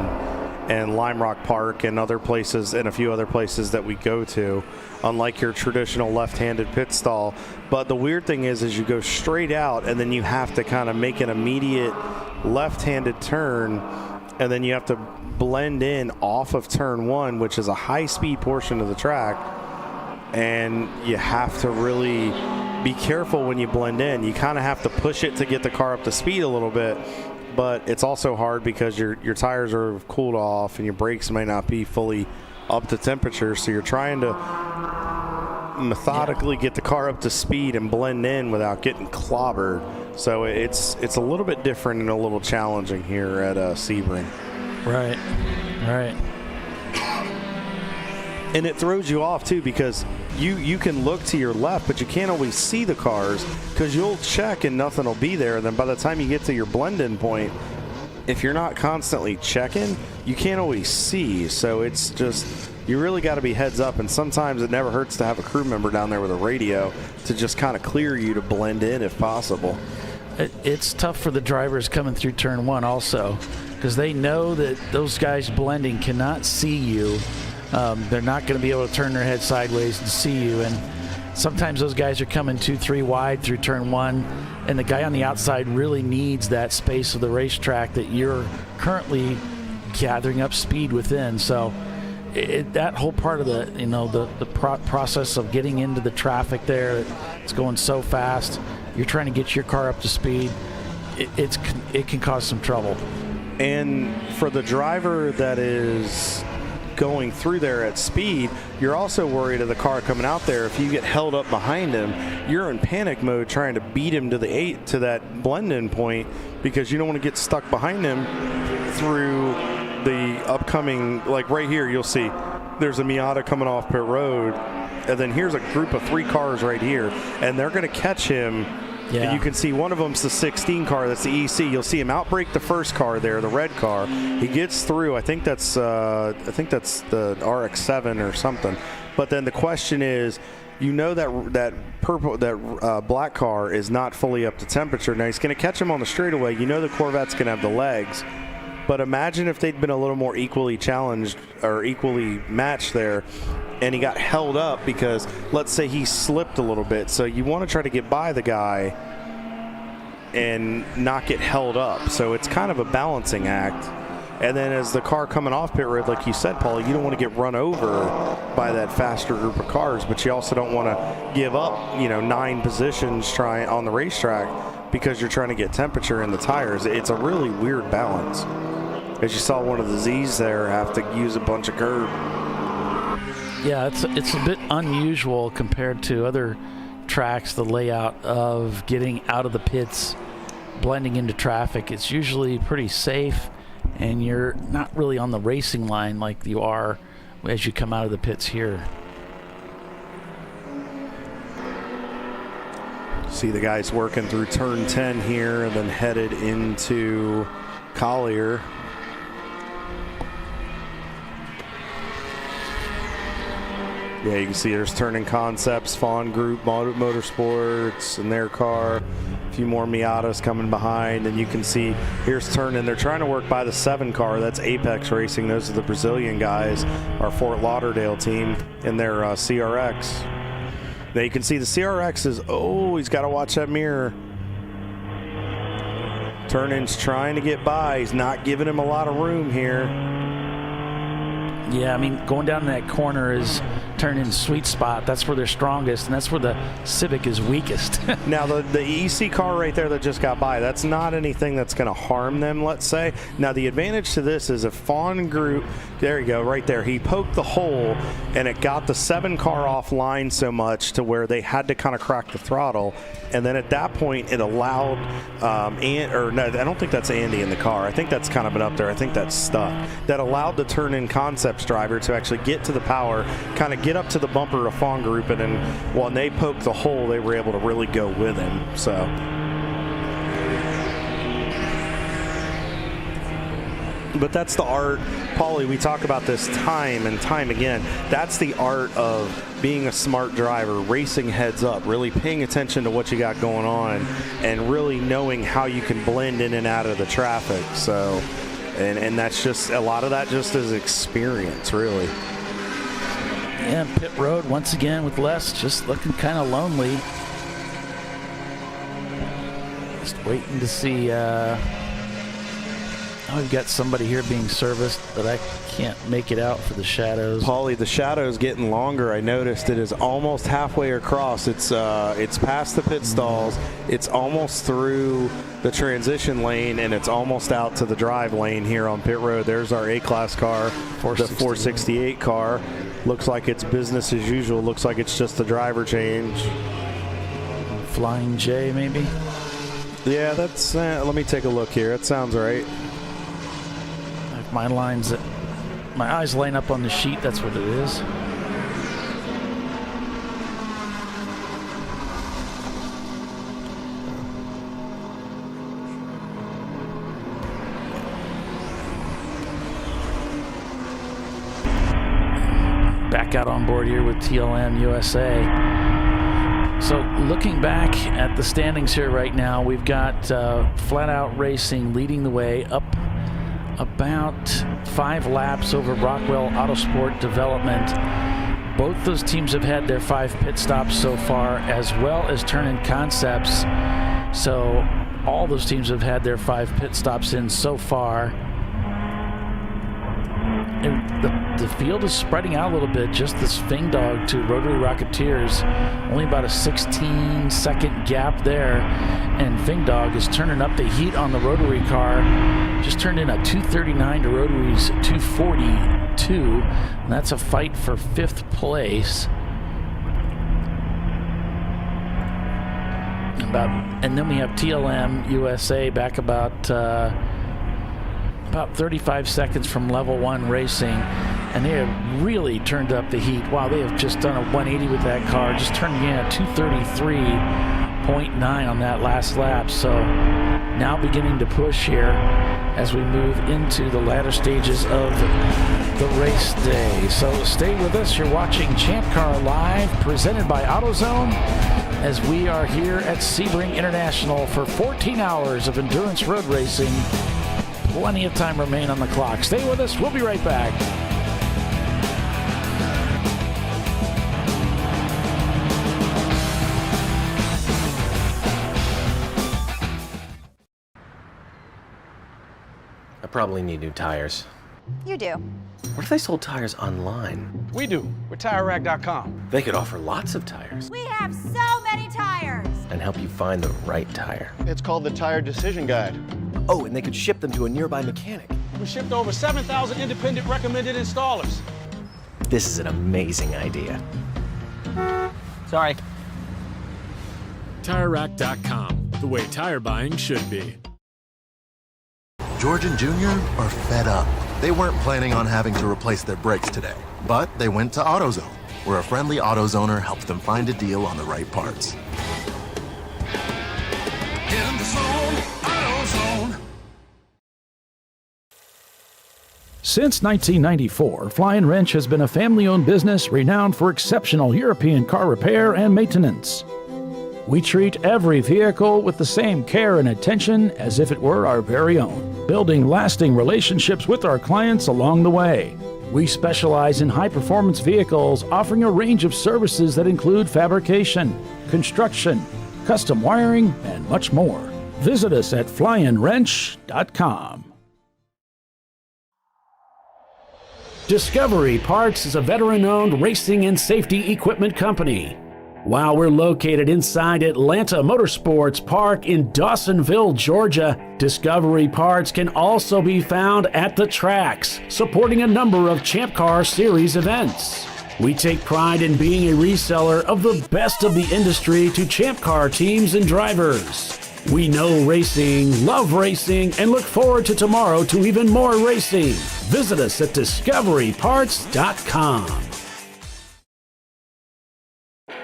and Lime Rock Park and other places, and a few other places that we go to, unlike your traditional left-handed pit stall. But the weird thing is you go straight out, and then you have to kind of make an immediate left-handed turn, and then you have to blend in off of turn 1, which is a high-speed portion of the track, and you have to really be careful when you blend in. You kind of have to push it to get the car up to speed a little bit, but it's also hard because your tires are cooled off and your brakes may not be fully up to temperature, so you're trying to methodically get the car up to speed and blend in without getting clobbered. So it's a little bit different and a little challenging here at Sebring. Right. And it throws you off too, because you can look to your left, but you can't always see the cars because you'll check and nothing will be there. And then by the time you get to your blend-in point, if you're not constantly checking, you can't always see. So it's just, you really got to be heads up. And sometimes it never hurts to have a crew member down there with a radio to just kind of clear you to blend in if possible. It's tough for the drivers coming through turn 1 also, because they know that those guys blending cannot see you. They're not going to be able to turn their head sideways and see you, and sometimes those guys are coming 2-3 wide through turn 1, and the guy on the outside really needs that space of the racetrack that you're currently gathering up speed within. So that whole part of the process of getting into the traffic there, it's going so fast, you're trying to get your car up to speed, it can cause some trouble. And for the driver that is going through there at speed, you're also worried of the car coming out there. If you get held up behind him, you're in panic mode trying to beat him to that blend-in point, because you don't want to get stuck behind him through the upcoming, like right here, you'll see there's a Miata coming off pit road, and then here's a group of 3 cars right here, and they're going to catch him. Yeah. And you can see one of them's the 16 car, that's the EC. You'll see him outbrake the first car there, the red car. He gets through. I think that's the RX-7 or something. But then the question is, that black car is not fully up to temperature. Now he's going to catch him on the straightaway. The Corvette's going to have the legs. But imagine if they'd been a little more equally challenged or equally matched there, and he got held up because, let's say, he slipped a little bit. So you want to try to get by the guy and not get held up. So it's kind of a balancing act. And then as the car coming off pit road, like you said, Paulie, you don't want to get run over by that faster group of cars, but you also don't want to give up, 9 positions trying on the racetrack because you're trying to get temperature in the tires. It's a really weird balance. As you saw one of the Z's there have to use a bunch of curb. Yeah, it's a bit unusual compared to other tracks, the layout of getting out of the pits, blending into traffic. It's usually pretty safe, and you're not really on the racing line like you are as you come out of the pits here. See the guys working through turn 10 here and then headed into Collier. Yeah, you can see there's Turning Concepts, Fawn Group, Motorsports, and their car. A few more Miatas coming behind, and you can see here's Turning. They're trying to work by the 7 car. That's Apex Racing. Those are the Brazilian guys, our Fort Lauderdale team, in their CRX. Now you can see the CRX is, he's got to watch that mirror. Turning's trying to get by. He's not giving him a lot of room here. Yeah, I mean, going down in that corner is Turning's sweet spot. That's where they're strongest, and that's where the Civic is weakest. Now, the EC car right there that just got by, that's not anything that's going to harm them, let's say. Now, the advantage to this is a Fawn Group, there you go, right there. He poked the hole, and it got the 7 car offline so much to where they had to kind of crack the throttle. And then at that point, it allowed, no, I don't think that's Andy in the car. I think that's kind of been up there. I think that's stuck. That allowed the Turn-In Concepts driver to actually get to the power, kind of get up to the bumper of Fawn Group, and then when they poked the hole, they were able to really go with him. So. But that's the art, Paulie, we talk about this time and time again. That's the art of being a smart driver, racing heads up, really paying attention to what you got going on, and really knowing how you can blend in and out of the traffic. So, and that's just, a lot of that just is experience, really. Yeah, pit road once again with Les just looking kind of lonely. Just waiting to see. We've got somebody here being serviced, but I can't make it out for the shadows. Paulie, the shadow's getting longer. I noticed it is almost halfway across. It's past the pit stalls. It's almost through the transition lane, and it's almost out to the drive lane here on pit road. There's our A-Class car, the 468 car. Looks like it's business as usual. Looks like it's just the driver change. Flying J, maybe? Yeah, that's, let me take a look here. That sounds right. My eyes line up on the sheet, that's what it is. Back out on board here with TLM USA. So looking back at the standings here right now, we've got Flat Out Racing leading the way up about 5 laps over Rockwell Autosport Development. Both those teams have had their 5 pit stops so far, as well as Turn-In Concepts. So all those teams have had their 5 pit stops in so far. And the field is spreading out a little bit. Just this Fing Dog to Rotary Rocketeers, only about a 16-second gap there. And Fing Dog is turning up the heat on the Rotary car. Just turned in a 239 to Rotary's 242. And that's a fight for 5th place. And then we have TLM USA back about 35 seconds from level 1 racing, and they have really turned up the heat. Wow, they have just done a 180 with that car, just turning in a 233.9 on that last lap. So now beginning to push here as we move into the latter stages of the race day. So stay with us. You're watching ChampCar.Live, presented by AutoZone, as we are here at Sebring International for 14 hours of endurance road racing. Plenty of time remain on the clock. Stay with us. We'll be right back. I probably need new tires. You do. What if they sold tires online? We do. We're TireRack.com. They could offer lots of tires We have so many tires. and help you find the right tire. It's called the Tire Decision Guide. Oh, and they could ship them to a nearby mechanic. We shipped over 7,000 independent recommended installers. This is an amazing idea. Sorry. TireRack.com, the way tire buying should be. George and Junior are fed up. They weren't planning on having to replace their brakes today, but they went to AutoZone, where a friendly AutoZoner helped them find a deal on the right parts. Get in the zone, AutoZone. Since 1994, Fly & Wrench has been a family-owned business renowned for exceptional European car repair and maintenance. We treat every vehicle with the same care and attention as if it were our very own, building lasting relationships with our clients along the way. We specialize in high-performance vehicles, offering a range of services that include fabrication, construction, custom wiring, and much more. Visit us at flyandwrench.com. Discovery Parts is a veteran-owned racing and safety equipment company. While we're located inside Atlanta Motorsports Park in Dawsonville, Georgia, Discovery Parts can also be found at the tracks, supporting a number of Champ Car Series events. We take pride in being a reseller of the best of the industry to Champ Car teams and drivers. We know racing, love racing, and look forward to tomorrow to even more racing. Visit us at discoveryparts.com.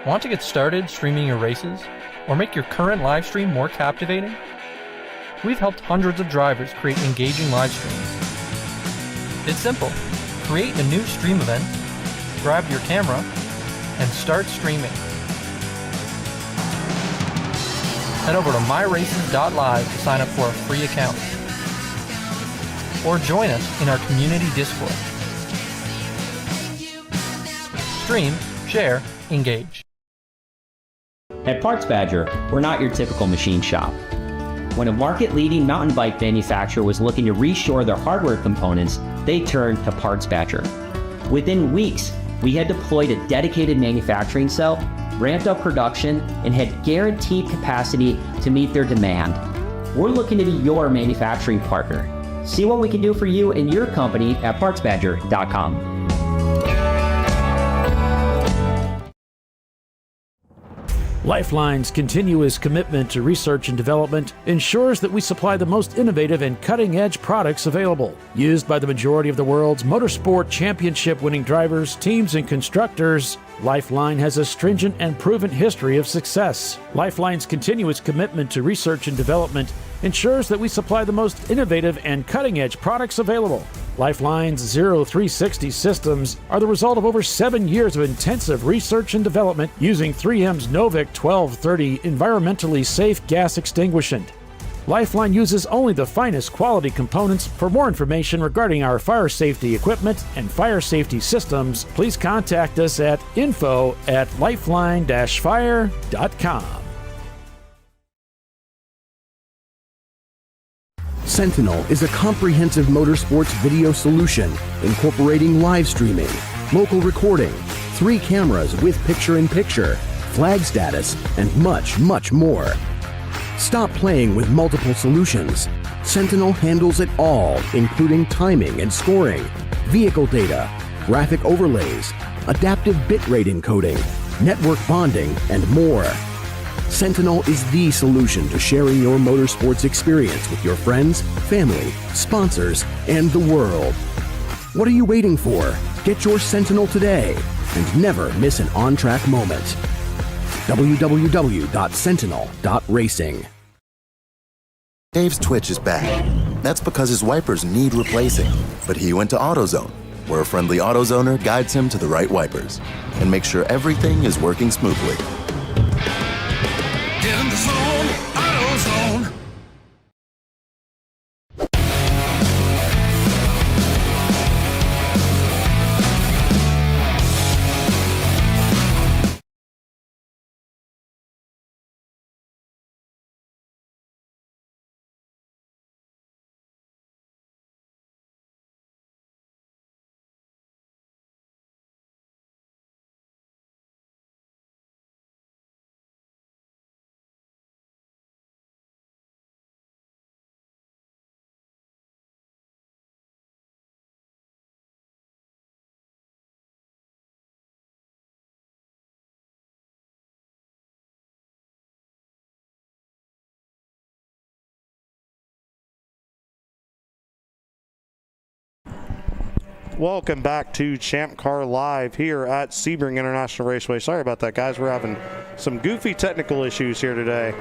Want to get started streaming your races or make your current live stream more captivating? We've helped hundreds of drivers create engaging live streams. It's simple. Create a new stream event, grab your camera, and start streaming. Head over to myraces.live to sign up for a free account. Or join us in our community Discord. Stream, share, engage. At Parts Badger, we're not your typical machine shop. When a market-leading mountain bike manufacturer was looking to reshore their hardware components, they turned to Parts Badger. Within weeks, we had deployed a dedicated manufacturing cell, ramped up production, and had guaranteed capacity to meet their demand. We're looking to be your manufacturing partner. See what we can do for you and your company at partsbadger.com. Lifeline's continuous commitment to research and development ensures that we supply the most innovative and cutting-edge products available. Used by the majority of the world's motorsport championship-winning drivers, teams, and constructors, Lifeline has a stringent and proven history of success. Lifeline's continuous commitment to research and development ensures that we supply the most innovative and cutting-edge products available. Lifeline's 0360 systems are the result of over 7 years of intensive research and development using 3M's Novik 1230 environmentally safe gas extinguishant. Lifeline uses only the finest quality components. For more information regarding our fire safety equipment and fire safety systems, please contact us at info@lifeline-fire.com. Sentinel is a comprehensive motorsports video solution incorporating live streaming, local recording, 3 cameras with picture-in-picture, flag status, and much, much more. Stop playing with multiple solutions. Sentinel handles it all, including timing and scoring, vehicle data, graphic overlays, adaptive bitrate encoding, network bonding, and more. Sentinel is the solution to sharing your motorsports experience with your friends, family, sponsors, and the world. What are you waiting for? Get your Sentinel today and never miss an on-track moment. www.sentinel.racing. Dave's twitch is bad. That's because his wipers need replacing. But he went to AutoZone, where a friendly AutoZoner guides him to the right wipers and makes sure everything is working smoothly. Get in the zone, AutoZone. Welcome back to ChampCar.Live here at Sebring International Raceway. Sorry about that, guys. We're having some goofy technical issues here today.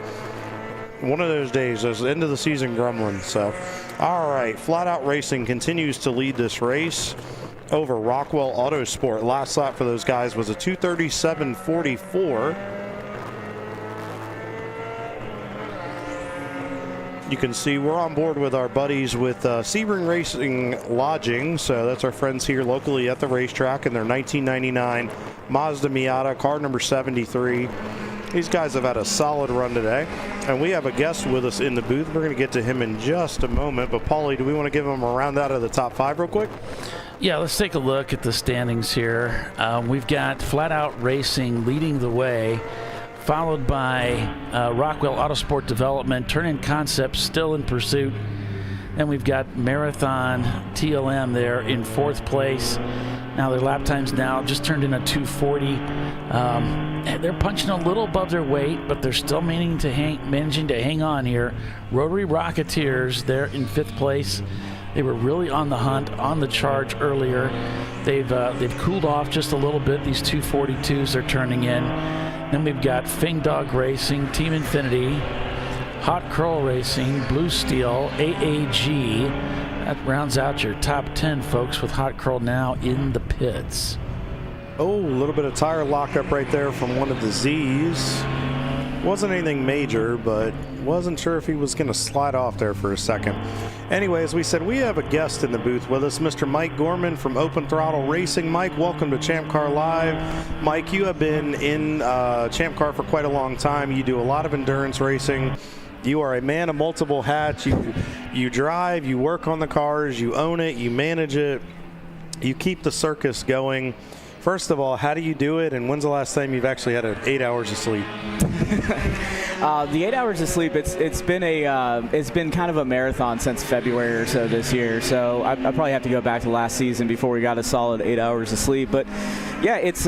One of those days, those end of the season grumbling. So, all right, Flat Out Racing continues to lead this race over Rockwell Autosport. Last lap for those guys was a 2:37.44. You can see we're on board with our buddies with Sebring Racing Lodging. So that's our friends here locally at the racetrack in their 1999 Mazda Miata, car number 73. These guys have had a solid run today. And we have a guest with us in the booth. We're going to get to him in just a moment. But, Paulie, do we want to give him a round out of the top 5 real quick? Yeah, let's take a look at the standings here. We've got Flat Out Racing leading the way, followed by Rockwell Autosport Development, Turn-In Concepts still in pursuit. Then we've got Marathon TLM there in 4th place. Now their lap times now just turned in a 2:40. They're punching a little above their weight, but they're still managing to hang on here. Rotary Rocketeers there in 5th place. They were really on the hunt, on the charge earlier. They've cooled off just a little bit. These 242s they're turning in. Then we've got Fing Dog Racing, Team Infinity, Hot Curl Racing, Blue Steel, AAG, That rounds out your top 10, folks, with Hot Curl now in the pits. Oh, a little bit of tire lockup right there from one of the Z's. Wasn't anything major, but wasn't sure if he was going to slide off there for a second. Anyway, as we said, we have a guest in the booth with us, Mr. Mike Gorman from Open Throttle Racing. Mike, welcome to ChampCar.Live. Mike, you have been in Champ Car for quite a long time. You do a lot of endurance racing. You are a man of multiple hats. You drive, you work on the cars, you own it, you manage it, you keep the circus going. First of all, how do you do it, and when's the last time you've actually had 8 hours of sleep? The 8 hours of sleep, it's been kind of a marathon since February or so this year. So I probably have to go back to last season before we got a solid 8 hours of sleep. But yeah, it's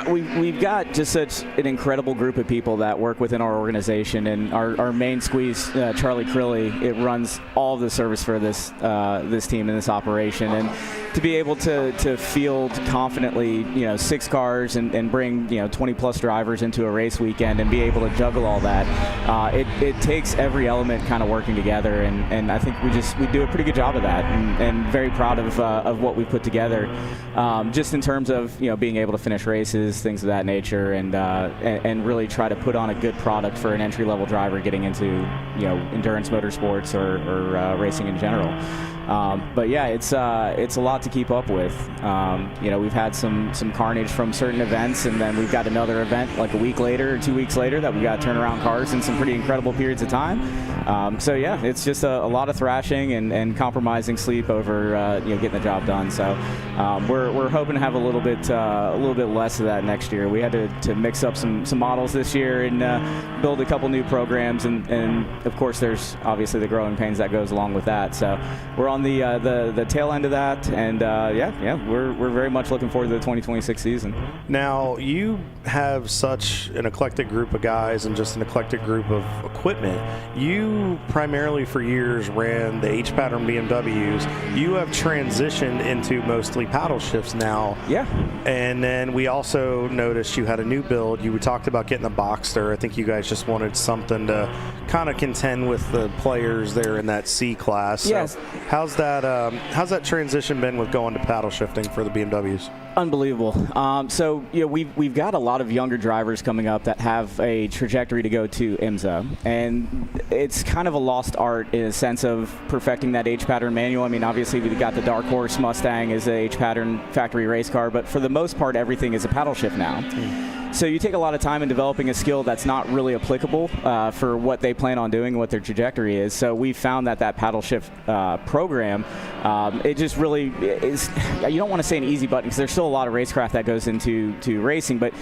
we've got just such an incredible group of people that work within our organization, and our main squeeze, Charlie Crilly, it runs all of the service for this team and this operation. And to be able to field confidently, 6 cars and bring 20 plus drivers into a race weekend and be able to juggle all that, it takes every element kind of working together, and I think we do a pretty good job of that, and very proud of what we put together, just in terms of being able to finish races, things of that nature, and really try to put on a good product for an entry-level driver getting into endurance motorsports or racing in general. But yeah, it's a lot to keep up with. We've had some carnage from certain events, and then we've got another event like a week later or 2 weeks later that we've got to turn around cars in some pretty incredible periods of time. So yeah, it's just a lot of thrashing and compromising sleep over getting the job done. So we're hoping to have a little bit less of that next year. We had to mix up some models this year and build a couple new programs, and of course there's obviously the growing pains that goes along with that. So we're on the tail end of that, and we're very much looking forward to the 2026 season. Now, you have such an eclectic group of guys and just an eclectic group of equipment. You primarily for years ran the H-pattern BMWs. You have transitioned into mostly paddle shifts now. Yeah. And then we also noticed you had a new build. You talked about getting a Boxster. I think you guys just wanted something to kind of contend with the players there in that C class. Yes. So how's that transition been with going to paddle shifting for the BMWs? Unbelievable. So we've got a lot of younger drivers coming up that have a trajectory to go to IMSA, and it's kind of a lost art in a sense of perfecting that H-pattern manual. I mean, obviously we've got the Dark Horse Mustang as a H-pattern factory race car, but for the most part everything is a paddle shift now. So you take a lot of time in developing a skill that's not really applicable for what they plan on doing and what their trajectory is. So we found that paddle shift program, it just really is, you don't want to say an easy button because there's still a lot of racecraft that goes into racing, but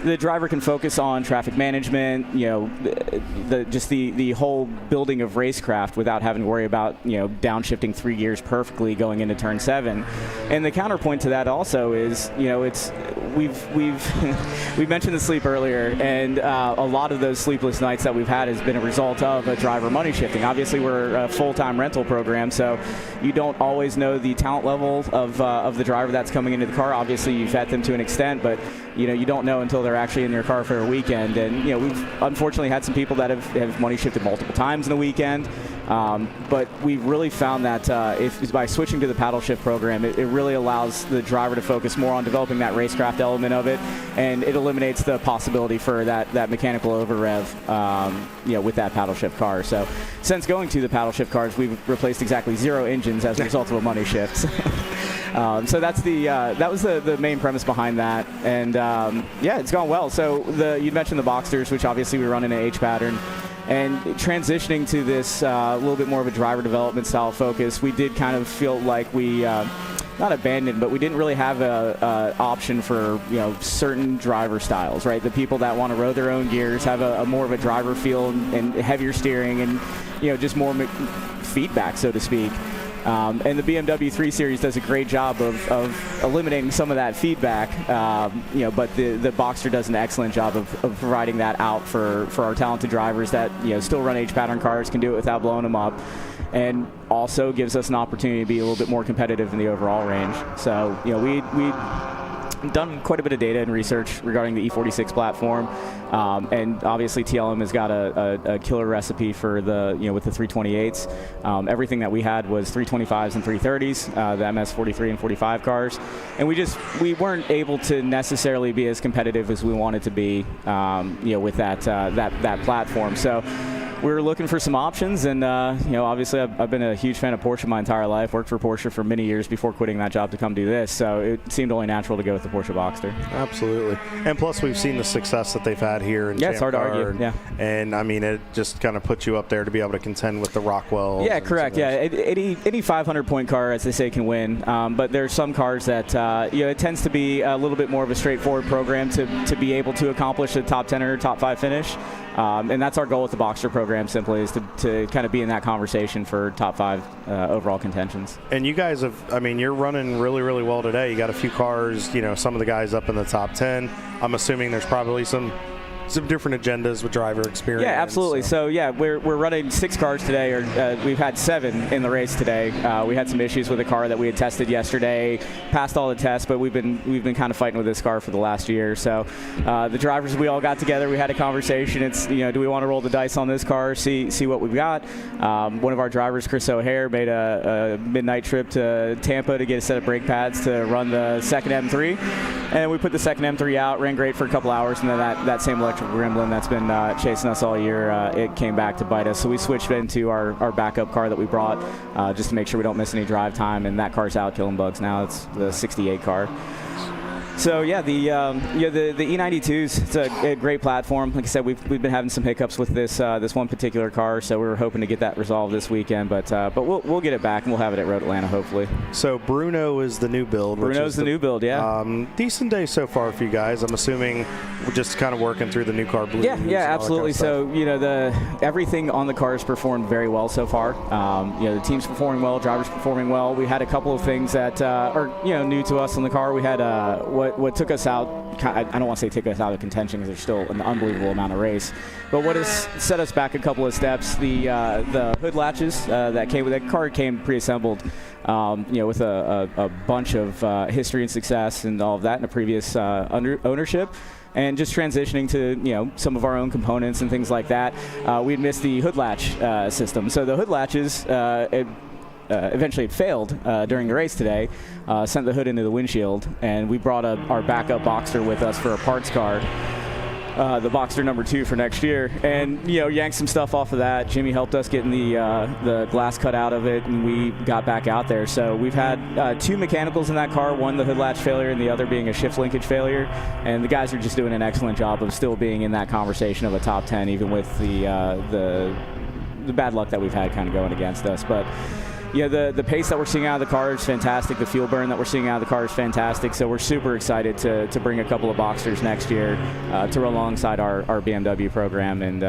the driver can focus on traffic management, the whole building of racecraft without having to worry about, downshifting 3 gears perfectly going into turn 7. And the counterpoint to that also is, we've mentioned the sleep earlier, and a lot of those sleepless nights that we've had has been a result of a driver money shifting. Obviously, we're a full-time rental program, so you don't always know the talent level of the driver that's coming into the car. Obviously, you vet them to an extent, but you don't know until they're actually in your car for a weekend. And we've unfortunately had some people that have money shifted multiple times in a weekend. But we've really found that if by switching to the paddle shift program, it really allows the driver to focus more on developing that racecraft element of it, and it eliminates the possibility for that mechanical over rev, with that paddle shift car. So since going to the paddle shift cars, we've replaced exactly 0 engines as a result of a money shift. So that's that was the main premise behind that, and it's gone well. So you mentioned the Boxsters, which obviously we run in an H pattern. And transitioning to this a little bit more of a driver development style focus, we did kind of feel like we not abandoned, but we didn't really have a option for certain driver styles, right? The people that want to row their own gears, have a more of a driver feel and heavier steering, and just more feedback, so to speak. And the BMW 3 Series does a great job of eliminating some of that feedback, but the Boxster does an excellent job of providing that out for our talented drivers that still run H-pattern cars, can do it without blowing them up, and also gives us an opportunity to be a little bit more competitive in the overall range. So we done quite a bit of data and research regarding the E46 platform, and obviously TLM has got a killer recipe for the with the 328s. Everything that we had was 325s and 330s, the MS 43 and 45 cars, and we weren't able to necessarily be as competitive as we wanted to be, with that platform. So we were looking for some options, and obviously I've been a huge fan of Porsche my entire life. Worked for Porsche for many years before quitting that job to come do this, so it seemed only natural to go with the Porsche Boxster. Absolutely, and plus we've seen the success that they've had here in it's hard to argue. And I mean, it just kind of puts you up there to be able to contend with the Rockwell. Yeah, correct. Yeah, any 500-point car, as they say, can win. But there's some cars that it tends to be a little bit more of a straightforward program to be able to accomplish a top 10 or top 5 finish. And that's our goal with the Boxster program, simply, is to kind of be in that conversation for top 5 overall contentions. And you guys you're running really, really well today. You got a few cars, some of the guys up in the top 10. I'm assuming there's probably some different agendas with driver experience. Yeah, absolutely. So we're running 6 cars today, or we've had 7 in the race today. We had some issues with a car that we had tested yesterday, passed all the tests, but we've been kind of fighting with this car for the last year. So the drivers, we all got together, we had a conversation. It's do we want to roll the dice on this car, see what we've got? One of our drivers, Chris O'Hare, made a midnight trip to Tampa to get a set of brake pads to run the second M3, and we put the second M3 out, ran great for a couple hours, and then that same electric gremlin that's been chasing us all year, it came back to bite us. So we switched into our backup car that we brought just to make sure we don't miss any drive time, and that car's out killing bugs now. It's the 68 car. So the E92s, it's a great platform. Like I said, we've been having some hiccups with this one particular car, so we were hoping to get that resolved this weekend. But we'll get it back, and we'll have it at Road Atlanta hopefully. So Bruno is the new build. Bruno's the new build, yeah. Decent day so far for you guys. I'm assuming we're just kind of working through the new car blues. Yeah, absolutely. So everything on the cars performed very well so far. The team's performing well, drivers performing well. We had a couple of things that are new to us in the car. We had what took us out, I don't want to say take us out of contention because there's still an unbelievable amount of race, but what has set us back a couple of steps, the hood latches that came with that car came pre-assembled, with a bunch of history and success and all of that in a previous ownership. And just transitioning to some of our own components and things like that, we had missed the hood latch system. So the hood latches, eventually it failed during the race today, sent the hood into the windshield, and we brought our backup Boxster with us for a parts car, the Boxster number 2 for next year, and yanked some stuff off of that. Jimmy helped us getting the glass cut out of it, and we got back out there. So we've had 2 mechanicals in that car, one the hood latch failure and the other being a shift linkage failure, and the guys are just doing an excellent job of still being in that conversation of a top 10, even with the bad luck that we've had kind of going against us. But the pace that we're seeing out of the car is fantastic. The fuel burn that we're seeing out of the car is fantastic. So we're super excited to bring a couple of Boxsters next year to run alongside our BMW program, and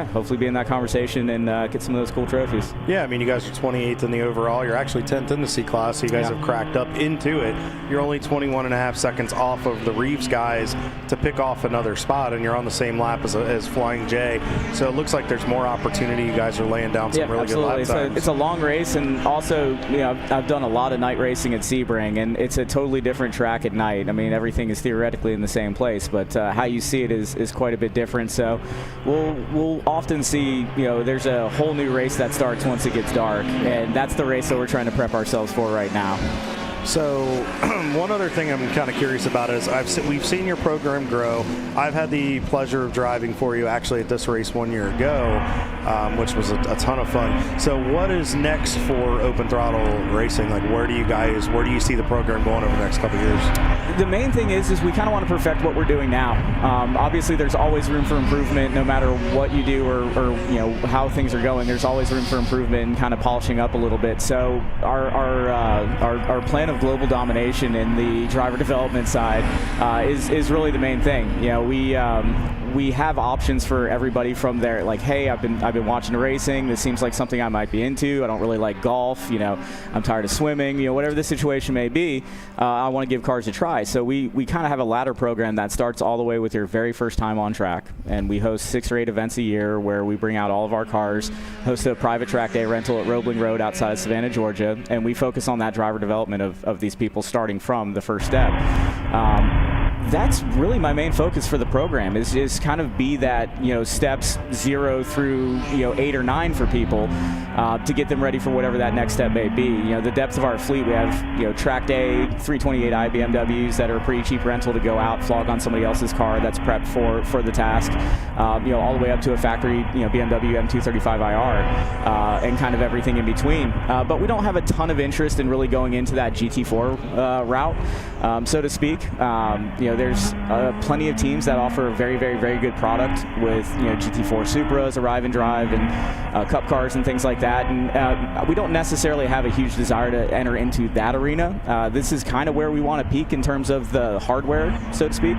hopefully be in that conversation and get some of those cool trophies. Yeah, I mean, you guys are 28th in the overall. You're actually 10th in the C-Class, so you guys have cracked up into it. You're only 21.5 seconds off of the Reeves guys to pick off another spot, and you're on the same lap as Flying J. So it looks like there's more opportunity. You guys are laying down some really good lap times. It's a long race, and also, I've done a lot of night racing at Sebring, and it's a totally different track at night. I mean, everything is theoretically in the same place, but how you see it is quite a bit different. So we'll often see, there's a whole new race that starts once it gets dark, and that's the race that we're trying to prep ourselves for right now. So one other thing I'm kind of curious about is we've seen your program grow. I've had the pleasure of driving for you actually at this race 1 year ago, which was a ton of fun. So what is next for Open Throttle Racing? Like, where do you see the program going over the next couple of years? The main thing is we kind of want to perfect what we're doing now. Obviously, there's always room for improvement, no matter what you do or how things are going. There's always room for improvement and kind of polishing up a little bit. So our plan of global domination in the driver development side is really the main thing. We we have options for everybody from there. Like, hey, I've been watching racing. This seems like something I might be into. I don't really like golf. I'm tired of swimming. Whatever the situation may be, I want to give cars a try. So we kind of have a ladder program that starts all the way with your very first time on track, and we host 6 or 8 events a year where we bring out all of our cars, host a private track day rental at Roebling Road outside of Savannah, Georgia, and we focus on that driver development of these people starting from the first step. That's really my main focus for the program is kind of be that, steps 0 through, 8 or 9 for people to get them ready for whatever that next step may be. The depth of our fleet, we have, track day 328i BMWs that are a pretty cheap rental to go out, flog on somebody else's car that's prepped for the task, all the way up to a factory, BMW M235IR and kind of everything in between. But we don't have a ton of interest in really going into that GT4 route, so to speak. There's plenty of teams that offer a very, very, very good product with GT4 Supras, Arrive and Drive, and Cup cars and things like that. And we don't necessarily have a huge desire to enter into that arena. This is kind of where we want to peak in terms of the hardware, so to speak.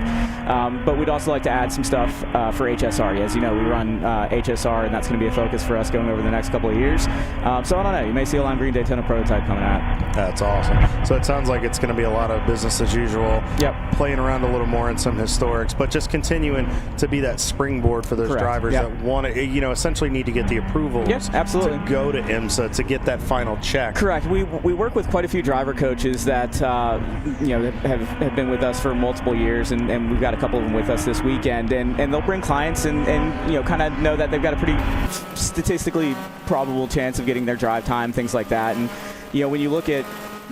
But we'd also like to add some stuff for HSR. As you know, we run HSR, and that's going to be a focus for us going over the next couple of years. So I don't know. You may see a lime green Daytona prototype coming out. That's awesome. So it sounds like it's going to be a lot of business as usual. Yep. Playing around a little more in some historics, but just continuing to be that springboard for those Correct. drivers Yep. that want to, essentially need to get the approvals. Yes, absolutely. To go to IMSA to get that final check. Correct. We work with quite a few driver coaches that have been with us for multiple years, and we've got a couple of them with us this weekend, and they'll bring clients and kind of know that they've got a pretty statistically probable chance of getting their drive time, things like that. And when you look at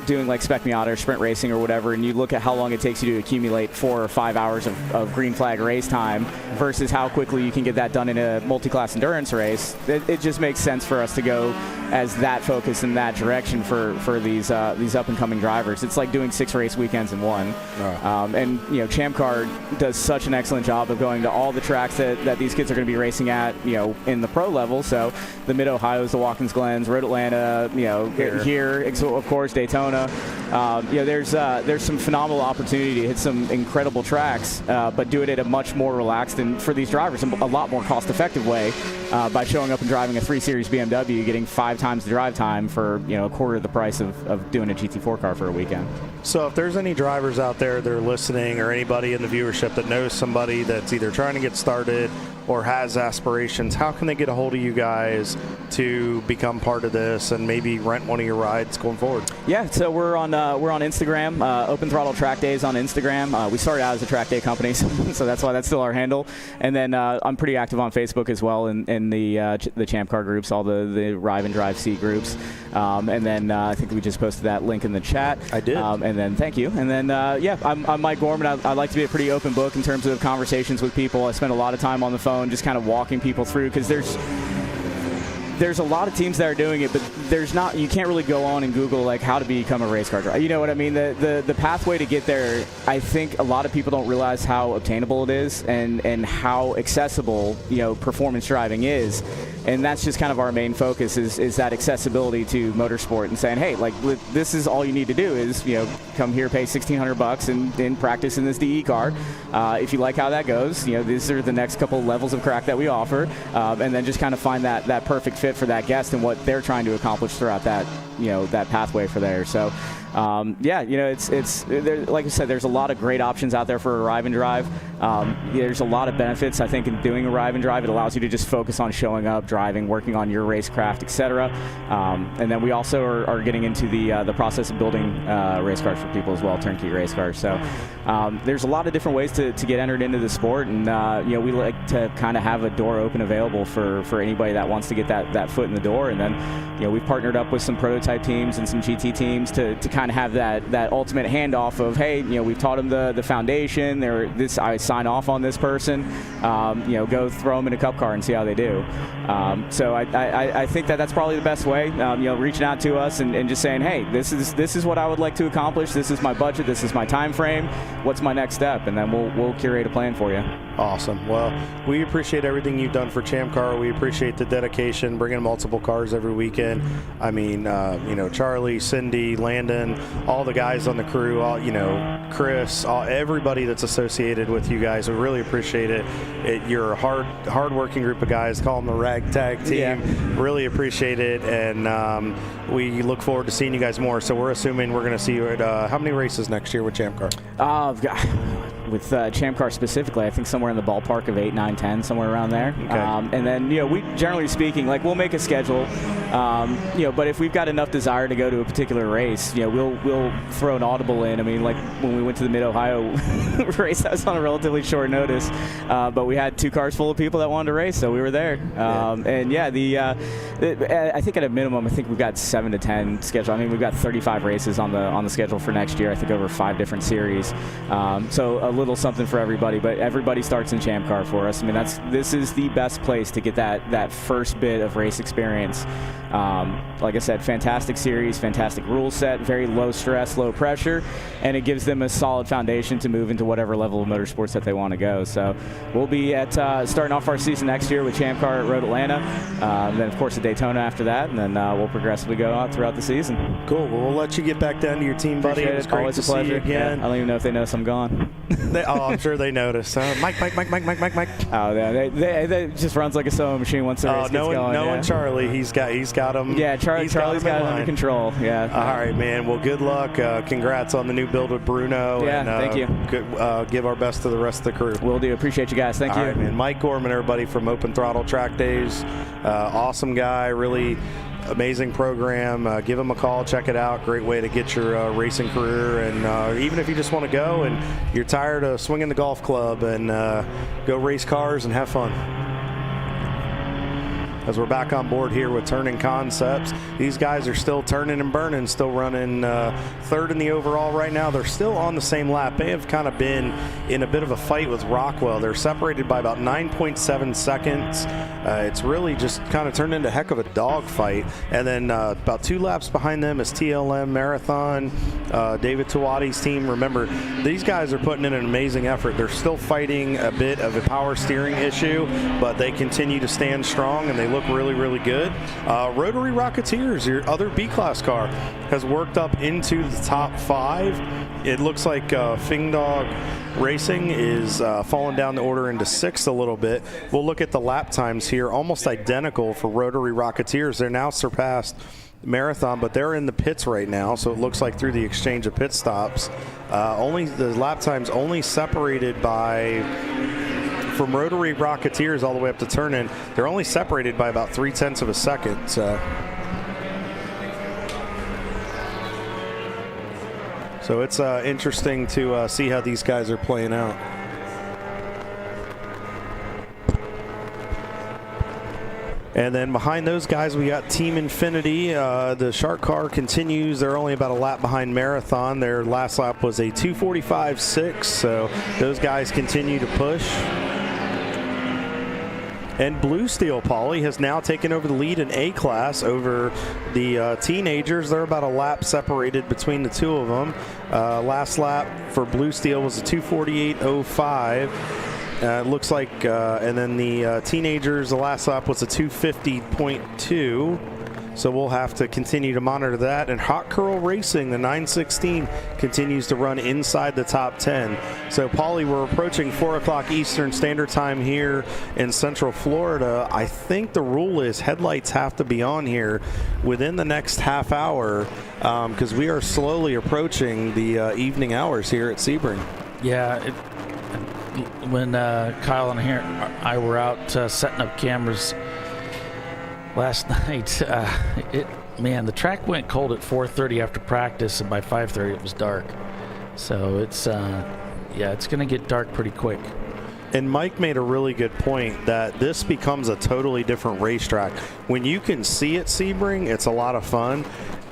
doing like Spec Miata or sprint racing or whatever, and you look at how long it takes you to accumulate 4 or 5 hours of green flag race time versus how quickly you can get that done in a multi-class endurance race, it just makes sense for us to go as that focus in that direction for these up-and-coming drivers. It's like doing 6 race weekends in one. And ChampCar does such an excellent job of going to all the tracks that these kids are going to be racing at, in the pro level. So the Mid-Ohio's, the Watkins Glens, Road Atlanta, here, of course, Daytona. There's some phenomenal opportunity to hit some incredible tracks, but do it at a much more relaxed and, for these drivers, a lot more cost-effective way by showing up and driving a 3 Series BMW, getting 5 times the drive time for a quarter of the price of doing a GT4 car for a weekend. So if there's any drivers out there that are listening, or anybody in the viewership that knows somebody that's either trying to get started or has aspirations, how can they get a hold of you guys to become part of this and maybe rent one of your rides going forward? Yeah, so we're on Instagram, Open Throttle Track Days on Instagram. We started out as a track day company, so that's why that's still our handle. And then I'm pretty active on Facebook as well in the Champ Car groups, all the Rive and Drive C groups. And then I think we just posted that link in the chat. I did. And then thank you. And then I'm Mike Gorman. I like to be a pretty open book in terms of conversations with people. I spend a lot of time on the phone just kind of walking people through, because there's a lot of teams that are doing it, but you can't really go on and Google like how to become a race car driver. You know what I mean? The pathway to get there, I think a lot of people don't realize how obtainable it is and how accessible performance driving is. And that's just kind of our main focus is that accessibility to motorsport, and saying, hey, like, this is all you need to do is come here, pay $1,600 and practice in this DE car. If you like how that goes, these are the next couple levels of crack that we offer, and then just kind of find that perfect fit for that guest and what they're trying to accomplish throughout that that pathway for there. So it's like I said, there's a lot of great options out there for Arrive and Drive. There's a lot of benefits, I think, in doing Arrive and Drive. It allows you to just focus on showing up, driving, working on your racecraft, etc. And then we also are getting into the process of building race cars for people as well, turnkey race cars. So there's a lot of different ways to get entered into the sport, and we like to kind of have a door open available for anybody that wants to get that foot in the door. And then we've partnered up with some prototype teams and some GT teams to kind of have that ultimate handoff of, hey, we've taught them the foundation. I sign off on this person. Go throw them in a cup car and see how they do. So I think that's probably the best way. Reaching out to us and just saying, hey, this is what I would like to accomplish. This is my budget. This is my time frame. What's my next step? And then we'll curate a plan for you. Awesome. Well, we appreciate everything you've done for ChampCar. We appreciate the dedication, bringing multiple cars every weekend. I mean, Charlie, Cindy, Landon, all the guys on the crew, Chris, everybody that's associated with you guys. We really appreciate it. You're a hard-working group of guys. Call them the ragtag team. Yeah. Really appreciate it, and we look forward to seeing you guys more. So we're assuming we're going to see you at how many races next year with ChampCar? With ChampCar specifically, I think somewhere in the ballpark of 8, 9, 10, somewhere around there. Okay. And then, we generally speaking, we'll make a schedule, but if we've got enough desire to go to a particular race, we'll throw an audible in. I mean, like when we went to the Mid-Ohio race, that was on a relatively short notice, but we had 2 cars full of people that wanted to race, so we were there. I think at a minimum, I think we've got 7 to 10 scheduled. I mean, we've got 35 races on the schedule for next year, I think over 5 different series. So a little something for everybody, but everybody starts in ChampCar for us. I mean, this is the best place to get that first bit of race experience. Like I said, fantastic series, fantastic rule set, very low stress, low pressure, and it gives them a solid foundation to move into whatever level of motorsports that they want to go. So we'll be at starting off our season next year with ChampCar at Road Atlanta, then of course at Daytona after that, and then we'll progressively go out throughout the seseason. Cool. Well, we'll let you get back down to your team, buddy. Appreciate It was it. great Always to a pleasure. see you again. Yeah. I don't even know if they notice I'm gone. I'm sure they noticed. Mike. Oh, yeah. They just runs like a sewing machine once the race gets going. Knowing Charlie, he's got him. Yeah, Charlie's got him under control. Yeah. All right, man. Well, good luck. Congrats on the new build with Bruno. Yeah, and, thank you. Give our best to the rest of the crew. Will do. Appreciate you guys. Thank you. All right, man. Mike Gorman, everybody from Open Throttle Track Days. Awesome guy. Really amazing program. Give him a call. Check it out. Great way to get your racing career. And even if you just want to go and you're tired of swinging the golf club and go race cars and have fun. As we're back on board here with Turning Concepts. These guys are still turning and burning, still running third in the overall right now. They're still on the same lap. They have kind of been in a bit of a fight with Rockwell. They're separated by about 9.7 seconds. It's really just kind of turned into a heck of a dog fight. And then about 2 laps behind them is TLM Marathon, David Tawadi's team. Remember, these guys are putting in an amazing effort. They're still fighting a bit of a power steering issue, but they continue to stand strong and they look really, really good. Rotary Rocketeers, your other B-Class car, has worked up into the top 5. It looks like Fingdog Racing is falling down the order into 6th a little bit. We'll look at the lap times here, almost identical for Rotary Rocketeers. They're now surpassed Marathon, but they're in the pits right now, so it looks like through the exchange of pit stops. Only the lap times only separated by, from Rotary Rocketeers all the way up to turn-in, they're only separated by about 0.3 of a second. So it's interesting to see how these guys are playing out. And then behind those guys, we got Team Infinity. The Shark car continues. They're only about a lap behind Marathon. Their last lap was a 2:45.6, so those guys continue to push. And Blue Steel Pauly has now taken over the lead in A-Class over the teenagers. They're about a lap separated between the two of them. Last lap for Blue Steel was a 2:48.05. It looks like, and then the teenagers, the last lap was a 2:50.2. So we'll have to continue to monitor that. And Hot Curl Racing, the 916, continues to run inside the top 10. So, Pauly, we're approaching 4 o'clock Eastern Standard Time here in Central Florida. I think the rule is headlights have to be on here within the next half hour because we are slowly approaching the evening hours here at Sebring. Yeah, when Kyle and I were out setting up cameras last night, the track went cold at 4:30 after practice, and by 5:30 it was dark. So it's going to get dark pretty quick. And Mike made a really good point that this becomes a totally different racetrack. When you can see at Sebring, it's a lot of fun.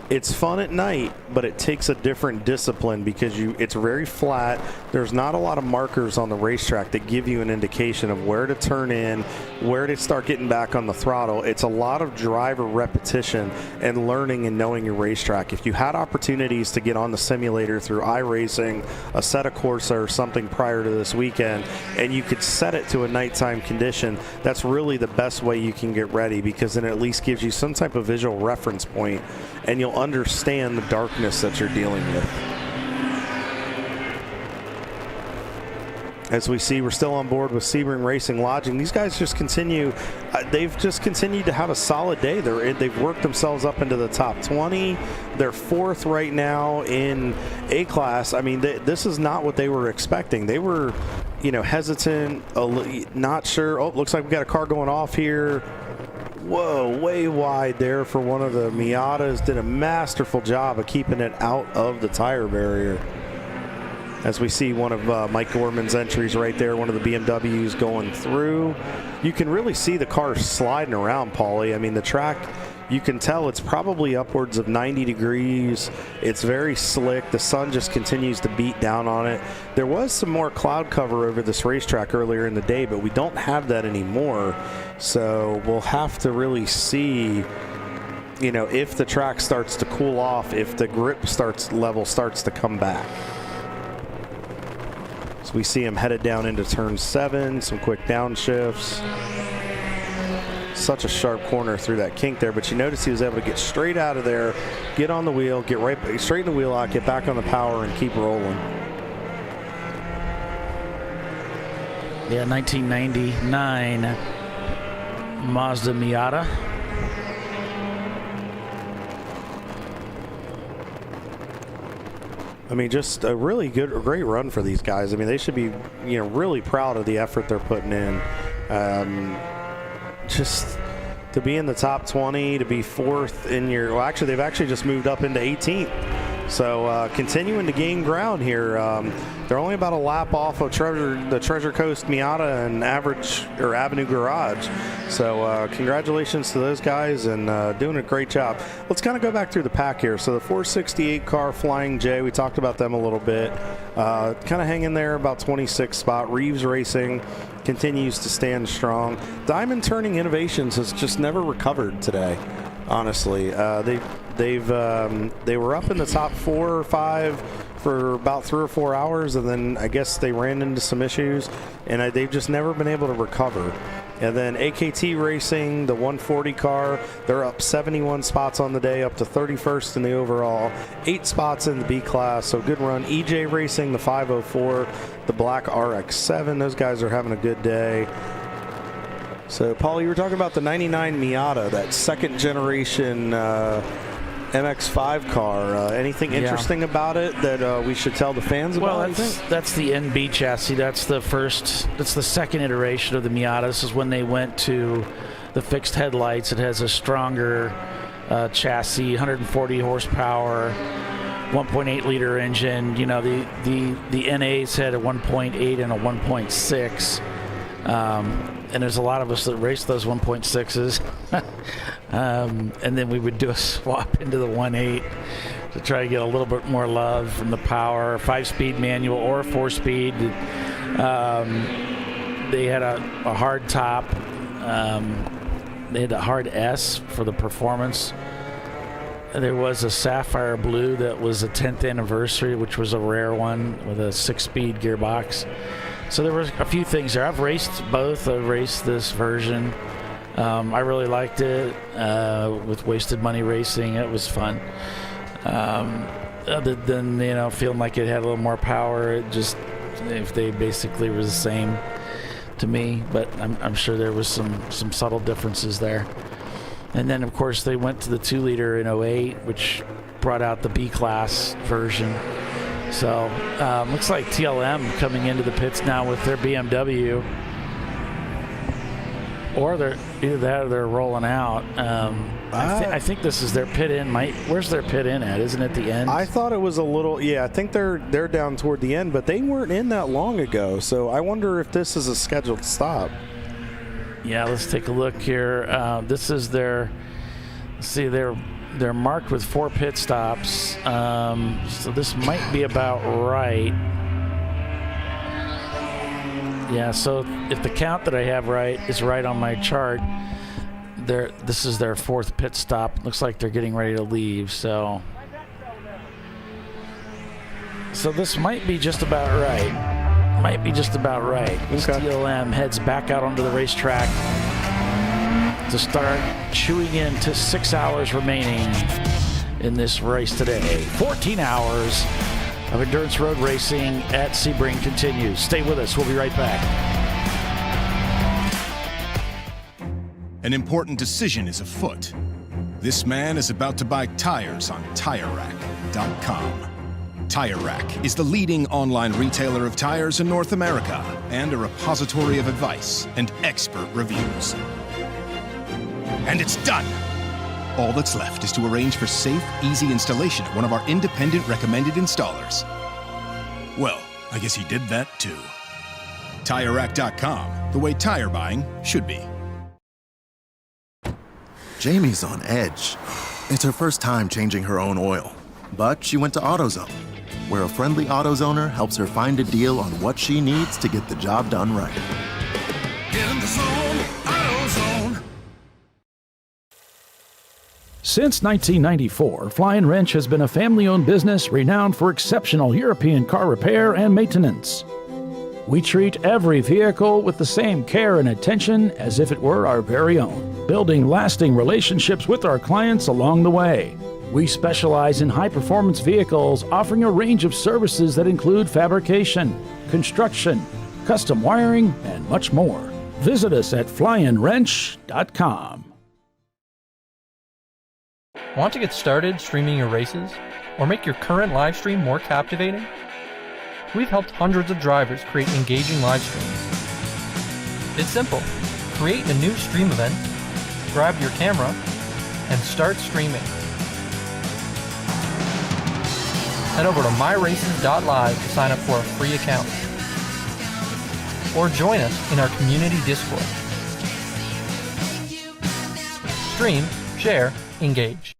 it's fun at night, but it takes a different discipline because it's very flat. There's not a lot of markers on the racetrack that give you an indication of where to turn in, where to start getting back on the throttle. It's a lot of driver repetition and learning and knowing your racetrack. If you had opportunities to get on the simulator through iRacing, Assetto Corsa or something prior to this weekend, and you could set it to a nighttime condition, that's really the best way you can get ready, because then it at least gives you some type of visual reference point and you'll understand the darkness that you're dealing with. As we see, we're still on board with Sebring Racing Lodging. These guys just continue. They've just continued to have a solid day. They've worked themselves up into the top 20. They're fourth right now in A-Class. I mean, this is not what they were expecting. They were, hesitant, not sure. Oh, looks like we got a car going off here. Whoa, way wide there for one of the Miatas. Did a masterful job of keeping it out of the tire barrier. As we see one of Mike Gorman's entries right there, one of the BMWs going through. You can really see the car sliding around, Paulie. I mean, the track, you can tell it's probably upwards of 90 degrees. It's very slick. The sun just continues to beat down on it. There was some more cloud cover over this racetrack earlier in the day, but we don't have that anymore. So we'll have to really see, if the track starts to cool off, if the grip level starts to come back. So we see him headed down into turn 7, some quick downshifts. Such a sharp corner through that kink there, but you notice he was able to get straight out of there, get on the wheel, get right straight in the wheel lock, get back on the power, and keep rolling. Yeah, 1999 Mazda Miata. I mean, just a really great run for these guys. I mean, they should be, really proud of the effort they're putting in. Just to be in the top 20, to be fourth in actually, they've actually just moved up into 18th. So continuing to gain ground here. They're only about a lap off of the Treasure Coast Miata and Avenue Garage. So congratulations to those guys and doing a great job. Let's kind of go back through the pack here. So the 468 car Flying J, we talked about them a little bit. Kind of hanging there about 26th spot. Reeves Racing continues to stand strong. Diamond Turning Innovations has just never recovered today, honestly. They were up in the top 4 or 5 for about 3 or 4 hours, and then I guess they ran into some issues, and they've just never been able to recover. And then AKT Racing, the 140 car, they're up 71 spots on the day, up to 31st in the overall, 8 spots in the B class, so good run. EJ Racing, the 504, the black RX-7, those guys are having a good day. So, Paul, you were talking about the 99 Miata, that second generation MX-5 car. Anything interesting about it that we should tell the fans about? Well, that's the NB chassis. That's the second iteration of the Miata. This is when they went to the fixed headlights. It has a stronger chassis, 140 horsepower, 1.8 liter engine. The NAs had a 1.8 and a 1.6. And there's a lot of us that race those 1.6s. And then we would do a swap into the 1.8 to try to get a little bit more love from the power. 5-speed manual or 4-speed. They had a hard top. They had a hard S for the performance. There was a Sapphire Blue that was a 10th anniversary, which was a rare one with a 6-speed gearbox. So there were a few things there. I've raced both. I've raced this version. I really liked it with Wasted Money Racing. It was fun. Other than, feeling like it had a little more power, if they basically were the same to me. But I'm sure there was some subtle differences there. And then, of course, they went to the 2-liter in 08, which brought out the B-Class version. So, looks like TLM coming into the pits now with their BMW. Or they're either that or they're rolling out. I think this is their pit in. Where's their pit in at? Isn't it the end? I thought it was a little. Yeah, I think they're down toward the end, but they weren't in that long ago. So I wonder if this is a scheduled stop. Yeah, let's take a look here. This is their. See, they're They're marked with 4 pit stops, so this might be about right. Yeah, so if the count that I have right is right on my chart, this is their 4th pit stop. Looks like they're getting ready to leave, so this might be just about right. Might be just about right. Steel M heads back out onto the racetrack to start chewing into 6 hours remaining in this race today. 14 hours of endurance road racing at Sebring continues. Stay with us. We'll be right back. An important decision is afoot. This man is about to buy tires on TireRack.com. Tire Rack is the leading online retailer of tires in North America and a repository of advice and expert reviews. And it's done! All that's left is to arrange for safe, easy installation at one of our independent recommended installers. Well, I guess he did that too. TireRack.com, the way tire buying should be. Jamie's on edge. It's her first time changing her own oil, but she went to AutoZone, where a friendly AutoZoner helps her find a deal on what she needs to get the job done right. Get in the zone, AutoZone. Since 1994, Fly & Wrench has been a family-owned business renowned for exceptional European car repair and maintenance. We treat every vehicle with the same care and attention as if it were our very own, building lasting relationships with our clients along the way. We specialize in high-performance vehicles, offering a range of services that include fabrication, construction, custom wiring, and much more. Visit us at flyandwrench.com. Want to get started streaming your races? Or make your current live stream more captivating? We've helped hundreds of drivers create engaging live streams. It's simple. Create a new stream event, grab your camera, and start streaming. Head over to myraces.live to sign up for a free account. Or join us in our community Discord. Stream, share, engage.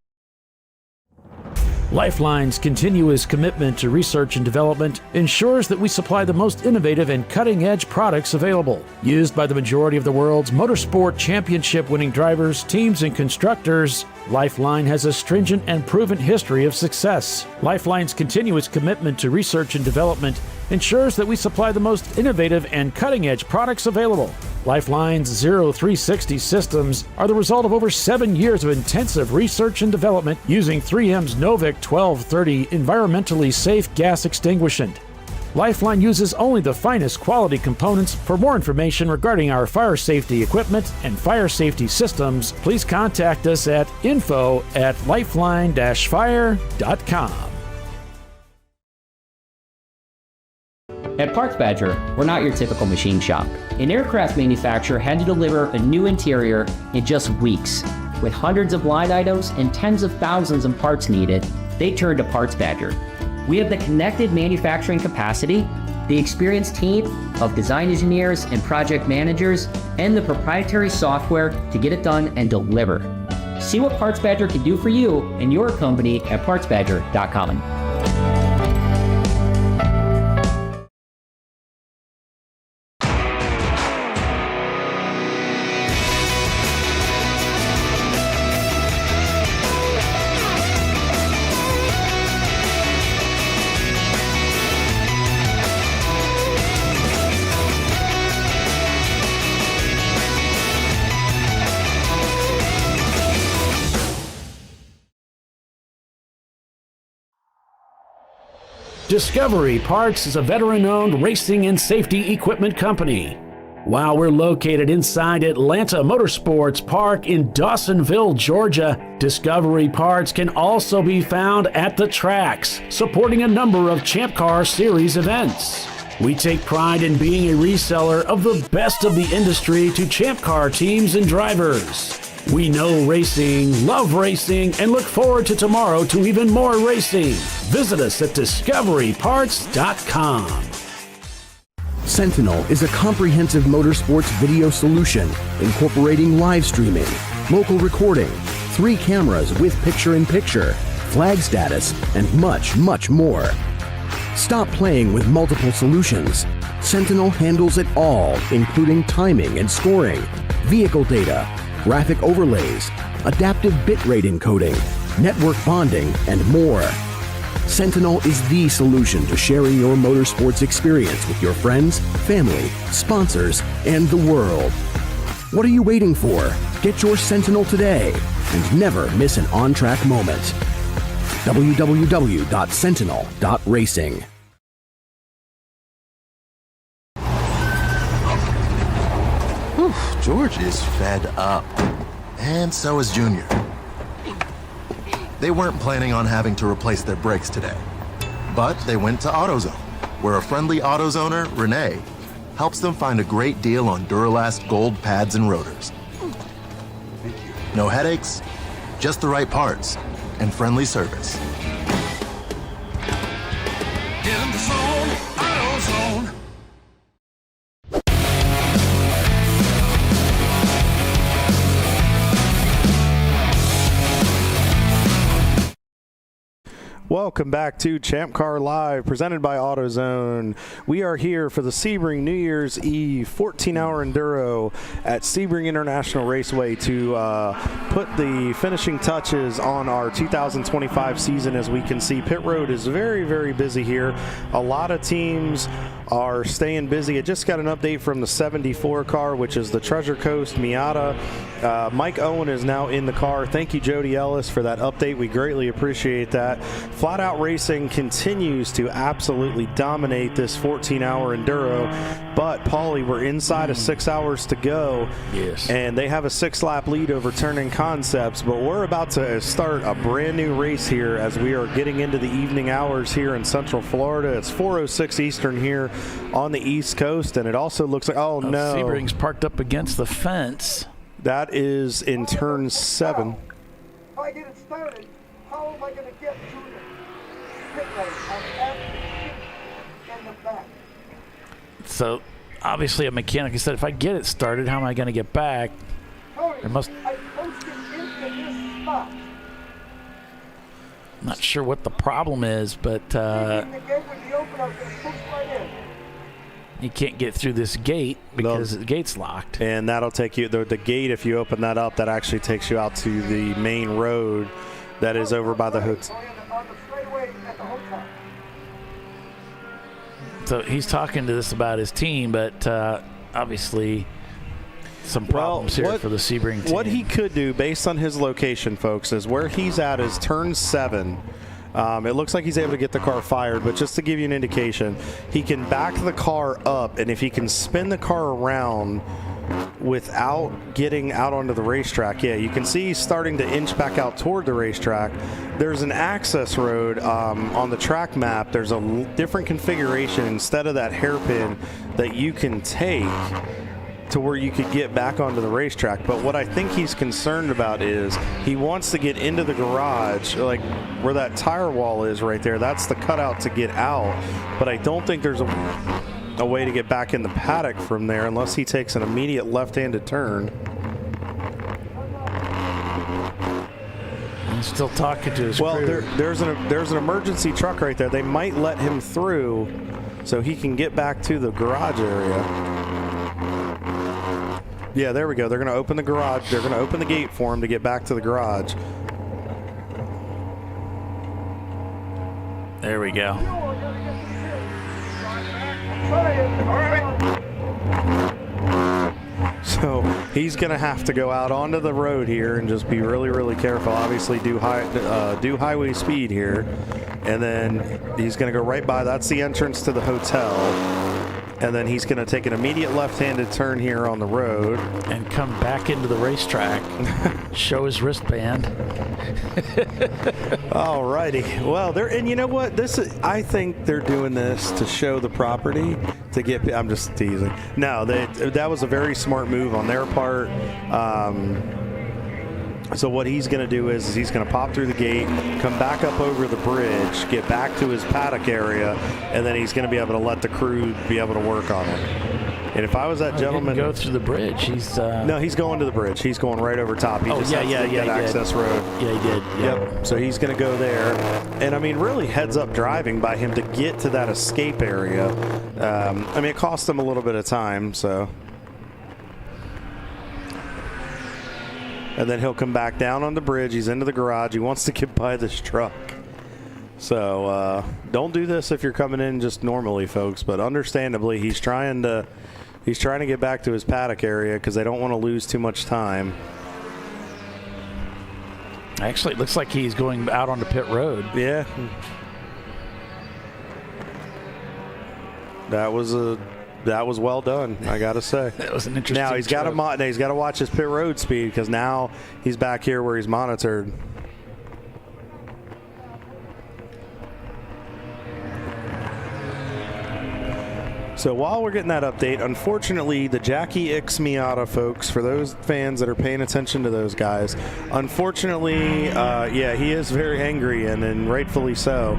Lifeline's continuous commitment to research and development ensures that we supply the most innovative and cutting-edge products available. Used by the majority of the world's motorsport championship-winning drivers, teams, and constructors, Lifeline has a stringent and proven history of success. Lifeline's continuous commitment to research and development ensures that we supply the most innovative and cutting-edge products available. Lifeline's 0360 systems are the result of over 7 years of intensive research and development using 3M's Novik 1230 environmentally safe gas extinguishant. Lifeline uses only the finest quality components. For more information regarding our fire safety equipment and fire safety systems, please contact us at info@lifeline-fire.com. At Parts Badger, we're not your typical machine shop. An aircraft manufacturer had to deliver a new interior in just weeks. With hundreds of line items and tens of thousands of parts needed, they turned to Parts Badger. We have the connected manufacturing capacity, the experienced team of design engineers and project managers, and the proprietary software to get it done and deliver. See what Parts Badger can do for you and your company at partsbadger.com. Discovery Parts is a veteran-owned racing and safety equipment company. While we're located inside Atlanta Motorsports Park in Dawsonville, Georgia, Discovery Parts can also be found at the tracks, supporting a number of Champ Car Series events. We take pride in being a reseller of the best of the industry to Champ Car teams and drivers. We know racing, love racing, and look forward to tomorrow to even more racing. Visit us at discoveryparts.com. Sentinel is a comprehensive motorsports video solution incorporating live streaming, local recording, 3 cameras with picture-in-picture, flag status, and much, much more. Stop playing with multiple solutions. Sentinel handles it all, including timing and scoring, vehicle data, graphic overlays, adaptive bitrate encoding, network bonding, and more. Sentinel is the solution to sharing your motorsports experience with your friends, family, sponsors, and the world. What are you waiting for? Get your Sentinel today and never miss an on-track moment. www.sentinel.racing. George is fed up. And so is Junior. They weren't planning on having to replace their brakes today. But they went to AutoZone, where a friendly AutoZoner, Renee, helps them find a great deal on Duralast gold pads and rotors. No headaches, just the right parts, and friendly service. Get in the zone, AutoZone. Welcome back to ChampCar.Live, presented by AutoZone. We are here for the Sebring New Year's Eve 14-hour Enduro at Sebring International Raceway to put the finishing touches on our 2025 season. As we can see, pit road is very, very busy here. A lot of teams are staying busy. I just got an update from the 74 car, which is the Treasure Coast Miata. Mike Owen is now in the car. Thank you, Jody Ellis, for that update. We greatly appreciate that. Flat Out Racing continues to absolutely dominate this 14-hour Enduro, but Paulie, we're inside of 6 hours to go. Yes. And they have a 6-lap lead over Turning Concepts, but we're about to start a brand new race here as we are getting into the evening hours here in Central Florida. It's 4:06 Eastern here on the East Coast, and it also looks like, oh no. Sebring's parked up against the fence. That is in turn 7. If I get it started, how am I going to get to the pit lane? I'm at the in the back. So obviously a mechanic said, if I get it started, how am I going to get back? There must. I posted into this spot. I'm not sure what the problem is, but The gate would be open, I was going to push right in. you can't get through this gate because the gate's locked. And that'll take you, the gate, if you open that up, that actually takes you out to the main road that is over by the hotel. On the straightaway at the hotel. So he's talking to this about his team, but obviously some problems here for the Sebring team. What he could do, based on his location, folks, is where he's at is turn 7. It looks like he's able to get the car fired, but just to give you an indication, he can back the car up, and if he can spin the car around without getting out onto the racetrack, yeah, you can see he's starting to inch back out toward the racetrack. There's an access road on the track map. There's a different configuration instead of that hairpin that you can take to where you could get back onto the racetrack. But what I think he's concerned about is he wants to get into the garage, like where that tire wall is right there. That's the cutout to get out. But I don't think there's a way to get back in the paddock from there unless he takes an immediate left-handed turn. He's still talking to his crew. There's an emergency truck right there. They might let him through so he can get back to the garage area. Yeah, there we go. They're going to open the garage. They're going to open the gate for him to get back to the garage. There we go. So he's going to have to go out onto the road here and just be really, really careful. Obviously, do highway speed here. And then he's going to go right by. That's the entrance to the hotel. And then he's going to take an immediate left-handed turn here on the road. And come back into the racetrack. Show his wristband. All righty. Well, and you know what? I think they're doing this to show the property to get. I'm just teasing. No, that was a very smart move on their part. So what he's going to do is he's going to pop through the gate, come back up over the bridge, get back to his paddock area, and then he's going to be able to let the crew be able to work on it. And if I was that gentleman, he didn't go through the bridge. He's no, he's going to the bridge. He's going right over top. He just has that access road. Yeah, he did. Yep. So he's going to go there, and I mean, really heads up driving by him to get to that escape area. I mean, it cost him a little bit of time, so. And then he'll come back down on the bridge. He's into the garage. He wants to get by this truck. So don't do this if you're coming in just normally, folks. But understandably, he's trying to get back to his paddock area because they don't want to lose too much time. Actually, it looks like he's going out onto pit road. Yeah. That was well done, I gotta say. That was an interesting. Now he's got to watch his pit road speed because now he's back here where he's monitored. So while we're getting that update, unfortunately, the Jackie X Miata folks, for those fans that are paying attention to those guys, unfortunately, he is very angry, and rightfully so.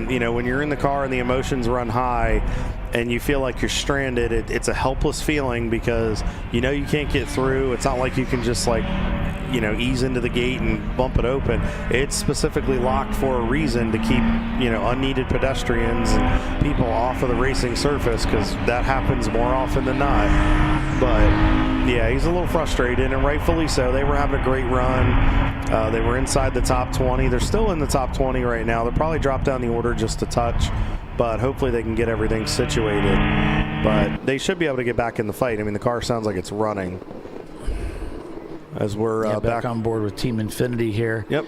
You know, when you're in the car and the emotions run high and you feel like you're stranded, it's a helpless feeling because you know you can't get through. It's not like you can just ease into the gate and bump it open. It's specifically locked for a reason to keep, unneeded pedestrians and people off of the racing surface because that happens more often than not. But yeah, he's a little frustrated, and rightfully so. They were having a great run. They were inside the top 20. They're still in the top 20 right now. They'll probably drop down the order just a touch, but hopefully they can get everything situated. But they should be able to get back in the fight. I mean, the car sounds like it's running. As we're back on board with Team Infinity here. Yep.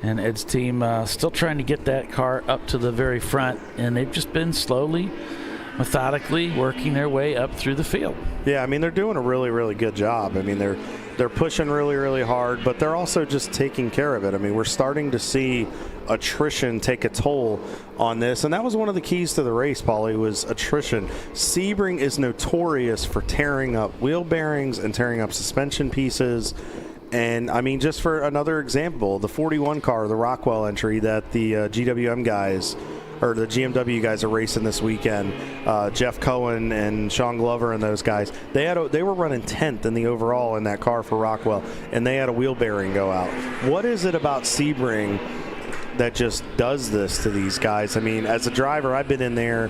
And Ed's team still trying to get that car up to the very front, and they've just been slowly, methodically working their way up through the field. Yeah, I mean, they're doing a really, really good job. I mean, they're pushing really, really hard, but they're also just taking care of it. I mean, we're starting to see attrition take a toll on this, and that was one of the keys to the race, Paulie, was attrition. Sebring is notorious for tearing up wheel bearings and tearing up suspension pieces. And I mean, just for another example, the 41 car, the Rockwell entry that the GWM guys, or the GMW guys, are racing this weekend, Jeff Cohen and Sean Glover and those guys, they were running 10th in the overall in that car for Rockwell, and they had a wheel bearing go out. What is it about Sebring that just does this to these guys? I mean, as a driver, I've been in there.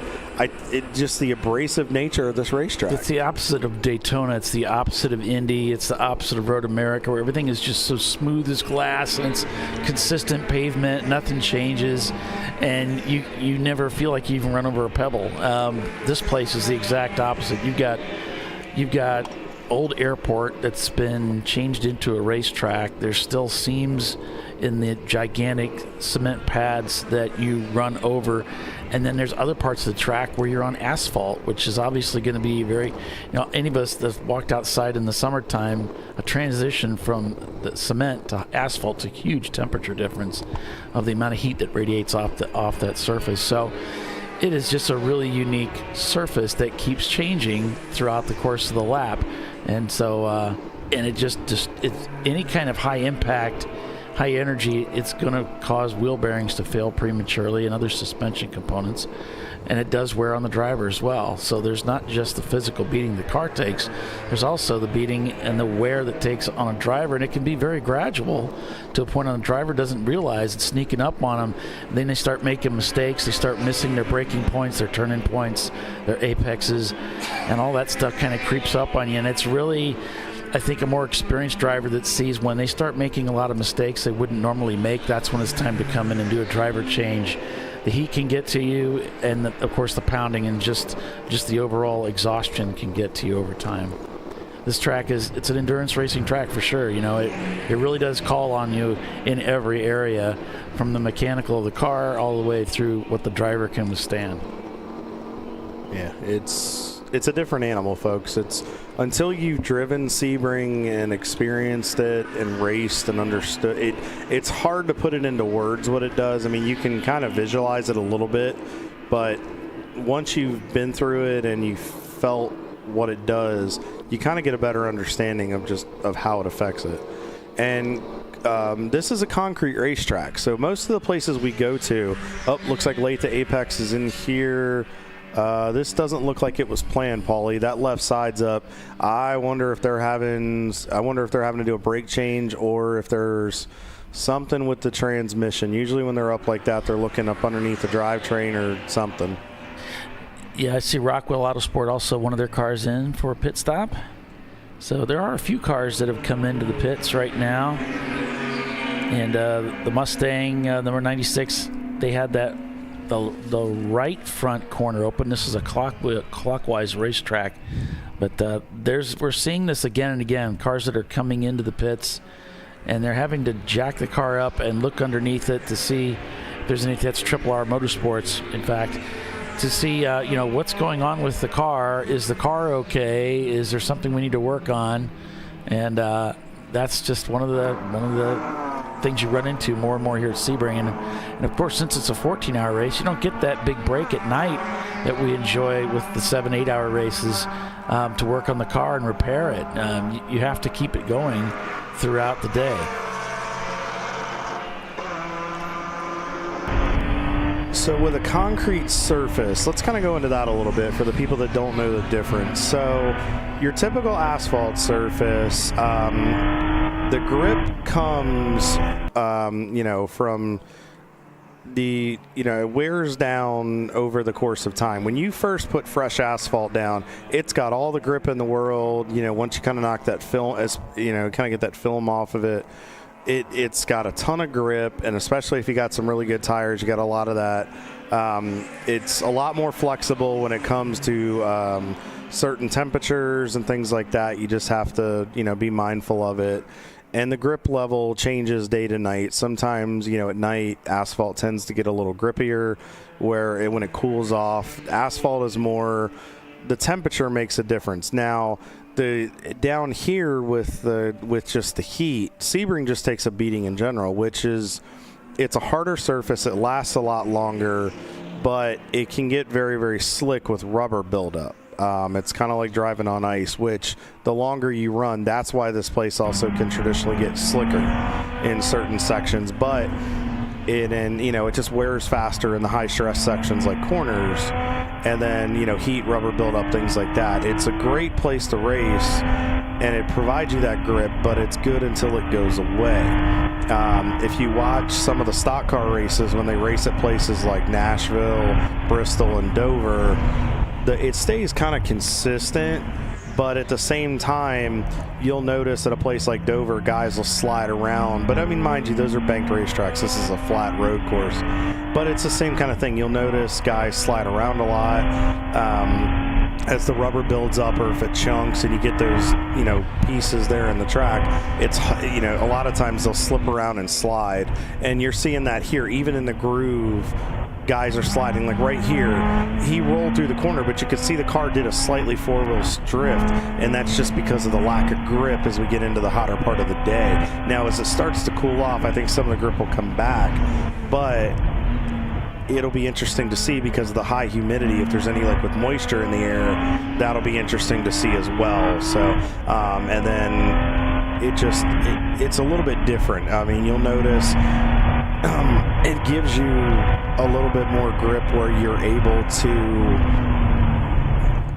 Just the abrasive nature of this racetrack. It's the opposite of Daytona. It's the opposite of Indy. It's the opposite of Road America, where everything is just so smooth as glass and it's consistent pavement. Nothing changes, and you never feel like you even run over a pebble. This place is the exact opposite. You've got old airport that's been changed into a racetrack. There's still seams in the gigantic cement pads that you run over, and then there's other parts of the track where you're on asphalt, which is obviously going to be very, any of us that walked outside in the summertime, a transition from the cement to asphalt is a huge temperature difference of the amount of heat that radiates off that surface. So it is just a really unique surface that keeps changing throughout the course of the lap. And so, and it just it's any kind of high impact, high energy, it's going to cause wheel bearings to fail prematurely and other suspension components. And it does wear on the driver as well. So there's not just the physical beating the car takes, there's also the beating and the wear that takes on a driver. And it can be very gradual to a point on the driver doesn't realize it's sneaking up on them. And then they start making mistakes. They start missing their braking points, their turning points, their apexes, and all that stuff kind of creeps up on you. And it's really, I think, a more experienced driver that sees when they start making a lot of mistakes they wouldn't normally make, that's when it's time to come in and do a driver change. The heat can get to you, and of course the pounding and just the overall exhaustion can get to you over time. This track it's an endurance racing track for sure. It really does call on you in every area, from the mechanical of the car all the way through what the driver can withstand. Yeah, it's a different animal, folks. It's until you've driven Sebring and experienced it and raced and understood it, it's hard to put it into words what it does. I mean, you can kind of visualize it a little bit, but once you've been through it and you felt what it does, you kind of get a better understanding of how it affects it. And this is a concrete racetrack, so most of the places we go to, looks like Late to Apex is in here. This doesn't look like it was planned, Paulie. That left side's up. I wonder if they're having to do a brake change, or if there's something with the transmission. Usually when they're up like that, they're looking up underneath the drivetrain or something. Yeah, I see Rockwell Autosport also one of their cars in for a pit stop. So there are a few cars that have come into the pits right now. And the Mustang number 96, they had the right front corner open. This is a clockwise racetrack. But we're seeing this again and again, cars that are coming into the pits, and they're having to jack the car up and look underneath it to see if there's anything. That's Triple R Motorsports, in fact, to see what's going on with the car. Is the car okay? Is there something we need to work on? And that's just one of the things you run into more and more here at Sebring. And of course, since it's a 14-hour race, you don't get that big break at night that we enjoy with the 7-8 hour races to work on the car and repair it. You have to keep it going throughout the day. So with a concrete surface, let's kind of go into that a little bit for the people that don't know the difference. So your typical asphalt surface, the grip comes, from the, it wears down over the course of time. When you first put fresh asphalt down, it's got all the grip in the world. Once you kind of knock that film, kind of get that film off of it, it's got a ton of grip, and especially if you got some really good tires, you got a lot of that. It's a lot more flexible when it comes to certain temperatures and things like that. You just have to, be mindful of it. And the grip level changes day to night. Sometimes, at night, asphalt tends to get a little grippier, where when it cools off, asphalt is more, the temperature makes a difference. Now, down here with just the heat, Sebring just takes a beating in general, which is, it's a harder surface. It lasts a lot longer, but it can get very, very slick with rubber buildup. It's kind of like driving on ice, which the longer you run, that's why this place also can traditionally get slicker in certain sections. But it just wears faster in the high stress sections like corners, and then heat, rubber buildup, things like that. It's a great place to race, and it provides you that grip, but it's good until it goes away. If you watch some of the stock car races when they race at places like Nashville, Bristol, and Dover, it stays kind of consistent, but at the same time, you'll notice at a place like Dover, guys will slide around. But I mean, mind you, those are banked racetracks. This is a flat road course. But it's the same kind of thing. You'll notice guys slide around a lot as the rubber builds up, or if it chunks and you get those, pieces there in the track. It's, a lot of times they'll slip around and slide. And you're seeing that here, even in the groove. Guys are sliding, like right here, he rolled through the corner, but you could see the car did a slightly four-wheel drift, and that's just because of the lack of grip as we get into the hotter part of the day. Now, as it starts to cool off, I think some of the grip will come back, but it'll be interesting to see because of the high humidity. If there's any, like with moisture in the air, that'll be interesting to see as well. So, and then it's a little bit different. I mean, you'll notice it gives you a little bit more grip where you're able to,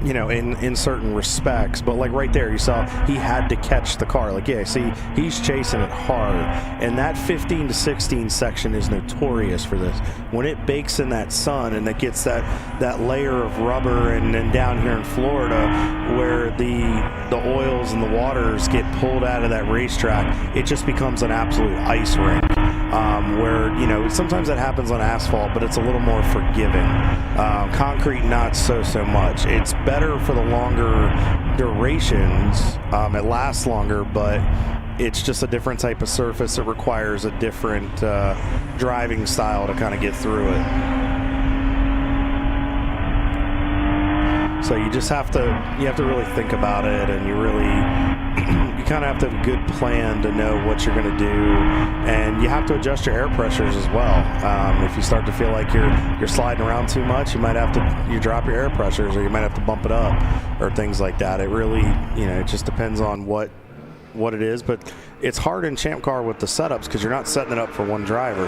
in certain respects. But like right there, you saw he had to catch the car. Like, yeah, see, he's chasing it hard. And that 15 to 16 section is notorious for this. When it bakes in that sun and it gets that layer of rubber, and then down here in Florida where the oils and the waters get pulled out of that racetrack, it just becomes an absolute ice rink. Where, sometimes that happens on asphalt, but it's a little more forgiving. Concrete, not so much. It's better for the longer durations. It lasts longer, but it's just a different type of surface. It requires a different driving style to kind of get through it. So you just have to really think about it, and you kind of have to have a good plan to know what you're going to do, and you have to adjust your air pressures as well. If you start to feel like you're sliding around too much, you might have to drop your air pressures, or you might have to bump it up, or things like that. It really, it just depends on what it is. But it's hard in Champ Car with the setups because you're not setting it up for one driver.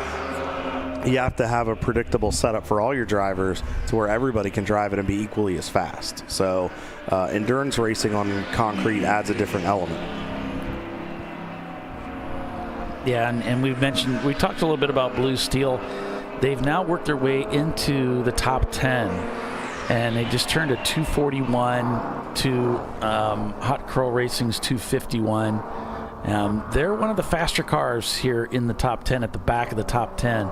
you have to have a predictable setup for all your drivers to where everybody can drive it and be equally as fast. So endurance racing on concrete adds a different element. Yeah, and we talked a little bit about Blue Steel. They've now worked their way into the top 10, and they just turned a 241 to Hot Curl Racing's 251. They're one of the faster cars here in the top 10, at the back of the top 10.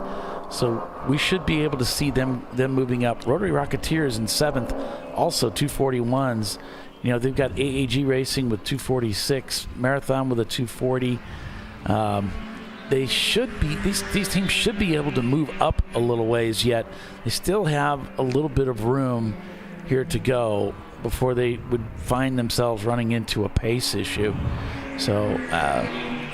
So we should be able to see them moving up. Rotary Rocketeers in 7th, also 241s. You know, they've got AAG Racing with 246, Marathon with a 240. They should be, these teams should be able to move up a little ways, yet they still have a little bit of room here to go before they would find themselves running into a pace issue. So,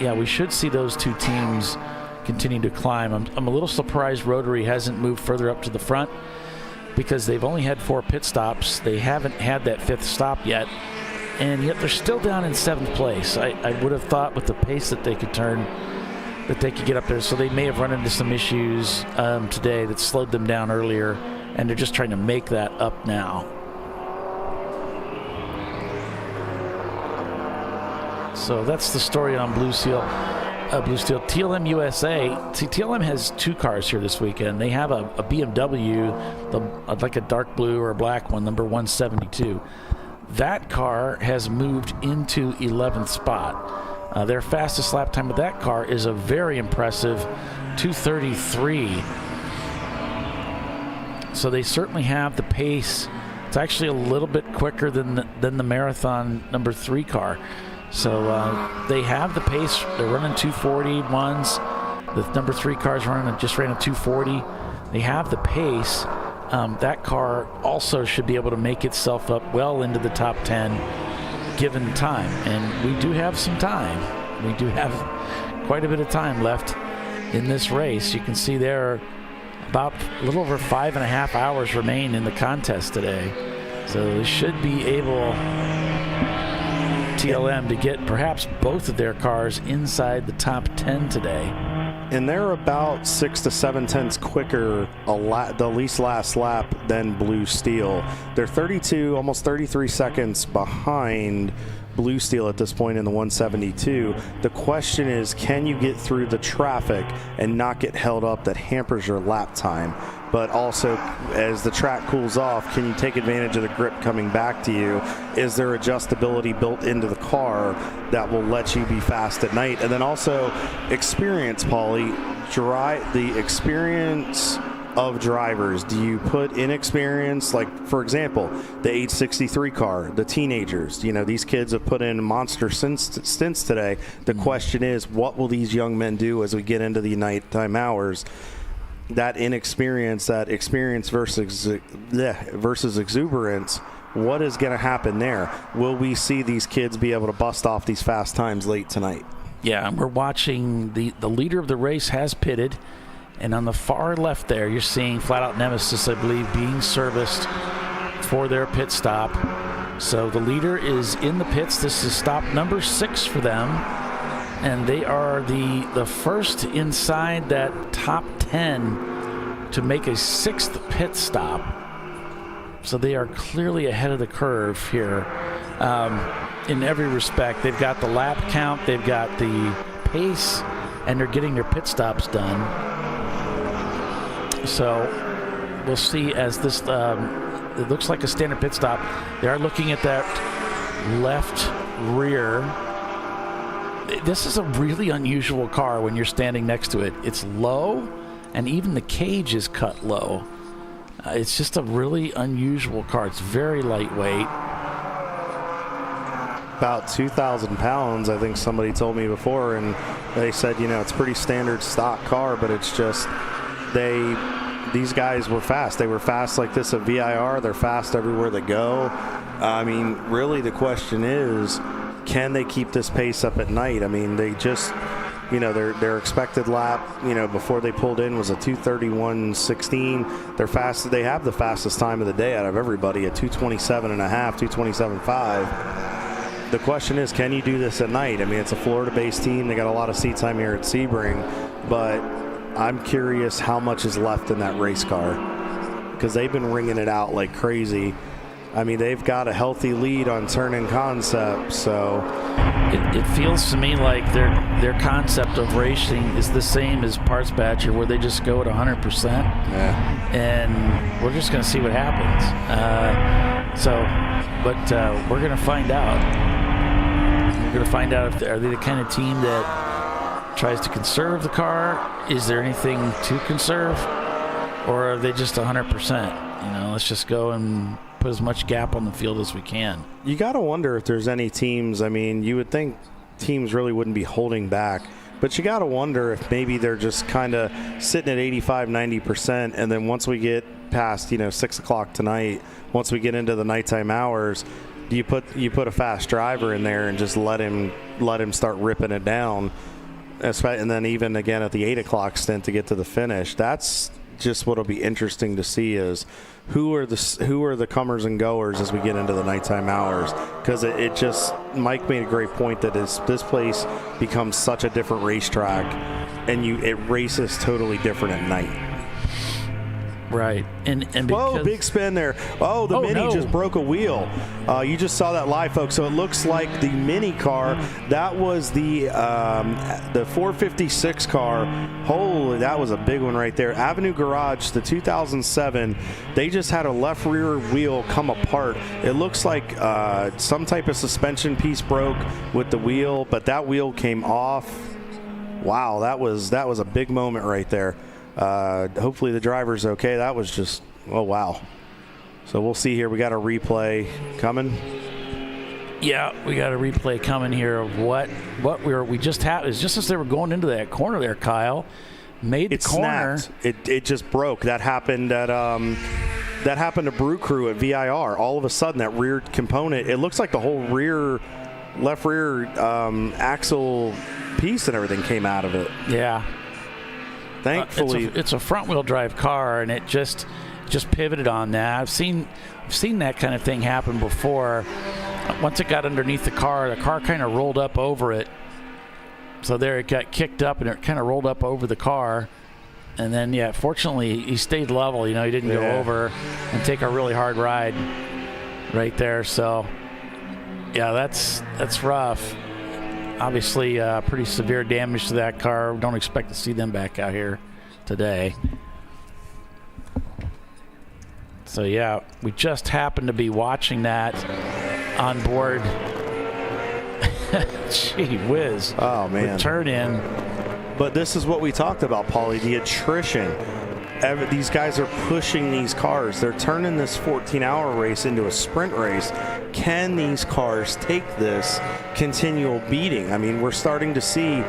yeah, we should see those two teams continue to climb. I'm a little surprised Rotary hasn't moved further up to the front, because they've only had 4 pit stops. They haven't had that 5th stop yet, and yet they're still down in 7th place. I would have thought with the pace that they could turn, that they could get up there. So they may have run into some issues today that slowed them down earlier, and they're just trying to make that up now. So that's the story on Blue Steel. TLM USA. See, TLM has 2 cars here this weekend. They have a BMW, like a dark blue or a black one, number 172. That car has moved into 11th spot. Their fastest lap time of that car is a very impressive 2:33. So they certainly have the pace. It's actually a little bit quicker than the Marathon number 3 car. So they have the pace. They're running 241s. The number 3 car's just ran a 240. They have the pace. That car also should be able to make itself up well into the top 10 given time. And we do have some time. We do have quite a bit of time left in this race. You can see there about a little over 5.5 hours remain in the contest today. So they should be able, TLM, to get perhaps both of their cars inside the top 10 today. And they're about 6 to 7 tenths quicker the least last lap than Blue Steel. They're 32, almost 33 seconds behind Blue Steel at this point in the 172. The question is, can you get through the traffic and not get held up that hampers your lap time? But also, as the track cools off, can you take advantage of the grip coming back to you? Is there adjustability built into the car that will let you be fast at night? And then also experience, Paulie, the experience of drivers. Do you put inexperience, like for example the 863 car, the teenagers, these kids have put in monster stints today. The question is, what will these young men do as we get into the nighttime hours? That inexperience, that experience versus exuberance, what is going to happen there? Will we see these kids be able to bust off these fast times late tonight? Yeah, and we're watching the leader of the race has pitted. And on the far left there, you're seeing Flat Out Nemesis, I believe, being serviced for their pit stop. So the leader is in the pits. This is stop number 6 for them. And they are the first inside that top 10 to make a 6th pit stop. So they are clearly ahead of the curve here in every respect. They've got the lap count, they've got the pace, and they're getting their pit stops done. So we'll see as this, it looks like a standard pit stop. They are looking at that left rear. This is a really unusual car when you're standing next to it. It's low, and even the cage is cut low. It's just a really unusual car. It's very lightweight. About 2,000 pounds, I think somebody told me before, and they said, it's a pretty standard stock car, but it's just, these guys were fast. They were fast like this at VIR. They're fast everywhere they go. I mean, really the question is, can they keep this pace up at night? I mean, they just, their expected lap, before they pulled in was a 2:31.16. They're fast. They have the fastest time of the day out of everybody at 2:27.5, 2:27.5. The question is, can you do this at night? I mean, it's a Florida-based team. They got a lot of seat time here at Sebring, but I'm curious how much is left in that race car, because they've been ringing it out like crazy. I mean, they've got a healthy lead on turn-in concept, so it feels to me like their concept of racing is the same as Parts Badger, where they just go at 100%. Yeah. And we're just going to see what happens. But we're going to find out. We're going to find out are they the kind of team that tries to conserve the car? Is there anything to conserve, or are they just 100%? You know, let's just go and put as much gap on the field as we can. You got to wonder if there's any teams. I mean, you would think teams really wouldn't be holding back, but you got to wonder if maybe they're just kind of sitting at 85-90%, and then once we get past 6 o'clock tonight, once we get into the nighttime hours, you put a fast driver in there and just let him start ripping it down, and then even again at the 8 o'clock stint to get to the finish. That's just what'll be interesting to see is who are the comers and goers as we get into the nighttime hours, because it just, Mike made a great point that this place becomes such a different racetrack, and it races totally different at night. Right. And whoa, big spin there. Oh, the Mini just broke a wheel. You just saw that live, folks. So it looks like the Mini car, that was the 456 car. Holy, that was a big one right there. Avenue Garage, the 2007, they just had a left rear wheel come apart. It looks like some type of suspension piece broke with the wheel, but that wheel came off. Wow, that was a big moment right there. Hopefully the driver's okay. That was just, oh wow. So we'll see here. We got a replay coming. Yeah, we got a replay coming here of what we just had. It's just as they were going into that corner there, Kyle. Made the corner. Snapped. It just broke. That happened to Brew Crew at VIR. All of a sudden, that rear component, it looks like the whole left rear axle piece and everything came out of it. Yeah. Thankfully, it's a front-wheel drive car, and it just pivoted on that. I've seen that kind of thing happen before. Once it got underneath the car kind of rolled up over it. So there, it got kicked up, and it kind of rolled up over the car. And then, yeah, fortunately, he stayed level. He didn't go over and take a really hard ride right there. So, yeah, that's rough. Obviously, pretty severe damage to that car. Don't expect to see them back out here today. So, yeah, we just happened to be watching that on board. Gee whiz. Oh, man. The turn in. But this is what we talked about, Paulie, the attrition. These guys are pushing these cars. They're turning this 14-hour race into a sprint race. Can these cars take this continual beating? I mean, we're starting to see,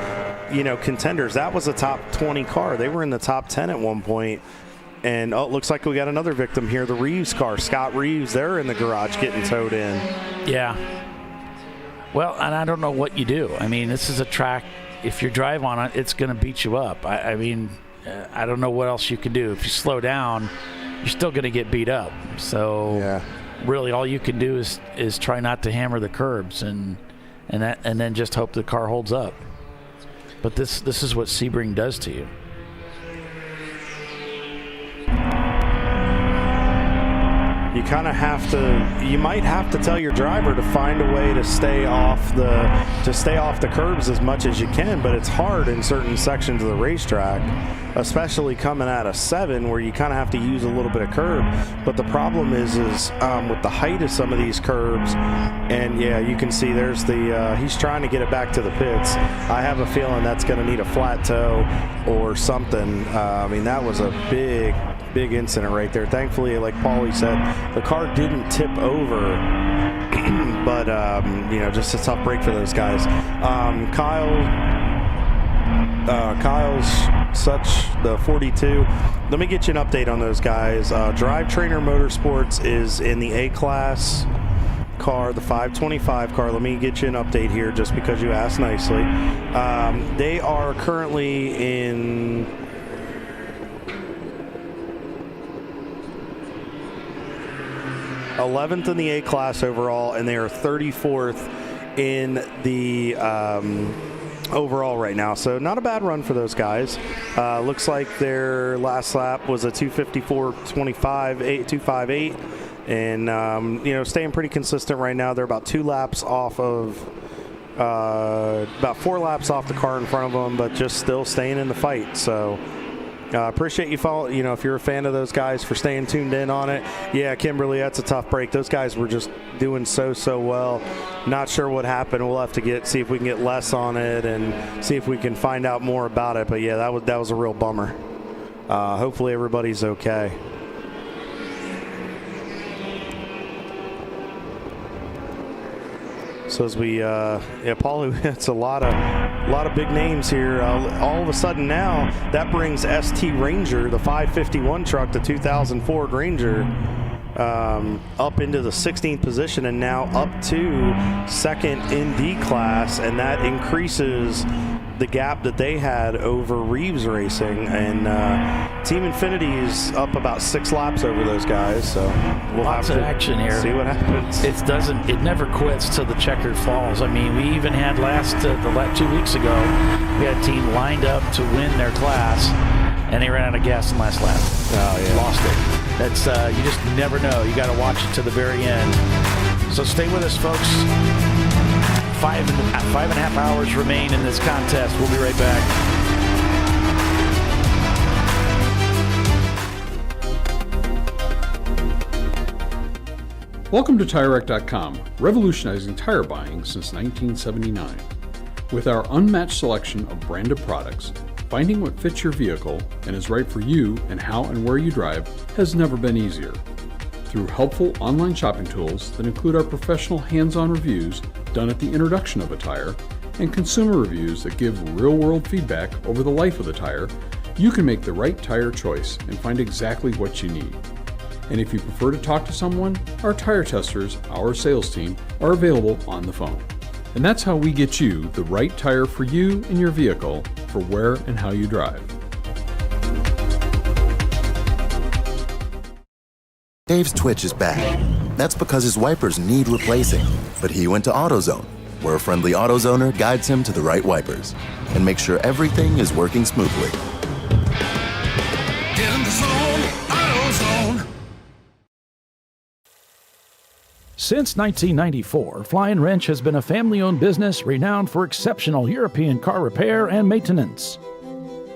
contenders. That was a top 20 car. They were in the top 10 at one point. And it looks like we got another victim here. The Reeves car, Scott Reeves, they're in the garage getting towed in. Yeah. Well, and I don't know what you do. I mean, this is a track. If you drive on it, it's going to beat you up. I mean, I don't know what else you can do. If you slow down, you're still going to get beat up. So really all you can do is try not to hammer the curbs and then just hope the car holds up. But this is what Sebring does to you. You might have to tell your driver to find a way to stay off the curbs as much as you can, but it's hard in certain sections of the racetrack, especially coming out of 7 where you kind of have to use a little bit of curb. But the problem is with the height of some of these curbs, and yeah, you can see there's he's trying to get it back to the pits. I have a feeling that's going to need a flat toe or something. I mean, that was a big incident right there. Thankfully, like Paulie said, the car didn't tip over, but just a tough break for those guys. Kyle's the 42. Let me get you an update on those guys. Drive Trainer Motorsports is in the A-Class car, the 525 car. Let me get you an update here just because you asked nicely. They are currently in 11th in the A-Class overall, and they are 34th in the overall right now. So not a bad run for those guys. Looks like their last lap was a 254.25, 258, and staying pretty consistent right now. They're about 2 laps off of, about 4 laps off the car in front of them, but just still staying in the fight. So appreciate you follow. If you're a fan of those guys, for staying tuned in on it. Yeah, Kimberly, that's a tough break. Those guys were just doing so well. Not sure what happened. We'll have to see if we can get less on it and see if we can find out more about it. But yeah, that was a real bummer. Hopefully everybody's okay. So as we, Paul, it's a lot of big names here. All of a sudden now, that brings ST Ranger, the 551 truck, the 2004 Ranger, up into the 16th position and now up to second in D class, and that increases the gap that they had over Reeves Racing, and Team Infinity's up about 6 laps over those guys. So we'll Lots have of to action here. See what happens. It never quits till the checkered falls. I mean, we even had the 2 weeks ago, we had a team lined up to win their class, and they ran out of gas in last lap. Oh yeah, lost it. That's you just never know. You got to watch it to the very end. So stay with us, folks. 5.5 hours remain in this contest. We'll be right back. Welcome to TireRack.com, revolutionizing tire buying since 1979. With our unmatched selection of branded products, finding what fits your vehicle and is right for you and how and where you drive has never been easier. Through helpful online shopping tools that include our professional hands-on reviews done at the introduction of a tire and consumer reviews that give real-world feedback over the life of the tire, you can make the right tire choice and find exactly what you need. And if you prefer to talk to someone, our tire testers, our sales team, are available on the phone. And that's how we get you the right tire for you and your vehicle for where and how you drive. Dave's twitch is bad. That's because his wipers need replacing. But he went to AutoZone, where a friendly AutoZoner guides him to the right wipers and makes sure everything is working smoothly. Get in the zone, AutoZone. Since 1994, Flying Wrench has been a family-owned business renowned for exceptional European car repair and maintenance.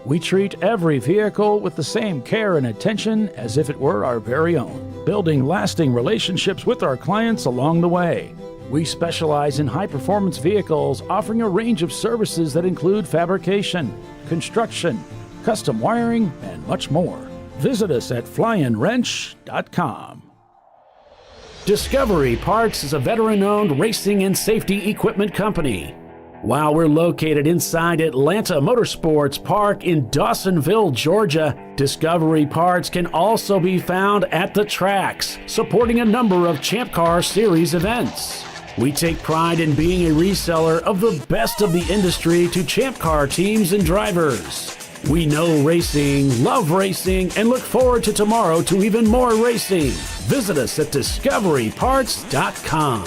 We treat every vehicle with the same care and attention as if it were our very own, building lasting relationships with our clients along the way. We specialize in high-performance vehicles, offering a range of services that include fabrication, construction, custom wiring, and much more. Visit us at flyinwrench.com. Discovery Parts is a veteran-owned racing and safety equipment company. While we're located inside Atlanta Motorsports Park in Dawsonville, Georgia, Discovery Parts can also be found at the tracks, supporting a number of Champ Car Series events. We take pride in being a reseller of the best of the industry to Champ Car teams and drivers. We know racing, love racing, and look forward to tomorrow to even more racing. Visit us at discoveryparts.com.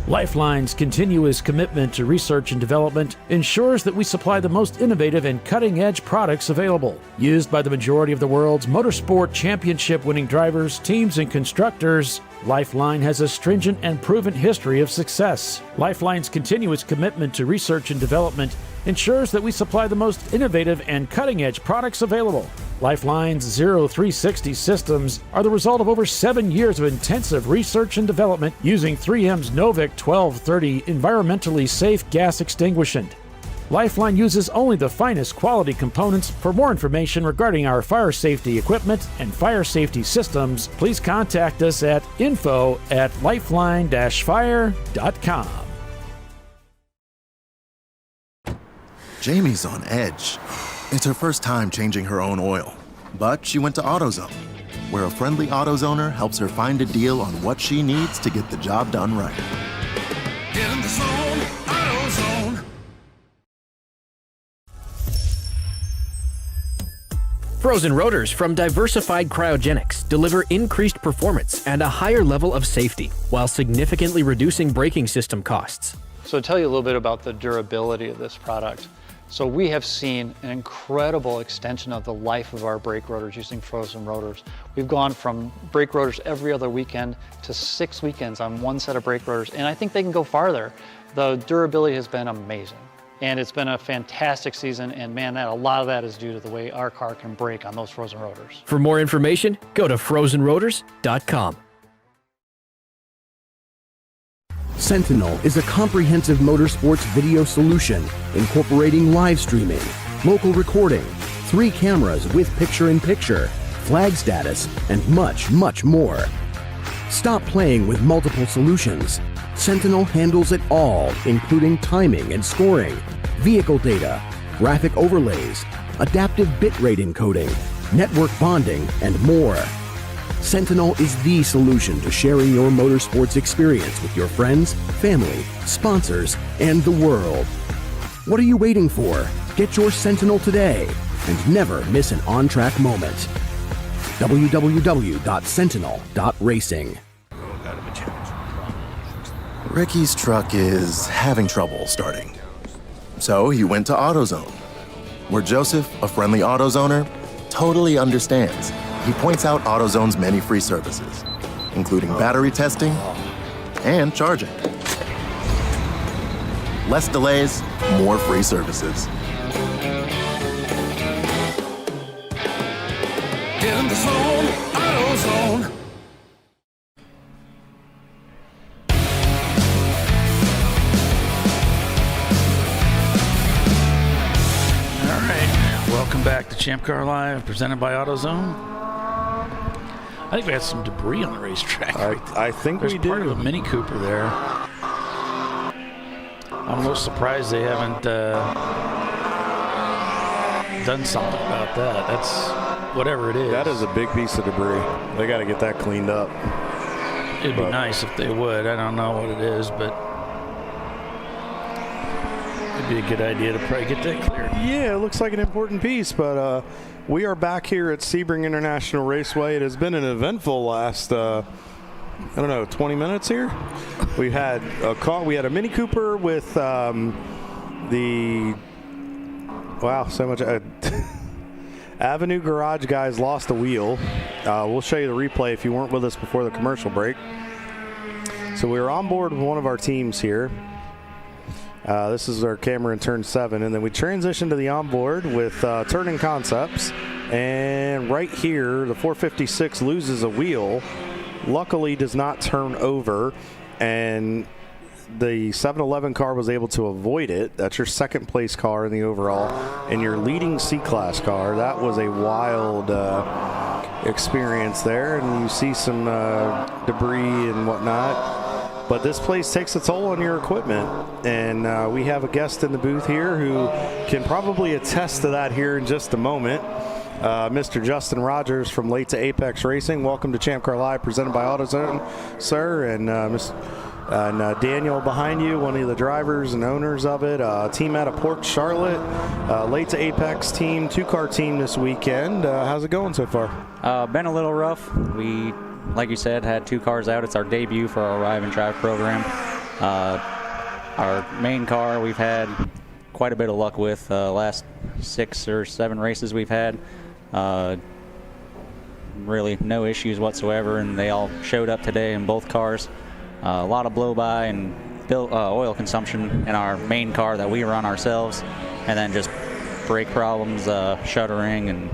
Lifeline's continuous commitment to research and development ensures that we supply the most innovative and cutting-edge products available. Used by the majority of the world's motorsport championship-winning drivers, teams, and constructors, Lifeline has a stringent and proven history of success. Lifeline's continuous commitment to research and development ensures that we supply the most innovative and cutting-edge products available. Lifeline's 0360 systems are the result of over 7 years of intensive research and development using 3M's Novik 1230 environmentally safe gas extinguishant. Lifeline uses only the finest quality components. For more information regarding our fire safety equipment and fire safety systems, please contact us at info@lifeline-fire.com. Jamie's on edge. It's her first time changing her own oil, but she went to AutoZone, where a friendly AutoZoner helps her find a deal on what she needs to get the job done right. Get in the zone, AutoZone. Frozen rotors from Diversified Cryogenics deliver increased performance and a higher level of safety while significantly reducing braking system costs. So to tell you a little bit about the durability of this product. So we have seen an incredible extension of the life of our brake rotors using frozen rotors. We've gone from brake rotors every other weekend to 6 weekends on one set of brake rotors, and I think they can go farther. The durability has been amazing, and it's been a fantastic season, and man, a lot of that is due to the way our car can brake on those frozen rotors. For more information, go to frozenrotors.com. Sentinel is a comprehensive motorsports video solution incorporating live streaming, local recording, 3 cameras with picture-in-picture, flag status, and much, much more. Stop playing with multiple solutions. Sentinel handles it all, including timing and scoring, vehicle data, graphic overlays, adaptive bitrate encoding, network bonding, and more. Sentinel is the solution to sharing your motorsports experience with your friends, family, sponsors, and the world. What are you waiting for? Get your Sentinel today and never miss an on-track moment. www.sentinel.racing. Ricky's truck is having trouble starting. So he went to AutoZone, where Joseph, a friendly AutoZoner, totally understands. He points out AutoZone's many free services, including battery testing and charging. Less delays, more free services. Get in the zone, AutoZone. All right, welcome back to ChampCar.Live, presented by AutoZone. I think we had some debris on the racetrack. I think There's we do. part of a Mini Cooper there. I'm a little surprised they haven't done something about that. That's whatever it is. That is a big piece of debris. They got to get that cleaned up. It'd be nice if they would. I don't know what it is, but it'd be a good idea to probably get that cleared. Yeah, it looks like an important piece, but we are back here at Sebring International Raceway. It has been an eventful last, 20 minutes here. We had a Mini Cooper with Avenue Garage guys lost a wheel. We'll show you the replay if you weren't with us before the commercial break. So we were on board with one of our teams here. This is our camera in turn 7, and then we transitioned to the onboard with Turning Concepts, and right here the 456 loses a wheel, luckily does not turn over, and the 711 car was able to avoid it. That's your second place car in the overall, and your leading C-Class car. That was a wild experience there, and you see some debris and whatnot. But this place takes a toll on your equipment, and we have a guest in the booth here who can probably attest to that here in just a moment. Mr. Justin Rogers from Late to Apex Racing. Welcome to ChampCar.Live, presented by AutoZone, sir, and Daniel behind you, one of the drivers and owners of it. Team out of Port Charlotte, Late to Apex team, 2-car team this weekend. How's it going so far? Been a little rough. We, like you said, had 2 cars out. It's our debut for our Arrive and Drive program. Our main car we've had quite a bit of luck with. Last 6 or 7 races we've had. Really no issues whatsoever, and they all showed up today in both cars. A lot of blow-by and oil consumption in our main car that we run ourselves, and then just brake problems, shuttering, and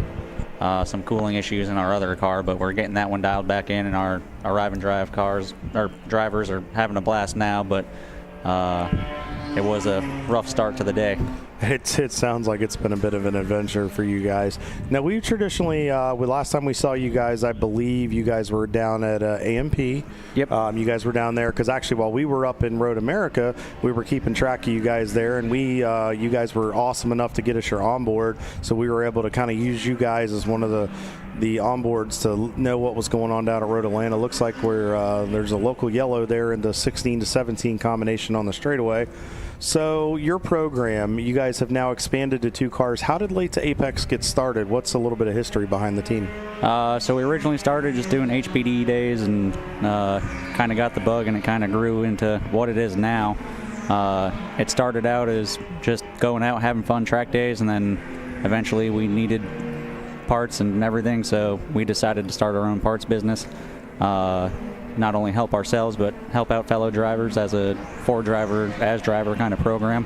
some cooling issues in our other car, but we're getting that one dialed back in, and our Arrive and Drive cars, our drivers are having a blast now, but it was a rough start to the day. It sounds like it's been a bit of an adventure for you guys. Now, we traditionally, last time we saw you guys, I believe you guys were down at AMP. Yep. You guys were down there because actually while we were up in Road America, we were keeping track of you guys there, and you guys were awesome enough to get us your onboard, so we were able to kind of use you guys as one of the onboards to know what was going on down at Road Atlanta. Looks like there's a local yellow there in the 16 to 17 combination on the straightaway. So your program, you guys have now expanded to 2 cars. How did Late to Apex get started? What's a little bit of history behind the team? So we originally started just doing HPD days and kind of got the bug, and it kind of grew into what it is now. It started out as just going out, having fun track days, and then eventually we needed parts and everything, so we decided to start our own parts business. Not only help ourselves, but help out fellow drivers as a for-driver, as-driver kind of program.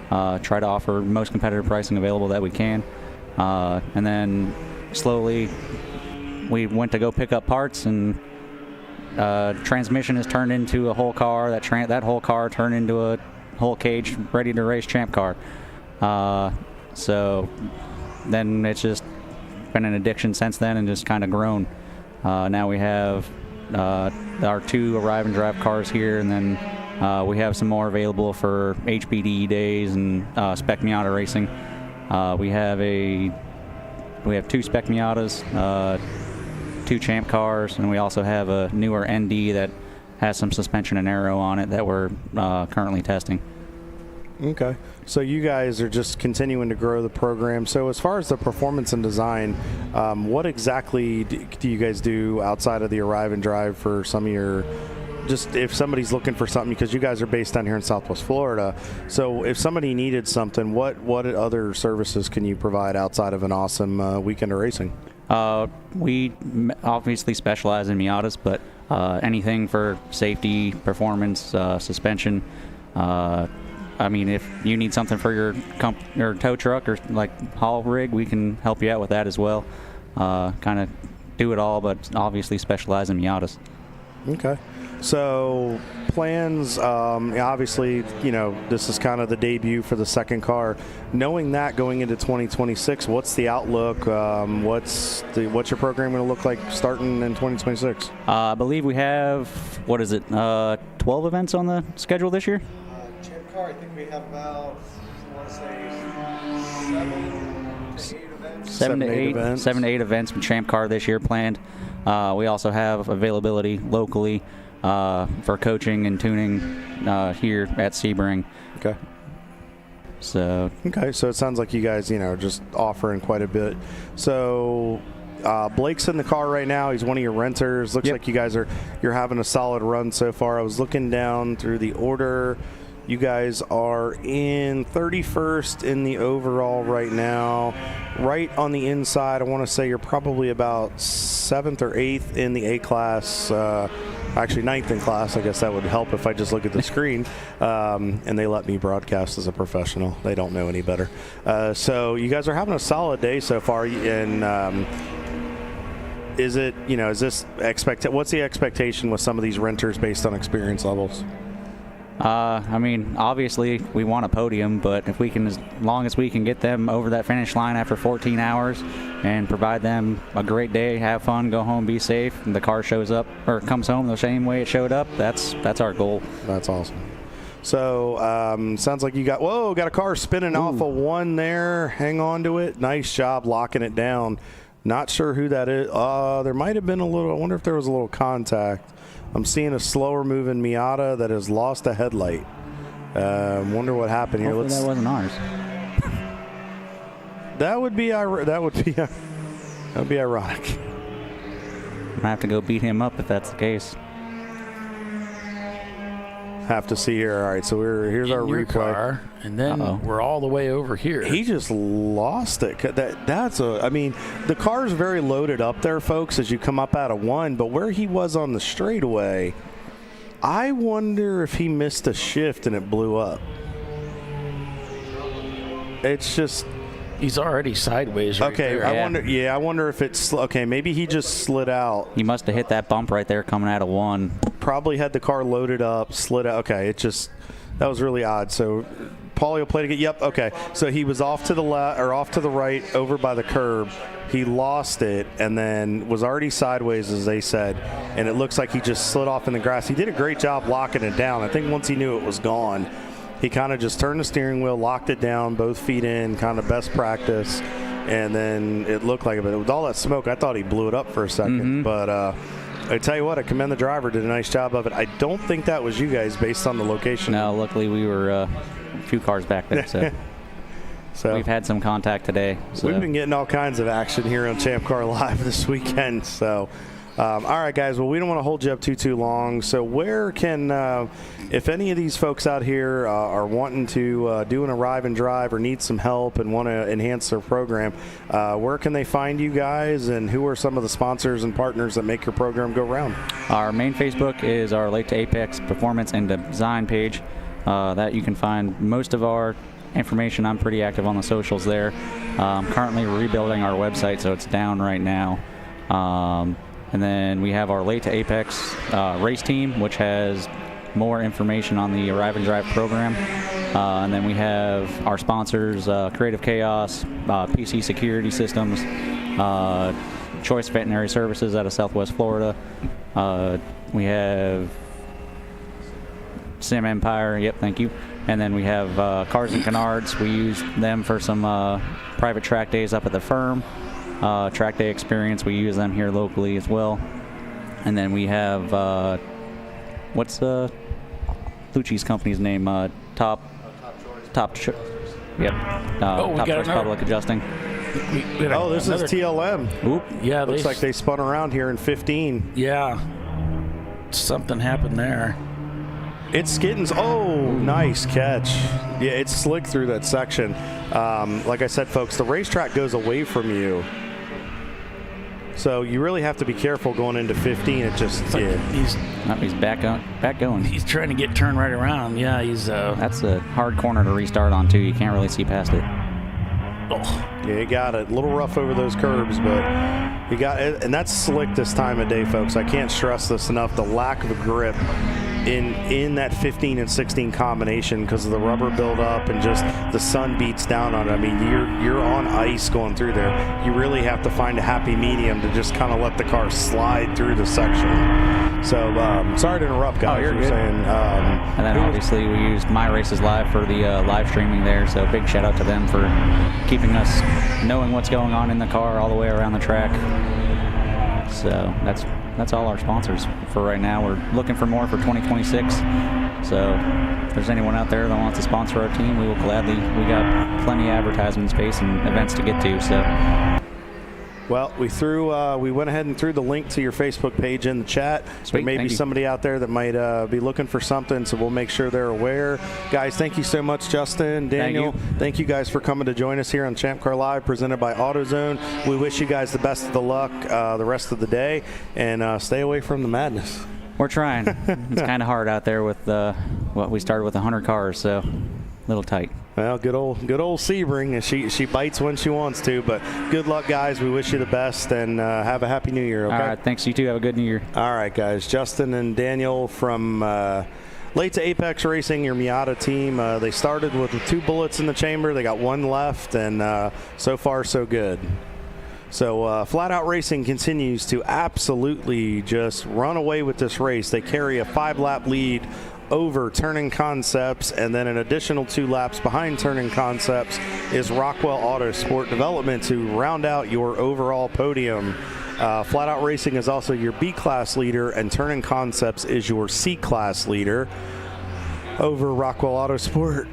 Try to offer most competitive pricing available that we can. And then slowly we went to go pick up parts, and transmission has turned into a whole car. That whole car turned into a whole cage ready to race Champ Car. So then it's just been an addiction since then, and just kind of grown. Now we have our 2 arrive and drive cars here, and then we have some more available for HPDE days and Spec Miata racing. We have 2 Spec Miatas, 2 Champ cars, and we also have a newer ND that has some suspension and aero on it that we're currently testing. Okay. So you guys are just continuing to grow the program. So as far as the performance and design, what exactly do you guys do outside of the arrive and drive for some of your, just if somebody's looking for something, because you guys are based down here in Southwest Florida. So if somebody needed something, what other services can you provide outside of an awesome weekend of racing? We obviously specialize in Miatas, but anything for safety, performance, suspension. I mean, if you need something for your tow truck or like haul rig, we can help you out with that as well. Kind of do it all, but obviously specialize in Miatas. Okay. So plans, obviously, you know, this is kind of the debut for the second car. Knowing that going into 2026, what's the outlook? What's your program going to look like starting in 2026? I believe we have, 12 events on the schedule this year? I think we have about, I want to say, 7 to 8 events. 7 to 8 events from Champ Car this year planned. We also have availability locally for coaching and tuning here at Sebring. Okay. So it sounds like you guys, you know, just offering quite a bit. So Blake's in the car right now. He's one of your renters. Looks like you guys you're having a solid run so far. I was looking down through the order. You guys are in 31st in the overall right now. Right on the inside, I want to say you're probably about 7th or 8th in the A class. Actually 9th in class. I guess that would help if I just look at the screen. And they let me broadcast as a professional. They don't know any better. So you guys are having a solid day so far. And is it, you know, what's the expectation with some of these renters based on experience levels? I mean, obviously we want a podium, but if we can, as long as we can get them over that finish line after 14 hours and provide them a great day, have fun, go home, be safe, and the car shows up or comes home the same way it showed up, that's our goal. That's awesome. So sounds like you got a car spinning off of one there. Hang on to it. Nice job locking it down. Not sure who that is. There might have been a little, I wonder if there was a little contact. I'm seeing a slower moving Miata that has lost a headlight. Wonder what happened here. Hopefully that wasn't ours. That would be ironic. I have to go beat him up if that's the case. Have to see here. All right, so here's our replay. Car, and then we're all the way over here. He just lost it. I mean, the car's very loaded up there, folks, as you come up out of one, but where he was on the straightaway, I wonder if he missed a shift and it blew up. It's just... He's already sideways right there. I wonder if it's... Okay, maybe he just slid out. He must have hit that bump right there coming out of one. Probably had the car loaded up, slid out. Okay, that was really odd. So Paulie will play to get... Yep, okay. So he was off to the left or off to the right over by the curb. He lost it and then was already sideways, as they said, and it looks like he just slid off in the grass. He did a great job locking it down. I think once he knew it was gone, he kind of just turned the steering wheel, locked it down, both feet in, kind of best practice, and then it looked like it. But with all that smoke, I thought he blew it up for a second. But I tell you what, I commend the driver, did a nice job of it. I don't think that was you guys based on the location. No, luckily we were a few cars back there, so we've had some contact today. So. We've been getting all kinds of action here on ChampCar.Live this weekend. So All right, guys. Well, we don't want to hold you up too long. So where can, if any of these folks out here are wanting to do an arrive and drive or need some help and want to enhance their program, where can they find you guys, and who are some of the sponsors and partners that make your program go round? Our main Facebook is our Lake to Apex Performance and Design page. That you can find most of our information. I'm pretty active on the socials there. Currently rebuilding our website, so it's down right now. And then we have our Late to Apex race team, which has more information on the Arrive and Drive program. And then we have our sponsors, Creative Chaos, PC Security Systems, Choice Veterinary Services out of Southwest Florida. We have Sim Empire, yep, thank you. And then we have Cars and Canards. We use them for some private track days up at the firm. Track day experience, we use them here locally as well. And then we have what's Lucci's company's name? Top Choice. Yep. Top Choice Public Adjusting. Oh, this is TLM. Oop. Yeah, looks like they spun around here in 15. Yeah, something happened there. It's skidding. Oh, nice catch. Yeah, it's slick through that section. Like I said, folks, the racetrack goes away from you. So you really have to be careful going into 15. It just he's back going. He's trying to get turned right around. Yeah, he's that's a hard corner to restart on too. You can't really see past it. Oh. Yeah, he got it. A little rough over those curbs, but he got it, and that's slick this time of day, folks. I can't stress this enough. The lack of grip in that 15 and 16 combination because of the rubber buildup and just the sun beats down on it. I mean, you're on ice going through there. You really have to find a happy medium to just kind of let the car slide through the section. So sorry to interrupt, guys. Oh, you're good. Saying, and then obviously we used My Races Live for the live streaming there. So big shout out to them for keeping us knowing what's going on in the car all the way around the track. So that's all our sponsors for right now. We're looking for more for 2026. So if there's anyone out there that wants to sponsor our team, we will gladly. We got plenty of advertisement space and events to get to. So. Well, we went ahead and threw the link to your Facebook page in the chat. Sweet, there may be somebody out there that might be looking for something, so we'll make sure they're aware. Guys, thank you so much, Justin, Daniel. Thank you guys for coming to join us here on ChampCar.Live, presented by AutoZone. We wish you guys the best of the luck the rest of the day, and stay away from the madness. We're trying. It's kind of hard out there with what we started with 100 cars, so a little tight. Well, good old Sebring, and she bites when she wants to. But good luck, guys. We wish you the best, and have a happy New Year. Okay? All right, thanks. You too. Have a good New Year. All right, guys. Justin and Daniel from Late to Apex Racing, your Miata team. They started with 2 bullets in the chamber. They got 1 left, and so far so good. So Flat Out Racing continues to absolutely just run away with this race. They carry a 5-lap lead over Turning Concepts, and then an additional 2 laps behind Turning Concepts is Rockwell Auto Sport Development to round out your overall podium. Flat Out Racing is also your B-Class leader, and Turning Concepts is your C-Class leader over Rockwell Auto Sport.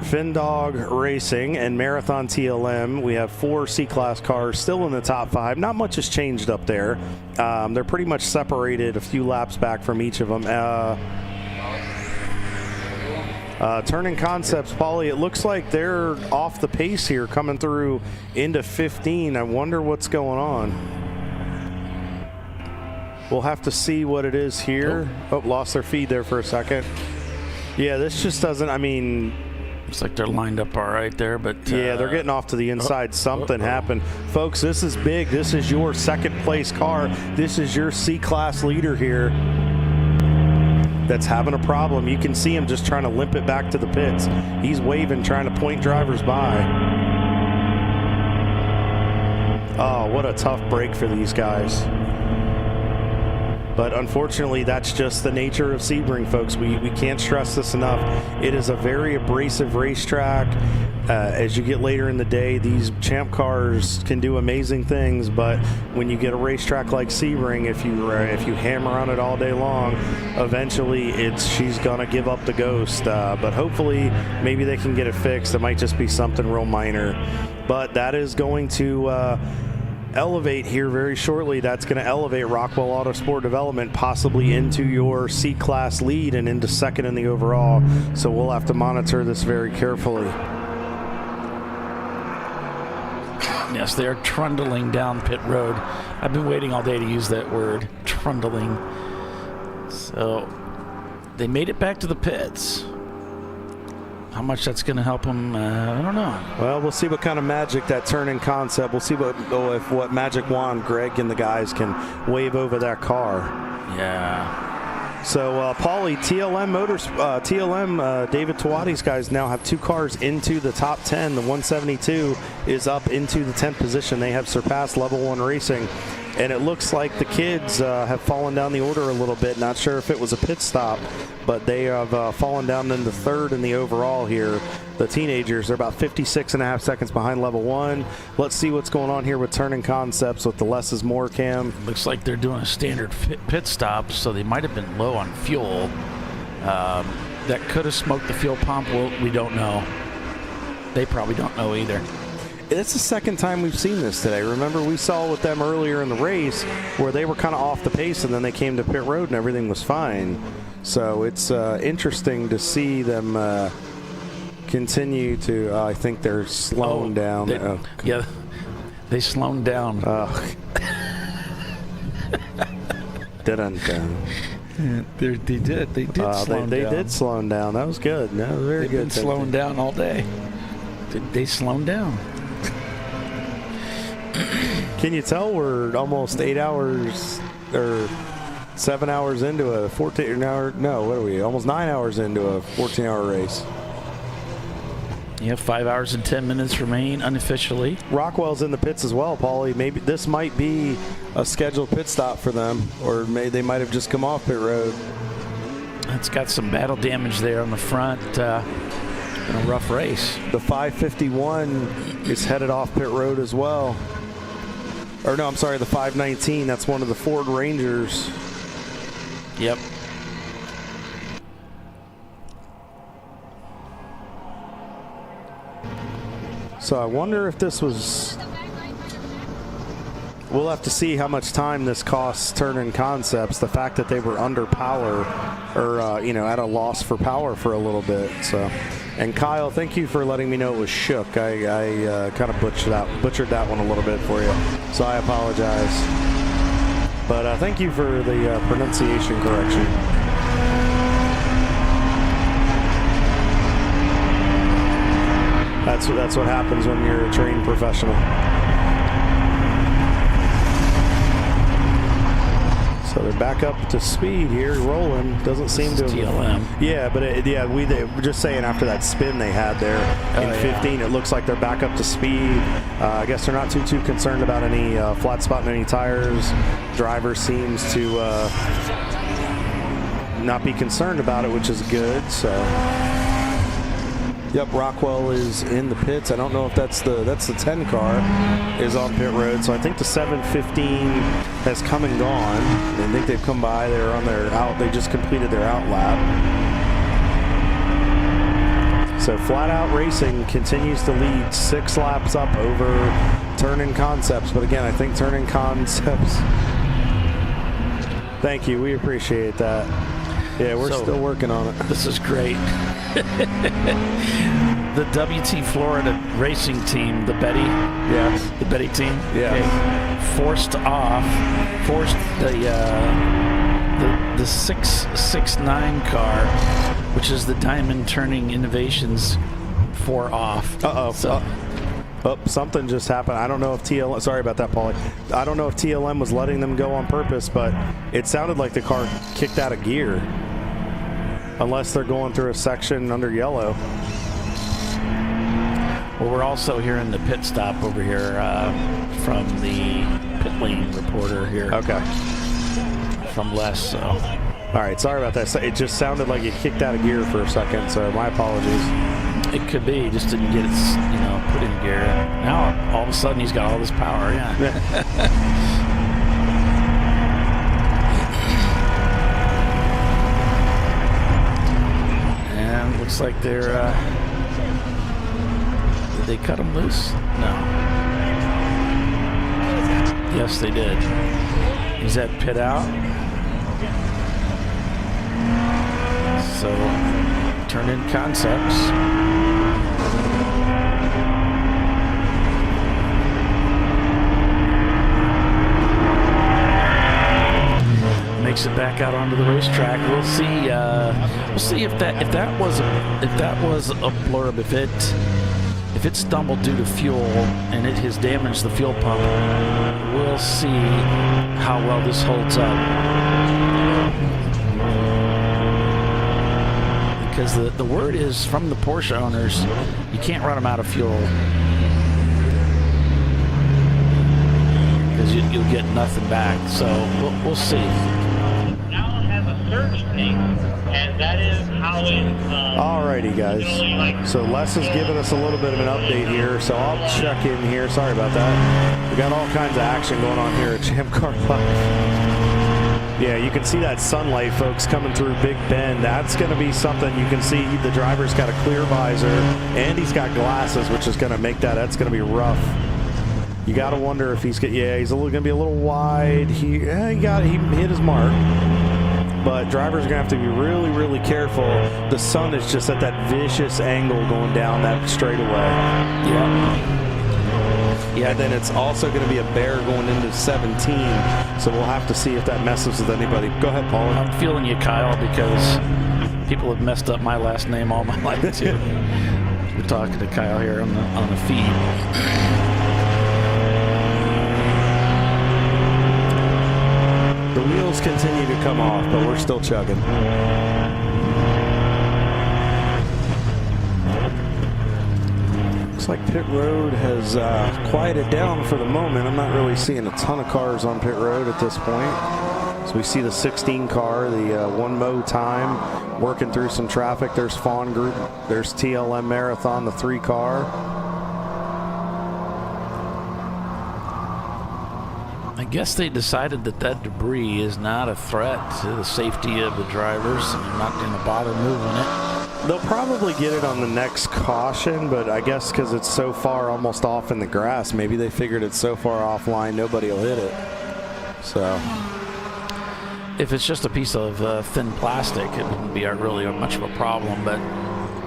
Findog Racing and Marathon TLM. We have 4 C-Class cars still in the top 5. Not much has changed up there. They're pretty much separated a few laps back from each of them. Turning Concepts, Paulie, it looks like they're off the pace here coming through into 15. I wonder what's going on. We'll have to see what it is here. Oh, lost their feed there for a second. Yeah, this just doesn't, I mean... Looks like they're lined up all right there, but... yeah, they're getting off to the inside. Something happened. Folks, this is big. This is your second place car. This is your C-Class leader here that's having a problem. You can see him just trying to limp it back to the pits. He's waving, trying to point drivers by. Oh, what a tough break for these guys. But unfortunately, that's just the nature of Sebring, folks. We can't stress this enough. It is a very abrasive racetrack. As you get later in the day, these Champ cars can do amazing things, but when you get a racetrack like Sebring, if you hammer on it all day long, eventually she's gonna give up the ghost. But hopefully, maybe they can get it fixed. It might just be something real minor. But that is going to elevate here very shortly. That's going to elevate Rockwell Autosport Development possibly into your C-Class lead and into second in the overall. So we'll have to monitor this very carefully. Yes, they're trundling down pit road. I've been waiting all day to use that word, trundling. So they made it back to the pits. How much that's going to help them, I don't know. Well, we'll see what kind of magic that turn-in concept. We'll see what magic wand Greg and the guys can wave over that car. Yeah. So, Paulie, TLM, David Tawadi's guys now have 2 cars into the top 10. The 172 is up into the 10th position. They have surpassed Level 1 Racing. And it looks like the kids have fallen down the order a little bit. Not sure if it was a pit stop, but they have fallen down into third in the overall here. The teenagers, they're about 56.5 seconds behind Level 1. Let's see what's going on here with turning concepts with the less is more cam. Looks like they're doing a standard pit stop, so they might have been low on fuel. That could have smoked the fuel pump. Well, we don't know. They probably don't know either. It's the second time we've seen this today. Remember, we saw with them earlier in the race where they were kind of off the pace and then they came to pit road and everything was fine. So it's interesting to see them continue to, I think they're slowing down. Yeah, they slowed down. They did. They did slow down. They did slow them down. That was good. That was very good. They've been slowing down all day. They slowed down. Can you tell we're almost 8 hours or 7 hours into a 14-hour? No, what are we? Almost 9 hours into a 14-hour race. You have 5 hours and 10 minutes remain unofficially. Rockwell's in the pits as well, Paulie. Maybe this might be a scheduled pit stop for them, or they might have just come off pit road. It's got some battle damage there on the front. In a rough race. The 551 is headed off pit road as well. Or no, I'm sorry, the 519. That's one of the Ford Rangers. Yep. So I wonder if this was... We'll have to see how much time this costs turn-in concepts. The fact that they were under power or, at a loss for power for a little bit. So, and Kyle, thank you for letting me know it was shook. I kind of butchered that one a little bit for you. So I apologize. But thank you for the pronunciation correction. That's what happens when you're a trained professional. So they're back up to speed here, rolling. Doesn't seem to. TLM. Yeah, but they were just saying after that spin they had there in 15, it looks like they're back up to speed. I guess they're not too concerned about any flat spot in any tires. Driver seems to not be concerned about it, which is good. So. Yep, Rockwell is in the pits. I don't know if that's the 10 car is on pit road. So I think the 715 has come and gone. I think they've come by. They're on their out. They just completed their out lap. So Flat Out Racing continues to lead 6 laps up over Turn-in Concepts. But again, I think Turn-in Concepts. Thank you. We appreciate that. Yeah, we're still working on it. This is great. The WT Florida racing team, the Betty. Yes. The Betty team. Yeah. Okay, forced the 669 car, which is the Diamond Turning Innovations 4 off. Something just happened. I don't know if TLM, sorry about that, Paulie. I don't know if TLM was letting them go on purpose, but it sounded like the car kicked out of gear. Unless they're going through a section under yellow. Well, we're also here in the pit stop over here from the pit lane reporter here. Okay. From Les, so. All right, sorry about that. It just sounded like it kicked out of gear for a second, so my apologies. It could be. Just didn't get it, put in gear. Now, all of a sudden, he's got all this power, yeah. Looks like they're, did they cut him loose? No. Yes, they did. He's at pit out. So, turn in concepts. Makes it back out onto the racetrack. We'll see. We'll see if that was a blurb. If it stumbled due to fuel and it has damaged the fuel pump, we'll see how well this holds up. Because the word is from the Porsche owners, you can't run them out of fuel. Because you'll get nothing back. So we'll see. Now has a surge tank, and that is how it. Alrighty, guys. So Les is giving us a little bit of an update here. So I'll check in here. Sorry about that. We got all kinds of action going on here at ChampCar.Live. Yeah, you can see that sunlight, folks, coming through Big Bend. That's going to be something you can see. The driver's got a clear visor, and he's got glasses, which is going to make that's going to be rough. You got to wonder if he's going to be a little wide. He hit his mark. But drivers are going to have to be really, really careful. The sun is just at that vicious angle going down that straightaway. Yeah, and then it's also going to be a bear going into 17, so we'll have to see if that messes with anybody. Go ahead, Paul. I'm feeling you, Kyle, because people have messed up my last name all my life, too. We're talking to Kyle here on the feed. The wheels continue to come off, but we're still chugging. Looks like pit road has quieted down for the moment. I'm not really seeing a ton of cars on pit road at this point. So we see the 16 car, the one mo time, working through some traffic. There's Fawn Group, there's TLM Marathon, the 3 car. I guess they decided that debris is not a threat to the safety of the drivers, and they're not going to bother moving it. They'll probably get it on the next caution, but I guess because it's so far almost off in the grass, maybe they figured it's so far offline nobody will hit it. So if it's just a piece of thin plastic, it wouldn't be really much of a problem. But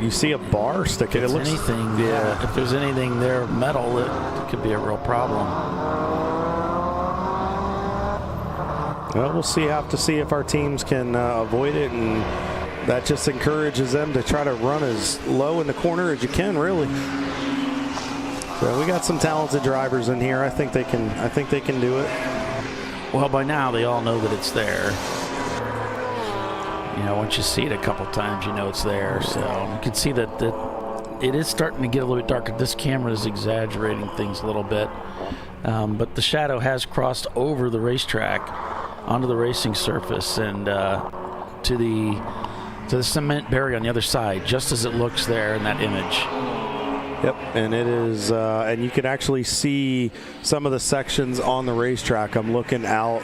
you see a bar sticking. It looks anything. Yeah. If there's anything there metal, it could be a real problem. Well, we'll have to see if our teams can avoid it, and that just encourages them to try to run as low in the corner as you can, really. So we got some talented drivers in here. I think they can do it. Well, by now they all know that it's there. You know, once you see it a couple times, you know it's there. So you can see that it is starting to get a little bit darker. This camera is exaggerating things a little bit, but the shadow has crossed over the racetrack onto the racing surface and to the cement barrier on the other side, just as it looks there in that image. Yep, and it is, and you can actually see some of the sections on the racetrack. I'm looking out,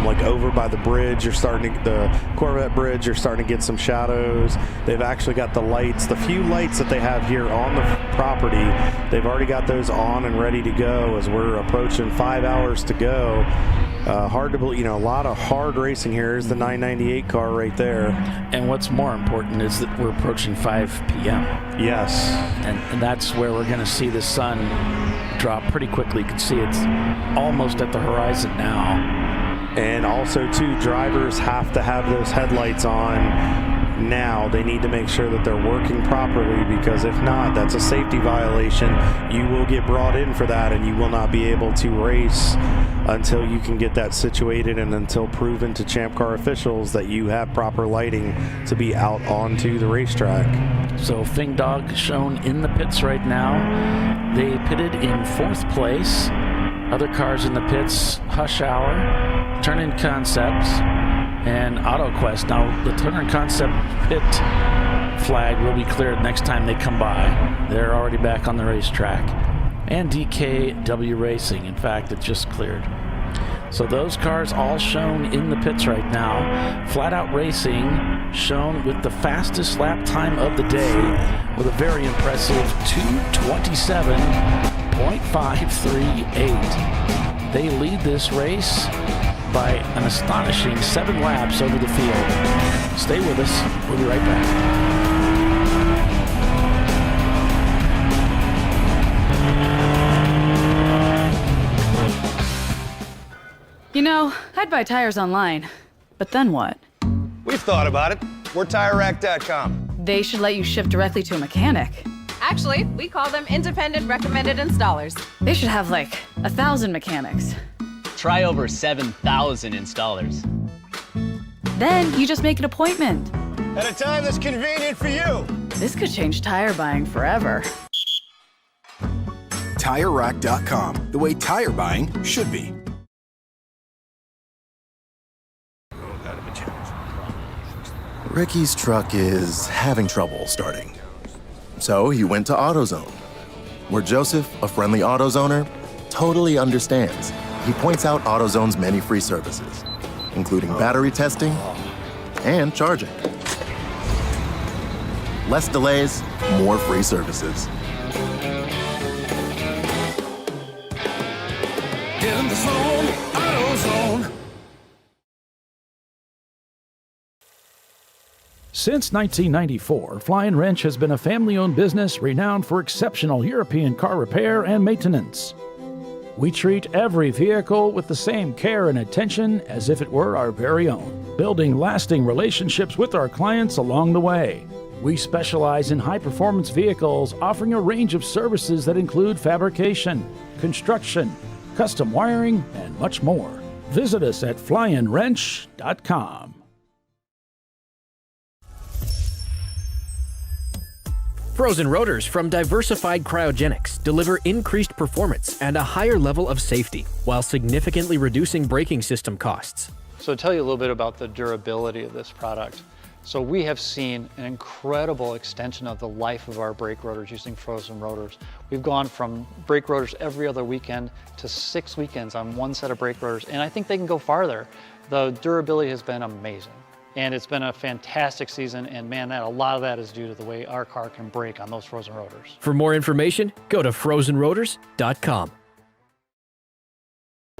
like over by the bridge. The Corvette bridge. You're starting to get some shadows. They've actually got the lights, the few lights that they have here on the property. They've already got those on and ready to go as we're approaching 5 hours to go. Hard to believe, a lot of hard racing here. Here's the 998 car right there. And what's more important is that we're approaching 5 p.m. Yes. And that's where we're going to see the sun drop pretty quickly. You can see it's almost at the horizon now. And also, too, drivers have to have those headlights on now. They need to make sure that they're working properly, because if not, that's a safety violation. You will get brought in for that, and you will not be able to race until you can get that situated and until proven to Champ Car officials that you have proper lighting to be out onto the racetrack. So Fing Dog shown in the pits right now. They pitted in 4th place. Other cars in the pits, Hush Hour, Turn In Concepts, and AutoQuest. Now the Turn In Concept pit flag will be cleared next time they come by. They're already back on the racetrack. And DKW Racing, in fact, it just cleared. So those cars all shown in the pits right now. Flat Out Racing shown with the fastest lap time of the day with a very impressive 2:27.538. They lead this race by an astonishing 7 laps over the field. Stay with us. We'll be right back. You know, I'd buy tires online, but then what? We've thought about it. We're TireRack.com. They should let you ship directly to a mechanic. Actually, we call them independent recommended installers. They should have like 1,000 mechanics. Try over 7,000 installers. Then you just make an appointment. At a time that's convenient for you. This could change tire buying forever. TireRack.com, the way tire buying should be. Ricky's truck is having trouble starting. So he went to AutoZone, where Joseph, a friendly AutoZoner, totally understands. He points out AutoZone's many free services, including battery testing and charging. Less delays, more free services. Get in the zone, AutoZone. Since 1994, Flying Wrench has been a family-owned business renowned for exceptional European car repair and maintenance. We treat every vehicle with the same care and attention as if it were our very own, building lasting relationships with our clients along the way. We specialize in high-performance vehicles, offering a range of services that include fabrication, construction, custom wiring, and much more. Visit us at flyinwrench.com. Frozen rotors from Diversified Cryogenics deliver increased performance and a higher level of safety, while significantly reducing braking system costs. So to tell you a little bit about the durability of this product. So we have seen an incredible extension of the life of our brake rotors using frozen rotors. We've gone from brake rotors every other weekend to 6 weekends on one set of brake rotors, and I think they can go farther. The durability has been amazing. And it's been a fantastic season, and man, a lot of that is due to the way our car can brake on those frozen rotors. For more information, go to frozenrotors.com.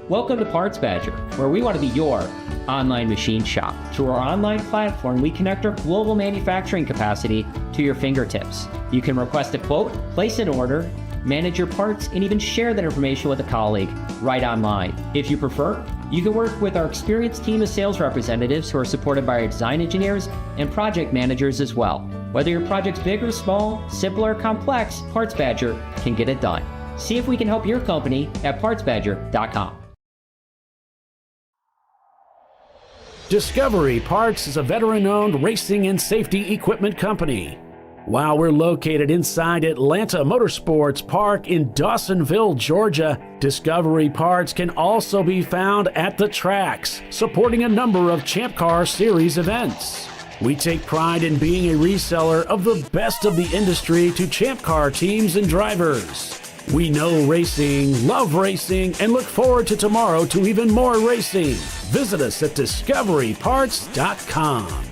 Welcome to Parts Badger, where we want to be your online machine shop. Through our online platform, we connect our global manufacturing capacity to your fingertips. You can request a quote, place an order, manage your parts, and even share that information with a colleague right online. If you prefer, you can work with our experienced team of sales representatives who are supported by our design engineers and project managers as well. Whether your project's big or small, simple or complex, Parts Badger can get it done. See if we can help your company at partsbadger.com. Discovery Parts is a veteran-owned racing and safety equipment company. While we're located inside Atlanta Motorsports Park in Dawsonville, Georgia, Discovery Parts can also be found at the tracks, supporting a number of Champ Car Series events. We take pride in being a reseller of the best of the industry to Champ Car teams and drivers. We know racing, love racing, and look forward to tomorrow to even more racing. Visit us at discoveryparts.com.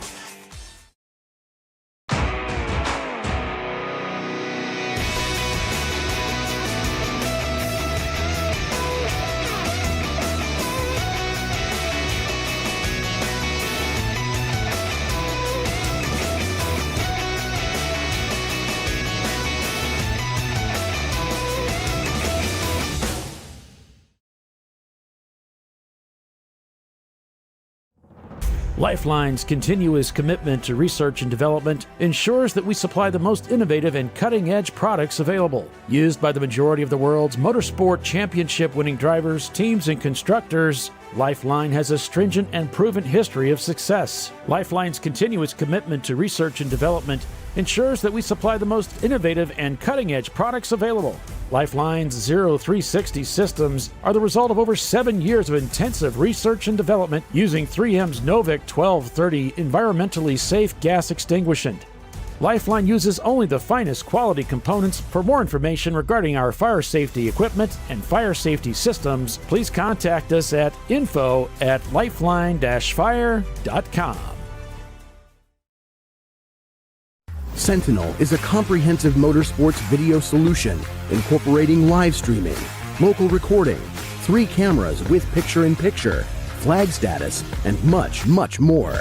Lifeline's continuous commitment to research and development ensures that we supply the most innovative and cutting-edge products available, used by the majority of the world's motorsport championship-winning drivers, teams, and constructors. Lifeline has a stringent and proven history of success. Lifeline's continuous commitment to research and development ensures that we supply the most innovative and cutting-edge products available. Lifeline's 0360 systems are the result of over 7 years of intensive research and development using 3M's Novik 1230 environmentally safe gas extinguishant. Lifeline uses only the finest quality components. For more information regarding our fire safety equipment and fire safety systems, please contact us at info@lifeline-fire.com. Sentinel is a comprehensive motorsports video solution incorporating live streaming, local recording, 3 cameras with picture-in-picture, flag status, and much, much more.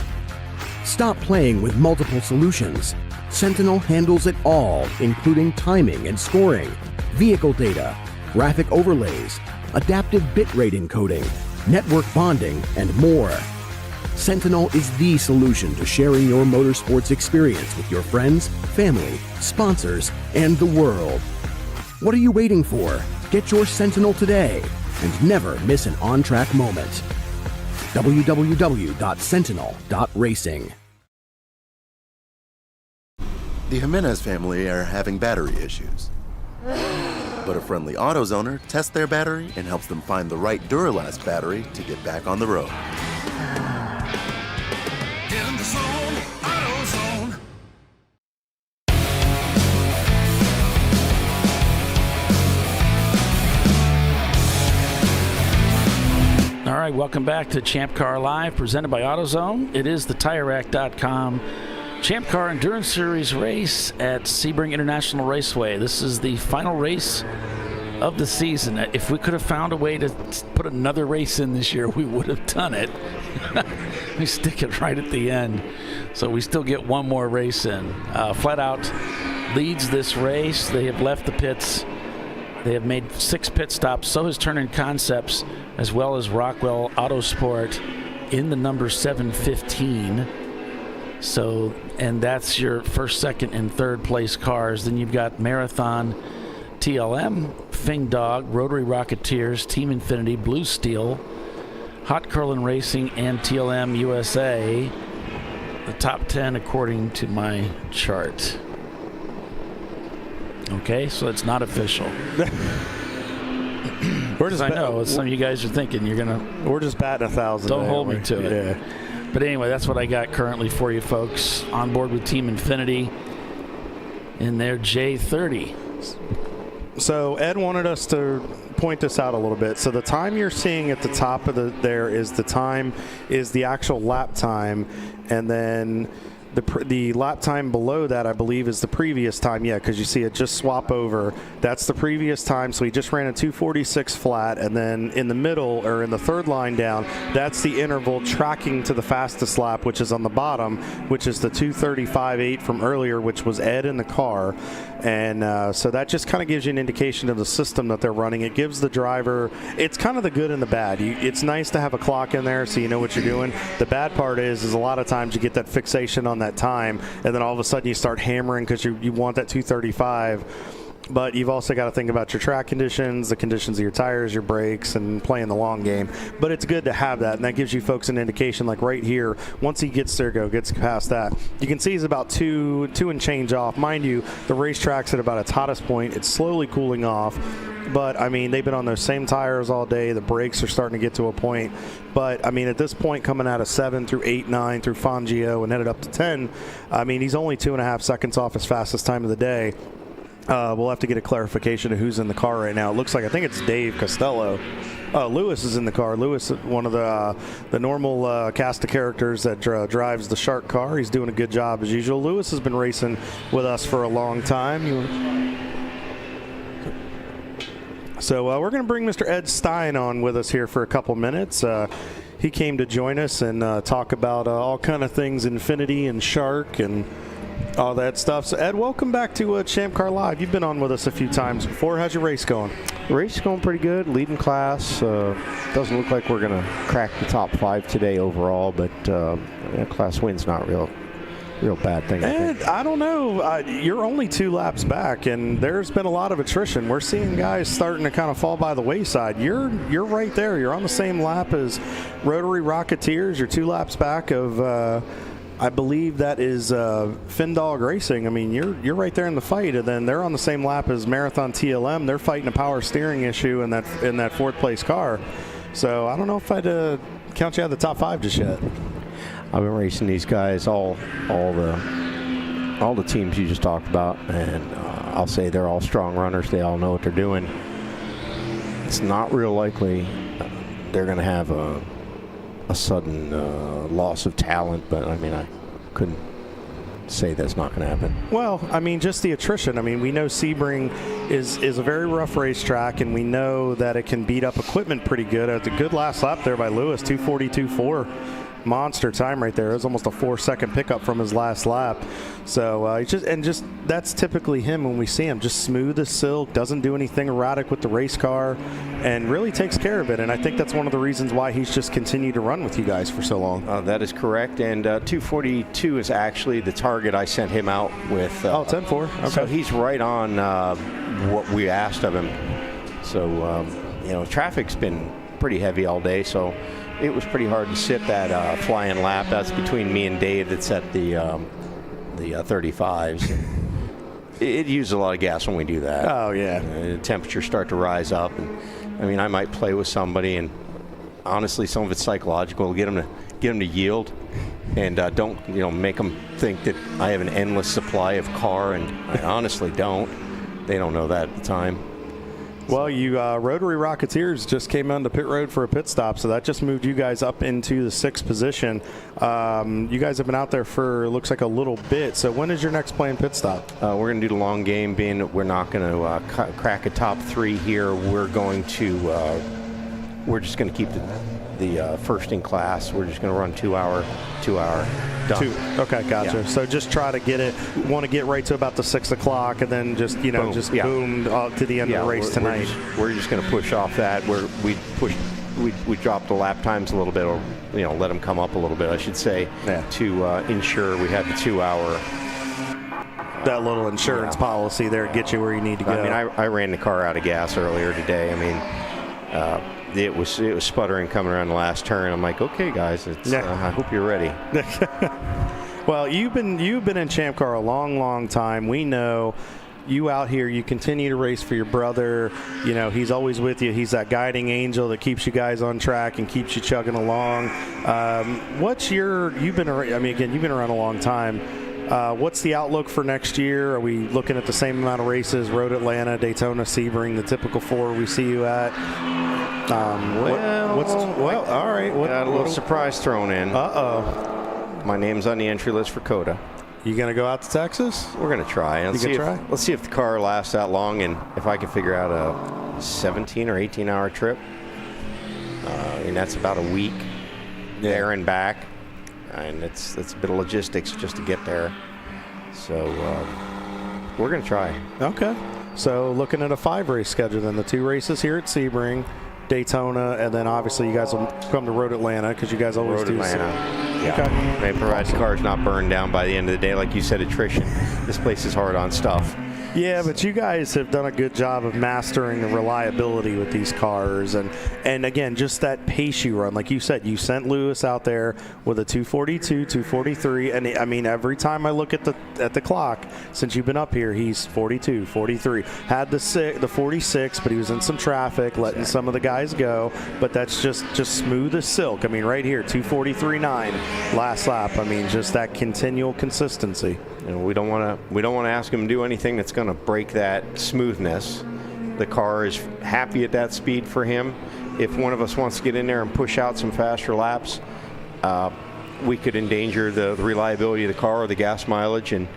Stop playing with multiple solutions. Sentinel handles it all, including timing and scoring, vehicle data, graphic overlays, adaptive bitrate encoding, network bonding, and more. Sentinel is the solution to sharing your motorsports experience with your friends, family, sponsors, and the world. What are you waiting for? Get your Sentinel today and never miss an on-track moment. www.sentinel.racing. The Jimenez family are having battery issues. But a friendly AutoZoner tests their battery and helps them find the right Duralast battery to get back on the road. Get in the zone, AutoZone. All right, welcome back to ChampCar.Live, presented by AutoZone. It is the TireRack.com Champ Car Endurance Series race at Sebring International Raceway. This is the final race of the season. If we could have found a way to put another race in this year, we would have done it. We stick it right at the end, so we still get one more race in. Flat Out leads this race. They have left the pits. They have made 6 pit stops. So has Turn-In Concepts, as well as Rockwell Autosport in the number 715. So, and that's your first, second, and third place cars. Then you've got Marathon, TLM, Fing Dog, Rotary Rocketeers, Team Infinity, Blue Steel, Hot Curlin Racing, and TLM USA. The top 10 according to my chart. Okay, so it's not official. We're just I know some of you guys are thinking you're gonna. We're just batting 1,000. Don't hold me to it. Yeah. But anyway, that's what I got currently for you folks. On board with Team Infinity in their J30. So Ed wanted us to point this out a little bit. So the time you're seeing at the top of there is the actual lap time, and then the lap time below that, I believe, is the previous time. Yeah, because you see it just swap over. That's the previous time. So he just ran a 2:46 flat, and then in the middle, or in the third line down, that's the interval tracking to the fastest lap, which is on the bottom, which is the 2:35.8 from earlier, which was Ed in the car. And so that just kind of gives you an indication of the system that they're running. It gives the driver, it's kind of the good and the bad. It's nice to have a clock in there so you know what you're doing. The bad part is a lot of times you get that fixation on that time, and then all of a sudden you start hammering because you want that 2:35. But you've also got to think about your track conditions, the conditions of your tires, your brakes, and playing the long game. But it's good to have that, and that gives you folks an indication. Like right here, once he gets past that, you can see he's about two and change off. Mind you, the racetrack's at about its hottest point. It's slowly cooling off. But, I mean, they've been on those same tires all day. The brakes are starting to get to a point. But, I mean, at this point, coming out of 7 through 8, 9 through Fangio and headed up to 10, I mean, he's only 2.5 seconds off his fastest time of the day. We'll have to get a clarification of who's in the car right now. It looks like, I think it's Dave Costello. Lewis is in the car. Lewis, one of the normal cast of characters that drives the Shark car. He's doing a good job as usual. Lewis has been racing with us for a long time. So we're going to bring Mr. Ed Stein on with us here for a couple minutes. He came to join us and talk about all kind of things Infinity and Shark and all that stuff. So Ed, welcome back to Champ Car Live. You've been on with us a few times before. How's your race going? The race is going pretty good. Leading class. Doesn't look like we're going to crack the top 5 today overall, but class win's not real bad thing. And I don't know. You're only 2 laps back, and there's been a lot of attrition. We're seeing guys starting to kind of fall by the wayside. You're right there. You're on the same lap as Rotary Rocketeers. You're 2 laps back of. I believe that is Fin Dog Racing. I mean, you're right there in the fight, and then they're on the same lap as Marathon TLM. They're fighting a power steering issue in that 4th place car. So I don't know if I'd count you out of the top 5 just yet. I've been racing these guys, all the teams you just talked about, and I'll say they're all strong runners. They all know what they're doing. It's not real likely they're going to have a sudden loss of talent, but I mean, I couldn't say that's not going to happen. Well, I mean, just the attrition. I mean, we know Sebring is a very rough racetrack, and we know that it can beat up equipment pretty good. At the good last lap there by Lewis, 2:42.4. Monster time right there. It was almost a 4-second pickup from his last lap. So just that's typically him when we see him. Just smooth as silk, doesn't do anything erratic with the race car, and really takes care of it. And I think that's one of the reasons why he's just continued to run with you guys for so long. That is correct. And 2:42 is actually the target I sent him out with. 10.4. Okay. So he's right on what we asked of him. So traffic's been pretty heavy all day. So it was pretty hard to sit that flying lap. That's between me and Dave. That's at the 35s. It uses a lot of gas when we do that. Oh yeah. The temperatures start to rise up, and I mean, I might play with somebody, and honestly, some of it's psychological. Get them to yield, and don't make them think that I have an endless supply of car, and I honestly don't. They don't know that at the time. Well, you Rotary Rocketeers just came onto pit road for a pit stop, so that just moved you guys up into the 6th position. You guys have been out there for, looks like, a little bit. So when is your next planned pit stop? We're going to do the long game, being that we're not going to crack a top 3 here. We're going to, we're just going to keep the first in class. We're just going to run 2 hour done. Okay, gotcha. Yeah. So just try to get it. Want to get right to about the 6 o'clock, and then just boom, boom to the end of the race tonight. We're just going to push off that. We dropped the lap times a little bit, or let them come up a little bit, I should say, to ensure we had the 2 hour. That little insurance policy there get you where you need to go. I mean, I ran the car out of gas earlier today. I mean, it was sputtering coming around the last turn. I'm like, okay, guys, I hope you're ready. Well, you've been in Champ Car a long time. We know you out here. You continue to race for your brother. He's always with you. He's that guiding angel that keeps you guys on track and keeps you chugging along. You've been around a long time. What's the outlook for next year? Are we looking at the same amount of races? Road Atlanta, Daytona, Sebring, the typical 4 we see you at? All right. Got a little surprise thrown in. My name's on the entry list for COTA. You gonna go out to Texas? We're gonna try. Let's see if the car lasts that long, and if I can figure out a 17 or 18 hour trip. And that's about a week there and back, and it's a bit of logistics just to get there. So we're gonna try. Okay. So looking at a 5-race schedule, then the 2 races here at Sebring, Daytona, and then obviously you guys will come to Road Atlanta because you guys always do. Atlanta. Yeah. Okay. They provide the car's not burned down by the end of the day. Like you said, attrition. This place is hard on stuff. Yeah, but you guys have done a good job of mastering the reliability with these cars, and again, just that pace you run. Like you said, you sent Lewis out there with a 2:42, 2:43, and I mean, every time I look at the clock since you've been up here, he's 42, 43. Had the 46, but he was in some traffic, letting some of the guys go. But that's just smooth as silk. I mean, right here, 2:43.9 last lap. I mean, just that continual consistency. We don't want to ask him to do anything that's going to break that smoothness. The car is happy at that speed for him. If one of us wants to get in there and push out some faster laps, we could endanger the reliability of the car or the gas mileage and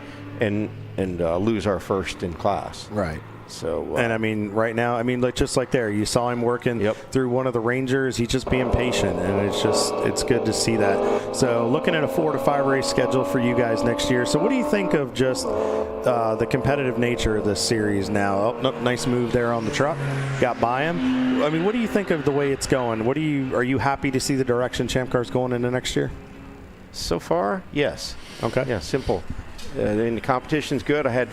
lose our first in class. Right. So, and I mean, right now, I mean, just like there, you saw him working through one of the Rangers. He's just being patient, and it's good to see that. So, looking at a 4 to 5 race schedule for you guys next year. So, what do you think of just the competitive nature of this series now? Oh, nice move there on the truck. Got by him. I mean, what do you think of the way it's going? Are you happy to see the direction Champ Car's going into next year? So far, yes. Okay. Yeah, simple. And the competition's good. I had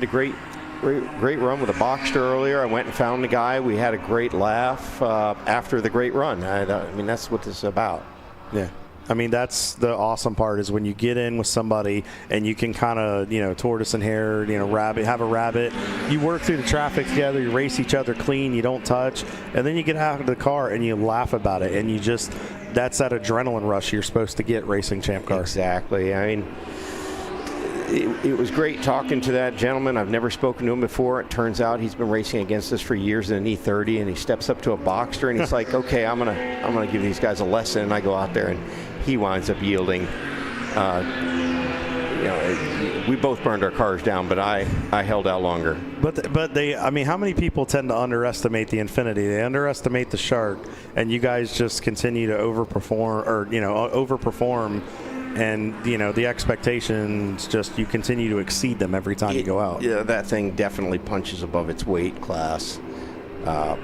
a great run with a Boxster earlier. I went and found the guy. We had a great laugh after the great run. I mean, that's what this is about. Yeah. I mean, that's the awesome part is when you get in with somebody and you can kind of, tortoise and hare, have a rabbit. You work through the traffic together. You race each other clean. You don't touch. And then you get out of the car and you laugh about it. And that's that adrenaline rush you're supposed to get racing Champ Car. Exactly. I mean, it was great talking to that gentleman. I've never spoken to him before. It turns out he's been racing against us for years in an E30, and he steps up to a Boxster and he's like, okay, I'm gonna give these guys a lesson. And I go out there and he winds up yielding we both burned our cars down, but I held out longer. But they, I mean, how many people tend to underestimate the Infinity? They underestimate the Shark, and you guys just continue to overperform, and the expectations just you continue to exceed them every time you go out. Yeah, that thing definitely punches above its weight class. I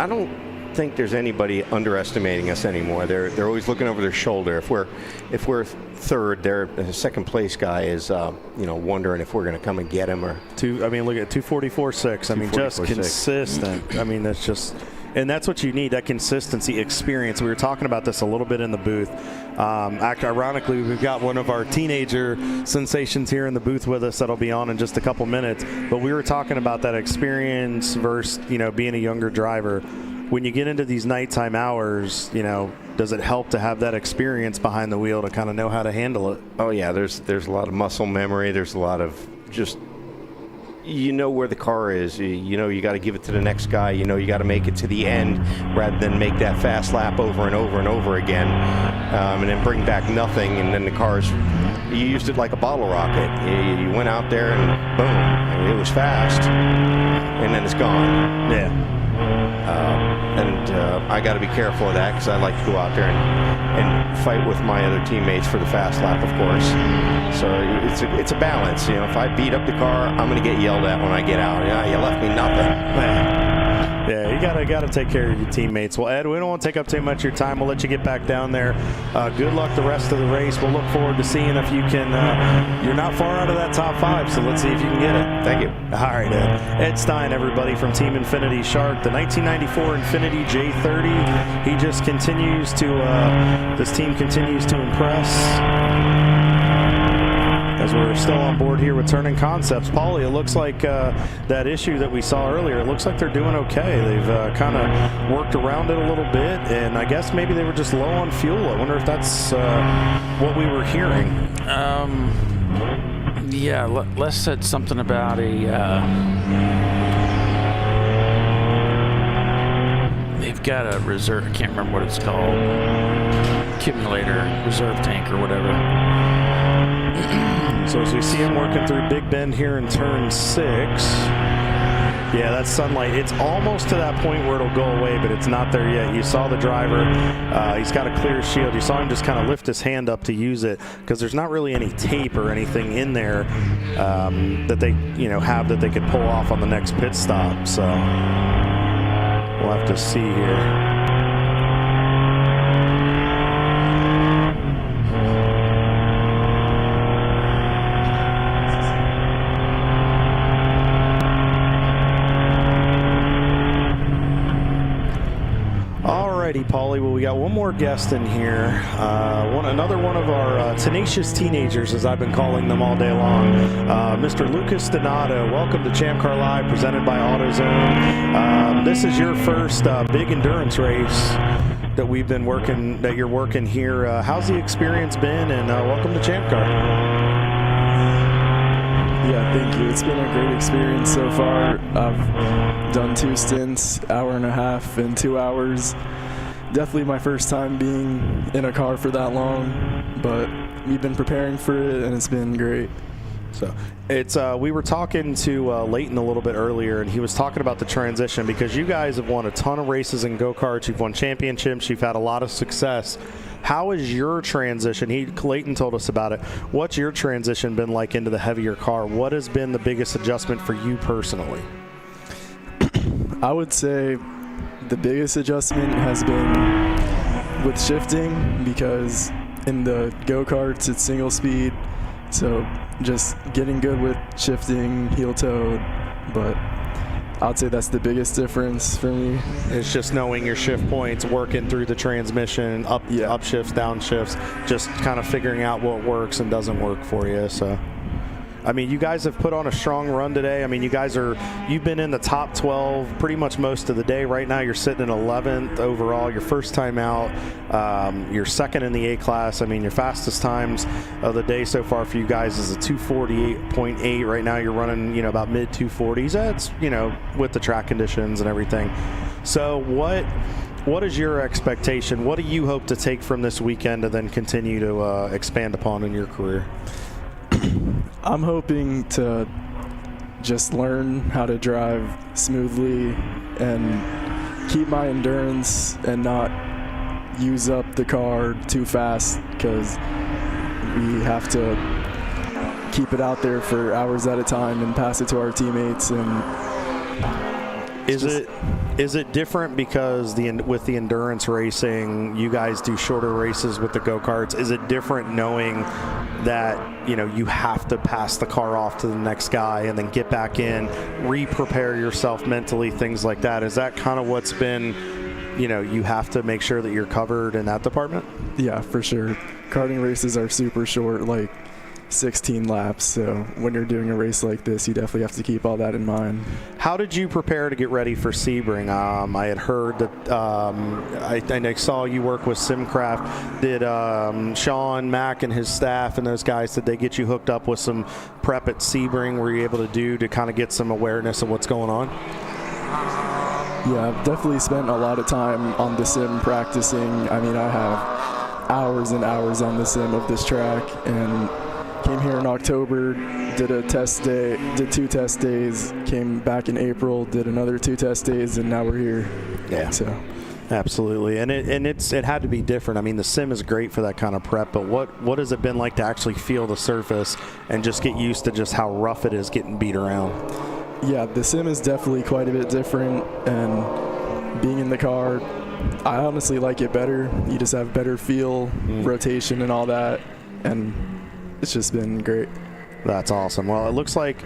don't think there's anybody underestimating us anymore. They're always looking over their shoulder. If we're third, the second place guy is wondering if we're going to come and get him or look at 244.6. I mean, just consistent. I mean, that's just. And that's what you need, that consistency, experience. We were talking about this a little bit in the booth. Ironically, we've got one of our teenager sensations here in the booth with us that'll be on in just a couple minutes. But we were talking about that experience versus, being a younger driver. When you get into these nighttime hours, does it help to have that experience behind the wheel to kind of know how to handle it? Oh, yeah, there's a lot of muscle memory. There's a lot of just where the car is. You got to give it to the next guy. You got to make it to the end rather than make that fast lap over and over and over again, and then bring back nothing. And then the cars, you used it like a bottle rocket. You went out there and boom, it was fast, and then it's gone. Yeah. I got to be careful of that because I like to go out there and fight with my other teammates for the fast lap, of course. So it's a balance. If I beat up the car, I'm going to get yelled at when I get out. You left me nothing. Yeah, you gotta take care of your teammates. Well, Ed, we don't want to take up too much of your time. We'll let you get back down there. Good luck the rest of the race. We'll look forward to seeing if you can. You're not far out of that top 5, so let's see if you can get it. Thank you. All right, Ed. Ed Stein, everybody from Team Infinity Shark, the 1994 Infinity J30. He just continues to. This team continues to impress. As we're still on board here with Turning Concepts. Paulie, it looks like that issue that we saw earlier, it looks like they're doing okay. They've kind of worked around it a little bit, and I guess maybe they were just low on fuel. I wonder if that's what we were hearing. Yeah, Les said something about they've got a reserve, I can't remember what it's called, accumulator, reserve tank or whatever. So as we see him working through Big Bend here in turn 6, yeah, that's sunlight. It's almost to that point where it'll go away, but it's not there yet. You saw the driver. He's got a clear shield. You saw him just kind of lift his hand up to use it because there's not really any tape or anything in there that they have that they could pull off on the next pit stop. So we'll have to see here. Paulie, well, we got one more guest in here. Another one of our tenacious teenagers, as I've been calling them all day long. Mr. Lucas Donato, welcome to ChampCar.Live, presented by AutoZone. This is your first big endurance race that you're working here. How's the experience been? And welcome to ChampCar. Yeah, thank you. It's been a great experience so far. I've done 2 stints, hour and a half and 2 hours. Definitely my first time being in a car for that long, but we've been preparing for it and it's been great. So it's we were talking to Leighton a little bit earlier, and he was talking about the transition because you guys have won a ton of races in go-karts. You've won championships. You've had a lot of success. How is your transition? Leighton told us about it. What's your transition been like into the heavier car? What has been the biggest adjustment for you personally? I would say the biggest adjustment has been with shifting, because in the go-karts it's single speed, so just getting good with shifting heel-toed, but I'd say that's the biggest difference for me. It's just knowing your shift points, working through the transmission, up shifts, down shifts, just kind of figuring out what works and doesn't work for you. So, I mean, you guys have put on a strong run today. I mean, you've been in the top 12 pretty much most of the day. Right now, you're sitting in 11th overall. Your first time out. You're second in the A class. I mean, your fastest times of the day so far for you guys is a 248.8. Right now, you're running, about mid 240s. That's, with the track conditions and everything. So What is your expectation? What do you hope to take from this weekend to then continue to expand upon in your career? I'm hoping to just learn how to drive smoothly and keep my endurance and not use up the car too fast, because we have to keep it out there for hours at a time and pass it to our teammates. And is it different because with the endurance racing, you guys do shorter races with the go-karts? Is it different knowing that, you know, you have to pass the car off to the next guy and then get back in, re-prepare yourself mentally, things like that? Is that kind of what's been, you know, you have to make sure that you're covered in that department? Yeah, for sure. Karting races are super short, like 16 laps, so when you're doing a race like this, you definitely have to keep all that in mind. How did you prepare to get ready for Sebring? I had heard that I saw you work with Simcraft. Did Sean Mack and his staff and those guys, did they get you hooked up with some prep at Sebring? Were you able to do to kind of get some awareness of what's going on? Yeah, I've definitely spent a lot of time on the sim practicing. I mean, I have hours and hours on the sim of this track, and came here in October, did a test day, did 2 test days, came back in April, did another 2 test days, and now we're here. Yeah. So. Absolutely, and it had to be different. I mean, the sim is great for that kind of prep, but what has it been like to actually feel the surface and just get used to just how rough it is getting beat around? Yeah, the sim is definitely quite a bit different, and being in the car, I honestly like it better. You just have better feel, rotation and all that, and it's just been great. That's awesome. Well, it looks like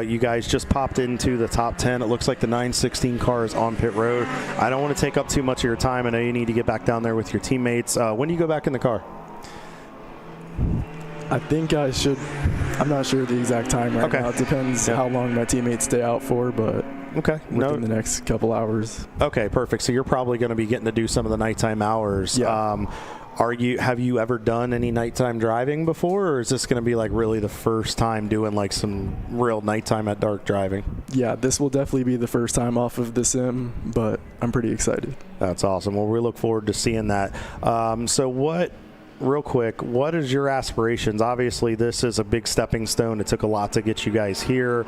you guys just popped into the top 10. It looks like the 916 car is on pit road. I don't want to take up too much of your time. I know you need to get back down there with your teammates. When do you go back in the car? I think I should. I'm not sure the exact time right now. It depends how long my teammates stay out for, but within the next couple hours. Okay, perfect. So you're probably going to be getting to do some of the nighttime hours. Yeah. Have you ever done any nighttime driving before, or is this going to be like really the first time doing like some real nighttime at dark driving? Yeah, this will definitely be the first time off of the sim, but I'm pretty excited. That's awesome. Well, we look forward to seeing that. Real quick, what is your aspirations? Obviously, this is a big stepping stone. It took a lot to get you guys here.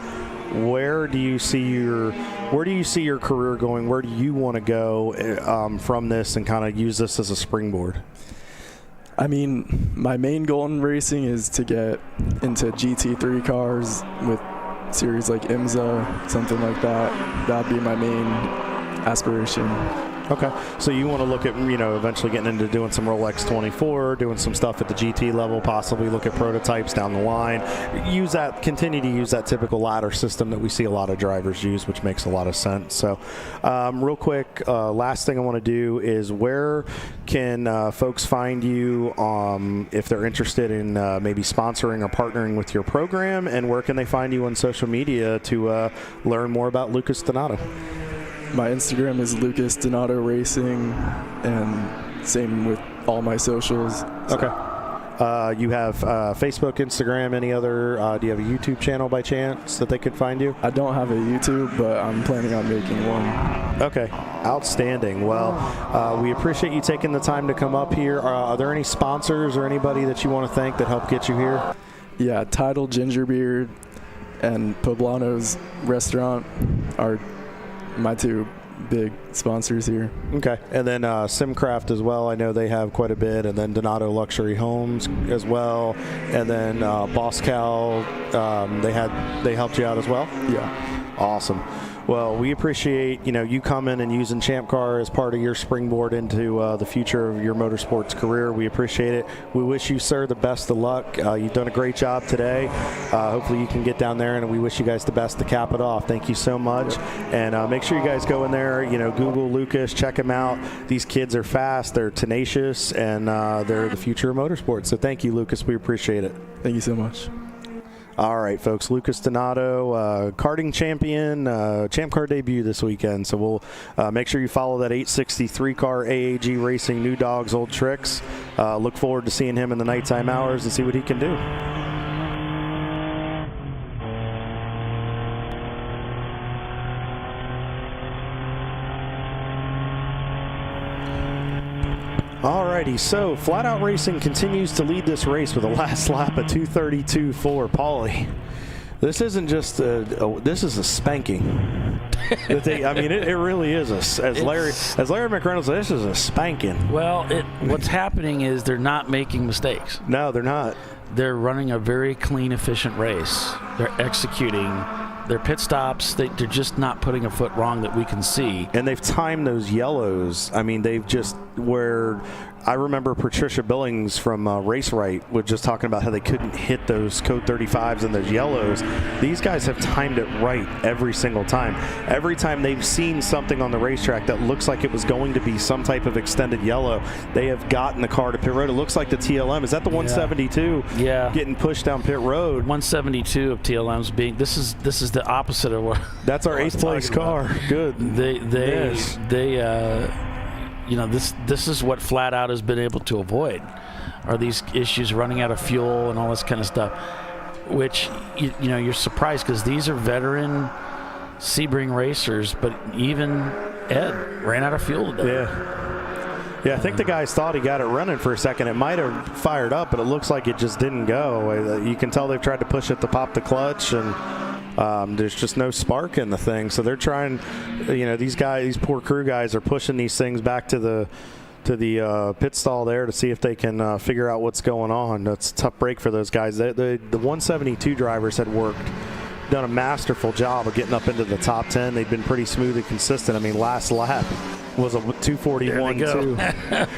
Where do you see your career going? Where do you want to go from this and kind of use this as a springboard? I mean, my main goal in racing is to get into GT3 cars with series like IMSA, something like that. That'd be my main aspiration. Okay, so you want to look at, eventually getting into doing some Rolex 24, doing some stuff at the GT level, possibly look at prototypes down the line. Continue to use that typical ladder system that we see a lot of drivers use, which makes a lot of sense. So, real quick, last thing I want to do is where can folks find you if they're interested in maybe sponsoring or partnering with your program, and where can they find you on social media to learn more about Lucas Donato? My Instagram is Lucas Donato Racing, and same with all my socials. Okay. You have Facebook, Instagram, any other? Do you have a YouTube channel by chance that they could find you? I don't have a YouTube, but I'm planning on making one. Okay. Outstanding. Well, we appreciate you taking the time to come up here. Are there any sponsors or anybody that you want to thank that helped get you here? Yeah, Tidal Gingerbeard and Poblano's Restaurant are my 2 big sponsors here. Okay, and then Simcraft as well. I know they have quite a bit, and then Donato Luxury Homes as well, and then Boss Cal. They helped you out as well. Yeah, awesome. Well, we appreciate you coming and using Champ Car as part of your springboard into the future of your motorsports career. We appreciate it. We wish you, sir, the best of luck. You've done a great job today. Hopefully you can get down there, and we wish you guys the best to cap it off. Thank you so much. And make sure you guys go in there, Google Lucas, check him out. These kids are fast, they're tenacious, and they're the future of motorsports. So thank you, Lucas. We appreciate it. Thank you so much. All right, folks, Lucas Donato, karting champion, Champ Car debut this weekend. So we'll make sure you follow that 863 car, AAG Racing, New Dogs, Old Tricks. Look forward to seeing him in the nighttime hours and see what he can do. Alrighty, so Flat Out Racing continues to lead this race with a last lap at 2:32.4. Paulie, this isn't just this is a spanking. I mean, it really is. As Larry McReynolds said, this is a spanking. Well, what's happening is they're not making mistakes. No, they're not. They're running a very clean, efficient race. They're executing their pit stops. They're just not putting a foot wrong that we can see. And they've timed those yellows. I mean, they've just where I remember Patricia Billings from Race Right was just talking about how they couldn't hit those code 35s and those yellows. These guys have timed it right every single time. Every time they've seen something on the racetrack that looks like it was going to be some type of extended yellow, they have gotten the car to pit road. It looks like the TLM. Is that the 172? Yeah. Getting pushed down pit road. 172 of TLM's being. This is the opposite of what. That's our 8th place car. About. Good. You know, this is what Flat Out has been able to avoid, are these issues running out of fuel and all this kind of stuff, which, you know, you're surprised because these are veteran Sebring racers, but even Ed ran out of fuel today. Yeah, I think the guys thought he got it running for a second. It might have fired up, but it looks like it just didn't go. You can tell they've tried to push it to pop the clutch, and there's just no spark in the thing. So they're trying, you know, these poor crew guys are pushing these things back to the pit stall there to see if they can figure out what's going on. That's a tough break for those guys. The 172 drivers had done a masterful job of getting up into the top 10. They've been pretty smooth and consistent. I mean, last lap was a 2:41.2.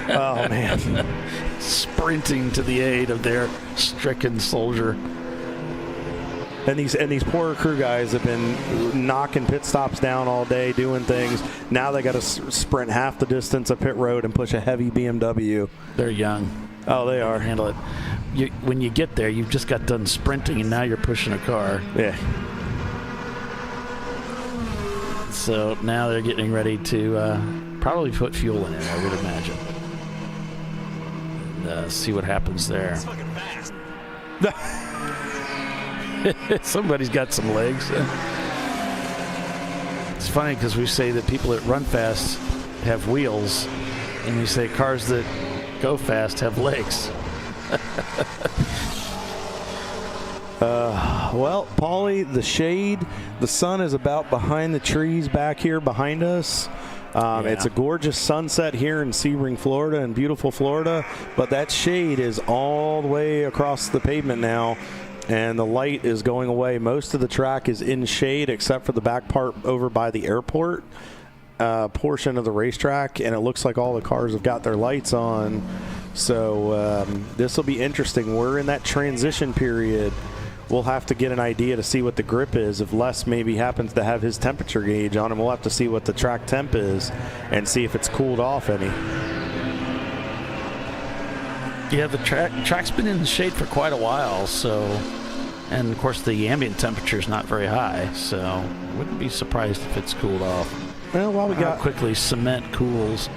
Oh, man. Sprinting to the aid of their stricken soldier. And these poor crew guys have been knocking pit stops down all day, doing things. Now they got to sprint half the distance of pit road and push a heavy BMW. They're young. Oh, they are. Handle it. When you get there, you've just got done sprinting, and now you're pushing a car. Yeah. So now they're getting ready to probably put fuel in it, I would imagine. And, see what happens there. It's fucking fast. Somebody's got some legs. It's funny because we say that people that run fast have wheels, and we say cars that go fast have legs. Well, Paulie, the shade, the sun is about behind the trees back here behind us. It's a gorgeous sunset here in Sebring, Florida, in beautiful Florida, but that shade is all the way across the pavement now, and the light is going away. Most of the track is in shade except for the back part over by the airport portion of the racetrack, and it looks like all the cars have got their lights on. So this will be interesting. We're in that transition period. We'll have to get an idea to see what the grip is. If Les maybe happens to have his temperature gauge on him, we'll have to see what the track temp is and see if it's cooled off any. Yeah, the track's been in the shade for quite a while, so, and of course the ambient temperature is not very high, so wouldn't be surprised if it's cooled off. Well, while we got quickly cement cools.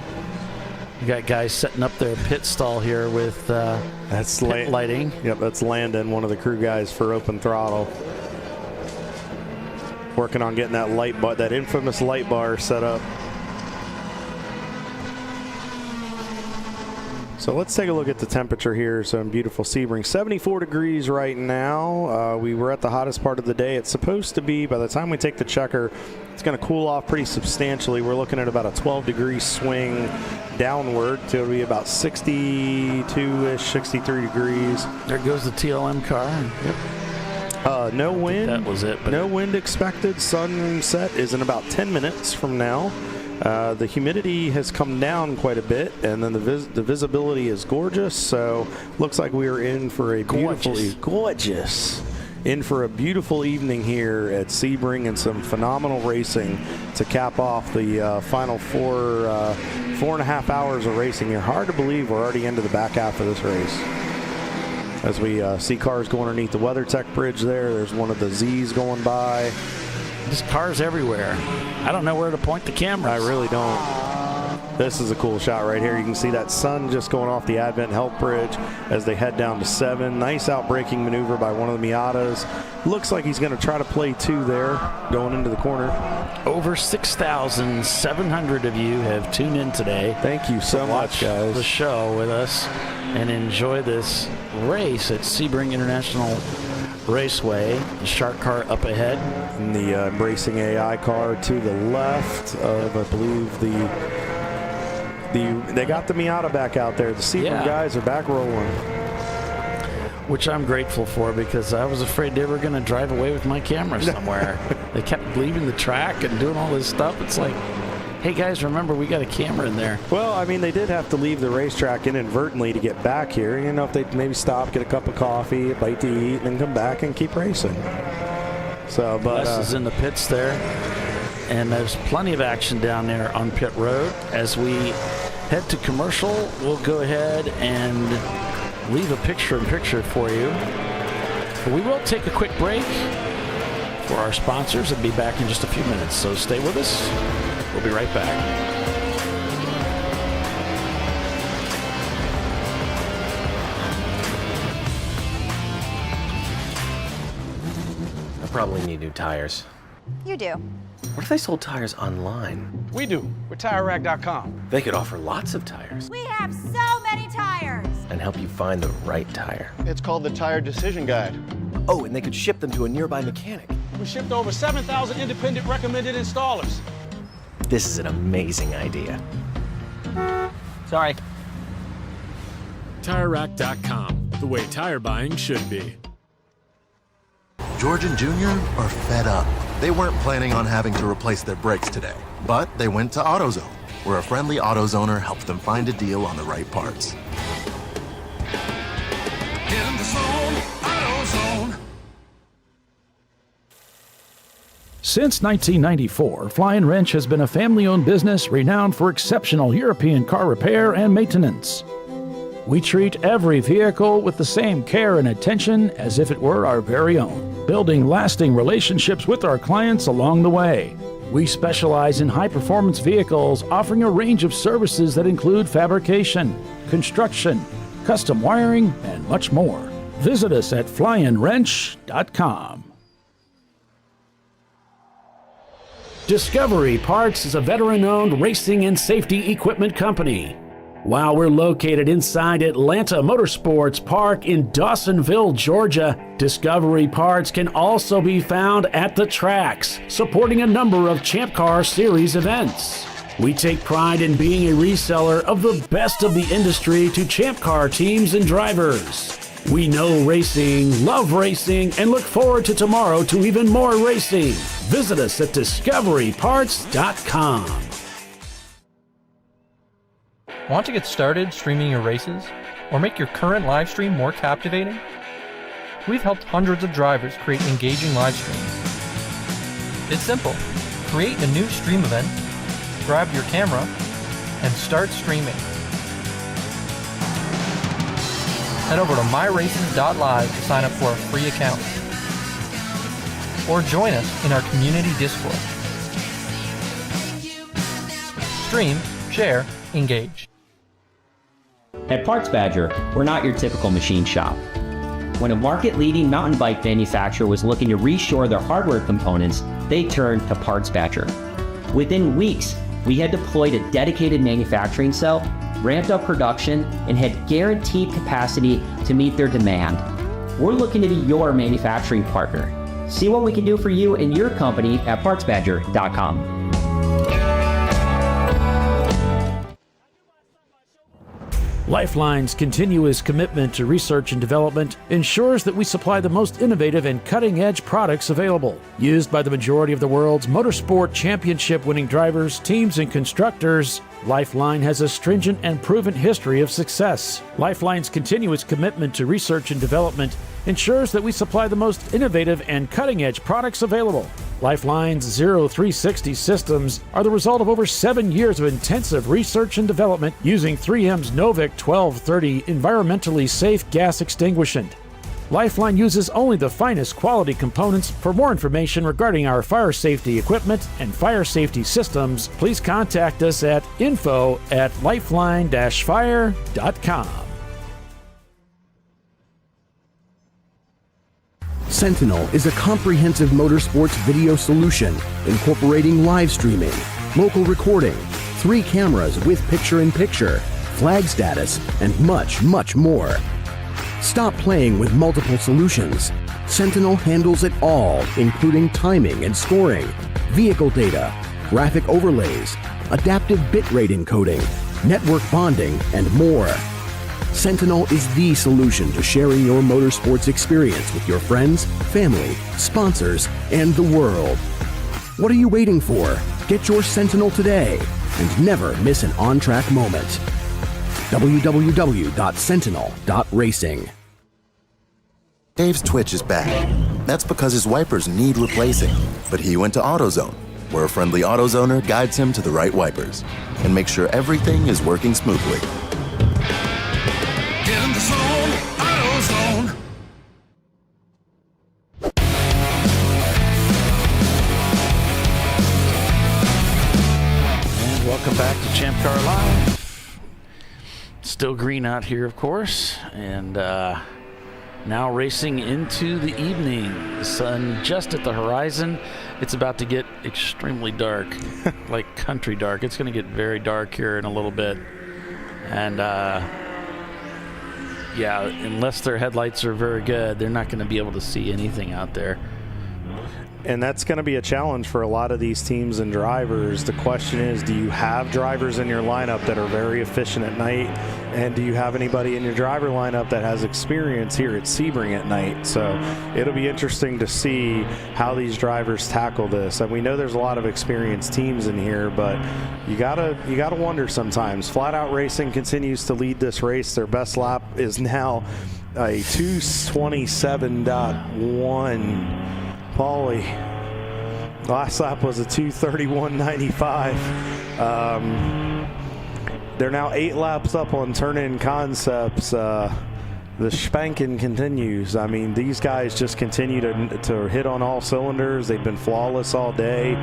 We got guys setting up their pit stall here with that's pit lighting. Yep, that's Landon, one of the crew guys for Open Throttle. Working on getting that light bar, that infamous light bar set up. So let's take a look at the temperature here. So in beautiful Sebring, 74 degrees right now. We were at the hottest part of the day. It's supposed to be, by the time we take the checker, it's going to cool off pretty substantially. We're looking at about a 12-degree swing downward to be about 62-ish, 63 degrees. There goes the TLM car. Yep. No wind. That was it. But no wind expected. Sunset is in about 10 minutes from now. The humidity has come down quite a bit, and then the visibility is gorgeous. So looks like we are in for a gorgeous. In for a beautiful evening here at Sebring, and some phenomenal racing to cap off the final 4.5 hours of racing here. Hard to believe we're already into the back half of this race. As we see cars going underneath the WeatherTech bridge there. There's one of the Z's going by. Just cars everywhere. I don't know where to point the camera. I really don't. This is a cool shot right here. You can see that sun just going off the Advent Health Bridge as they head down to 7. Nice out-braking maneuver by one of the Miatas. Looks like he's going to try to play 2 there, going into the corner. Over 6,700 of you have tuned in today. Thank you so much, guys. The show with us and enjoy this race at Sebring International Raceway. The Shark car up ahead. And the Embracing AI car to the left of, I believe, they got the Miata back out there. The Sebring guys are back rolling. Which I'm grateful for, because I was afraid they were going to drive away with my camera somewhere. They kept leaving the track and doing all this stuff. It's like, hey guys, remember we got a camera in there. Well, I mean, they did have to leave the racetrack inadvertently to get back here. You know, if they'd maybe stop, get a cup of coffee, a bite to eat, and then come back and keep racing. So, but Les is in the pits there, and there's plenty of action down there on pit road. As we head to commercial, we'll go ahead and leave a picture-in-picture for you. But we will take a quick break for our sponsors and be back in just a few minutes. So stay with us. We'll be right back. I probably need new tires. You do. What if they sold tires online? We do. We're TireRack.com. They could offer lots of tires We have so many tires. and help you find the right tire. It's called the Tire Decision Guide. Oh, and they could ship them to a nearby mechanic. We shipped over 7,000 independent recommended installers. This is an amazing idea. Sorry. TireRack.com, the way tire buying should be. George and Junior are fed up. They weren't planning on having to replace their brakes today, but they went to AutoZone, where a friendly AutoZoner helped them find a deal on the right parts. Get in the zone, AutoZone. Since 1994, Flying Wrench has been a family-owned business renowned for exceptional European car repair and maintenance. We treat every vehicle with the same care and attention as if it were our very own, building lasting relationships with our clients along the way. We specialize in high-performance vehicles, offering a range of services that include fabrication, construction, custom wiring, and much more. Visit us at flyandwrench.com. Discovery Parts is a veteran-owned racing and safety equipment company. While we're located inside Atlanta Motorsports Park in Dawsonville, Georgia, Discovery Parts can also be found at the tracks, supporting a number of Champ Car Series events. We take pride in being a reseller of the best of the industry to Champ Car teams and drivers. We know racing, love racing, and look forward to tomorrow to even more racing. Visit us at discoveryparts.com. Want to get started streaming your races? Or make your current live stream more captivating? We've helped hundreds of drivers create engaging live streams. It's simple. Create a new stream event, grab your camera, and start streaming. Head over to myraces.live to sign up for a free account. Or join us in our community Discord. Stream, share, engage. At Parts Badger, we're not your typical machine shop. When a market-leading mountain bike manufacturer was looking to reshore their hardware components, they turned to Parts Badger. Within weeks, we had deployed a dedicated manufacturing cell, ramped up production, and had guaranteed capacity to meet their demand. We're looking to be your manufacturing partner. See what we can do for you and your company at partsbadger.com. Lifeline's continuous commitment to research and development ensures that we supply the most innovative and cutting-edge products available. Used by the majority of the world's motorsport championship-winning drivers, teams, and constructors, Lifeline has a stringent and proven history of success. Lifeline's continuous commitment to research and development ensures that we supply the most innovative and cutting-edge products available. Lifeline's 0360 systems are the result of over 7 years of intensive research and development using 3M's Novik 1230 environmentally safe gas extinguishant. Lifeline uses only the finest quality components. For more information regarding our fire safety equipment and fire safety systems, please contact us at info@lifeline-fire.com. Sentinel is a comprehensive motorsports video solution incorporating live streaming, local recording, 3 cameras with picture-in-picture, flag status, and much, much more. Stop playing with multiple solutions. Sentinel handles it all, including timing and scoring, vehicle data, graphic overlays, adaptive bitrate encoding, network bonding, and more. Sentinel is the solution to sharing your motorsports experience with your friends, family, sponsors, and the world. What are you waiting for? Get your Sentinel today and never miss an on-track moment. www.sentinel.racing. Dave's twitch is bad. That's because his wipers need replacing. But he went to AutoZone, where a friendly AutoZoner guides him to the right wipers and makes sure everything is working smoothly. Get in the zone, AutoZone. And welcome back to ChampCar.Live. Still green out here, of course, and now racing into the evening. The sun just at the horizon. It's about to get extremely dark, like country dark. It's going to get very dark here in a little bit. And yeah, unless their headlights are very good, they're not going to be able to see anything out there. And that's going to be a challenge for a lot of these teams and drivers. The question is, do you have drivers in your lineup that are very efficient at night? And do you have anybody in your driver lineup that has experience here at Sebring at night? So it'll be interesting to see how these drivers tackle this. And we know there's a lot of experienced teams in here, but you gotta wonder sometimes. Flat Out Racing continues to lead this race. Their best lap is now a 227.1. Paulie, last lap was a 231.95. They're now 8 laps up on turn-in concepts. The spanking continues. I mean, these guys just continue to hit on all cylinders. They've been flawless all day.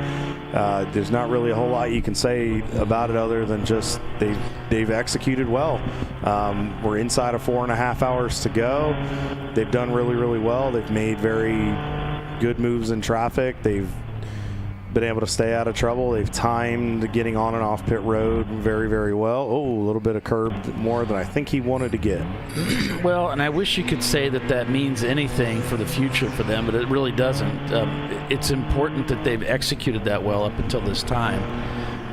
There's not really a whole lot you can say about it other than just they've executed well. We're inside of 4.5 hours to go. They've done really, really well. They've made very good moves in traffic. They've been able to stay out of trouble. They've timed getting on and off pit road very, very well. Oh, a little bit of curb more than I think he wanted to get. Well, and I wish you could say that means anything for the future for them, but it really doesn't. It's important that they've executed that well up until this time,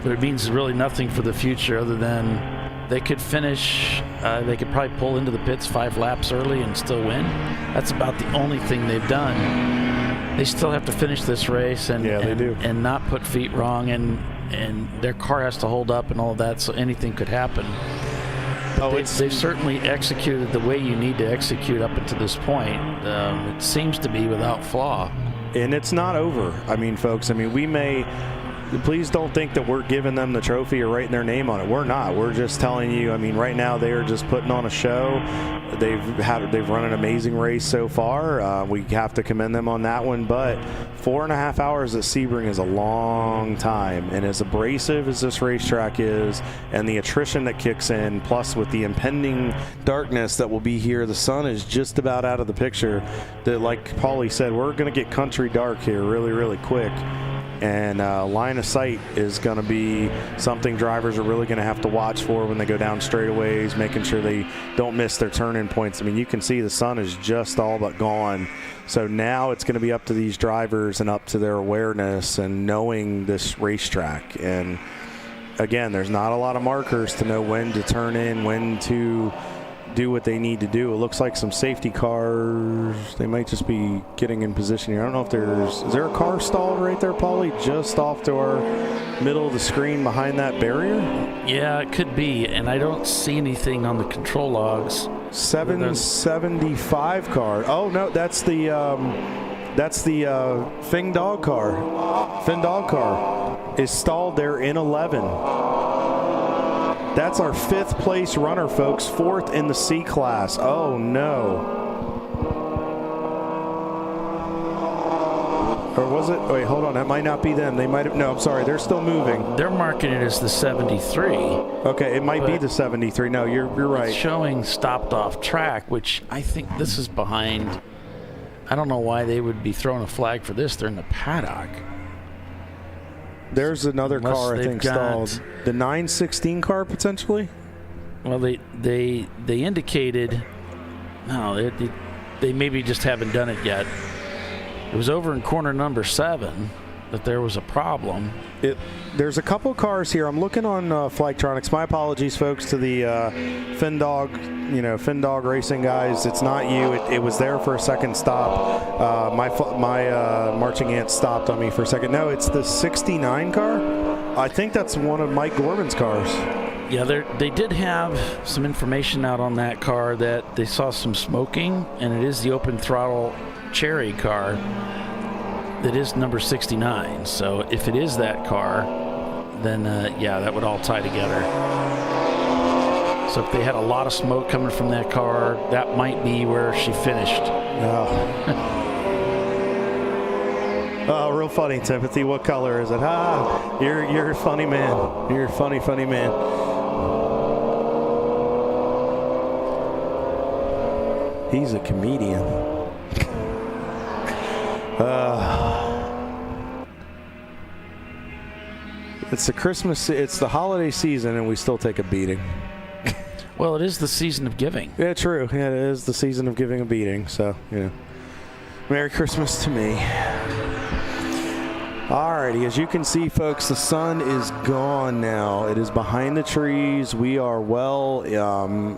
but it means really nothing for the future other than they could finish, they could probably pull into the pits 5 laps early and still win. That's about the only thing they've done. They still have to finish this race and not put feet wrong, and their car has to hold up and all of that, so anything could happen. They've certainly executed the way you need to execute up until this point. It seems to be without flaw. And it's not over. I mean, folks, please don't think that we're giving them the trophy or writing their name on it. We're not. We're just telling you, right now they are just putting on a show. They've run an amazing race so far. We have to commend them on that one, but 4.5 hours at Sebring is a long time, and as abrasive as this racetrack is and the attrition that kicks in, plus with the impending darkness that will be here, the sun is just about out of the picture. Like Paulie said, we're going to get country dark here really, really quick. And line of sight is going to be something drivers are really going to have to watch for when they go down straightaways, making sure they don't miss their turn-in points. You can see the sun is just all but gone. So now it's going to be up to these drivers and up to their awareness and knowing this racetrack. And again, there's not a lot of markers to know when to turn in, when to do what they need to do. It looks like some safety cars, they might just be getting in position here. I don't know if is there a car stalled right there, Paulie, just off to our middle of the screen behind that barrier? Yeah, it could be, and I don't see anything on the control logs. 775 car. Oh no, that's the Finn Dog car. Finn Dog car is stalled there in 11. That's our 5th place runner, folks. 4th in the C class. Oh, no. Or was it? Wait, hold on. That might not be them. They might have. No, I'm sorry. They're still moving. They're marking it as the 73. Okay, it might be the 73. No, you're right. It's showing stopped off track, which I think this is behind. I don't know why they would be throwing a flag for this. They're in the paddock. There's another car I think stalled. The 916 car potentially. Well, they indicated. No, they maybe just haven't done it yet. It was over in corner number 7 that there was a problem. There's a couple cars here. I'm looking on Flagtronics. My apologies, folks, to the Findog Racing guys. It's not you. It was there for a second stop. My marching ant stopped on me for a second. No, it's the 69 car. I think that's one of Mike Gorman's cars. Yeah, they did have some information out on that car that they saw some smoking, and it is the open throttle Cherry car that is number 69. So if it is that car, then yeah, that would all tie together. So if they had a lot of smoke coming from that car, that might be where she finished. Oh, real funny, Timothy. What color is it? You're a funny man. You're a funny man. He's a comedian. It's the holiday season, and we still take a beating. Well, it is the season of giving. Yeah, true. Yeah, it is the season of giving a beating. So, Merry Christmas to me. Alrighty, as you can see, folks, the sun is gone now. It is behind the trees. We are well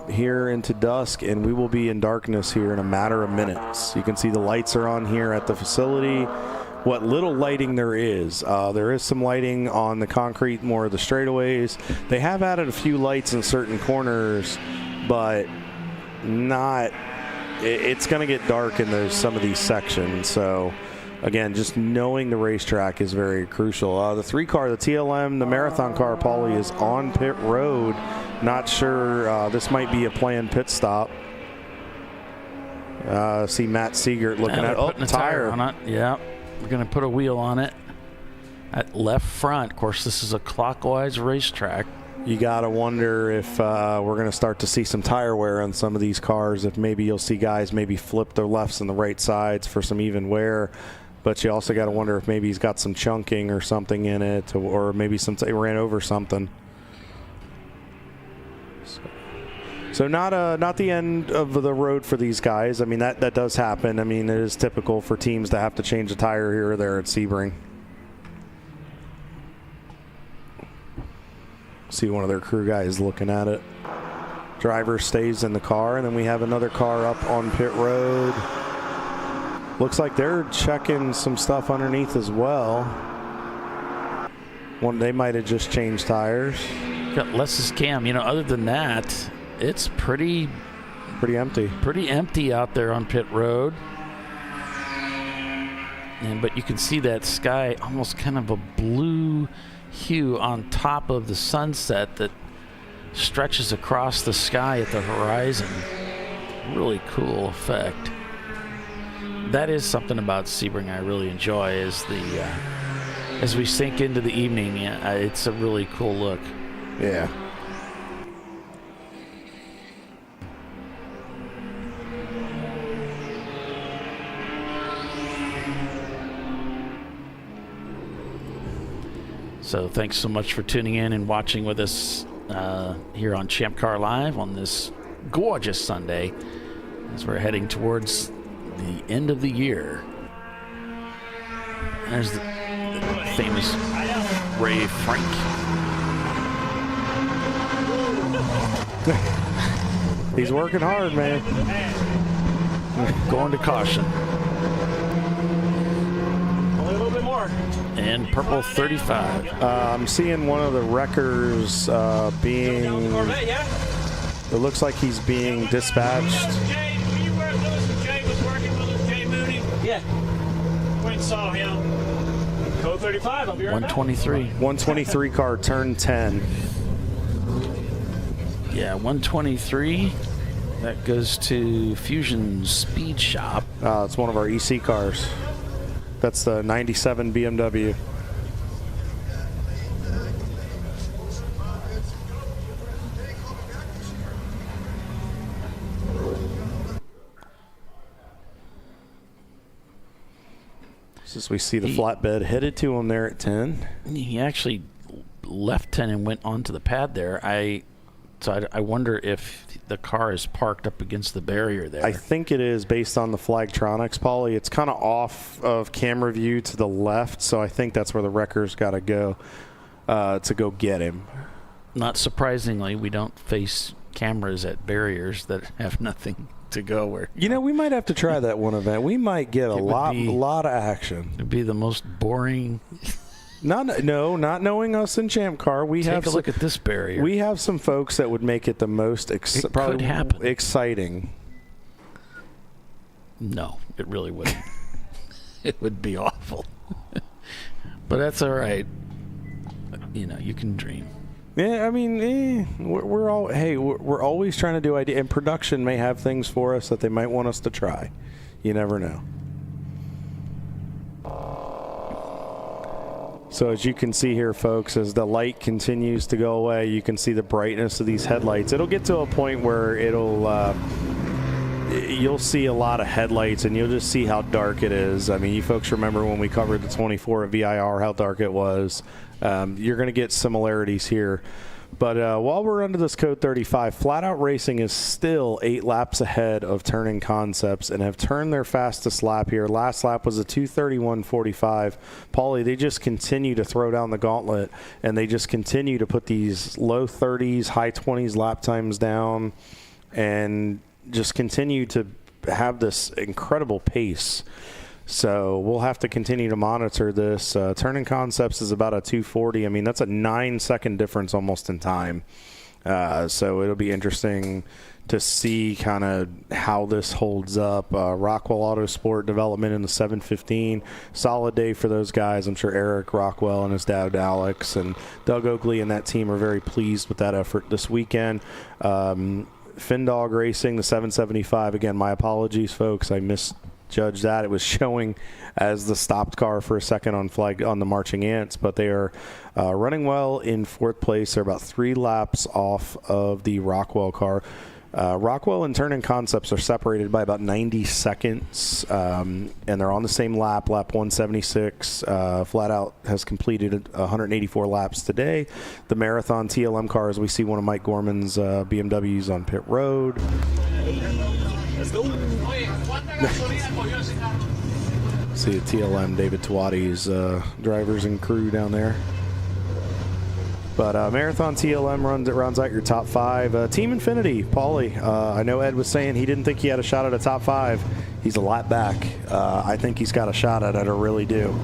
here into dusk, and we will be in darkness here in a matter of minutes. You can see the lights are on here at the facility. What little lighting there is some lighting on the concrete, more of the straightaways. They have added a few lights in certain corners, but not. It's going to get dark in some of these sections, so. Again, just knowing the racetrack is very crucial. The 3 car, the TLM, the marathon car, Paulie, is on pit road. Not sure. This might be a planned pit stop. See Matt Siegert looking at putting a tire on it. Yeah, we're going to put a wheel on it at left front. Of course, this is a clockwise racetrack. You got to wonder if we're going to start to see some tire wear on some of these cars. If maybe you'll see guys maybe flip their lefts and the right sides for some even wear. But you also got to wonder if maybe he's got some chunking or something in it, or maybe he ran over something. So not the end of the road for these guys. I mean, that does happen. I mean, it is typical for teams to have to change a tire here or there at Sebring. See one of their crew guys looking at it. Driver stays in the car, and then we have another car up on pit road. Looks like they're checking some stuff underneath as well. They might have just changed tires. Got Les's cam. Other than that, it's pretty empty. Pretty empty out there on pit road. But you can see that sky, almost kind of a blue hue on top of the sunset that stretches across the sky at the horizon. Really cool effect. That is something about Sebring I really enjoy, is as we sink into the evening, it's a really cool look. Yeah. So thanks so much for tuning in and watching with us here on ChampCar.Live on this gorgeous Sunday as we're heading towards the end of the year. There's the famous Ray Frank. He's working hard, man. Going to caution. Only a little bit more. And purple 35. I'm seeing one of the wreckers being. It looks like he's being dispatched. Yeah. Went and saw him. Code 35. I'll be right 123. 123 car, turn 10. Yeah, 123. That goes to Fusion Speed Shop. It's one of our EC cars. That's the 97 BMW. As we see the flatbed headed to him there at 10. He actually left 10 and went onto the pad there. I wonder if the car is parked up against the barrier there. I think it is based on the Flagtronics, Paulie. It's kind of off of camera view to the left, so I think that's where the wrecker's got to go get him. Not surprisingly, we don't face cameras at barriers that have nothing to go where. You know, we might have to try that one event. We might get a lot of action. It'd be the most boring. Not knowing us in Champ Car, Take a look at this barrier. We have some folks that would make it the most exciting. No, it really wouldn't. It would be awful. But that's all right. You know, you can dream. Yeah, I mean, we're always trying to do ideas, and production may have things for us that they might want us to try. You never know. So as you can see here, folks, as the light continues to go away, you can see the brightness of these headlights. It'll get to a point where you'll see a lot of headlights, and you'll just see how dark it is. I mean, you folks remember when we covered the 24 at VIR, how dark it was. You're going to get similarities here. But while we're under this code 35, Flat Out Racing is still 8 laps ahead of Turning Concepts and have turned their fastest lap here. Last lap was a 2:31.45. Paulie, they just continue to throw down the gauntlet, and they just continue to put these low 30s, high 20s lap times down and just continue to have this incredible pace. So we'll have to continue to monitor this. Turning Concepts is about a 2:40. I mean, that's a 9-second difference almost in time. So it'll be interesting to see kind of how this holds up. Rockwell Autosport development in the 715. Solid day for those guys. I'm sure Eric Rockwell and his dad Alex and Doug Oakley and that team are very pleased with that effort this weekend. Findog Racing, the 775. Again, my apologies, folks. I misjudged that. It was showing as the stopped car for a second on the Marching Ants, but they are running well in 4th place. They're about 3 laps off of the Rockwell car. Rockwell and Turning Concepts are separated by about 90 seconds, and they're on the same lap 176. Flat Out has completed 184 laps today. The Marathon TLM car, as we see one of Mike Gorman's BMWs on pit road. See the TLM, David Tawadi's drivers and crew down there. But Marathon TLM rounds out your top 5. Team Infinity, Paulie. I know Ed was saying he didn't think he had a shot at a top 5. He's a lap back. I think he's got a shot at it. I really do.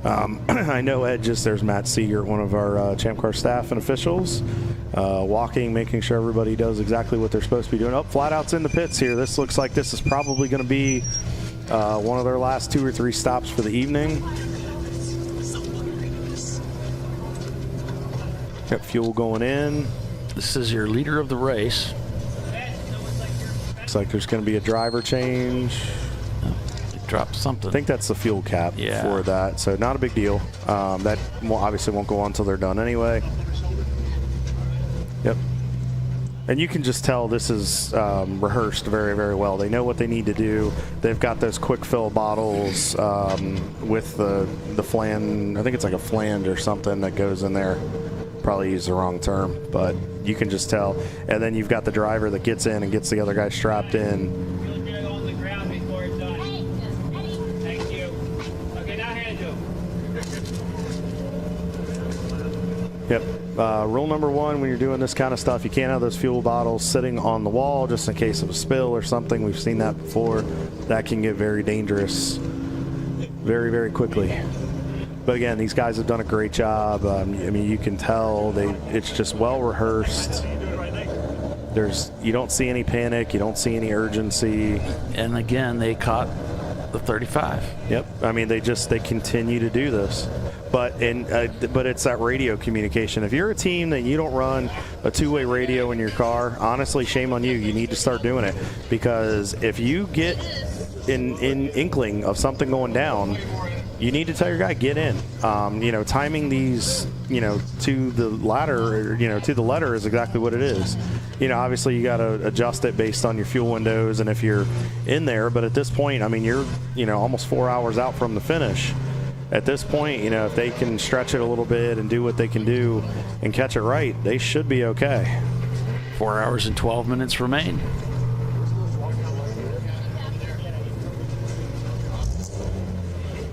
I know Ed there's Matt Seegert, one of our Champ Car staff and officials, walking, making sure everybody does exactly what they're supposed to be doing. Flat Out's in the pits here. This looks like this is probably going to be one of their last 2 or 3 stops for the evening. Got fuel going in. This is your leader of the race. Looks like there's going to be a driver change. Drop something. I think that's the fuel cap for that, so not a big deal. That obviously won't go on until they're done anyway. Yep. And you can just tell this is rehearsed very, very well. They know what they need to do. They've got those quick fill bottles with the flange. I think it's like a flange or something that goes in there. Probably used the wrong term, but you can just tell. And then you've got the driver that gets in and gets the other guy strapped in. Yep. Rule number 1 when you're doing this kind of stuff, you can't have those fuel bottles sitting on the wall just in case of a spill or something. We've seen that before. That can get very dangerous very, very quickly. But again, these guys have done a great job. I mean, you can tell it's just well rehearsed. You don't see any panic. You don't see any urgency. And again, they caught the 35. Yep. I mean, they continue to do this. But it's that radio communication. If you're a team that you don't run a 2-way radio in your car, honestly, shame on you. You need to start doing it, because if you get in inkling of something going down, you need to tell your guy, get in. Timing these, to the ladder, to the letter is exactly what it is. Obviously you got to adjust it based on your fuel windows and if you're in there. But at this point, I mean, you're, almost 4 hours out from the finish. At this point, if they can stretch it a little bit and do what they can do and catch it right, they should be okay. 4 hours and 12 minutes remain.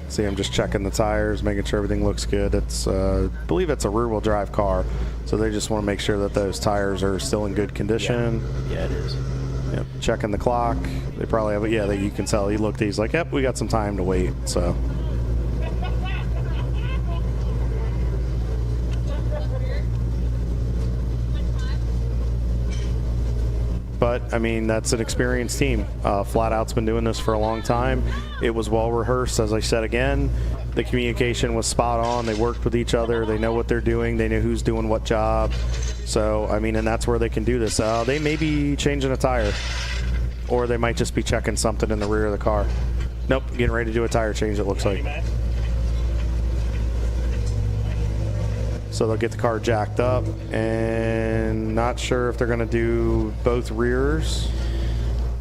See, I'm just checking the tires, making sure everything looks good. It's, I believe it's a rear-wheel drive car, so they just want to make sure that those tires are still in good condition. Yeah, it is. Yep, checking the clock. They probably have it. Yeah, you can tell. He looked. He's like, "Yep, we got some time to wait." So. But, I mean, that's an experienced team. Flat Out's been doing this for a long time. It was well rehearsed, as I said again. The communication was spot on. They worked with each other. They know what they're doing. They know who's doing what job. So, I mean, and that's where they can do this. They may be changing a tire, or they might just be checking something in the rear of the car. Nope, getting ready to do a tire change, it looks like. So they'll get the car jacked up, and not sure if they're going to do both rears.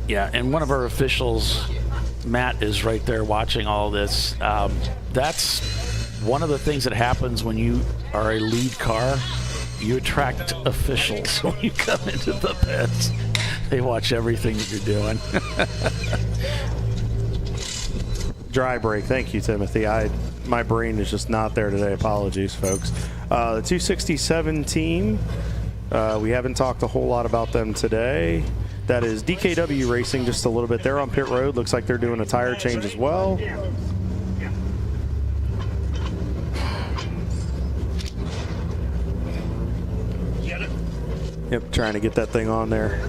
Yeah, and one of our officials, Matt, is right there watching all this. That's one of the things that happens when you are a lead car. You attract officials when you come into the pits. They watch everything that you're doing. Dry brake. Thank you, Timothy. My brain is just not there today. Apologies, folks. The 267 team, we haven't talked a whole lot about them today. That is DKW Racing, just a little bit. They're on pit road. Looks like they're doing a tire change as well. Yep, trying to get that thing on there.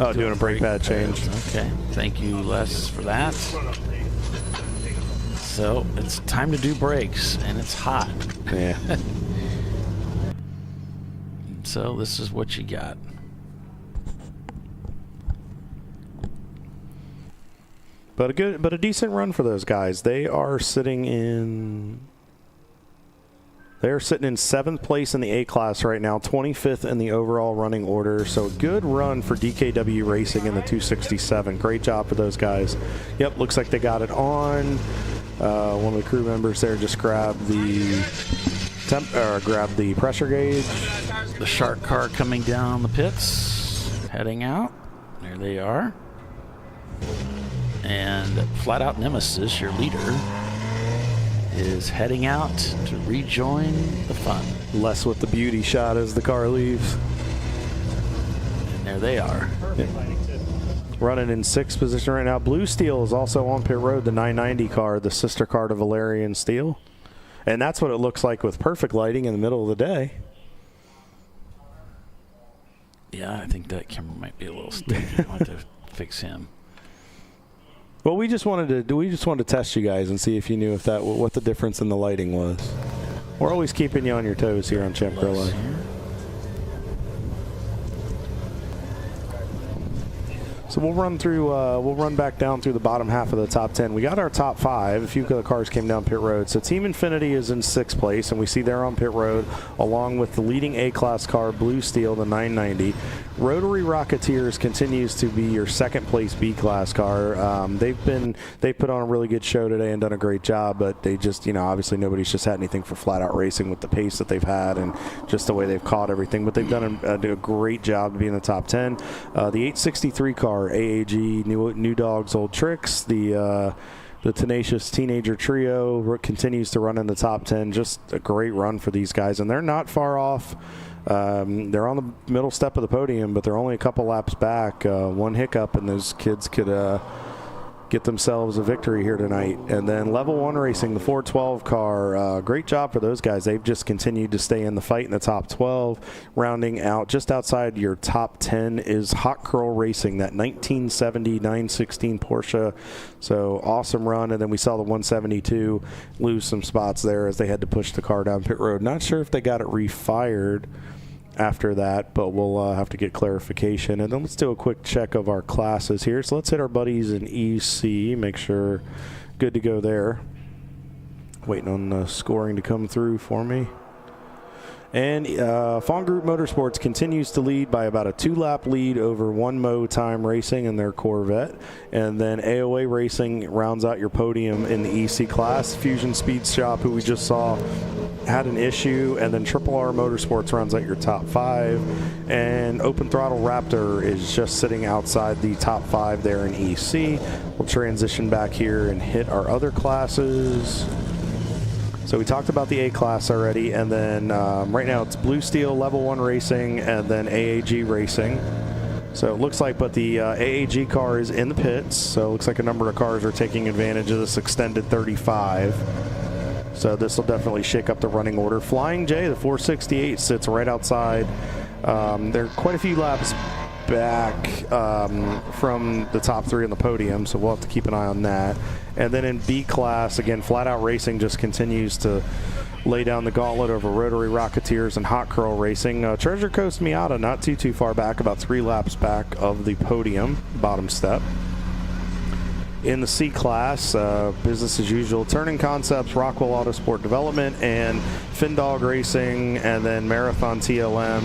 Oh, doing a brake pad change. Okay, thank you, Les, for that. So it's time to do brakes, and it's hot. Yeah. So this is what you got. But a decent run for those guys. They're sitting in 7th place in the A class right now, 25th in the overall running order. So a good run for DKW Racing in the 267. Great job for those guys. Yep, looks like they got it on. One of the crew members there just grabbed the pressure gauge. The shark car coming down the pits, heading out. There they are. And Flat Out Nemesis, your leader, is heading out to rejoin the fun. Less with the beauty shot as the car leaves. And there they are. Yeah. Running in 6th position right now. Blue Steel is also on pit road, the 990 car, the sister car to Valerian Steel. And that's what it looks like with perfect lighting in the middle of the day. Yeah, I think that camera might be a little sticky. I'll have to fix him. Well, we just wanted to test you guys and see if you knew what the difference in the lighting was. We're always keeping you on your toes here on ChampCar.Live. So we'll run back down through the bottom half of the top 10. We got our top 5. A few of the cars came down pit road. So Team Infinity is in 6th place, and we see they're on pit road along with the leading A-class car, Blue Steel, the 990. Rotary Rocketeers continues to be your 2nd place B-class car. They put on a really good show today and done a great job, but they just, obviously nobody's just had anything for Flat Out Racing with the pace that they've had and just the way they've caught everything. But they've done a great job to be in the top 10. The 863 car, AAG, New Dogs, Old Tricks, the Tenacious Teenager Trio continues to run in the top 10. Just a great run for these guys, and they're not far off. They're on the middle step of the podium, but they're only a couple laps back. One hiccup, and those kids could get themselves a victory here tonight. And then Level 1 Racing, the 412 car, great job for those guys. They've just continued to stay in the fight in the top 12. Rounding out just outside your top 10 is Hot Curl Racing, that 1970 916 Porsche. So awesome run. And then we saw the 172 lose some spots there as they had to push the car down pit road. Not sure if they got it refired, after that, but we'll have to get clarification. And then let's do a quick check of our classes here. So let's hit our buddies in EC, make sure good to go there. Waiting on the scoring to come through for me. And Fawn Group Motorsports continues to lead by about a 2-lap lead over One Mo Time Racing and their Corvette. And then AOA Racing rounds out your podium in the EC class. Fusion Speed Shop, who we just saw, had an issue. And then Triple R Motorsports rounds out your top 5. And Open Throttle Raptor is just sitting outside the top 5 there in EC. We'll transition back here and hit our other classes. So we talked about the A class already, and then right now it's Blue Steel, Level 1 Racing, and then AAG Racing. So it looks like, but the AAG car is in the pits, so it looks like a number of cars are taking advantage of this extended 35. So this will definitely shake up the running order. Flying J, the 468, sits right outside. There are quite a few laps back from the top 3 on the podium, so we'll have to keep an eye on that. And then in B class, again, Flat Out Racing just continues to lay down the gauntlet over Rotary Rocketeers and Hot Curl Racing. Treasure Coast Miata not too far back, about 3 laps back of the podium, bottom step. In the C class, business as usual, Turning Concepts, Rockwell Autosport Development, and Findog Racing, and then Marathon TLM.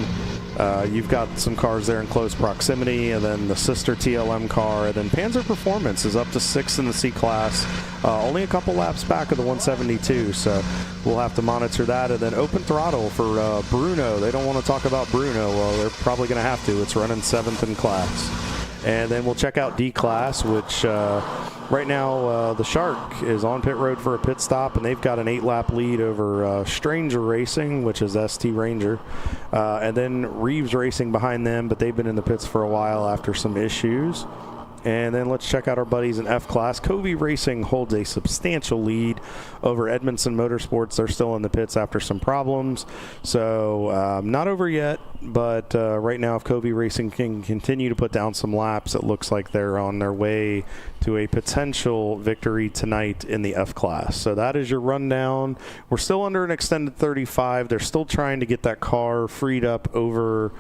You've got some cars there in close proximity, and then the sister TLM car, and then Panzer Performance is up to 6th in the C class, only a couple laps back of the 172, so we'll have to monitor that. And then Open Throttle for Bruno. They don't want to talk about Bruno. Well, they're probably going to have to. It's running 7th in class. And then we'll check out D class, which right now the Shark is on pit road for a pit stop, and they've got an 8-lap lead over Stranger Racing, which is ST Ranger. And then Reeves Racing behind them, but they've been in the pits for a while after some issues. And then let's check out our buddies in F class. Covey Racing holds a substantial lead over Edmondson Motorsports. They're still in the pits after some problems. So not over yet, but right now if Covey Racing can continue to put down some laps, it looks like they're on their way to a potential victory tonight in the F class. So that is your rundown. We're still under an extended 35. They're still trying to get that car freed up over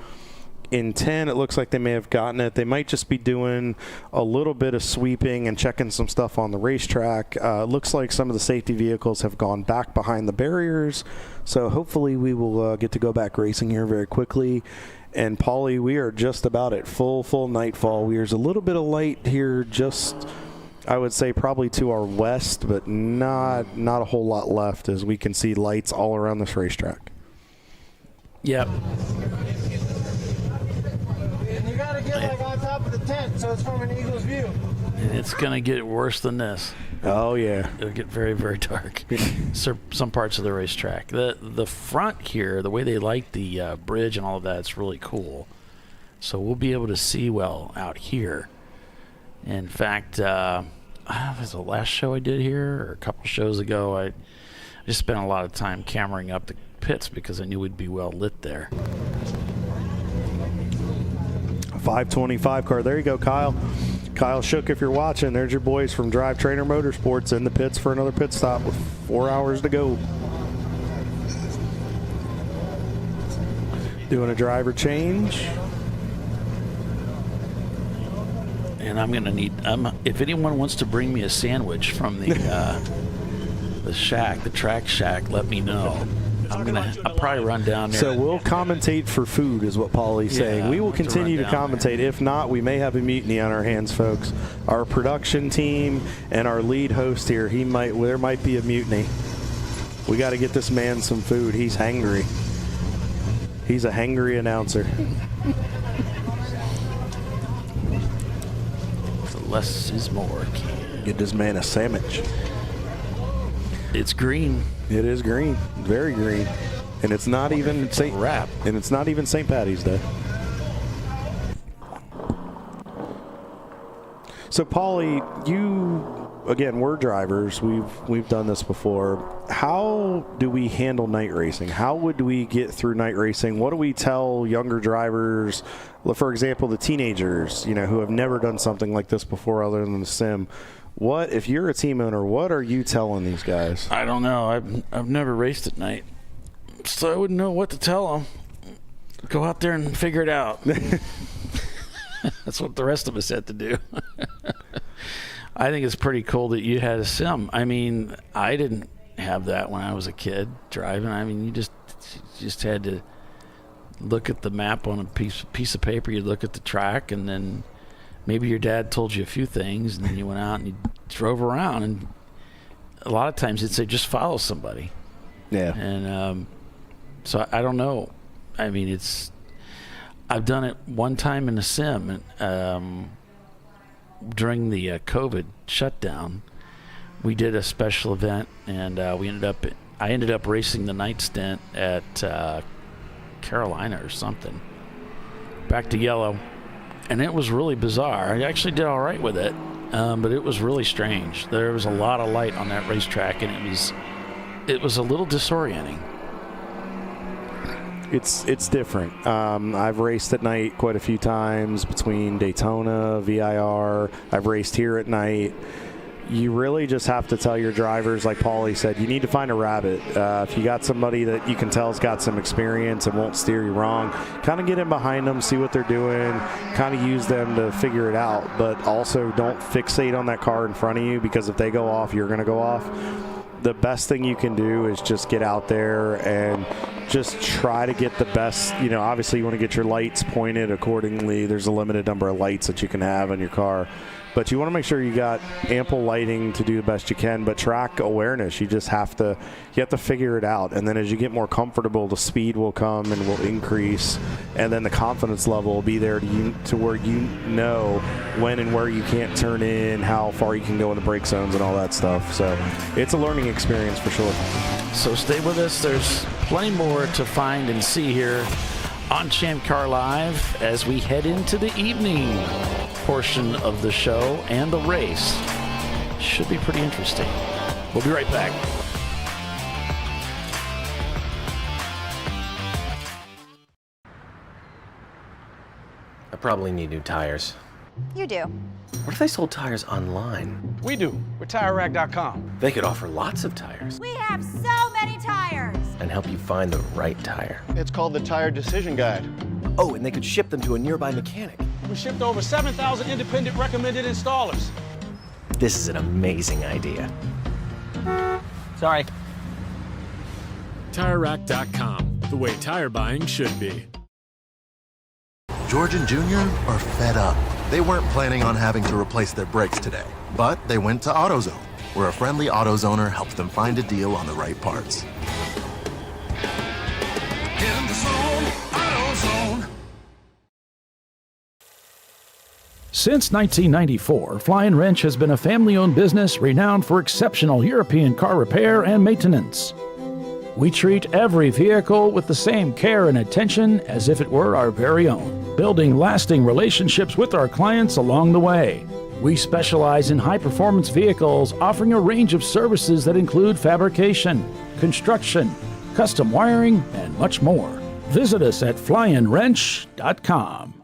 in 10. It looks like they may have gotten it. They might just be doing a little bit of sweeping and checking some stuff on the racetrack. Looks like some of the safety vehicles have gone back behind the barriers, so hopefully we will get to go back racing here very quickly. And Paulie, we are just about at full nightfall. There's a little bit of light here, just I would say probably to our west, but not a whole lot left, as we can see lights all around this racetrack. Yep. You gotta get like on top of the tent so it's from an eagle's view. It's going to get worse than this. Oh, yeah. It'll get very, very dark. Some parts of the racetrack. The front here, the way they light the bridge and all of that, it's really cool. So we'll be able to see well out here. In fact, was the last show I did here, or a couple shows ago, I just spent a lot of time cameraing up the pits because I knew we'd be well lit there. 525 car. There you go, Kyle. Kyle Shook, if you're watching, there's your boys from Drive Trainer Motorsports in the pits for another pit stop with 4 hours to go. Doing a driver change. And I'm going to need, if anyone wants to bring me a sandwich from the shack, the track shack, let me know. I'll probably run down there. So we'll commentate for food is what Paulie's saying. We will continue to commentate. If not, we may have a mutiny on our hands, folks. Our production team and our lead host here, there might be a mutiny. We got to get this man some food. He's hangry. He's a hangry announcer. So less is more. Get this man a sandwich. It's green. It is green, very green, and it's not even St. Patty's Day. So, Paulie, you again, we're drivers. We've done this before. How do we handle night racing? How would we get through night racing? What do we tell younger drivers? For example, the teenagers, who have never done something like this before, other than the sim. What, if you're a team owner, what are you telling these guys? I don't know. I've never raced at night, so I wouldn't know what to tell them. go out there and figure it out. That's what the rest of us had to do. I think it's pretty cool that you had a sim. I mean, I didn't have that when I was a kid driving. I mean, you just had to look at the map on a piece of paper. You look at the track, and then maybe your dad told you a few things, and then you went out and you drove around. And a lot of times it'd say just follow somebody. Yeah. And so I don't know. I mean, I've done it one time in a sim during the COVID shutdown. We did a special event, and I ended up racing the night stint at Carolina or something, back to yellow, and it was really bizarre. I actually did all right with it, but it was really strange. There was a lot of light on that racetrack, and it was a little disorienting. It's different. I've raced at night quite a few times between Daytona, VIR. I've raced here at night. You really just have to tell your drivers, like Paulie said, you need to find a rabbit. If you got somebody that you can tell has got some experience and won't steer you wrong, kind of get in behind them, see what they're doing, kind of use them to figure it out. But also don't fixate on that car in front of you, because if they go off, you're going to go off. The best thing you can do is just get out there and just try to get the best. You know, obviously you want to get your lights pointed accordingly. There's a limited number of lights that you can have on your car, but you want to make sure you got ample lighting to do the best you can. But track awareness, you have to figure it out. And then as you get more comfortable, the speed will come and will increase, and then the confidence level will be there to where you know when and where you can't turn in, how far you can go in the brake zones and all that stuff. So it's a learning experience for sure. So stay with us. There's plenty more to find and see here on ChampCar.Live as we head into the evening portion of the show, and the race should be pretty interesting. We'll be right back. I probably need new tires. You do. What if they sold tires online? We do. We're TireRack.com. They could offer lots of tires We have so many tires. and help you find the right tire. It's called the Tire Decision Guide. Oh, and they could ship them to a nearby mechanic. We shipped over 7,000 independent recommended installers. This is an amazing idea. Sorry. TireRack.com, the way tire buying should be. George and Junior are fed up. They weren't planning on having to replace their brakes today, but they went to AutoZone, where a friendly AutoZoner helped them find a deal on the right parts. In the zone, AutoZone. Since 1994, Flying Wrench has been a family-owned business renowned for exceptional European car repair and maintenance. We treat every vehicle with the same care and attention as if it were our very own, building lasting relationships with our clients along the way. We specialize in high-performance vehicles, offering a range of services that include fabrication, construction, custom wiring, and much more. Visit us at flyandwrench.com.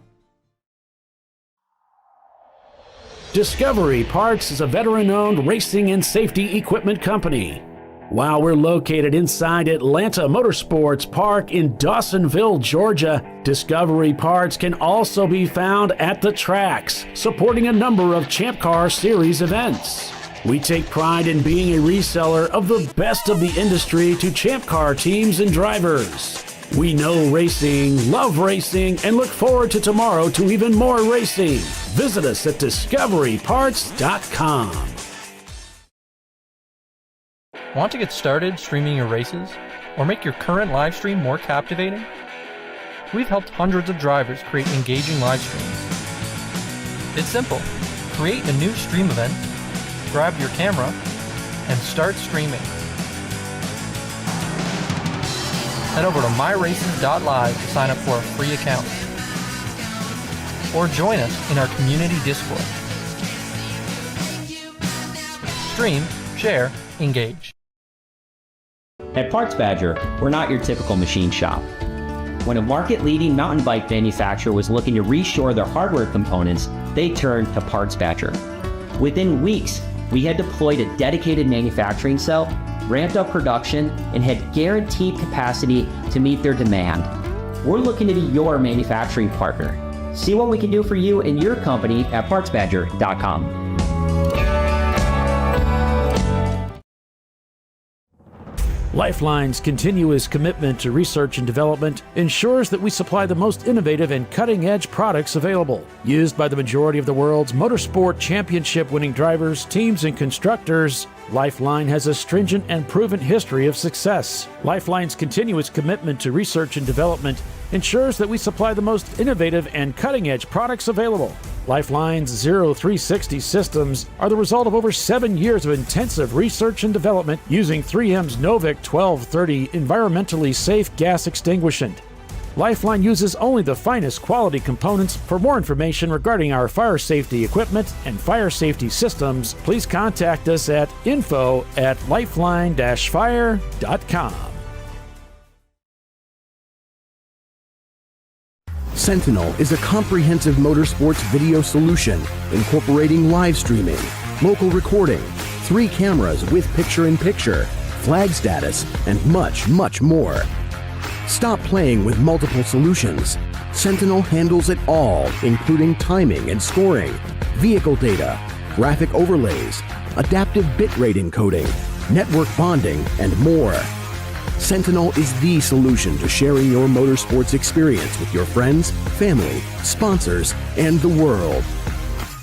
Discovery Parts is a veteran-owned racing and safety equipment company. While we're located inside Atlanta Motorsports Park in Dawsonville, Georgia, Discovery Parts can also be found at the tracks, supporting a number of Champ Car Series events. We take pride in being a reseller of the best of the industry to Champ Car teams and drivers. We know racing, love racing, and look forward to tomorrow to even more racing. Visit us at discoveryparts.com. Want to get started streaming your races or make your current live stream more captivating? We've helped hundreds of drivers create engaging live streams. It's simple. Create a new stream event, grab your camera, and start streaming. Head over to myraces.live to sign up for a free account. Or join us in our community Discord. Stream, share, engage. At Parts Badger, we're not your typical machine shop. When a market-leading mountain bike manufacturer was looking to reshore their hardware components, they turned to Parts Badger. Within weeks, we had deployed a dedicated manufacturing cell, ramped up production, and had guaranteed capacity to meet their demand. we're looking to be your manufacturing partner. See what we can do for you and your company at PartsBadger.com. Lifeline's continuous commitment to research and development ensures that we supply the most innovative and cutting-edge products available. Used by the majority of the world's motorsport championship-winning drivers, teams, and constructors, Lifeline has a stringent and proven history of success. Lifeline's continuous commitment to research and development ensures that we supply the most innovative and cutting-edge products available. Lifeline's 0360 systems are the result of over 7 years of intensive research and development using 3M's Novik 1230 environmentally safe gas extinguishant. Lifeline uses only the finest quality components. For more information regarding our fire safety equipment and fire safety systems, please contact us at info@lifeline-fire.com. Sentinel is a comprehensive motorsports video solution incorporating live streaming, local recording, 3 cameras with picture-in-picture, flag status, and much, much more. Stop playing with multiple solutions. Sentinel handles it all, including timing and scoring, vehicle data, graphic overlays, adaptive bitrate encoding, network bonding, and more. Sentinel is the solution to sharing your motorsports experience with your friends, family, sponsors, and the world.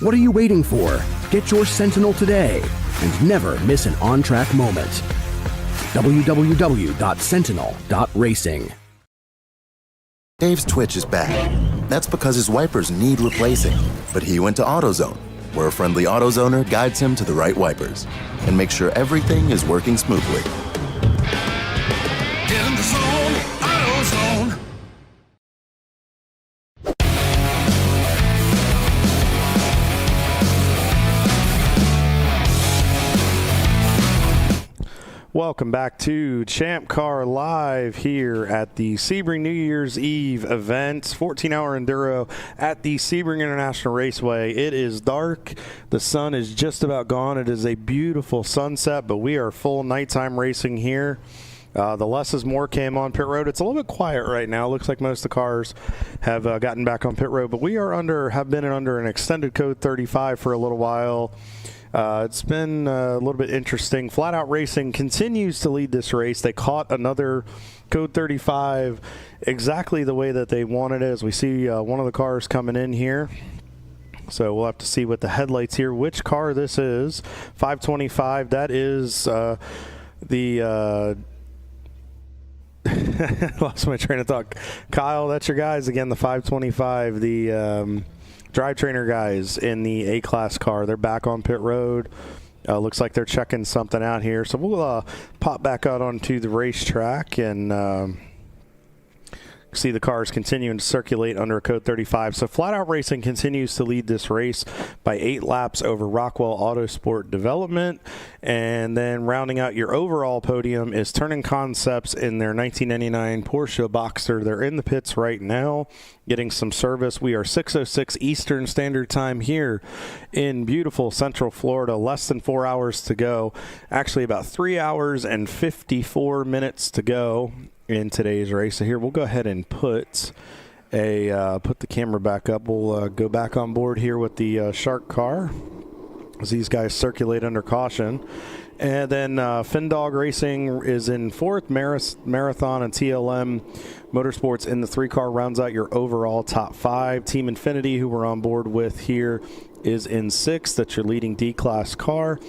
What are you waiting for? Get your Sentinel today and never miss an on-track moment. www.sentinel.racing. Dave's twitch is bad. That's because his wipers need replacing. But he went to AutoZone, where a friendly AutoZoner guides him to the right wipers and makes sure everything is working smoothly. Get in the zone, AutoZone. Welcome back to ChampCar.Live here at the Sebring New Year's Eve event, 14-hour Enduro at the Sebring International Raceway. It is dark. The sun is just about gone. It is a beautiful sunset, but we are full nighttime racing here. The less is more came on pit road. It's a little bit quiet right now. It looks like most of the cars have gotten back on pit road, but we are have been under an extended code 35 for a little while. It's been a little bit interesting. Flat Out Racing continues to lead this race. They caught another code 35 exactly the way that they wanted it, as we see one of the cars coming in here. So we'll have to see with the headlights here which car this is. 525, that is the lost my train of thought. Kyle, that's your guys again, the 525, the drive trainer guys in the A-Class car. They're back on pit road. Looks like they're checking something out here. So we'll pop back out onto the racetrack and see the cars continuing to circulate under code 35. So Flat Out Racing continues to lead this race by 8 laps over Rockwell Autosport Development. And then rounding out your overall podium is Turning Concepts in their 1999 Porsche Boxster. They're in the pits right now getting some service. We are 6:06 Eastern Standard Time here in beautiful Central Florida. Less than 4 hours to go. Actually about 3 hours and 54 minutes to go in today's race. So here we'll go ahead and put the camera back up. We'll go back on board here with the Shark car as these guys circulate under caution. And then Findog Racing is in 4th. Marathon and TLM Motorsports in the 3-car rounds out your overall top 5. Team Infinity, who we're on board with here, is in 6th. That's your leading D-Class car.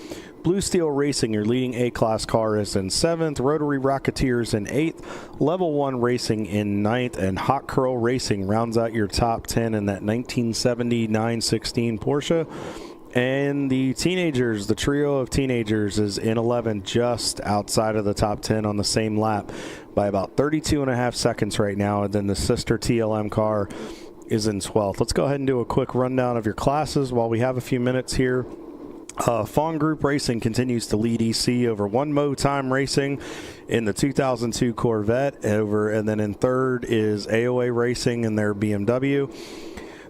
Blue Steel Racing, your leading A-Class car, is in 7th. Rotary Rocketeers in 8th. Level 1 Racing in 9th. And Hot Curl Racing rounds out your top 10 in that 1970 916 Porsche. And the Teenagers, the trio of Teenagers, is in 11th, just outside of the top 10 on the same lap by about 32.5 seconds right now. And then the sister TLM car is in 12th. Let's go ahead and do a quick rundown of your classes while we have a few minutes here. Fawn Group Racing continues to lead EC over One Mo Time Racing in the 2002 Corvette. And then in 3rd is AOA Racing in their BMW.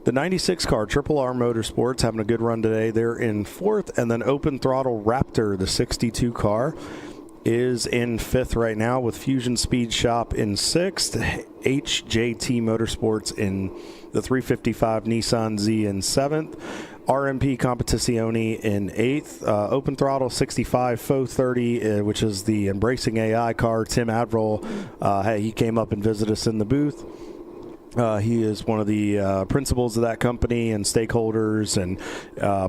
The 96 car, Triple R Motorsports, having a good run today. They're in 4th. And then Open Throttle Raptor, the 62 car, is in 5th right now, with Fusion Speed Shop in 6th, HJT Motorsports in the 355 Nissan Z in 7th, RMP Competizione in 8th, Open Throttle 65 Faux 30, which is the Embracing AI car. Tim Admiral, he came up and visited us in the booth. He is one of the principals of that company and stakeholders, and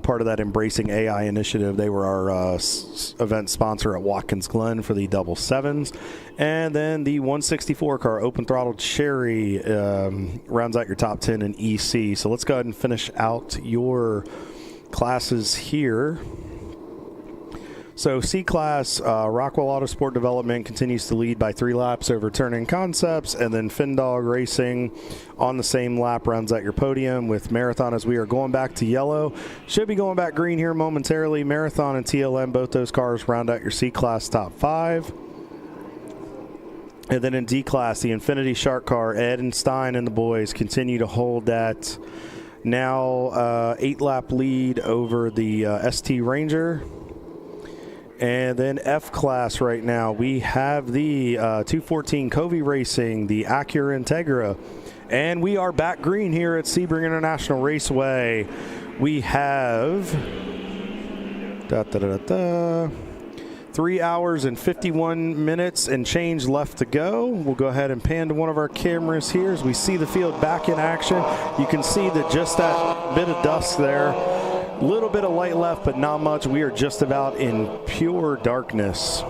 part of that Embracing AI initiative. They were our event sponsor at Watkins Glen for the double sevens. And then the 164 car, Open Throttle Cherry, rounds out your top 10 in EC. So let's go ahead and finish out your classes here. So C-Class, Rockwell Autosport Development continues to lead by 3 laps over Turning Concepts, and then Findog Racing on the same lap rounds out your podium with Marathon, as we are going back to yellow. Should be going back green here momentarily. Marathon and TLM, both those cars round out your C-Class top 5. And then in D-Class, the Infinity Shark car, Ed and Stein and the boys continue to hold that now 8-lap lead over the ST Ranger. And then F-Class right now, we have the 214 Covey Racing, the Acura Integra. And we are back green here at Sebring International Raceway. We have 3 hours and 51 minutes and change left to go. We'll go ahead and pan to one of our cameras here as we see the field back in action. You can see that just that bit of dust there. Little bit of light left, but not much. We are just about in pure darkness.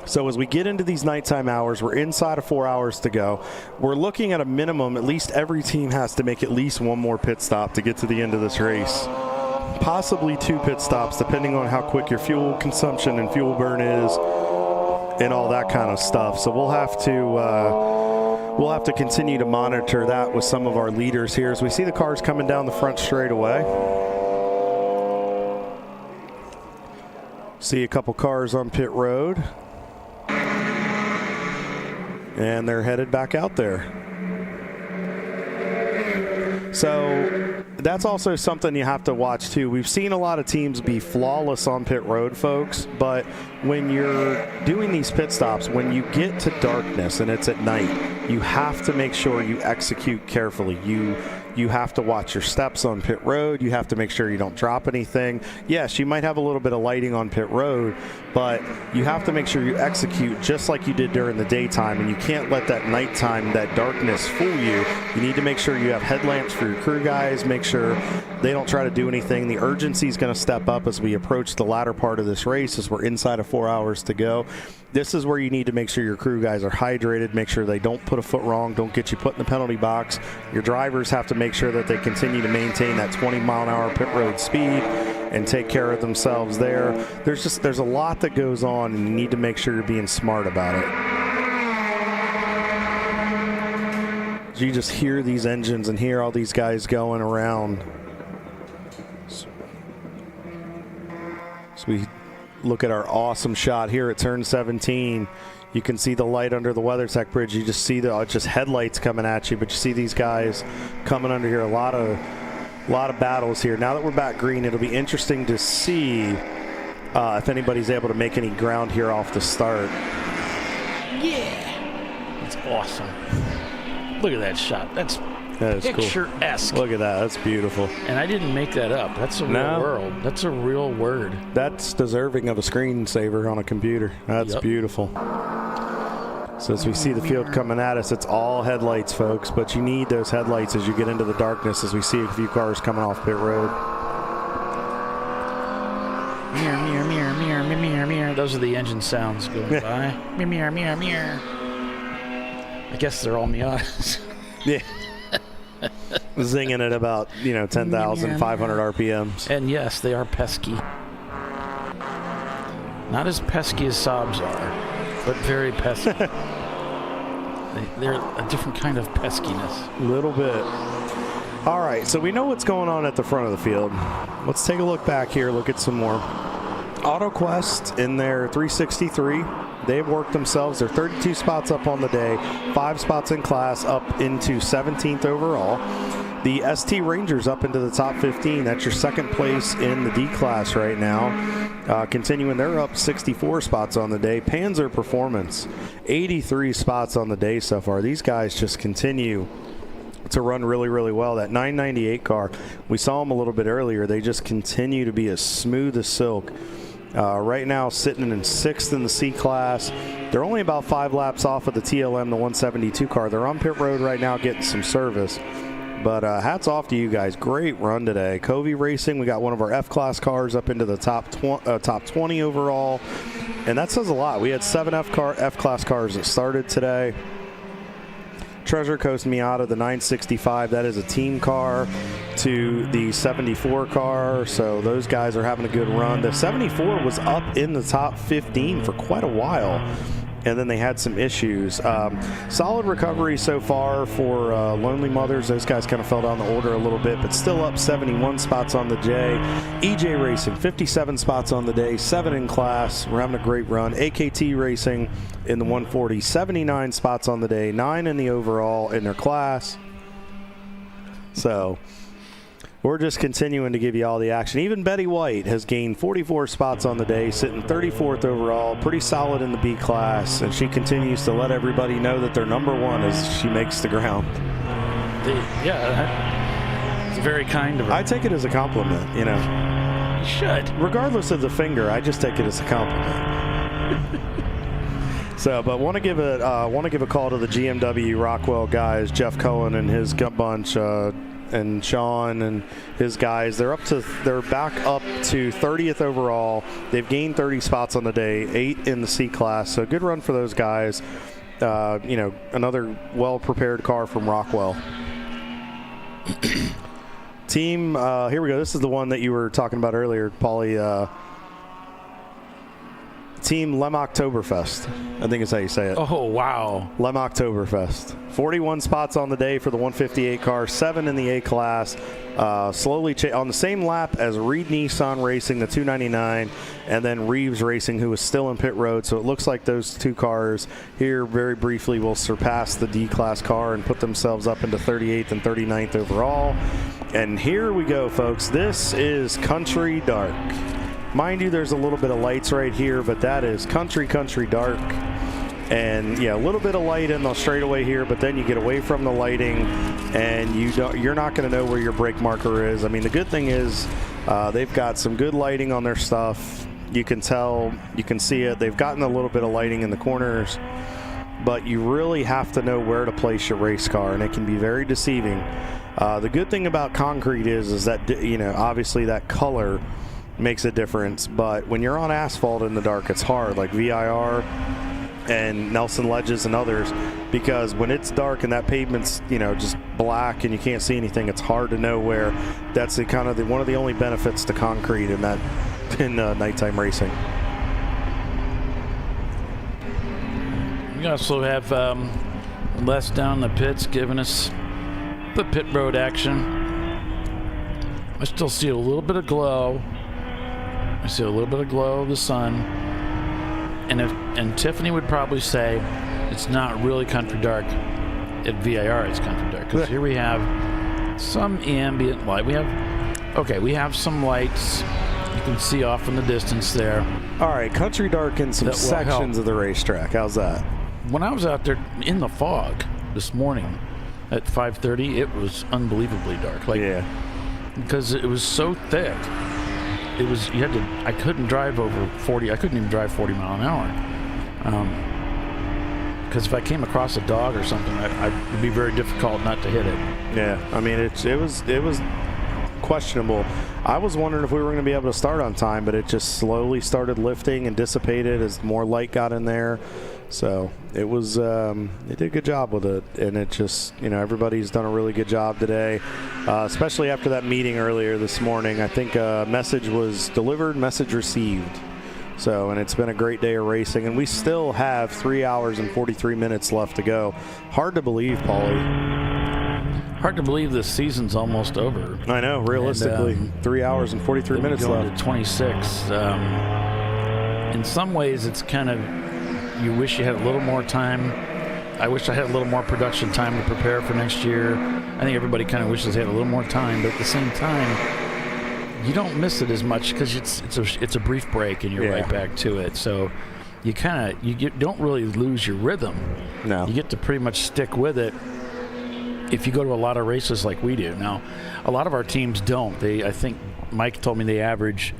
So as we get into these nighttime hours, we're inside of 4 hours to go. We're looking at a minimum, at least every team has to make at least one more pit stop to get to the end of this race. Possibly 2 pit stops, depending on how quick your fuel consumption and fuel burn is and all that kind of stuff. So we'll have to continue to monitor that with some of our leaders here as we see the cars coming down the front straightaway. See a couple cars on pit road. And they're headed back out there. So that's also something you have to watch too. We've seen a lot of teams be flawless on pit road, folks, but when you're doing these pit stops, when you get to darkness and it's at night, you have to make sure you execute carefully. You have to watch your steps on pit road. You have to make sure you don't drop anything. Yes, you might have a little bit of lighting on pit road, but you have to make sure you execute just like you did during the daytime, and you can't let that nighttime, that darkness fool you. You need to make sure you have headlamps for your crew guys. Make sure they don't try to do anything. The urgency is going to step up as we approach the latter part of this race, as we're inside of 4 hours to go. This is where you need to make sure your crew guys are hydrated, make sure they don't put a foot wrong, don't get you put in the penalty box. Your drivers have to make sure that they continue to maintain that 20-mile-an-hour pit road speed and take care of themselves there. There's a lot that goes on, and you need to make sure you're being smart about it. You just hear these engines and hear all these guys going around. So we look at our awesome shot here at turn 17. You can see the light under the WeatherTech bridge. You just see the just headlights coming at you, but you see these guys coming under here. A lot of battles here. Now that we're back green, it'll be interesting to see if anybody's able to make any ground here off the start. Yeah, that's awesome. Look at that shot. That is picturesque. Cool. Look at that. That's beautiful. And I didn't make that up. That's a real world. That's a real word. That's deserving of a screensaver on a computer. That's beautiful. So as we see the field coming at us, it's all headlights, folks. But you need those headlights as you get into the darkness, as we see a few cars coming off pit road. Mirror, mirror, mirror, mirror, mirror, mirror. Those are the engine sounds going by. Mirror, mirror, mirror. I guess they're all Miatas. Yeah. Zinging at about 10,500 RPMs. And yes, they are pesky. Not as pesky as Saabs are, but very pesky. They're a different kind of peskiness. A little bit. All right, so we know what's going on at the front of the field. Let's take a look back here, look at some more AutoQuest in their 363. They've worked themselves. They're 32 spots up on the day, 5 spots in class, up into 17th overall. The ST Rangers up into the top 15. That's your second place in the D class right now. Continuing, they're up 64 spots on the day. Panzer Performance, 83 spots on the day so far. These guys just continue to run really, really well. That 998 car, we saw them a little bit earlier. They just continue to be as smooth as silk. Right now, sitting in 6th in the C class. They're only about 5 laps off of the TLM, the 172 car. They're on pit road right now getting some service. But hats off to you guys. Great run today. Covey Racing, we got one of our F-Class cars up into the top 20 overall. And that says a lot. We had 7 F-Class cars that started today. Treasure Coast Miata, the 965, that is a team car to the 74 car. So those guys are having a good run. The 74 was up in the top 15 for quite a while, and then they had some issues. Solid recovery so far for Lonely Mothers. Those guys kind of fell down the order a little bit, but still up 71 spots on the J. EJ Racing, 57 spots on the day, 7 in class. We're having a great run. AKT Racing in the 140, 79 spots on the day, 9 in the overall in their class. So we're just continuing to give you all the action. Even Betty White has gained 44 spots on the day, sitting 34th overall, pretty solid in the B class, and she continues to let everybody know that they're number one as she makes the ground. Yeah, it's very kind of her. I take it as a compliment, you know. You should. Regardless of the finger, I just take it as a compliment. So, but want to give a call to the GMW Rockwell guys, Jeff Cohen and his gut bunch, and Sean and his guys. They're back up to 30th overall. They've gained 30 spots on the day, 8 in the C class. So good run for those guys. You know, another well-prepared car from Rockwell. Team, here we go. This is the one that you were talking about earlier, Paulie. Team Lem Oktoberfest, I think is how you say it. Oh, wow. Lem Oktoberfest. 41 spots on the day for the 158 car, 7 in the A class. Slowly on the same lap as Reed Nissan Racing, the 299, and then Reeves Racing, who is still in pit road. So it looks like those 2 cars here very briefly will surpass the D class car and put themselves up into 38th and 39th overall. And here we go, folks. This is Country Dark. Mind you, there's a little bit of lights right here, but that is country dark. And yeah, a little bit of light in the straightaway here, but then you get away from the lighting and you're not going to know where your brake marker is. I mean, the good thing is they've got some good lighting on their stuff. You can tell, you can see it. They've gotten a little bit of lighting in the corners, but you really have to know where to place your race car, and it can be very deceiving. The good thing about concrete is that, you know, obviously that color makes a difference, but when you're on asphalt in the dark, it's hard, like VIR and Nelson Ledges and others, because when it's dark and that pavement's, you know, just black and you can't see anything, it's hard to know where. That's one of the only benefits to concrete in nighttime racing. We also have Les down the pits giving us the pit road action. I still see a little bit of glow. I see a little bit of glow of the sun, and Tiffany would probably say it's not really country dark. At VIR, it's country dark, because here we have some ambient light. We have some lights you can see off in the distance there. All right, country dark in some sections of the racetrack. How's that? When I was out there in the fog this morning at 5:30, it was unbelievably dark. Because it was so thick. I couldn't drive over 40. I couldn't even drive 40 mile an hour. Because if I came across a dog or something, it'd be very difficult not to hit it. Yeah, I mean, it was questionable. I was wondering if we were going to be able to start on time, but it just slowly started lifting and dissipated as more light got in there. So it was, they did a good job with it, and it just, you know, everybody's done a really good job today, especially after that meeting earlier this morning. I think a message was delivered, message received. So, and it's been a great day of racing, and we still have 3 hours and 43 minutes left to go. Hard to believe, Paulie. Hard to believe this season's almost over. I know, realistically, 3 hours and 43 minutes left. To 26. in some ways, it's kind of, you wish you had a little more time. I wish I had a little more production time to prepare for next year. I think everybody kind of wishes they had a little more time, but at the same time, you don't miss it as much because it's a brief break and you're right back to it. So you don't really lose your rhythm. No. You get to pretty much stick with it if you go to a lot of races like we do. Now, a lot of our teams don't. I think Mike told me they average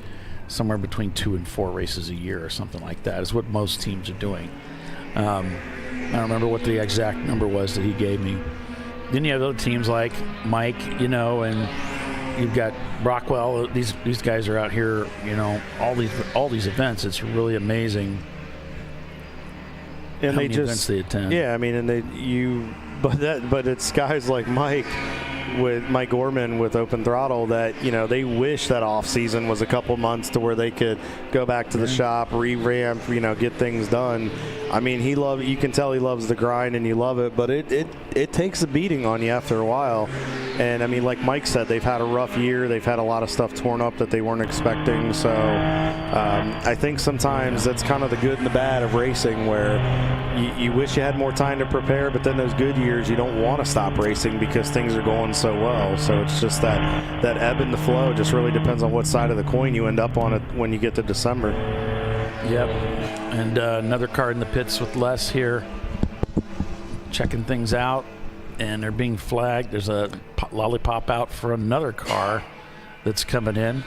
somewhere between 2 and 4 races a year or something like that is what most teams are doing. I don't remember what the exact number was that he gave me. Then you have other teams like Mike, and you've got Rockwell. These guys are out here, all these events. It's really amazing. And how many events they attend. Yeah, I mean, but it's guys like Mike Gorman with Open Throttle that they wish that off season was a couple months to where they could go back to the shop, revamp, get things done. I mean, you can tell he loves the grind and you love it, but it takes a beating on you after a while. And I mean, like Mike said, they've had a rough year. They've had a lot of stuff torn up that they weren't expecting. So I think sometimes that's kind of the good and the bad of racing, where you wish you had more time to prepare, but then those good years you don't want to stop racing because things are going so well. So it's just that ebb and the flow. It just really depends on what side of the coin you end up on it when you get to December. Yep. And another car in the pits with Les here, checking things out, and they're being flagged. There's a lollipop out for another car that's coming in.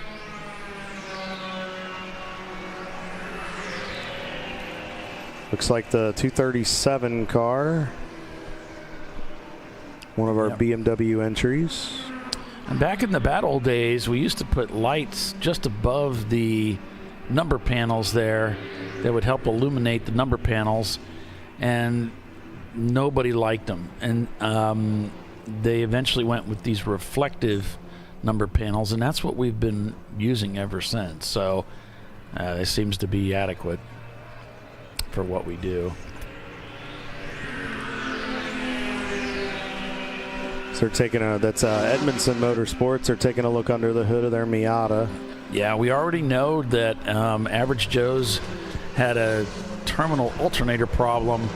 Looks like the 237 car, one of our BMW entries. And back in the bad old days, we used to put lights just above the number panels there that would help illuminate the number panels, and nobody liked them. And they eventually went with these reflective number panels, and that's what we've been using ever since. So it seems to be adequate for what we do. So they're taking that's Edmondson Motorsports. They're taking a look under the hood of their Miata. Yeah, we already know that Average Joe's had a terminal alternator problem.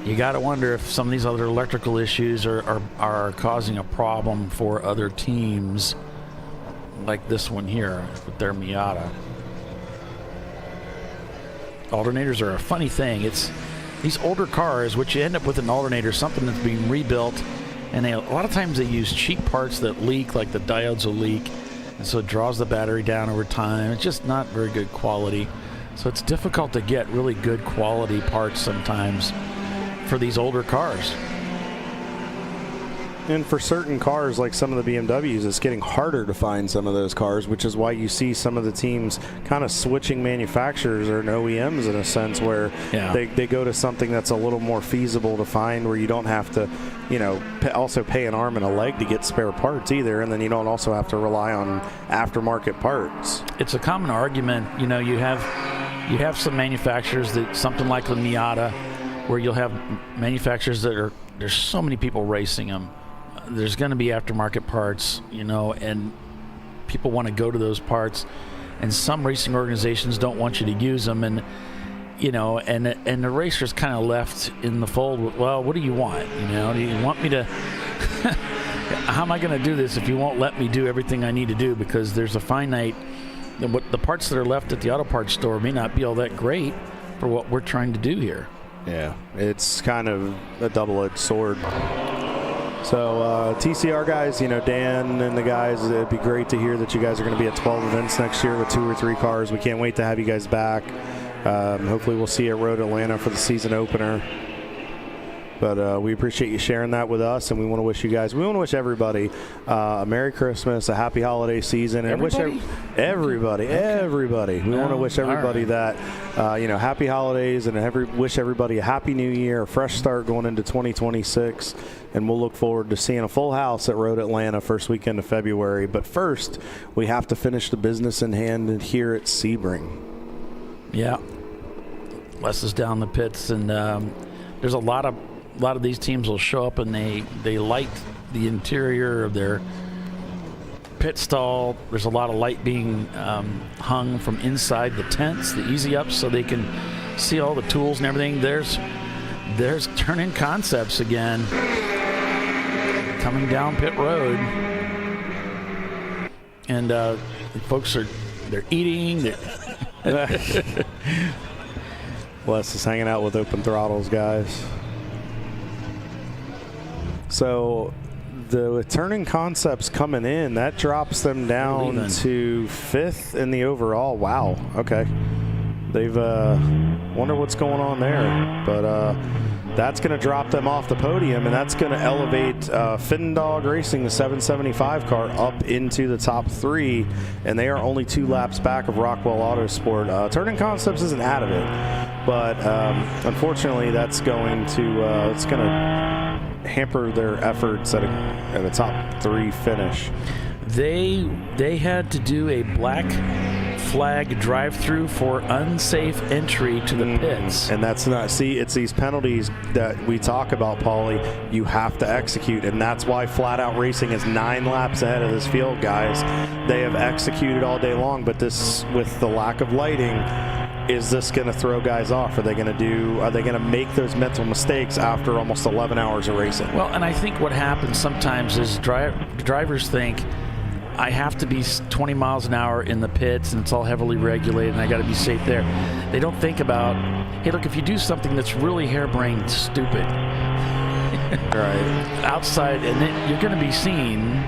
You got to wonder if some of these other electrical issues are causing a problem for other teams, like this one here with their Miata. Alternators are a funny thing. It's these older cars, which you end up with an alternator, something that's being rebuilt, and a lot of times they use cheap parts that leak, like the diodes will leak, and so it draws the battery down over time. It's just not very good quality. So it's difficult to get really good quality parts sometimes for these older cars. And for certain cars, like some of the BMWs, it's getting harder to find some of those cars, which is why you see some of the teams kind of switching manufacturers or OEMs in a sense, where they go to something that's a little more feasible to find, where you don't have to, also pay an arm and a leg to get spare parts either, and then you don't also have to rely on aftermarket parts. It's a common argument. You have some manufacturers that, something like the Miata, where you'll have manufacturers that there's so many people racing them. There's going to be aftermarket parts, and people want to go to those parts, and some racing organizations don't want you to use them, and the racers kind of left in the fold with, well, what do you want? Do you want me to how am I going to do this if you won't let me do everything I need to do? Because there's a finite, the parts that are left at the auto parts store may not be all that great for what we're trying to do here. Yeah, it's kind of a double-edged sword. So TCR guys, Dan and the guys, it'd be great to hear that you guys are going to be at 12 events next year with 2 or 3 cars. We can't wait to have you guys back. Hopefully we'll see you at Road Atlanta for the season opener. But we appreciate you sharing that with us, and we want to wish everybody a Merry Christmas, a happy holiday season, and everybody. We want to wish everybody that, happy holidays, and wish everybody a happy new year, a fresh start going into 2026, and we'll look forward to seeing a full house at Road Atlanta first weekend of February. But first, we have to finish the business in hand here at Sebring. Yeah, Les is down the pits, and there's a lot of these teams will show up and they light the interior of their pit stall. There's a lot of light being hung from inside the tents, the easy ups, so they can see all the tools and everything. There's Turn-In Concepts again, coming down pit road, and the folks they're eating. Wes is hanging out with Open Throttles, guys. So the Turn-In Concepts coming in, that drops them down to 5th in the overall. Wow. Okay. They've wonder what's going on there, but that's going to drop them off the podium, and that's going to elevate Finnendog Racing, the 775 car, up into the top 3, and they are only 2 laps back of Rockwell Autosport. Turn-In Concepts isn't out of it, but unfortunately, that's going to it's going to hamper their efforts at a top 3 finish. They had to do a black flag drive-through for unsafe entry to the pits. And that's not, see, it's these penalties that we talk about, Paulie, you have to execute, and that's why Flat Out Racing is 9 laps ahead of this field, guys. They have executed all day long, but this, with the lack of lighting, is this going to throw guys off? Are they going to make those mental mistakes after almost 11 hours of racing? Well, and I think what happens sometimes is drivers think, I have to be 20 miles an hour in the pits, and it's all heavily regulated, and I got to be safe there. They don't think about, hey, look, if you do something that's really harebrained stupid, right, outside, and then you're going to be seen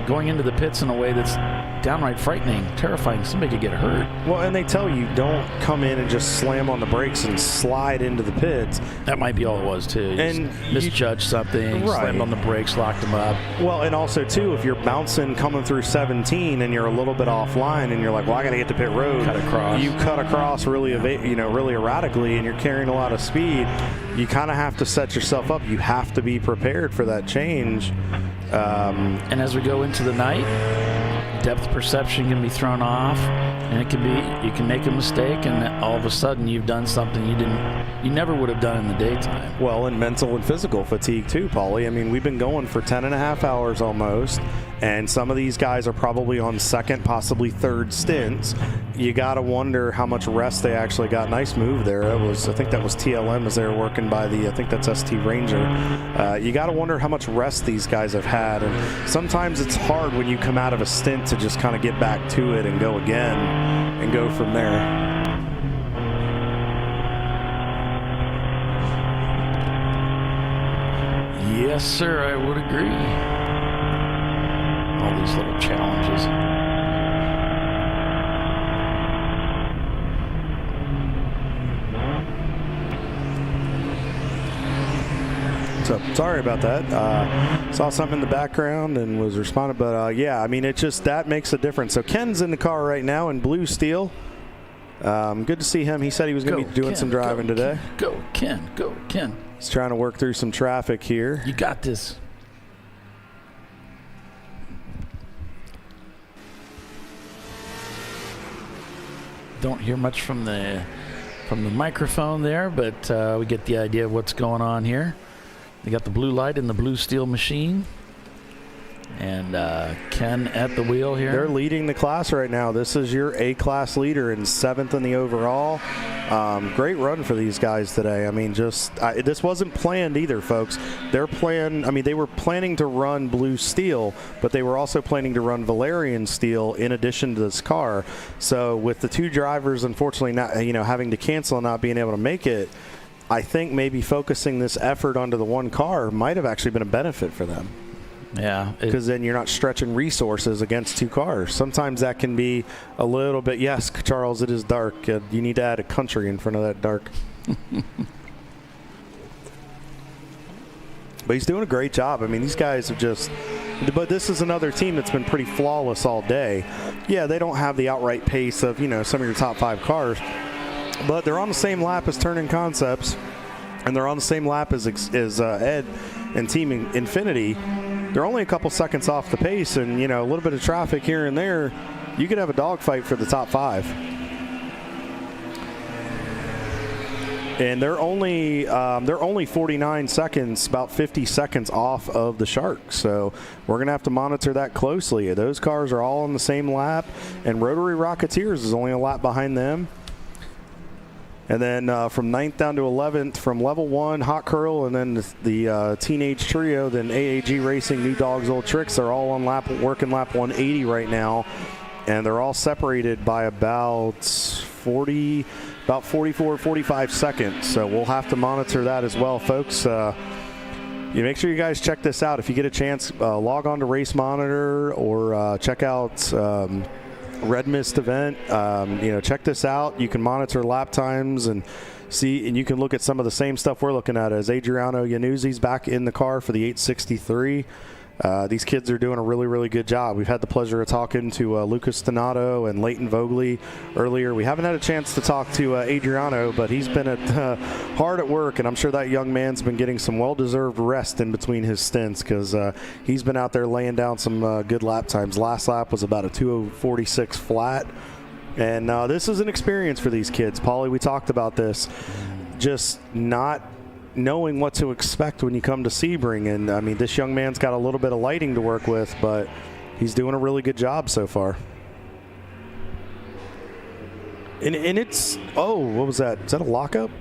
going into the pits in a way that's downright frightening, terrifying. Somebody could get hurt. Well, and they tell you don't come in and just slam on the brakes and slide into the pits. That might be all it was, too. You misjudge something, right, slammed on the brakes, locked them up. Well, and also, too, if you're bouncing coming through 17 and you're a little bit offline and you're like, well, I got to get to pit road. Cut across. You cut across really erratically, and you're carrying a lot of speed. You kind of have to set yourself up. You have to be prepared for that change. And as we go into the night, depth perception can be thrown off, and you can make a mistake, and all of a sudden you've done something you never would have done in the daytime. Well, and mental and physical fatigue too, Paulie. I mean, we've been going for 10 and a half hours almost, and some of these guys are probably on second, possibly third stints. You got to wonder how much rest they actually got. Nice move there. I think that was TLM as they were working by I think that's ST Ranger. You got to wonder how much rest these guys have had, and sometimes it's hard when you come out of a stint to just kind of get back to it and go again and go from there. Yes, sir, I would agree. All these little challenges. So, sorry about that. Saw something in the background and was responding, but yeah, I mean, it just, that makes a difference. So Ken's in the car right now in blue steel. Good to see him. He said he was going to be doing some driving today. Go, Ken. Go, Ken. He's trying to work through some traffic here. You got this. Don't hear much from the microphone there, but we get the idea of what's going on here. They got the blue light in the blue steel machine. And Ken at the wheel here. They're leading the class right now. This is your A-class leader and 7th in the overall. Great run for these guys today. I mean, this wasn't planned either, folks. They were planning to run blue steel, but they were also planning to run Valerian steel in addition to this car. So with the 2 drivers, unfortunately, not having to cancel and not being able to make it, I think maybe focusing this effort onto the one car might have actually been a benefit for them. Yeah. Because then you're not stretching resources against 2 cars. Sometimes that can be a little bit, yes, Charles, it is dark. You need to add a country in front of that dark. But he's doing a great job. I mean, these guys have just, but this is another team that's been pretty flawless all day. Yeah, they don't have the outright pace of, some of your top 5 cars, but they're on the same lap as Turn-In Concepts, and they're on the same lap as Ed and Team Infinity. They're only a couple seconds off the pace, and a little bit of traffic here and there, you could have a dogfight for the top 5. And they're only 49 seconds, about 50 seconds off of the Shark. So we're going to have to monitor that closely. Those cars are all on the same lap, and Rotary Rocketeers is only a lap behind them. And then from 9th down to 11th, from level 1, Hot Curl, and then the Teenage Trio, then AAG Racing, New Dogs, Old Tricks, they're all on working lap 180 right now. And they're all separated by about 44, 45 seconds. So we'll have to monitor that as well, folks. You make sure you guys check this out. If you get a chance, log on to Race Monitor or check out Red Mist event. Check this out. You can monitor lap times and see, and you can look at some of the same stuff we're looking at. As Adriano Iannuzzi's back in the car for the 863. These kids are doing a really, really good job. We've had the pleasure of talking to Lucas Donato and Leighton Voggley earlier. We haven't had a chance to talk to Adriano, but he's been hard at work, and I'm sure that young man's been getting some well-deserved rest in between his stints, because he's been out there laying down some good lap times. Last lap was about a 2:46 flat, and this is an experience for these kids. Paulie, we talked about this, just not knowing what to expect when you come to Sebring. And I mean, this young man's got a little bit of lighting to work with, but he's doing a really good job so far. And it's, oh, what was that? Is that a lockup?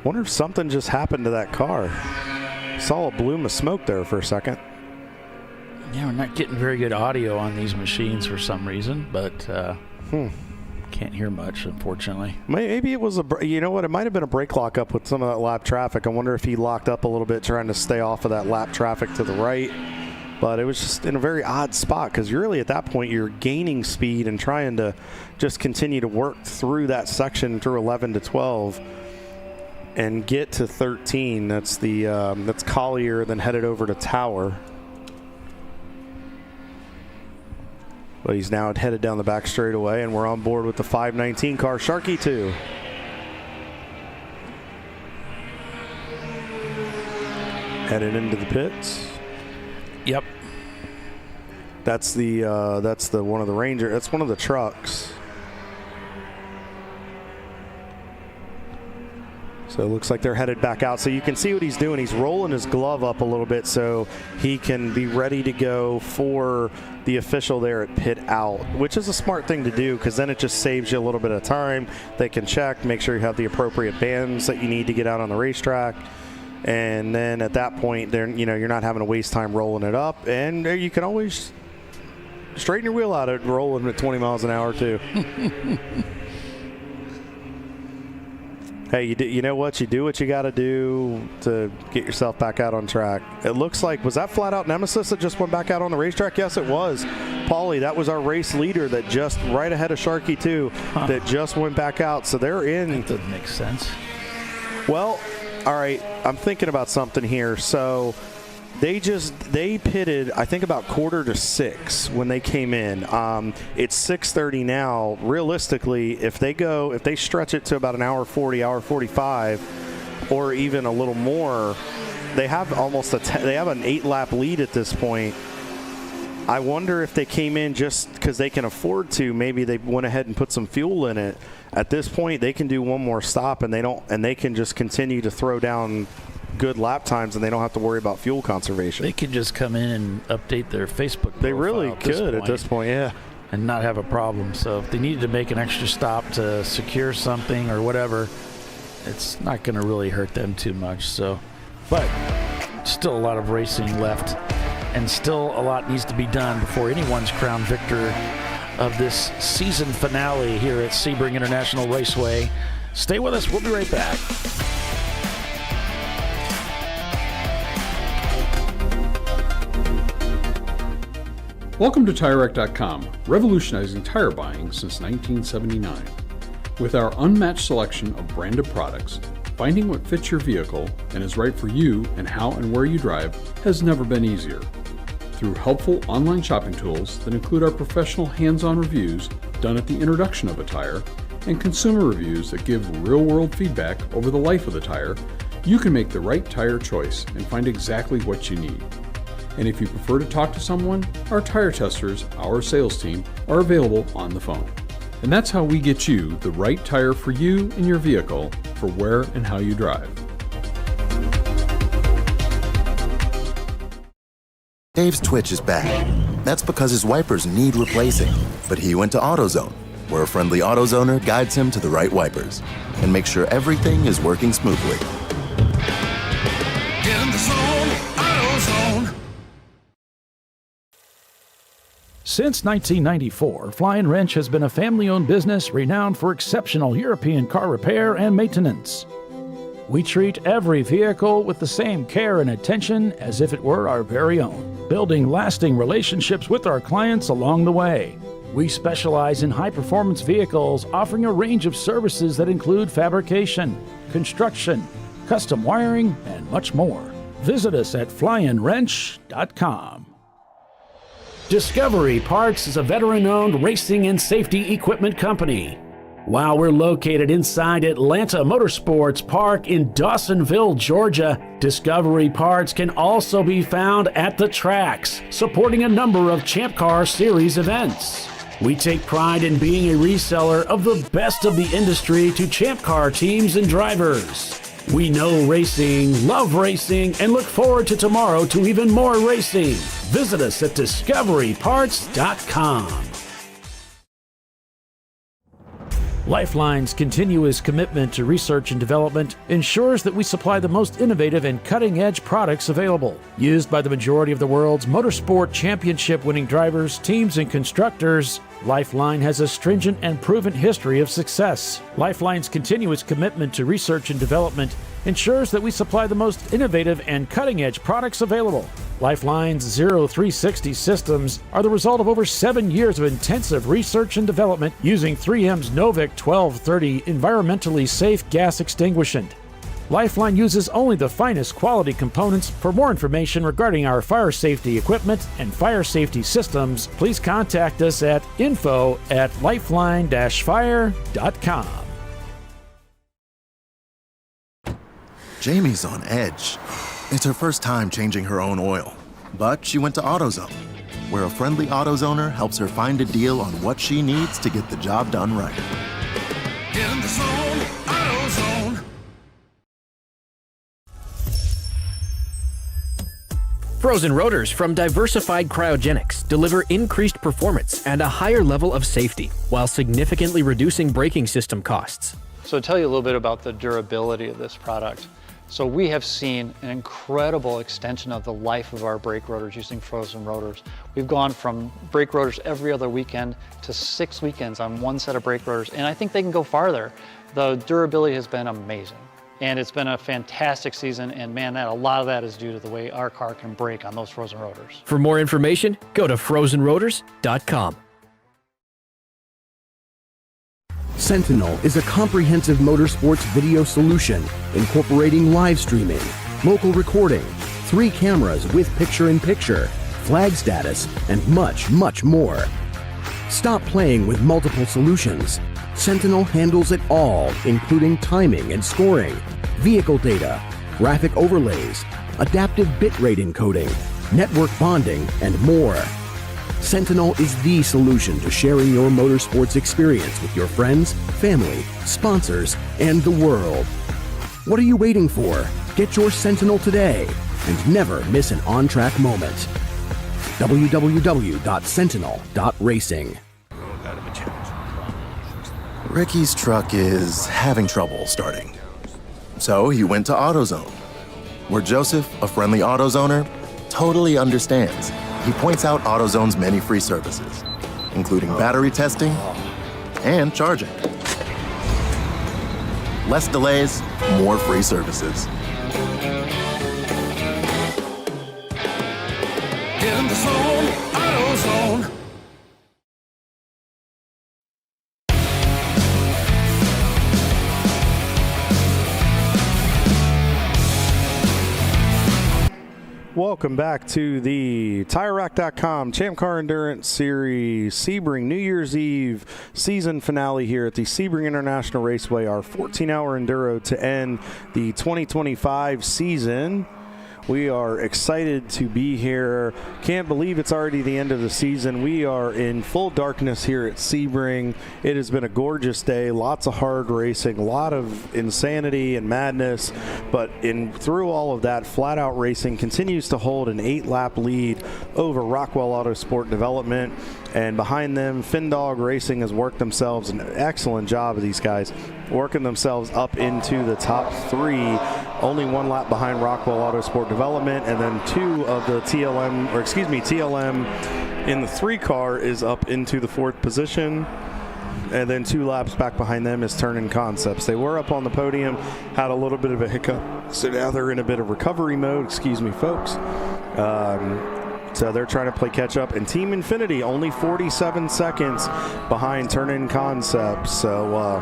Wonder if something just happened to that car. Saw a bloom of smoke there for a second. Yeah, we're not getting very good audio on these machines for some reason, but can't hear much, unfortunately. Maybe it was you know what? It might have been a brake lockup with some of that lap traffic. I wonder if he locked up a little bit trying to stay off of that lap traffic to the right. But it was just in a very odd spot, because really at that point you're gaining speed and trying to just continue to work through that section through 11 to 12 and get to 13. That's that's Collier, then headed over to Tower. But he's now headed down the back straightaway, and we're on board with the 519 car, Sharky 2. Headed into the pits. Yep. That's the one of the Ranger. That's one of the trucks. So it looks like they're headed back out. So you can see what he's doing. He's rolling his glove up a little bit so he can be ready to go for the official there at pit out, which is a smart thing to do, because then it just saves you a little bit of time. They can check, make sure you have the appropriate bands that you need to get out on the racetrack. And then at that point, you're not having to waste time rolling it up. And you can always straighten your wheel out at rolling at 20 miles an hour too. Hey, you know what? You do what you got to do to get yourself back out on track. It looks like, was that flat out Nemesis that just went back out on the racetrack? Yes, it was. Paulie, that was our race leader that just right ahead of Sharky 2 that just went back out. So they're in. That doesn't make sense. Well, all right, I'm thinking about something here. So they pitted, I think, about 5:45 when they came in. It's 6:30 now. Realistically, if they stretch it to about an hour 40, hour 45, or even a little more, they have almost they have an 8-lap lead at this point. I wonder if they came in just because they can afford to. Maybe they went ahead and put some fuel in it. At this point, they can do one more stop, and they can just continue to throw down good lap times, and they don't have to worry about fuel conservation. They could just come in and update their Facebook profile. They really could at this point, yeah. And not have a problem. So if they needed to make an extra stop to secure something or whatever, it's not going to really hurt them too much. So, but still a lot of racing left, and still a lot needs to be done before anyone's crowned victor of this season finale here at Sebring International Raceway. Stay with us. We'll be right back. Welcome to TireRack.com, revolutionizing tire buying since 1979. With our unmatched selection of branded products, finding what fits your vehicle and is right for you and how and where you drive has never been easier. Through helpful online shopping tools that include our professional hands-on reviews done at the introduction of a tire and consumer reviews that give real-world feedback over the life of the tire, you can make the right tire choice and find exactly what you need. And if you prefer to talk to someone, our tire testers, our sales team, are available on the phone. And that's how we get you the right tire for you and your vehicle for where and how you drive. Dave's twitch is bad. That's because his wipers need replacing. But he went to AutoZone, where a friendly AutoZoner guides him to the right wipers and makes sure everything is working smoothly. Get in the zone, AutoZone. Since 1994, Flying Wrench has been a family-owned business renowned for exceptional European car repair and maintenance. We treat every vehicle with the same care and attention as if it were our very own, building lasting relationships with our clients along the way. We specialize in high-performance vehicles, offering a range of services that include fabrication, construction, custom wiring, and much more. Visit us at flyinwrench.com. Discovery Parts is a veteran-owned racing and safety equipment company. While we're located inside Atlanta Motorsports Park in Dawsonville, Georgia, Discovery Parts can also be found at the tracks, supporting a number of Champ Car Series events. We take pride in being a reseller of the best of the industry to Champ Car teams and drivers. We know racing, love racing, and look forward to tomorrow to even more racing. Visit us at discoveryparts.com. Lifeline's continuous commitment to research and development ensures that we supply the most innovative and cutting-edge products available. Used by the majority of the world's motorsport championship-winning drivers, teams, and constructors, Lifeline has a stringent and proven history of success. Lifeline's continuous commitment to research and development ensures that we supply the most innovative and cutting-edge products available. Lifeline's 0360 systems are the result of over 7 years of intensive research and development using 3M's Novik 1230 environmentally safe gas extinguishant. Lifeline uses only the finest quality components. For more information regarding our fire safety equipment and fire safety systems, please contact us at info@lifeline-fire.com. Jamie's on edge. It's her first time changing her own oil, but she went to AutoZone, where a friendly AutoZoner helps her find a deal on what she needs to get the job done right. Get in the zone, AutoZone. Frozen rotors from Diversified Cryogenics deliver increased performance and a higher level of safety, while significantly reducing braking system costs. So to tell you a little bit about the durability of this product. So we have seen an incredible extension of the life of our brake rotors using frozen rotors. We've gone from brake rotors every other weekend to 6 weekends on one set of brake rotors, and I think they can go farther. The durability has been amazing, and it's been a fantastic season, and man, a lot of that is due to the way our car can brake on those frozen rotors. For more information, go to frozenrotors.com. Sentinel is a comprehensive motorsports video solution incorporating live streaming, local recording, 3 cameras with picture-in-picture, flag status, and much, much more. Stop playing with multiple solutions. Sentinel handles it all, including timing and scoring, vehicle data, graphic overlays, adaptive bitrate encoding, network bonding, and more. Sentinel is the solution to sharing your motorsports experience with your friends, family, sponsors, and the world. What are you waiting for? Get your Sentinel today and never miss an on-track moment. www.sentinel.racing. Ricky's truck is having trouble starting. So he went to AutoZone, where Joseph, a friendly AutoZoner, totally understands. He points out AutoZone's many free services, including battery testing and charging. Less delays, more free services. Get in the zone, AutoZone. Welcome back to the TireRack.com Champ Car Endurance Series Sebring New Year's Eve season finale here at the Sebring International Raceway, our 14-hour Enduro to end the 2025 season. We are excited to be here. Can't believe it's already the end of the season. We are in full darkness here at Sebring. It has been a gorgeous day, lots of hard racing, a lot of insanity and madness, but through all of that, Flat Out Racing continues to hold an 8-lap lead over Rockwell Autosport Development. And behind them, Findog Racing has worked themselves an excellent job of these guys, working themselves up into the top 3. Only 1 lap behind Rockwell Autosport Development, and then 2 of the TLM in the 3 car is up into the 4th position. And then 2 laps back behind them is Turn-In Concepts. They were up on the podium, had a little bit of a hiccup, so now they're in a bit of recovery mode. Excuse me, folks. So they're trying to play catch up. And Team Infinity only 47 seconds behind Turn-In Concepts. So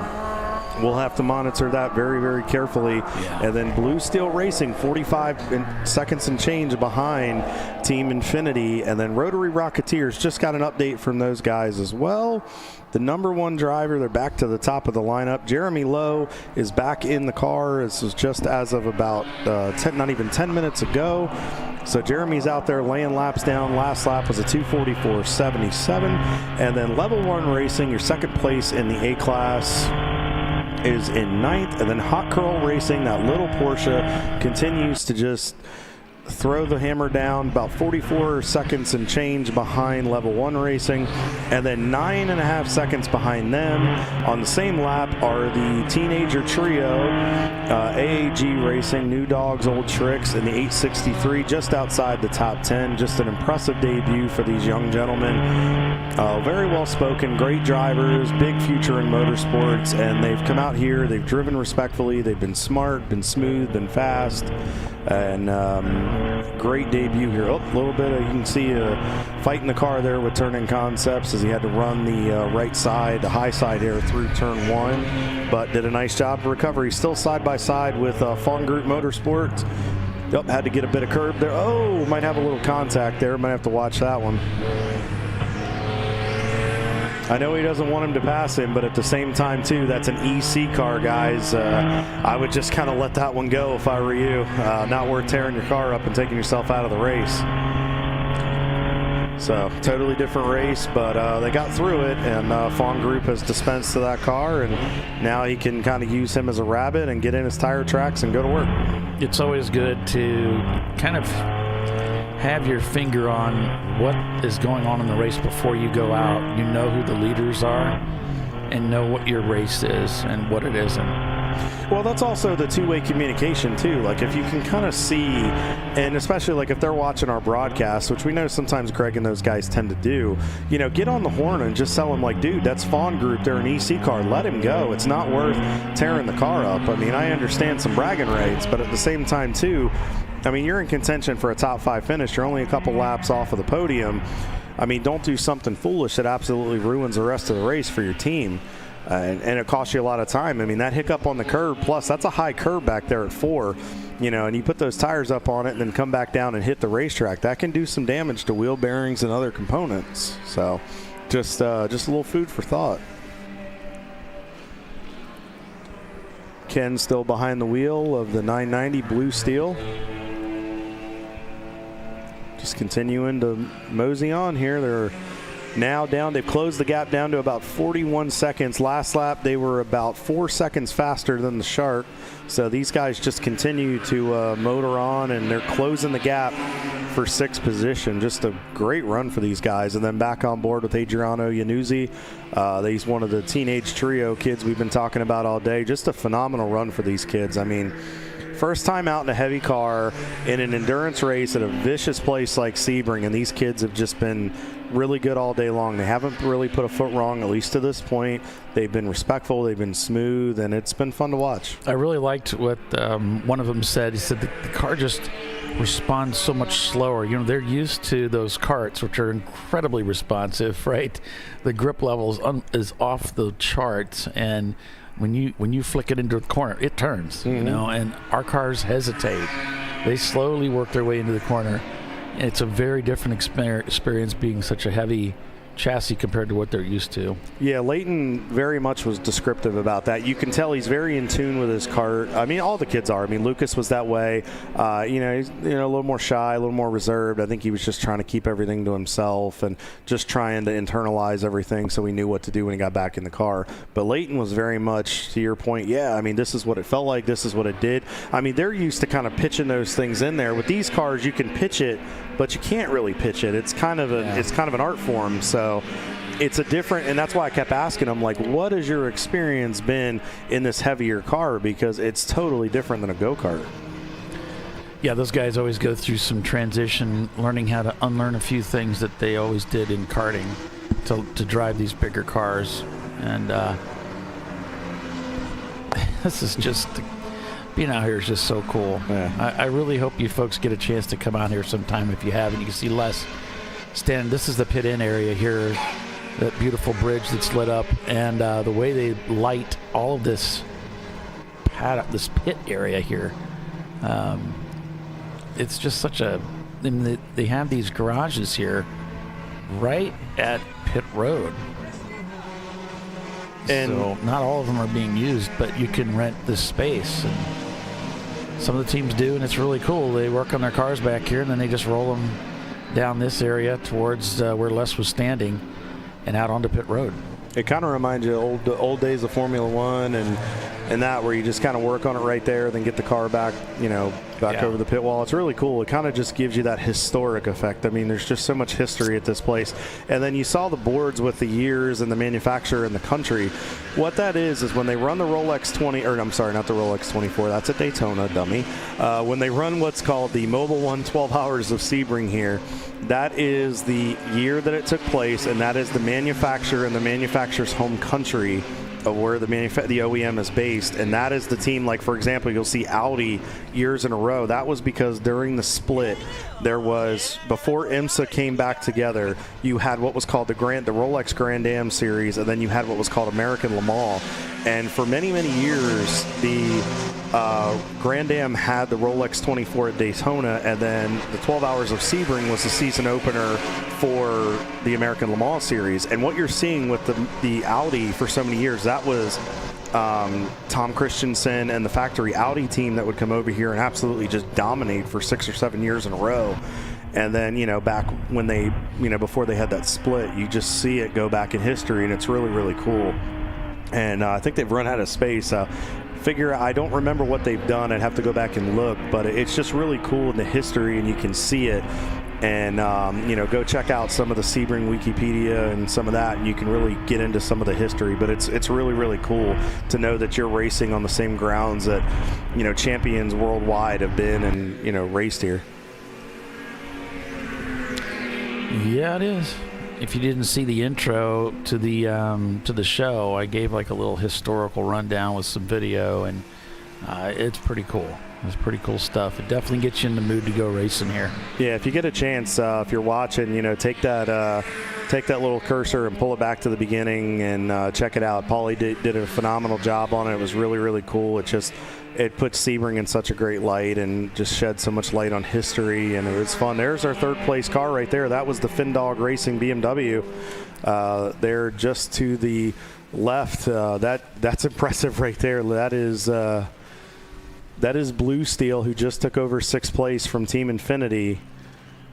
we'll have to monitor that very, very carefully. Yeah. And then Blue Steel Racing 45 seconds and change behind Team Infinity. And then Rotary Rocketeers, just got an update from those guys as well. The number 1 driver, they're back to the top of the lineup. Jeremy Lowe is back in the car. This was just as of about not even 10 minutes ago. So Jeremy's out there laying laps down. Last lap was a 2:44.77. And then Level 1 Racing, your second place in the A-Class, is in 9th. And then Hot Curl Racing, that little Porsche, continues to just throw the hammer down, about 44 seconds and change behind Level 1 Racing, and then 9.5 seconds behind them on the same lap are the teenager trio, AAG Racing, New Dogs, Old Tricks, in the 863, just outside the top 10. Just an impressive debut for these young gentlemen. Very well spoken, great drivers, big future in motorsports, and they've come out here, they've driven respectfully, they've been smart, been smooth, been fast, and great debut here. A little bit of, you can see a fight in the car there with Turn-In Concepts as he had to run the right side, the high side here through turn 1, but did a nice job of recovery. Still side by side with Fawn Group Motorsports. Yep, had to get a bit of curb there. Oh, might have a little contact there. Might have to watch that one. I know he doesn't want him to pass him, but at the same time, too, that's an EC car, guys. I would just kind of let that one go if I were you. Not worth tearing your car up and taking yourself out of the race. So, totally different race, but they got through it, and Fawn Group has dispensed to that car, and now he can kind of use him as a rabbit and get in his tire tracks and go to work. It's always good to kind of have your finger on what is going on in the race before you go out. You know who the leaders are and know what your race is and what it isn't. Well, that's also the two-way communication too. Like if you can kind of see, and especially like if they're watching our broadcast, which we know sometimes Greg and those guys tend to do, you know, get on the horn and just tell them like, dude, that's Fawn Group, they're an EC car, let him go. It's not worth tearing the car up. I mean, I understand some bragging rights, but at the same time too, I mean, you're in contention for a top 5 finish. You're only a couple laps off of the podium. I mean, don't do something foolish that absolutely ruins the rest of the race for your team. And it costs you a lot of time. I mean, that hiccup on the curb, plus that's a high curb back there at 4, you know, and you put those tires up on it and then come back down and hit the racetrack. That can do some damage to wheel bearings and other components. So just a little food for thought. Ken still behind the wheel of the 990 Blue Steel. Just continuing to mosey on here. They're now down. They've closed the gap down to about 41 seconds. Last lap, they were about 4 seconds faster than the Shark. So these guys just continue to motor on, and they're closing the gap for 6th position. Just a great run for these guys. And then back on board with Adriano Iannuzzi. He's one of the teenage trio kids we've been talking about all day. Just a phenomenal run for these kids. I mean, first time out in a heavy car in an endurance race at a vicious place like Sebring, and these kids have just been really good all day long. They haven't really put a foot wrong, at least to this point. They've been respectful, they've been smooth, and it's been fun to watch. I really liked what one of them said. He said the car just responds so much slower. You know, they're used to those carts, which are incredibly responsive, right? The grip level is off the charts, and when you flick it into the corner, it turns, you know, and our cars hesitate. They slowly work their way into the corner. It's a very different experience being such a heavy chassis compared to what they're used to. Yeah, Leighton very much was descriptive about that. You can tell he's very in tune with his kart. I mean, all the kids are. I mean, Lucas was that way. He's a little more shy, a little more reserved. I think he was just trying to keep everything to himself and just trying to internalize everything so he knew what to do when he got back in the car. But Leighton was very much, to your point, yeah, I mean, this is what it felt like. This is what it did. I mean, they're used to kind of pitching those things in there. With these cars, you can pitch it, but you can't really pitch it. It's kind of an art form. So it's a different, and that's why I kept asking him, like, what has your experience been in this heavier car? Because it's totally different than a go-kart. Yeah, those guys always go through some transition, learning how to unlearn a few things that they always did in karting to drive these bigger cars. And this is just, being out here is just so cool. Yeah. I really hope you folks get a chance to come out here sometime if you haven't. You can see Les standing. This is the pit-in area here, that beautiful bridge that's lit up, and the way they light all of this pit area here. It's just such a, I mean, they have these garages here right at pit road. And so not all of them are being used, but you can rent this space. And some of the teams do, and it's really cool. They work on their cars back here, and then they just roll them down this area towards where Les was standing and out onto pit road. It kind of reminds you of the old days of Formula One and that, where you just kind of work on it right there, then get the car back, over the pit wall. It's really cool. It kind of just gives you that historic effect. I mean, there's just so much history at this place. And then you saw the boards with the years and the manufacturer and the country. What that is when they run the Rolex 20, or I'm sorry, not the Rolex 24, that's at Daytona, dummy. When they run what's called the Mobil 1 12 Hours of Sebring here, that is the year that it took place, and that is the manufacturer and the manufacturer's home country of where the OEM is based, and that is the team. Like, for example, you'll see Audi years in a row. That was because during the split, there was, before IMSA came back together, you had what was called the Rolex Grand Am series, and then you had what was called American Le Mans. And for many, many years, the Grand Am had the Rolex 24 at Daytona, and then the 12 Hours of Sebring was the season opener for the American Le Mans series. And what you're seeing with the Audi for so many years, that was Tom Christensen and the factory Audi team that would come over here and absolutely just dominate for 6 or 7 years in a row. And then, back when they, before they had that split, you just see it go back in history, and it's really, really cool. And I think they've run out of space. I don't remember what they've done. I'd have to go back and look, but it's just really cool in the history, and you can see it. And, go check out some of the Sebring Wikipedia and some of that, and you can really get into some of the history. But it's really, really cool to know that you're racing on the same grounds that, champions worldwide have been and, raced here. Yeah, it is. If you didn't see the intro to the show, I gave like a little historical rundown with some video, and it's pretty cool. It's pretty cool stuff. It definitely gets you in the mood to go racing here. Yeah, if you get a chance, if you're watching, take that little cursor and pull it back to the beginning and check it out. Paulie did a phenomenal job on it. It was really, really cool. It puts Sebring in such a great light and just shed so much light on history, and it was fun. There's our third place car right there. That was the Findog Racing BMW. There just to the left. That's impressive right there. That is Blue Steel, who just took over 6th place from Team Infinity.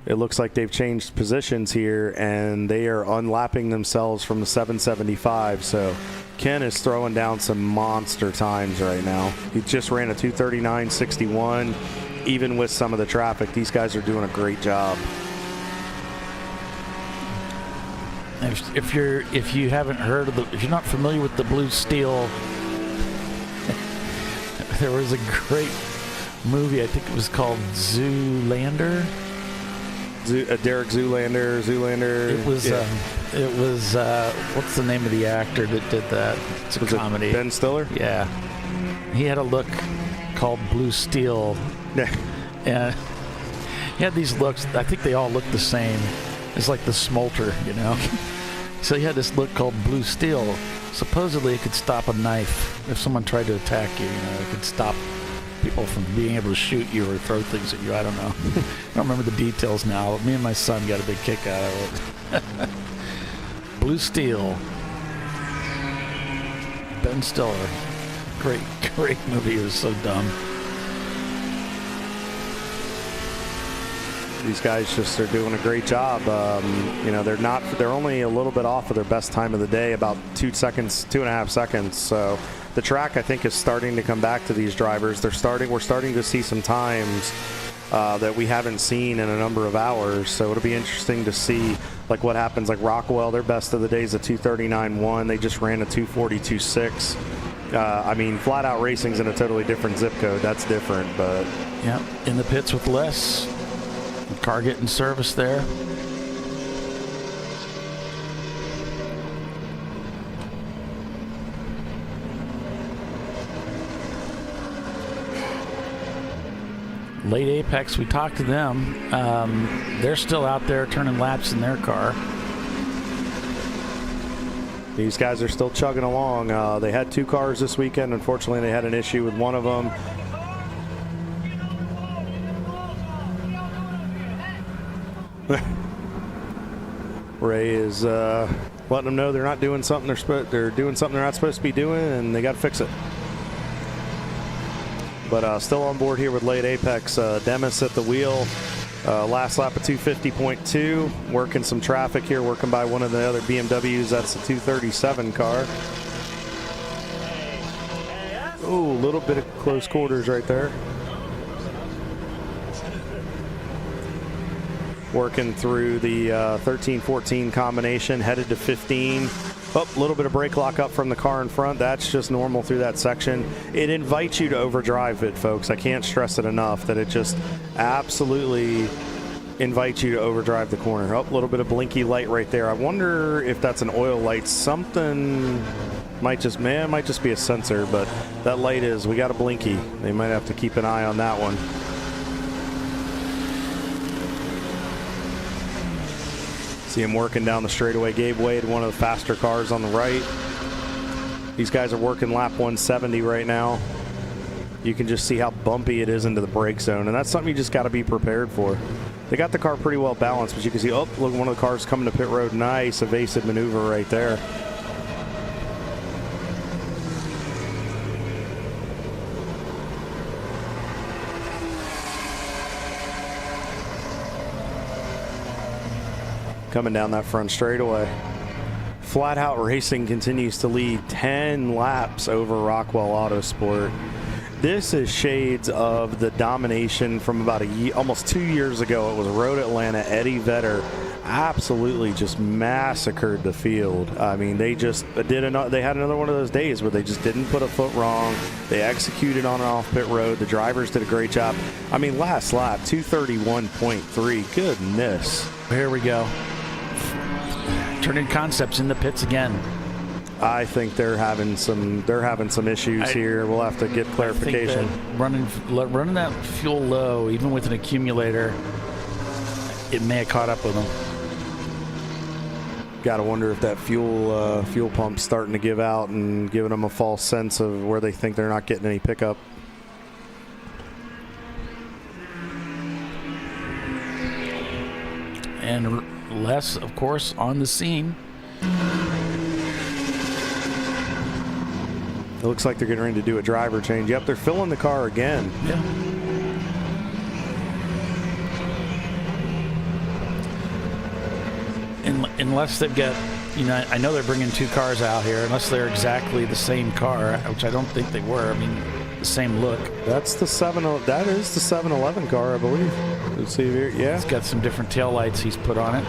It looks like they've changed positions here, and they are unlapping themselves from the 775. So Ken is throwing down some monster times right now. He just ran a 2:39.61. Even with some of the traffic, these guys are doing a great job. If you haven't heard of if you're not familiar with the Blue Steel, there was a great movie, I think it was called Zoolander. Derek Zoolander. It was what's the name of the actor that did that? It's a comedy. Ben Stiller? Yeah. He had a look called Blue Steel. Yeah. And he had these looks, I think they all looked the same. It's like the smolter, So he had this look called Blue Steel. Supposedly it could stop a knife. If someone tried to attack you, it could stop people from being able to shoot you or throw things at you. I don't know. I don't remember the details now. Me and my son got a big kick out of it. Blue Steel. Ben Stiller. Great movie. It was so dumb. These guys just are doing a great job. You know, they're only a little bit off of their best time of the day, about 2.5 seconds. So the track, I think, is starting to come back to these drivers. We're starting to see some times that we haven't seen in a number of hours. So it'll be interesting to see like what happens. Like Rockwell, their best of the day is a 2:39.1. They just ran a 2:42.6. I mean, Flat Out Racing's in a totally different zip code. That's different, but yeah, in the pits with Les. Car getting service there. Late Apex, we talked to them. They're still out there turning laps in their car. These guys are still chugging along. They had 2 cars this weekend. Unfortunately, they had an issue with one of them. Ray is letting them know they're not doing something they're doing something they're not supposed to be doing, and they got to fix it. But still on board here with Late Apex. Demis at the wheel. Last lap of 250.2. Working some traffic here, working by one of the other BMWs. That's the 237 car. Ooh, a little bit of close quarters right there. Working through the 13-14 combination, headed to 15. Oh, a little bit of brake lock up from the car in front. That's just normal through that section. It invites you to overdrive it, folks. I can't stress it enough that it just absolutely invites you to overdrive the corner. Oh, a little bit of blinky light right there. I wonder if that's an oil light. Something might just be a sensor, but that light is, we got a blinky. They might have to keep an eye on that one. See him working down the straightaway. Gabe Wade, one of the faster cars on the right. These guys are working lap 170 right now. You can just see how bumpy it is into the brake zone, and that's something you just got to be prepared for. They got the car pretty well balanced, but you can see, oh, look, one of the cars coming to pit road. Nice evasive maneuver right there. Coming down that front straightaway. Flat Out Racing continues to lead 10 laps over Rockwell Autosport. This is shades of the domination from about almost 2 years ago. It was Road Atlanta. Eddie Vedder absolutely just massacred the field. I mean, they just they had another one of those days where they just didn't put a foot wrong. They executed on and off pit road. The drivers did a great job. I mean, last lap 231.3. Goodness. Here we go. Turning Concepts in the pits again. I think they're having some issues here. We'll have to get clarification. I think that running that fuel low, even with an accumulator, it may have caught up with them. Got to wonder if that fuel pump's starting to give out and giving them a false sense of where they think they're not getting any pickup. And Les, of course, on the scene. It looks like they're getting ready to do a driver change. Yep, they're filling the car again. Yeah. Unless they've got, I know they're bringing 2 cars out here, unless they're exactly the same car, which I don't think they were. I mean, the same look. That is the 711 car, I believe. Let's see here. Yeah. It's got some different taillights he's put on it.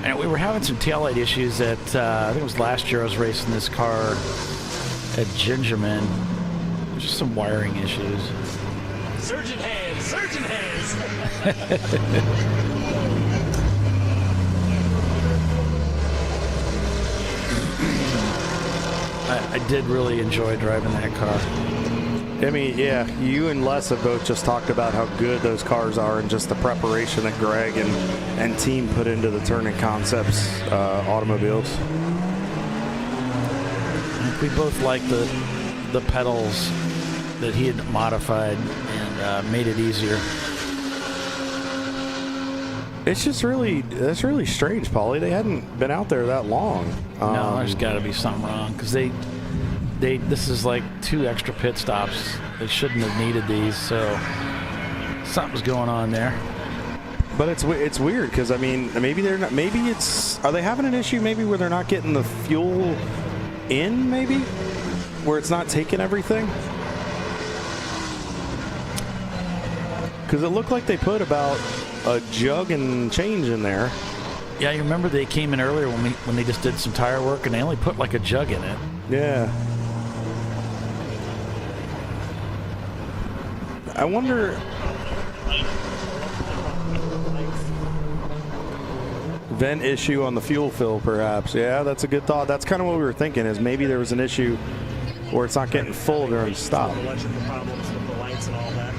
And we were having some taillight issues at, I think it was last year I was racing this car at Gingerman. There's just some wiring issues. Surgeon hands, surgeon hands. I did really enjoy driving that car. I mean, yeah, you and Les have both just talked about how good those cars are and just the preparation that Greg and team put into the Turning Concepts automobiles. We both liked the pedals that he had modified and made it easier. It's just that's really strange, Paulie. They hadn't been out there that long. No, there's got to be something wrong because this is like 2 extra pit stops. They shouldn't have needed these, so something's going on there. But it's weird because I mean maybe they're not. Maybe are they having an issue maybe where they're not getting the fuel in, maybe where it's not taking everything. Because it looked like they put about a jug and change in there. Yeah, you remember they came in earlier when they just did some tire work and they only put like a jug in it. Yeah. I wonder. Vent issue on the fuel fill, perhaps. Yeah, that's a good thought. That's kind of what we were thinking, is maybe there was an issue where it's not getting full during the stop. Electrical problems with the lights and all that.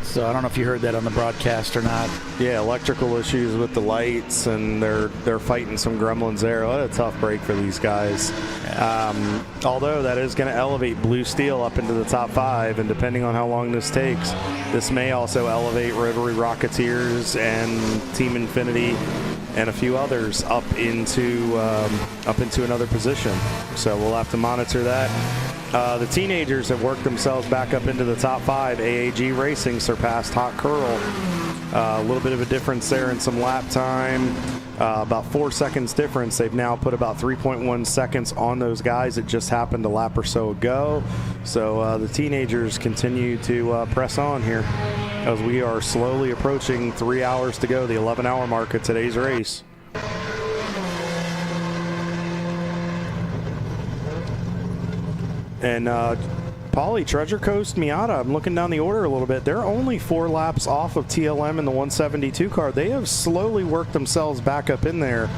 So I don't know if you heard that on the broadcast or not. Yeah, electrical issues with the lights, and they're fighting some gremlins there. What a tough break for these guys. Yeah. Although that is going to elevate Blue Steel up into the top 5, and depending on how long this takes, this may also elevate Rotary Rocketeers and Team Infinity and a few others up into another position. So we'll have to monitor that. The teenagers have worked themselves back up into the top 5. AAG Racing surpassed Hot Curl. A little bit of a difference there in some lap time. About 4 seconds difference. They've now put about 3.1 seconds on those guys. It just happened a lap or so ago. So the teenagers continue to press on here as we are slowly approaching 3 hours to go, the 11-hour mark of today's race. And Paulie, Treasure Coast Miata, I'm looking down the order a little bit. They're only 4 laps off of TLM in the 172 car. They have slowly worked themselves back up in there.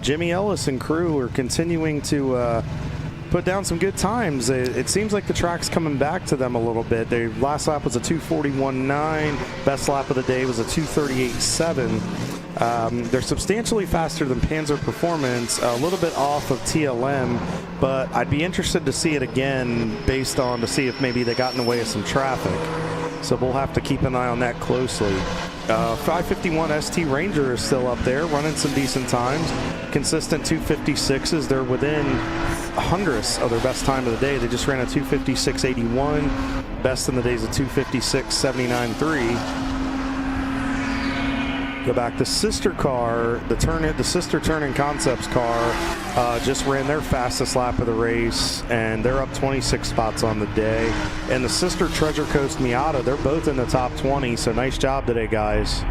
Jimmy Ellis and crew are continuing to put down some good times. It seems like the track's coming back to them a little bit. Their last lap was a 2:41.9. Best lap of the day was a 2:38.7. They're substantially faster than Panzer Performance, a little bit off of TLM, but I'd be interested to see it again to see if maybe they got in the way of some traffic. So we'll have to keep an eye on that closely. 551 ST Ranger is still up there, running some decent times. Consistent 256s. They're within hundredths of their best time of the day. They just ran a 256.81. Best in the days of 256.79.3. Go back. The sister car, the sister Turn-In Concepts car, just ran their fastest lap of the race, and they're up 26 spots on the day. And the sister Treasure Coast Miata, they're both in the top 20, so nice job today, guys.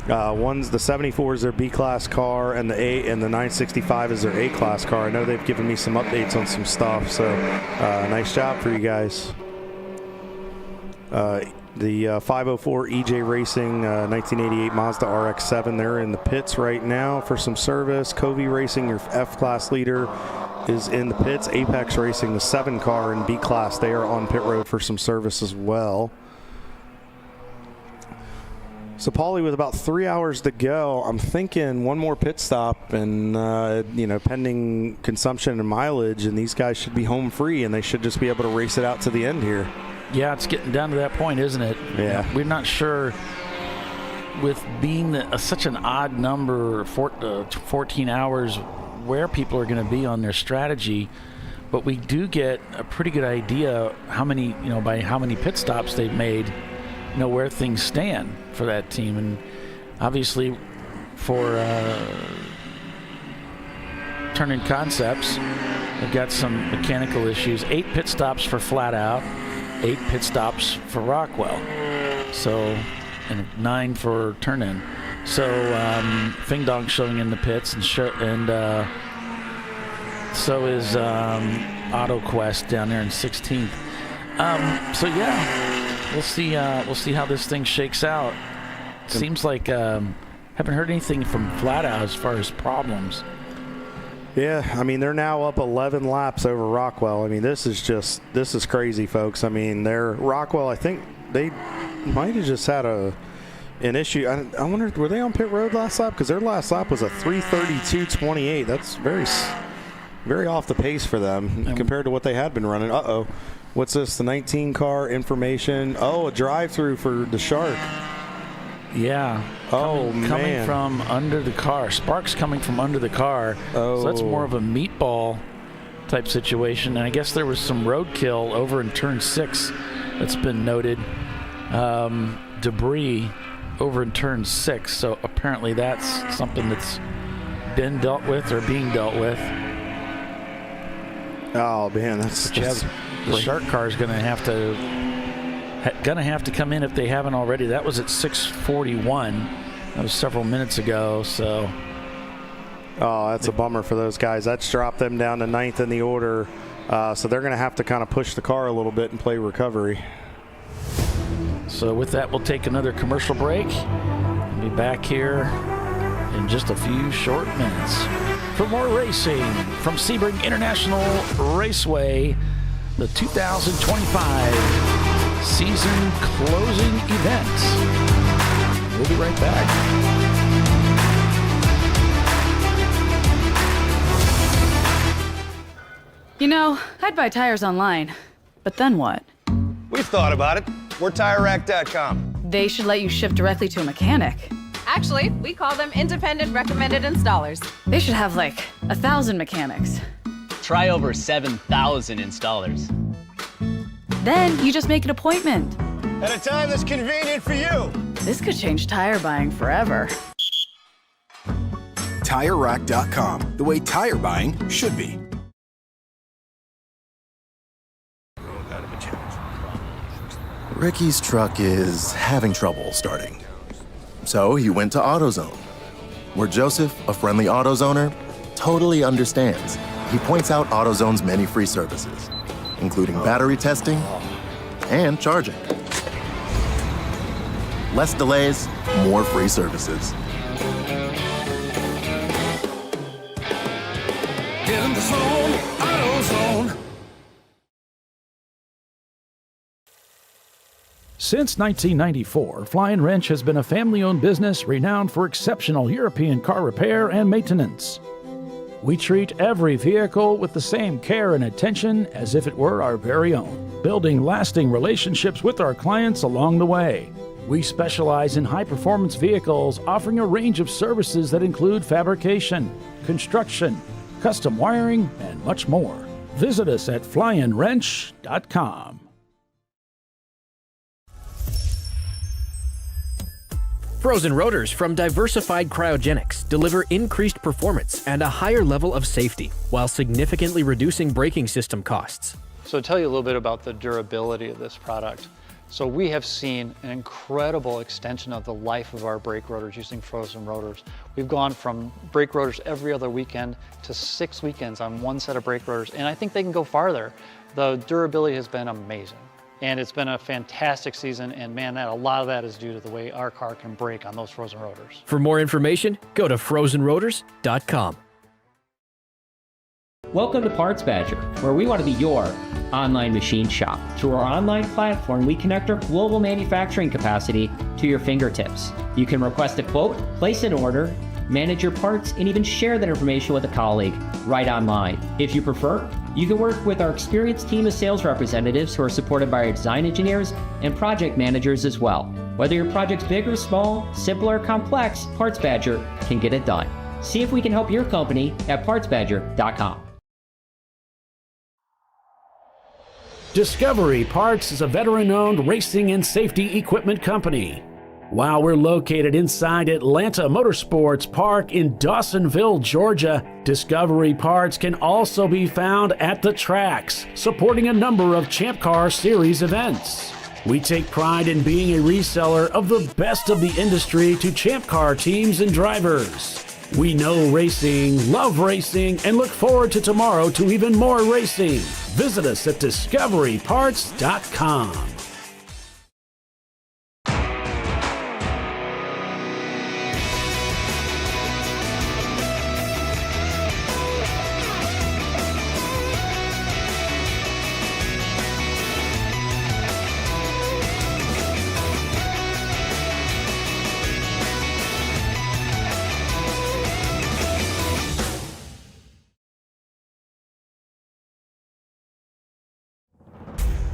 The 74 is their B-class car, and the 965 is their A-class car. I know they've given me some updates on some stuff, so nice job for you guys. The 504 EJ Racing 1988 Mazda RX-7, they're in the pits right now for some service. Covey Racing, your F-Class leader, is in the pits. Apex Racing, the 7 car in B-Class, they are on pit road for some service as well. So, Paulie, with about 3 hours to go, I'm thinking one more pit stop and, pending consumption and mileage, and these guys should be home free, and they should just be able to race it out to the end here. Yeah, it's getting down to that point, isn't it? Yeah. We're not sure, with being such an odd number, 14 hours, where people are going to be on their strategy, but we do get a pretty good idea how many, by how many pit stops they've made, where things stand for that team. And obviously for Turn-In Concepts, they've got some mechanical issues. 8 pit stops for Flat Out, 8 pit stops for Rockwell, and 9 for Turn-In. So Fing Dong showing in the pits, and so is AutoQuest down there in 16th. We'll see how this thing shakes out. Seems like haven't heard anything from Flat Out as far as problems. Yeah, I mean, they're now up 11 laps over Rockwell. I mean, this is crazy, folks. I mean, Rockwell, I think they might have just had an issue. I wonder, were they on pit road last lap? Because their last lap was a 3:32.28. That's very, very off the pace for them compared to what they had been running. What's this? The 19 car information. Oh, a drive-through for the Shark. Yeah. Coming from under the car. Sparks coming from under the car. Oh. So that's more of a meatball type situation. And I guess there was some roadkill over in turn 6 that's been noted. Debris over in turn 6. So apparently that's something that's been dealt with or being dealt with. Oh man, that's just the shark car is going to have to come in if they haven't already. That was at 6:41. That was several minutes ago. So, that's a bummer for those guys. That's dropped them down to 9th in the order. So they're going to have to kind of push the car a little bit and play recovery. So with that, we'll take another commercial break. We'll be back here in just a few short minutes. For more racing from Sebring International Raceway, the 2025 season closing event. We'll be right back. You know, I'd buy tires online, but then what? We've thought about it. We're TireRack.com. They should let you ship directly to a mechanic. Actually, we call them independent recommended installers. They should have like 1,000 mechanics. Try over 7,000 installers. Then you just make an appointment. At a time that's convenient for you. This could change tire buying forever. TireRack.com, the way tire buying should be. Ricky's truck is having trouble starting. So he went to AutoZone, where Joseph, a friendly AutoZoner, totally understands. He points out AutoZone's many free services, including battery testing and charging. Less delays, more free services. In the zone, AutoZone. Since 1994, Flying Wrench has been a family-owned business renowned for exceptional European car repair and maintenance. We treat every vehicle with the same care and attention as if it were our very own, building lasting relationships with our clients along the way. We specialize in high-performance vehicles, offering a range of services that include fabrication, construction, custom wiring, and much more. Visit us at flyinwrench.com. Frozen rotors from Diversified Cryogenics deliver increased performance and a higher level of safety, while significantly reducing braking system costs. So to tell you a little bit about the durability of this product. So we have seen an incredible extension of the life of our brake rotors using frozen rotors. We've gone from brake rotors every other weekend to 6 weekends on one set of brake rotors, and I think they can go farther. The durability has been amazing. And it's been a fantastic season, and man, a lot of that is due to the way our car can brake on those frozen rotors. For more information, go to frozenrotors.com. Welcome to Parts Badger, where we want to be your online machine shop. Through our online platform, we connect our global manufacturing capacity to your fingertips. You can request a quote, place an order, manage your parts, and even share that information with a colleague right online. If you prefer, you can work with our experienced team of sales representatives who are supported by our design engineers and project managers as well. Whether your project's big or small, simple or complex, Parts Badger can get it done. See if we can help your company at partsbadger.com. Discovery Parts is a veteran-owned racing and safety equipment company. While we're located inside Atlanta Motorsports Park in Dawsonville, Georgia, Discovery Parts can also be found at the tracks, supporting a number of Champ Car Series events. We take pride in being a reseller of the best of the industry to Champ Car teams and drivers. We know racing, love racing, and look forward to tomorrow to even more racing. Visit us at discoveryparts.com.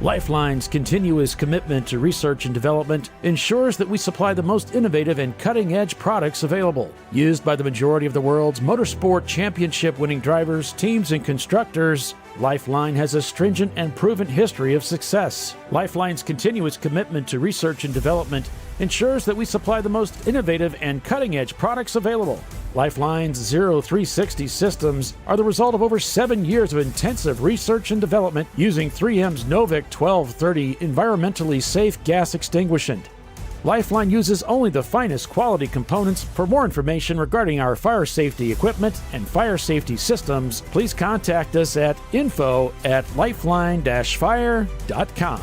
Lifeline's continuous commitment to research and development ensures that we supply the most innovative and cutting-edge products available. Used by the majority of the world's motorsport championship-winning drivers, teams, and constructors, Lifeline has a stringent and proven history of success. Lifeline's continuous commitment to research and development ensures that we supply the most innovative and cutting-edge products available. Lifeline's Zero 360 systems are the result of over 7 years of intensive research and development using 3M's Novik 1230 environmentally safe gas extinguishant. Lifeline uses only the finest quality components. For more information regarding our fire safety equipment and fire safety systems, please contact us at info@lifeline-fire.com.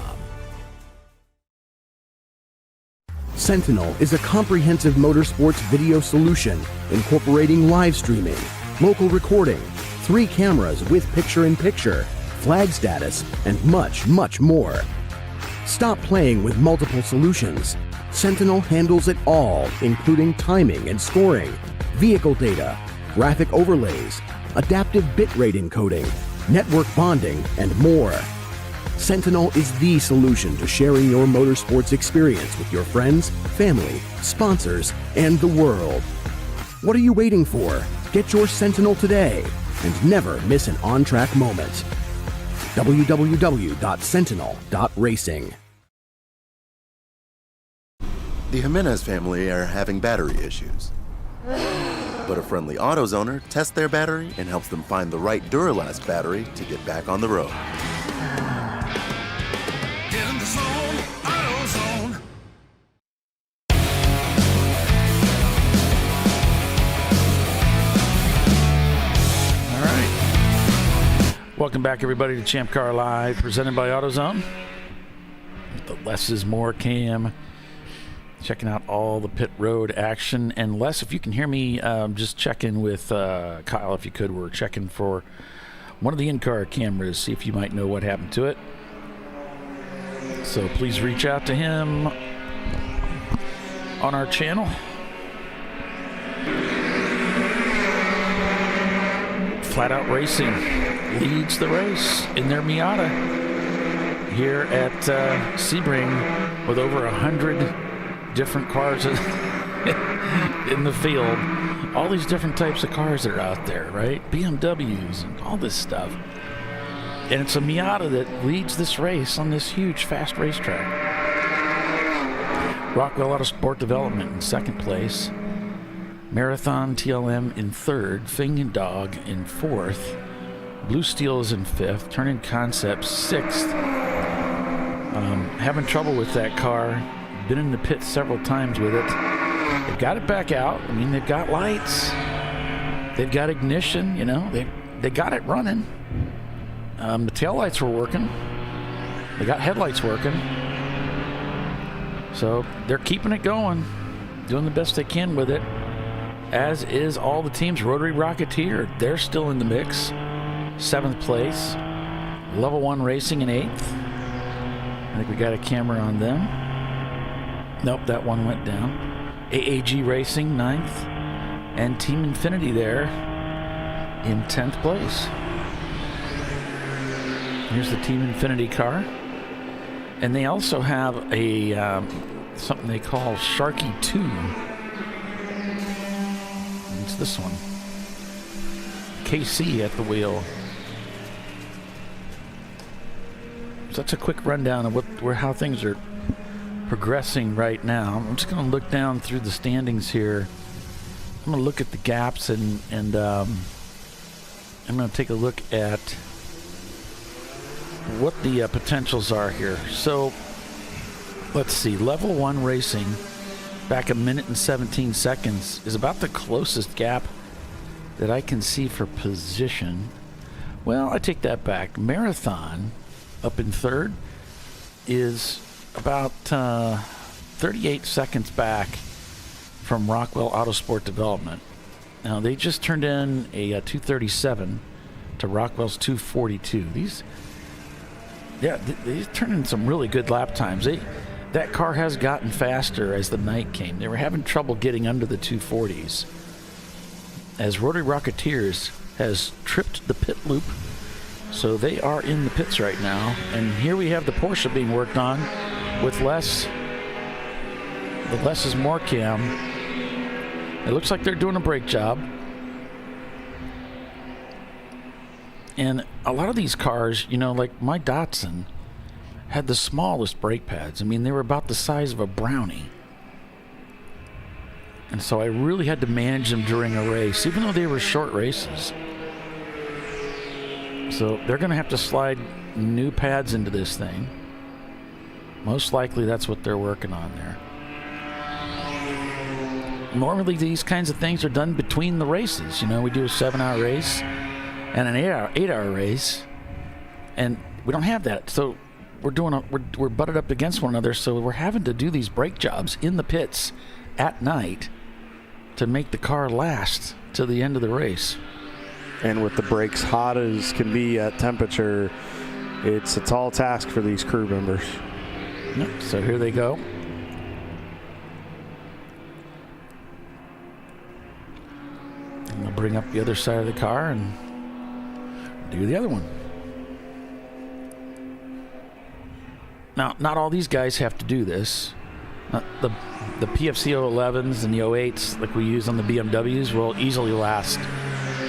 Sentinel is a comprehensive motorsports video solution incorporating live streaming, local recording, 3 cameras with picture-in-picture, flag status, and much, much more. Stop playing with multiple solutions. Sentinel handles it all, including timing and scoring, vehicle data, graphic overlays, adaptive bitrate encoding, network bonding, and more. Sentinel is the solution to sharing your motorsports experience with your friends, family, sponsors, and the world. What are you waiting for? Get your Sentinel today and never miss an on-track moment. www.sentinel.racing. The Jimenez family are having battery issues. But a friendly AutoZoner tests their battery and helps them find the right Duralast battery to get back on the road. Get in the zone, AutoZone. All right. Welcome back, everybody, to ChampCar.Live, presented by AutoZone. The less is more cam. Checking out all the pit road action. And Les, if you can hear me, just check in with Kyle, if you could. We're checking for one of the in-car cameras, see if you might know what happened to it. So please reach out to him on our channel. Flat Out Racing leads the race in their Miata here at Sebring with over 100 different cars in the field. All these different types of cars that are out there, right? BMWs and all this stuff. And it's a Miata that leads this race on this huge, fast racetrack. Rockwell Autosport Development in second place. Marathon TLM in third. Fing and Dog in fourth. Blue Steel is in fifth. Turn-In Concepts sixth. Having trouble with that car. Been in the pit several times with it. They've got it back out. I mean, they've got lights. They've got ignition, you know. They got it running. The taillights were working. They got headlights working. So they're keeping it going. Doing the best they can with it. As is all the teams. Rotary Rocketeer, they're still in the mix. 7th place. Level 1 Racing in 8th. I think we got a camera on them. Nope, that one went down. AAG Racing, 9th. And Team Infinity there in 10th place. Here's the Team Infinity car. And they also have a something they call Sharky 2. It's this one. KC at the wheel. So that's a quick rundown of how things are progressing right now. I'm just going to look down through the standings here. I'm going to look at the gaps and I'm going to take a look at what the potentials are here. So let's see. Level 1 Racing, back 1 minute and 17 seconds, is about the closest gap that I can see for position. Well, I take that back. Marathon, up in third, is about 38 seconds back from Rockwell Autosport Development. Now, they just turned in a 237 to Rockwell's 242. They turned in some really good lap times. That car has gotten faster as the night came. They were having trouble getting under the 240s. As Rotary Rocketeers has tripped the pit loop, So they are in the pits right now. And here we have the Porsche being worked on with less. The less is more cam. It looks like they're doing a brake job. And a lot of these cars, you know, like my Datsun, had the smallest brake pads. I mean, they were about the size of a brownie. And so I really had to manage them during a race, even though they were short races. So they're going to have to slide new pads into this thing. Most likely that's what they're working on there. Normally these kinds of things are done between the races. You know, we do a 7-hour race and an 8-hour race, and we don't have that. So we're butted up against one another, so we're having to do these brake jobs in the pits at night to make the car last to the end of the race. And with the brakes hot as can be at temperature, it's a tall task for these crew members. Yep, so here they go. And they'll bring up the other side of the car and do the other one. Now, not all these guys have to do this. The PFC 11s and the 08s, like we use on the BMWs, will easily last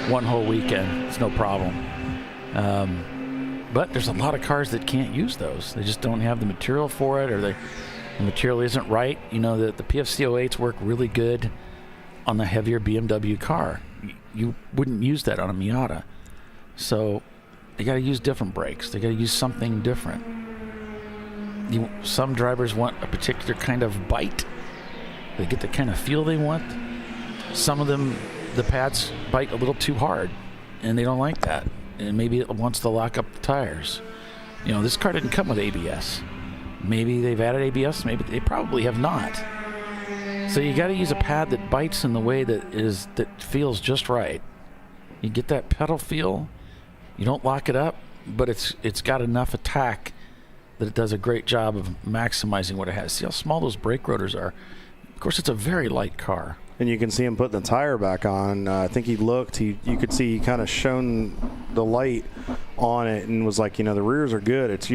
one whole weekend. It's no problem. But there's a lot of cars that can't use those. They just don't have the material for it, or the material isn't right. You know, the PFC 08s work really good on the heavier BMW car. You wouldn't use that on a Miata. So they got to use different brakes. They got to use something different. Some drivers want a particular kind of bite. They get the kind of feel they want. Some of them, the pads bite a little too hard, and they don't like that. And maybe it wants to lock up the tires. You know, this car didn't come with ABS. Maybe they've added ABS. Maybe they probably have not. So you got to use a pad that bites in the way that feels just right. You get that pedal feel. You don't lock it up, but it's got enough attack that it does a great job of maximizing what it has. See how small those brake rotors are. Of course, it's a very light car. And you can see him putting the tire back on. I think he looked. You could see he kind of shone the light on it and was like, you know, the rears are good. It's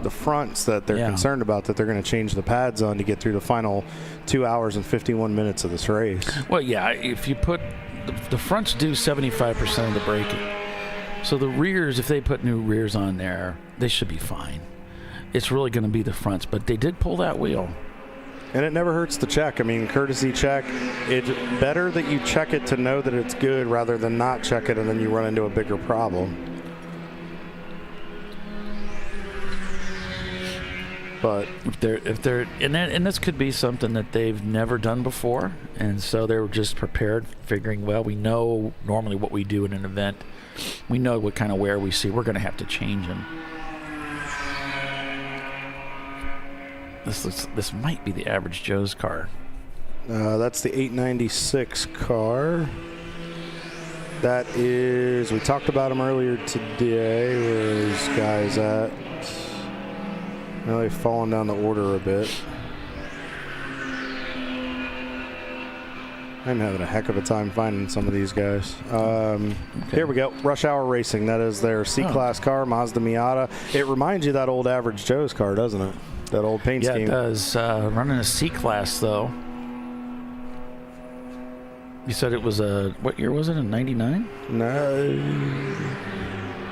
the fronts that they're concerned about, that they're going to change the pads on to get through the final 2 hours and 51 minutes of this race. Well, yeah, if you put the fronts do 75% of the braking. So the rears, if they put new rears on there, they should be fine. It's really going to be the fronts, but they did pull that wheel. And it never hurts to check. I mean, courtesy check. It's better that you check it to know that it's good rather than not check it and then you run into a bigger problem. But if they're and this could be something that they've never done before, and so they're just prepared, figuring, well, we know normally what we do in an event. We know what kind of wear we see. We're going to have to change them. This might be the average Joe's car. That's the 896 car. That is, we talked about him earlier today. Where is guys at? Well, they've fallen down the order a bit. I'm having a heck of a time finding some of these guys. Here we go. Rush Hour Racing. That is their C-Class car, Mazda Miata. It reminds you of that old average Joe's car, doesn't it? That old paint scheme. Yeah, it does. Running a C-Class, though. You said it was what year was it, in 99? No.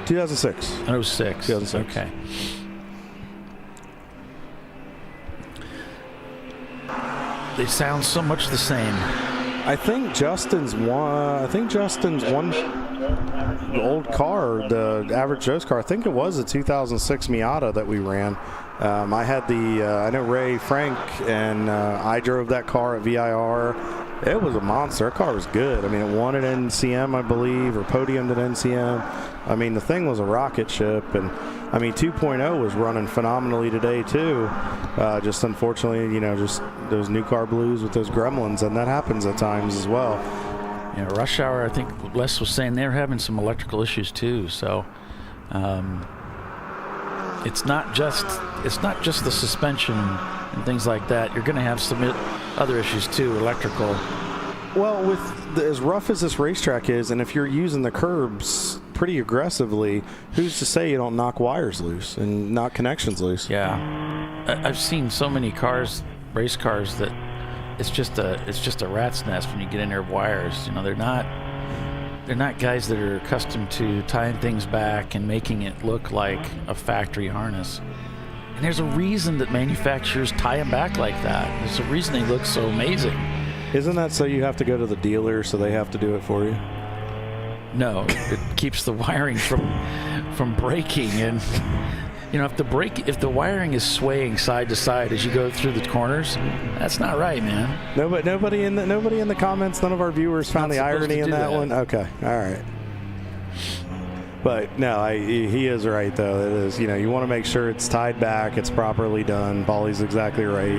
2006. 06. 2006. Okay. They sound so much the same. I think Justin's one the old car, the average Joe's car, I think it was a 2006 Miata that we ran. I had I know Ray Frank, and I drove that car at VIR. It was a monster. That car was good. I mean, it won at NCM, I believe, or podiumed at NCM. I mean, the thing was a rocket ship, and I mean, 2.0 was running phenomenally today too. Just unfortunately, you know, just those new car blues with those gremlins, and that happens at times as well. Yeah, Rush Hour, I think Les was saying they're having some electrical issues too. So it's not just the suspension and things like that. You're going to have some other issues too, electrical. Well, with as rough as this racetrack is, and if you're using the curbs pretty aggressively, who's to say you don't knock wires loose and knock connections loose? Yeah, I've seen so many cars, race cars, that it's just a rat's nest when you get in there. Wires, you know, they're not guys that are accustomed to tying things back and making it look like a factory harness. And there's a reason that manufacturers tie them back like that. There's a reason they look so amazing. Isn't that so you have to go to the dealer, so they have to do it for you? No, it keeps the wiring from breaking. And you know, if the wiring is swaying side to side as you go through the corners, that's not right, man. Nobody in the comments, none of our viewers found the irony in that one. Okay, all right. But no, he is right though. It is, you know, you want to make sure it's tied back, it's properly done. Paulie's exactly right.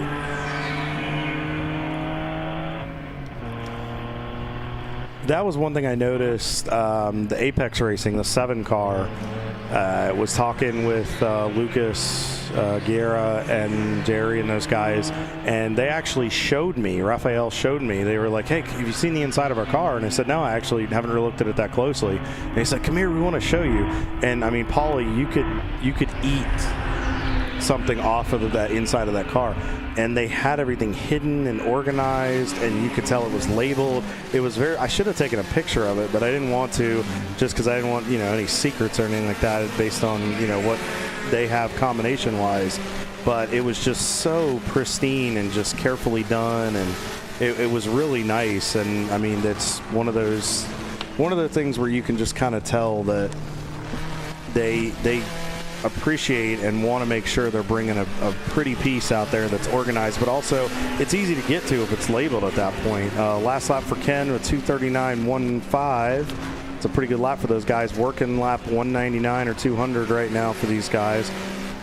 That was one thing I noticed. The Apex Racing, the 7 car, was talking with Lucas, Guerra, and Jerry and those guys, and they actually showed me. Raphael showed me. They were like, "Hey, have you seen the inside of our car?" And I said, "No, I actually haven't really looked at it that closely." And he said, "Come here, we want to show you." And I mean, Paulie, you could eat something off of that inside of that car. And they had everything hidden and organized, and you could tell it was labeled. It was I should have taken a picture of it, but I didn't want to, just because I didn't want, you know, any secrets or anything like that based on, you know, what they have combination wise. But it was just so pristine and just carefully done, and it was really nice. And I mean, it's one of the things where you can just kind of tell that they appreciate and want to make sure they're bringing a pretty piece out there that's organized, but also it's easy to get to if it's labeled at that point. Last lap for Ken with 2:39.15. It's a pretty good lap for those guys. Working lap 199 or 200 right now for these guys.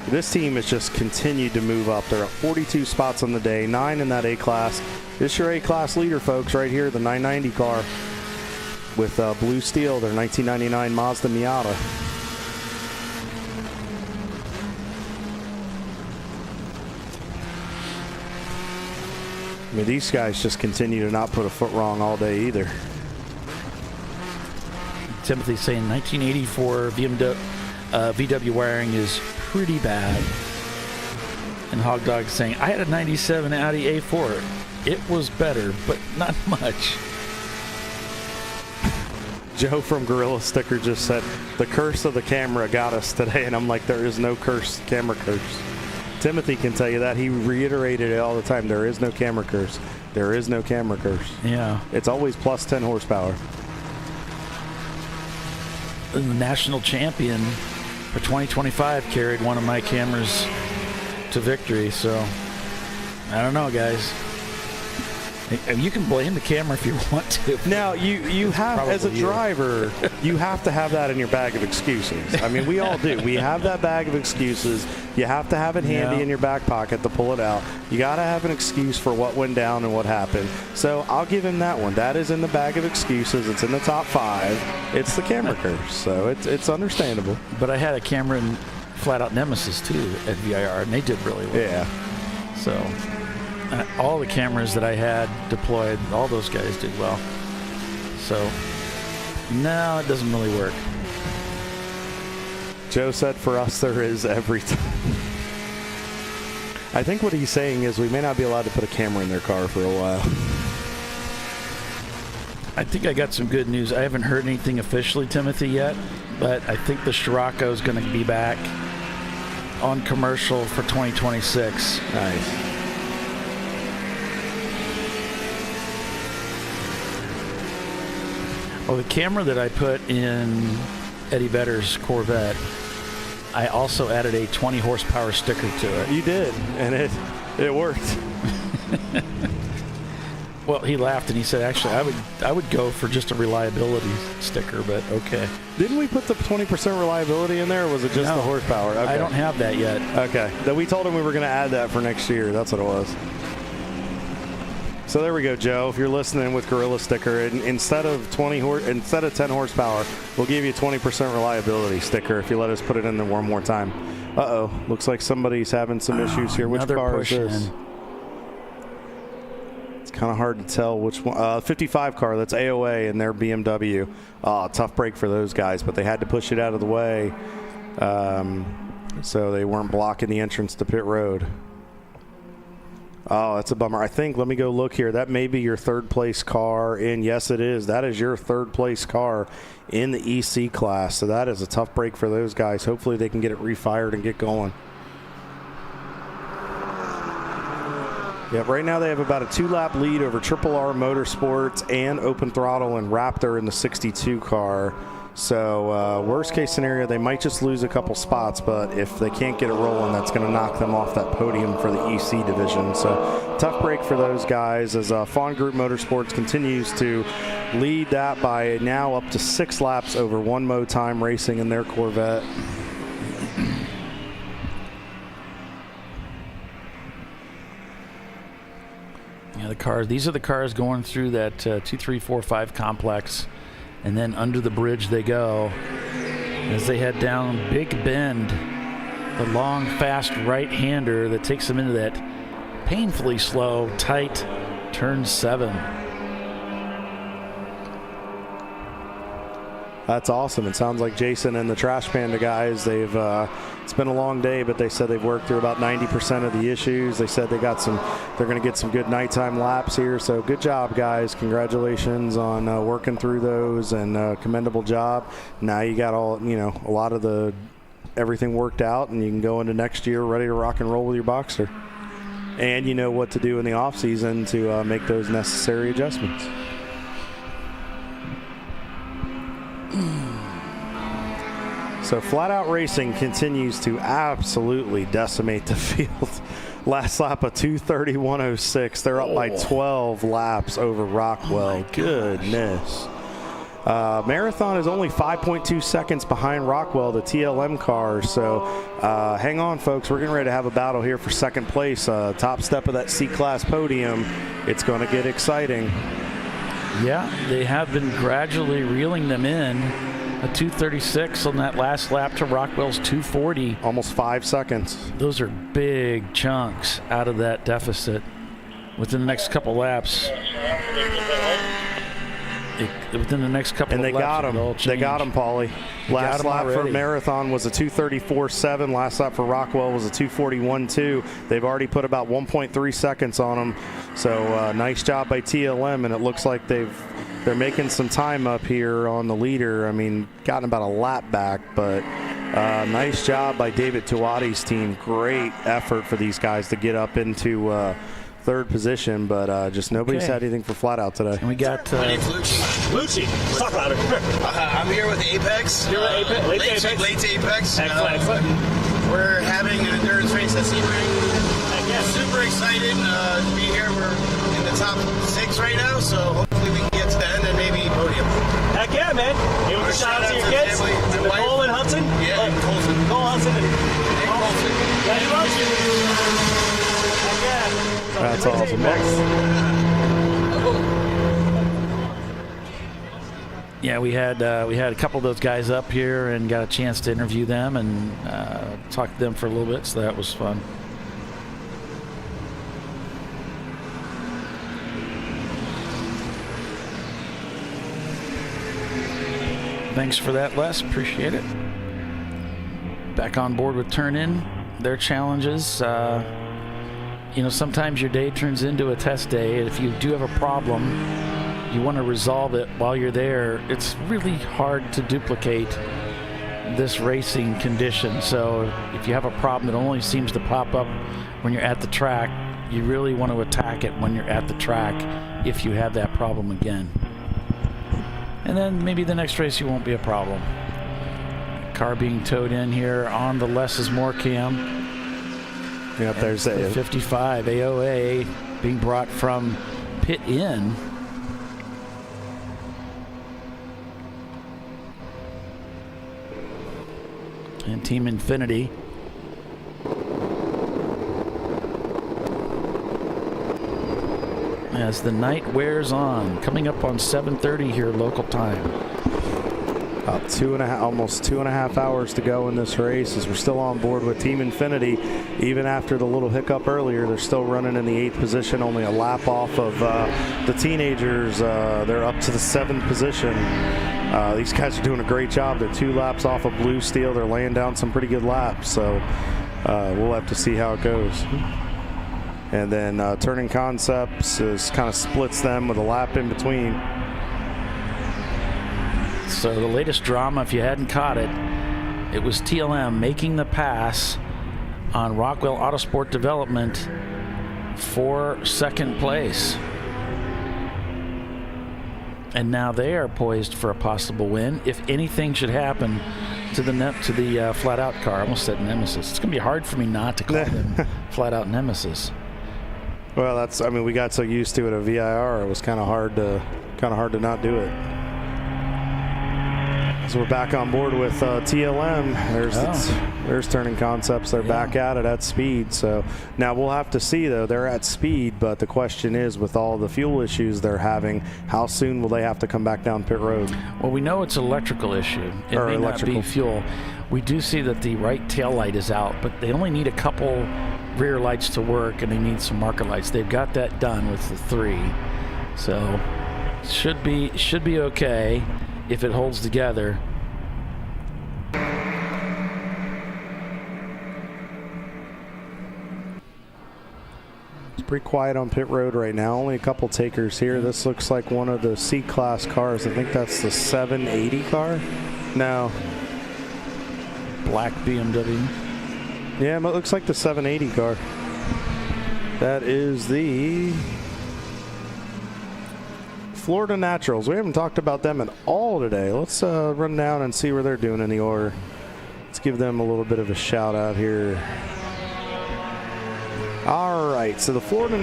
This team has just continued to move up. They're at 42 spots on the day, 9 in that A-Class. This is your A-Class leader, folks, right here, the 990 car with blue steel, their 1999 Mazda Miata. I mean, these guys just continue to not put a foot wrong all day either. Timothy's saying 1984 VW wiring is pretty bad. And Hog Dog saying, I had a 97 Audi A4. It was better, but not much. Joe from Gorilla Sticker just said, the curse of the camera got us today. And I'm like, there is no camera curse. Timothy can tell you that. He reiterated it all the time. There is no camera curse. There is no camera curse. Yeah. It's always plus 10 horsepower. The national champion for 2025 carried one of my cameras to victory. So, I don't know, guys. You can blame the camera if you want to. Now, you have, as a driver, you have to have that in your bag of excuses. I mean, we all do. We have that bag of excuses. You have to have it handy in your back pocket to pull it out. You got to have an excuse for what went down and what happened. So I'll give him that one. That is in the bag of excuses. It's in the top 5. It's the camera curse. So it's understandable. But I had a camera in Flat Out Nemesis, too, at VIR, and they did really well. Yeah. So all the cameras that I had deployed, all those guys did well. So, no, it doesn't really work. Joe said for us there is every time. I think what he's saying is we may not be allowed to put a camera in their car for a while. I think I got some good news. I haven't heard anything officially, Timothy, yet, but I think the Scirocco is going to be back on commercial for 2026. Nice. Well, the camera that I put in Eddie Vedder's Corvette, I also added a 20 horsepower sticker to it. You did, and it worked. Well, he laughed and he said, actually, I would go for just a reliability sticker, but okay. Didn't we put the 20% reliability in there, or was it just the horsepower? Okay. I don't have that yet. Okay. We told him we were going to add that for next year. That's what it was. So there we go, Joe. If you're listening with Gorilla Sticker, instead of 10 horsepower, we'll give you a 20% reliability sticker if you let us put it in there one more time. Uh-oh. Looks like somebody's having some issues here. Which car is this? kind of hard to tell which one. 55 car, that's AOA and their BMW. Tough break for those guys, but they had to push it out of the way so they weren't blocking the entrance to pit road. Oh, that's a bummer. I think, let me go look here. That may be your third place car. And yes, it is. That is your third place car in the EC class. So that is a tough break for those guys. Hopefully they can get it refired and get going. Yeah, right now they have about a 2-lap lead over Triple R Motorsports and Open Throttle and Raptor in the 62 car. So worst case scenario, they might just lose a couple spots, but if they can't get it rolling, that's going to knock them off that podium for the EC division. So tough break for those guys as Fawn Group Motorsports continues to lead that by now up to 6 laps over One Mo Time Racing in their Corvette. Yeah, the cars. These are the cars going through that 2, 3, 4, 5 complex. And then under the bridge they go as they head down Big Bend, the long, fast right-hander that takes them into that painfully slow, tight turn 7. That's awesome. It sounds like Jason and the Trash Panda guys, they've it's been a long day, but they said they've worked through about 90% of the issues. They said they're going to get some good nighttime laps here. So good job, guys. Congratulations on working through those, and commendable job. Now you got a lot of everything worked out, and you can go into next year ready to rock and roll with your Boxster. And you know what to do in the off season to make those necessary adjustments. So Flat Out Racing continues to absolutely decimate the field. Last lap of 2:31.06. They're up by 12 laps over Rockwell. Goodness. Marathon is only 5.2 seconds behind Rockwell, the TLM car. So hang on, folks. We're getting ready to have a battle here for second place. Top step of that C-Class podium. It's going to get exciting. Yeah, they have been gradually reeling them in. A 2:36 on that last lap to Rockwell's 2:40. Almost 5 seconds. Those are big chunks out of that deficit within the next couple laps. Within the next couple and of laps. They got him, Paulie. Last lap for Marathon was a 2:34.7. Last lap for Rockwell was a 2:41.2. They've already put about 1.3 seconds on them. So nice job by TLM, and it looks like they're making some time up here on the leader. I mean, gotten about a lap back, but nice job by David Tuati's team. Great effort for these guys to get up into third position, but just nobody's had anything for Flat Out today. And we got My name's Lucci. Talk louder. I'm here with Apex. You're with Apex. Late Apex. Excellent. We're having an endurance race at Sebring. Super excited to be here. We're in the top 6 right now, so hopefully we can get to the end and maybe podium. Heck yeah, man. You want to shout out to your kids? Nicole and Hudson? Yeah, Colson. Nicole Hudson and Colson. Yeah, That's awesome. Yeah, we had a couple of those guys up here and got a chance to interview them and talk to them for a little bit, so that was fun. Thanks for that, Les. Appreciate it. Back on board with Turn In, their challenges. Sometimes your day turns into a test day. If you do have a problem, you want to resolve it while you're there. It's really hard to duplicate this racing condition. So if you have a problem that only seems to pop up when you're at the track, you really want to attack it when you're at the track if you have that problem again. And then maybe the next race you won't be a problem. Car being towed in here on the less is more cam. Yep, there's the 55 AOA being brought from pit in. And Team Infinity. As the night wears on, coming up on 7:30 here local time. About almost 2.5 hours to go in this race as we're still on board with Team Infinity. Even after the little hiccup earlier, they're still running in the 8th position, only a lap off of the teenagers. They're up to the 7th position. These guys are doing a great job. They're 2 laps off of Blue Steel. They're laying down some pretty good laps, so we'll have to see how it goes. And then Turning Concepts kind of splits them with a lap in between. So the latest drama, if you hadn't caught it, it was TLM making the pass on Rockwell Autosport Development for 2nd place. And now they are poised for a possible win if anything should happen to the flat out car. I almost said Nemesis. It's going to be hard for me not to call them flat out Nemesis. Well, we got so used to it at VIR, it was kind of hard to not do it. So we're back on board with TLM. There's Turning Concepts. They're back at it at speed. So now we'll have to see, though. They're at speed, but the question is, with all the fuel issues they're having, how soon will they have to come back down pit road? Well, we know it's an electrical issue. It may not be fuel. We do see that the right tail light is out, but they only need a couple rear lights to work, and they need some marker lights. They've got that done with the 3. So should be okay if it holds together. It's pretty quiet on pit road right now. Only a couple takers here. This looks like one of the C-Class cars. I think that's the 780 car. No. Black BMW. Yeah, it looks like the 780 car. That is the Florida Naturals. We haven't talked about them at all today. Let's run down and see where they're doing in the order. Let's give them a little bit of a shout out here. All right, so the Florida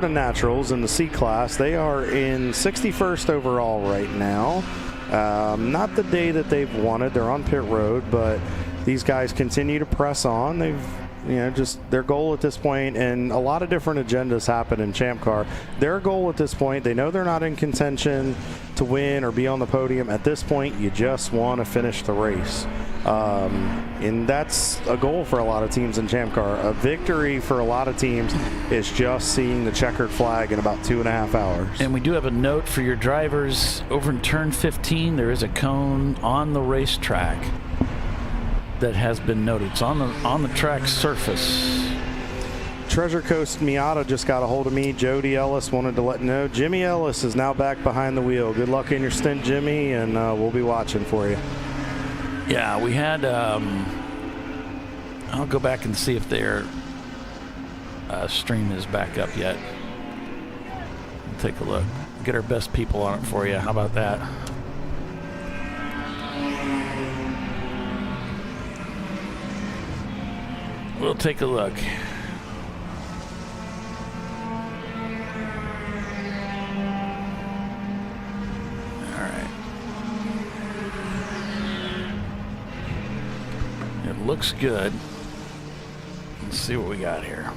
Naturals in the C-Class, they are in 61st overall right now. Not the day that they've wanted. They're on pit road, but these guys continue to press on. They've just their goal at this point, and a lot of different agendas happen in Champ Car. Their goal at this point, they know they're not in contention to win or be on the podium. At this point, you just want to finish the race. And that's a goal for a lot of teams in Champ Car. A victory for a lot of teams is just seeing the checkered flag in about 2.5 hours. And we do have a note for your drivers. Over in turn 15, there is a cone on the racetrack that has been noted. It's on the track surface. Treasure Coast Miata just got a hold of me. Jody Ellis wanted to let me know Jimmy Ellis is now back behind the wheel. Good luck in your stint, Jimmy, and we'll be watching for you. Yeah, we had I'll go back and see if their stream is back up yet. We'll take a look. Get our best people on it for you. How about that? We'll take a look. All right. It looks good. Let's see what we got here.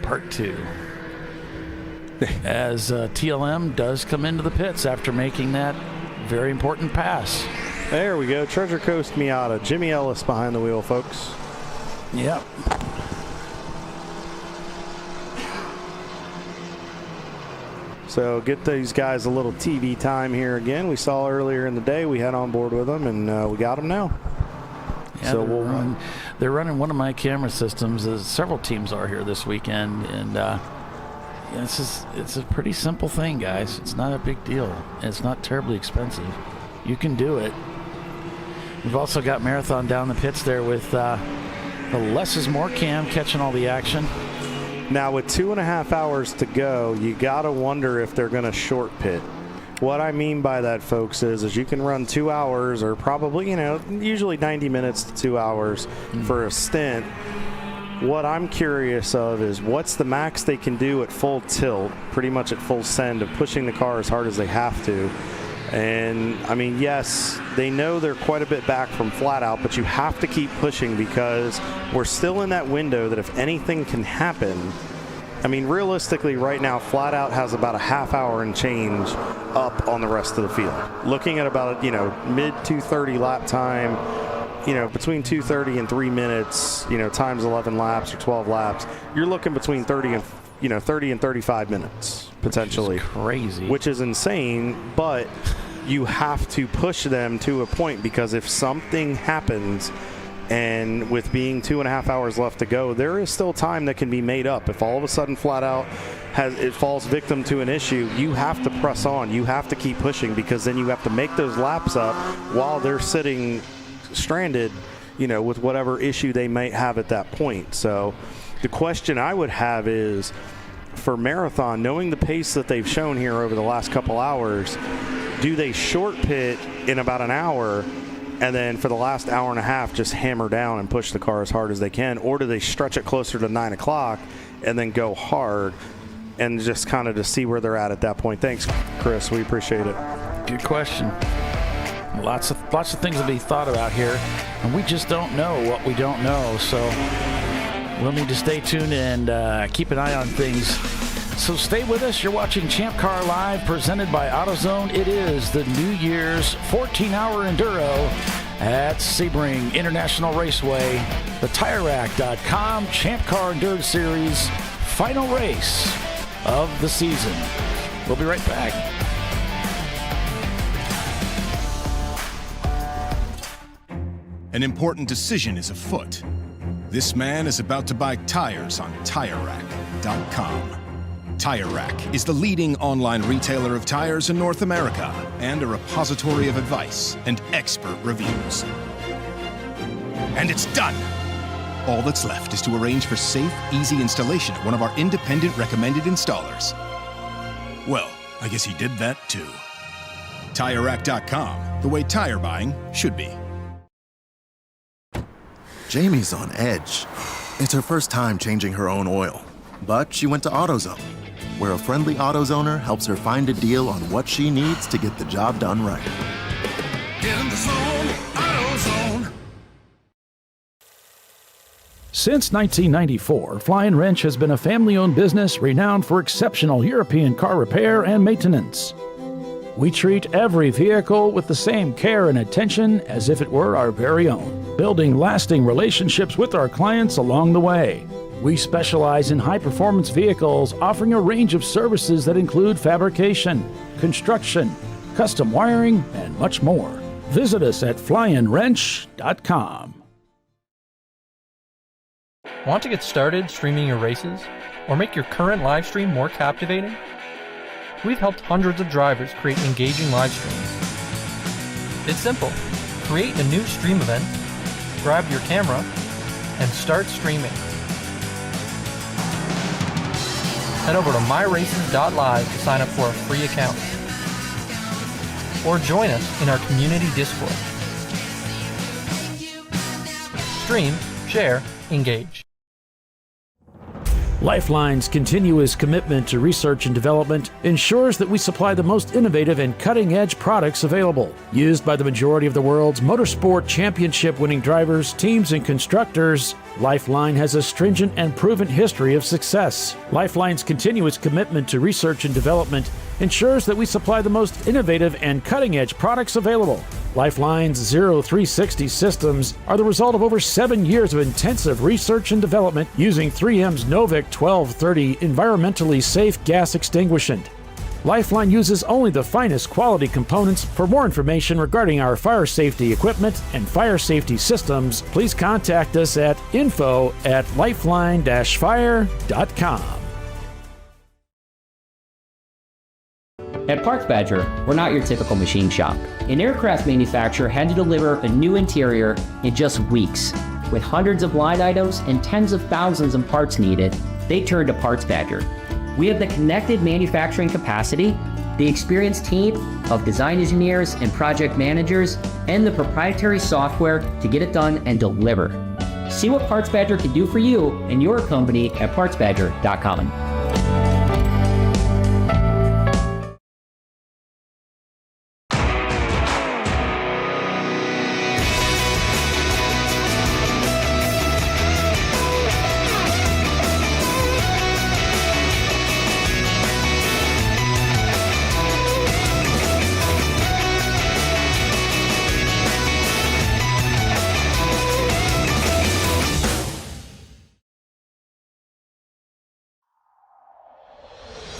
Part 2. As TLM does come into the pits after making that very important pass. There we go. Treasure Coast Miata. Jimmy Ellis behind the wheel, folks. Yep. So get these guys a little TV time here again. We saw earlier in the day, we had on board with them, and we got them now. Yeah, so they're running one of my camera systems. Several teams are here this weekend, and it's a pretty simple thing, guys. It's not a big deal. It's not terribly expensive. You can do it. We've also got Marathon down the pits there with the less is more cam catching all the action. Now with 2.5 hours to go, you gotta wonder if they're gonna short pit. What I mean by that, folks, is you can run 2 hours or probably, usually 90 minutes to 2 hours for a stint. What I'm curious of is what's the max they can do at full tilt, pretty much at full send, of pushing the car as hard as they have to. And I mean, yes, they know they're quite a bit back from flat out, but you have to keep pushing because we're still in that window that if anything can happen, I mean, realistically, right now, Flat Out has about a half hour and change up on the rest of the field. Looking at about, mid 2:30 lap time, between 2:30 and 3 minutes, times 11 laps or 12 laps, you're looking between 30 and 35 minutes potentially. Which is crazy. Which is insane, but you have to push them to a point, because if something happens, and with being 2.5 hours left to go, there is still time that can be made up. If all of a sudden Flat Out falls victim to an issue, you have to press on. You have to keep pushing, because then you have to make those laps up while they're sitting stranded, with whatever issue they might have at that point. So the question I would have is, for Marathon, knowing the pace that they've shown here over the last couple hours, do they short pit in about an hour, and then for the last hour and a half just hammer down and push the car as hard as they can? Or do they stretch it closer to 9 o'clock and then go hard and just kind of to see where they're at that point? Thanks, Chris. We appreciate it. Good question. Lots of things to be thought about here, and we just don't know what we don't know. So we'll need to stay tuned and keep an eye on things. So stay with us. You're watching ChampCar.Live, presented by AutoZone. It is the New Year's 14-hour Enduro at Sebring International Raceway. The TireRack.com Champ Car Enduro Series final race of the season. We'll be right back. An important decision is afoot. This man is about to buy tires on TireRack.com. Tire Rack is the leading online retailer of tires in North America and a repository of advice and expert reviews. And it's done! All that's left is to arrange for safe, easy installation at one of our independent recommended installers. Well, I guess he did that too. TireRack.com, the way tire buying should be. Jamie's on edge. It's her first time changing her own oil, but she went to AutoZone, where a friendly AutoZoner helps her find a deal on what she needs to get the job done right. Get in the zone, AutoZone. Since 1994, Flying Wrench has been a family-owned business renowned for exceptional European car repair and maintenance. We treat every vehicle with the same care and attention as if it were our very own, building lasting relationships with our clients along the way. We specialize in high-performance vehicles, offering a range of services that include fabrication, construction, custom wiring, and much more. Visit us at flyinwrench.com. Want to get started streaming your races? Or make your current live stream more captivating? We've helped hundreds of drivers create engaging live streams. It's simple. Create a new stream event, grab your camera, and start streaming. Head over to myraces.live to sign up for a free account. Or join us in our community Discord. Stream, share, engage. Lifeline's continuous commitment to research and development ensures that we supply the most innovative and cutting-edge products available, used by the majority of the world's motorsport championship-winning drivers, teams, and constructors. Lifeline has a stringent and proven history of success. Lifeline's continuous commitment to research and development ensures that we supply the most innovative and cutting-edge products available. Lifeline's 0360 systems are the result of over 7 years of intensive research and development using 3M's Novik 1230 environmentally safe gas extinguishant. Lifeline uses only the finest quality components. For more information regarding our fire safety equipment and fire safety systems, please contact us at info@lifeline-fire.com. At Parts Badger, we're not your typical machine shop. An aircraft manufacturer had to deliver a new interior in just weeks. With hundreds of line items and tens of thousands of parts needed, they turned to Parts Badger. We have the connected manufacturing capacity, the experienced team of design engineers and project managers, and the proprietary software to get it done and deliver. See what Parts Badger can do for you and your company at partsbadger.com.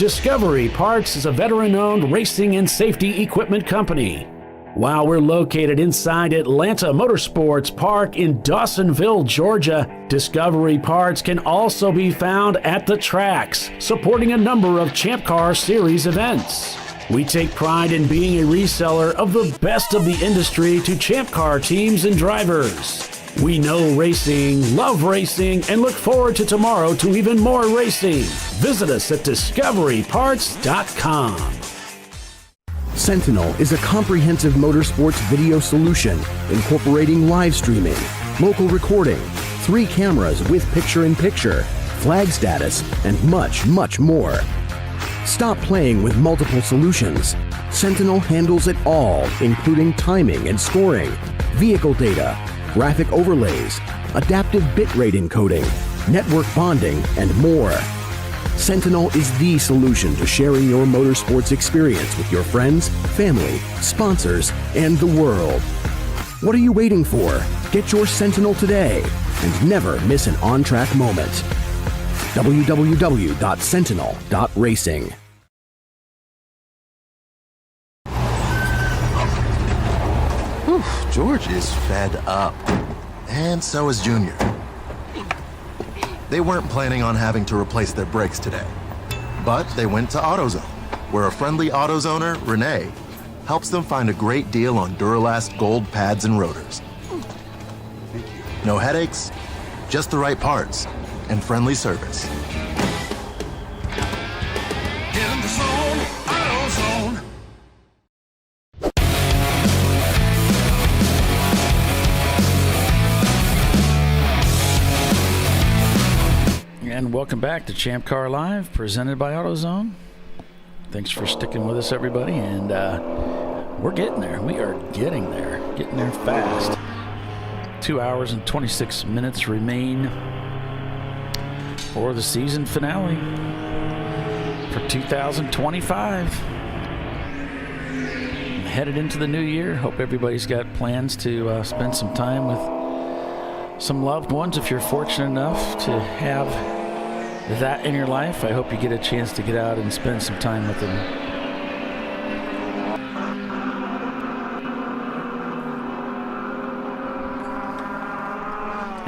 Discovery Parts is a veteran-owned racing and safety equipment company. While we're located inside Atlanta Motorsports Park in Dawsonville, Georgia, Discovery Parts can also be found at the tracks, supporting a number of Champ Car Series events. We take pride in being a reseller of the best of the industry to Champ Car teams and drivers. We know racing, love racing, and look forward to tomorrow to even more racing. Visit us at discoveryparts.com. Sentinel is a comprehensive motorsports video solution incorporating live streaming, local recording, 3 cameras with picture-in-picture, flag status, and much, much more. Stop playing with multiple solutions. Sentinel handles it all, including timing and scoring, vehicle data, graphic overlays, adaptive bitrate encoding, network bonding, and more. Sentinel is the solution to sharing your motorsports experience with your friends, family, sponsors, and the world. What are you waiting for? Get your Sentinel today and never miss an on-track moment. www.sentinel.racing. George is fed up. And so is Junior. They weren't planning on having to replace their brakes today. But they went to AutoZone, where a friendly AutoZoner, Renee, helps them find a great deal on Duralast Gold pads and rotors. No headaches, just the right parts, and friendly service. Get in the zone, AutoZone. And welcome back to ChampCar.Live, presented by AutoZone. Thanks for sticking with us, everybody. And we're getting there. We are getting there fast. 2 hours and 26 minutes remain for the season finale for 2025. Headed into the new year. Hope everybody's got plans to spend some time with some loved ones. If you're fortunate enough to have that in your life, I hope you get a chance to get out and spend some time with them.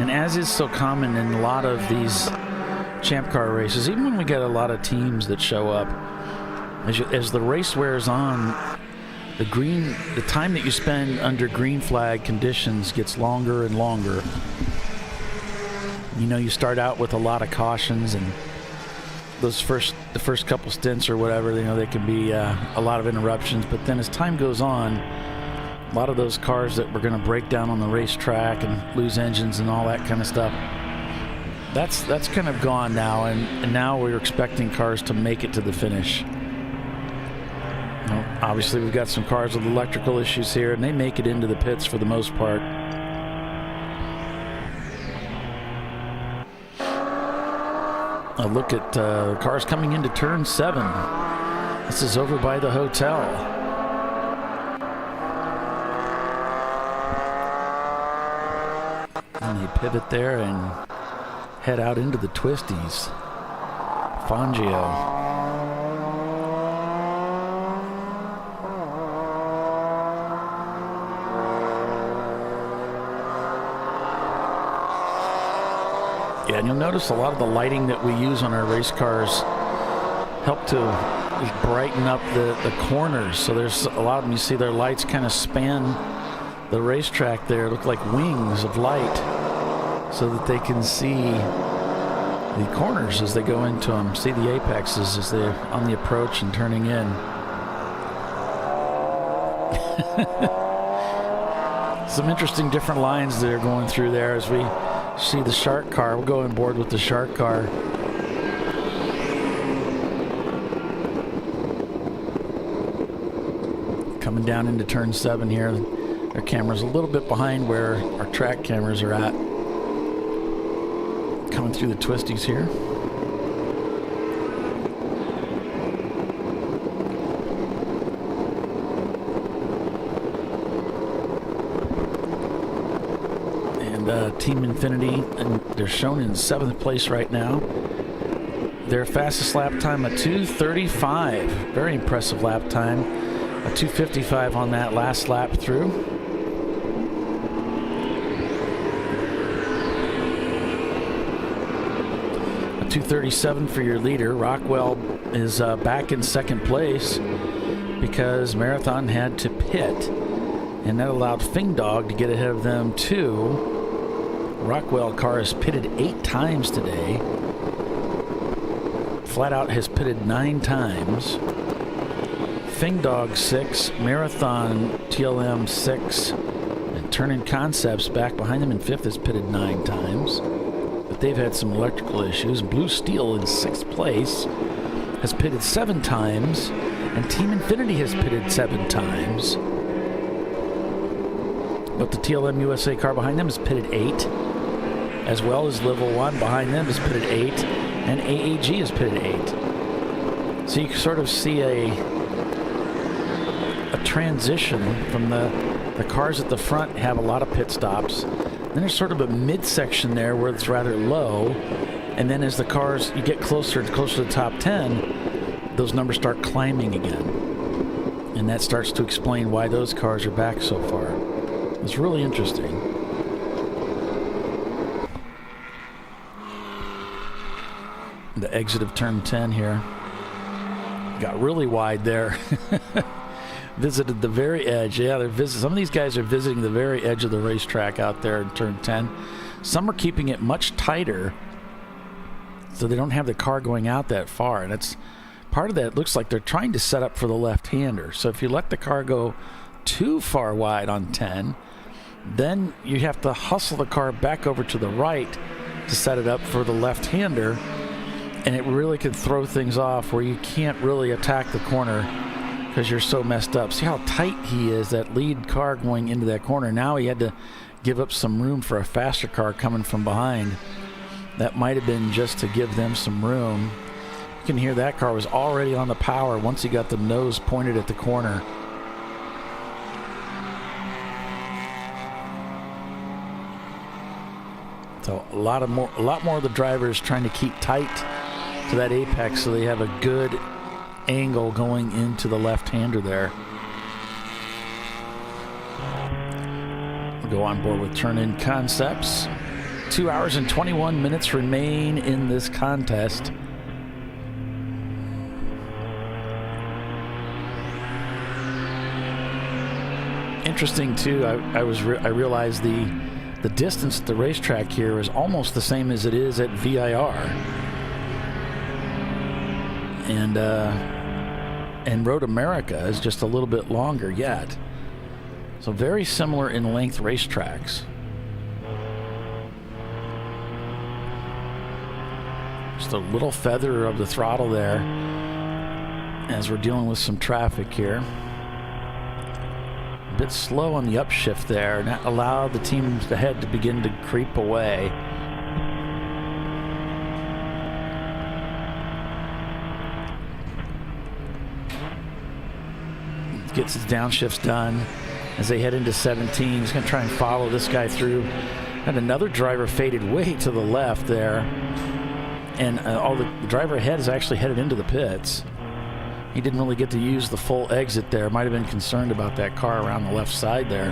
And as is so common in a lot of these Champ Car races, even when we get a lot of teams that show up, as the race wears on, the time that you spend under green flag conditions gets longer and longer. You know, you start out with a lot of cautions, and the first couple stints or whatever, you know, they can be a lot of interruptions. But then as time goes on, a lot of those cars that were going to break down on the racetrack and lose engines and all that kind of stuff, that's kind of gone now, and now we're expecting cars to make it to the finish. You know, obviously, we've got some cars with electrical issues here, and they make it into the pits for the most part. A look at cars coming into turn 7. This is over by the hotel. And they pivot there and head out into the twisties. Fangio. Yeah, and you'll notice a lot of the lighting that we use on our race cars help to brighten up the corners. So there's a lot of them, you see their lights kind of span the racetrack there, look like wings of light, so that they can see the corners as they go into them, see the apexes as they're on the approach and turning in. Some interesting different lines that are going through there as we see the shark car. We'll go on board with the shark car. Coming down into turn 7 here. Their camera's a little bit behind where our track cameras are at. Coming through the twisties here. Team Infinity, and they're shown in 7th place right now. Their fastest lap time, a 2:35. Very impressive lap time. A 2:55 on that last lap through. A 2:37 for your leader. Rockwell is back in second place because Marathon had to pit, and that allowed Fingdog to get ahead of them too. Rockwell car has pitted 8 times today. Flat Out has pitted 9 times. Fingdog 6, Marathon TLM 6, and Turn-In Concepts back behind them in 5th has pitted 9 times. But they've had some electrical issues. Blue Steel in 6th place has pitted 7 times, and Team Infinity has pitted 7 times. But the TLM USA car behind them has pitted 8, as well as Level 1 behind them has pitted 8, and AAG has pitted 8. So you sort of see a transition from the cars at the front have a lot of pit stops. Then there's sort of a midsection there where it's rather low, and then as the cars, you get closer and closer to the top 10, those numbers start climbing again. And that starts to explain why those cars are back so far. It's really interesting. The exit of turn 10 here. Got really wide there. Visited the very edge. Yeah, some of these guys are visiting the very edge of the racetrack out there in turn 10. Some are keeping it much tighter so they don't have the car going out that far. And it's part of that. It looks like they're trying to set up for the left-hander. So if you let the car go too far wide on 10, then you have to hustle the car back over to the right to set it up for the left-hander. And it really can throw things off where you can't really attack the corner because you're so messed up. See how tight he is, that lead car going into that corner. Now he had to give up some room for a faster car coming from behind. That might have been just to give them some room. You can hear that car was already on the power once he got the nose pointed at the corner. So a lot more of the drivers trying to keep tight to that apex so they have a good angle going into the left-hander there. We'll go on board with Turn-In Concepts. 2 hours and 21 minutes remain in this contest. Interesting too, I realized the distance at the racetrack here is almost the same as it is at VIR. And Road America is just a little bit longer yet. So very similar in length racetracks. Just a little feather of the throttle there as we're dealing with some traffic here. A bit slow on the upshift there, and that allowed the teams ahead to begin to creep away. Gets his downshifts done as they head into 17. He's going to try and follow this guy through. And another driver faded way to the left there. And the driver ahead is actually headed into the pits. He didn't really get to use the full exit there. Might have been concerned about that car around the left side there.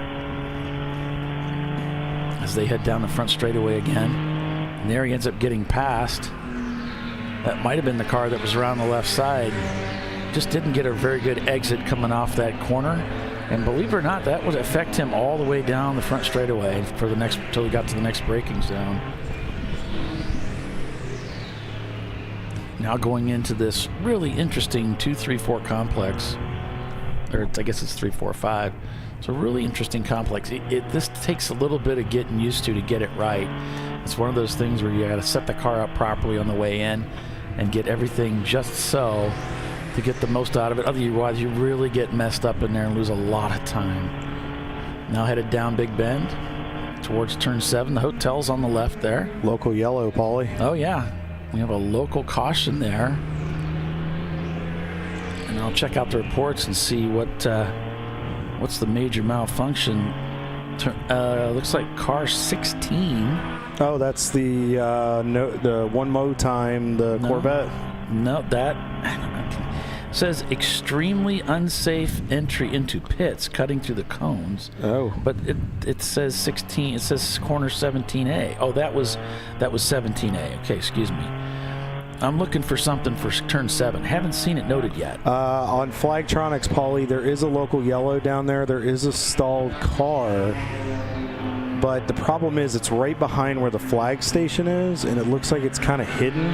As they head down the front straightaway again. And there he ends up getting past. That might have been the car that was around the left side. Just didn't get a very good exit coming off that corner. And believe it or not, that would affect him all the way down the front straightaway for the next, until he got to the next braking zone. Now going into this really interesting 2-3-4 complex, or I guess it's 3-4-5. It's a really interesting complex. This takes a little bit of getting used to get it right. It's one of those things where you got to set the car up properly on the way in and get everything just so to get the most out of it. Otherwise, you really get messed up in there and lose a lot of time. Now headed down Big Bend towards turn 7. The hotel's on the left there. Local yellow, Paulie. Oh, yeah. We have a local caution there. And I'll check out the reports and see what's the major malfunction. Looks like car 16. Oh, that's the the one mo time, the Corvette. No, that says extremely unsafe entry into pits, cutting through the cones. Oh, but it says 16. It says corner 17A. Oh, that was 17A. Okay, excuse me. I'm looking for something for turn 7. Haven't seen it noted yet. On Flagtronics, Paulie, there is a local yellow down there. There is a stalled car. But the problem is it's right behind where the flag station is, and it looks like it's kind of hidden.